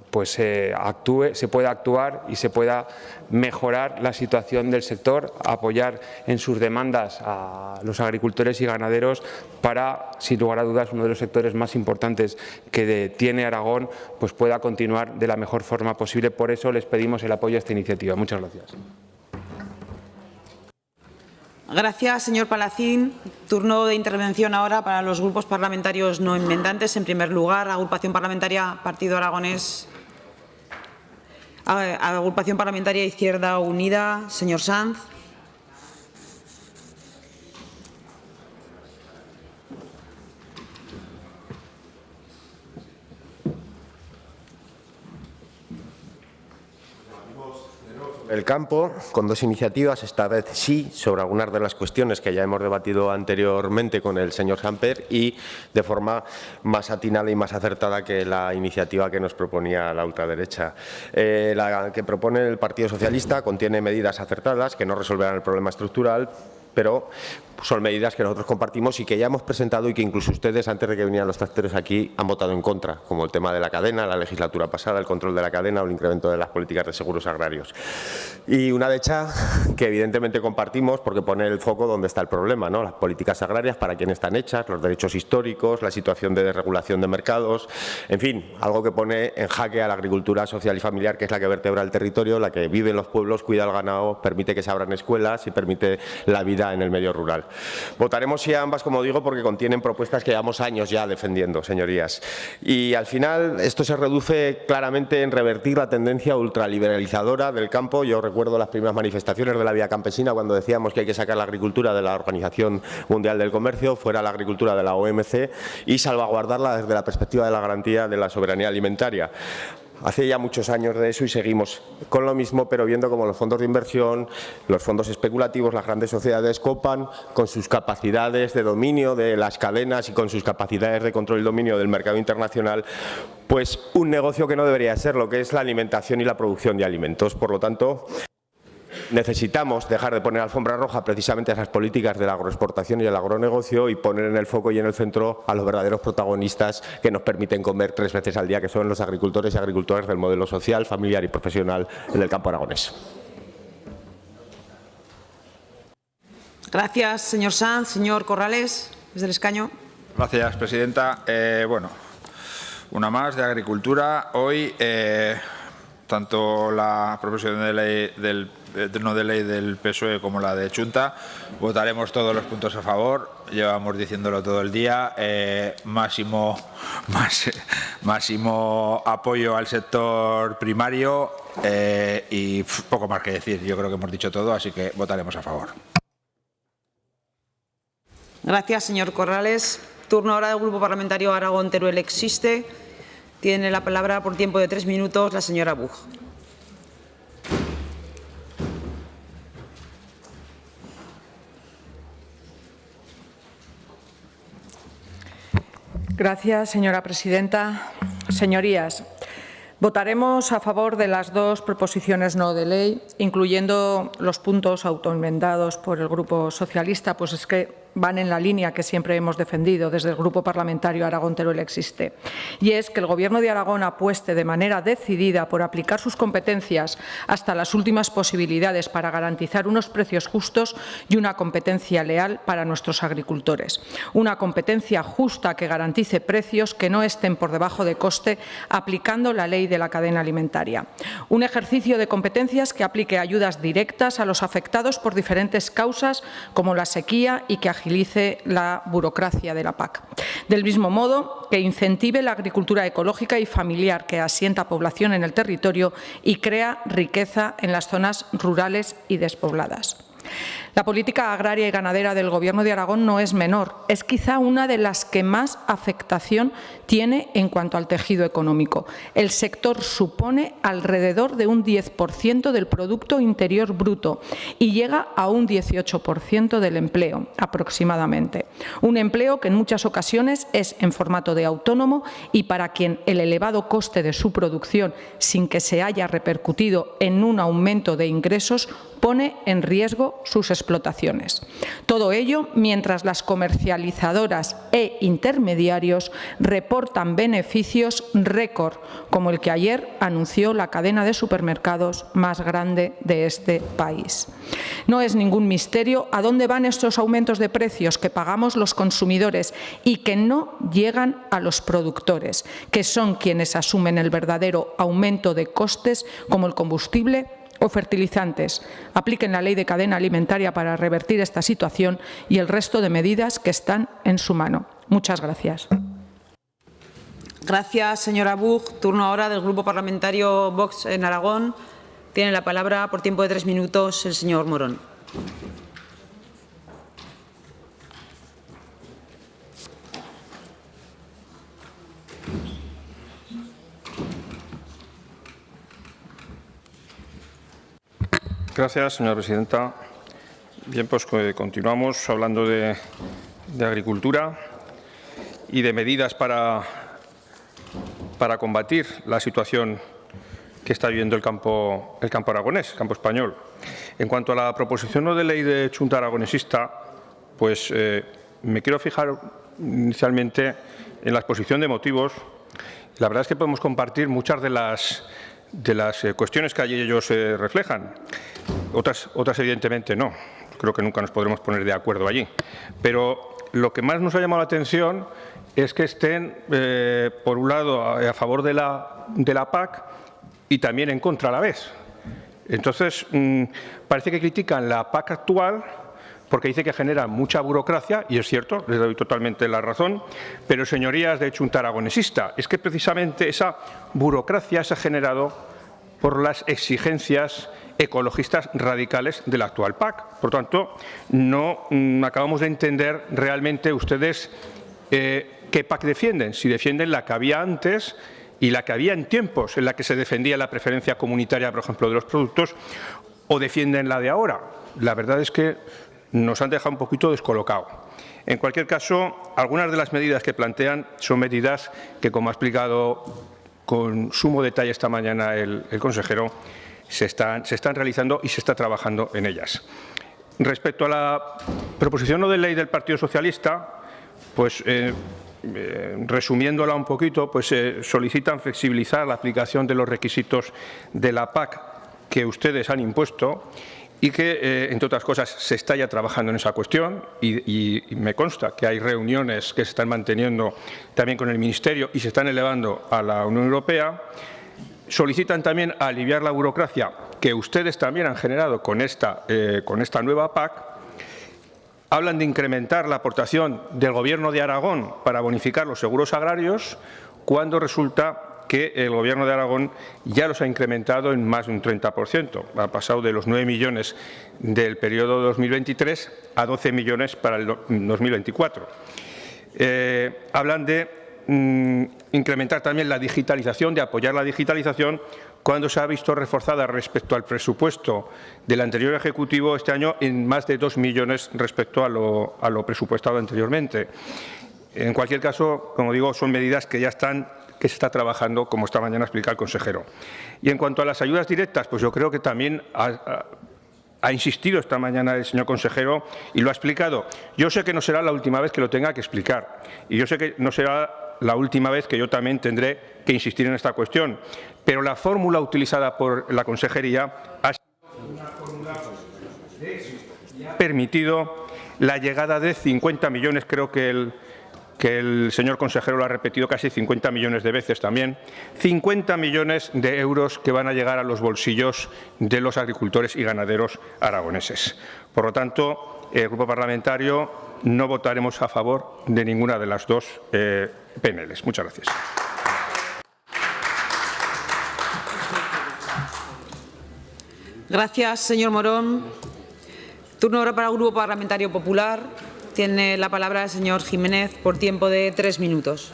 pues se pueda actuar y se pueda mejorar la situación del sector, apoyar en sus demandas a los agricultores y ganaderos para, sin lugar a dudas, uno de los sectores más importantes que tiene Aragón, pues pueda continuar de la mejor forma posible. Por eso les pedimos el apoyo a esta iniciativa. Muchas gracias.
Gracias, señor Palacín. Turno de intervención ahora para los grupos parlamentarios no enmendantes. En primer lugar, Agrupación Parlamentaria Partido Aragonés, Agrupación Parlamentaria Izquierda Unida, señor Sanz.
El campo, con 2 iniciativas, esta vez sí, sobre algunas de las cuestiones que ya hemos debatido anteriormente con el señor Samper y de forma más atinada y más acertada que la iniciativa que nos proponía la ultraderecha. La que propone el Partido Socialista contiene medidas acertadas que no resolverán el problema estructural, pero son medidas que nosotros compartimos y que ya hemos presentado y que incluso ustedes, antes de que vinieran los tractores aquí, han votado en contra, como el tema de la cadena, la legislatura pasada, el control de la cadena o el incremento de las políticas de seguros agrarios. Y una derecha que evidentemente compartimos porque pone el foco donde está el problema, ¿no? Las políticas agrarias, para quién están hechas, los derechos históricos, la situación de desregulación de mercados, en fin, algo que pone en jaque a la agricultura social y familiar, que es la que vertebra el territorio, la que vive en los pueblos, cuida el ganado, permite que se abran escuelas y permite la vida en el medio rural. Votaremos sí a ambas, como digo, porque contienen propuestas que llevamos años ya defendiendo, señorías. Y al final esto se reduce claramente en revertir la tendencia ultraliberalizadora del campo. Yo recuerdo las primeras manifestaciones de la Vía Campesina cuando decíamos que hay que sacar la agricultura de la Organización Mundial del Comercio, fuera la agricultura de la OMC y salvaguardarla desde la perspectiva de la garantía de la soberanía alimentaria. Hace ya muchos años de eso y seguimos con lo mismo, pero viendo cómo los fondos de inversión, los fondos especulativos, las grandes sociedades copan con sus capacidades de dominio de las cadenas y con sus capacidades de control y dominio del mercado internacional, pues un negocio que no debería ser lo que es la alimentación y la producción de alimentos. Por lo tanto, necesitamos dejar de poner alfombra roja precisamente a esas políticas de la agroexportación y el agronegocio y poner en el foco y en el centro a los verdaderos protagonistas que nos permiten comer 3 veces al día, que son los agricultores y agricultoras del modelo social, familiar y profesional en el campo aragonés.
Gracias, señor Sanz. Señor Corrales, desde el escaño.
Gracias, presidenta. Bueno, una más de agricultura. Hoy, tanto la proposición de ley del PSOE como la de Chunta, votaremos todos los puntos a favor. Llevamos diciéndolo todo el día. Máximo apoyo al sector primario y poco más que decir. Yo creo que hemos dicho todo, así que votaremos a favor.
Gracias, señor Corrales. Turno ahora del Grupo Parlamentario Aragón-Teruel Existe. Tiene la palabra por tiempo de 3 minutos la señora Buch.
Gracias, señora presidenta. Señorías, votaremos a favor de las 2 proposiciones no de ley, incluyendo los puntos autoenmendados por el Grupo Socialista, pues es que van en la línea que siempre hemos defendido desde el Grupo Parlamentario Aragón-Teruel Existe, y es que el Gobierno de Aragón apueste de manera decidida por aplicar sus competencias hasta las últimas posibilidades para garantizar unos precios justos y una competencia leal para nuestros agricultores. Una competencia justa que garantice precios que no estén por debajo de coste, aplicando la ley de la cadena alimentaria. Un ejercicio de competencias que aplique ayudas directas a los afectados por diferentes causas, como la sequía, y que agilice la burocracia de la PAC. Del mismo modo, que incentive la agricultura ecológica y familiar que asienta población en el territorio y crea riqueza en las zonas rurales y despobladas. La política agraria y ganadera del Gobierno de Aragón no es menor, es quizá una de las que más afectación tiene en cuanto al tejido económico. El sector supone alrededor de un 10% del Producto Interior Bruto y llega a un 18% del empleo, aproximadamente. Un empleo que en muchas ocasiones es en formato de autónomo y para quien el elevado coste de su producción, sin que se haya repercutido en un aumento de ingresos, pone en riesgo sus explotaciones. Todo ello mientras las comercializadoras e intermediarios reportan beneficios récord, como el que ayer anunció la cadena de supermercados más grande de este país. No es ningún misterio a dónde van estos aumentos de precios que pagamos los consumidores y que no llegan a los productores, que son quienes asumen el verdadero aumento de costes, como el combustible o fertilizantes. Apliquen la ley de cadena alimentaria para revertir esta situación y el resto de medidas que están en su mano. Muchas gracias.
Gracias, señora Buch. Turno ahora del Grupo Parlamentario Vox en Aragón. Tiene la palabra por tiempo de 3 minutos el señor Morón.
Gracias, señora presidenta. Bien, pues continuamos hablando de agricultura y de medidas para combatir la situación que está viviendo el campo aragonés, el campo español. En cuanto a la proposición no de ley de Chunta Aragonesista, pues me quiero fijar inicialmente en la exposición de motivos. La verdad es que podemos compartir muchas de las cuestiones que allí ellos reflejan. Otras evidentemente no. Creo que nunca nos podremos poner de acuerdo allí. Pero lo que más nos ha llamado la atención es que estén, por un lado, a favor de la PAC y también en contra a la vez. Entonces, parece que critican la PAC actual porque dice que genera mucha burocracia, y es cierto, les doy totalmente la razón, pero, señorías de Chunta Aragonesista, es que precisamente esa burocracia se ha generado por las exigencias ecologistas radicales de la actual PAC. Por tanto, no acabamos de entender realmente ustedes qué PAC defienden, si defienden la que había antes y la que había en tiempos en la que se defendía la preferencia comunitaria, por ejemplo, de los productos, o defienden la de ahora. La verdad es que nos han dejado un poquito descolocados. En cualquier caso, algunas de las medidas que plantean son medidas que, como ha explicado con sumo detalle esta mañana el consejero, se están realizando y se está trabajando en ellas. Respecto a la proposición no de ley del Partido Socialista, pues resumiéndola un poquito, pues solicitan flexibilizar la aplicación de los requisitos de la PAC que ustedes han impuesto y que, entre otras cosas, se está ya trabajando en esa cuestión y me consta que hay reuniones que se están manteniendo también con el Ministerio y se están elevando a la Unión Europea. Solicitan también aliviar la burocracia que ustedes también han generado con esta nueva PAC. Hablan de incrementar la aportación del Gobierno de Aragón para bonificar los seguros agrarios, cuando resulta que el Gobierno de Aragón ya los ha incrementado en más de un 30%. Ha pasado de los 9 millones del periodo 2023 a 12 millones para el 2024. Hablan de incrementar también la digitalización, de apoyar la digitalización, cuando se ha visto reforzada respecto al presupuesto del anterior Ejecutivo este año en más de 2 millones respecto a lo presupuestado anteriormente. En cualquier caso, como digo, son medidas que ya que se está trabajando, como esta mañana explica el consejero. Y en cuanto a las ayudas directas, pues yo creo que también ha insistido esta mañana el señor consejero y lo ha explicado. Yo sé que no será la última vez que lo tenga que explicar y yo sé que no será la última vez que yo también tendré que insistir en esta cuestión, pero la fórmula utilizada por la consejería ha sido una fórmula de éxito y ha permitido la llegada de 50 millones, creo que el señor consejero lo ha repetido casi 50 millones de veces también, 50 millones de euros que van a llegar a los bolsillos de los agricultores y ganaderos aragoneses. Por lo tanto, el Grupo Parlamentario no votaremos a favor de ninguna de las dos PNLs. Muchas gracias.
Gracias, señor Morón. Turno ahora para el Grupo Parlamentario Popular. Tiene la palabra el señor Jiménez por tiempo de 3 minutos.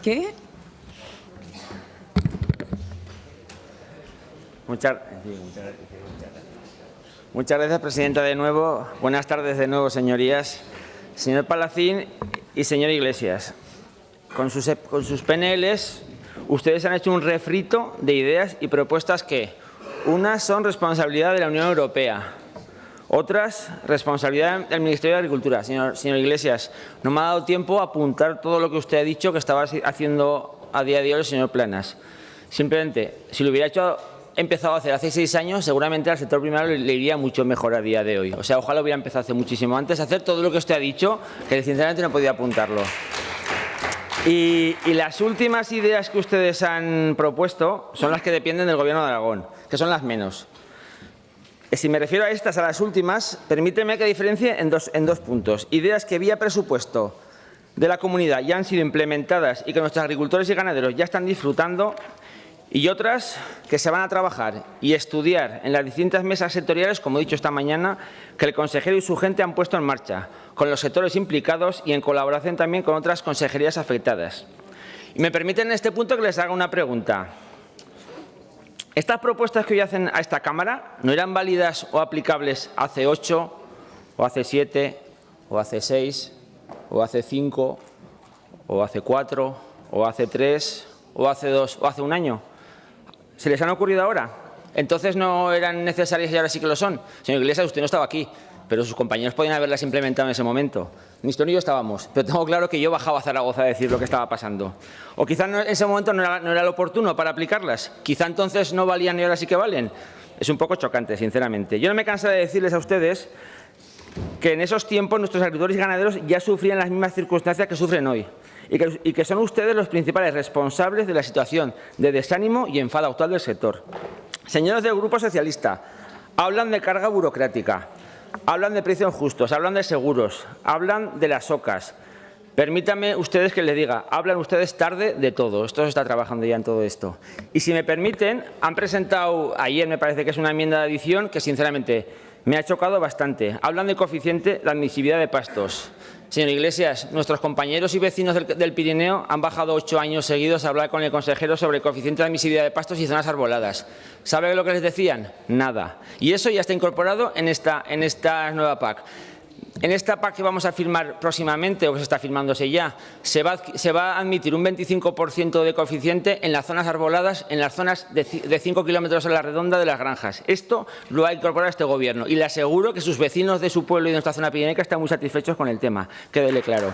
¿Qué?
Muchas gracias, presidenta, de nuevo. Buenas tardes de nuevo, señorías. Señor Palacín y señor Iglesias, con sus PNLs, ustedes han hecho un refrito de ideas y propuestas que unas son responsabilidad de la Unión Europea, otras responsabilidad del Ministerio de Agricultura. Señor Iglesias, no me ha dado tiempo a apuntar todo lo que usted ha dicho que estaba haciendo a día de hoy el señor Planas. Simplemente, si lo hubiera empezado a hacer hace 6 años, seguramente al sector primario le iría mucho mejor a día de hoy. O sea, ojalá hubiera empezado hace muchísimo antes a hacer todo lo que usted ha dicho, que sinceramente no podía apuntarlo. Y las últimas ideas que ustedes han propuesto son las que dependen del Gobierno de Aragón, que son las menos. Si me refiero a estas, a las últimas, permíteme que diferencie en dos puntos. Ideas que vía presupuesto de la comunidad ya han sido implementadas y que nuestros agricultores y ganaderos ya están disfrutando, y otras que se van a trabajar y estudiar en las distintas mesas sectoriales, como he dicho esta mañana, que el consejero y su gente han puesto en marcha, con los sectores implicados y en colaboración también con otras consejerías afectadas. Y me permiten en este punto que les haga una pregunta. ¿Estas propuestas que hoy hacen a esta Cámara no eran válidas o aplicables hace 8, o hace 7, o hace 6, o hace 5, o hace 4, o hace 3, o hace 2, o hace un año. ¿Se les han ocurrido ahora? Entonces no eran necesarias y ahora sí que lo son. Señor Iglesias, usted no estaba aquí, pero sus compañeros podían haberlas implementado en ese momento. Ni usted ni yo estábamos, pero tengo claro que yo bajaba a Zaragoza a decir lo que estaba pasando. O quizá en ese momento no era lo oportuno para aplicarlas. Quizá entonces no valían y ahora sí que valen. Es un poco chocante, sinceramente. Yo no me canso de decirles a ustedes que en esos tiempos nuestros agricultores y ganaderos ya sufrían las mismas circunstancias que sufren hoy y que son ustedes los principales responsables de la situación de desánimo y enfado actual del sector. Señores del Grupo Socialista, hablan de carga burocrática, hablan de precios justos, hablan de seguros, hablan de las OCAs. Permítanme ustedes que les diga, hablan ustedes tarde de todo. Esto se está trabajando ya en todo esto. Y si me permiten, han presentado ayer, me parece que es una enmienda de adición que sinceramente me ha chocado bastante. Hablan de coeficiente de admisibilidad de pastos. Señor Iglesias, nuestros compañeros y vecinos del Pirineo han bajado 8 años seguidos a hablar con el consejero sobre el coeficiente de admisibilidad de pastos y zonas arboladas. ¿Sabe lo que les decían? Nada. Y eso ya está incorporado en esta nueva PAC. En esta PAC que vamos a firmar próximamente, o que se está firmándose ya, se va a admitir un 25% de coeficiente en las zonas arboladas, en las zonas de 5 kilómetros a la redonda de las granjas. Esto lo ha incorporado este Gobierno y le aseguro que sus vecinos de su pueblo y de nuestra zona pirineica están muy satisfechos con el tema. Quédele claro.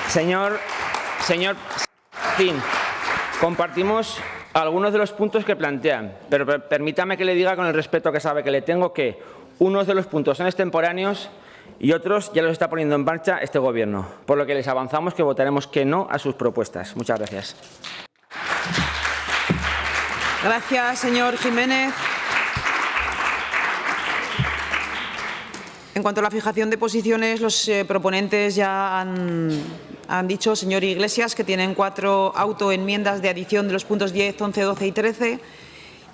Señor Fin, compartimos algunos de los puntos que plantean, pero permítame que le diga con el respeto que sabe que le tengo que unos de los puntos son extemporáneos y otros ya los está poniendo en marcha este Gobierno, por lo que les avanzamos que votaremos que no a sus propuestas. Muchas gracias.
Gracias, señor Jiménez. En cuanto a la fijación de posiciones, los proponentes ya han dicho, señor Iglesias, que tienen 4 autoenmiendas de adición de los puntos 10, 11, 12 y 13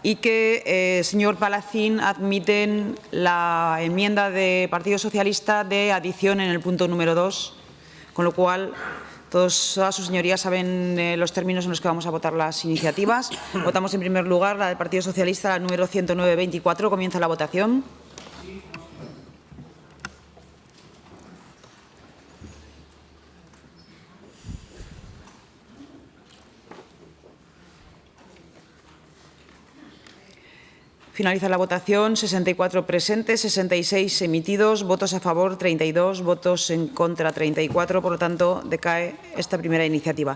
y que, señor Palacín, admiten la enmienda de Partido Socialista de adición en el punto número 2, con lo cual todas sus señorías saben los términos en los que vamos a votar las iniciativas. Votamos en primer lugar la del Partido Socialista, la número 109-24. Comienza la votación. Finaliza la votación. 64 presentes, 66 emitidos, votos a favor 32, votos en contra 34. Por lo tanto, decae esta primera iniciativa.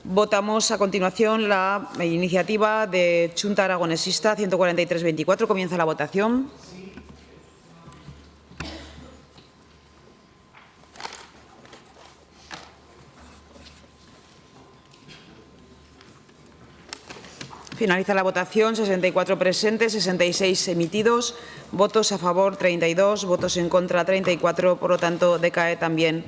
Votamos a continuación la iniciativa de Chunta Aragonesista 143-24. Comienza la votación. Finaliza la votación. 64 presentes, 66 emitidos, votos a favor 32, votos en contra 34. Por lo tanto, decae también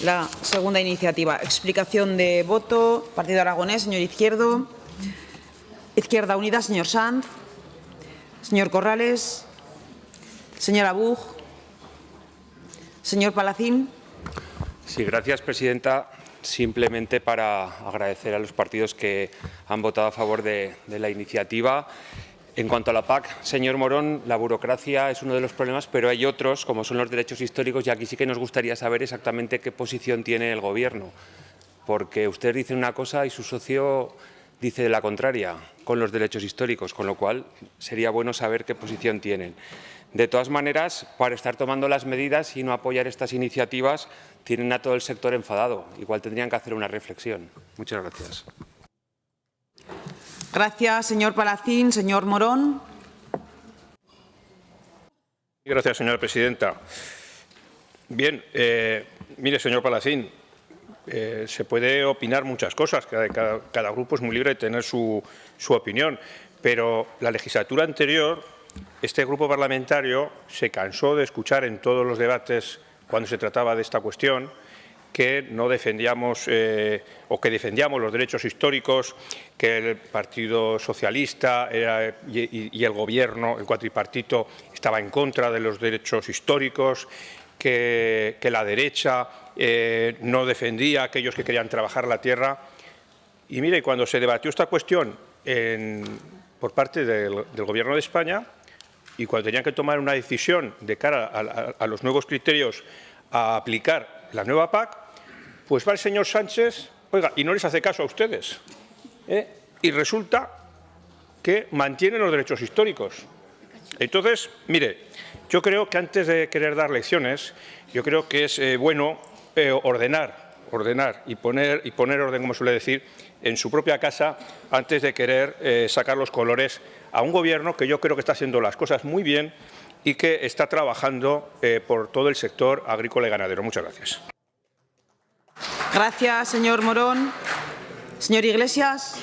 la segunda iniciativa. Explicación de voto. Partido Aragonés, señor Izquierdo. Izquierda Unida, señor Sanz. Señor Corrales. Señora Buch. Señor Palacín.
Sí, gracias, presidenta. Simplemente para agradecer a los partidos que han votado a favor de la iniciativa. En cuanto a la PAC, señor Morón, la burocracia es uno de los problemas, pero hay otros, como son los derechos históricos, y aquí sí que nos gustaría saber exactamente qué posición tiene el Gobierno, porque usted dice una cosa y su socio dice la contraria con los derechos históricos, con lo cual sería bueno saber qué posición tienen. De todas maneras, para estar tomando las medidas y no apoyar estas iniciativas, tienen a todo el sector enfadado. Igual tendrían que hacer una reflexión. Muchas gracias.
Gracias, señor Palacín. Señor Morón.
Gracias, señora presidenta. Bien, mire, señor Palacín, se puede opinar muchas cosas. Cada grupo es muy libre de tener su opinión, pero la legislatura anterior, este grupo parlamentario se cansó de escuchar en todos los debates cuando se trataba de esta cuestión que no defendíamos o que defendíamos los derechos históricos, que el Partido Socialista y el Gobierno, el cuatripartito, estaba en contra de los derechos históricos, que la derecha no defendía a aquellos que querían trabajar la tierra. Y mire, cuando se debatió esta cuestión por parte del Gobierno de España y cuando tenían que tomar una decisión de cara a los nuevos criterios a aplicar la nueva PAC, pues va el señor Sánchez, oiga, y no les hace caso a ustedes. Y resulta que mantienen los derechos históricos. Entonces, mire, yo creo que antes de querer dar lecciones, yo creo que es bueno ordenar y poner orden, como suele decir, en su propia casa antes de querer sacar los colores a un gobierno que yo creo que está haciendo las cosas muy bien y que está trabajando por todo el sector agrícola y ganadero. Muchas gracias.
Gracias, señor Morón. Señor Iglesias.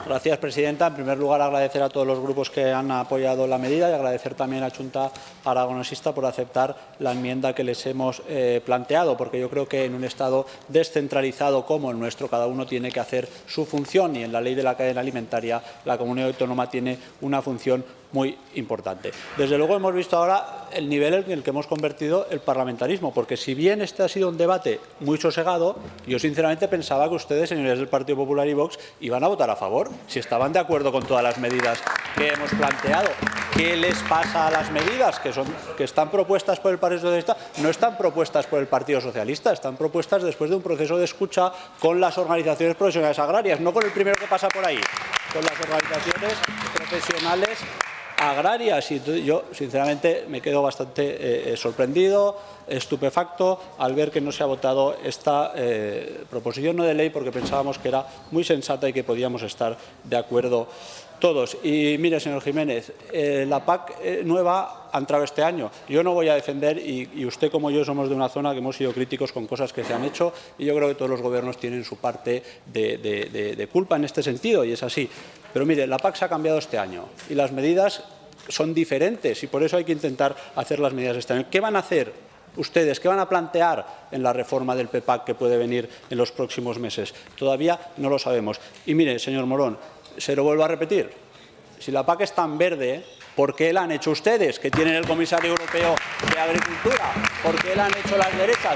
Gracias, presidenta. En primer lugar, agradecer a todos los grupos que han apoyado la medida y agradecer también a la Xunta Aragonesista por aceptar la enmienda que les hemos planteado, porque yo creo que en un Estado descentralizado como el nuestro, cada uno tiene que hacer su función y en la ley de la cadena alimentaria la comunidad autónoma tiene una función muy importante. Desde luego hemos visto ahora el nivel en el que hemos convertido el parlamentarismo, porque si bien este ha sido un debate muy sosegado, yo sinceramente pensaba que ustedes, señores del Partido Popular y Vox, iban a votar a favor, si estaban de acuerdo con todas las medidas que hemos planteado. ¿Qué les pasa a las medidas que están propuestas por el Partido Socialista? No están propuestas por el Partido Socialista, están propuestas después de un proceso de escucha con las organizaciones profesionales agrarias, no con el primero que pasa por ahí, con las organizaciones profesionales agrarias. Y yo, sinceramente, me quedo bastante sorprendido, estupefacto, al ver que no se ha votado esta proposición no de ley, porque pensábamos que era muy sensata y que podíamos estar de acuerdo todos. Y mire, señor Jiménez, la PAC nueva ha entrado este año. Yo no voy a defender, y usted como yo somos de una zona que hemos sido críticos con cosas que se han hecho, y yo creo que todos los gobiernos tienen su parte de culpa en este sentido, y es así. Pero mire, la PAC se ha cambiado este año y las medidas son diferentes y por eso hay que intentar hacer las medidas este año. ¿Qué van a hacer ustedes? ¿Qué van a plantear en la reforma del PEPAC que puede venir en los próximos meses? Todavía no lo sabemos. Y mire, señor Morón, se lo vuelvo a repetir. Si la PAC es tan verde, ¿por qué la han hecho ustedes, que tienen el comisario europeo de Agricultura? ¿Por qué la han hecho las derechas?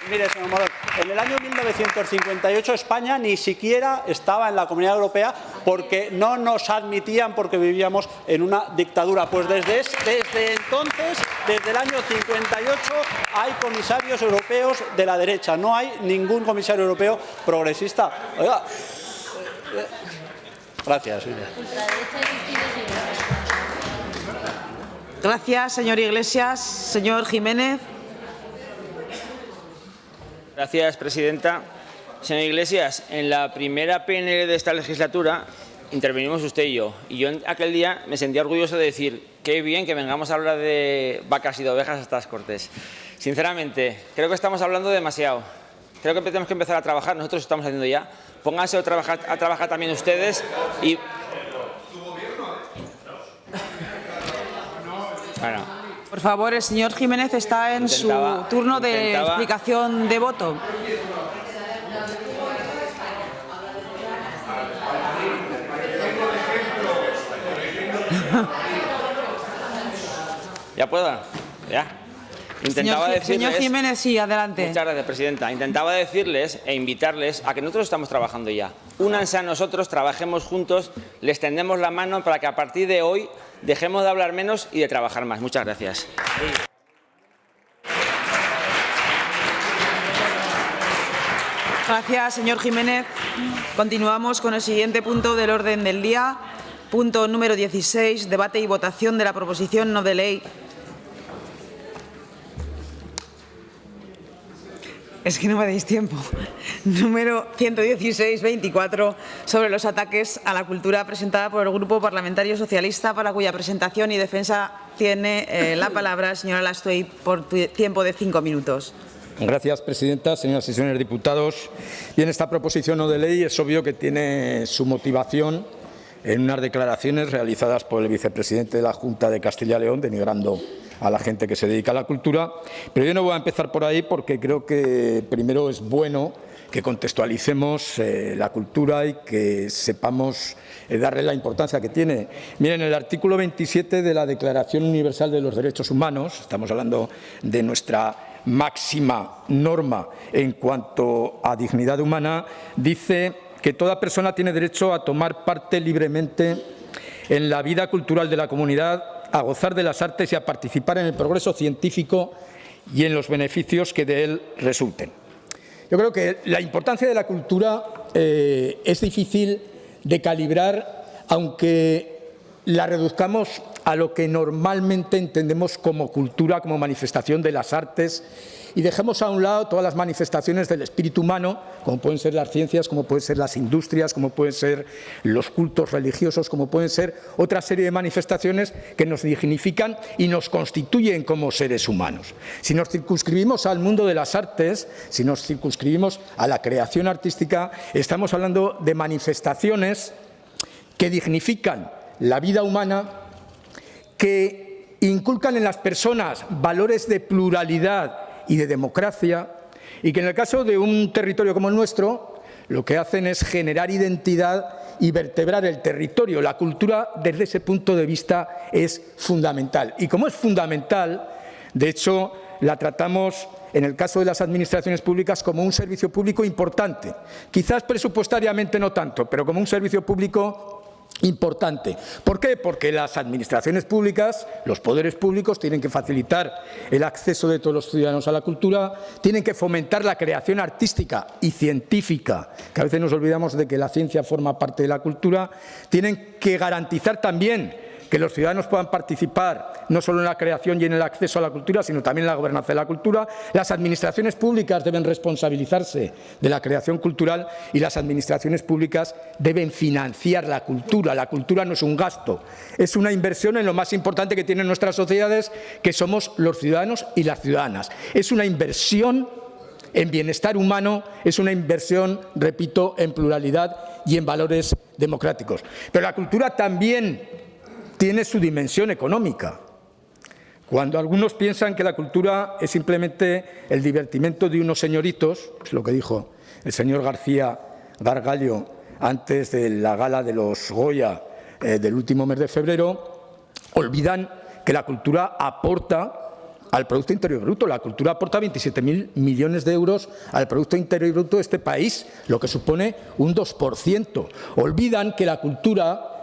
Mire, señor Morón, en el año 1958 España ni siquiera estaba en la Comunidad Europea porque no nos admitían, porque vivíamos en una dictadura. Pues desde entonces, desde el año 58, hay comisarios europeos de la derecha. No hay ningún comisario europeo progresista. Oiga, gracias.
Gracias, señor Iglesias. Señor Jiménez.
Gracias, presidenta. Señor Iglesias, en la primera PNL de esta legislatura intervenimos usted y yo. Y yo aquel día me sentía orgulloso de decir qué bien que vengamos a hablar de vacas y de ovejas a estas Cortes. Sinceramente, creo que estamos hablando demasiado. Creo que tenemos que empezar a trabajar. Nosotros estamos haciendo ya. Pónganse a trabajar también ustedes y... Bueno.
Por favor, el señor Jiménez está en su turno de explicación de voto.
¿Ya puedo? ¿Ya?
Señor Jiménez, sí, adelante.
Muchas gracias, presidenta. Intentaba decirles e invitarles a que nosotros estamos trabajando ya. Únanse a nosotros, trabajemos juntos, les tendemos la mano para que a partir de hoy dejemos de hablar menos y de trabajar más. Muchas gracias.
Gracias, señor Jiménez. Continuamos con el siguiente punto del orden del día. Punto número 16, debate y votación de la proposición no de ley. Es que no me deis tiempo. Número 116-24, sobre los ataques a la cultura, presentada por el Grupo Parlamentario Socialista, para cuya presentación y defensa tiene la palabra el señor Alastuey por tiempo de 5 minutos.
Gracias, presidenta. Señoras y señores diputados, bien, esta proposición no de ley es obvio que tiene su motivación en unas declaraciones realizadas por el vicepresidente de la Junta de Castilla y León, denigrando a la gente que se dedica a la cultura. Pero yo no voy a empezar por ahí porque creo que primero es bueno que contextualicemos la cultura y que sepamos darle la importancia que tiene. Miren, el artículo 27 de la Declaración Universal de los Derechos Humanos, estamos hablando de nuestra máxima norma en cuanto a dignidad humana, dice que toda persona tiene derecho a tomar parte libremente en la vida cultural de la comunidad, a gozar de las artes y a participar en el progreso científico y en los beneficios que de él resulten. Yo creo que la importancia de la cultura es difícil de calibrar, aunque la reduzcamos a lo que normalmente entendemos como cultura, como manifestación de las artes, y dejemos a un lado todas las manifestaciones del espíritu humano, como pueden ser las ciencias, como pueden ser las industrias, como pueden ser los cultos religiosos, como pueden ser otra serie de manifestaciones que nos dignifican y nos constituyen como seres humanos. Si nos circunscribimos al mundo de las artes, si nos circunscribimos a la creación artística, estamos hablando de manifestaciones que dignifican la vida humana, que inculcan en las personas valores de pluralidad y de democracia, y que en el caso de un territorio como el nuestro, lo que hacen es generar identidad y vertebrar el territorio. La cultura, desde ese punto de vista, es fundamental. Y como es fundamental, de hecho, la tratamos, en el caso de las administraciones públicas, como un servicio público importante. Quizás presupuestariamente no tanto, pero como un servicio público importante. ¿Por qué? Porque las administraciones públicas, los poderes públicos, tienen que facilitar el acceso de todos los ciudadanos a la cultura, tienen que fomentar la creación artística y científica, que a veces nos olvidamos de que la ciencia forma parte de la cultura, tienen que garantizar también que los ciudadanos puedan participar no solo en la creación y en el acceso a la cultura, sino también en la gobernanza de la cultura. Las administraciones públicas deben responsabilizarse de la creación cultural y las administraciones públicas deben financiar la cultura. La cultura no es un gasto, es una inversión en lo más importante que tienen nuestras sociedades, que somos los ciudadanos y las ciudadanas. Es una inversión en bienestar humano, es una inversión, repito, en pluralidad y en valores democráticos. Pero la cultura también tiene su dimensión económica. Cuando algunos piensan que la cultura es simplemente el divertimento de unos señoritos, es lo que dijo el señor García Gargallo antes de la gala de los Goya del último mes de febrero, olvidan que la cultura aporta al Producto Interior Bruto. La cultura aporta 27.000 millones de euros al Producto Interior Bruto de este país, lo que supone un 2%. Olvidan que la cultura,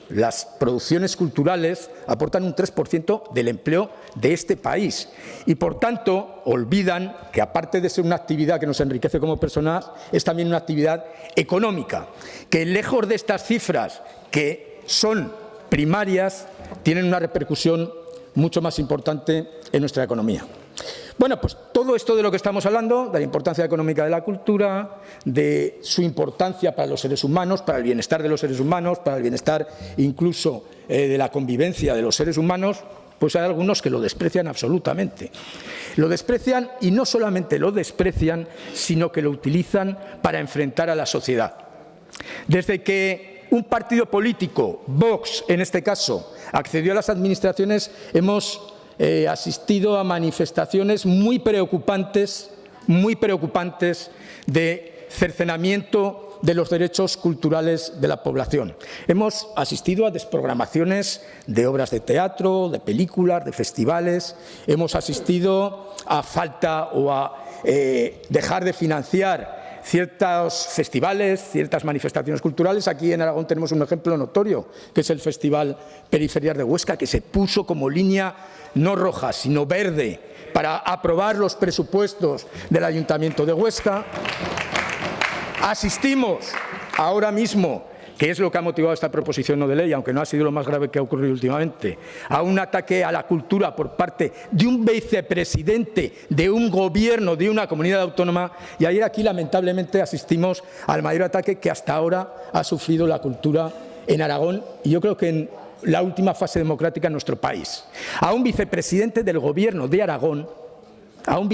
las producciones culturales, aportan un 3% del empleo de este país. Y, por tanto, olvidan que, aparte de ser una actividad que nos enriquece como personas, es también una actividad económica, que lejos de estas cifras, que son primarias, tienen una repercusión mucho más importante en nuestra economía. Bueno, pues todo esto de lo que estamos hablando, de la importancia económica de la cultura, de su importancia para los seres humanos, para el bienestar de los seres humanos, para el bienestar incluso de la convivencia de los seres humanos, pues hay algunos que lo desprecian absolutamente. Lo desprecian, y no solamente lo desprecian, sino que lo utilizan para enfrentar a la sociedad. Desde que un partido político, Vox en este caso, accedió a las administraciones, hemos asistido a manifestaciones muy preocupantes de cercenamiento de los derechos culturales de la población. Hemos asistido a desprogramaciones de obras de teatro, de películas, de festivales. Hemos asistido a falta o a dejar de financiar ciertos festivales, ciertas manifestaciones culturales. Aquí en Aragón tenemos un ejemplo notorio, que es el Festival Periferias de Huesca, que se puso como línea no roja, sino verde, para aprobar los presupuestos del Ayuntamiento de Huesca. Asistimos ahora mismo, que es lo que ha motivado esta proposición no de ley, aunque no ha sido lo más grave que ha ocurrido últimamente, a un ataque a la cultura por parte de un vicepresidente de un gobierno de una comunidad autónoma, y ayer aquí lamentablemente asistimos al mayor ataque que hasta ahora ha sufrido la cultura en Aragón, y yo creo que en la última fase democrática en nuestro país. A un vicepresidente del gobierno de Aragón, atacando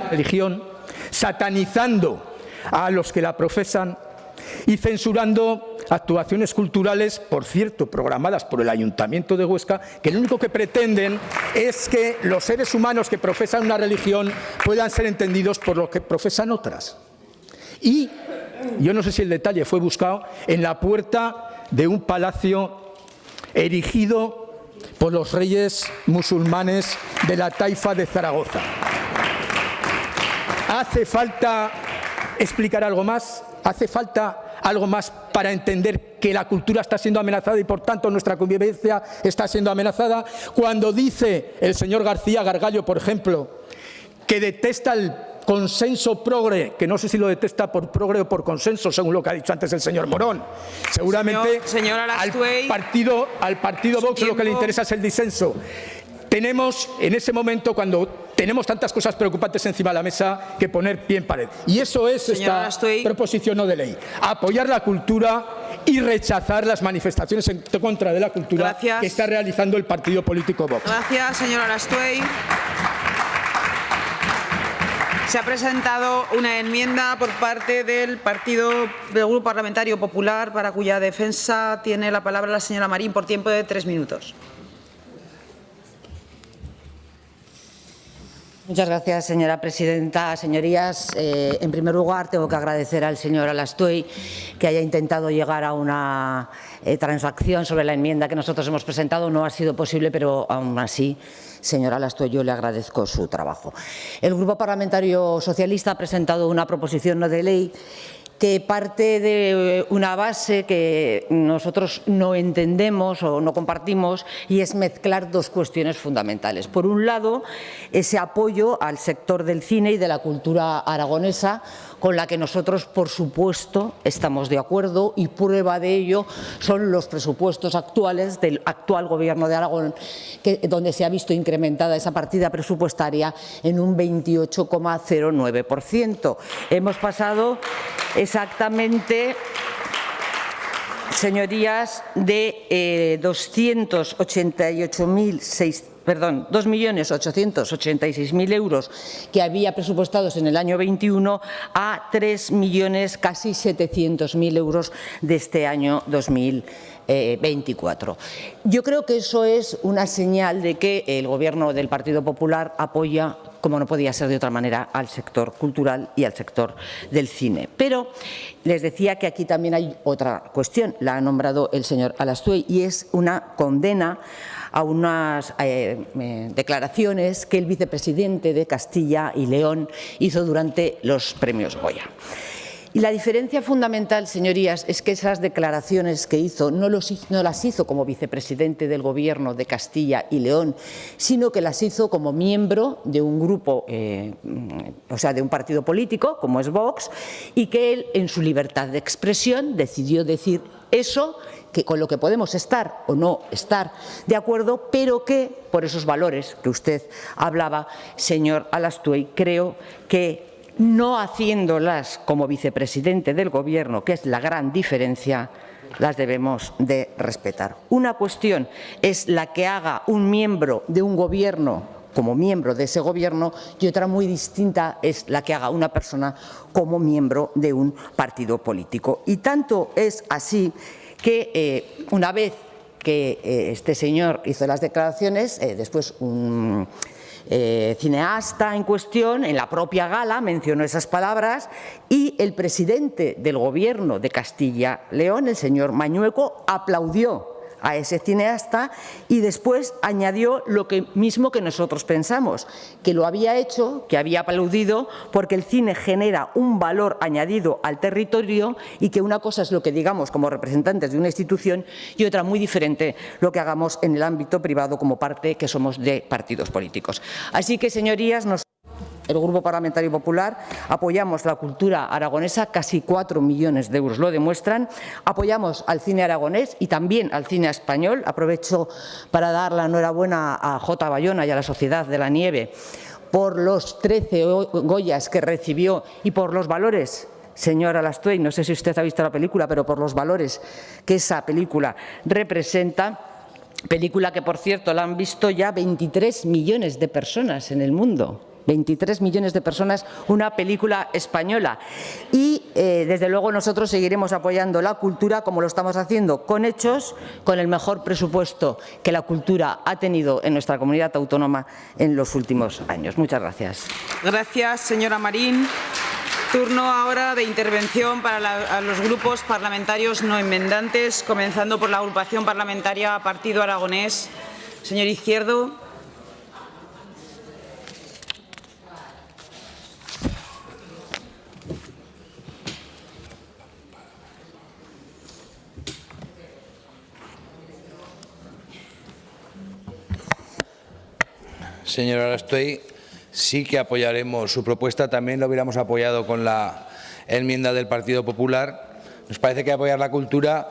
la religión, satanizando a los que la profesan y censurando actuaciones culturales, por cierto, programadas por el Ayuntamiento de Huesca, que lo único que pretenden es que los seres humanos que profesan una religión puedan ser entendidos por los que profesan otras. Y yo no sé si el detalle fue buscado en la puerta de un palacio erigido por los reyes musulmanes de la Taifa de Zaragoza. ¿Hace falta explicar algo más? ¿Hace falta algo más para entender que la cultura está siendo amenazada y por tanto nuestra convivencia está siendo amenazada? Cuando dice el señor García Gargallo, por ejemplo, que detesta el consenso progre, que no sé si lo detesta por progre o por consenso, según lo que ha dicho antes el señor Morón. Seguramente al partido Vox lo que le interesa es el disenso. Tenemos, en ese momento, cuando tenemos tantas cosas preocupantes encima de la mesa, que poner pie en pared. Y eso es esta proposición no de ley. Apoyar la cultura y rechazar las manifestaciones en contra de la cultura que está realizando el partido político Vox.
Gracias, señora Arastuey. Se ha presentado una enmienda por parte del Grupo Parlamentario Popular, para cuya defensa tiene la palabra la señora Marín por tiempo de 3 minutos.
Muchas gracias, señora presidenta. Señorías, en primer lugar, tengo que agradecer al señor Arastuey que haya intentado llegar a una transacción sobre la enmienda que nosotros hemos presentado. No ha sido posible, pero aún así, señora Arastuey, yo le agradezco su trabajo. El Grupo Parlamentario Socialista ha presentado una proposición no de ley que parte de una base que nosotros no entendemos o no compartimos, y es mezclar dos cuestiones fundamentales. Por un lado, ese apoyo al sector del cine y de la cultura aragonesa, con la que nosotros, por supuesto, estamos de acuerdo, y prueba de ello son los presupuestos actuales del actual Gobierno de Aragón, donde se ha visto incrementada esa partida presupuestaria en un 28,09%. Hemos pasado exactamente, señorías, de 2.886.000 euros que había presupuestados en el año 21 a 3.000.000, casi 700.000 euros de este año 2024. Yo creo que eso es una señal de que el Gobierno del Partido Popular apoya, como no podía ser de otra manera, al sector cultural y al sector del cine. Pero les decía que aquí también hay otra cuestión, la ha nombrado el señor Arastuey, y es una condena a unas declaraciones que el vicepresidente de Castilla y León hizo durante los premios Goya. Y la diferencia fundamental, señorías, es que esas declaraciones que hizo no las hizo como vicepresidente del Gobierno de Castilla y León, sino que las hizo como miembro de un grupo, o sea, de un partido político, como es Vox, y que él, en su libertad de expresión, decidió decir eso, que con lo que podemos estar o no estar de acuerdo, pero que, por esos valores que usted hablaba, señor Arastuey, creo que no haciéndolas como vicepresidente del Gobierno, que es la gran diferencia, las debemos de respetar. Una cuestión es la que haga un miembro de un Gobierno como miembro de ese Gobierno, y otra muy distinta es la que haga una persona como miembro de un partido político. Y tanto es así que una vez que este señor hizo las declaraciones, después un cineasta en cuestión, en la propia gala, mencionó esas palabras, y el presidente del Gobierno de Castilla y León, el señor Mañueco, aplaudió a ese cineasta y después añadió lo mismo que nosotros pensamos, que lo había hecho, que había aplaudido porque el cine genera un valor añadido al territorio, y que una cosa es lo que digamos como representantes de una institución y otra muy diferente lo que hagamos en el ámbito privado como parte que somos de partidos políticos. Así que, señorías, el Grupo Parlamentario Popular apoyamos la cultura aragonesa, casi 4 millones de euros lo demuestran. Apoyamos al cine aragonés y también al cine español. Aprovecho para dar la enhorabuena a J. Bayona y a la Sociedad de la Nieve por los 13 Goyas que recibió y por los valores. Señor Arastuey, no sé si usted ha visto la película, pero por los valores que esa película representa. Película que, por cierto, la han visto ya 23 millones de personas en el mundo. 23 millones de personas, una película española. Y, desde luego, nosotros seguiremos apoyando la cultura como lo estamos haciendo, con hechos, con el mejor presupuesto que la cultura ha tenido en nuestra comunidad autónoma en los últimos años. Muchas gracias.
Gracias, señora Marín. Turno ahora de intervención para los grupos parlamentarios no enmendantes, comenzando por la agrupación parlamentaria Partido Aragonés. Señor Izquierdo.
señora Arastoy, sí que apoyaremos su propuesta. También lo hubiéramos apoyado con la enmienda del Partido Popular. Nos parece que apoyar la cultura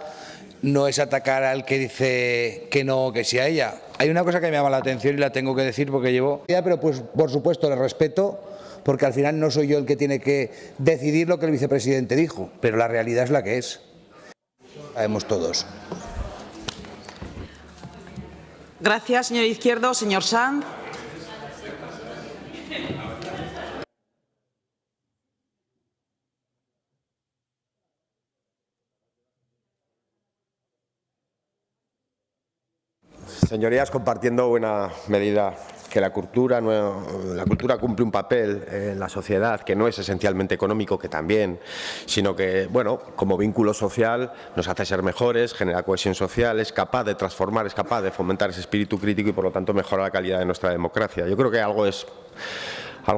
no es atacar al que dice que no o que sí a ella. Hay una cosa que me llama la atención y la tengo que decir porque llevo... Pero pues por supuesto le respeto, porque al final no soy yo el que tiene que decidir lo que el vicepresidente dijo, pero la realidad es la que es. Sabemos todos.
Gracias, señor Izquierdo. Señor Sanz.
Señorías, compartiendo buena medida que la cultura cumple un papel en la sociedad que no es esencialmente económico, que también, sino que, bueno, como vínculo social nos hace ser mejores, genera cohesión social, es capaz de transformar, es capaz de fomentar ese espíritu crítico y, por lo tanto, mejora la calidad de nuestra democracia. Yo creo que algo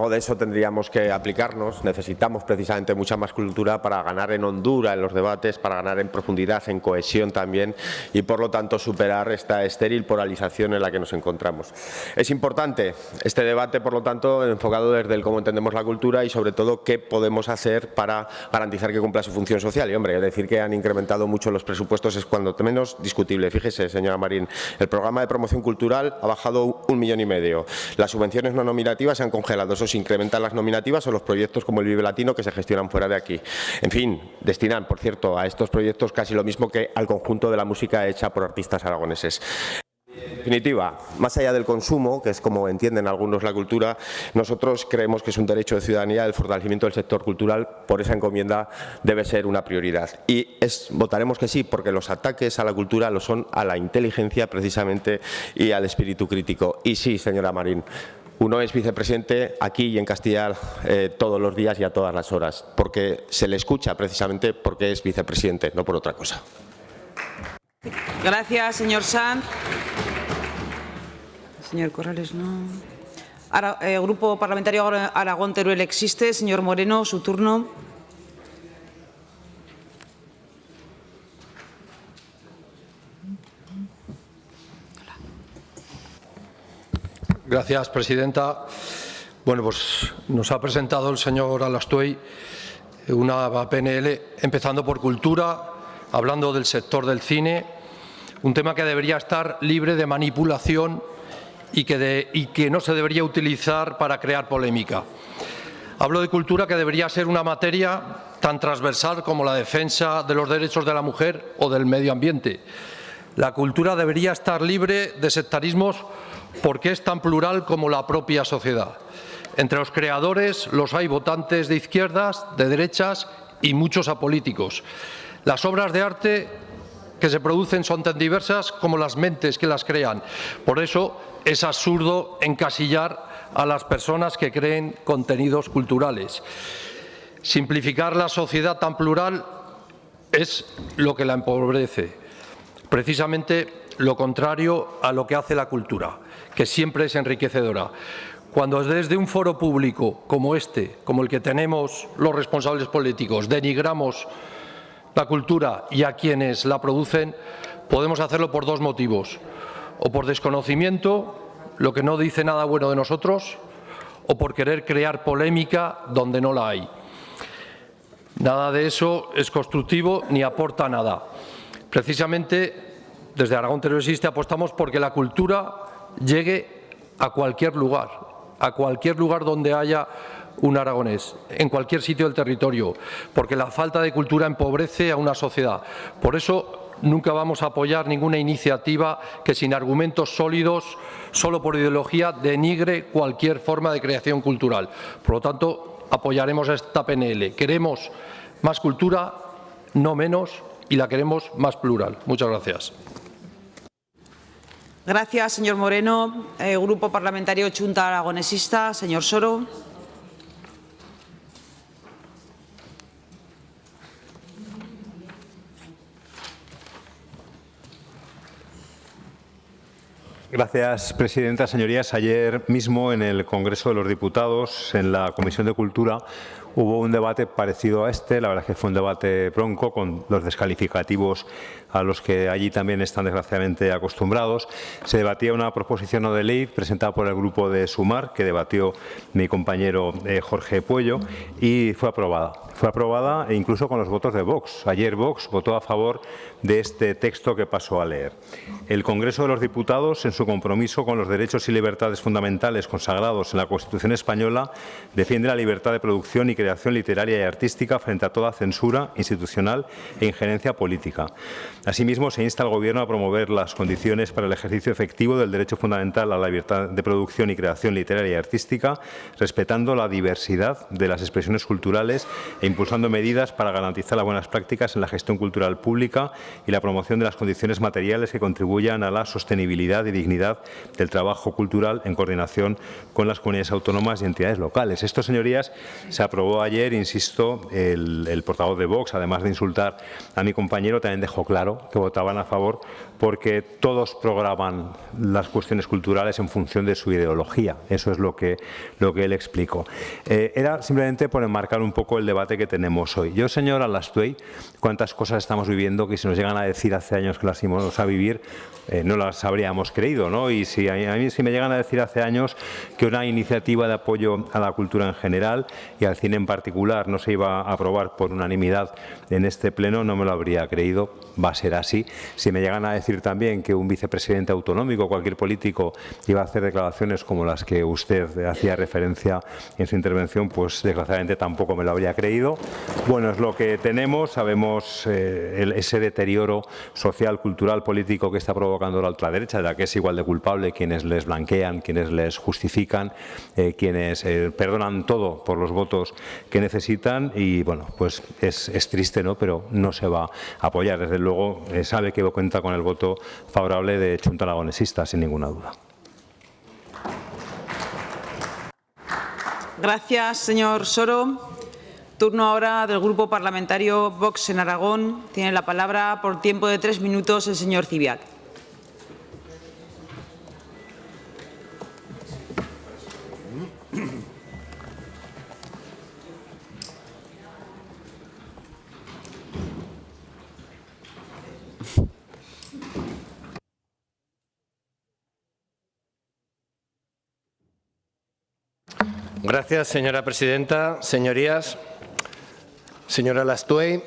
de eso tendríamos que aplicarnos. Necesitamos precisamente mucha más cultura para ganar en hondura en los debates, para ganar en profundidad, en cohesión también y, por lo tanto, superar esta estéril polarización en la que nos encontramos. Es importante este debate, por lo tanto, enfocado desde el cómo entendemos la cultura y, sobre todo, qué podemos hacer para garantizar que cumpla su función social. Y, hombre, decir que han incrementado mucho los presupuestos es cuando menos discutible. Fíjese, señora Marín, el programa de promoción cultural ha bajado 1,5 millones. Las subvenciones no nominativas se han congelado. Eso se incrementan las nominativas o los proyectos como el Vive Latino que se gestionan fuera de aquí. En fin, destinan, por cierto, a estos proyectos casi lo mismo que al conjunto de la música hecha por artistas aragoneses. En definitiva, más allá del consumo, que es como entienden algunos la cultura, nosotros creemos que es un derecho de ciudadanía el fortalecimiento del sector cultural. Por esa encomienda debe ser una prioridad. Y votaremos que sí, porque los ataques a la cultura lo son a la inteligencia precisamente y al espíritu crítico. Y sí, señora Marín, uno es vicepresidente aquí y en Castilla todos los días y a todas las horas, porque se le escucha precisamente porque es vicepresidente, no por otra cosa.
Gracias, señor Sanz. Señor Corrales, no. Grupo Parlamentario Aragón-Teruel existe. Señor Moreno, su turno.
Gracias, presidenta. Bueno, pues nos ha presentado el señor Arastoy una PNL empezando por cultura, hablando del sector del cine, un tema que debería estar libre de manipulación y que no se debería utilizar para crear polémica. Hablo de cultura, que debería ser una materia tan transversal como la defensa de los derechos de la mujer o del medio ambiente. La cultura debería estar libre de sectarismos porque es tan plural como la propia sociedad. Entre los creadores los hay votantes de izquierdas, de derechas y muchos apolíticos. Las obras de arte que se producen son tan diversas como las mentes que las crean. Por eso es absurdo encasillar a las personas que creen contenidos culturales. Simplificar la sociedad tan plural es lo que la empobrece. Precisamente lo contrario a lo que hace la cultura, que siempre es enriquecedora. Cuando desde un foro público como este, como el que tenemos los responsables políticos, denigramos la cultura y a quienes la producen, podemos hacerlo por dos motivos: o por desconocimiento, lo que no dice nada bueno de nosotros, o por querer crear polémica donde no la hay. Nada de eso es constructivo ni aporta nada. Precisamente, desde Aragón Teruel Existe apostamos porque la cultura llegue a cualquier lugar donde haya un aragonés, en cualquier sitio del territorio, porque la falta de cultura empobrece a una sociedad. Por eso nunca vamos a apoyar ninguna iniciativa que, sin argumentos sólidos, solo por ideología, denigre cualquier forma de creación cultural. Por lo tanto, apoyaremos esta PNL. Queremos más cultura, no menos, y la queremos más plural. Muchas gracias.
Gracias, señor Moreno. Grupo Parlamentario Chunta Aragonesista, señor Soro.
Gracias, presidenta. Señorías, ayer mismo en el Congreso de los Diputados, en la Comisión de Cultura, hubo un debate parecido a este. La verdad es que fue un debate bronco con los descalificativos a los que allí también están desgraciadamente acostumbrados. Se debatía una proposición no de ley presentada por el grupo de Sumar, que debatió mi compañero Jorge Puello, y fue aprobada. Fue aprobada incluso con los votos de Vox. Ayer Vox votó a favor de este texto que pasó a leer. El Congreso de los Diputados, en su compromiso con los derechos y libertades fundamentales consagrados en la Constitución española, defiende la libertad de producción y creación literaria y artística frente a toda censura institucional e injerencia política. Asimismo, se insta al Gobierno a promover las condiciones para el ejercicio efectivo del derecho fundamental a la libertad de producción y creación literaria y artística, respetando la diversidad de las expresiones culturales e impulsando medidas para garantizar las buenas prácticas en la gestión cultural pública y la promoción de las condiciones materiales que contribuyan a la sostenibilidad y dignidad del trabajo cultural en coordinación con las comunidades autónomas y entidades locales. Esto, señorías, se aprobó ayer, insisto, el portavoz de Vox, además de insultar a mi compañero, también dejó claro que votaban a favor porque todos programan las cuestiones culturales en función de su ideología. Eso es lo que él explicó. Era simplemente por enmarcar un poco el debate que tenemos hoy. Yo, señor Alastuey, cuántas cosas estamos viviendo que si nos llegan a decir hace años que las íbamos a vivir, no las habríamos creído, ¿no? Y si a mí me llegan a decir hace años que una iniciativa de apoyo a la cultura en general y al cine en particular no se iba a aprobar por unanimidad en este pleno, no me lo habría creído. Va a ser así. Si me llegan a decir también que un vicepresidente autonómico, cualquier político, iba a hacer declaraciones como las que usted hacía referencia en su intervención, pues desgraciadamente tampoco me lo habría creído. Bueno, es lo que tenemos. Sabemos ese deterioro social, cultural, político que está provocando la ultraderecha, de la que es igual de culpable quienes les blanquean, quienes les justifican, quienes perdonan todo por los votos que necesitan. Y bueno, pues es triste, ¿no? Pero no se va a apoyar. Desde luego sabe que cuenta con el voto favorable de Chunta Aragonesista, sin ninguna duda.
Gracias, señor Soro. Turno ahora del Grupo Parlamentario Vox en Aragón. Tiene la palabra por tiempo de 3 minutos el señor Cibiac.
Gracias, señora presidenta. Señorías, señora Alastuey,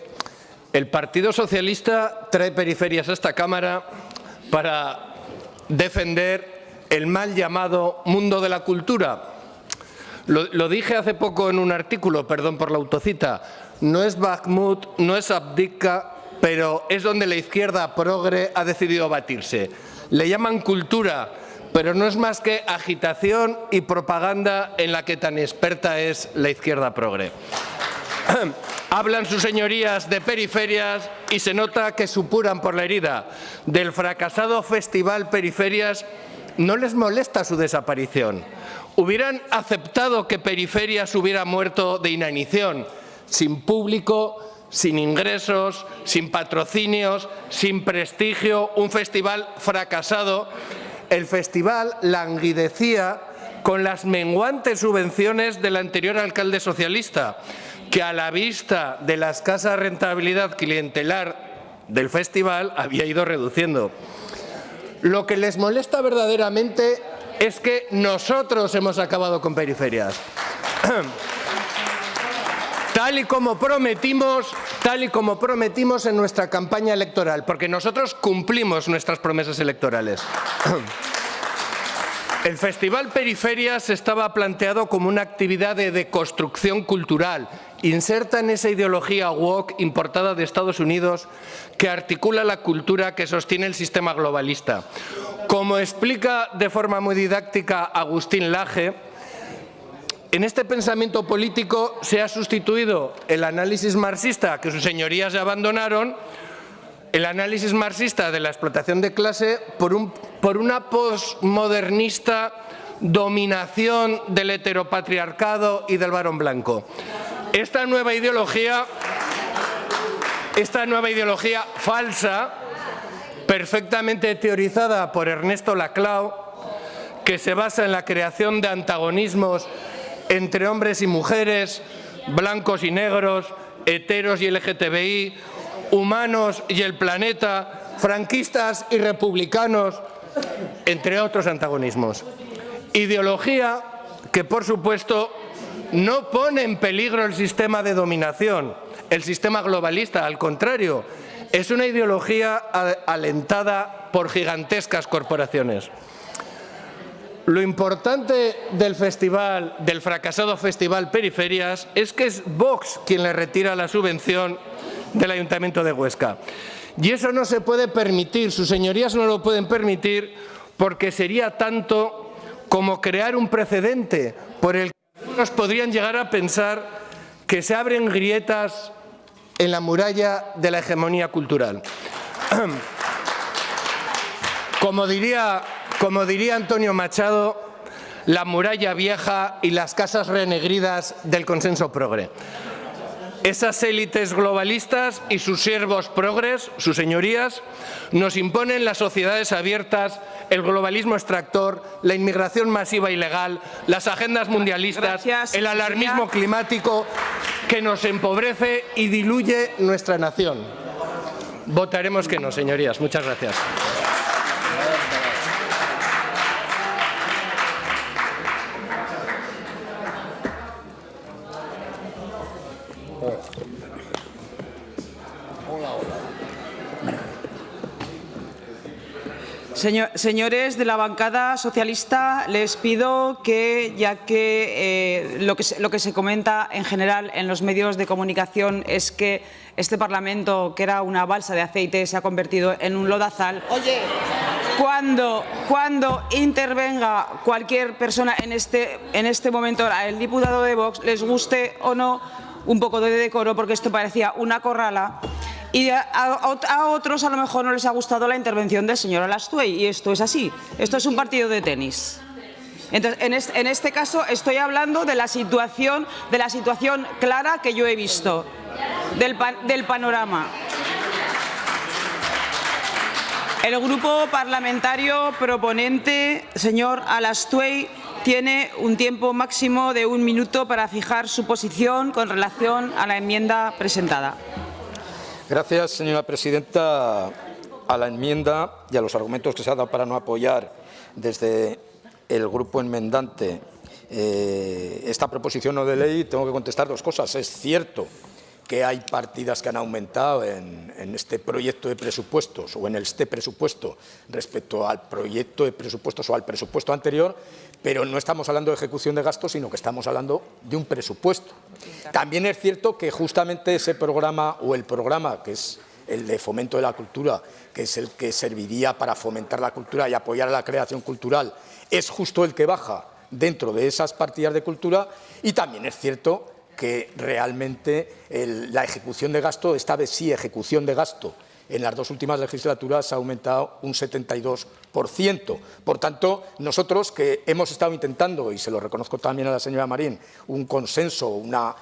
el Partido Socialista trae periferias a esta Cámara para defender el mal llamado mundo de la cultura. Lo dije hace poco en un artículo, perdón por la autocita, no es Bakhmut, no es Avdiivka, pero es donde la izquierda progre ha decidido batirse. Le llaman cultura, pero no es más que agitación y propaganda en la que tan experta es la izquierda progre. Hablan sus señorías de periferias y se nota que supuran por la herida. Del fracasado Festival Periferias no les molesta su desaparición. Hubieran aceptado que Periferias hubiera muerto de inanición, sin público, sin ingresos, sin patrocinios, sin prestigio, un festival fracasado. El festival languidecía con las menguantes subvenciones del anterior alcalde socialista, que a la vista de la escasa rentabilidad clientelar del festival había ido reduciendo. Lo que les molesta verdaderamente es que nosotros hemos acabado con Periferias. Tal y como prometimos en nuestra campaña electoral, porque nosotros cumplimos nuestras promesas electorales. El Festival Periferias estaba planteado como una actividad de deconstrucción cultural, inserta en esa ideología woke importada de Estados Unidos que articula la cultura que sostiene el sistema globalista. Como explica de forma muy didáctica Agustín Laje, en este pensamiento político se ha sustituido el análisis marxista que sus señorías ya abandonaron, el análisis marxista de la explotación de clase por una posmodernista dominación del heteropatriarcado y del varón blanco. Esta nueva ideología falsa, perfectamente teorizada por Ernesto Laclau, que se basa en la creación de antagonismos entre hombres y mujeres, blancos y negros, heteros y LGTBI, humanos y el planeta, franquistas y republicanos, entre otros antagonismos. Ideología que, por supuesto, no pone en peligro el sistema de dominación, el sistema globalista, al contrario, es una ideología alentada por gigantescas corporaciones. Lo importante del festival, del fracasado Festival Periferias, es que es Vox quien le retira la subvención del Ayuntamiento de Huesca. Y eso no se puede permitir, sus señorías no lo pueden permitir, porque sería tanto como crear un precedente por el que algunos podrían llegar a pensar que se abren grietas en la muralla de la hegemonía cultural. Como diría Antonio Machado, la muralla vieja y las casas renegridas del consenso progre. Esas élites globalistas y sus siervos progres, sus señorías, nos imponen las sociedades abiertas, el globalismo extractor, la inmigración masiva ilegal, las agendas mundialistas, el alarmismo climático que nos empobrece y diluye nuestra nación. Votaremos que no, señorías. Muchas gracias.
Señores de la bancada socialista, les pido que, ya que lo que se comenta en general en los medios de comunicación es que este Parlamento, que era una balsa de aceite, se ha convertido en un lodazal.
Oye.
Cuando intervenga cualquier persona en este momento, el diputado de Vox, les guste o no, un poco de decoro, porque esto parecía una corrala. Y a otros a lo mejor no les ha gustado la intervención del señor Alastuey, y esto es así. Esto es un partido de tenis. Entonces, en este caso estoy hablando de la situación clara que yo he visto, del panorama. El grupo parlamentario proponente, señor Alastuey, tiene un tiempo máximo de 1 minuto para fijar su posición con relación a la enmienda presentada.
Gracias, señora presidenta. A la enmienda y a los argumentos que se ha dado para no apoyar desde el grupo enmendante esta proposición no de ley, tengo que contestar 2 cosas. Es cierto que hay partidas que han aumentado en este proyecto de presupuestos o en este presupuesto respecto al proyecto de presupuestos o al presupuesto anterior, pero no estamos hablando de ejecución de gastos, sino que estamos hablando de un presupuesto. También es cierto que justamente ese programa o el programa, que es el de fomento de la cultura, que es el que serviría para fomentar la cultura y apoyar a la creación cultural, es justo el que baja dentro de esas partidas de cultura. Y también es cierto que realmente la ejecución de gasto, esta vez sí ejecución de gasto, en las 2 últimas legislaturas ha aumentado un 72%. Por tanto, nosotros que hemos estado intentando, y se lo reconozco también a la señora Marín, un consenso, una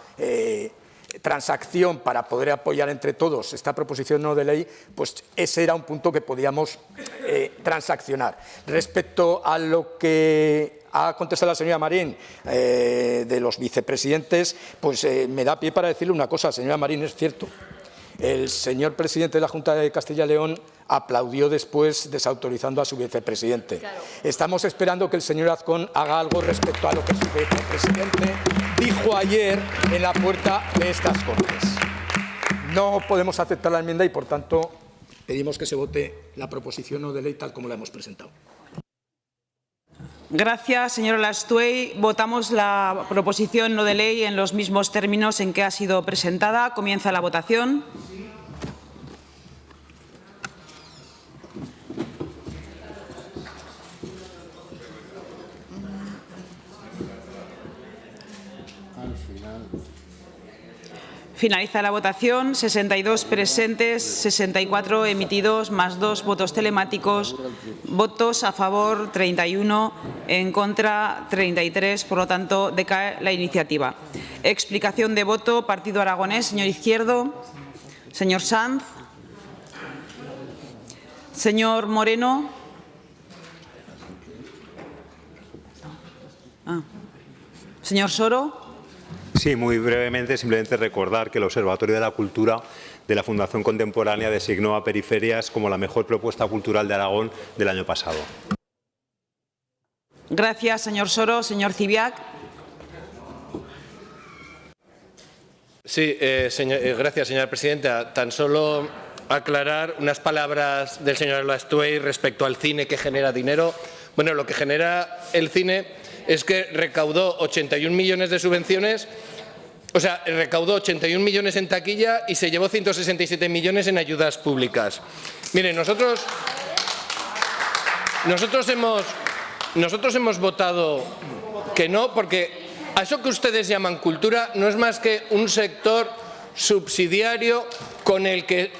transacción para poder apoyar entre todos esta proposición no de ley, pues ese era un punto que podíamos transaccionar. Respecto a lo que ha contestado la señora Marín de los vicepresidentes, pues me da pie para decirle una cosa, señora Marín, es cierto. El señor presidente de la Junta de Castilla y León aplaudió después desautorizando a su vicepresidente. Claro. Estamos esperando que el señor Azcón haga algo respecto a lo que su vicepresidente dijo ayer en la puerta de estas Cortes. No podemos aceptar la enmienda y, por tanto, pedimos que se vote la proposición no de ley tal como la hemos presentado.
Gracias, señor Alastuey. Votamos la proposición no de ley en los mismos términos en que ha sido presentada. Comienza la votación. Finaliza la votación. 62 presentes, 64 emitidos, más 2 votos telemáticos. Votos a favor 31, en contra 33. Por lo tanto, decae la iniciativa. Explicación de voto. Partido Aragonés. Señor Izquierdo. Señor Sanz. Señor Moreno. Señor Soro.
Sí, muy brevemente, simplemente recordar que el Observatorio de la Cultura de la Fundación Contemporánea designó a Periferias como la mejor propuesta cultural de Aragón del año pasado.
Gracias, señor Soro. Señor Zibiac.
Sí, gracias, señora presidenta. Tan solo aclarar unas palabras del señor Alastuey respecto al cine que genera dinero. Bueno, lo que genera el cine es que recaudó 81 millones de subvenciones, o sea, recaudó 81 millones en taquilla y se llevó 167 millones en ayudas públicas. Miren, nosotros hemos votado que no, porque a eso que ustedes llaman cultura no es más que un sector subsidiario con el que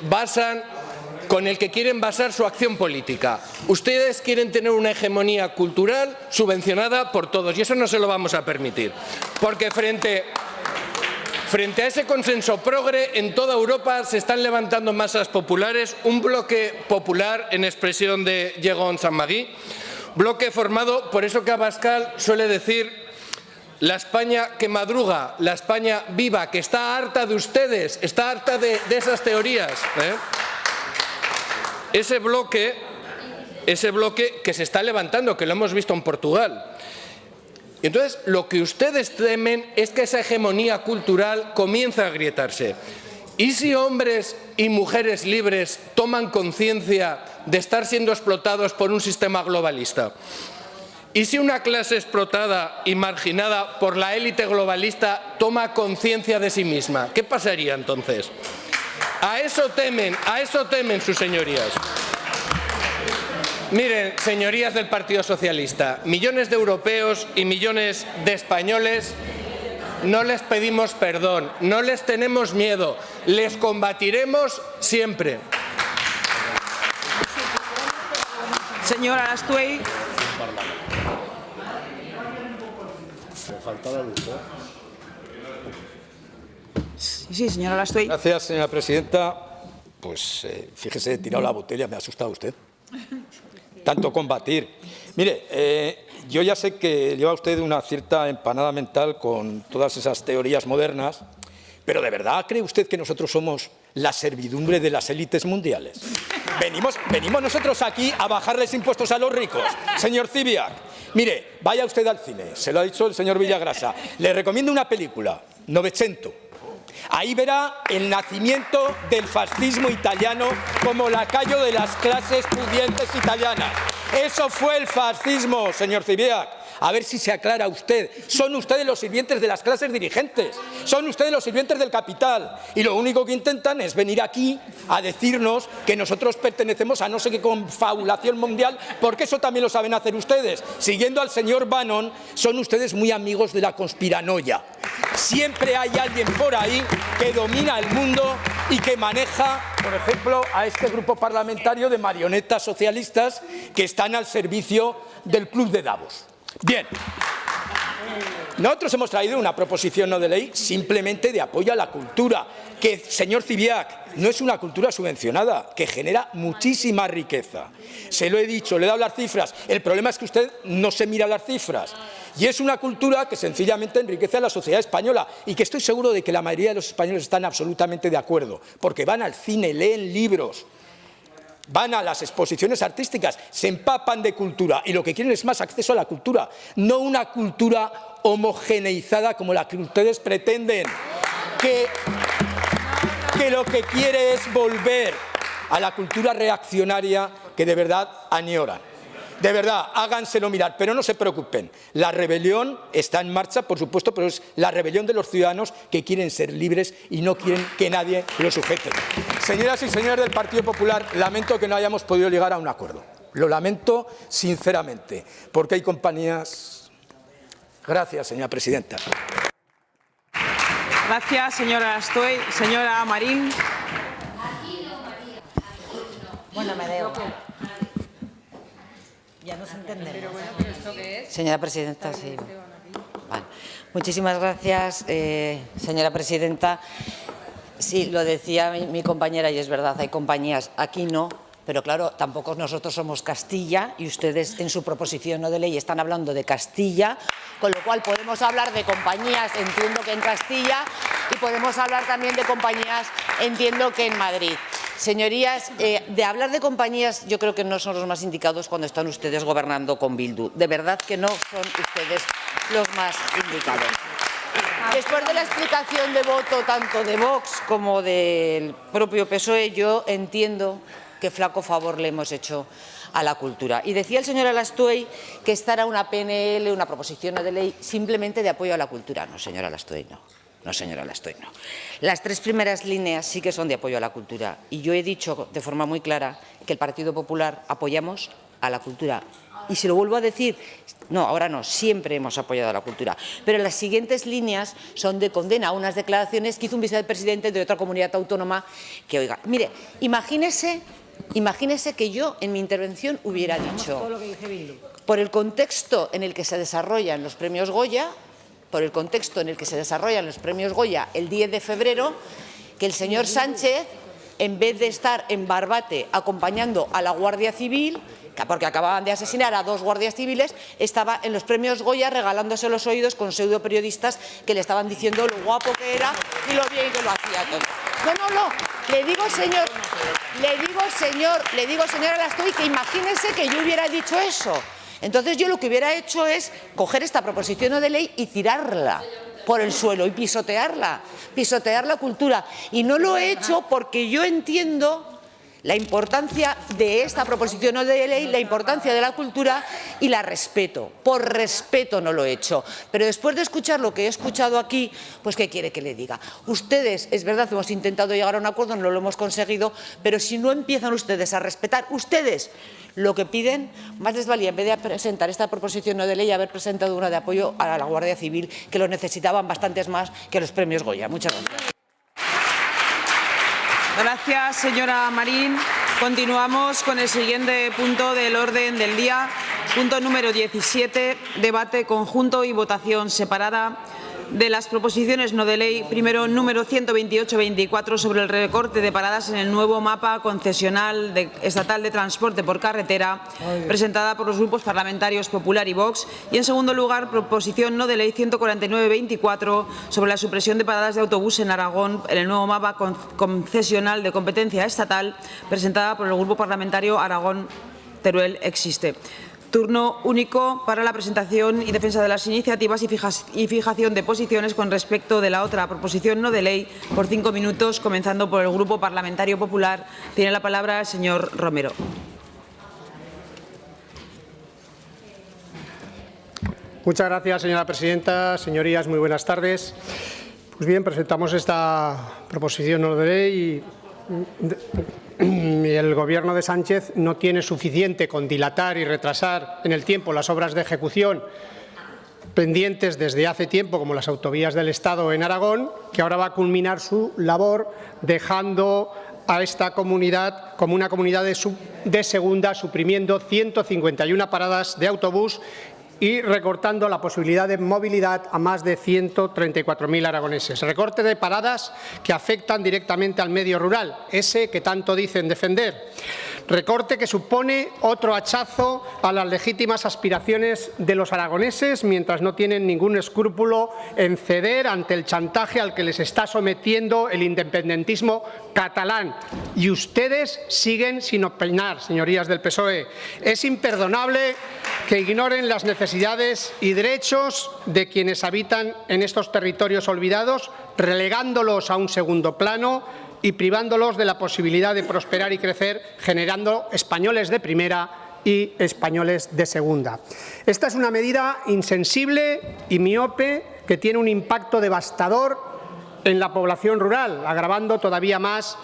quieren basar su acción política. Ustedes quieren tener una hegemonía cultural subvencionada por todos y eso no se lo vamos a permitir. Porque frente a ese consenso progre, en toda Europa se están levantando masas populares, un bloque popular en expresión de Yegon Sanmagui, bloque formado por eso que Abascal suele decir: la España que madruga, la España viva, que está harta de ustedes, está harta de esas teorías. Ese bloque que se está levantando, que lo hemos visto en Portugal. Entonces, lo que ustedes temen es que esa hegemonía cultural comience a agrietarse. ¿Y si hombres y mujeres libres toman conciencia de estar siendo explotados por un sistema globalista? ¿Y si una clase explotada y marginada por la élite globalista toma conciencia de sí misma? ¿Qué pasaría entonces? A eso temen sus señorías. Miren, señorías del Partido Socialista, millones de europeos y millones de españoles no les pedimos perdón, no les tenemos miedo, les combatiremos siempre.
Señor Alastuey. Sí, señora Alastuey.
Gracias, señora presidenta. Pues fíjese, he tirado la botella, me ha asustado usted. Tanto combatir. Mire, yo ya sé que lleva usted una cierta empanada mental con todas esas teorías modernas, pero ¿de verdad cree usted que nosotros somos la servidumbre de las élites mundiales? Venimos nosotros aquí a bajarles impuestos a los ricos, señor Zibiac. Mire, vaya usted al cine, se lo ha dicho el señor Villagrasa. Le recomiendo una película, Novecento. Ahí verá el nacimiento del fascismo italiano como lacayo de las clases pudientes italianas. Eso fue el fascismo, señor Zibiac. A ver si se aclara usted. Son ustedes los sirvientes de las clases dirigentes. Son ustedes los sirvientes del capital. Y lo único que intentan es venir aquí a decirnos que nosotros pertenecemos a no sé qué confabulación mundial, porque eso también lo saben hacer ustedes. Siguiendo al señor Bannon, son ustedes muy amigos de la conspiranoia. Siempre hay alguien por ahí que domina el mundo y que maneja, por ejemplo, a este grupo parlamentario de marionetas socialistas que están al servicio del Club de Davos. Bien, nosotros hemos traído una proposición no de ley simplemente de apoyo a la cultura, que, señor Zibiac, no es una cultura subvencionada, que genera muchísima riqueza. Se lo he dicho, le he dado las cifras. El problema es que usted no se mira las cifras. Y es una cultura que sencillamente enriquece a la sociedad española y que estoy seguro de que la mayoría de los españoles están absolutamente de acuerdo, porque van al cine, leen libros, van a las exposiciones artísticas, se empapan de cultura y lo que quieren es más acceso a la cultura, no una cultura homogeneizada como la que ustedes pretenden, que lo que quiere es volver a la cultura reaccionaria que de verdad añoran. De verdad, háganselo mirar, pero no se preocupen. La rebelión está en marcha, por supuesto, pero es la rebelión de los ciudadanos que quieren ser libres y no quieren que nadie los sujete. Señoras y señores del Partido Popular, lamento que no hayamos podido llegar a un acuerdo. Lo lamento sinceramente, porque hay compañías... Gracias, señora presidenta.
Gracias, señora Alastuey. Señora Marín.
Bueno, me debo. Ya nos entendemos. Señora presidenta, sí. Vale. Muchísimas gracias, señora presidenta. Sí, lo decía mi compañera y es verdad, hay compañías, aquí no, Pero claro, tampoco nosotros somos Castilla y ustedes en su proposición no de ley están hablando de Castilla, con lo cual podemos hablar de compañías, entiendo que en Castilla, y podemos hablar también de compañías, entiendo que en Madrid. Señorías, de hablar de compañías yo creo que no son los más indicados cuando están ustedes gobernando con Bildu. De verdad que no son ustedes los más indicados. Después de la explicación de voto tanto de Vox como del propio PSOE, yo entiendo que flaco favor le hemos hecho a la cultura. Y decía el señor Alastuey que esta era una PNL, una proposición no de ley, simplemente de apoyo a la cultura. No, señora Alastuey, no. No, señora Alastuey, no. Las tres primeras líneas sí que son de apoyo a la cultura. Y yo he dicho de forma muy clara que el Partido Popular apoyamos a la cultura. Y se lo vuelvo a decir, no, ahora no, siempre hemos apoyado a la cultura. Pero las siguientes líneas son de condena a unas declaraciones que hizo un vicepresidente de otra comunidad autónoma que, oiga, mire, imagínese que yo en mi intervención hubiera dicho, por el contexto en el que se desarrollan los premios Goya, el 10 de febrero, que el señor Sánchez, en vez de estar en Barbate acompañando a la Guardia Civil, porque acababan de asesinar a 2 guardias civiles, estaba en los premios Goya regalándose los oídos con pseudoperiodistas que le estaban diciendo lo guapo que era y lo bien que lo hacía todo. No, le digo, señor Alastuey, que imagínese que yo hubiera dicho eso. Entonces yo lo que hubiera hecho es coger esta proposición no de ley y tirarla por el suelo y pisotear la cultura. Y no lo he hecho porque yo entiendo la importancia de esta proposición no de ley, la importancia de la cultura y la respeto. Por respeto no lo he hecho. Pero después de escuchar lo que he escuchado aquí, pues ¿qué quiere que le diga? Ustedes, es verdad, hemos intentado llegar a un acuerdo, no lo hemos conseguido, pero si no empiezan ustedes a respetar, ustedes lo que piden, más les valía, en vez de presentar esta proposición no de ley, haber presentado una de apoyo a la Guardia Civil, que lo necesitaban bastantes más que los premios Goya. Muchas gracias.
Gracias, señora Marín. Continuamos con el siguiente punto del orden del día. Punto número 17, debate conjunto y votación separada de las proposiciones no de ley. Primero, número 128-24 sobre el recorte de paradas en el nuevo mapa concesional estatal de transporte por carretera, presentada por los grupos parlamentarios Popular y Vox. Y en segundo lugar, proposición no de ley 149-24 sobre la supresión de paradas de autobús en Aragón en el nuevo mapa concesional de competencia estatal, presentada por el grupo parlamentario Aragón-Teruel Existe. Turno único para la presentación y defensa de las iniciativas y fijación de posiciones con respecto de la otra proposición no de ley por 5 minutos, comenzando por el Grupo Parlamentario Popular. Tiene la palabra el señor Romero.
Muchas gracias, señora presidenta. Señorías, muy buenas tardes. Pues bien, presentamos esta proposición no de ley y el Gobierno de Sánchez no tiene suficiente con dilatar y retrasar en el tiempo las obras de ejecución pendientes desde hace tiempo, como las autovías del Estado en Aragón, que ahora va a culminar su labor dejando a esta comunidad como una comunidad de segunda, suprimiendo 151 paradas de autobús y recortando la posibilidad de movilidad a más de 134.000 aragoneses. Recorte de paradas que afectan directamente al medio rural, ese que tanto dicen defender. Recorte que supone otro hachazo a las legítimas aspiraciones de los aragoneses, mientras no tienen ningún escrúpulo en ceder ante el chantaje al que les está sometiendo el independentismo catalán. Y ustedes siguen sin opinar, señorías del PSOE. Es imperdonable que ignoren las necesidades y derechos de quienes habitan en estos territorios olvidados, relegándolos a un segundo plano y privándolos de la posibilidad de prosperar y crecer, generando españoles de primera y españoles de segunda. Esta es una medida insensible y miope que tiene un impacto devastador en la población rural, agravando todavía más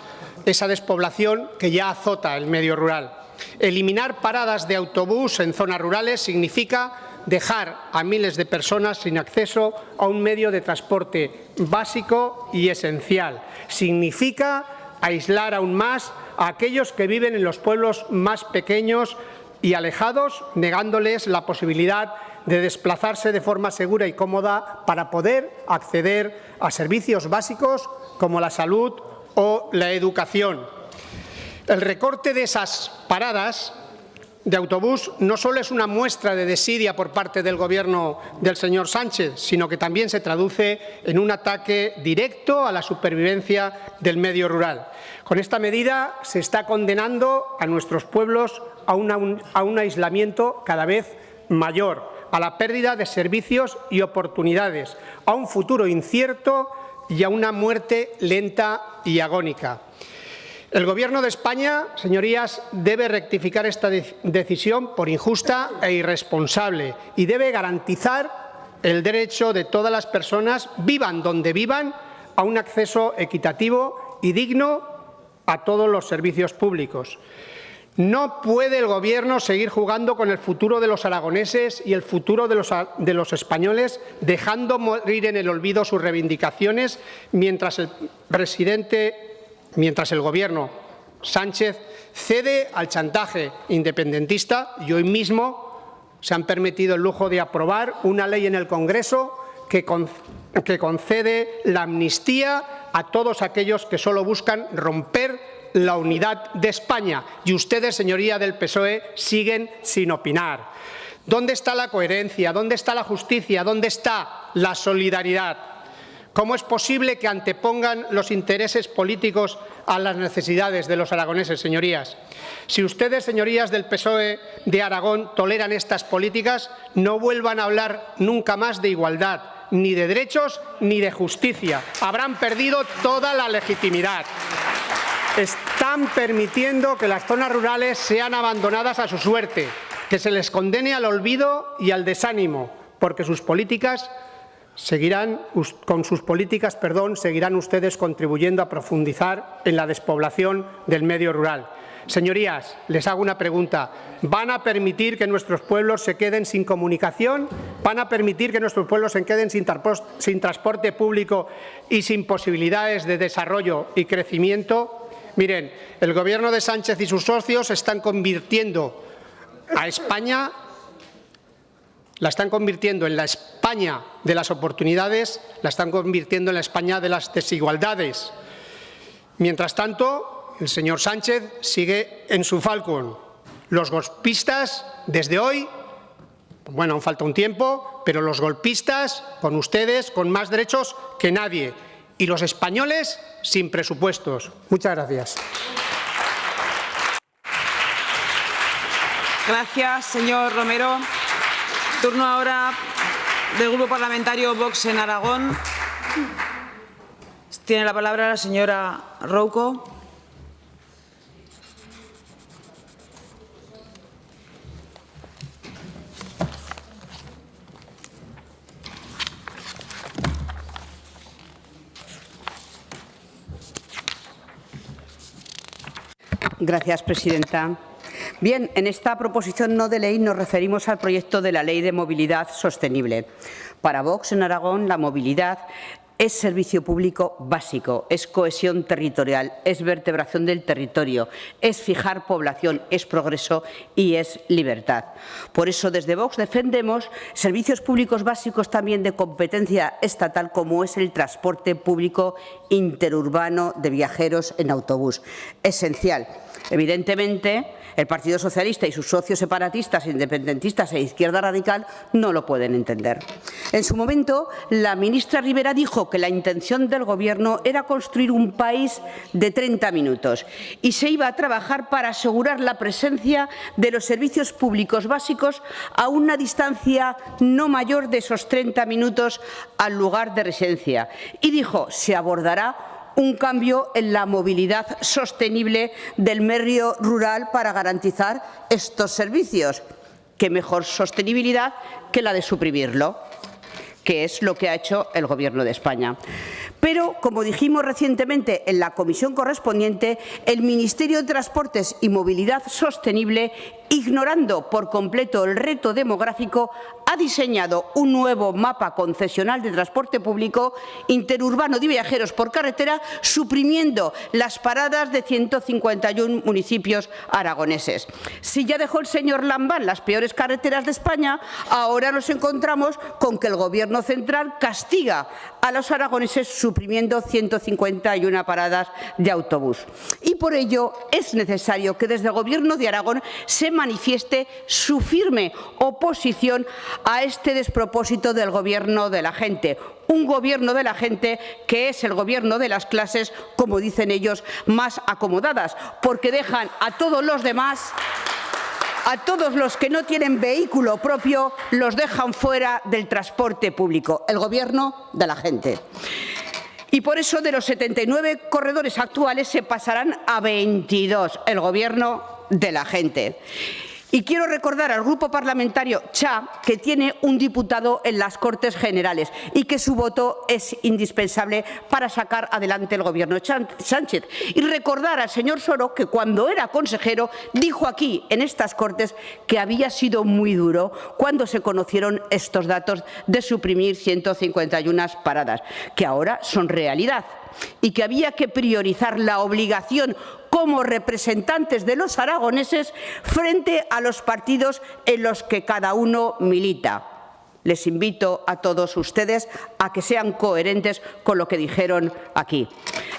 esa despoblación que ya azota el medio rural. Eliminar paradas de autobús en zonas rurales significa dejar a miles de personas sin acceso a un medio de transporte básico y esencial. Significa aislar aún más a aquellos que viven en los pueblos más pequeños y alejados, negándoles la posibilidad de desplazarse de forma segura y cómoda para poder acceder a servicios básicos como la salud o la educación. El recorte de esas paradas de autobús no solo es una muestra de desidia por parte del Gobierno del señor Sánchez, sino que también se traduce en un ataque directo a la supervivencia del medio rural. Con esta medida se está condenando a nuestros pueblos a un aislamiento cada vez mayor, a la pérdida de servicios y oportunidades, a un futuro incierto y a una muerte lenta y agónica. El Gobierno de España, señorías, debe rectificar esta decisión por injusta e irresponsable y debe garantizar el derecho de todas las personas, vivan donde vivan, a un acceso equitativo y digno a todos los servicios públicos. No puede el Gobierno seguir jugando con el futuro de los aragoneses y el futuro de los españoles, dejando morir en el olvido sus reivindicaciones mientras el Gobierno Sánchez cede al chantaje independentista y hoy mismo se han permitido el lujo de aprobar una ley en el Congreso que concede la amnistía a todos aquellos que solo buscan romper la unidad de España. Y ustedes, señoría del PSOE, siguen sin opinar. ¿Dónde está la coherencia? ¿Dónde está la justicia? ¿Dónde está la solidaridad? ¿Cómo es posible que antepongan los intereses políticos a las necesidades de los aragoneses, señorías? Si ustedes, señorías del PSOE de Aragón, toleran estas políticas, no vuelvan a hablar nunca más de igualdad, ni de derechos, ni de justicia. Habrán perdido toda la legitimidad. Están permitiendo que las zonas rurales sean abandonadas a su suerte, que se les condene al olvido y al desánimo, porque seguirán ustedes contribuyendo a profundizar en la despoblación del medio rural. Señorías, les hago una pregunta. ¿Van a permitir que nuestros pueblos se queden sin comunicación? ¿Van a permitir que nuestros pueblos se queden sin transporte público y sin posibilidades de desarrollo y crecimiento? Miren, el Gobierno de Sánchez y sus socios están convirtiendo a España, la están convirtiendo en la España de las oportunidades, la están convirtiendo en la España de las desigualdades. Mientras tanto, el señor Sánchez sigue en su Falcon. Los golpistas, desde hoy, bueno, aún falta un tiempo, pero los golpistas, con ustedes, con más derechos que nadie. Y los españoles sin presupuestos. Muchas gracias.
Gracias, señor Romero. Turno ahora del Grupo Parlamentario Vox en Aragón. Tiene la palabra la señora Rouco.
Gracias, presidenta. Bien, en esta proposición no de ley nos referimos al proyecto de la Ley de Movilidad Sostenible. Para Vox en Aragón, la movilidad es servicio público básico, es cohesión territorial, es vertebración del territorio, es fijar población, es progreso y es libertad. Por eso, desde Vox defendemos servicios públicos básicos también de competencia estatal, como es el transporte público interurbano de viajeros en autobús. Esencial. Evidentemente, el Partido Socialista y sus socios separatistas, independentistas e izquierda radical no lo pueden entender. En su momento, la ministra Rivera dijo que la intención del Gobierno era construir un país de 30 minutos y se iba a trabajar para asegurar la presencia de los servicios públicos básicos a una distancia no mayor de esos 30 minutos al lugar de residencia. Y dijo, se abordará un cambio en la movilidad sostenible del medio rural para garantizar estos servicios. ¿Qué mejor sostenibilidad que la de suprimirlo?, que es lo que ha hecho el Gobierno de España. Pero, como dijimos recientemente en la comisión correspondiente, el Ministerio de Transportes y Movilidad Sostenible, ignorando por completo el reto demográfico, ha diseñado un nuevo mapa concesional de transporte público interurbano de viajeros por carretera, suprimiendo las paradas de 151 municipios aragoneses. Si ya dejó el señor Lambán las peores carreteras de España, ahora nos encontramos con que el Gobierno central castiga a los aragoneses suprimiendo 151 paradas de autobús. Y por ello es necesario que desde el Gobierno de Aragón se manifieste su firme oposición a este despropósito del Gobierno de la gente. Un Gobierno de la gente que es el Gobierno de las clases, como dicen ellos, más acomodadas, porque dejan a todos los demás, a todos los que no tienen vehículo propio, los dejan fuera del transporte público. El Gobierno de la gente. Y por eso de los 79 corredores actuales se pasarán a 22, el Gobierno de la gente. Y quiero recordar al Grupo Parlamentario CHA que tiene un diputado en las Cortes Generales y que su voto es indispensable para sacar adelante el Gobierno Sánchez. Y recordar al señor Soro que cuando era consejero dijo aquí en estas Cortes que había sido muy duro cuando se conocieron estos datos de suprimir 151 paradas, que ahora son realidad, y que había que priorizar la obligación como representantes de los aragoneses frente a los partidos en los que cada uno milita. Les invito a todos ustedes a que sean coherentes con lo que dijeron aquí.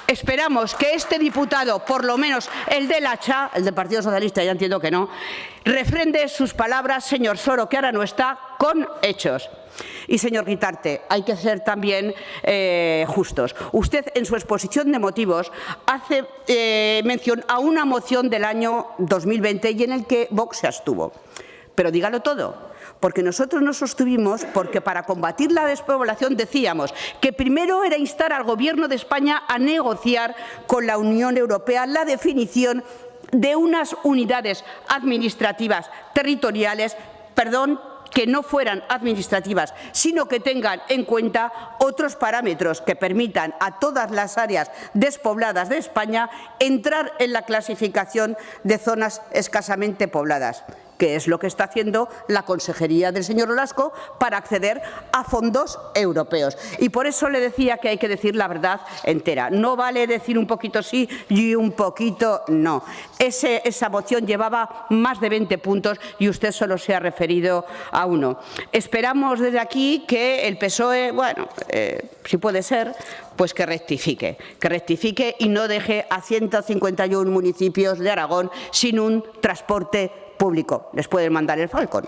Esperamos que este diputado, por lo menos el de la CHA, el del Partido Socialista, ya entiendo que no, refrende sus palabras, señor Soro, que ahora no está, con hechos. Y, señor Guitarte, hay que ser también justos. Usted, en su exposición de motivos, hace mención a una moción del año 2020 y en el que Vox se abstuvo. Pero dígalo todo, porque nosotros nos sostuvimos porque para combatir la despoblación decíamos que primero era instar al Gobierno de España a negociar con la Unión Europea la definición de unas unidades administrativas territoriales, que no fueran administrativas, sino que tengan en cuenta otros parámetros que permitan a todas las áreas despobladas de España entrar en la clasificación de zonas escasamente pobladas, que es lo que está haciendo la Consejería del señor Olasco para acceder a fondos europeos. Y por eso le decía que hay que decir la verdad entera. No vale decir un poquito sí y un poquito no. Esa moción llevaba más de 20 puntos y usted solo se ha referido a uno. Esperamos desde aquí que el PSOE, bueno, si puede ser, pues que rectifique y no deje a 151 municipios de Aragón sin un transporte público. Les pueden mandar el Falcon.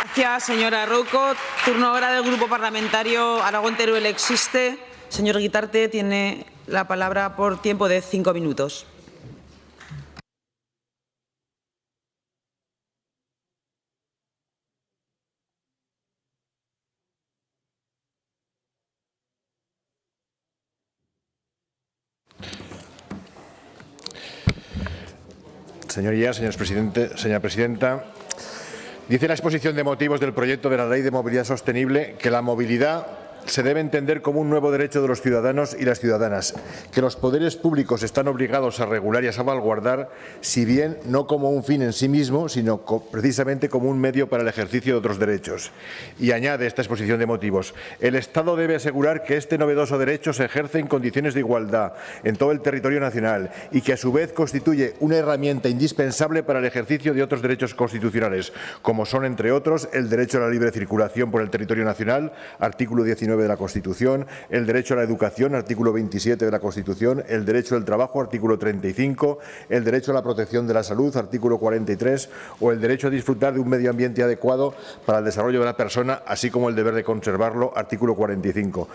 Gracias, señora Rouco. Turno ahora del Grupo Parlamentario Aragón-Teruel Existe. Señor Guitarte, tiene la palabra por tiempo de 5 minutos.
Señorías, señora presidenta, dice la exposición de motivos del proyecto de la Ley de Movilidad Sostenible que la movilidad se debe entender como un nuevo derecho de los ciudadanos y las ciudadanas, que los poderes públicos están obligados a regular y a salvaguardar, si bien no como un fin en sí mismo, sino precisamente como un medio para el ejercicio de otros derechos. Y añade esta exposición de motivos: el Estado debe asegurar que este novedoso derecho se ejerce en condiciones de igualdad en todo el territorio nacional y que a su vez constituye una herramienta indispensable para el ejercicio de otros derechos constitucionales, como son, entre otros, el derecho a la libre circulación por el territorio nacional, artículo 19 de la Constitución, el derecho a la educación, artículo 27 de la Constitución, el derecho al trabajo, artículo 35, el derecho a la protección de la salud, artículo 43, o el derecho a disfrutar de un medio ambiente adecuado para el desarrollo de la persona, así como el deber de conservarlo, artículo 45.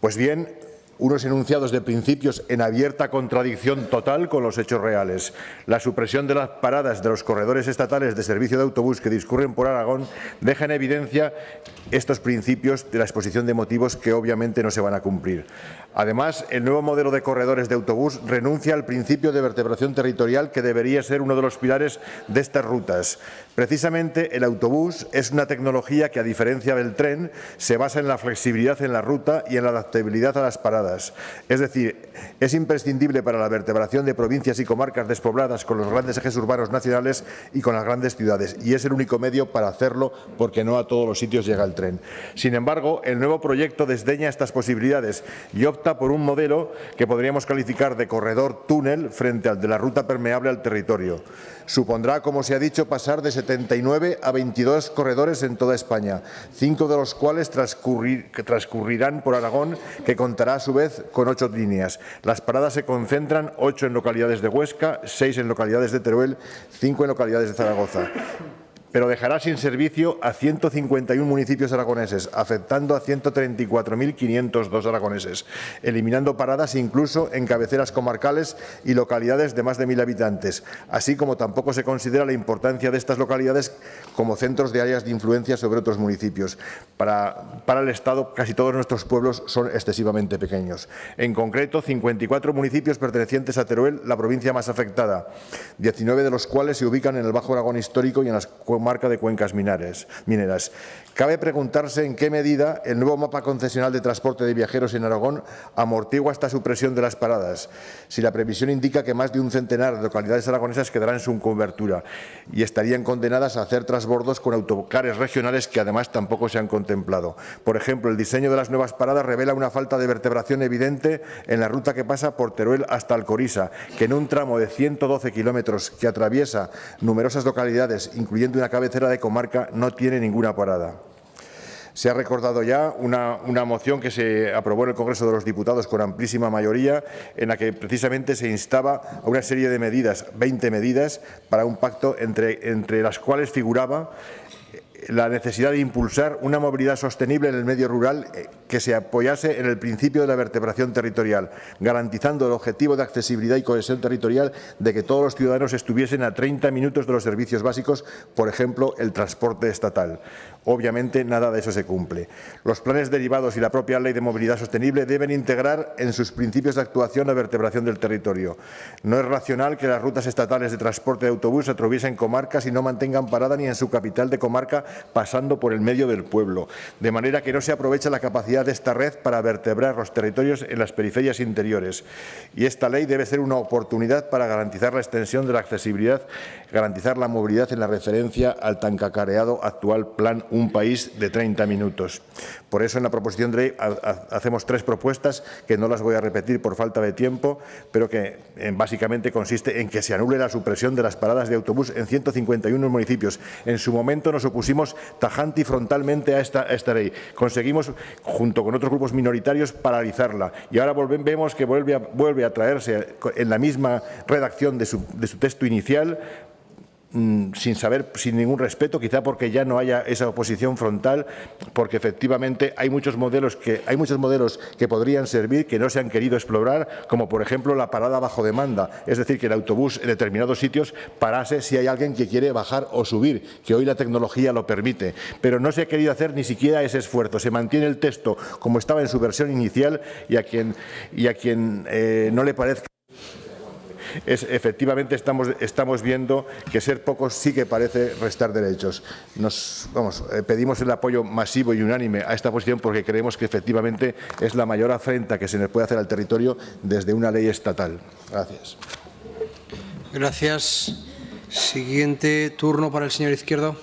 Pues bien, unos enunciados de principios en abierta contradicción total con los hechos reales. La supresión de las paradas de los corredores estatales de servicio de autobús que discurren por Aragón deja en evidencia estos principios de la exposición de motivos que obviamente no se van a cumplir. Además, el nuevo modelo de corredores de autobús renuncia al principio de vertebración territorial que debería ser uno de los pilares de estas rutas. Precisamente el autobús es una tecnología que, a diferencia del tren, se basa en la flexibilidad en la ruta y en la adaptabilidad a las paradas. Es decir, es imprescindible para la vertebración de provincias y comarcas despobladas con los grandes ejes urbanos nacionales y con las grandes ciudades, y es el único medio para hacerlo porque no a todos los sitios llega el tren. Sin embargo, el nuevo proyecto desdeña estas posibilidades y opta opta por un modelo que podríamos calificar de corredor túnel frente al de la ruta permeable al territorio. Supondrá, como se ha dicho, pasar de 79 a 22 corredores en toda España, 5 de los cuales transcurrirán por Aragón, que contará a su vez con 8 líneas. Las paradas se concentran 8 en localidades de Huesca, 6 en localidades de Teruel, 5 en localidades de Zaragoza. Pero dejará sin servicio a 151 municipios aragoneses, afectando a 134.502 aragoneses, eliminando paradas incluso en cabeceras comarcales y localidades de más de 1.000 habitantes, así como tampoco se considera la importancia de estas localidades como centros de áreas de influencia sobre otros municipios. Para el Estado, casi todos nuestros pueblos son excesivamente pequeños. En concreto, 54 municipios pertenecientes a Teruel, la provincia más afectada, 19 de los cuales se ubican en el Bajo Aragón histórico y en las comarca de cuencas mineras. Cabe preguntarse en qué medida el nuevo mapa concesional de transporte de viajeros en Aragón amortigua esta supresión de las paradas, si la previsión indica que más de un centenar de localidades aragonesas quedarán sin cobertura y estarían condenadas a hacer transbordos con autocares regionales que además tampoco se han contemplado. Por ejemplo, el diseño de las nuevas paradas revela una falta de vertebración evidente en la ruta que pasa por Teruel hasta Alcorisa, que en un tramo de 112 kilómetros que atraviesa numerosas localidades, incluyendo una cabecera de comarca, no tiene ninguna parada. Se ha recordado ya una moción que se aprobó en el Congreso de los Diputados con amplísima mayoría, en la que precisamente se instaba a una serie de medidas, 20 medidas, para un pacto entre las cuales figuraba la necesidad de impulsar una movilidad sostenible en el medio rural que se apoyase en el principio de la vertebración territorial, garantizando el objetivo de accesibilidad y cohesión territorial de que todos los ciudadanos estuviesen a 30 minutos de los servicios básicos, por ejemplo, el transporte estatal. Obviamente, nada de eso se cumple. Los planes derivados y la propia Ley de Movilidad Sostenible deben integrar en sus principios de actuación la vertebración del territorio. No es racional que las rutas estatales de transporte de autobús atraviesen comarcas y no mantengan parada ni en su capital de comarca, pasando por el medio del pueblo, de manera que no se aprovecha la capacidad de esta red para vertebrar los territorios en las periferias interiores. Y esta ley debe ser una oportunidad para garantizar la extensión de la accesibilidad, garantizar la movilidad en la referencia al tan cacareado actual plan Un País de 30 minutos. Por eso en la proposición de ley hacemos 3 propuestas que no las voy a repetir por falta de tiempo, pero que básicamente consiste en que se anule la supresión de las paradas de autobús en 151 municipios. En su momento nos opusimos tajante y frontalmente a esta ley. Conseguimos, junto con otros grupos minoritarios, paralizarla y ahora vemos que vuelve a traerse en la misma redacción de su texto inicial, sin ningún respeto, quizá porque ya no haya esa oposición frontal, porque efectivamente hay muchos modelos que podrían servir, que no se han querido explorar, como por ejemplo la parada bajo demanda, es decir, que el autobús en determinados sitios parase si hay alguien que quiere bajar o subir, que hoy la tecnología lo permite, pero no se ha querido hacer ni siquiera ese esfuerzo. Se mantiene el texto como estaba en su versión inicial y a quien no le parezca. Efectivamente estamos viendo que ser pocos sí que parece restar derechos. Pedimos el apoyo masivo y unánime a esta posición porque creemos que efectivamente es la mayor afrenta que se le puede hacer al territorio desde una ley estatal. Gracias.
Gracias. Siguiente turno para el señor Izquierdo.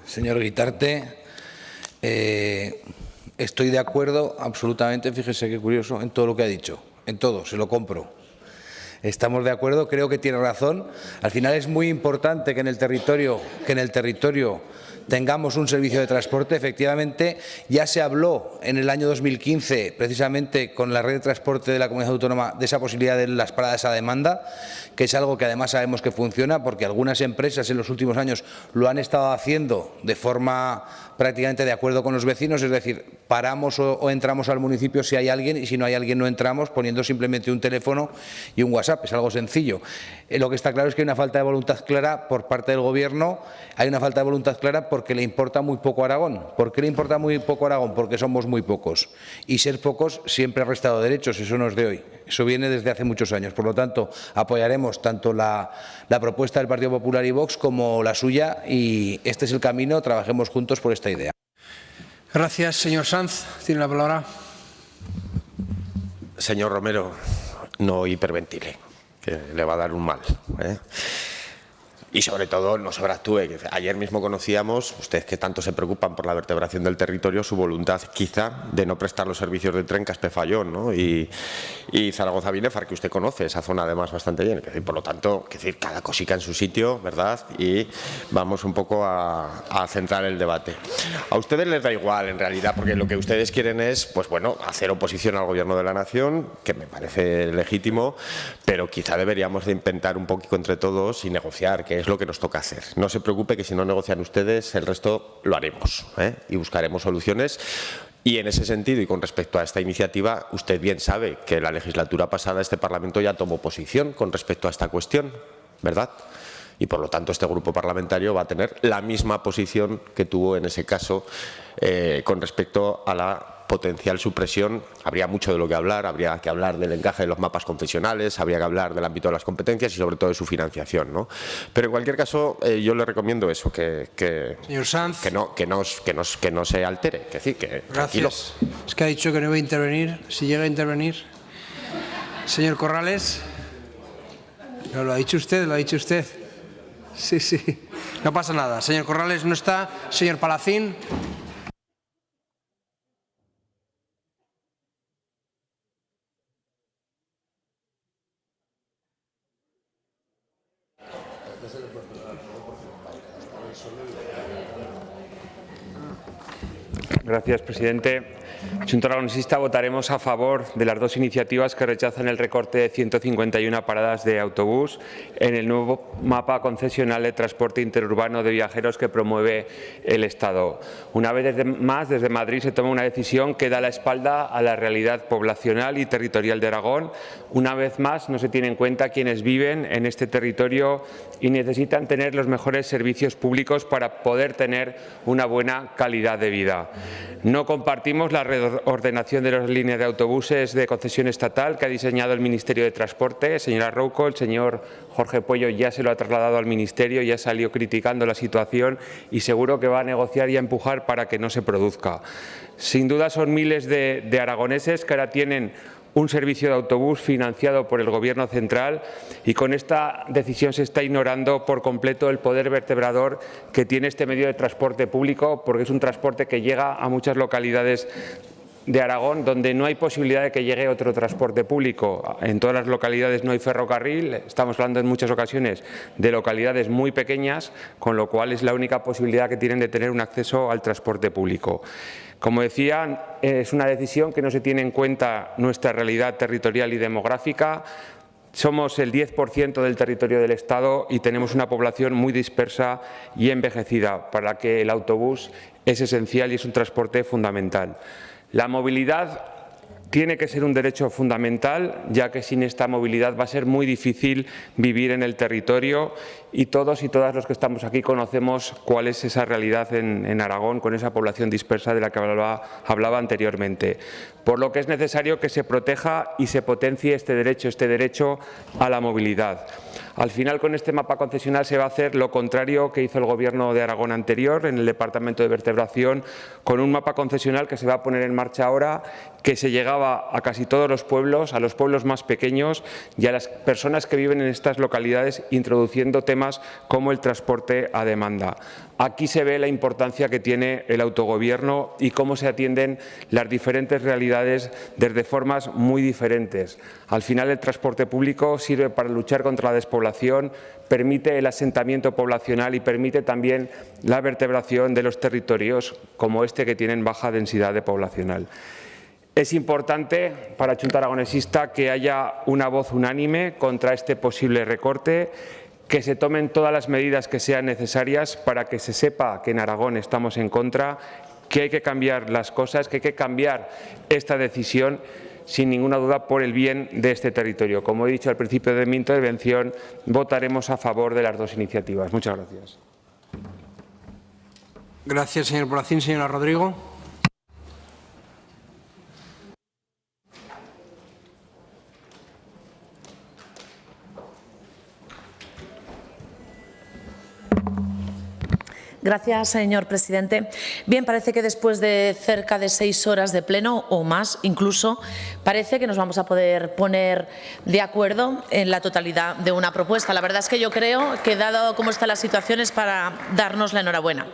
Señor Guitarte, estoy de acuerdo absolutamente, fíjese qué curioso, en todo lo que ha dicho, en todo, se lo compro. Estamos de acuerdo, creo que tiene razón. Al final es muy importante que en el territorio tengamos un servicio de transporte. Efectivamente, ya se habló en el año 2015, precisamente con la red de transporte de la Comunidad Autónoma, de esa posibilidad de las paradas a demanda, que es algo que además sabemos que funciona, porque algunas empresas en los últimos años lo han estado haciendo de forma prácticamente de acuerdo con los vecinos, es decir, paramos o entramos al municipio si hay alguien y si no hay alguien no entramos, poniendo simplemente un teléfono y un WhatsApp, es algo sencillo. Lo que está claro es que hay una falta de voluntad clara por parte del Gobierno, hay una falta de voluntad clara porque le importa muy poco Aragón. ¿Por qué le importa muy poco Aragón? Porque somos muy pocos. Y ser pocos siempre ha restado derechos, eso no es de hoy, eso viene desde hace muchos años. Por lo tanto, apoyaremos tanto la propuesta del Partido Popular y Vox como la suya y este es el camino, trabajemos juntos por esta idea.
Gracias, señor Sanz. Tiene la palabra.
Señor Romero, no hiperventile, que le va a dar un mal, ¿eh? Y sobre todo no sobreactúe. Ayer mismo conocíamos, ustedes que tanto se preocupan por la vertebración del territorio, su voluntad quizá de no prestar los servicios de tren Caspe-Fallón, ¿no? y Zaragoza-Binefar, que usted conoce, esa zona además bastante bien. Por lo tanto, cada cosica en su sitio, ¿verdad? Y vamos un poco a centrar el debate. A ustedes les da igual, en realidad, porque lo que ustedes quieren es, pues bueno, hacer oposición al Gobierno de la Nación, que me parece legítimo, pero quizá deberíamos de intentar un poquito entre todos y negociar, que es lo que nos toca hacer. No se preocupe, que si no negocian ustedes, el resto lo haremos, ¿eh? Y buscaremos soluciones. Y en ese sentido, y con respecto a esta iniciativa, usted bien sabe que la legislatura pasada este Parlamento ya tomó posición con respecto a esta cuestión, ¿verdad? Y por lo tanto este grupo parlamentario va a tener la misma posición que tuvo en ese caso con respecto a la potencial supresión. Habría mucho de lo que hablar, habría que hablar del encaje de los mapas confesionales, habría que hablar del ámbito de las competencias y sobre todo de su financiación, ¿no? Pero en cualquier caso yo le recomiendo eso,
Señor Sanz.
que no se altere, que sí, que tranquilo.
Gracias. Es que ha dicho que no iba a intervenir. Si llega a intervenir. Señor Corrales. No, lo ha dicho usted, lo ha dicho usted. Sí, sí. No pasa nada. Señor Corrales no está. Señor Palacín.
Gracias, presidente. Junta Aragonesista votaremos a favor de las dos iniciativas que rechazan el recorte de 151 paradas de autobús en el nuevo mapa concesional de transporte interurbano de viajeros que promueve el Estado. Una vez más, desde Madrid se toma una decisión que da la espalda a la realidad poblacional y territorial de Aragón. Una vez más, no se tiene en cuenta quienes viven en este territorio y necesitan tener los mejores servicios públicos para poder tener una buena calidad de vida. No compartimos la reordenación de las líneas de autobuses de concesión estatal que ha diseñado el Ministerio de Transporte. Señora Rouco, el señor Jorge Puello ya se lo ha trasladado al Ministerio, ya salió criticando la situación y seguro que va a negociar y a empujar para que no se produzca. Sin duda son miles de aragoneses que ahora tienen un servicio de autobús financiado por el Gobierno central y con esta decisión se está ignorando por completo el poder vertebrador que tiene este medio de transporte público, porque es un transporte que llega a muchas localidades de Aragón donde no hay posibilidad de que llegue otro transporte público. En todas las localidades no hay ferrocarril, estamos hablando en muchas ocasiones de localidades muy pequeñas, con lo cual es la única posibilidad que tienen de tener un acceso al transporte público. Como decía, es una decisión que no se tiene en cuenta nuestra realidad territorial y demográfica. Somos el 10% del territorio del Estado y tenemos una población muy dispersa y envejecida, para la que el autobús es esencial y es un transporte fundamental. La movilidad tiene que ser un derecho fundamental, ya que sin esta movilidad va a ser muy difícil vivir en el territorio y todos y todas los que estamos aquí conocemos cuál es esa realidad en Aragón con esa población dispersa de la que hablaba anteriormente. Por lo que es necesario que se proteja y se potencie este derecho a la movilidad. Al final, con este mapa concesional se va a hacer lo contrario que hizo el Gobierno de Aragón anterior en el Departamento de Vertebración, con un mapa concesional que se va a poner en marcha ahora, que se llegaba a casi todos los pueblos, a los pueblos más pequeños y a las personas que viven en estas localidades, introduciendo temas como el transporte a demanda. Aquí se ve la importancia que tiene el autogobierno y cómo se atienden las diferentes realidades desde formas muy diferentes. Al final, el transporte público sirve para luchar contra la despoblación, permite el asentamiento poblacional y permite también la vertebración de los territorios como este que tienen baja densidad poblacional. Es importante para Junta Aragonesista que haya una voz unánime contra este posible recorte, que se tomen todas las medidas que sean necesarias para que se sepa que en Aragón estamos en contra, que hay que cambiar las cosas, que hay que cambiar esta decisión, sin ninguna duda, por el bien de este territorio. Como he dicho al principio de mi intervención, votaremos a favor de las dos iniciativas. Muchas gracias.
Gracias, señor Palacín. Señora Rodrigo.
Gracias, señor presidente. Bien, parece que después de cerca de 6 horas de pleno o más, incluso, parece que nos vamos a poder poner de acuerdo en la totalidad de una propuesta. La verdad es que yo creo que, dado cómo está la situación, es para darnos la enhorabuena.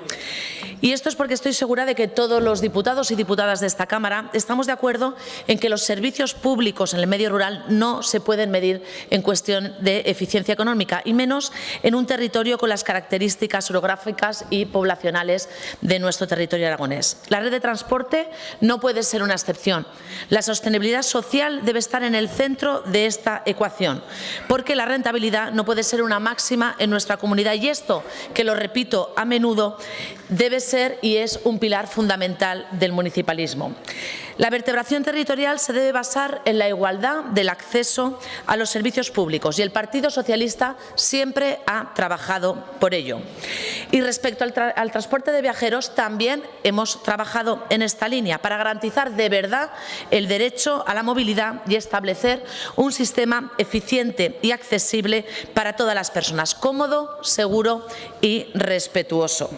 Y esto es porque estoy segura de que todos los diputados y diputadas de esta Cámara estamos de acuerdo en que los servicios públicos en el medio rural no se pueden medir en cuestión de eficiencia económica, y menos en un territorio con las características orográficas y poblacionales de nuestro territorio aragonés. La red de transporte no puede ser una excepción. La sostenibilidad social debe estar en el centro de esta ecuación, porque la rentabilidad no puede ser una máxima en nuestra comunidad, y esto, que lo repito a menudo, debe ser y es un pilar fundamental del municipalismo. La vertebración territorial se debe basar en la igualdad del acceso a los servicios públicos, y el Partido Socialista siempre ha trabajado por ello. Y respecto al transporte de viajeros, también hemos trabajado en esta línea para garantizar de verdad el derecho a la movilidad y establecer un sistema eficiente y accesible para todas las personas, cómodo, seguro y respetuoso.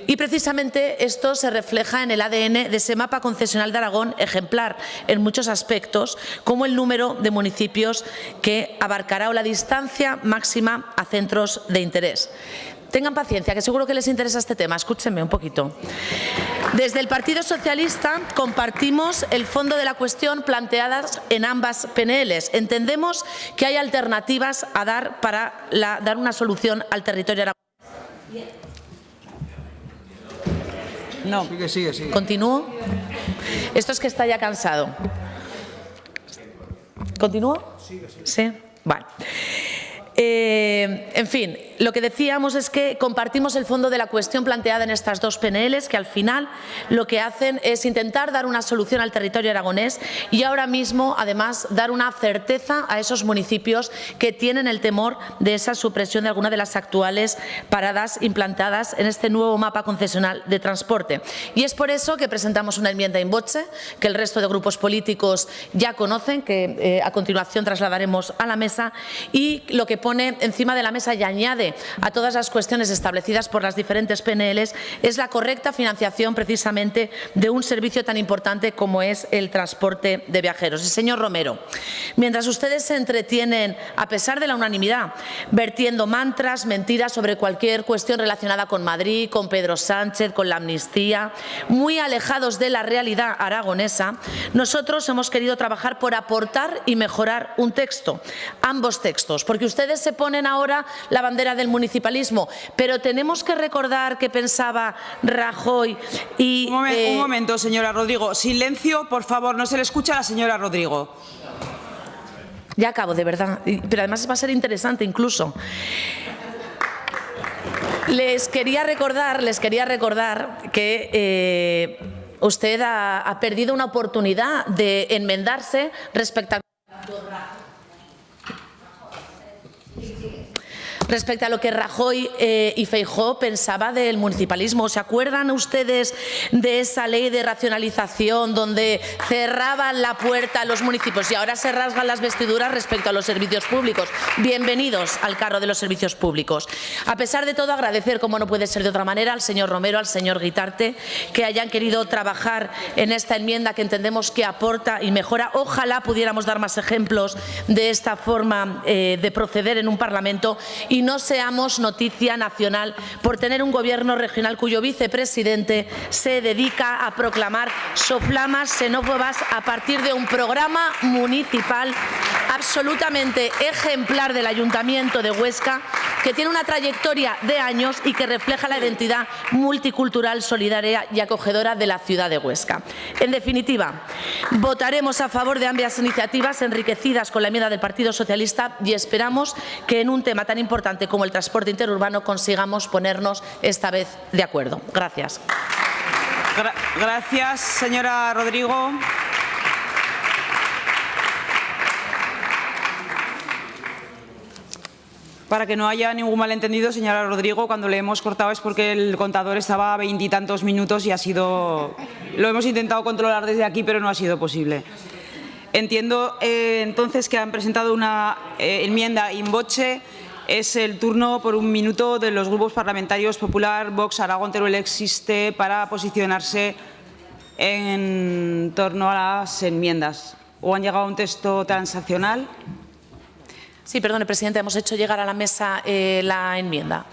Y precisamente esto se refleja en el ADN de ese mapa concesional de Aragón, ejemplar en muchos aspectos, como el número de municipios que abarcará o la distancia máxima a centros de interés. Tengan paciencia, que seguro que les interesa este tema. Escúchenme un poquito. Desde el Partido Socialista compartimos el fondo de la cuestión planteadas en ambas PNLs. Entendemos que hay alternativas a dar para dar una solución al territorio aragonés. No.
Sigue.
¿Continúo? Esto es que está ya cansado. ¿Continúo? Sí. Vale. En fin, lo que decíamos es que compartimos el fondo de la cuestión planteada en estas dos PNLs, que al final lo que hacen es intentar dar una solución al territorio aragonés y ahora mismo, además, dar una certeza a esos municipios que tienen el temor de esa supresión de alguna de las actuales paradas implantadas en este nuevo mapa concesional de transporte. Y es por eso que presentamos una enmienda in voce, que el resto de grupos políticos ya conocen, que a continuación trasladaremos a la mesa, y lo que pone encima de la mesa y añade a todas las cuestiones establecidas por las diferentes PNLs es la correcta financiación precisamente de un servicio tan importante como es el transporte de viajeros. Y, señor Romero, mientras ustedes se entretienen, a pesar de la unanimidad, vertiendo mantras, mentiras sobre cualquier cuestión relacionada con Madrid, con Pedro Sánchez, con la amnistía, muy alejados de la realidad aragonesa, nosotros hemos querido trabajar por aportar y mejorar un texto, ambos textos, porque ustedes se ponen ahora la bandera del municipalismo, pero tenemos que recordar que pensaba Rajoy y...
Un momento, señora Rodrigo. Silencio, por favor, no se le escucha a la señora Rodrigo.
Ya acabo, de verdad, pero además va a ser interesante incluso. Les quería recordar que usted ha perdido una oportunidad de enmendarse respecto a lo que Rajoy y Feijóo pensaba del municipalismo. ¿Se acuerdan ustedes de esa ley de racionalización donde cerraban la puerta a los municipios y ahora se rasgan las vestiduras respecto a los servicios públicos? Bienvenidos al carro de los servicios públicos. A pesar de todo, agradecer, como no puede ser de otra manera, al señor Romero, al señor Guitarte, que hayan querido trabajar en esta enmienda que entendemos que aporta y mejora. Ojalá pudiéramos dar más ejemplos de esta forma de proceder en un Parlamento y no seamos noticia nacional por tener un gobierno regional cuyo vicepresidente se dedica a proclamar soflamas xenófobas a partir de un programa municipal absolutamente ejemplar del Ayuntamiento de Huesca, que tiene una trayectoria de años y que refleja la identidad multicultural, solidaria y acogedora de la ciudad de Huesca. En definitiva, votaremos a favor de ambas iniciativas enriquecidas con la enmienda del Partido Socialista y esperamos que en un tema tan importante como el transporte interurbano consigamos ponernos esta vez de acuerdo. Gracias.
Gracias, señora Rodrigo. Para que no haya ningún malentendido, señora Rodrigo, cuando le hemos cortado es porque el contador estaba a 20 y tantos minutos y lo hemos intentado controlar desde aquí, pero no ha sido posible. Entiendo entonces que han presentado una enmienda in voce Es el turno por un minuto de los grupos parlamentarios Popular, Vox, Aragón, Teruel Existe para posicionarse en torno a las enmiendas. ¿O han llegado a un texto transaccional?
Sí, perdone, presidente, hemos hecho llegar a la mesa la enmienda.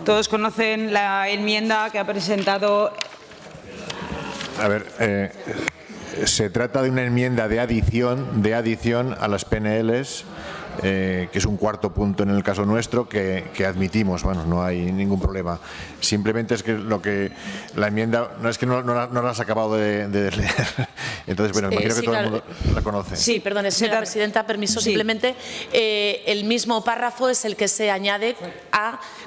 Todos conocen la enmienda que ha presentado.
A ver, se trata de una enmienda de adición a las PNLs, que es un cuarto punto en el caso nuestro, que admitimos. Bueno, no hay ningún problema. Simplemente es que la enmienda no es que no la has acabado de leer. Entonces, bueno, imagino que todo el mundo la conoce.
Sí, perdone, señora presidenta, permiso.
Sí.
Simplemente el mismo párrafo es el que se añade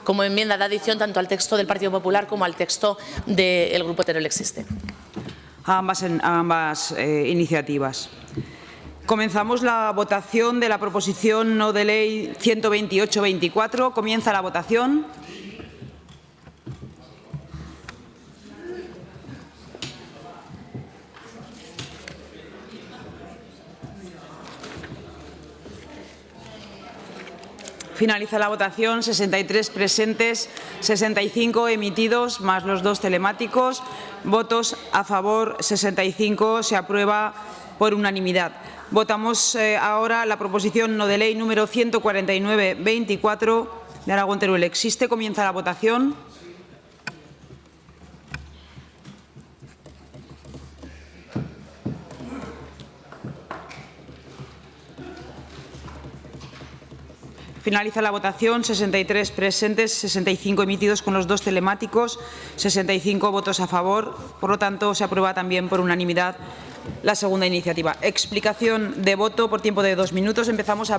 como enmienda de adición tanto al texto del Partido Popular como al texto del Grupo Teruel Existe.
A ambas iniciativas. Comenzamos la votación de la proposición no de ley 128-24. Comienza la votación. Finaliza la votación. 63 presentes, 65 emitidos, más los 2 telemáticos. Votos a favor 65. Se aprueba por unanimidad. Votamos ahora la proposición no de ley número 149-24 de Aragón Teruel Existe. Comienza la votación. Finaliza la votación. 63 presentes, 65 emitidos con los 2 telemáticos, 65 votos a favor. Por lo tanto, se aprueba también por unanimidad la segunda iniciativa. Explicación de voto por tiempo de 2 minutos. Empezamos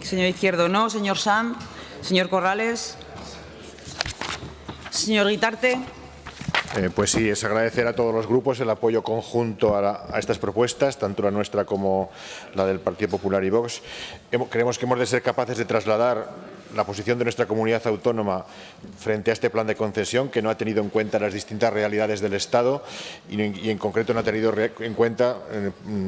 señor Izquierdo, no. Señor Sanz, señor Corrales, señor Guitarte.
Pues sí, es agradecer a todos los grupos el apoyo conjunto a estas propuestas, tanto la nuestra como la del Partido Popular y Vox. Creemos que hemos de ser capaces de trasladar la posición de nuestra comunidad autónoma frente a este plan de concesión, que no ha tenido en cuenta las distintas realidades del Estado y en concreto no ha tenido en cuenta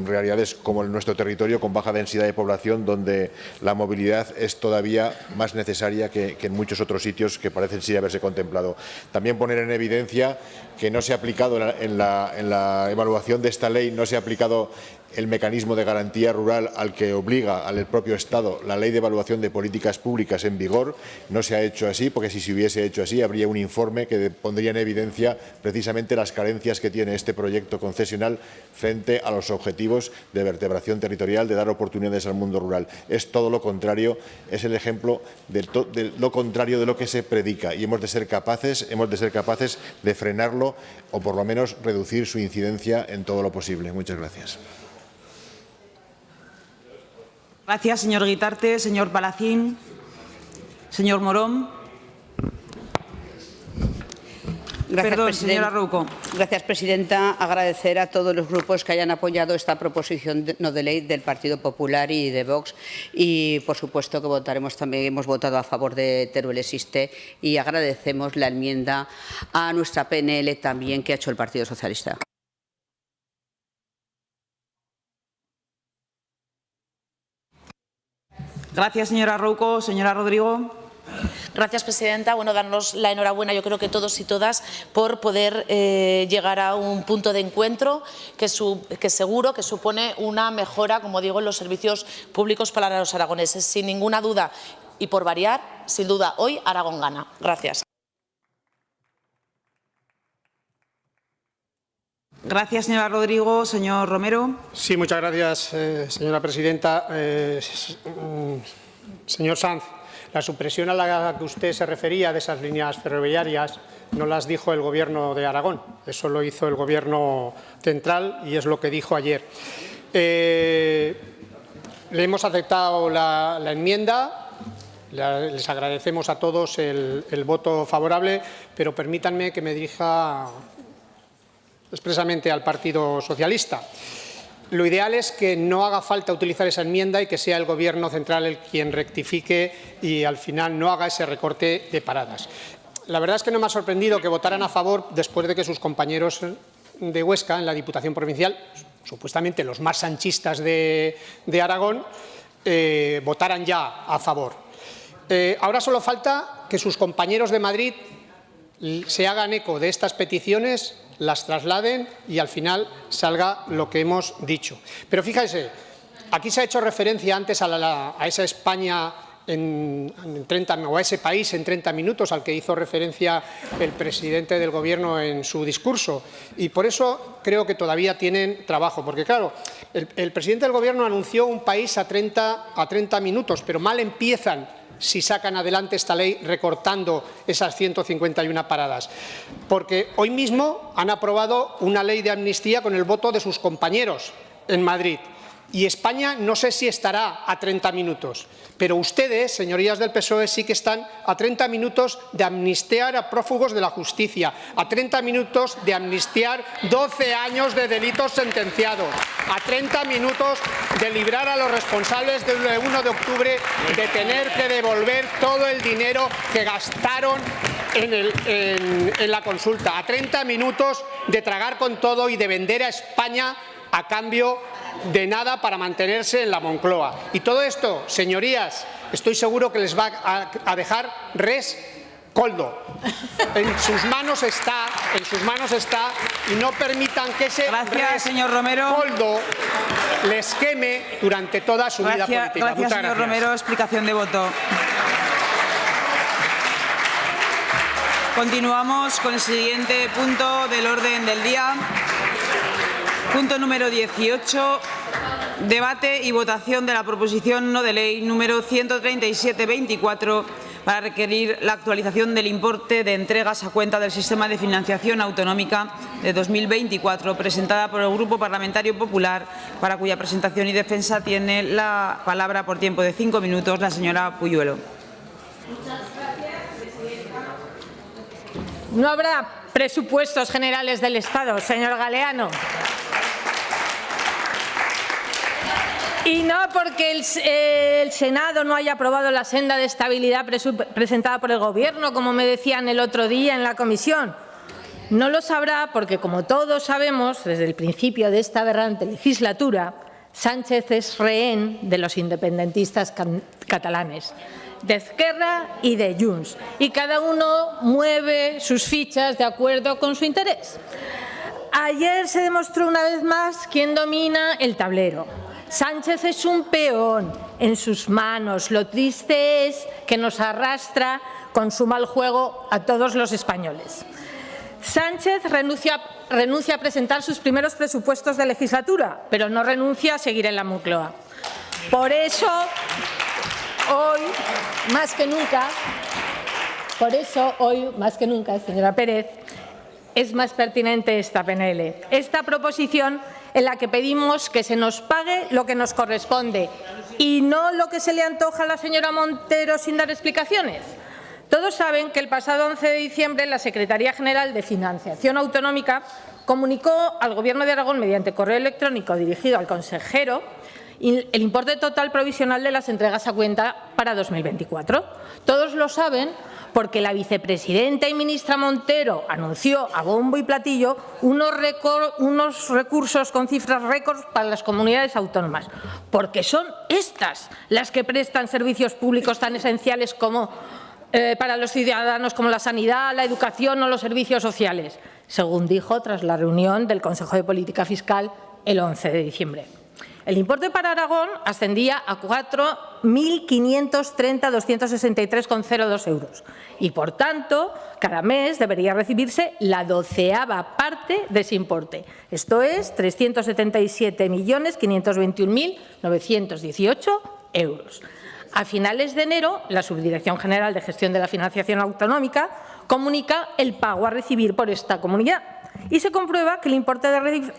realidades como en nuestro territorio con baja densidad de población, donde la movilidad es todavía más necesaria que en muchos otros sitios que parecen sí haberse contemplado. También poner en evidencia que no se ha aplicado en la evaluación de esta ley, no se ha aplicado el mecanismo de garantía rural al que obliga al propio Estado la Ley de Evaluación de Políticas Públicas en vigor. No se ha hecho así, porque si se hubiese hecho así habría un informe que pondría en evidencia precisamente las carencias que tiene este proyecto concesional frente a los objetivos de vertebración territorial, de dar oportunidades al mundo rural. Es todo lo contrario, es el ejemplo de lo contrario de lo que se predica, y hemos de ser capaces de frenarlo o por lo menos reducir su incidencia en todo lo posible. Muchas gracias.
Gracias, señor Guitarte. Señor Palacín. Señor Morón. Perdón, señora Rouco.
Gracias, presidenta. Agradecer a todos los grupos que hayan apoyado esta proposición no de ley del Partido Popular y de Vox. Y, por supuesto, que votaremos también, hemos votado a favor de Teruel Existe, y agradecemos la enmienda a nuestra PNL también que ha hecho el Partido Socialista.
Gracias, señora Rouco. Señora Rodrigo.
Gracias, presidenta. Bueno, darnos la enhorabuena, yo creo que todos y todas, por poder llegar a un punto de encuentro que seguro que supone una mejora, como digo, en los servicios públicos para los aragoneses. Sin ninguna duda, y por variar, sin duda, hoy Aragón gana. Gracias.
Gracias, señora Rodrigo. Señor Romero.
Sí, muchas gracias, señora presidenta. Señor Sanz, la supresión a la que usted se refería de esas líneas ferroviarias no las dijo el Gobierno de Aragón, eso lo hizo el Gobierno central y es lo que dijo ayer. Le hemos aceptado la enmienda, les agradecemos a todos el voto favorable, pero permítanme que me dirija expresamente al Partido Socialista. Lo ideal es que no haga falta utilizar esa enmienda y que sea el Gobierno central el quien rectifique y al final no haga ese recorte de paradas. La verdad es que no me ha sorprendido que votaran a favor después de que sus compañeros de Huesca, en la Diputación Provincial, supuestamente los más sanchistas de Aragón, votaran ya a favor. Ahora solo falta que sus compañeros de Madrid se hagan eco de estas peticiones, las trasladen y al final salga lo que hemos dicho. Pero fíjese, aquí se ha hecho referencia antes a esa España en 30, o a ese país en 30 minutos al que hizo referencia el presidente del Gobierno en su discurso. Y por eso creo que todavía tienen trabajo, porque claro, el presidente del Gobierno anunció un país a 30 minutos, pero mal empiezan si sacan adelante esta ley recortando esas 151 paradas. Porque hoy mismo han aprobado una ley de amnistía con el voto de sus compañeros en Madrid. Y España no sé si estará a 30 minutos, pero ustedes, señorías del PSOE, sí que están a 30 minutos de amnistiar a prófugos de la justicia, a 30 minutos de amnistiar 12 años de delitos sentenciados, a 30 minutos de librar a los responsables del 1 de octubre de tener que devolver todo el dinero que gastaron en la consulta, a 30 minutos de tragar con todo y de vender a España a cambio de nada para mantenerse en la Moncloa. Y todo esto, señorías, estoy seguro que les va a dejar res coldo. En sus manos está, y no permitan que ese res
señor Romero.
coldo les queme durante toda su vida política.
Gracias, señor Romero. Explicación de voto. Continuamos con el siguiente punto del orden del día. Punto número 18. Debate y votación de la proposición no de ley número 137-24 para requerir la actualización del importe de entregas a cuenta del Sistema de Financiación Autonómica de 2024, presentada por el Grupo Parlamentario Popular, para cuya presentación y defensa tiene la palabra por tiempo de 5 minutos la señora Puyuelo.
No habrá presupuestos generales del Estado, señor Galeano. Y no porque el Senado no haya aprobado la senda de estabilidad presentada por el Gobierno, como me decían el otro día en la comisión. No lo sabrá porque, como todos sabemos, desde el principio de esta aberrante legislatura, Sánchez es rehén de los independentistas catalanes, de Esquerra y de Junts, y cada uno mueve sus fichas de acuerdo con su interés. Ayer se demostró una vez más quién domina el tablero. Sánchez es un peón en sus manos. Lo triste es que nos arrastra con su mal juego a todos los españoles. Sánchez renuncia a presentar sus primeros presupuestos de legislatura, pero no renuncia a seguir en la Moncloa. Por eso, hoy, más que nunca, señora Pérez, es más pertinente esta PNL, esta proposición en la que pedimos que se nos pague lo que nos corresponde y no lo que se le antoja a la señora Montero sin dar explicaciones. Todos saben que el pasado 11 de diciembre la Secretaría General de Financiación Autonómica comunicó al Gobierno de Aragón, mediante correo electrónico dirigido al consejero, el importe total provisional de las entregas a cuenta para 2024. Todos lo saben porque la vicepresidenta y ministra Montero anunció a bombo y platillo unos recursos con cifras récords para las comunidades autónomas, porque son estas las que prestan servicios públicos tan esenciales como para los ciudadanos como la sanidad, la educación o los servicios sociales, según dijo tras la reunión del Consejo de Política Fiscal el 11 de diciembre. El importe para Aragón ascendía a 4.530.263,02 euros y, por tanto, cada mes debería recibirse la 12ª parte de ese importe, esto es 377.521.918 euros. A finales de enero, la Subdirección General de Gestión de la Financiación Autonómica comunica el pago a recibir por esta comunidad y se comprueba que el importe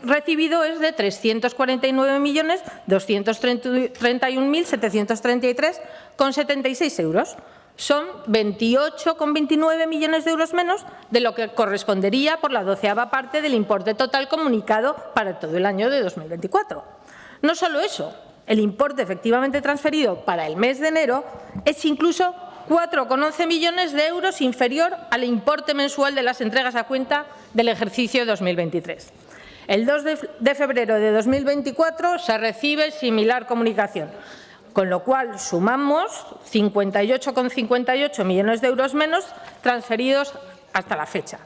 recibido es de 349.231.733,76 euros. Son 28,29 millones de euros menos de lo que correspondería por la 12ª parte del importe total comunicado para todo el año de 2024. No solo eso, el importe efectivamente transferido para el mes de enero es incluso 4,11 millones de euros inferior al importe mensual de las entregas a cuenta del ejercicio 2023. El 2 de febrero de 2024 se recibe similar comunicación, con lo cual sumamos 58,58 millones de euros menos transferidos hasta la fecha.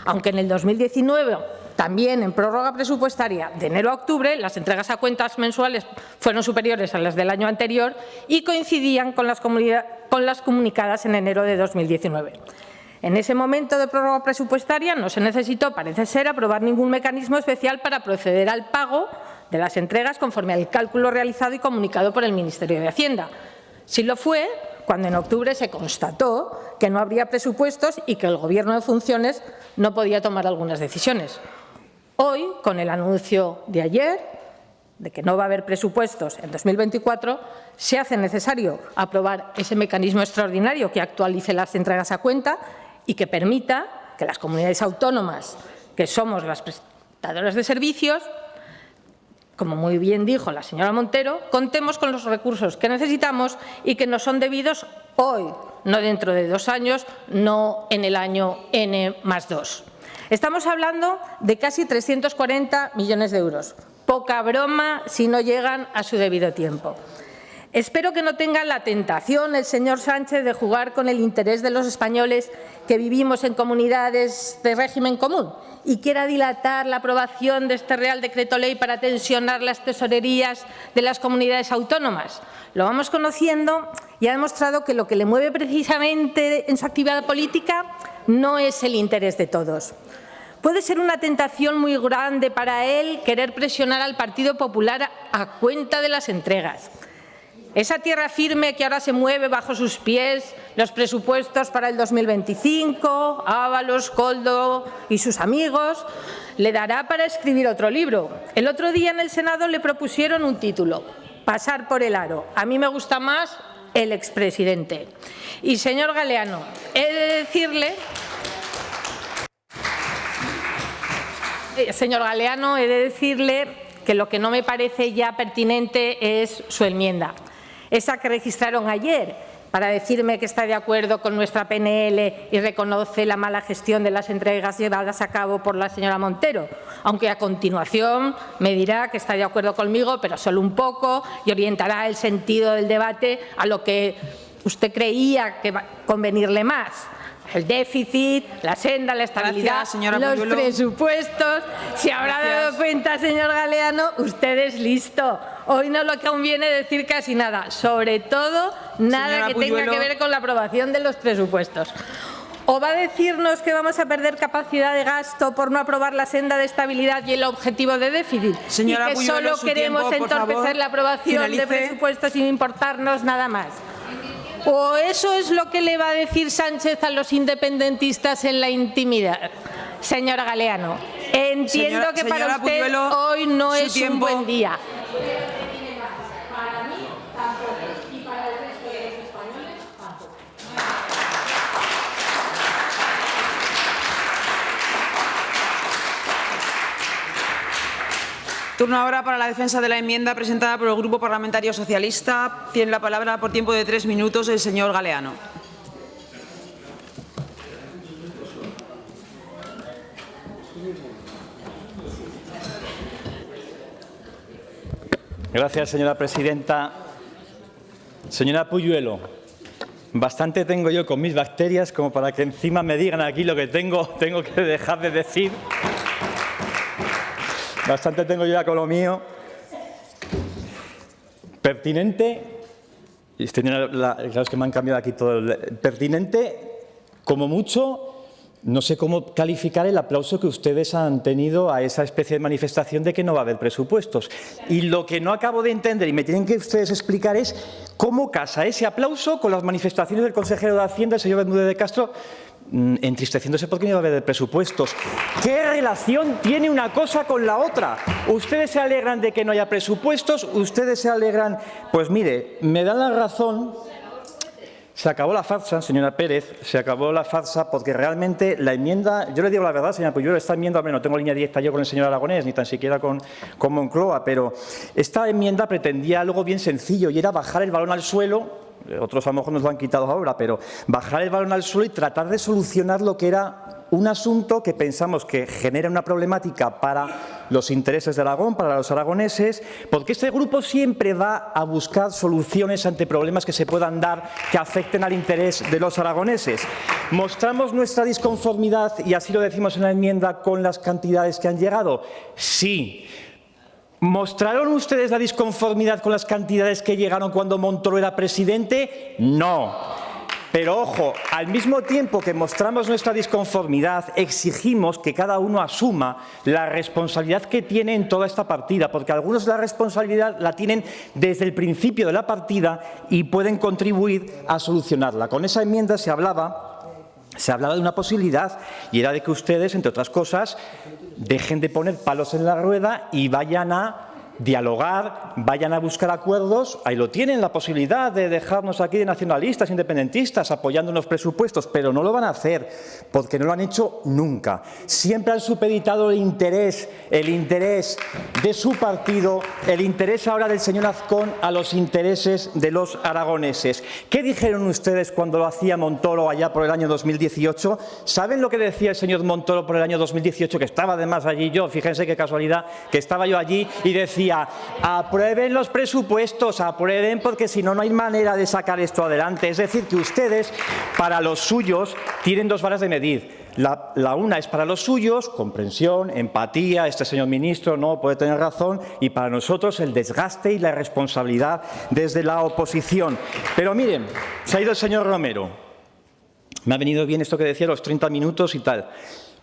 Aunque en el 2019, también en prórroga presupuestaria de enero a octubre, las entregas a cuentas mensuales fueron superiores a las del año anterior y coincidían con las comunicadas en enero de 2019. En ese momento de prórroga presupuestaria no se necesitó, parece ser, aprobar ningún mecanismo especial para proceder al pago de las entregas conforme al cálculo realizado y comunicado por el Ministerio de Hacienda. Sí lo fue cuando en octubre se constató que no habría presupuestos y que el Gobierno de funciones no podía tomar algunas decisiones. Hoy, con el anuncio de ayer de que no va a haber presupuestos en 2024, se hace necesario aprobar ese mecanismo extraordinario que actualice las entregas a cuenta y que permita que las comunidades autónomas, que somos las prestadoras de servicios, como muy bien dijo la señora Montero, contemos con los recursos que necesitamos y que nos son debidos hoy, no dentro de 2 años, no en el año N+2. Estamos hablando de casi 340 millones de euros. Poca broma si no llegan a su debido tiempo. Espero que no tenga la tentación el señor Sánchez de jugar con el interés de los españoles que vivimos en comunidades de régimen común y quiera dilatar la aprobación de este Real Decreto Ley para tensionar las tesorerías de las comunidades autónomas. Lo vamos conociendo y ha demostrado que lo que le mueve precisamente en su actividad política no es el interés de todos. Puede ser una tentación muy grande para él querer presionar al Partido Popular a cuenta de las entregas. Esa tierra firme que ahora se mueve bajo sus pies, los presupuestos para el 2025, Ábalos, Koldo y sus amigos, le dará para escribir otro libro. El otro día en el Senado le propusieron un título, Pasar por el aro. A mí me gusta más el expresidente. Y señor Galeano, he de decirle... Señor Galeano, he de decirle que lo que no me parece ya pertinente es su enmienda. Esa que registraron ayer para decirme que está de acuerdo con nuestra PNL y reconoce la mala gestión de las entregas llevadas a cabo por la señora Montero, aunque a continuación me dirá que está de acuerdo conmigo, pero solo un poco, y orientará el sentido del debate a lo que usted creía que va a convenirle más. El déficit, la senda, la estabilidad, los presupuestos. Si habrá dado cuenta, señor Galeano, usted es listo. Hoy no le conviene decir casi nada, sobre todo nada que tenga que ver con la aprobación de los presupuestos. ¿O va a decirnos que vamos a perder capacidad de gasto por no aprobar la senda de estabilidad y el objetivo de déficit?
Señora
y que
Puyuelo,
solo queremos entorpecer la aprobación de presupuestos sin importarnos nada más. ¿O eso es lo que le va a decir Sánchez a los independentistas en la intimidad? Señora Galeano, entiendo que para usted
Puyuelo,
hoy no es un buen día.
Turno ahora para la defensa de la enmienda presentada por el Grupo Parlamentario Socialista. Tiene la palabra por tiempo de 3 minutos el señor Galeano.
Gracias, señora presidenta. Señora Puyuelo, bastante tengo yo con mis bacterias como para que encima me digan aquí lo que tengo que dejar de decir. Bastante tengo yo ya con lo mío. Pertinente, y claro, es que me han cambiado aquí todo. Pertinente, como mucho, no sé cómo calificar el aplauso que ustedes han tenido a esa especie de manifestación de que no va a haber presupuestos. Y lo que no acabo de entender y me tienen que ustedes explicar es cómo casa ese aplauso con las manifestaciones del consejero de Hacienda, el señor Bermúdez de Castro, entristeciéndose porque no iba a haber presupuestos. ¿Qué relación tiene una cosa con la otra? Ustedes se alegran de que no haya presupuestos, ustedes se alegran... Pues mire, me dan la razón. Se acabó la farsa, señora Pérez, se acabó la farsa porque realmente la enmienda, yo le digo la verdad, señora Puyuelo, esta enmienda, no tengo línea directa yo con el señor Aragonés, ni tan siquiera con Moncloa, pero esta enmienda pretendía algo bien sencillo y era bajar el balón al suelo. Otros a lo mejor nos lo han quitado ahora, pero bajar el balón al suelo y tratar de solucionar lo que era un asunto que pensamos que genera una problemática para los intereses de Aragón, para los aragoneses, porque este grupo siempre va a buscar soluciones ante problemas que se puedan dar que afecten al interés de los aragoneses. ¿Mostramos nuestra disconformidad, y así lo decimos en la enmienda, con las cantidades que han llegado? Sí. ¿Mostraron ustedes la disconformidad con las cantidades que llegaron cuando Montoro era presidente? No. Pero, ojo, al mismo tiempo que mostramos nuestra disconformidad, exigimos que cada uno asuma la responsabilidad que tiene en toda esta partida, porque algunos la responsabilidad la tienen desde el principio de la partida y pueden contribuir a solucionarla. Con esa enmienda se hablaba de una posibilidad, y era de que ustedes, entre otras cosas, dejen de poner palos en la rueda y vayan a dialogar, vayan a buscar acuerdos. Ahí lo tienen, la posibilidad de dejarnos aquí de nacionalistas, independentistas, apoyando unos presupuestos, pero no lo van a hacer porque no lo han hecho nunca. Siempre han supeditado el interés de su partido, el interés ahora del señor Azcón, a los intereses de los aragoneses. ¿Qué dijeron ustedes cuando lo hacía Montoro allá por el año 2018? ¿Saben lo que decía el señor Montoro por el año 2018? Que estaba además allí yo, fíjense qué casualidad, que estaba yo allí, y decía: aprueben los presupuestos, aprueben, porque si no, no hay manera de sacar esto adelante. Es decir, que ustedes, para los suyos, tienen dos varas de medir. La una es para los suyos, comprensión, empatía, este señor ministro no puede tener razón, y para nosotros el desgaste y la responsabilidad desde la oposición. Pero miren, se ha ido el señor Romero. Me ha venido bien esto que decía, los 30 minutos y tal.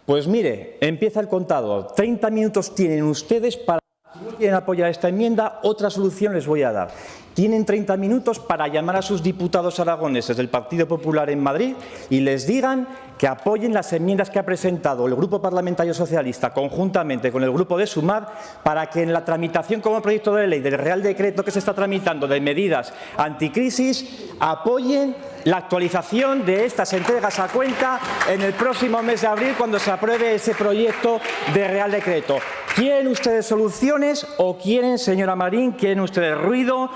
Pues mire, empieza el contador. 30 minutos tienen ustedes para... Si no quieren apoyar esta enmienda, otra solución les voy a dar. Tienen 30 minutos para llamar a sus diputados aragoneses del Partido Popular en Madrid y les digan que apoyen las enmiendas que ha presentado el Grupo Parlamentario Socialista conjuntamente con el Grupo de Sumar, para que en la tramitación como proyecto de ley del Real Decreto que se está tramitando de medidas anticrisis, apoyen la actualización de estas entregas a cuenta en el próximo mes de abril, cuando se apruebe ese proyecto de Real Decreto. ¿Quieren ustedes soluciones o quieren, señora Marín, quieren ustedes ruido?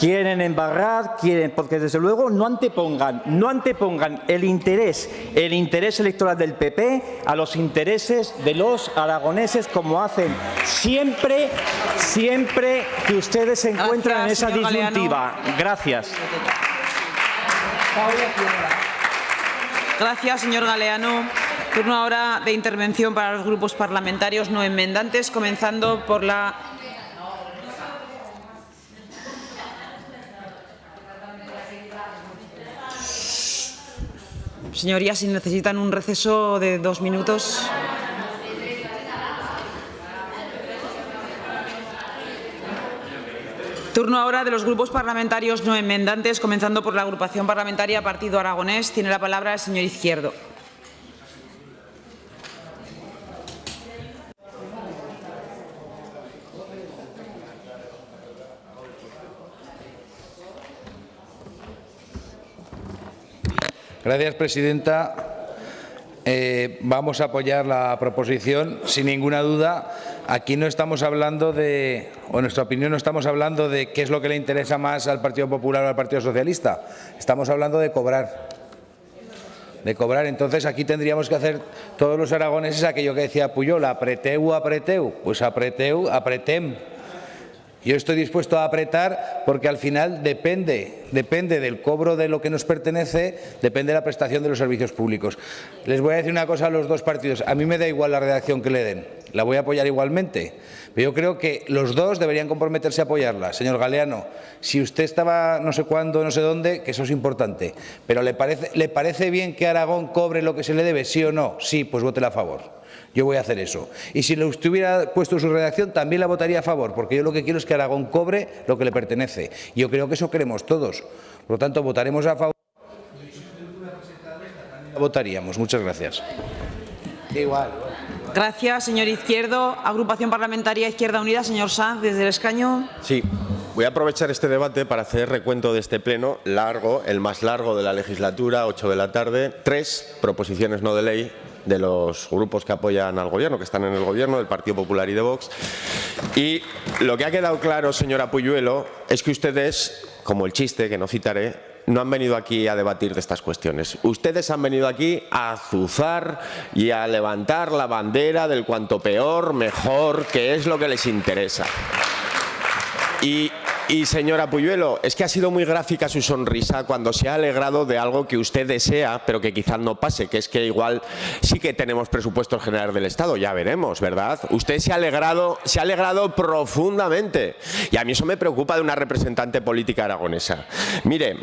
¿Quieren embarrar? ¿Quieren? Porque desde luego no antepongan el interés electoral del PP a los intereses de los aragoneses, como hacen siempre que ustedes se encuentran en esa disyuntiva. Gracias.
Gracias, señor Galeano. Turno ahora de intervención para los grupos parlamentarios no enmendantes, comenzando por la... Señorías, si necesitan un receso de 2 minutos. Turno ahora de los grupos parlamentarios no enmendantes, comenzando por la agrupación parlamentaria Partido Aragonés. Tiene la palabra el señor Izquierdo.
Gracias, presidenta. Vamos a apoyar la proposición sin ninguna duda. Aquí no estamos hablando de, o en nuestra opinión no estamos hablando de qué es lo que le interesa más al Partido Popular o al Partido Socialista. Estamos hablando de cobrar. Entonces aquí tendríamos que hacer todos los aragoneses aquello que decía Pujol: apreteu, pues apretem. Yo estoy dispuesto a apretar porque al final depende del cobro de lo que nos pertenece, depende de la prestación de los servicios públicos. Les voy a decir una cosa a los dos partidos. A mí me da igual la redacción que le den, la voy a apoyar igualmente. Pero yo creo que los dos deberían comprometerse a apoyarla. Señor Galeano, si usted estaba no sé cuándo, no sé dónde, que eso es importante. Pero ¿le parece bien que Aragón cobre lo que se le debe, sí o no? Sí, pues vótela a favor. Yo voy a hacer eso. Y si le hubiera puesto su redacción, también la votaría a favor, porque yo lo que quiero es que Aragón cobre lo que le pertenece. Yo creo que eso queremos todos. Por lo tanto, votaremos a favor. Votaríamos. Muchas gracias. Igual.
Gracias, señor Izquierdo. Agrupación parlamentaria Izquierda Unida, señor Sanz, desde el escaño.
Sí. Voy a aprovechar este debate para hacer recuento de este pleno largo, el más largo de la legislatura, 8 de la tarde, 3 proposiciones no de ley de los grupos que apoyan al Gobierno, que están en el Gobierno, del Partido Popular y de Vox. Y lo que ha quedado claro, señora Puyuelo, es que ustedes, como el chiste, que no citaré, no han venido aquí a debatir de estas cuestiones. Ustedes han venido aquí a azuzar y a levantar la bandera del cuanto peor, mejor, que es lo que les interesa. Y señora Puyuelo, es que ha sido muy gráfica su sonrisa cuando se ha alegrado de algo que usted desea, pero que quizás no pase, que es que igual sí que tenemos presupuestos generales del Estado, ya veremos, ¿verdad? Usted se ha alegrado profundamente. Y a mí eso me preocupa de una representante política aragonesa. Mire,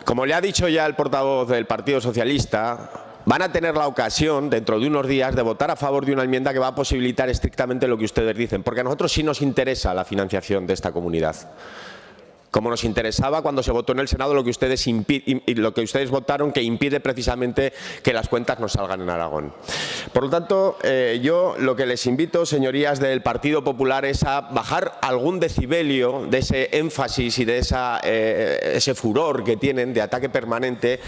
como le ha dicho ya el portavoz del Partido Socialista, van a tener la ocasión, dentro de unos días, de votar a favor de una enmienda que va a posibilitar estrictamente lo que ustedes dicen, porque a nosotros sí nos interesa la financiación de esta comunidad. Como nos interesaba cuando se votó en el Senado lo que ustedes votaron, que impide precisamente que las cuentas no salgan en Aragón. Por lo tanto, yo lo que les invito, señorías del Partido Popular, es a bajar algún decibelio de ese énfasis y de ese furor que tienen de ataque permanente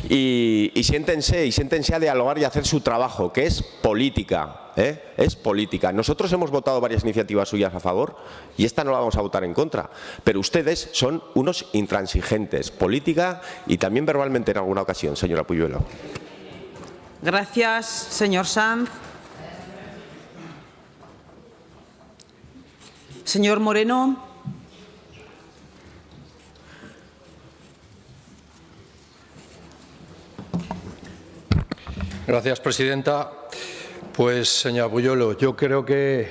y siéntense a dialogar y a hacer su trabajo, que es política. Es política. Nosotros hemos votado varias iniciativas suyas a favor y esta no la vamos a votar en contra, pero ustedes son unos intransigentes, política y también verbalmente en alguna ocasión, señora Puyuelo.
Gracias, señor Sanz. Señor Moreno.
Gracias, presidenta. Pues, señora Puyuelo, yo creo que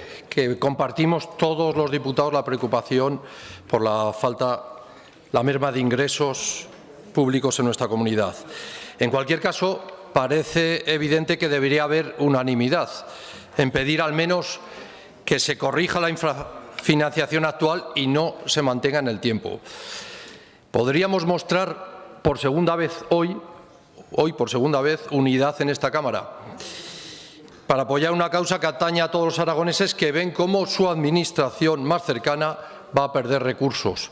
compartimos todos los diputados la preocupación por la merma de ingresos públicos en nuestra comunidad. En cualquier caso, parece evidente que debería haber unanimidad en pedir al menos que se corrija la infrafinanciación actual y no se mantenga en el tiempo. Podríamos mostrar por segunda vez hoy por segunda vez unidad en esta Cámara para apoyar una causa que atañe a todos los aragoneses que ven cómo su administración más cercana va a perder recursos.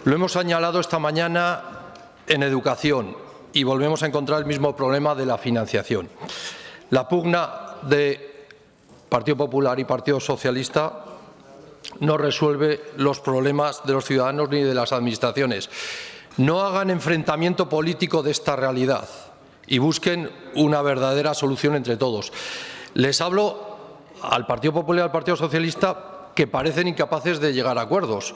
Lo hemos señalado esta mañana en educación y volvemos a encontrar el mismo problema de la financiación. La pugna de Partido Popular y Partido Socialista no resuelve los problemas de los ciudadanos ni de las administraciones. No hagan enfrentamiento político de esta realidad y busquen una verdadera solución entre todos. Les hablo al Partido Popular y al Partido Socialista que parecen incapaces de llegar a acuerdos.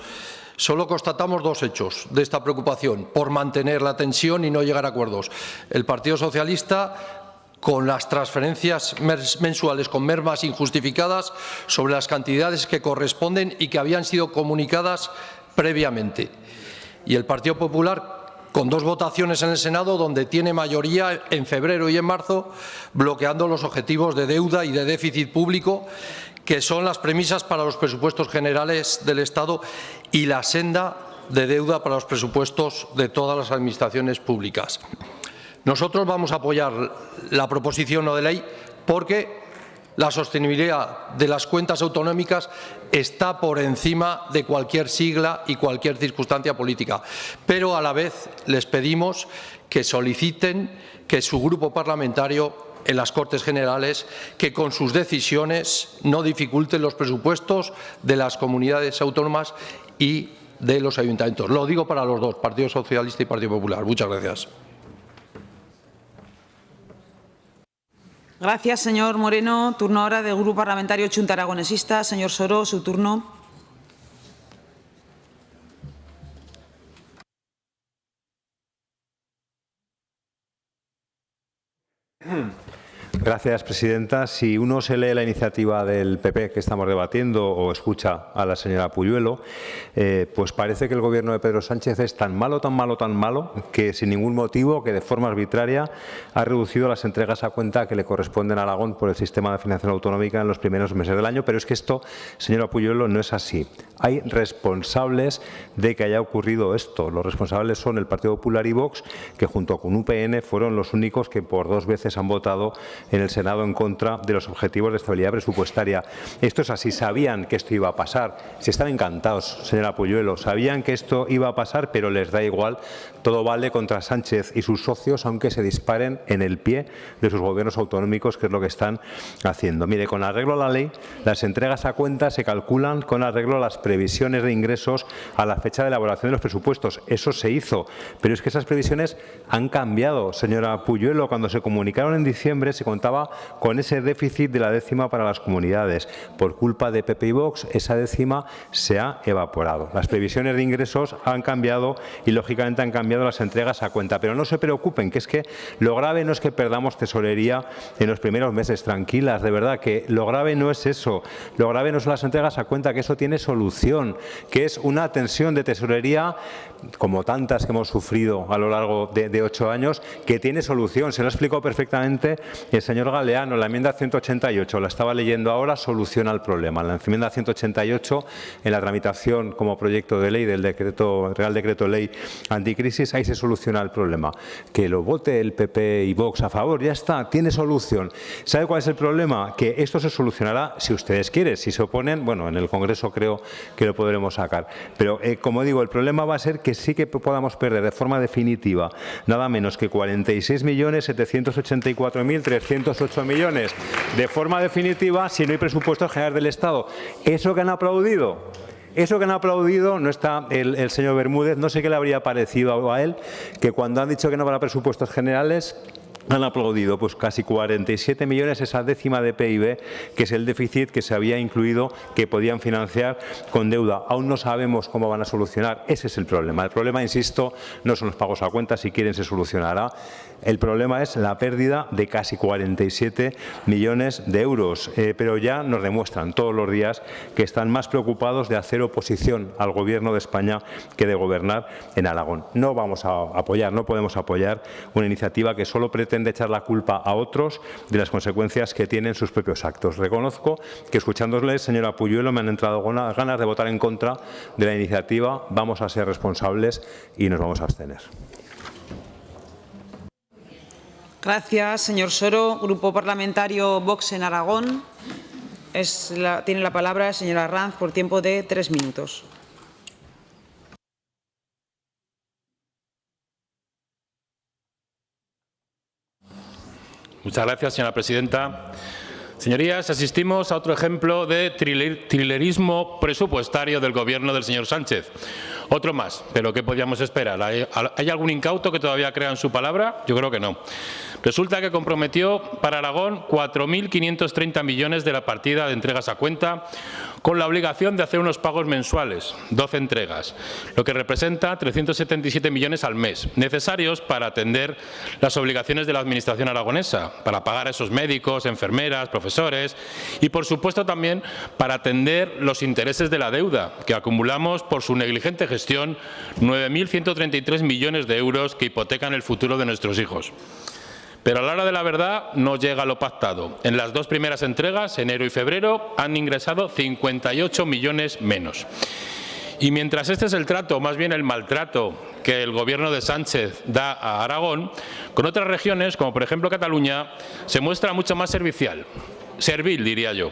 Solo constatamos dos hechos de esta preocupación por mantener la tensión y no llegar a acuerdos. El Partido Socialista con las transferencias mensuales con mermas injustificadas sobre las cantidades que corresponden y que habían sido comunicadas previamente. Y el Partido Popular con dos votaciones en el Senado donde tiene mayoría en febrero y en marzo bloqueando los objetivos de deuda y de déficit público que son las premisas para los presupuestos generales del Estado y la senda de deuda para los presupuestos de todas las administraciones públicas. Nosotros vamos a apoyar la proposición no de ley porque la sostenibilidad de las cuentas autonómicas está por encima de cualquier sigla y cualquier circunstancia política. Pero a la vez les pedimos que soliciten que su grupo parlamentario en las Cortes Generales que con sus decisiones no dificulten los presupuestos de las comunidades autónomas y de los ayuntamientos. Lo digo para los dos, Partido Socialista y Partido Popular. Muchas gracias.
Gracias, señor Moreno. Turno ahora del Grupo Parlamentario Chunta Aragonesista. Señor Soro, su turno.
Gracias, presidenta. Si uno se lee la iniciativa del PP que estamos debatiendo o escucha a la señora Puyuelo, pues parece que el Gobierno de Pedro Sánchez es tan malo, que sin ningún motivo, que de forma arbitraria, ha reducido las entregas a cuenta que le corresponden a Aragón por el sistema de financiación autonómica en los primeros meses del año. Pero es que esto, señora Puyuelo, no es así. Hay responsables de que haya ocurrido esto. Los responsables son el Partido Popular y Vox, que junto con UPN fueron los únicos que por dos veces han votado en en el Senado en contra de los objetivos de estabilidad presupuestaria. Esto es así, sabían que esto iba a pasar. Si están encantados, señora Puyuelo, sabían que esto iba a pasar, pero les da igual. Todo vale contra Sánchez y sus socios, aunque se disparen en el pie de sus gobiernos autonómicos, que es lo que están haciendo. Mire, con arreglo a la ley, las entregas a cuenta se calculan con arreglo a las previsiones de ingresos a la fecha de elaboración de los presupuestos. Eso se hizo, pero es que esas previsiones han cambiado. Señora Puyuelo, cuando se comunicaron en diciembre se contaba con ese déficit de la décima para las comunidades. Por culpa de PP y Vox, esa décima se ha evaporado. Las previsiones de ingresos han cambiado y, lógicamente, han cambiado las entregas a cuenta. Pero no se preocupen, que es que lo grave no es que perdamos tesorería en los primeros meses. Tranquilas, de verdad, que lo grave no es eso. Lo grave no son las entregas a cuenta, que eso tiene solución, que es una tensión de tesorería, como tantas que hemos sufrido a lo largo de 8 años, que tiene solución. Se lo ha explicado perfectamente el señor Galeano. La enmienda 188, la estaba leyendo ahora, soluciona el problema. La enmienda 188, en la tramitación como proyecto de ley del Real Decreto Ley Anticrisis, ahí se soluciona el problema. Que lo vote el PP y Vox a favor, ya está, tiene solución. ¿Sabe cuál es el problema? Que esto se solucionará si ustedes quieren. Si se oponen, bueno, en el Congreso creo que lo podremos sacar. Pero, como digo, el problema va a ser que sí que podamos perder de forma definitiva nada menos que 46.784.308 millones de forma definitiva si no hay presupuestos generales del Estado. Eso que han aplaudido. Eso que han aplaudido, no está el señor Bermúdez, no sé qué le habría parecido a él, que cuando han dicho que no habrá presupuestos generales, han aplaudido pues casi 47 millones, esa décima de PIB, que es el déficit que se había incluido, que podían financiar con deuda. Aún no sabemos cómo van a solucionar. Ese es el problema. El problema, insisto, no son los pagos a cuenta, si quieren se solucionará. El problema es la pérdida de casi 47 millones de euros. Pero ya nos demuestran todos los días que están más preocupados de hacer oposición al Gobierno de España que de gobernar en Aragón. No vamos a apoyar, no podemos apoyar una iniciativa que solo pretende echar la culpa a otros de las consecuencias que tienen sus propios actos. Reconozco que, escuchándoles, señora Puyuelo, me han entrado ganas de votar en contra de la iniciativa. Vamos a ser responsables y nos vamos a abstener.
Gracias, señor Soro. Grupo Parlamentario Vox en Aragón. Tiene la palabra la señora Ranz por tiempo de 3 minutos.
Muchas gracias, señora presidenta. Señorías, asistimos a otro ejemplo de trilerismo presupuestario del Gobierno del señor Sánchez. Otro más, pero ¿qué podíamos esperar? ¿Hay algún incauto que todavía crea en su palabra? Yo creo que no. Resulta que comprometió para Aragón 4.530 millones de la partida de entregas a cuenta, con la obligación de hacer unos pagos mensuales, 12 entregas, lo que representa 377 millones al mes, necesarios para atender las obligaciones de la Administración aragonesa, para pagar a esos médicos, enfermeras, profesores y, por supuesto, también para atender los intereses de la deuda, que acumulamos por su negligente gestión, 9.133 millones de euros que hipotecan el futuro de nuestros hijos. Pero a la hora de la verdad no llega lo pactado. En las 2 primeras entregas, enero y febrero, han ingresado 58 millones menos. Y mientras este es el trato, o más bien el maltrato, que el Gobierno de Sánchez da a Aragón, con otras regiones, como por ejemplo Cataluña, se muestra mucho más servil, diría yo.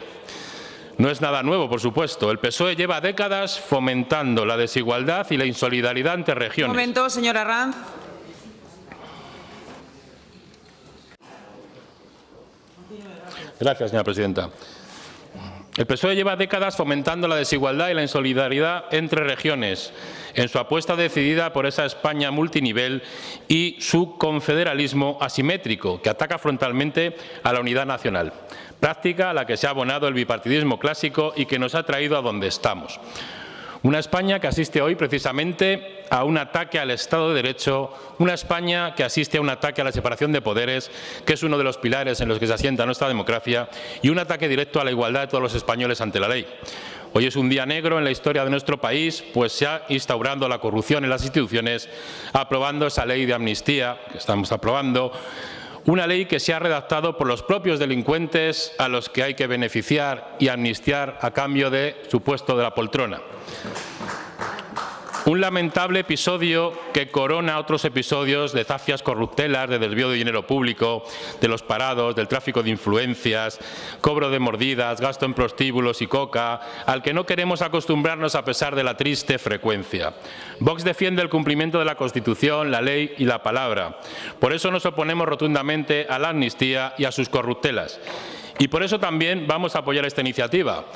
No es nada nuevo, por supuesto. El PSOE lleva décadas fomentando la desigualdad y la insolidaridad entre regiones.
Un momento, señora Ranz.
Gracias, señora presidenta. El PSOE lleva décadas fomentando la desigualdad y la insolidaridad entre regiones, en su apuesta decidida por esa España multinivel y su confederalismo asimétrico, que ataca frontalmente a la unidad nacional, práctica a la que se ha abonado el bipartidismo clásico y que nos ha traído a donde estamos. Una España que asiste hoy precisamente a un ataque al Estado de Derecho, una España que asiste a un ataque a la separación de poderes, que es uno de los pilares en los que se asienta nuestra democracia, y un ataque directo a la igualdad de todos los españoles ante la ley. Hoy es un día negro en la historia de nuestro país, pues se ha instaurado la corrupción en las instituciones, aprobando esa ley de amnistía que estamos aprobando, una ley que se ha redactado por los propios delincuentes a los que hay que beneficiar y amnistiar a cambio de su puesto de la poltrona. Un lamentable episodio que corona otros episodios de zafias corruptelas, de desvío de dinero público, de los parados, del tráfico de influencias, cobro de mordidas, gasto en prostíbulos y coca, al que no queremos acostumbrarnos a pesar de la triste frecuencia. Vox defiende el cumplimiento de la Constitución, la ley y la palabra. Por eso nos oponemos rotundamente a la amnistía y a sus corruptelas. Y por eso también vamos a apoyar esta iniciativa,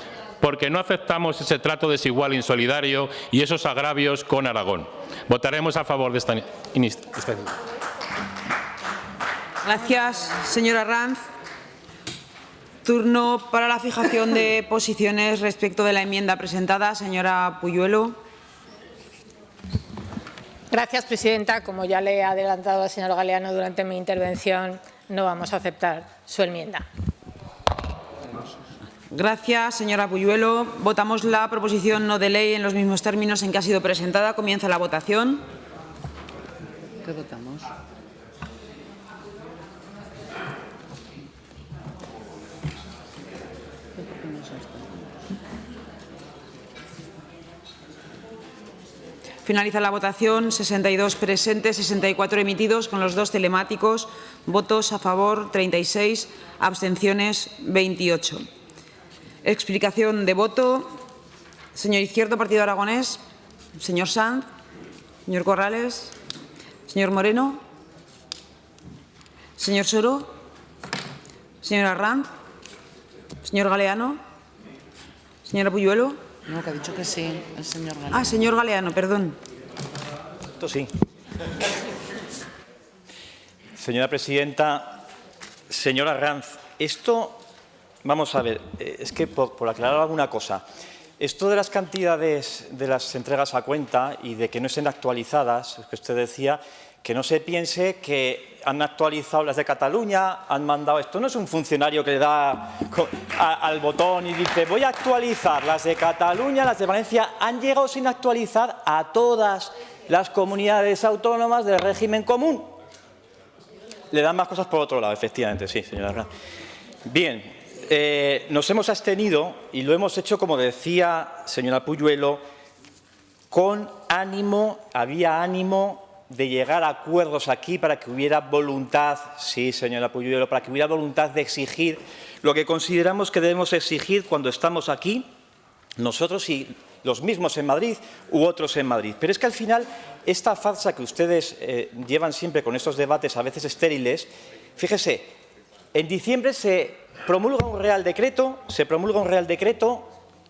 porque no aceptamos ese trato desigual e insolidario y esos agravios con Aragón. Votaremos a favor de esta iniciativa.
Gracias, señora Ranz. Turno para la fijación de posiciones respecto de la enmienda presentada. Señora Puyuelo.
Gracias, presidenta. Como ya le he adelantado al señor Galeano durante mi intervención, no vamos a aceptar su enmienda.
Gracias, señora Puyuelo. Votamos la proposición no de ley en los mismos términos en que ha sido presentada. Comienza la votación.
¿Qué votamos?
Finaliza la votación. 62 presentes, 64 emitidos, con los 2 telemáticos. Votos a favor, 36. Abstenciones, 28. Explicación de voto. Señor Izquierdo, Partido Aragonés. Señor Sanz. Señor Corrales. Señor Moreno. Señor Soro. Señora Ranz. Señor Galeano. Señora Puyuelo.
No, que ha dicho que sí, el señor Galeano.
Ah, señor Galeano, perdón.
Esto sí. Señora presidenta, señora Ranz, esto, vamos a ver, es que por aclarar alguna cosa, esto de las cantidades de las entregas a cuenta y de que no estén actualizadas, que usted decía, que no se piense que han actualizado las de Cataluña, han mandado, esto no es un funcionario que le da al botón y dice voy a actualizar las de Cataluña, las de Valencia, han llegado sin actualizar a todas las comunidades autónomas del régimen común. Le dan más cosas por otro lado, efectivamente, sí, señora Ranz. Bien, nos hemos abstenido y lo hemos hecho, como decía señora Puyuelo, con ánimo, había ánimo de llegar a acuerdos aquí para que hubiera voluntad, sí, señora Puyuelo, para que hubiera voluntad de exigir lo que consideramos que debemos exigir cuando estamos aquí, nosotros y los mismos en Madrid u otros en Madrid. Pero es que al final, esta farsa que ustedes llevan siempre con estos debates a veces estériles, fíjese, en diciembre se promulga un Real Decreto,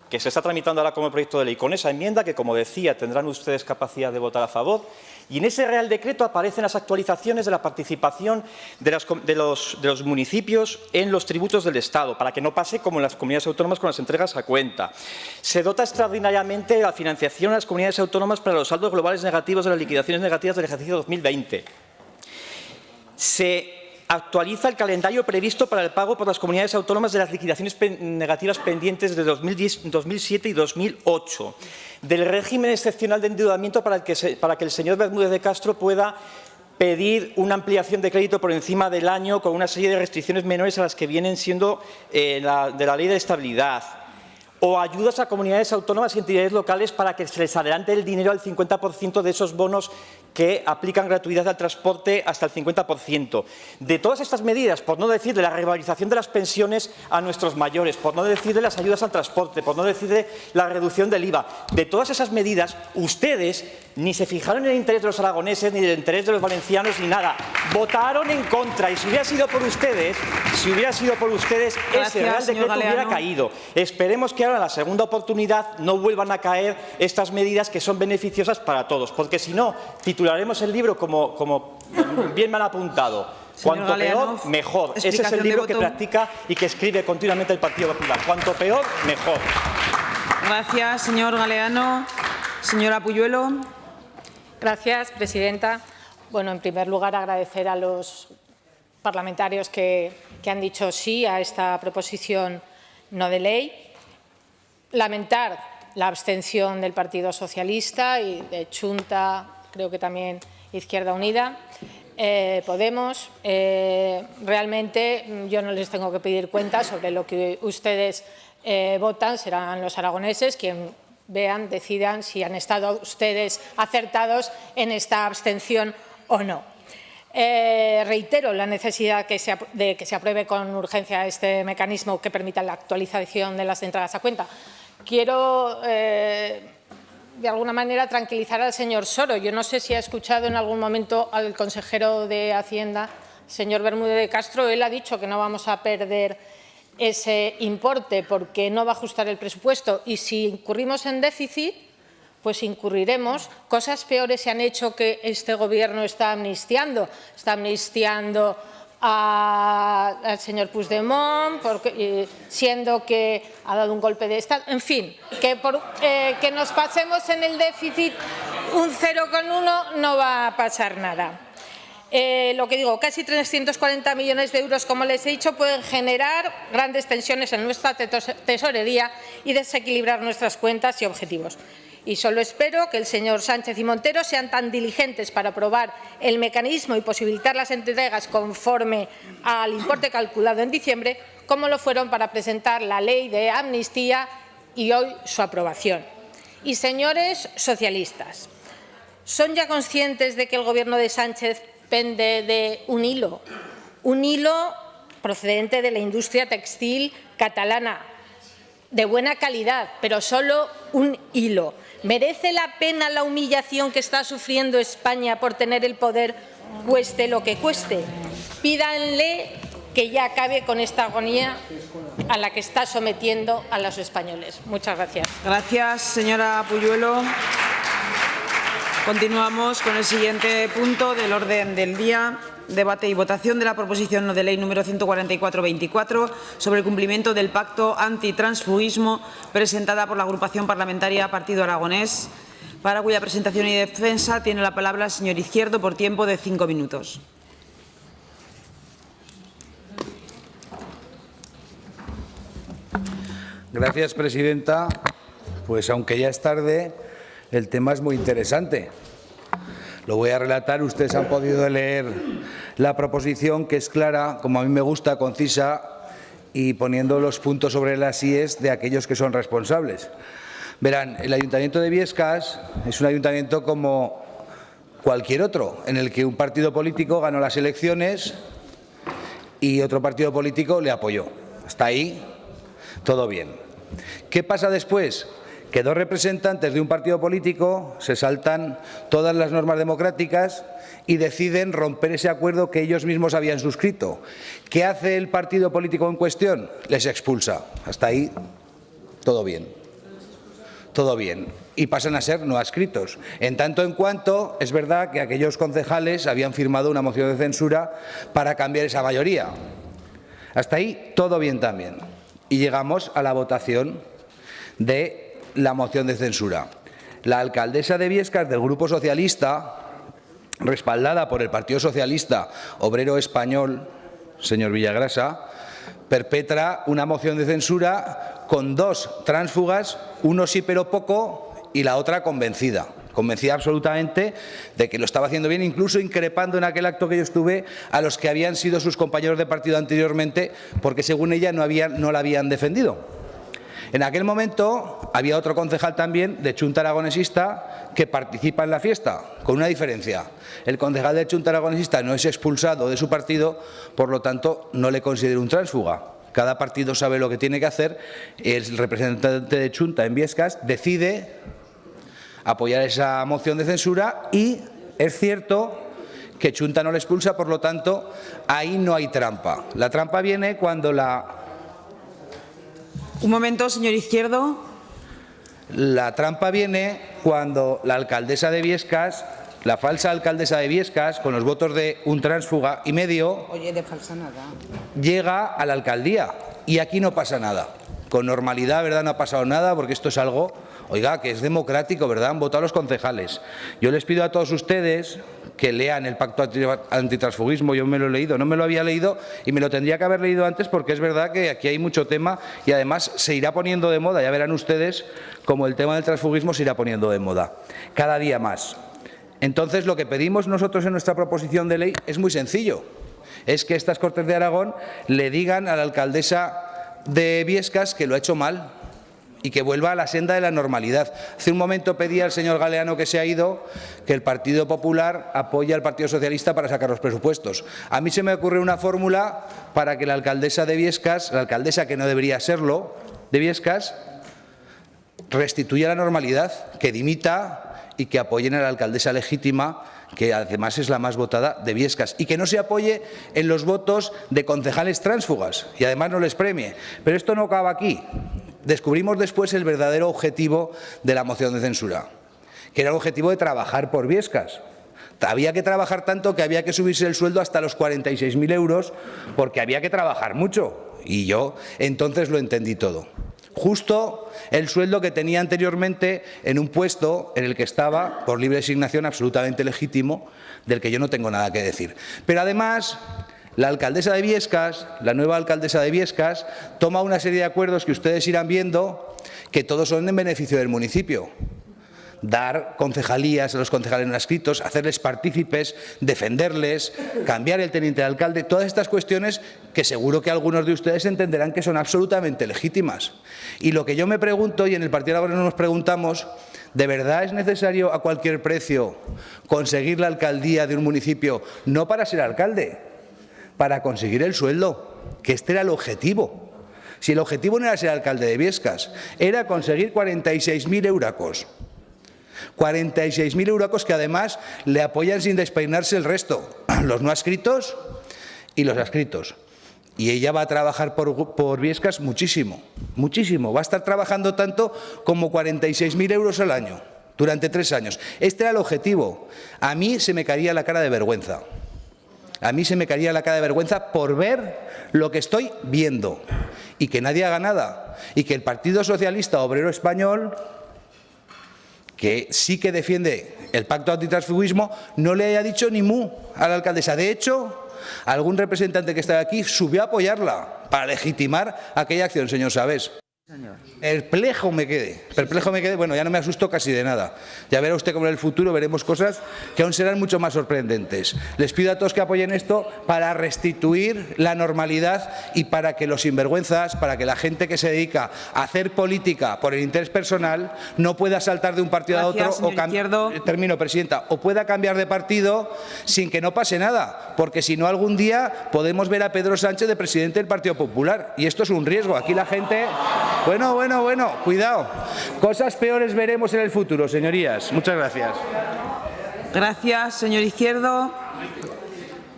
que se está tramitando ahora como proyecto de ley con esa enmienda que, como decía, tendrán ustedes capacidad de votar a favor. Y en ese Real Decreto aparecen las actualizaciones de la participación de los municipios en los tributos del Estado, para que no pase como en las comunidades autónomas con las entregas a cuenta. Se dota extraordinariamente la financiación a las comunidades autónomas para los saldos globales negativos de las liquidaciones negativas del ejercicio 2020. Se actualiza el calendario previsto para el pago por las comunidades autónomas de las liquidaciones negativas pendientes de 2007 y 2008, del régimen excepcional de endeudamiento para que el señor Bermúdez de Castro pueda pedir una ampliación de crédito por encima del año con una serie de restricciones menores a las que vienen siendo de la Ley de Estabilidad, o ayudas a comunidades autónomas y entidades locales para que se les adelante el dinero al 50% de esos bonos que aplican gratuidad al transporte hasta el 50%. De todas estas medidas, por no decir de la revalorización de las pensiones a nuestros mayores, por no decir de las ayudas al transporte, por no decir de la reducción del IVA, de todas esas medidas, ustedes ni se fijaron en el interés de los aragoneses, ni en el interés de los valencianos, ni nada. Votaron en contra y si hubiera sido por ustedes, ese Real Decreto hubiera caído. Esperemos que ahora en la segunda oportunidad no vuelvan a caer estas medidas que son beneficiosas para todos, porque si no, titularemos el libro como bien me han apuntado. Cuanto
Galeano,
peor, mejor. Ese es el libro que practica y que escribe continuamente el Partido Popular. Cuanto peor, mejor.
Gracias, señor Galeano. Señora Puyuelo.
Gracias, presidenta. Bueno, en primer lugar, agradecer a los parlamentarios que han dicho sí a esta proposición no de ley. Lamentar la abstención del Partido Socialista y de Chunta, creo que también Izquierda Unida, Podemos. Realmente yo no les tengo que pedir cuentas sobre lo que ustedes votan, serán los aragoneses quien vean, decidan si han estado ustedes acertados en esta abstención o no. Reitero la necesidad de que se apruebe con urgencia este mecanismo que permita la actualización de las entradas a cuenta. Quiero, de alguna manera, tranquilizar al señor Soro. Yo no sé si ha escuchado en algún momento al consejero de Hacienda, señor Bermúdez de Castro. Él ha dicho que no vamos a perder ese importe porque no va a ajustar el presupuesto. Y si incurrimos en déficit, pues incurriremos. Cosas peores se han hecho que este Gobierno está amnistiando. Está amnistiando al señor Puigdemont, siendo que ha dado un golpe de Estado. En fin, que nos pasemos en el déficit un 0,1 no va a pasar nada. Lo que digo, casi 340 millones de euros, como les he dicho, pueden generar grandes tensiones en nuestra tesorería y desequilibrar nuestras cuentas y objetivos. Y solo espero que el señor Sánchez y Montero sean tan diligentes para aprobar el mecanismo y posibilitar las entregas conforme al importe calculado en diciembre, como lo fueron para presentar la ley de amnistía y hoy su aprobación. Y, señores socialistas, ¿son ya conscientes de que el Gobierno de Sánchez pende de un hilo procedente de la industria textil catalana, de buena calidad, pero solo un hilo? ¿Merece la pena la humillación que está sufriendo España por tener el poder, cueste lo que cueste? Pídanle que ya acabe con esta agonía a la que está sometiendo a los españoles. Muchas gracias.
Gracias, señora Puyuelo. Continuamos con el siguiente punto del orden del día. Debate y votación de la proposición no de ley número 144-24 sobre el cumplimiento del pacto antitransfugismo presentada por la agrupación parlamentaria Partido Aragonés, para cuya presentación y defensa tiene la palabra el señor Izquierdo por tiempo de 5 minutos.
Gracias, presidenta. Pues aunque ya es tarde, el tema es muy interesante. Lo voy a relatar. Ustedes han podido leer la proposición, que es clara, como a mí me gusta, concisa y poniendo los puntos sobre las íes de aquellos que son responsables. Verán, el Ayuntamiento de Biescas es un ayuntamiento como cualquier otro, en el que un partido político ganó las elecciones y otro partido político le apoyó. Hasta ahí, todo bien. ¿Qué pasa después? Que dos representantes de un partido político se saltan todas las normas democráticas y deciden romper ese acuerdo que ellos mismos habían suscrito. ¿Qué hace el partido político en cuestión? Les expulsa. Hasta ahí, todo bien. Todo bien. Y pasan a ser no adscritos. En tanto en cuanto es verdad que aquellos concejales habían firmado una moción de censura para cambiar esa mayoría. Hasta ahí, todo bien también. Y llegamos a la votación de la moción de censura. La alcaldesa de Biescas del Grupo Socialista, respaldada por el Partido Socialista Obrero Español, señor Villagrasa, perpetra una moción de censura con dos tránsfugas, uno sí pero poco y la otra convencida. Convencida absolutamente de que lo estaba haciendo bien, incluso increpando en aquel acto que yo estuve a los que habían sido sus compañeros de partido anteriormente, porque según ella no la habían defendido. En aquel momento había otro concejal también de Chunta Aragonesista que participa en la fiesta, con una diferencia. El concejal de Chunta Aragonesista no es expulsado de su partido, por lo tanto no le considero un tránsfuga. Cada partido sabe lo que tiene que hacer. El representante de Chunta en Biescas decide apoyar esa moción de censura y es cierto que Chunta no le expulsa, por lo tanto ahí no hay trampa. La trampa viene cuando
Un momento, señor Izquierdo.
La trampa viene cuando la alcaldesa de Biescas, la falsa alcaldesa de Biescas, con los votos de un tránsfuga y medio,
Oye, de falsa nada.
llega a la alcaldía y aquí no pasa nada. Con normalidad, ¿verdad? No ha pasado nada porque esto es algo, oiga, que es democrático, ¿verdad? Han votado los concejales. Yo les pido a todos ustedes que lean el pacto antitransfugismo. Yo me lo he leído, no me lo había leído y me lo tendría que haber leído antes porque es verdad que aquí hay mucho tema y además se irá poniendo de moda. Ya verán ustedes cómo el tema del transfugismo se irá poniendo de moda cada día más. Entonces, lo que pedimos nosotros en nuestra proposición de ley es muy sencillo. Es que estas Cortes de Aragón le digan a la alcaldesa de Biescas que lo ha hecho mal y que vuelva a la senda de la normalidad. Hace un momento pedía el señor Galeano, que se ha ido, que el Partido Popular apoye al Partido Socialista para sacar los presupuestos. A mí se me ocurre una fórmula para que la alcaldesa de Biescas, la alcaldesa que no debería serlo, de Biescas, restituya la normalidad, que dimita y que apoyen a la alcaldesa legítima, que además es la más votada de Biescas, y que no se apoye en los votos de concejales tránsfugas y además no les premie. Pero esto no acaba aquí. Descubrimos después el verdadero objetivo de la moción de censura, que era el objetivo de trabajar por Biescas. Había que trabajar tanto que había que subirse el sueldo hasta los 46.000 euros porque había que trabajar mucho. Y yo entonces lo entendí todo. Justo el sueldo que tenía anteriormente en un puesto en el que estaba, por libre designación, absolutamente legítimo, del que yo no tengo nada que decir. Pero además, la alcaldesa de Biescas, la nueva alcaldesa de Biescas, toma una serie de acuerdos que ustedes irán viendo, que todos son en beneficio del municipio. Dar concejalías a los concejales no adscritos, hacerles partícipes, defenderles, cambiar el teniente de alcalde, todas estas cuestiones que seguro que algunos de ustedes entenderán que son absolutamente legítimas. Y lo que yo me pregunto, y en el Partido Laborista nos preguntamos, ¿de verdad es necesario a cualquier precio conseguir la alcaldía de un municipio, no para ser alcalde, para conseguir el sueldo? Que este era el objetivo. Si el objetivo no era ser alcalde de Biescas, era conseguir 46.000 euracos. 46.000 euracos que además le apoyan sin despeinarse el resto, los no adscritos y los adscritos. Y ella va a trabajar por Biescas muchísimo, muchísimo. Va a estar trabajando tanto como 46.000 euros al año, durante 3 años. Este era el objetivo. A mí se me caería la cara de vergüenza. A mí se me caería la cara de vergüenza por ver lo que estoy viendo y que nadie haga nada. Y que el Partido Socialista Obrero Español, que sí que defiende el pacto antitransfugismo, no le haya dicho ni mu a la alcaldesa. De hecho, algún representante que está aquí subió a apoyarla para legitimar aquella acción, señor Sabés. Perplejo me quedé, bueno, ya no me asusto casi de nada. Ya verá usted cómo en el futuro veremos cosas que aún serán mucho más sorprendentes. Les pido a todos que apoyen esto para restituir la normalidad y para que los sinvergüenzas, para que la gente que se dedica a hacer política por el interés personal no pueda saltar de un partido a otro termino, presidenta, o pueda cambiar de partido sin que no pase nada, porque si no algún día podemos ver a Pedro Sánchez de presidente del Partido Popular y esto es un riesgo. Aquí la gente... Bueno, cuidado. Cosas peores veremos en el futuro, señorías. Muchas gracias.
Gracias, señor Izquierdo.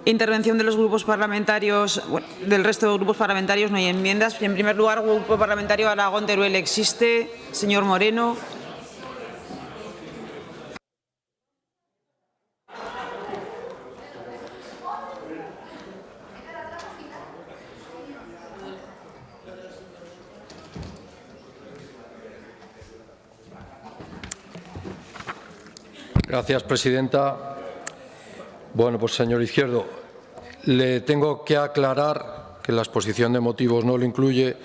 Intervención de los grupos parlamentarios. Bueno, del resto de grupos parlamentarios no hay enmiendas. En primer lugar, Grupo Parlamentario Aragón-Teruel existe. Señor Moreno.
Gracias, presidenta. Bueno, pues señor Izquierdo, le tengo que aclarar, que la exposición de motivos no lo incluye,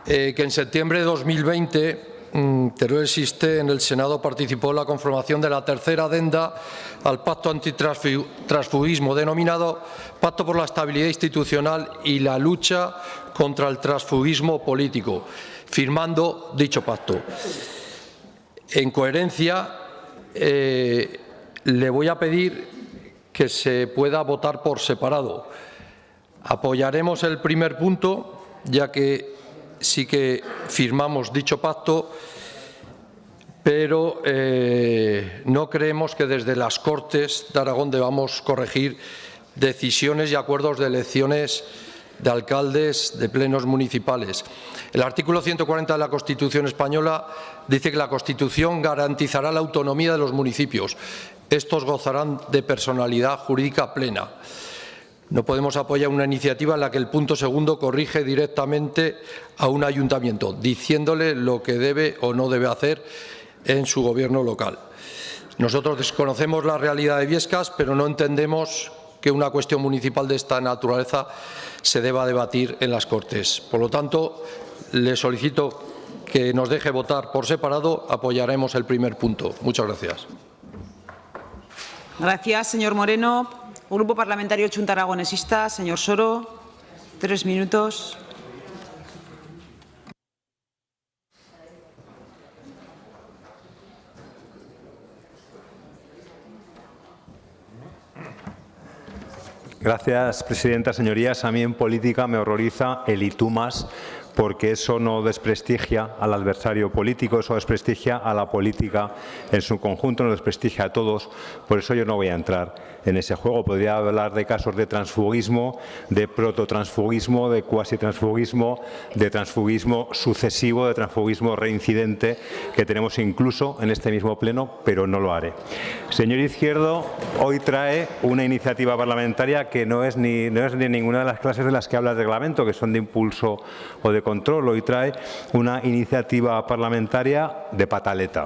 que en septiembre de 2020 Teruel Existe en el Senado participó en la conformación de la tercera adenda al pacto antitransfugismo denominado Pacto por la Estabilidad Institucional y la Lucha contra el Transfugismo Político, firmando dicho pacto. En coherencia, le voy a pedir que se pueda votar por separado. Apoyaremos el primer punto, ya que sí que firmamos dicho pacto, pero no creemos que desde las Cortes de Aragón debamos corregir decisiones y acuerdos de elecciones de alcaldes de plenos municipales. El artículo 140 de la Constitución española dice que la Constitución garantizará la autonomía de los municipios. Estos gozarán de personalidad jurídica plena. No podemos apoyar una iniciativa en la que el punto segundo corrige directamente a un ayuntamiento, diciéndole lo que debe o no debe hacer en su gobierno local. Nosotros desconocemos la realidad de Biescas, pero no entendemos que una cuestión municipal de esta naturaleza se deba debatir en las Cortes. Por lo tanto, le solicito que nos deje votar por separado. Apoyaremos el primer punto. Muchas gracias.
Gracias, señor Moreno. Grupo Parlamentario Chunta Aragonesista, señor Soro, 3 minutos.
Gracias, presidenta. Señorías, a mí en política me horroriza el "y tú más", porque eso no desprestigia al adversario político, eso desprestigia a la política en su conjunto, nos desprestigia a todos. Por eso yo no voy a entrar en ese juego. Podría hablar de casos de transfugismo, de prototransfugismo, de cuasitransfugismo, de transfugismo sucesivo, de transfugismo reincidente, que tenemos incluso en este mismo pleno, pero no lo haré. Señor Izquierdo, hoy trae una iniciativa parlamentaria que no es ni ninguna de las clases de las que habla el reglamento, que son de impulso o de control. Hoy trae una iniciativa parlamentaria de pataleta.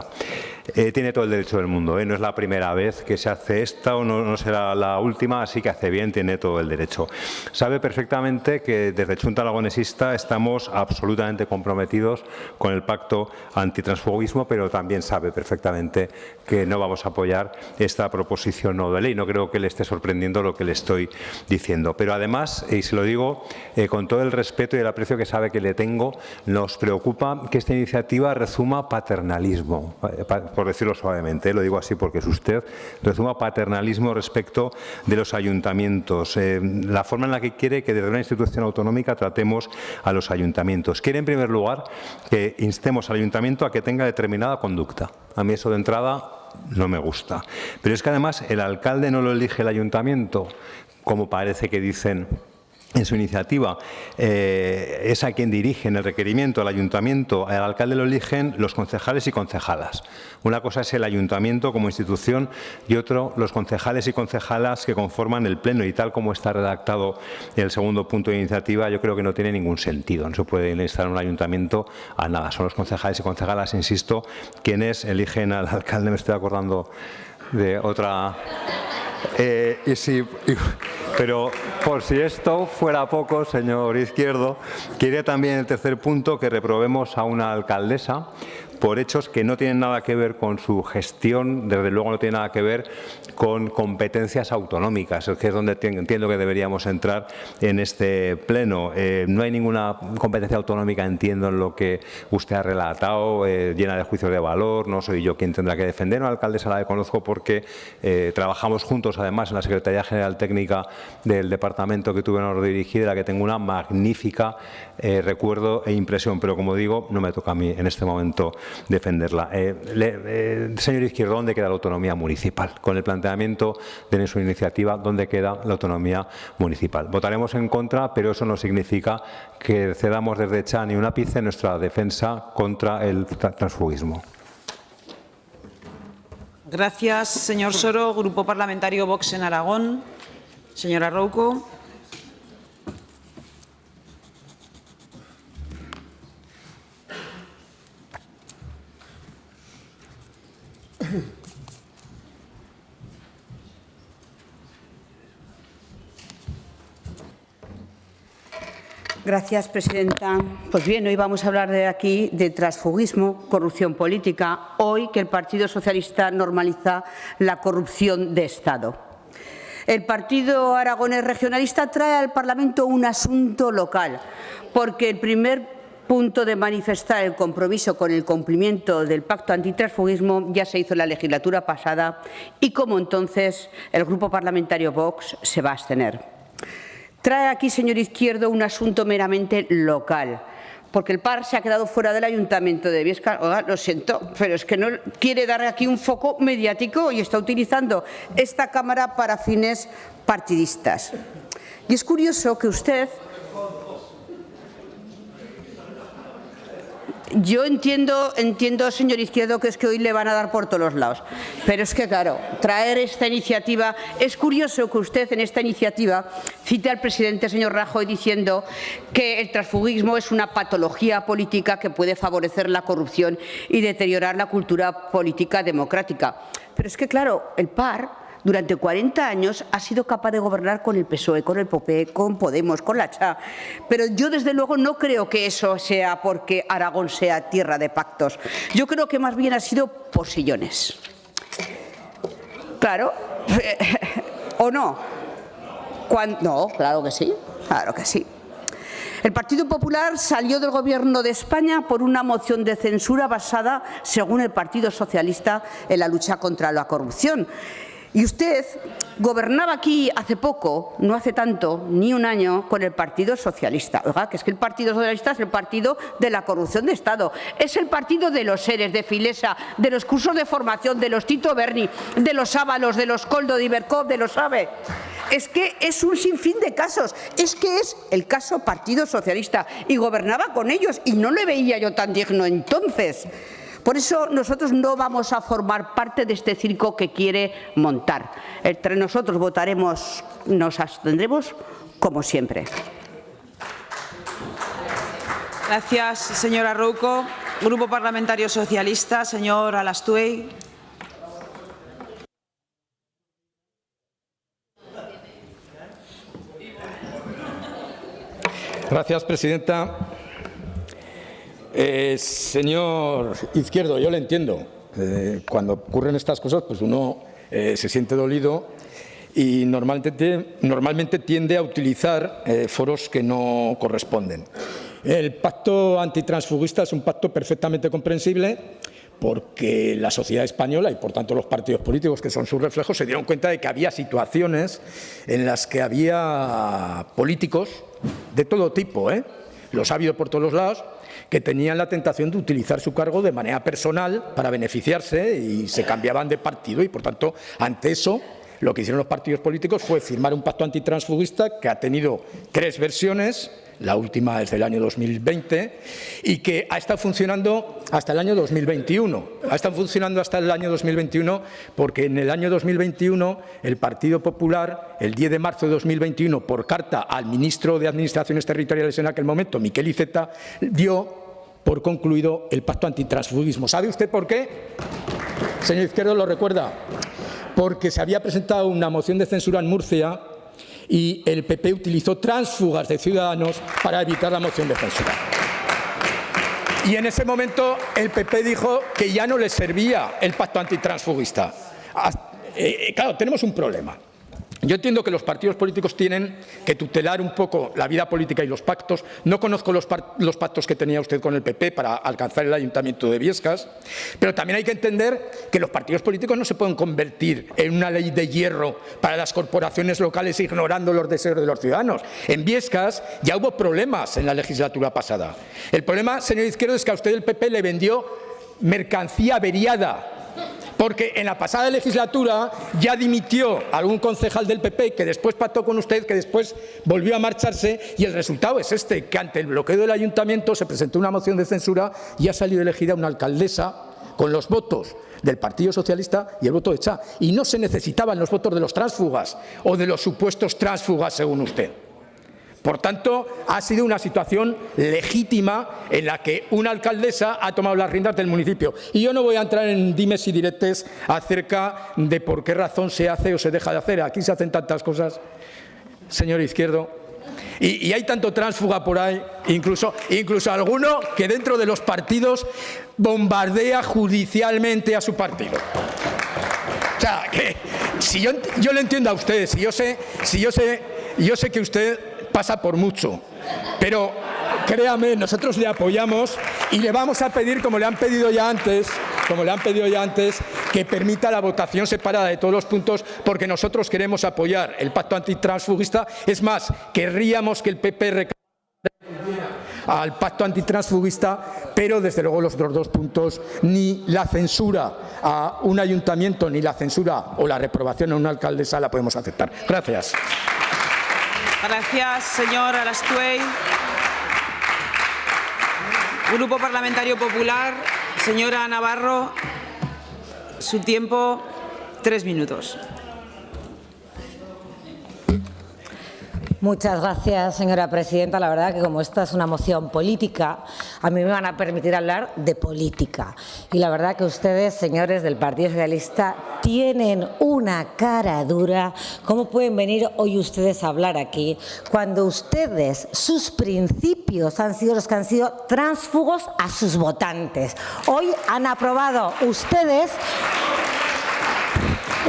Tiene todo el derecho del mundo, no es la primera vez que se hace esta o no será la última, así que hace bien, tiene todo el derecho. Sabe perfectamente que desde Chunta Aragonesista estamos absolutamente comprometidos con el pacto antitransfugismo, pero también sabe perfectamente que no vamos a apoyar esta proposición no de ley. No creo que le esté sorprendiendo lo que le estoy diciendo. Pero además, y se lo digo con todo el respeto y el aprecio que sabe que le tengo, nos preocupa que esta iniciativa rezuma paternalismo, por decirlo suavemente, lo digo así porque es usted, rezuma paternalismo respecto de los ayuntamientos, la forma en la que quiere que desde una institución autonómica tratemos a los ayuntamientos. Quiere, en primer lugar, que instemos al ayuntamiento a que tenga determinada conducta. A mí eso de entrada no me gusta. Pero es que además el alcalde no lo elige el ayuntamiento, como parece que dicen en su iniciativa, es a quien dirigen el requerimiento al ayuntamiento. Al alcalde lo eligen los concejales y concejalas. Una cosa es el ayuntamiento como institución y otro los concejales y concejalas que conforman el pleno, y tal como está redactado el segundo punto de iniciativa, yo creo que no tiene ningún sentido. No se puede instar un ayuntamiento a nada. Son los concejales y concejalas, insisto, quienes eligen al alcalde. Me estoy acordando de otra... Pero por si esto fuera poco, señor Izquierdo, quiere también el tercer punto que reprobemos a una alcaldesa por hechos que no tienen nada que ver con su gestión, desde luego no tiene nada que ver con competencias autonómicas, que es donde entiendo que deberíamos entrar en este pleno. No hay ninguna competencia autonómica, entiendo, en lo que usted ha relatado, llena de juicios de valor. No soy yo quien tendrá que defender. Una alcaldesa la conozco porque trabajamos juntos, además, en la Secretaría General Técnica del departamento que tuve el honor de dirigir, de la que tengo una magnífica recuerdo e impresión, pero como digo, no me toca a mí en este momento defenderla. Señor Izquierdo, ¿dónde queda la autonomía municipal? Con el planteamiento de su iniciativa, ¿dónde queda la autonomía municipal? Votaremos en contra, pero eso no significa que cedamos desde ya ni un ápice en nuestra defensa contra el transfugismo.
Gracias, señor Soro. Grupo Parlamentario Vox en Aragón. Señora Rouco.
Gracias, presidenta. Pues bien, hoy vamos a hablar aquí de transfugismo, corrupción política. Hoy que el Partido Socialista normaliza la corrupción de Estado. El Partido Aragonés Regionalista trae al Parlamento un asunto local, porque el primer punto de manifestar el compromiso con el cumplimiento del pacto antitransfugismo ya se hizo en la legislatura pasada y, como entonces, el Grupo Parlamentario Vox se va a abstener. Trae aquí, señor Izquierdo, un asunto meramente local, porque el PAR se ha quedado fuera del Ayuntamiento de Biescas. Oiga, lo siento, pero es que no quiere dar aquí un foco mediático y está utilizando esta Cámara para fines partidistas. Y es curioso que usted... Yo entiendo, señor Izquierdo, que es que hoy le van a dar por todos los lados. Pero es que, claro, traer esta iniciativa... Es curioso que usted en esta iniciativa cite al presidente, señor Rajoy, diciendo que el transfugismo es una patología política que puede favorecer la corrupción y deteriorar la cultura política democrática. Pero es que, claro, el PAR... durante 40 años ha sido capaz de gobernar con el PSOE, con el PP, con Podemos, con la CHA. Pero yo, desde luego, no creo que eso sea porque Aragón sea tierra de pactos. Yo creo que más bien ha sido por sillones. Claro. ¿O no? No, claro que sí. Claro que sí. El Partido Popular salió del Gobierno de España por una moción de censura basada, según el Partido Socialista, en la lucha contra la corrupción. Y usted gobernaba aquí hace poco, no hace tanto, ni un año, con el Partido Socialista. Oiga, que es que el Partido Socialista es el partido de la corrupción de Estado. Es el partido de los ERES, de Filesa, de los cursos de formación, de los Tito Berni, de los Ábalos, de los Coldo, de Ibercop, de los AVE. Es que es un sinfín de casos. Es que es el caso Partido Socialista. Y gobernaba con ellos y no le veía yo tan digno entonces. Por eso nosotros no vamos a formar parte de este circo que quiere montar. Entre nosotros votaremos, nos abstendremos como siempre.
Gracias, señora Rouco. Grupo Parlamentario Socialista, señor Alastuey.
Gracias, presidenta. Señor Izquierdo, yo le entiendo. Cuando ocurren estas cosas, pues uno se siente dolido y normalmente tiende a utilizar foros que no corresponden. El pacto antitransfugista es un pacto perfectamente comprensible porque la sociedad española y, por tanto, los partidos políticos, que son sus reflejos, se dieron cuenta de que había situaciones en las que había políticos de todo tipo, los ha habido por todos los lados, que tenían la tentación de utilizar su cargo de manera personal para beneficiarse y se cambiaban de partido y, por tanto, ante eso, lo que hicieron los partidos políticos fue firmar un pacto antitransfugista que ha tenido 3 versiones, la última es del año 2020, y que ha estado funcionando hasta el año 2021. Ha estado funcionando hasta el año 2021 porque en el año 2021 el Partido Popular, el 10 de marzo de 2021, por carta al ministro de Administraciones Territoriales en aquel momento, Miquel Iceta, dio por concluido el pacto antitransfugismo. ¿Sabe usted por qué? Señor Izquierdo, ¿lo recuerda? Porque se había presentado una moción de censura en Murcia y el PP utilizó tránsfugas de Ciudadanos para evitar la moción de censura. Y en ese momento el PP dijo que ya no les servía el pacto antitransfugista. Claro, tenemos un problema. Yo entiendo que los partidos políticos tienen que tutelar un poco la vida política y los pactos. No conozco los pactos que tenía usted con el PP para alcanzar el Ayuntamiento de Biescas, pero también hay que entender que los partidos políticos no se pueden convertir en una ley de hierro para las corporaciones locales ignorando los deseos de los ciudadanos. En Biescas ya hubo problemas en la legislatura pasada. El problema, señor Izquierdo, es que a usted el PP le vendió mercancía averiada. Porque en la pasada legislatura ya dimitió algún concejal del PP que después pactó con usted, que después volvió a marcharse y el resultado es este, que ante el bloqueo del ayuntamiento se presentó una moción de censura y ha salido elegida una alcaldesa con los votos del Partido Socialista y el voto de Chá. Y no se necesitaban los votos de los tránsfugas o de los supuestos tránsfugas, según usted. Por tanto, ha sido una situación legítima en la que una alcaldesa ha tomado las riendas del municipio. Y yo no voy a entrar en dimes y diretes acerca de por qué razón se hace o se deja de hacer. Aquí se hacen tantas cosas, señor Izquierdo. Y hay tanto tránsfuga por ahí, incluso alguno que dentro de los partidos bombardea judicialmente a su partido. O sea, que si yo le entiendo a usted, yo sé que usted pasa por mucho, pero créame, nosotros le apoyamos y le vamos a pedir, como le han pedido ya antes, que permita la votación separada de todos los puntos, porque nosotros queremos apoyar el pacto antitransfugista. Es más, querríamos que el PP al pacto antitransfugista, pero desde luego los otros 2 puntos, ni la censura a un ayuntamiento, ni la censura o la reprobación a una alcaldesa la podemos aceptar. Gracias.
Gracias, señor Alastuey. Grupo Parlamentario Popular, señora Navarro, su tiempo, 3 minutos.
Muchas gracias, señora presidenta. La verdad que como esta es una moción política, a mí me van a permitir hablar de política. Y la verdad que ustedes, señores del Partido Socialista, tienen una cara dura. ¿Cómo pueden venir hoy ustedes a hablar aquí cuando ustedes, sus principios han sido los que han sido tránsfugos a sus votantes? Hoy han aprobado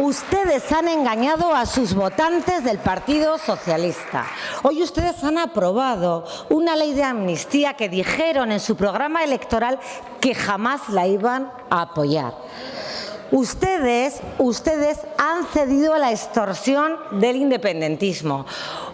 ustedes han engañado a sus votantes del Partido Socialista. Hoy ustedes han aprobado una ley de amnistía que dijeron en su programa electoral que jamás la iban a apoyar. Ustedes han cedido a la extorsión del independentismo.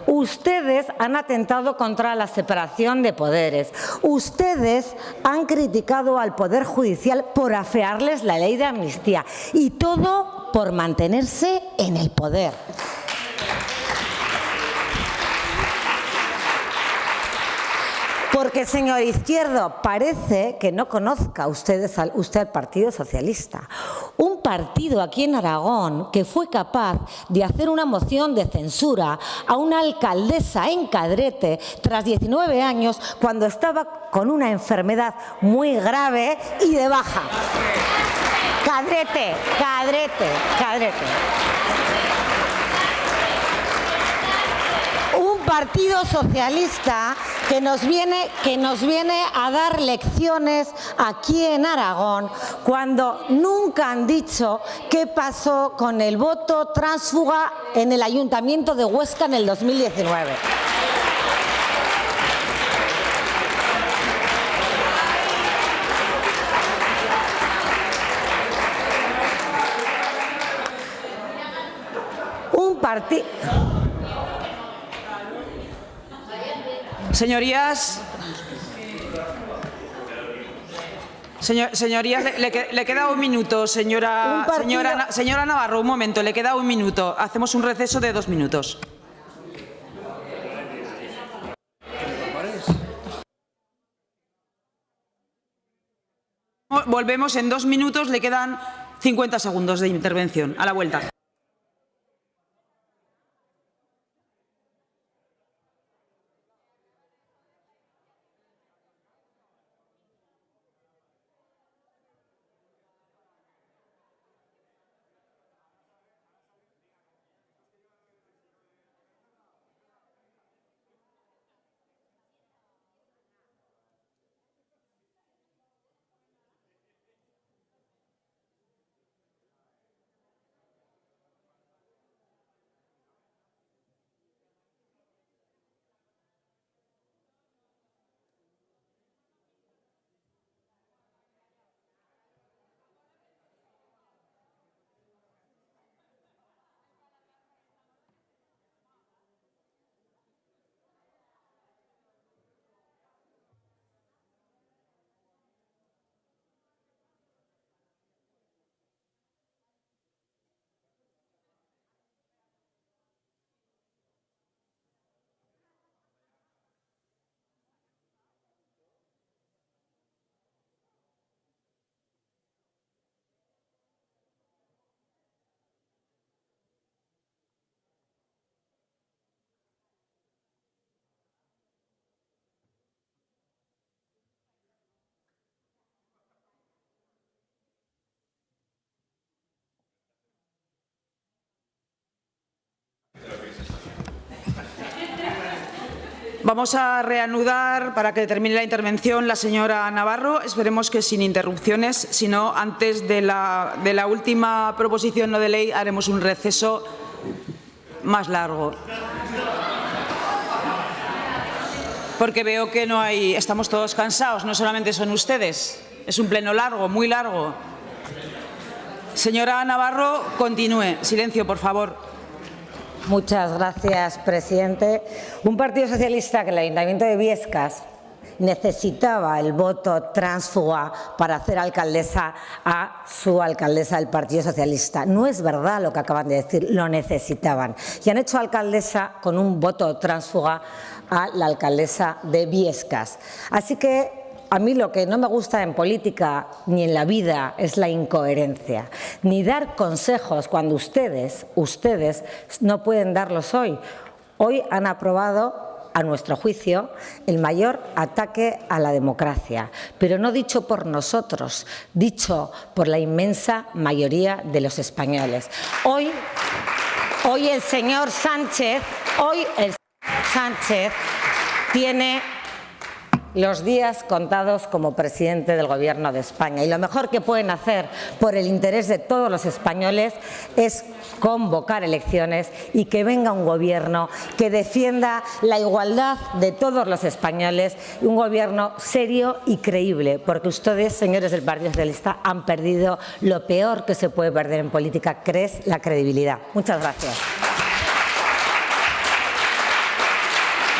Ustedes han atentado contra la separación de poderes. Ustedes han criticado al Poder Judicial por afearles la ley de amnistía. Y todo por mantenerse en el poder. Porque, señor Izquierdo, parece que no conozca usted al Partido Socialista. Un partido aquí en Aragón que fue capaz de hacer una moción de censura a una alcaldesa en Cadrete tras 19 años cuando estaba con una enfermedad muy grave y de baja. Cadrete. Un Partido Socialista que nos viene a dar lecciones aquí en Aragón cuando nunca han dicho qué pasó con el voto tránsfuga en el Ayuntamiento de Huesca en el 2019. Un partido...
Señorías, le queda un minuto, señora Navarro, un momento, le queda un minuto. Hacemos un receso de 2 minutos. Volvemos en 2 minutos, le quedan 50 segundos de intervención. A la vuelta. Vamos a reanudar para que termine la intervención la señora Navarro. Esperemos que sin interrupciones, si no, antes de la última proposición no de ley haremos un receso más largo. Porque veo que no hay, estamos todos cansados, no solamente son ustedes, es un pleno largo, muy largo. Señora Navarro, continúe. Silencio, por favor.
Muchas gracias, presidente. Un Partido Socialista que el Ayuntamiento de Biescas necesitaba el voto tránsfuga para hacer alcaldesa a su alcaldesa del Partido Socialista. No es verdad lo que acaban de decir, lo necesitaban. Y han hecho alcaldesa con un voto tránsfuga a la alcaldesa de Biescas. Así que a mí lo que no me gusta en política ni en la vida es la incoherencia, ni dar consejos cuando ustedes no pueden darlos hoy. Hoy han aprobado, a nuestro juicio, el mayor ataque a la democracia, pero no dicho por nosotros, dicho por la inmensa mayoría de los españoles. Hoy el señor Sánchez tiene los días contados como presidente del Gobierno de España. Y lo mejor que pueden hacer por el interés de todos los españoles es convocar elecciones y que venga un Gobierno que defienda la igualdad de todos los españoles, y un Gobierno serio y creíble, porque ustedes, señores del Partido Socialista, han perdido lo peor que se puede perder en política, que es la credibilidad. Muchas gracias.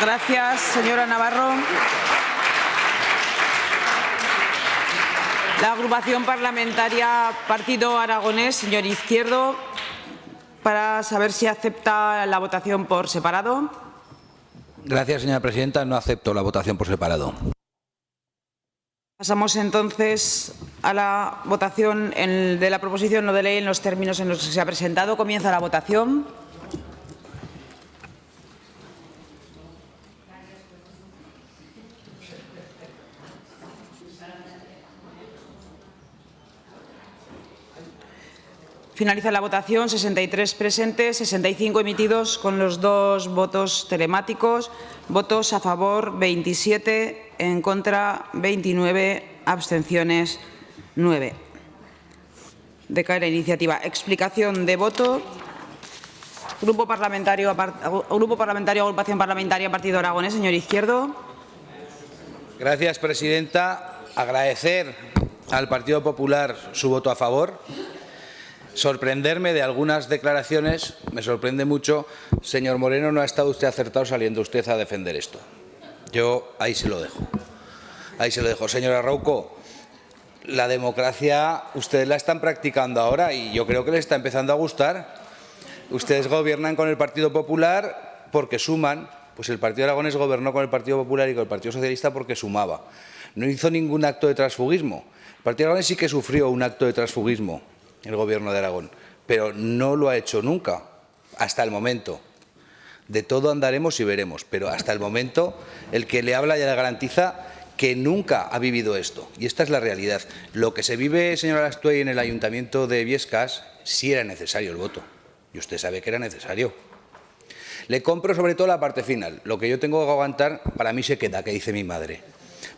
Gracias, señora Navarro. La agrupación parlamentaria Partido Aragonés, señor Izquierdo, para saber si acepta la votación por separado.
Gracias, señora presidenta. No acepto la votación por separado.
Pasamos entonces a la votación de la proposición no de ley en los términos en los que se ha presentado. Comienza la votación. Finaliza la votación. 63 presentes, 65 emitidos con los 2 votos telemáticos. Votos a favor 27, en contra 29, abstenciones 9. Decae la iniciativa. Explicación de voto. Grupo Parlamentario Agrupación Parlamentaria Partido Aragonés, señor Izquierdo.
Gracias, presidenta. Agradecer al Partido Popular su voto a favor. Sorprenderme de algunas declaraciones, me sorprende mucho. Señor Moreno, no ha estado usted acertado saliendo usted a defender esto. Yo ahí se lo dejo. Ahí se lo dejo. Señora Rouco, la democracia ustedes la están practicando ahora y yo creo que les está empezando a gustar. Ustedes gobiernan con el Partido Popular porque suman. Pues el Partido Aragonés gobernó con el Partido Popular y con el Partido Socialista porque sumaba. No hizo ningún acto de transfugismo. El Partido Aragonés sí que sufrió un acto de transfugismo, el Gobierno de Aragón, pero no lo ha hecho nunca, hasta el momento. De todo andaremos y veremos, pero hasta el momento el que le habla ya le garantiza que nunca ha vivido esto. Y esta es la realidad. Lo que se vive, señora Astuey, en el Ayuntamiento de Biescas, sí era necesario el voto. Y usted sabe que era necesario. Le compro sobre todo la parte final. Lo que yo tengo que aguantar, para mí se queda, que dice mi madre.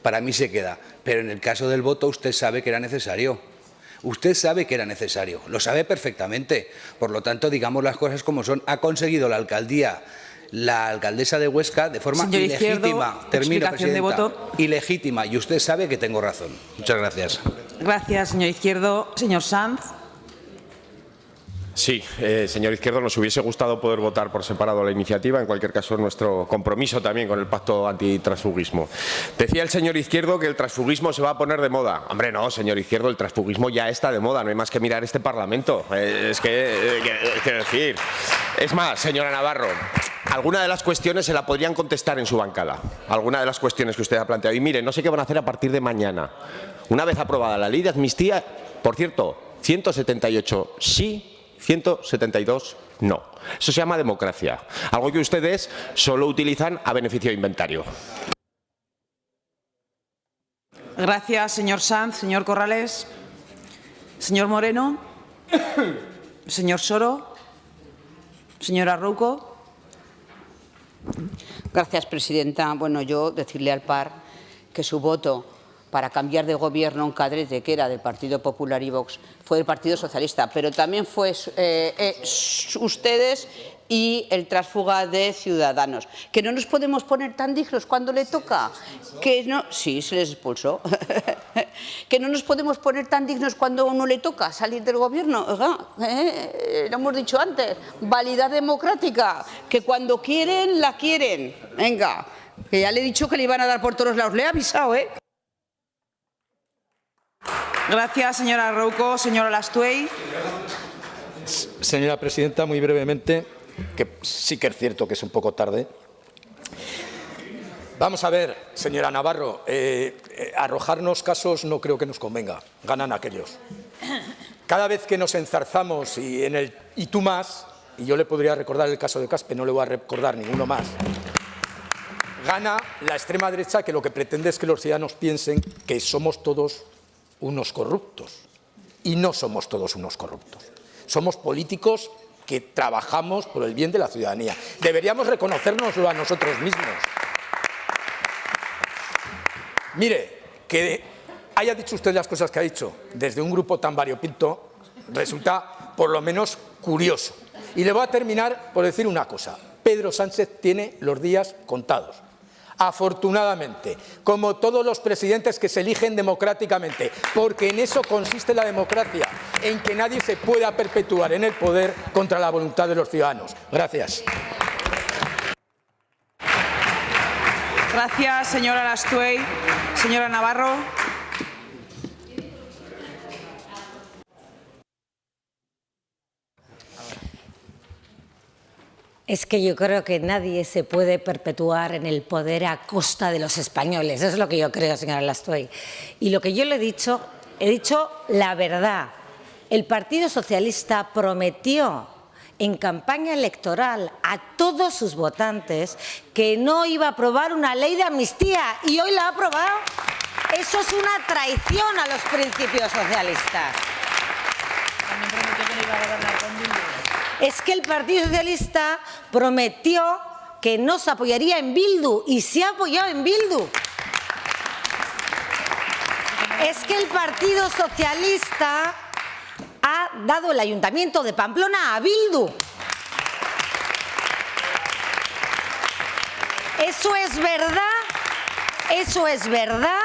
Para mí se queda. Pero en el caso del voto, usted sabe que era necesario. Usted sabe que era necesario, lo sabe perfectamente. Por lo tanto, digamos las cosas como son. Ha conseguido la alcaldía, la alcaldesa de Huesca, de forma ilegítima. Termino, presidenta. Ilegítima. Y usted sabe que tengo razón. Muchas gracias.
Gracias, señor Izquierdo. Señor Sanz.
Sí, señor Izquierdo, nos hubiese gustado poder votar por separado la iniciativa. En cualquier caso, es nuestro compromiso también con el pacto antitransfugismo. Decía el señor Izquierdo que el transfugismo se va a poner de moda. Hombre, no, señor Izquierdo, el transfugismo ya está de moda. No hay más que mirar este Parlamento. Es que, quiero decir. Es más, señora Navarro, alguna de las cuestiones se la podrían contestar en su bancada. Alguna de las cuestiones que usted ha planteado. Y mire, no sé qué van a hacer a partir de mañana. Una vez aprobada la ley de amnistía, por cierto, 178 sí, 172 no. Eso se llama democracia, algo que ustedes solo utilizan a beneficio de inventario.
Gracias, señor Sanz. Señor Corrales. Señor Moreno. Señor Soro. Señora Rouco.
Gracias, presidenta. Bueno, yo decirle al PAR que su voto para cambiar de gobierno un cadrete que era del Partido Popular y Vox fue del Partido Socialista, pero también fue ustedes y el tránsfuga de Ciudadanos. Que no nos podemos poner tan dignos cuando le toca. Que no, sí, se les expulsó. Que no nos podemos poner tan dignos cuando a uno le toca salir del gobierno. Lo hemos dicho antes, validad democrática, que cuando quieren, la quieren. Venga, que ya le he dicho que le iban a dar por todos lados, le he avisado, ¿eh?
Gracias, señora Rouco. Señora Astuey.
Señora presidenta, muy brevemente, que sí que es cierto que es un poco tarde. Vamos a ver, señora Navarro, arrojarnos casos no creo que nos convenga. Ganan aquellos. Cada vez que nos enzarzamos y tú más, y yo le podría recordar el caso de Caspe, no le voy a recordar ninguno más, gana la extrema derecha, que lo que pretende es que los ciudadanos piensen que somos todos unos corruptos. Y no somos todos unos corruptos. Somos políticos que trabajamos por el bien de la ciudadanía. Deberíamos reconocérnoslo a nosotros mismos. Mire, que haya dicho usted las cosas que ha dicho desde un grupo tan variopinto resulta por lo menos curioso. Y le voy a terminar por decir una cosa. Pedro Sánchez tiene los días contados. Afortunadamente, como todos los presidentes que se eligen democráticamente, porque en eso consiste la democracia, en que nadie se pueda perpetuar en el poder contra la voluntad de los ciudadanos. Gracias.
Gracias, señora Lastuey. Señora Navarro.
Es que yo creo que nadie se puede perpetuar en el poder a costa de los españoles. Eso es lo que yo creo, señora Lastuey. Y lo que yo le he dicho la verdad. El Partido Socialista prometió en campaña electoral a todos sus votantes que no iba a aprobar una ley de amnistía y hoy la ha aprobado. Eso es una traición a los principios socialistas.
También prometió que no iba a gobernar con Bildu.
Es que el Partido Socialista prometió que no se apoyaría en Bildu y se ha apoyado en Bildu. Es que el Partido Socialista ha dado el Ayuntamiento de Pamplona a Bildu. ¿Eso es verdad? ¿Eso es verdad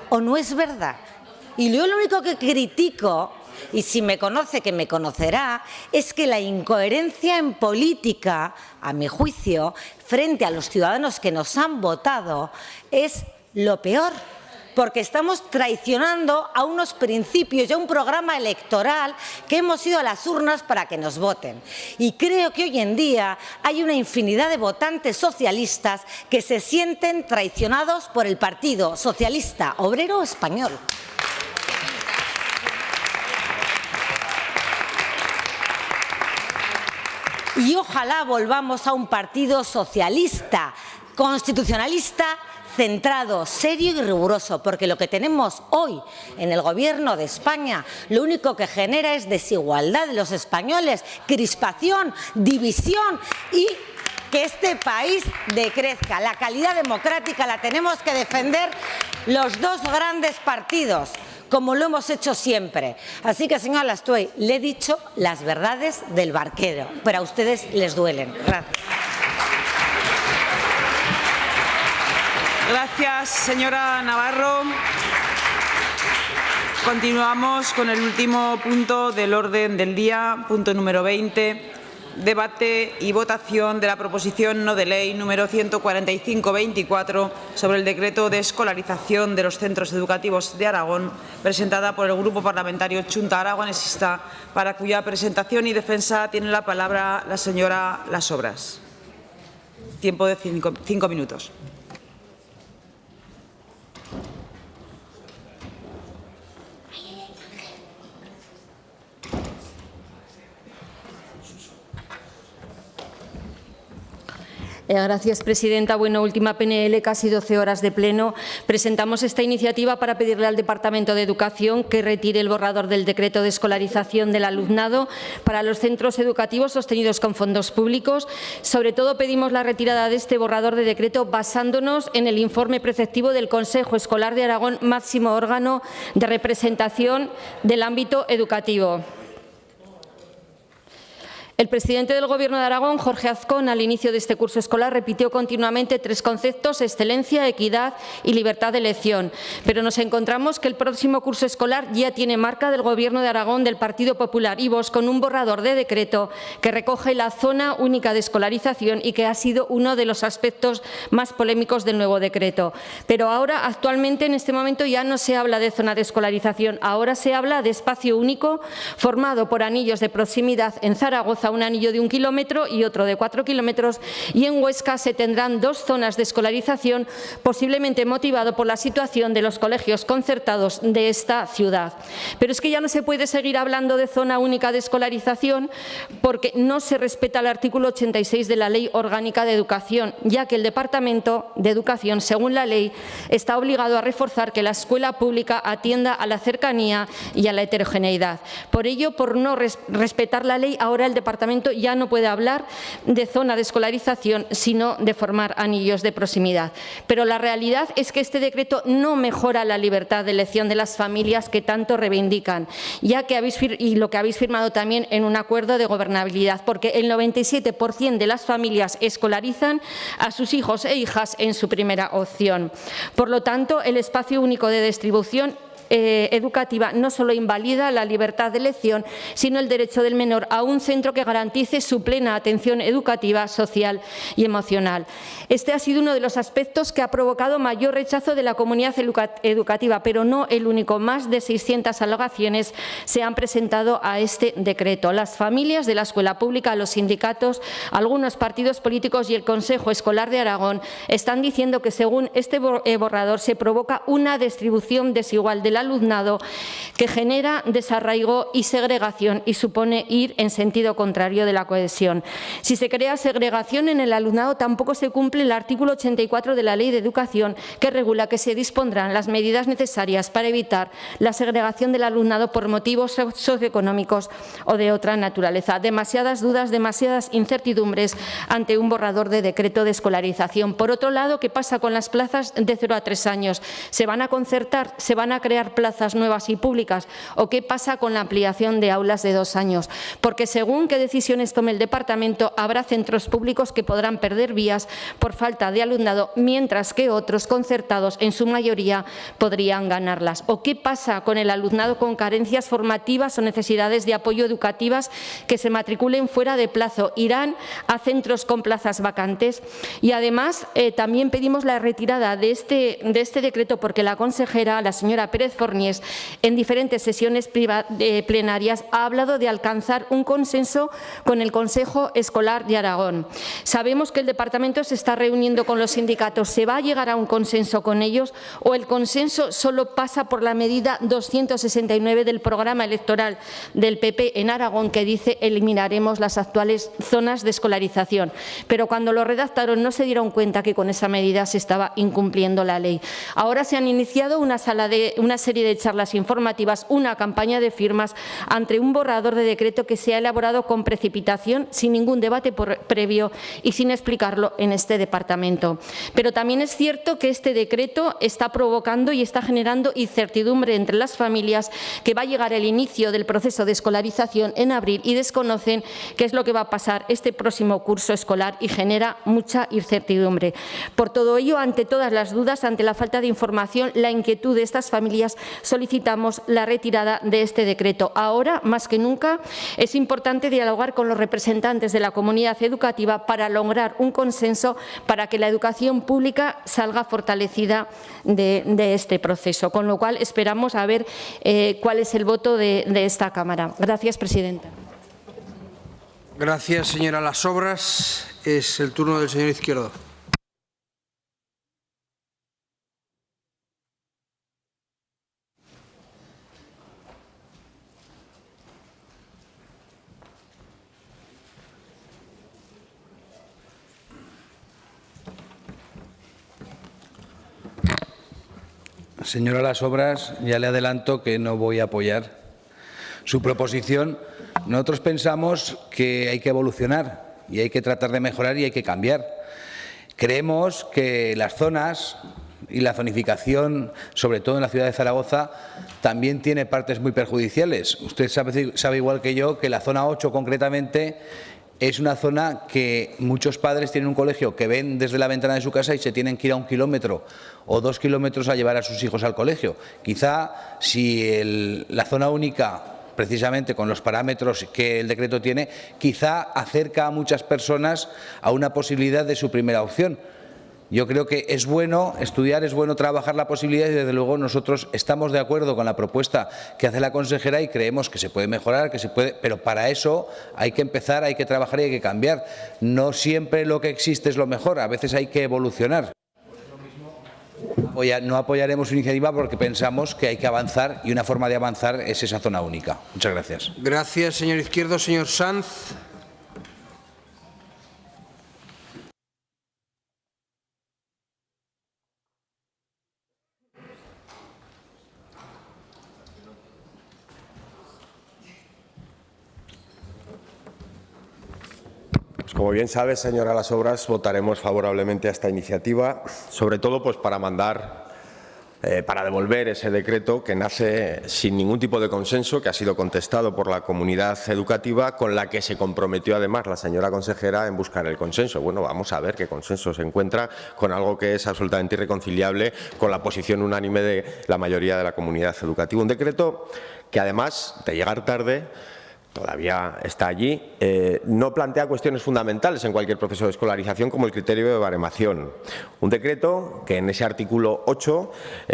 o no es verdad? Y yo lo único que critico, y si me conoce, que me conocerá, es que la incoherencia en política, a mi juicio, frente a los ciudadanos que nos han votado, es lo peor. Porque estamos traicionando a unos principios y a un programa electoral que hemos ido a las urnas para que nos voten. Y creo que hoy en día hay una infinidad de votantes socialistas que se sienten traicionados por el Partido Socialista Obrero Español. Y ojalá volvamos a un partido socialista, constitucionalista, centrado, serio y riguroso, porque lo que tenemos hoy en el Gobierno de España lo único que genera es desigualdad de los españoles, crispación, división y que este país decrezca. La calidad democrática la tenemos que defender los dos grandes partidos, como lo hemos hecho siempre. Así que, señora Lastuey, le he dicho las verdades del barquero, pero a ustedes les duelen. Gracias.
Gracias, señora Navarro. Continuamos con el último punto del orden del día, punto número 20. Debate y votación de la proposición no de ley número 145-24 sobre el decreto de escolarización de los centros educativos de Aragón, presentada por el Grupo Parlamentario Chunta Aragonesista, para cuya presentación y defensa tiene la palabra la señora Las Obras. Tiempo de 5 minutos.
Gracias, presidenta. Bueno, última PNL, casi 12 horas de pleno. Presentamos esta iniciativa para pedirle al Departamento de Educación que retire el borrador del decreto de escolarización del alumnado para los centros educativos sostenidos con fondos públicos. Sobre todo pedimos la retirada de este borrador de decreto basándonos en el informe preceptivo del Consejo Escolar de Aragón, máximo órgano de representación del ámbito educativo. El presidente del Gobierno de Aragón, Jorge Azcón, al inicio de este curso escolar repitió continuamente 3 conceptos: excelencia, equidad y libertad de elección. Pero nos encontramos que el próximo curso escolar ya tiene marca del Gobierno de Aragón, del Partido Popular y Vox, con un borrador de decreto que recoge la zona única de escolarización y que ha sido uno de los aspectos más polémicos del nuevo decreto. Pero ahora, actualmente, en este momento, ya no se habla de zona de escolarización, ahora se habla de espacio único formado por anillos de proximidad. En Zaragoza, un anillo de 1 kilómetro y otro de 4 kilómetros, y en Huesca se tendrán 2 zonas de escolarización, posiblemente motivado por la situación de los colegios concertados de esta ciudad. Pero es que ya no se puede seguir hablando de zona única de escolarización porque no se respeta el artículo 86 de la Ley Orgánica de Educación, ya que el Departamento de Educación, según la ley, está obligado a reforzar que la escuela pública atienda a la cercanía y a la heterogeneidad. Por ello, por no respetar la ley, ahora el Departamento departamento ya no puede hablar de zona de escolarización, sino de formar anillos de proximidad. Pero la realidad es que este decreto no mejora la libertad de elección de las familias que tanto reivindican, ya que lo que habéis firmado también en un acuerdo de gobernabilidad, porque el 97% de las familias escolarizan a sus hijos e hijas en su primera opción. Por lo tanto, el espacio único de distribución educativa no solo invalida la libertad de elección, sino el derecho del menor a un centro que garantice su plena atención educativa, social y emocional. Este ha sido uno de los aspectos que ha provocado mayor rechazo de la comunidad educativa, pero no el único. Más de 600 alegaciones se han presentado a este decreto. Las familias de la escuela pública, los sindicatos, algunos partidos políticos y el Consejo Escolar de Aragón están diciendo que, según este borrador, se provoca una distribución desigual del alumnado que genera desarraigo y segregación y supone ir en sentido contrario de la cohesión. Si se crea segregación en el alumnado, tampoco se cumple el artículo 84 de la Ley de Educación, que regula que se dispondrán las medidas necesarias para evitar la segregación del alumnado por motivos socioeconómicos o de otra naturaleza. Demasiadas dudas, demasiadas incertidumbres ante un borrador de decreto de escolarización. Por otro lado, ¿qué pasa con las plazas de 0 a 3 años? ¿Se van a concertar? ¿Se van a crear plazas nuevas y públicas? ¿O qué pasa con la ampliación de aulas de 2 años? Porque según qué decisiones tome el departamento, habrá centros públicos que podrán perder vías por falta de alumnado, mientras que otros concertados, en su mayoría, podrían ganarlas. ¿O qué pasa con el alumnado con carencias formativas o necesidades de apoyo educativas que se matriculen fuera de plazo? ¿Irán a centros con plazas vacantes? Y además, también pedimos la retirada de este decreto porque la consejera, la señora Pérez Forniés, en diferentes sesiones plenarias ha hablado de alcanzar un consenso con el Consejo Escolar de Aragón. Sabemos que el departamento se está reuniendo con los sindicatos. ¿Se va a llegar a un consenso con ellos o el consenso solo pasa por la medida 269 del programa electoral del PP en Aragón, que dice eliminaremos las actuales zonas de escolarización? Pero cuando lo redactaron no se dieron cuenta que con esa medida se estaba incumpliendo la ley. Ahora se han iniciado una serie de charlas informativas, una campaña de firmas ante un borrador de decreto que se ha elaborado con precipitación, sin ningún debate previo y sin explicarlo en este departamento. Pero también es cierto que este decreto está provocando y está generando incertidumbre entre las familias, que va a llegar el inicio del proceso de escolarización en abril y desconocen qué es lo que va a pasar este próximo curso escolar y genera mucha incertidumbre. Por todo ello, ante todas las dudas, ante la falta de información, la inquietud de estas familias, solicitamos la retirada de este decreto. Ahora, más que nunca, es importante dialogar con los representantes de la comunidad educativa para lograr un consenso para que la educación pública salga fortalecida de este proceso. Con lo cual, esperamos a ver cuál es el voto de esta Cámara. Gracias, presidenta.
Gracias, señora Las Obras. Es el turno del señor Izquierdo.
Señora Las Obras, ya le adelanto que no voy a apoyar su proposición. Nosotros pensamos que hay que evolucionar y hay que tratar de mejorar y hay que cambiar. Creemos que las zonas y la zonificación, sobre todo en la ciudad de Zaragoza, también tiene partes muy perjudiciales. Usted sabe igual que yo que la zona 8 concretamente es una zona que muchos padres tienen un colegio que ven desde la ventana de su casa y se tienen que ir a 1 kilómetro o 2 kilómetros a llevar a sus hijos al colegio. Quizá si la zona única, precisamente con los parámetros que el decreto tiene, quizá acerca a muchas personas a una posibilidad de su primera opción. Yo creo que es bueno estudiar, es bueno trabajar la posibilidad y, desde luego, nosotros estamos de acuerdo con la propuesta que hace la consejera y creemos que se puede mejorar, pero para eso hay que empezar, hay que trabajar y hay que cambiar. No siempre lo que existe es lo mejor, a veces hay que evolucionar. No apoyaremos su iniciativa porque pensamos que hay que avanzar y una forma de avanzar es esa zona única. Muchas gracias.
Gracias, señor Izquierdo. Señor Sanz.
Pues como bien sabe, señora Las Obras, votaremos favorablemente a esta iniciativa, sobre todo pues para devolver ese decreto que nace sin ningún tipo de consenso, que ha sido contestado por la comunidad educativa, con la que se comprometió además la señora consejera en buscar el consenso. Bueno, vamos a ver qué consenso se encuentra con algo que es absolutamente irreconciliable con la posición unánime de la mayoría de la comunidad educativa. Un decreto que además de llegar tarde, todavía está allí, no plantea cuestiones fundamentales en cualquier proceso de escolarización como el criterio de baremación. Un decreto que en ese artículo 8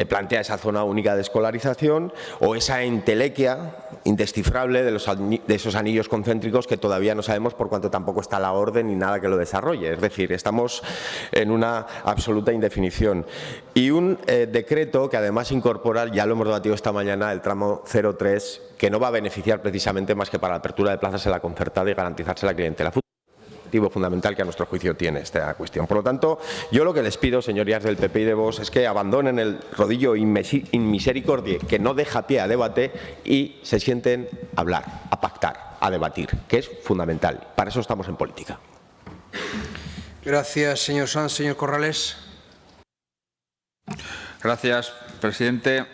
plantea esa zona única de escolarización o esa entelequia indescifrable de esos anillos concéntricos que todavía no sabemos por cuanto tampoco está la orden ni nada que lo desarrolle. Es decir, estamos en una absoluta indefinición. Y un decreto que además incorpora, ya lo hemos debatido esta mañana, el tramo 03, que no va a beneficiar precisamente más que para la apertura de plazas en la concertada y garantizarse la clientela. Objetivo fundamental que a nuestro juicio tiene esta cuestión. Por lo tanto, yo lo que les pido, señorías del PP y de Vox, es que abandonen el rodillo inmisericordia que no deja pie a debate y se sienten a hablar, a pactar, a debatir, que es fundamental. Para eso estamos en política.
Gracias, señor Sanz. Señor Corrales.
Gracias, presidente.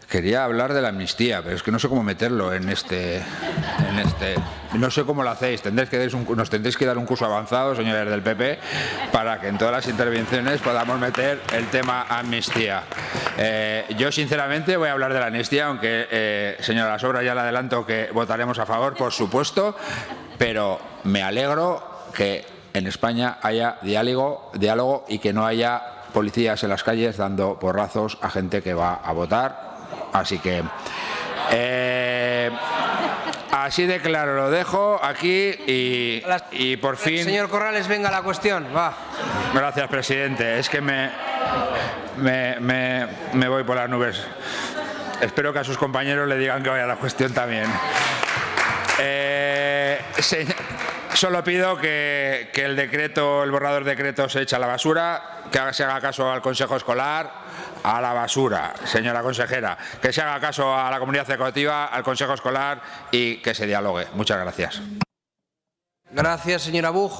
Quería hablar de la amnistía, pero es que no sé cómo meterlo en este no sé cómo lo hacéis. Nos tendréis que dar un curso avanzado, señores del PP, para que en todas las intervenciones podamos meter el tema amnistía. Yo, sinceramente, voy a hablar de la amnistía, aunque, señora Las Obras, ya le adelanto que votaremos a favor, por supuesto, pero me alegro que en España haya diálogo y que no haya policías en las calles dando porrazos a gente que va a votar. Así que, así de claro lo dejo aquí y por fin...
Señor Corrales, venga la cuestión, va.
Gracias, presidente. Es que me voy por las nubes. Espero que a sus compañeros le digan que vaya a la cuestión también. Solo pido que el borrador decreto se eche a la basura, que se haga caso al Consejo Escolar, a la basura, señora consejera, que se haga caso a la comunidad educativa, al Consejo Escolar y que se dialogue. Muchas gracias.
Gracias, señora Buch.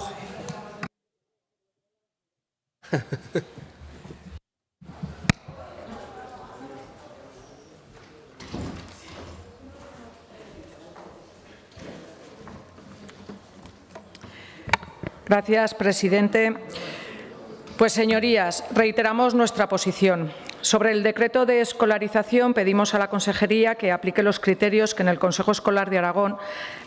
Gracias, presidente. Pues, señorías, reiteramos nuestra posición. Sobre el decreto de escolarización pedimos a la Consejería que aplique los criterios que en el Consejo Escolar de Aragón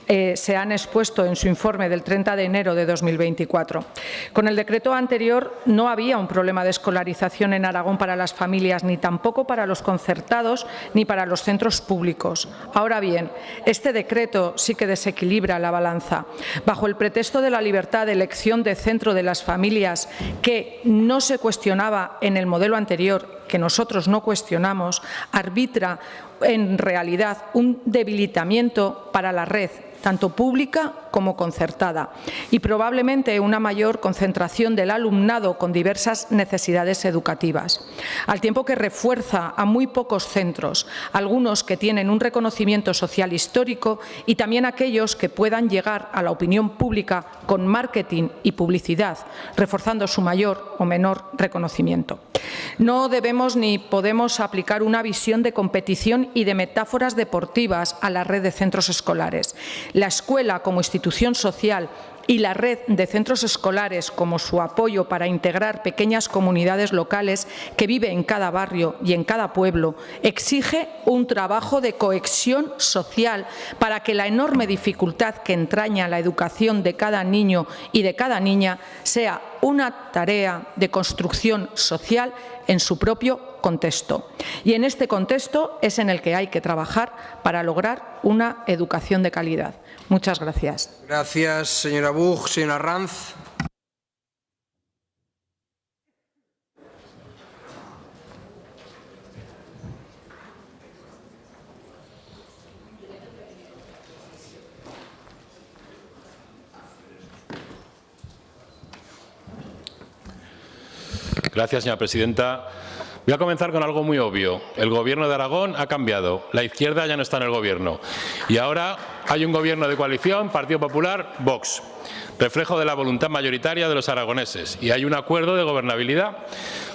se han expuesto en su informe del 30 de enero de 2024. Con el decreto anterior no había un problema de escolarización en Aragón para las familias, ni tampoco para los concertados ni para los centros públicos. Ahora bien, este decreto sí que desequilibra la balanza. Bajo el pretexto de la libertad de elección de centro de las familias, que no se cuestionaba en el modelo anterior, que nosotros no cuestionamos, arbitra en realidad un debilitamiento para la red, tanto pública como concertada, y probablemente una mayor concentración del alumnado con diversas necesidades educativas, al tiempo que refuerza a muy pocos centros, algunos que tienen un reconocimiento social histórico y también aquellos que puedan llegar a la opinión pública con marketing y publicidad, reforzando su mayor o menor reconocimiento. No debemos ni podemos aplicar una visión de competición y de metáforas deportivas a la red de centros escolares. La escuela como institución social y la red de centros escolares como su apoyo para integrar pequeñas comunidades locales que viven en cada barrio y en cada pueblo, exige un trabajo de cohesión social para que la enorme dificultad que entraña la educación de cada niño y de cada niña sea una tarea de construcción social en su propio contexto. Y en este contexto es en el que hay que trabajar para lograr una educación de calidad. Muchas gracias.
Gracias, señora Buch. Señora Ranz.
Gracias, señora presidenta. Voy a comenzar con algo muy obvio. El Gobierno de Aragón ha cambiado. La izquierda ya no está en el Gobierno. Y ahora hay un Gobierno de coalición, Partido Popular, Vox, reflejo de la voluntad mayoritaria de los aragoneses. Y hay un acuerdo de gobernabilidad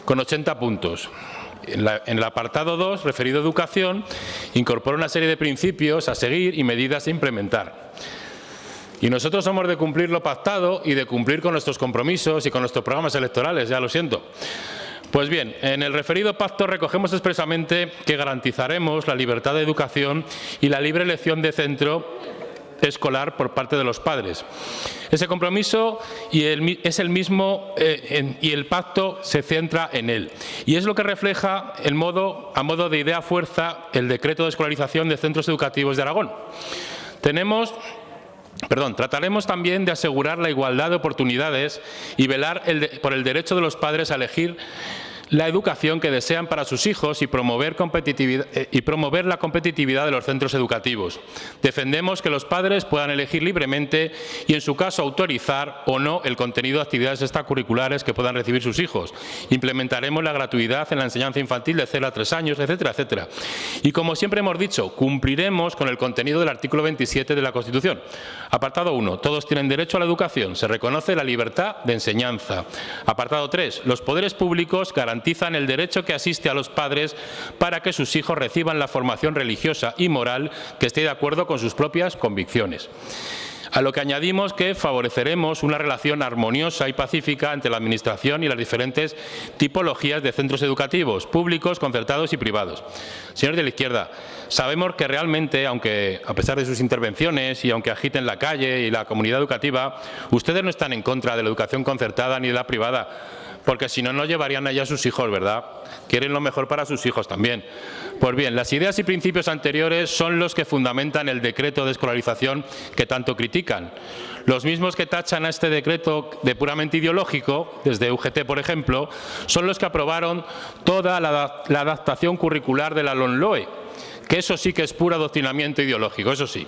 con 80 puntos. En el apartado 2, referido a educación, incorpora una serie de principios a seguir y medidas a implementar. Y nosotros somos de cumplir lo pactado y de cumplir con nuestros compromisos y con nuestros programas electorales, ya lo siento. Pues bien, en el referido pacto recogemos expresamente que garantizaremos la libertad de educación y la libre elección de centro escolar por parte de los padres. Ese compromiso es el mismo y el pacto se centra en él. Y es lo que refleja a modo de idea fuerza el decreto de escolarización de centros educativos de Aragón. Trataremos también de asegurar la igualdad de oportunidades y velar por el derecho de los padres a elegir la educación que desean para sus hijos y promover la competitividad de los centros educativos. Defendemos que los padres puedan elegir libremente y, en su caso, autorizar o no el contenido de actividades extracurriculares que puedan recibir sus hijos. Implementaremos la gratuidad en la enseñanza infantil de 0 a 3 años, etcétera, etcétera. Y, como siempre hemos dicho, cumpliremos con el contenido del artículo 27 de la Constitución. Apartado 1. Todos tienen derecho a la educación. Se reconoce la libertad de enseñanza. Apartado 3. Los poderes públicos garantizan el derecho que asiste a los padres para que sus hijos reciban la formación religiosa y moral que esté de acuerdo con sus propias convicciones. A lo que añadimos que favoreceremos una relación armoniosa y pacífica entre la Administración y las diferentes tipologías de centros educativos, públicos, concertados y privados. Señores de la izquierda, sabemos que realmente, aunque a pesar de sus intervenciones y aunque agiten la calle y la comunidad educativa, ustedes no están en contra de la educación concertada ni de la privada, porque si no, no llevarían allá a sus hijos, ¿verdad? Quieren lo mejor para sus hijos también. Pues bien, las ideas y principios anteriores son los que fundamentan el decreto de escolarización que tanto critican. Los mismos que tachan a este decreto de puramente ideológico, desde UGT, por ejemplo, son los que aprobaron toda la adaptación curricular de la LOMLOE, que eso sí que es puro adoctrinamiento ideológico, eso sí.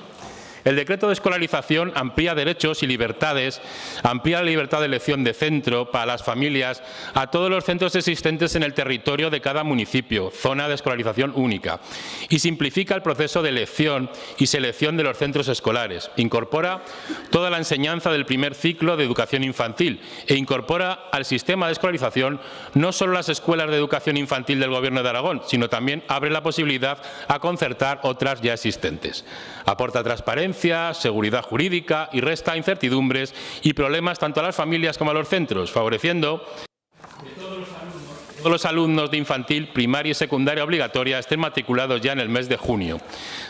El decreto de escolarización amplía derechos y libertades, amplía la libertad de elección de centro para las familias a todos los centros existentes en el territorio de cada municipio, zona de escolarización única, y simplifica el proceso de elección y selección de los centros escolares. Incorpora toda la enseñanza del primer ciclo de educación infantil e incorpora al sistema de escolarización no solo las escuelas de educación infantil del Gobierno de Aragón, sino también abre la posibilidad a concertar otras ya existentes. Aporta transparencia, seguridad jurídica y resta incertidumbres y problemas tanto a las familias como a los centros, favoreciendo que todos los alumnos de infantil, primaria y secundaria obligatoria estén matriculados ya en el mes de junio.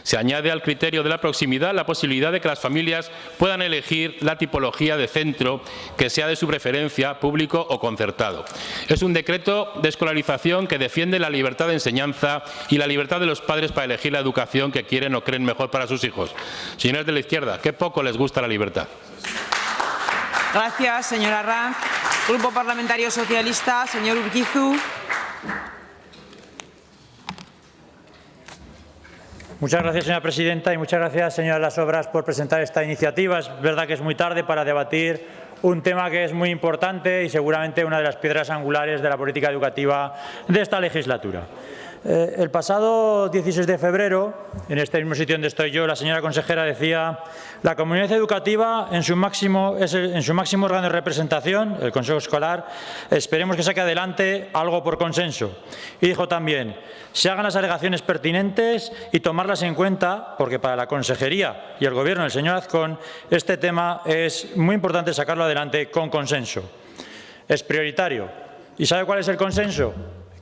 Se añade al criterio de la proximidad la posibilidad de que las familias puedan elegir la tipología de centro que sea de su preferencia, público o concertado. Es un decreto de escolarización que defiende la libertad de enseñanza y la libertad de los padres para elegir la educación que quieren o creen mejor para sus hijos. Señores de la izquierda, qué poco les gusta la libertad.
Gracias, señora Ranz. Grupo Parlamentario Socialista, señor Urquizu.
Muchas gracias, señora presidenta, y muchas gracias, señora Las Obras, por presentar esta iniciativa. Es verdad que es muy tarde para debatir un tema que es muy importante y seguramente una de las piedras angulares de la política educativa de esta legislatura. El pasado 16 de febrero, en este mismo sitio donde estoy yo, la señora consejera decía: la comunidad educativa en su máximo órgano de representación, el Consejo Escolar, esperemos que saque adelante algo por consenso. Y dijo también: se hagan las alegaciones pertinentes y tomarlas en cuenta, porque para la Consejería y el Gobierno del señor Azcón este tema es muy importante sacarlo adelante con consenso. Es prioritario. ¿Y sabe cuál es el consenso?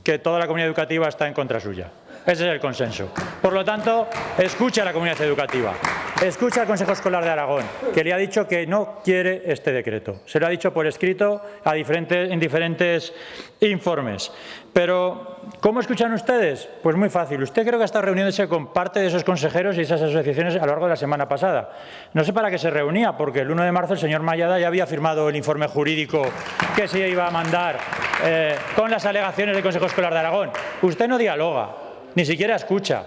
Que toda la comunidad educativa está en contra suya. Ese es el consenso. Por lo tanto, escucha a la comunidad educativa, escucha al Consejo Escolar de Aragón, que le ha dicho que no quiere este decreto. Se lo ha dicho por escrito en diferentes informes. Pero, ¿cómo escuchan ustedes? Pues muy fácil. Usted creo que ha estado reuniéndose con parte de esos consejeros y esas asociaciones a lo largo de la semana pasada. No sé para qué se reunía, porque el 1 de marzo el señor Mayada ya había firmado el informe jurídico que se iba a mandar con las alegaciones del Consejo Escolar de Aragón. Usted no dialoga, ni siquiera escucha.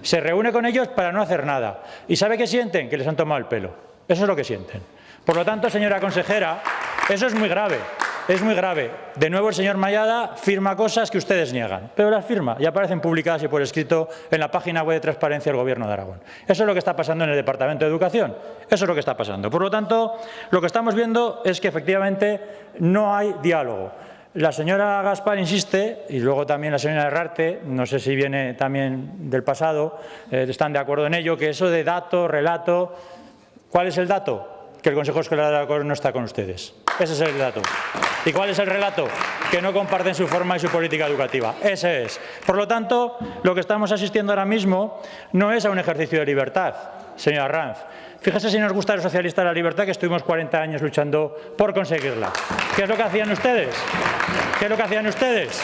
Se reúne con ellos para no hacer nada. ¿Y sabe qué sienten? Que les han tomado el pelo. Eso es lo que sienten. Por lo tanto, señora consejera, eso es muy grave. es muy grave. De nuevo el señor Mayada firma cosas que ustedes niegan, pero las firma y aparecen publicadas y por escrito en la página web de transparencia del Gobierno de Aragón. Eso es lo que está pasando en el Departamento de Educación. Eso es lo que está pasando. Por lo tanto, lo que estamos viendo es que efectivamente no hay diálogo. La señora Gaspar insiste, y luego también la señora Herrarte, no sé si viene también del pasado, están de acuerdo en ello, que eso de dato, relato, ¿cuál es el dato? Que el Consejo Escolar de Aragón no está con ustedes. Ese es el dato. ¿Y cuál es el relato? Que no comparten su forma y su política educativa. Ese es. Por lo tanto, lo que estamos asistiendo ahora mismo no es a un ejercicio de libertad, señora Ranz. Fíjese si nos gusta a los socialistas la libertad, que estuvimos 40 años luchando por conseguirla. ¿Qué es lo que hacían ustedes? ¿Qué es lo que hacían ustedes?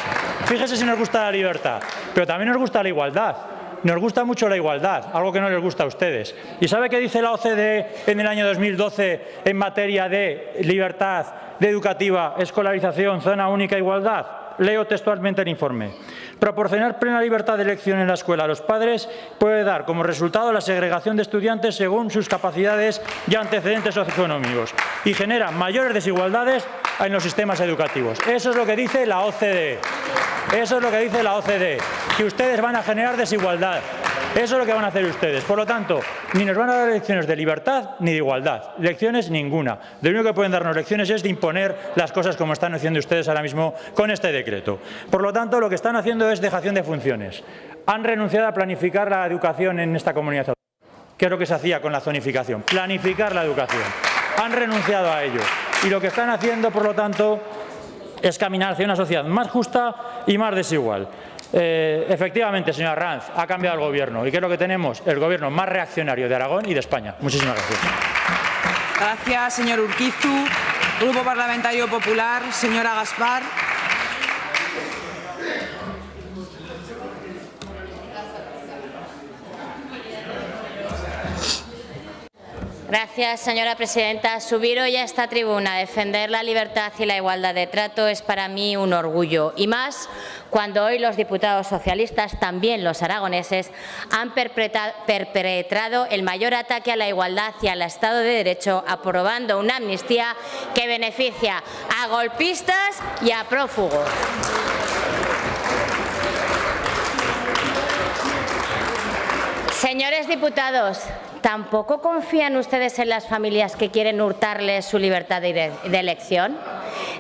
Fíjese si nos gusta la libertad, pero también nos gusta la igualdad. Nos gusta mucho la igualdad, algo que no les gusta a ustedes. ¿Y sabe qué dice la OCDE en el año 2012 en materia de libertad, de educativa, escolarización, zona única e igualdad? Leo textualmente el informe. Proporcionar plena libertad de elección en la escuela a los padres puede dar como resultado la segregación de estudiantes según sus capacidades y antecedentes socioeconómicos y genera mayores desigualdades en los sistemas educativos. Eso es lo que dice la OCDE. Eso es lo que dice la OCDE, que ustedes van a generar desigualdad. Eso es lo que van a hacer ustedes. Por lo tanto, ni nos van a dar lecciones de libertad ni de igualdad. Lecciones ninguna. Lo único que pueden darnos lecciones es de imponer las cosas como están haciendo ustedes ahora mismo con este decreto. Por lo tanto, lo que están haciendo es dejación de funciones. Han renunciado a planificar la educación en esta comunidad autónoma. ¿Qué es lo que se hacía con la zonificación? Planificar la educación. Han renunciado a ello. Y lo que están haciendo, por lo tanto, es caminar hacia una sociedad más justa y más desigual. Efectivamente, señora Ranz, ha cambiado el Gobierno. ¿Y qué es lo que tenemos? El Gobierno más reaccionario de Aragón y de España. Muchísimas gracias.
Gracias, señor Urquizu. Grupo Parlamentario Popular, señora Gaspar.
Gracias, señora presidenta. Subir hoy a esta tribuna a defender la libertad y la igualdad de trato es para mí un orgullo, y más cuando hoy los diputados socialistas, también los aragoneses, han perpetrado el mayor ataque a la igualdad y al Estado de Derecho, aprobando una amnistía que beneficia a golpistas y a prófugos. Señores diputados, ¿tampoco confían ustedes en las familias que quieren hurtarles su libertad de elección?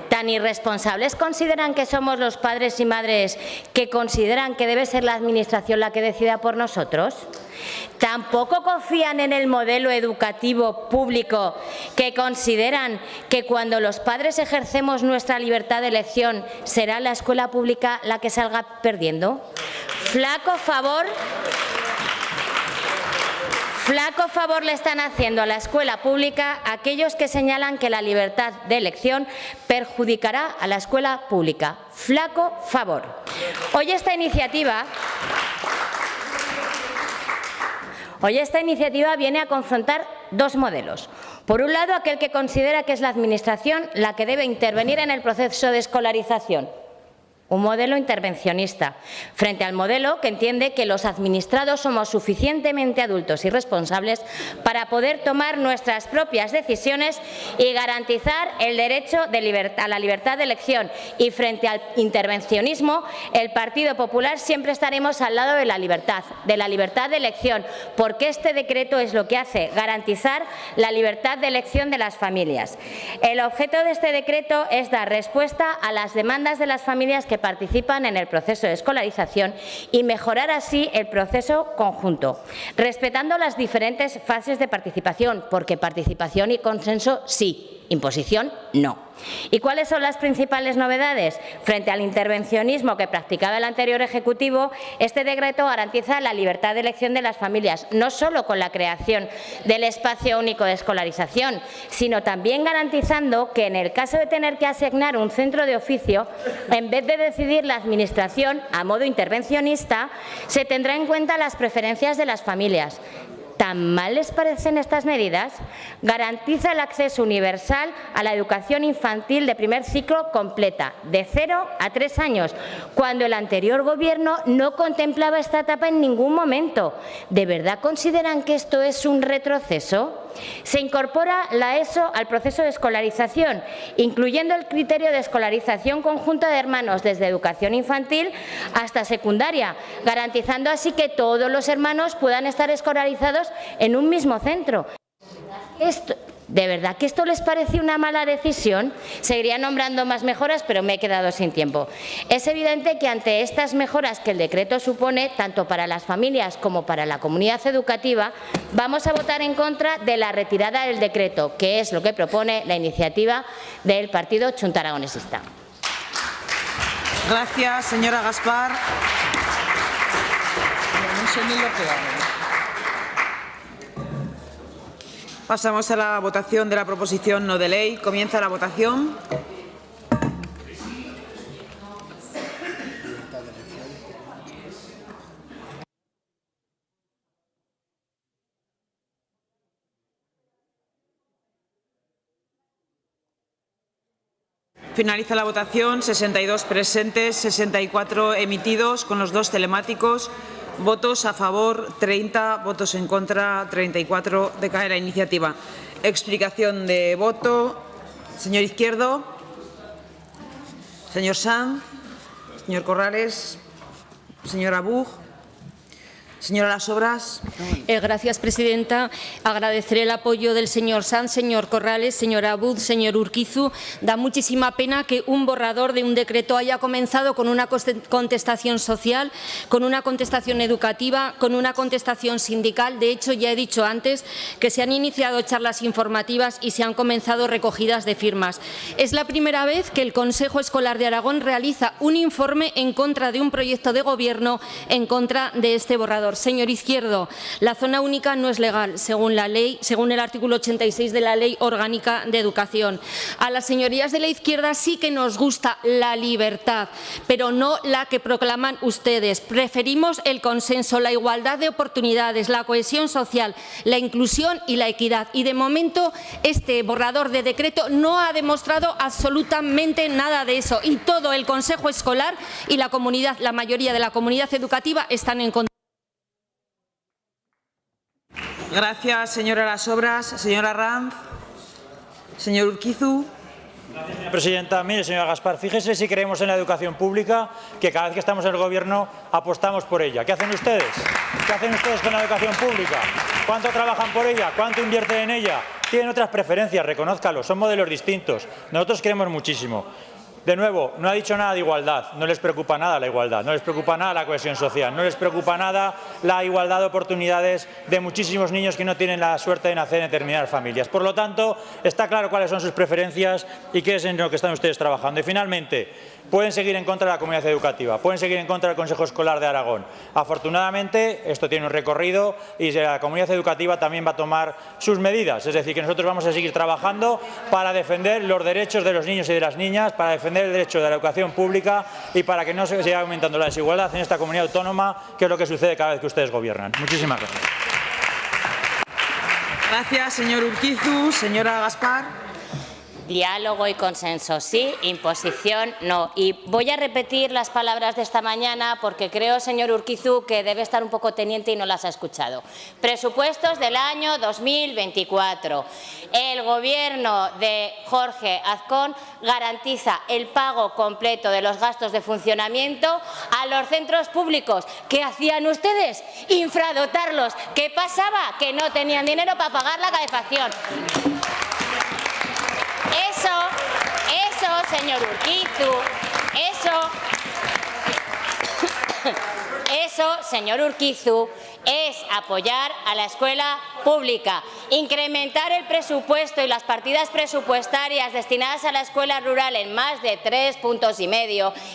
¿Tan irresponsables consideran que somos los padres y madres que consideran que debe ser la Administración la que decida por nosotros? ¿Tampoco confían en el modelo educativo público, que consideran que cuando los padres ejercemos nuestra libertad de elección será la escuela pública la que salga perdiendo? Flaco favor le están haciendo a la escuela pública aquellos que señalan que la libertad de elección perjudicará a la escuela pública. Flaco favor. Hoy esta iniciativa viene a confrontar dos modelos. Por un lado, aquel que considera que es la Administración la que debe intervenir en el proceso de escolarización. Un modelo intervencionista, frente al modelo que entiende que los administrados somos suficientemente adultos y responsables para poder tomar nuestras propias decisiones y garantizar el derecho a la libertad de elección. Y frente al intervencionismo, el Partido Popular siempre estaremos al lado de la libertad de elección, porque este decreto es lo que hace, garantizar la libertad de elección de las familias. El objeto de este decreto es dar respuesta a las demandas de las familias que participan en el proceso de escolarización y mejorar así el proceso conjunto, respetando las diferentes fases de participación, porque participación y consenso sí, imposición no. ¿Y cuáles son las principales novedades? Frente al intervencionismo que practicaba el anterior Ejecutivo, este decreto garantiza la libertad de elección de las familias, no solo con la creación del espacio único de escolarización, sino también garantizando que en el caso de tener que asignar un centro de oficio, en vez de decidir la Administración a modo intervencionista, se tendrá en cuenta las preferencias de las familias. ¿Tan mal les parecen estas medidas? Garantiza el acceso universal a la educación infantil de primer ciclo completa, de 0 a 3 años, cuando el anterior Gobierno no contemplaba esta etapa en ningún momento. ¿De verdad consideran que esto es un retroceso? Se incorpora la ESO al proceso de escolarización, incluyendo el criterio de escolarización conjunta de hermanos desde educación infantil hasta secundaria, garantizando así que todos los hermanos puedan estar escolarizados en un mismo centro. ¿De verdad que esto les parece una mala decisión? Seguiría nombrando más mejoras, pero me he quedado sin tiempo. Es evidente que ante estas mejoras que el decreto supone, tanto para las familias como para la comunidad educativa, vamos a votar en contra de la retirada del decreto, que es lo que propone la iniciativa del Partido Chunta Aragonesista.
Gracias, señora Gaspar.
No sé ni lo que hago.
Pasamos a la votación de la proposición no de ley. Comienza la votación. Finaliza la votación. 62 presentes, 64 emitidos con los 2 telemáticos. Votos a favor 30, votos en contra 34. Decae la iniciativa. Explicación de voto. Señor Izquierdo. Señor Sanz. Señor Corrales. Señora Buch. Señora Las Obras.
Gracias, presidenta. Agradeceré el apoyo del señor Sanz, señor Corrales, señora Buch, señor Urquizu. Da muchísima pena que un borrador de un decreto haya comenzado con una contestación social, con una contestación educativa, con una contestación sindical. De hecho, ya he dicho antes que se han iniciado charlas informativas y se han comenzado recogidas de firmas. Es la primera vez que el Consejo Escolar de Aragón realiza un informe en contra de un proyecto de gobierno en contra de este borrador. Señor Izquierdo, la zona única no es legal, según la ley, según el artículo 86 de la Ley Orgánica de Educación. A las señorías de la izquierda sí que nos gusta la libertad, pero no la que proclaman ustedes. Preferimos el consenso, la igualdad de oportunidades, la cohesión social, la inclusión y la equidad. Y de momento este borrador de decreto no ha demostrado absolutamente nada de eso. Y todo el Consejo Escolar y la comunidad, la mayoría de la comunidad educativa están en contra.
Gracias, señora Las Obras. Señora Ranz. Señor Urquizu.
Gracias, señora presidenta. Mire, señora Gaspar, fíjese si creemos en la educación pública, que cada vez que estamos en el Gobierno apostamos por ella. ¿Qué hacen ustedes? ¿Qué hacen ustedes con la educación pública? ¿Cuánto trabajan por ella? ¿Cuánto invierten en ella? Tienen otras preferencias, reconózcalo, son modelos distintos. Nosotros queremos muchísimo. De nuevo, no ha dicho nada de igualdad, no les preocupa nada la igualdad, no les preocupa nada la cohesión social, no les preocupa nada la igualdad de oportunidades de muchísimos niños que no tienen la suerte de nacer en determinadas familias. Por lo tanto, está claro cuáles son sus preferencias y qué es en lo que están ustedes trabajando. Y finalmente, pueden seguir en contra de la comunidad educativa, pueden seguir en contra del Consejo Escolar de Aragón. Afortunadamente, esto tiene un recorrido y la comunidad educativa también va a tomar sus medidas. Es decir, que nosotros vamos a seguir trabajando para defender los derechos de los niños y de las niñas, para defender el derecho de la educación pública y para que no se siga aumentando la desigualdad en esta comunidad autónoma, que es lo que sucede cada vez que ustedes gobiernan. Muchísimas gracias.
Gracias, señor Urquizu. Señora Gaspar.
Diálogo y consenso sí, imposición no. Y voy a repetir las palabras de esta mañana porque creo, señor Urquizu, que debe estar un poco teniente y no las ha escuchado. Presupuestos del año 2024. El Gobierno de Jorge Azcón garantiza el pago completo de los gastos de funcionamiento a los centros públicos. ¿Qué hacían ustedes? Infradotarlos. ¿Qué pasaba? Que no tenían dinero para pagar la calefacción. Eso, señor Urquizu, eso, señor Urquizu, es apoyar a la escuela pública. Incrementar el presupuesto y las partidas presupuestarias destinadas a la escuela rural en más de 3,5 puntos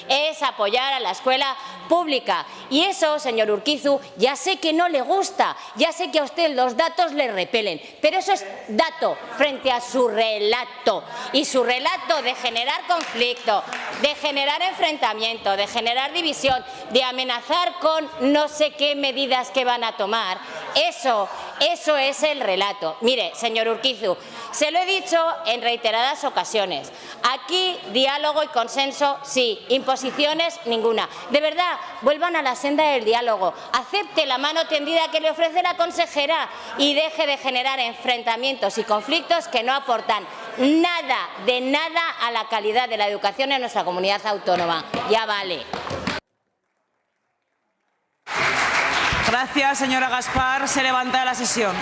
es apoyar a la escuela pública. Y eso, señor Urquizu, ya sé que no le gusta, ya sé que a usted los datos le repelen, pero eso es dato frente a su relato. Y su relato de generar conflicto, de generar enfrentamiento, de generar división, de amenazar con no sé qué medidas que van a tomar, eso es el relato. Mire, señor Urquizu, Se lo he dicho en reiteradas ocasiones. Aquí diálogo y consenso sí, imposiciones ninguna. De verdad, vuelvan a la senda del diálogo, acepte la mano tendida que le ofrece la consejera y deje de generar enfrentamientos y conflictos que no aportan nada, de nada a la calidad de la educación en nuestra comunidad autónoma. Ya vale.
Gracias, señora Gaspar. Se levanta la sesión.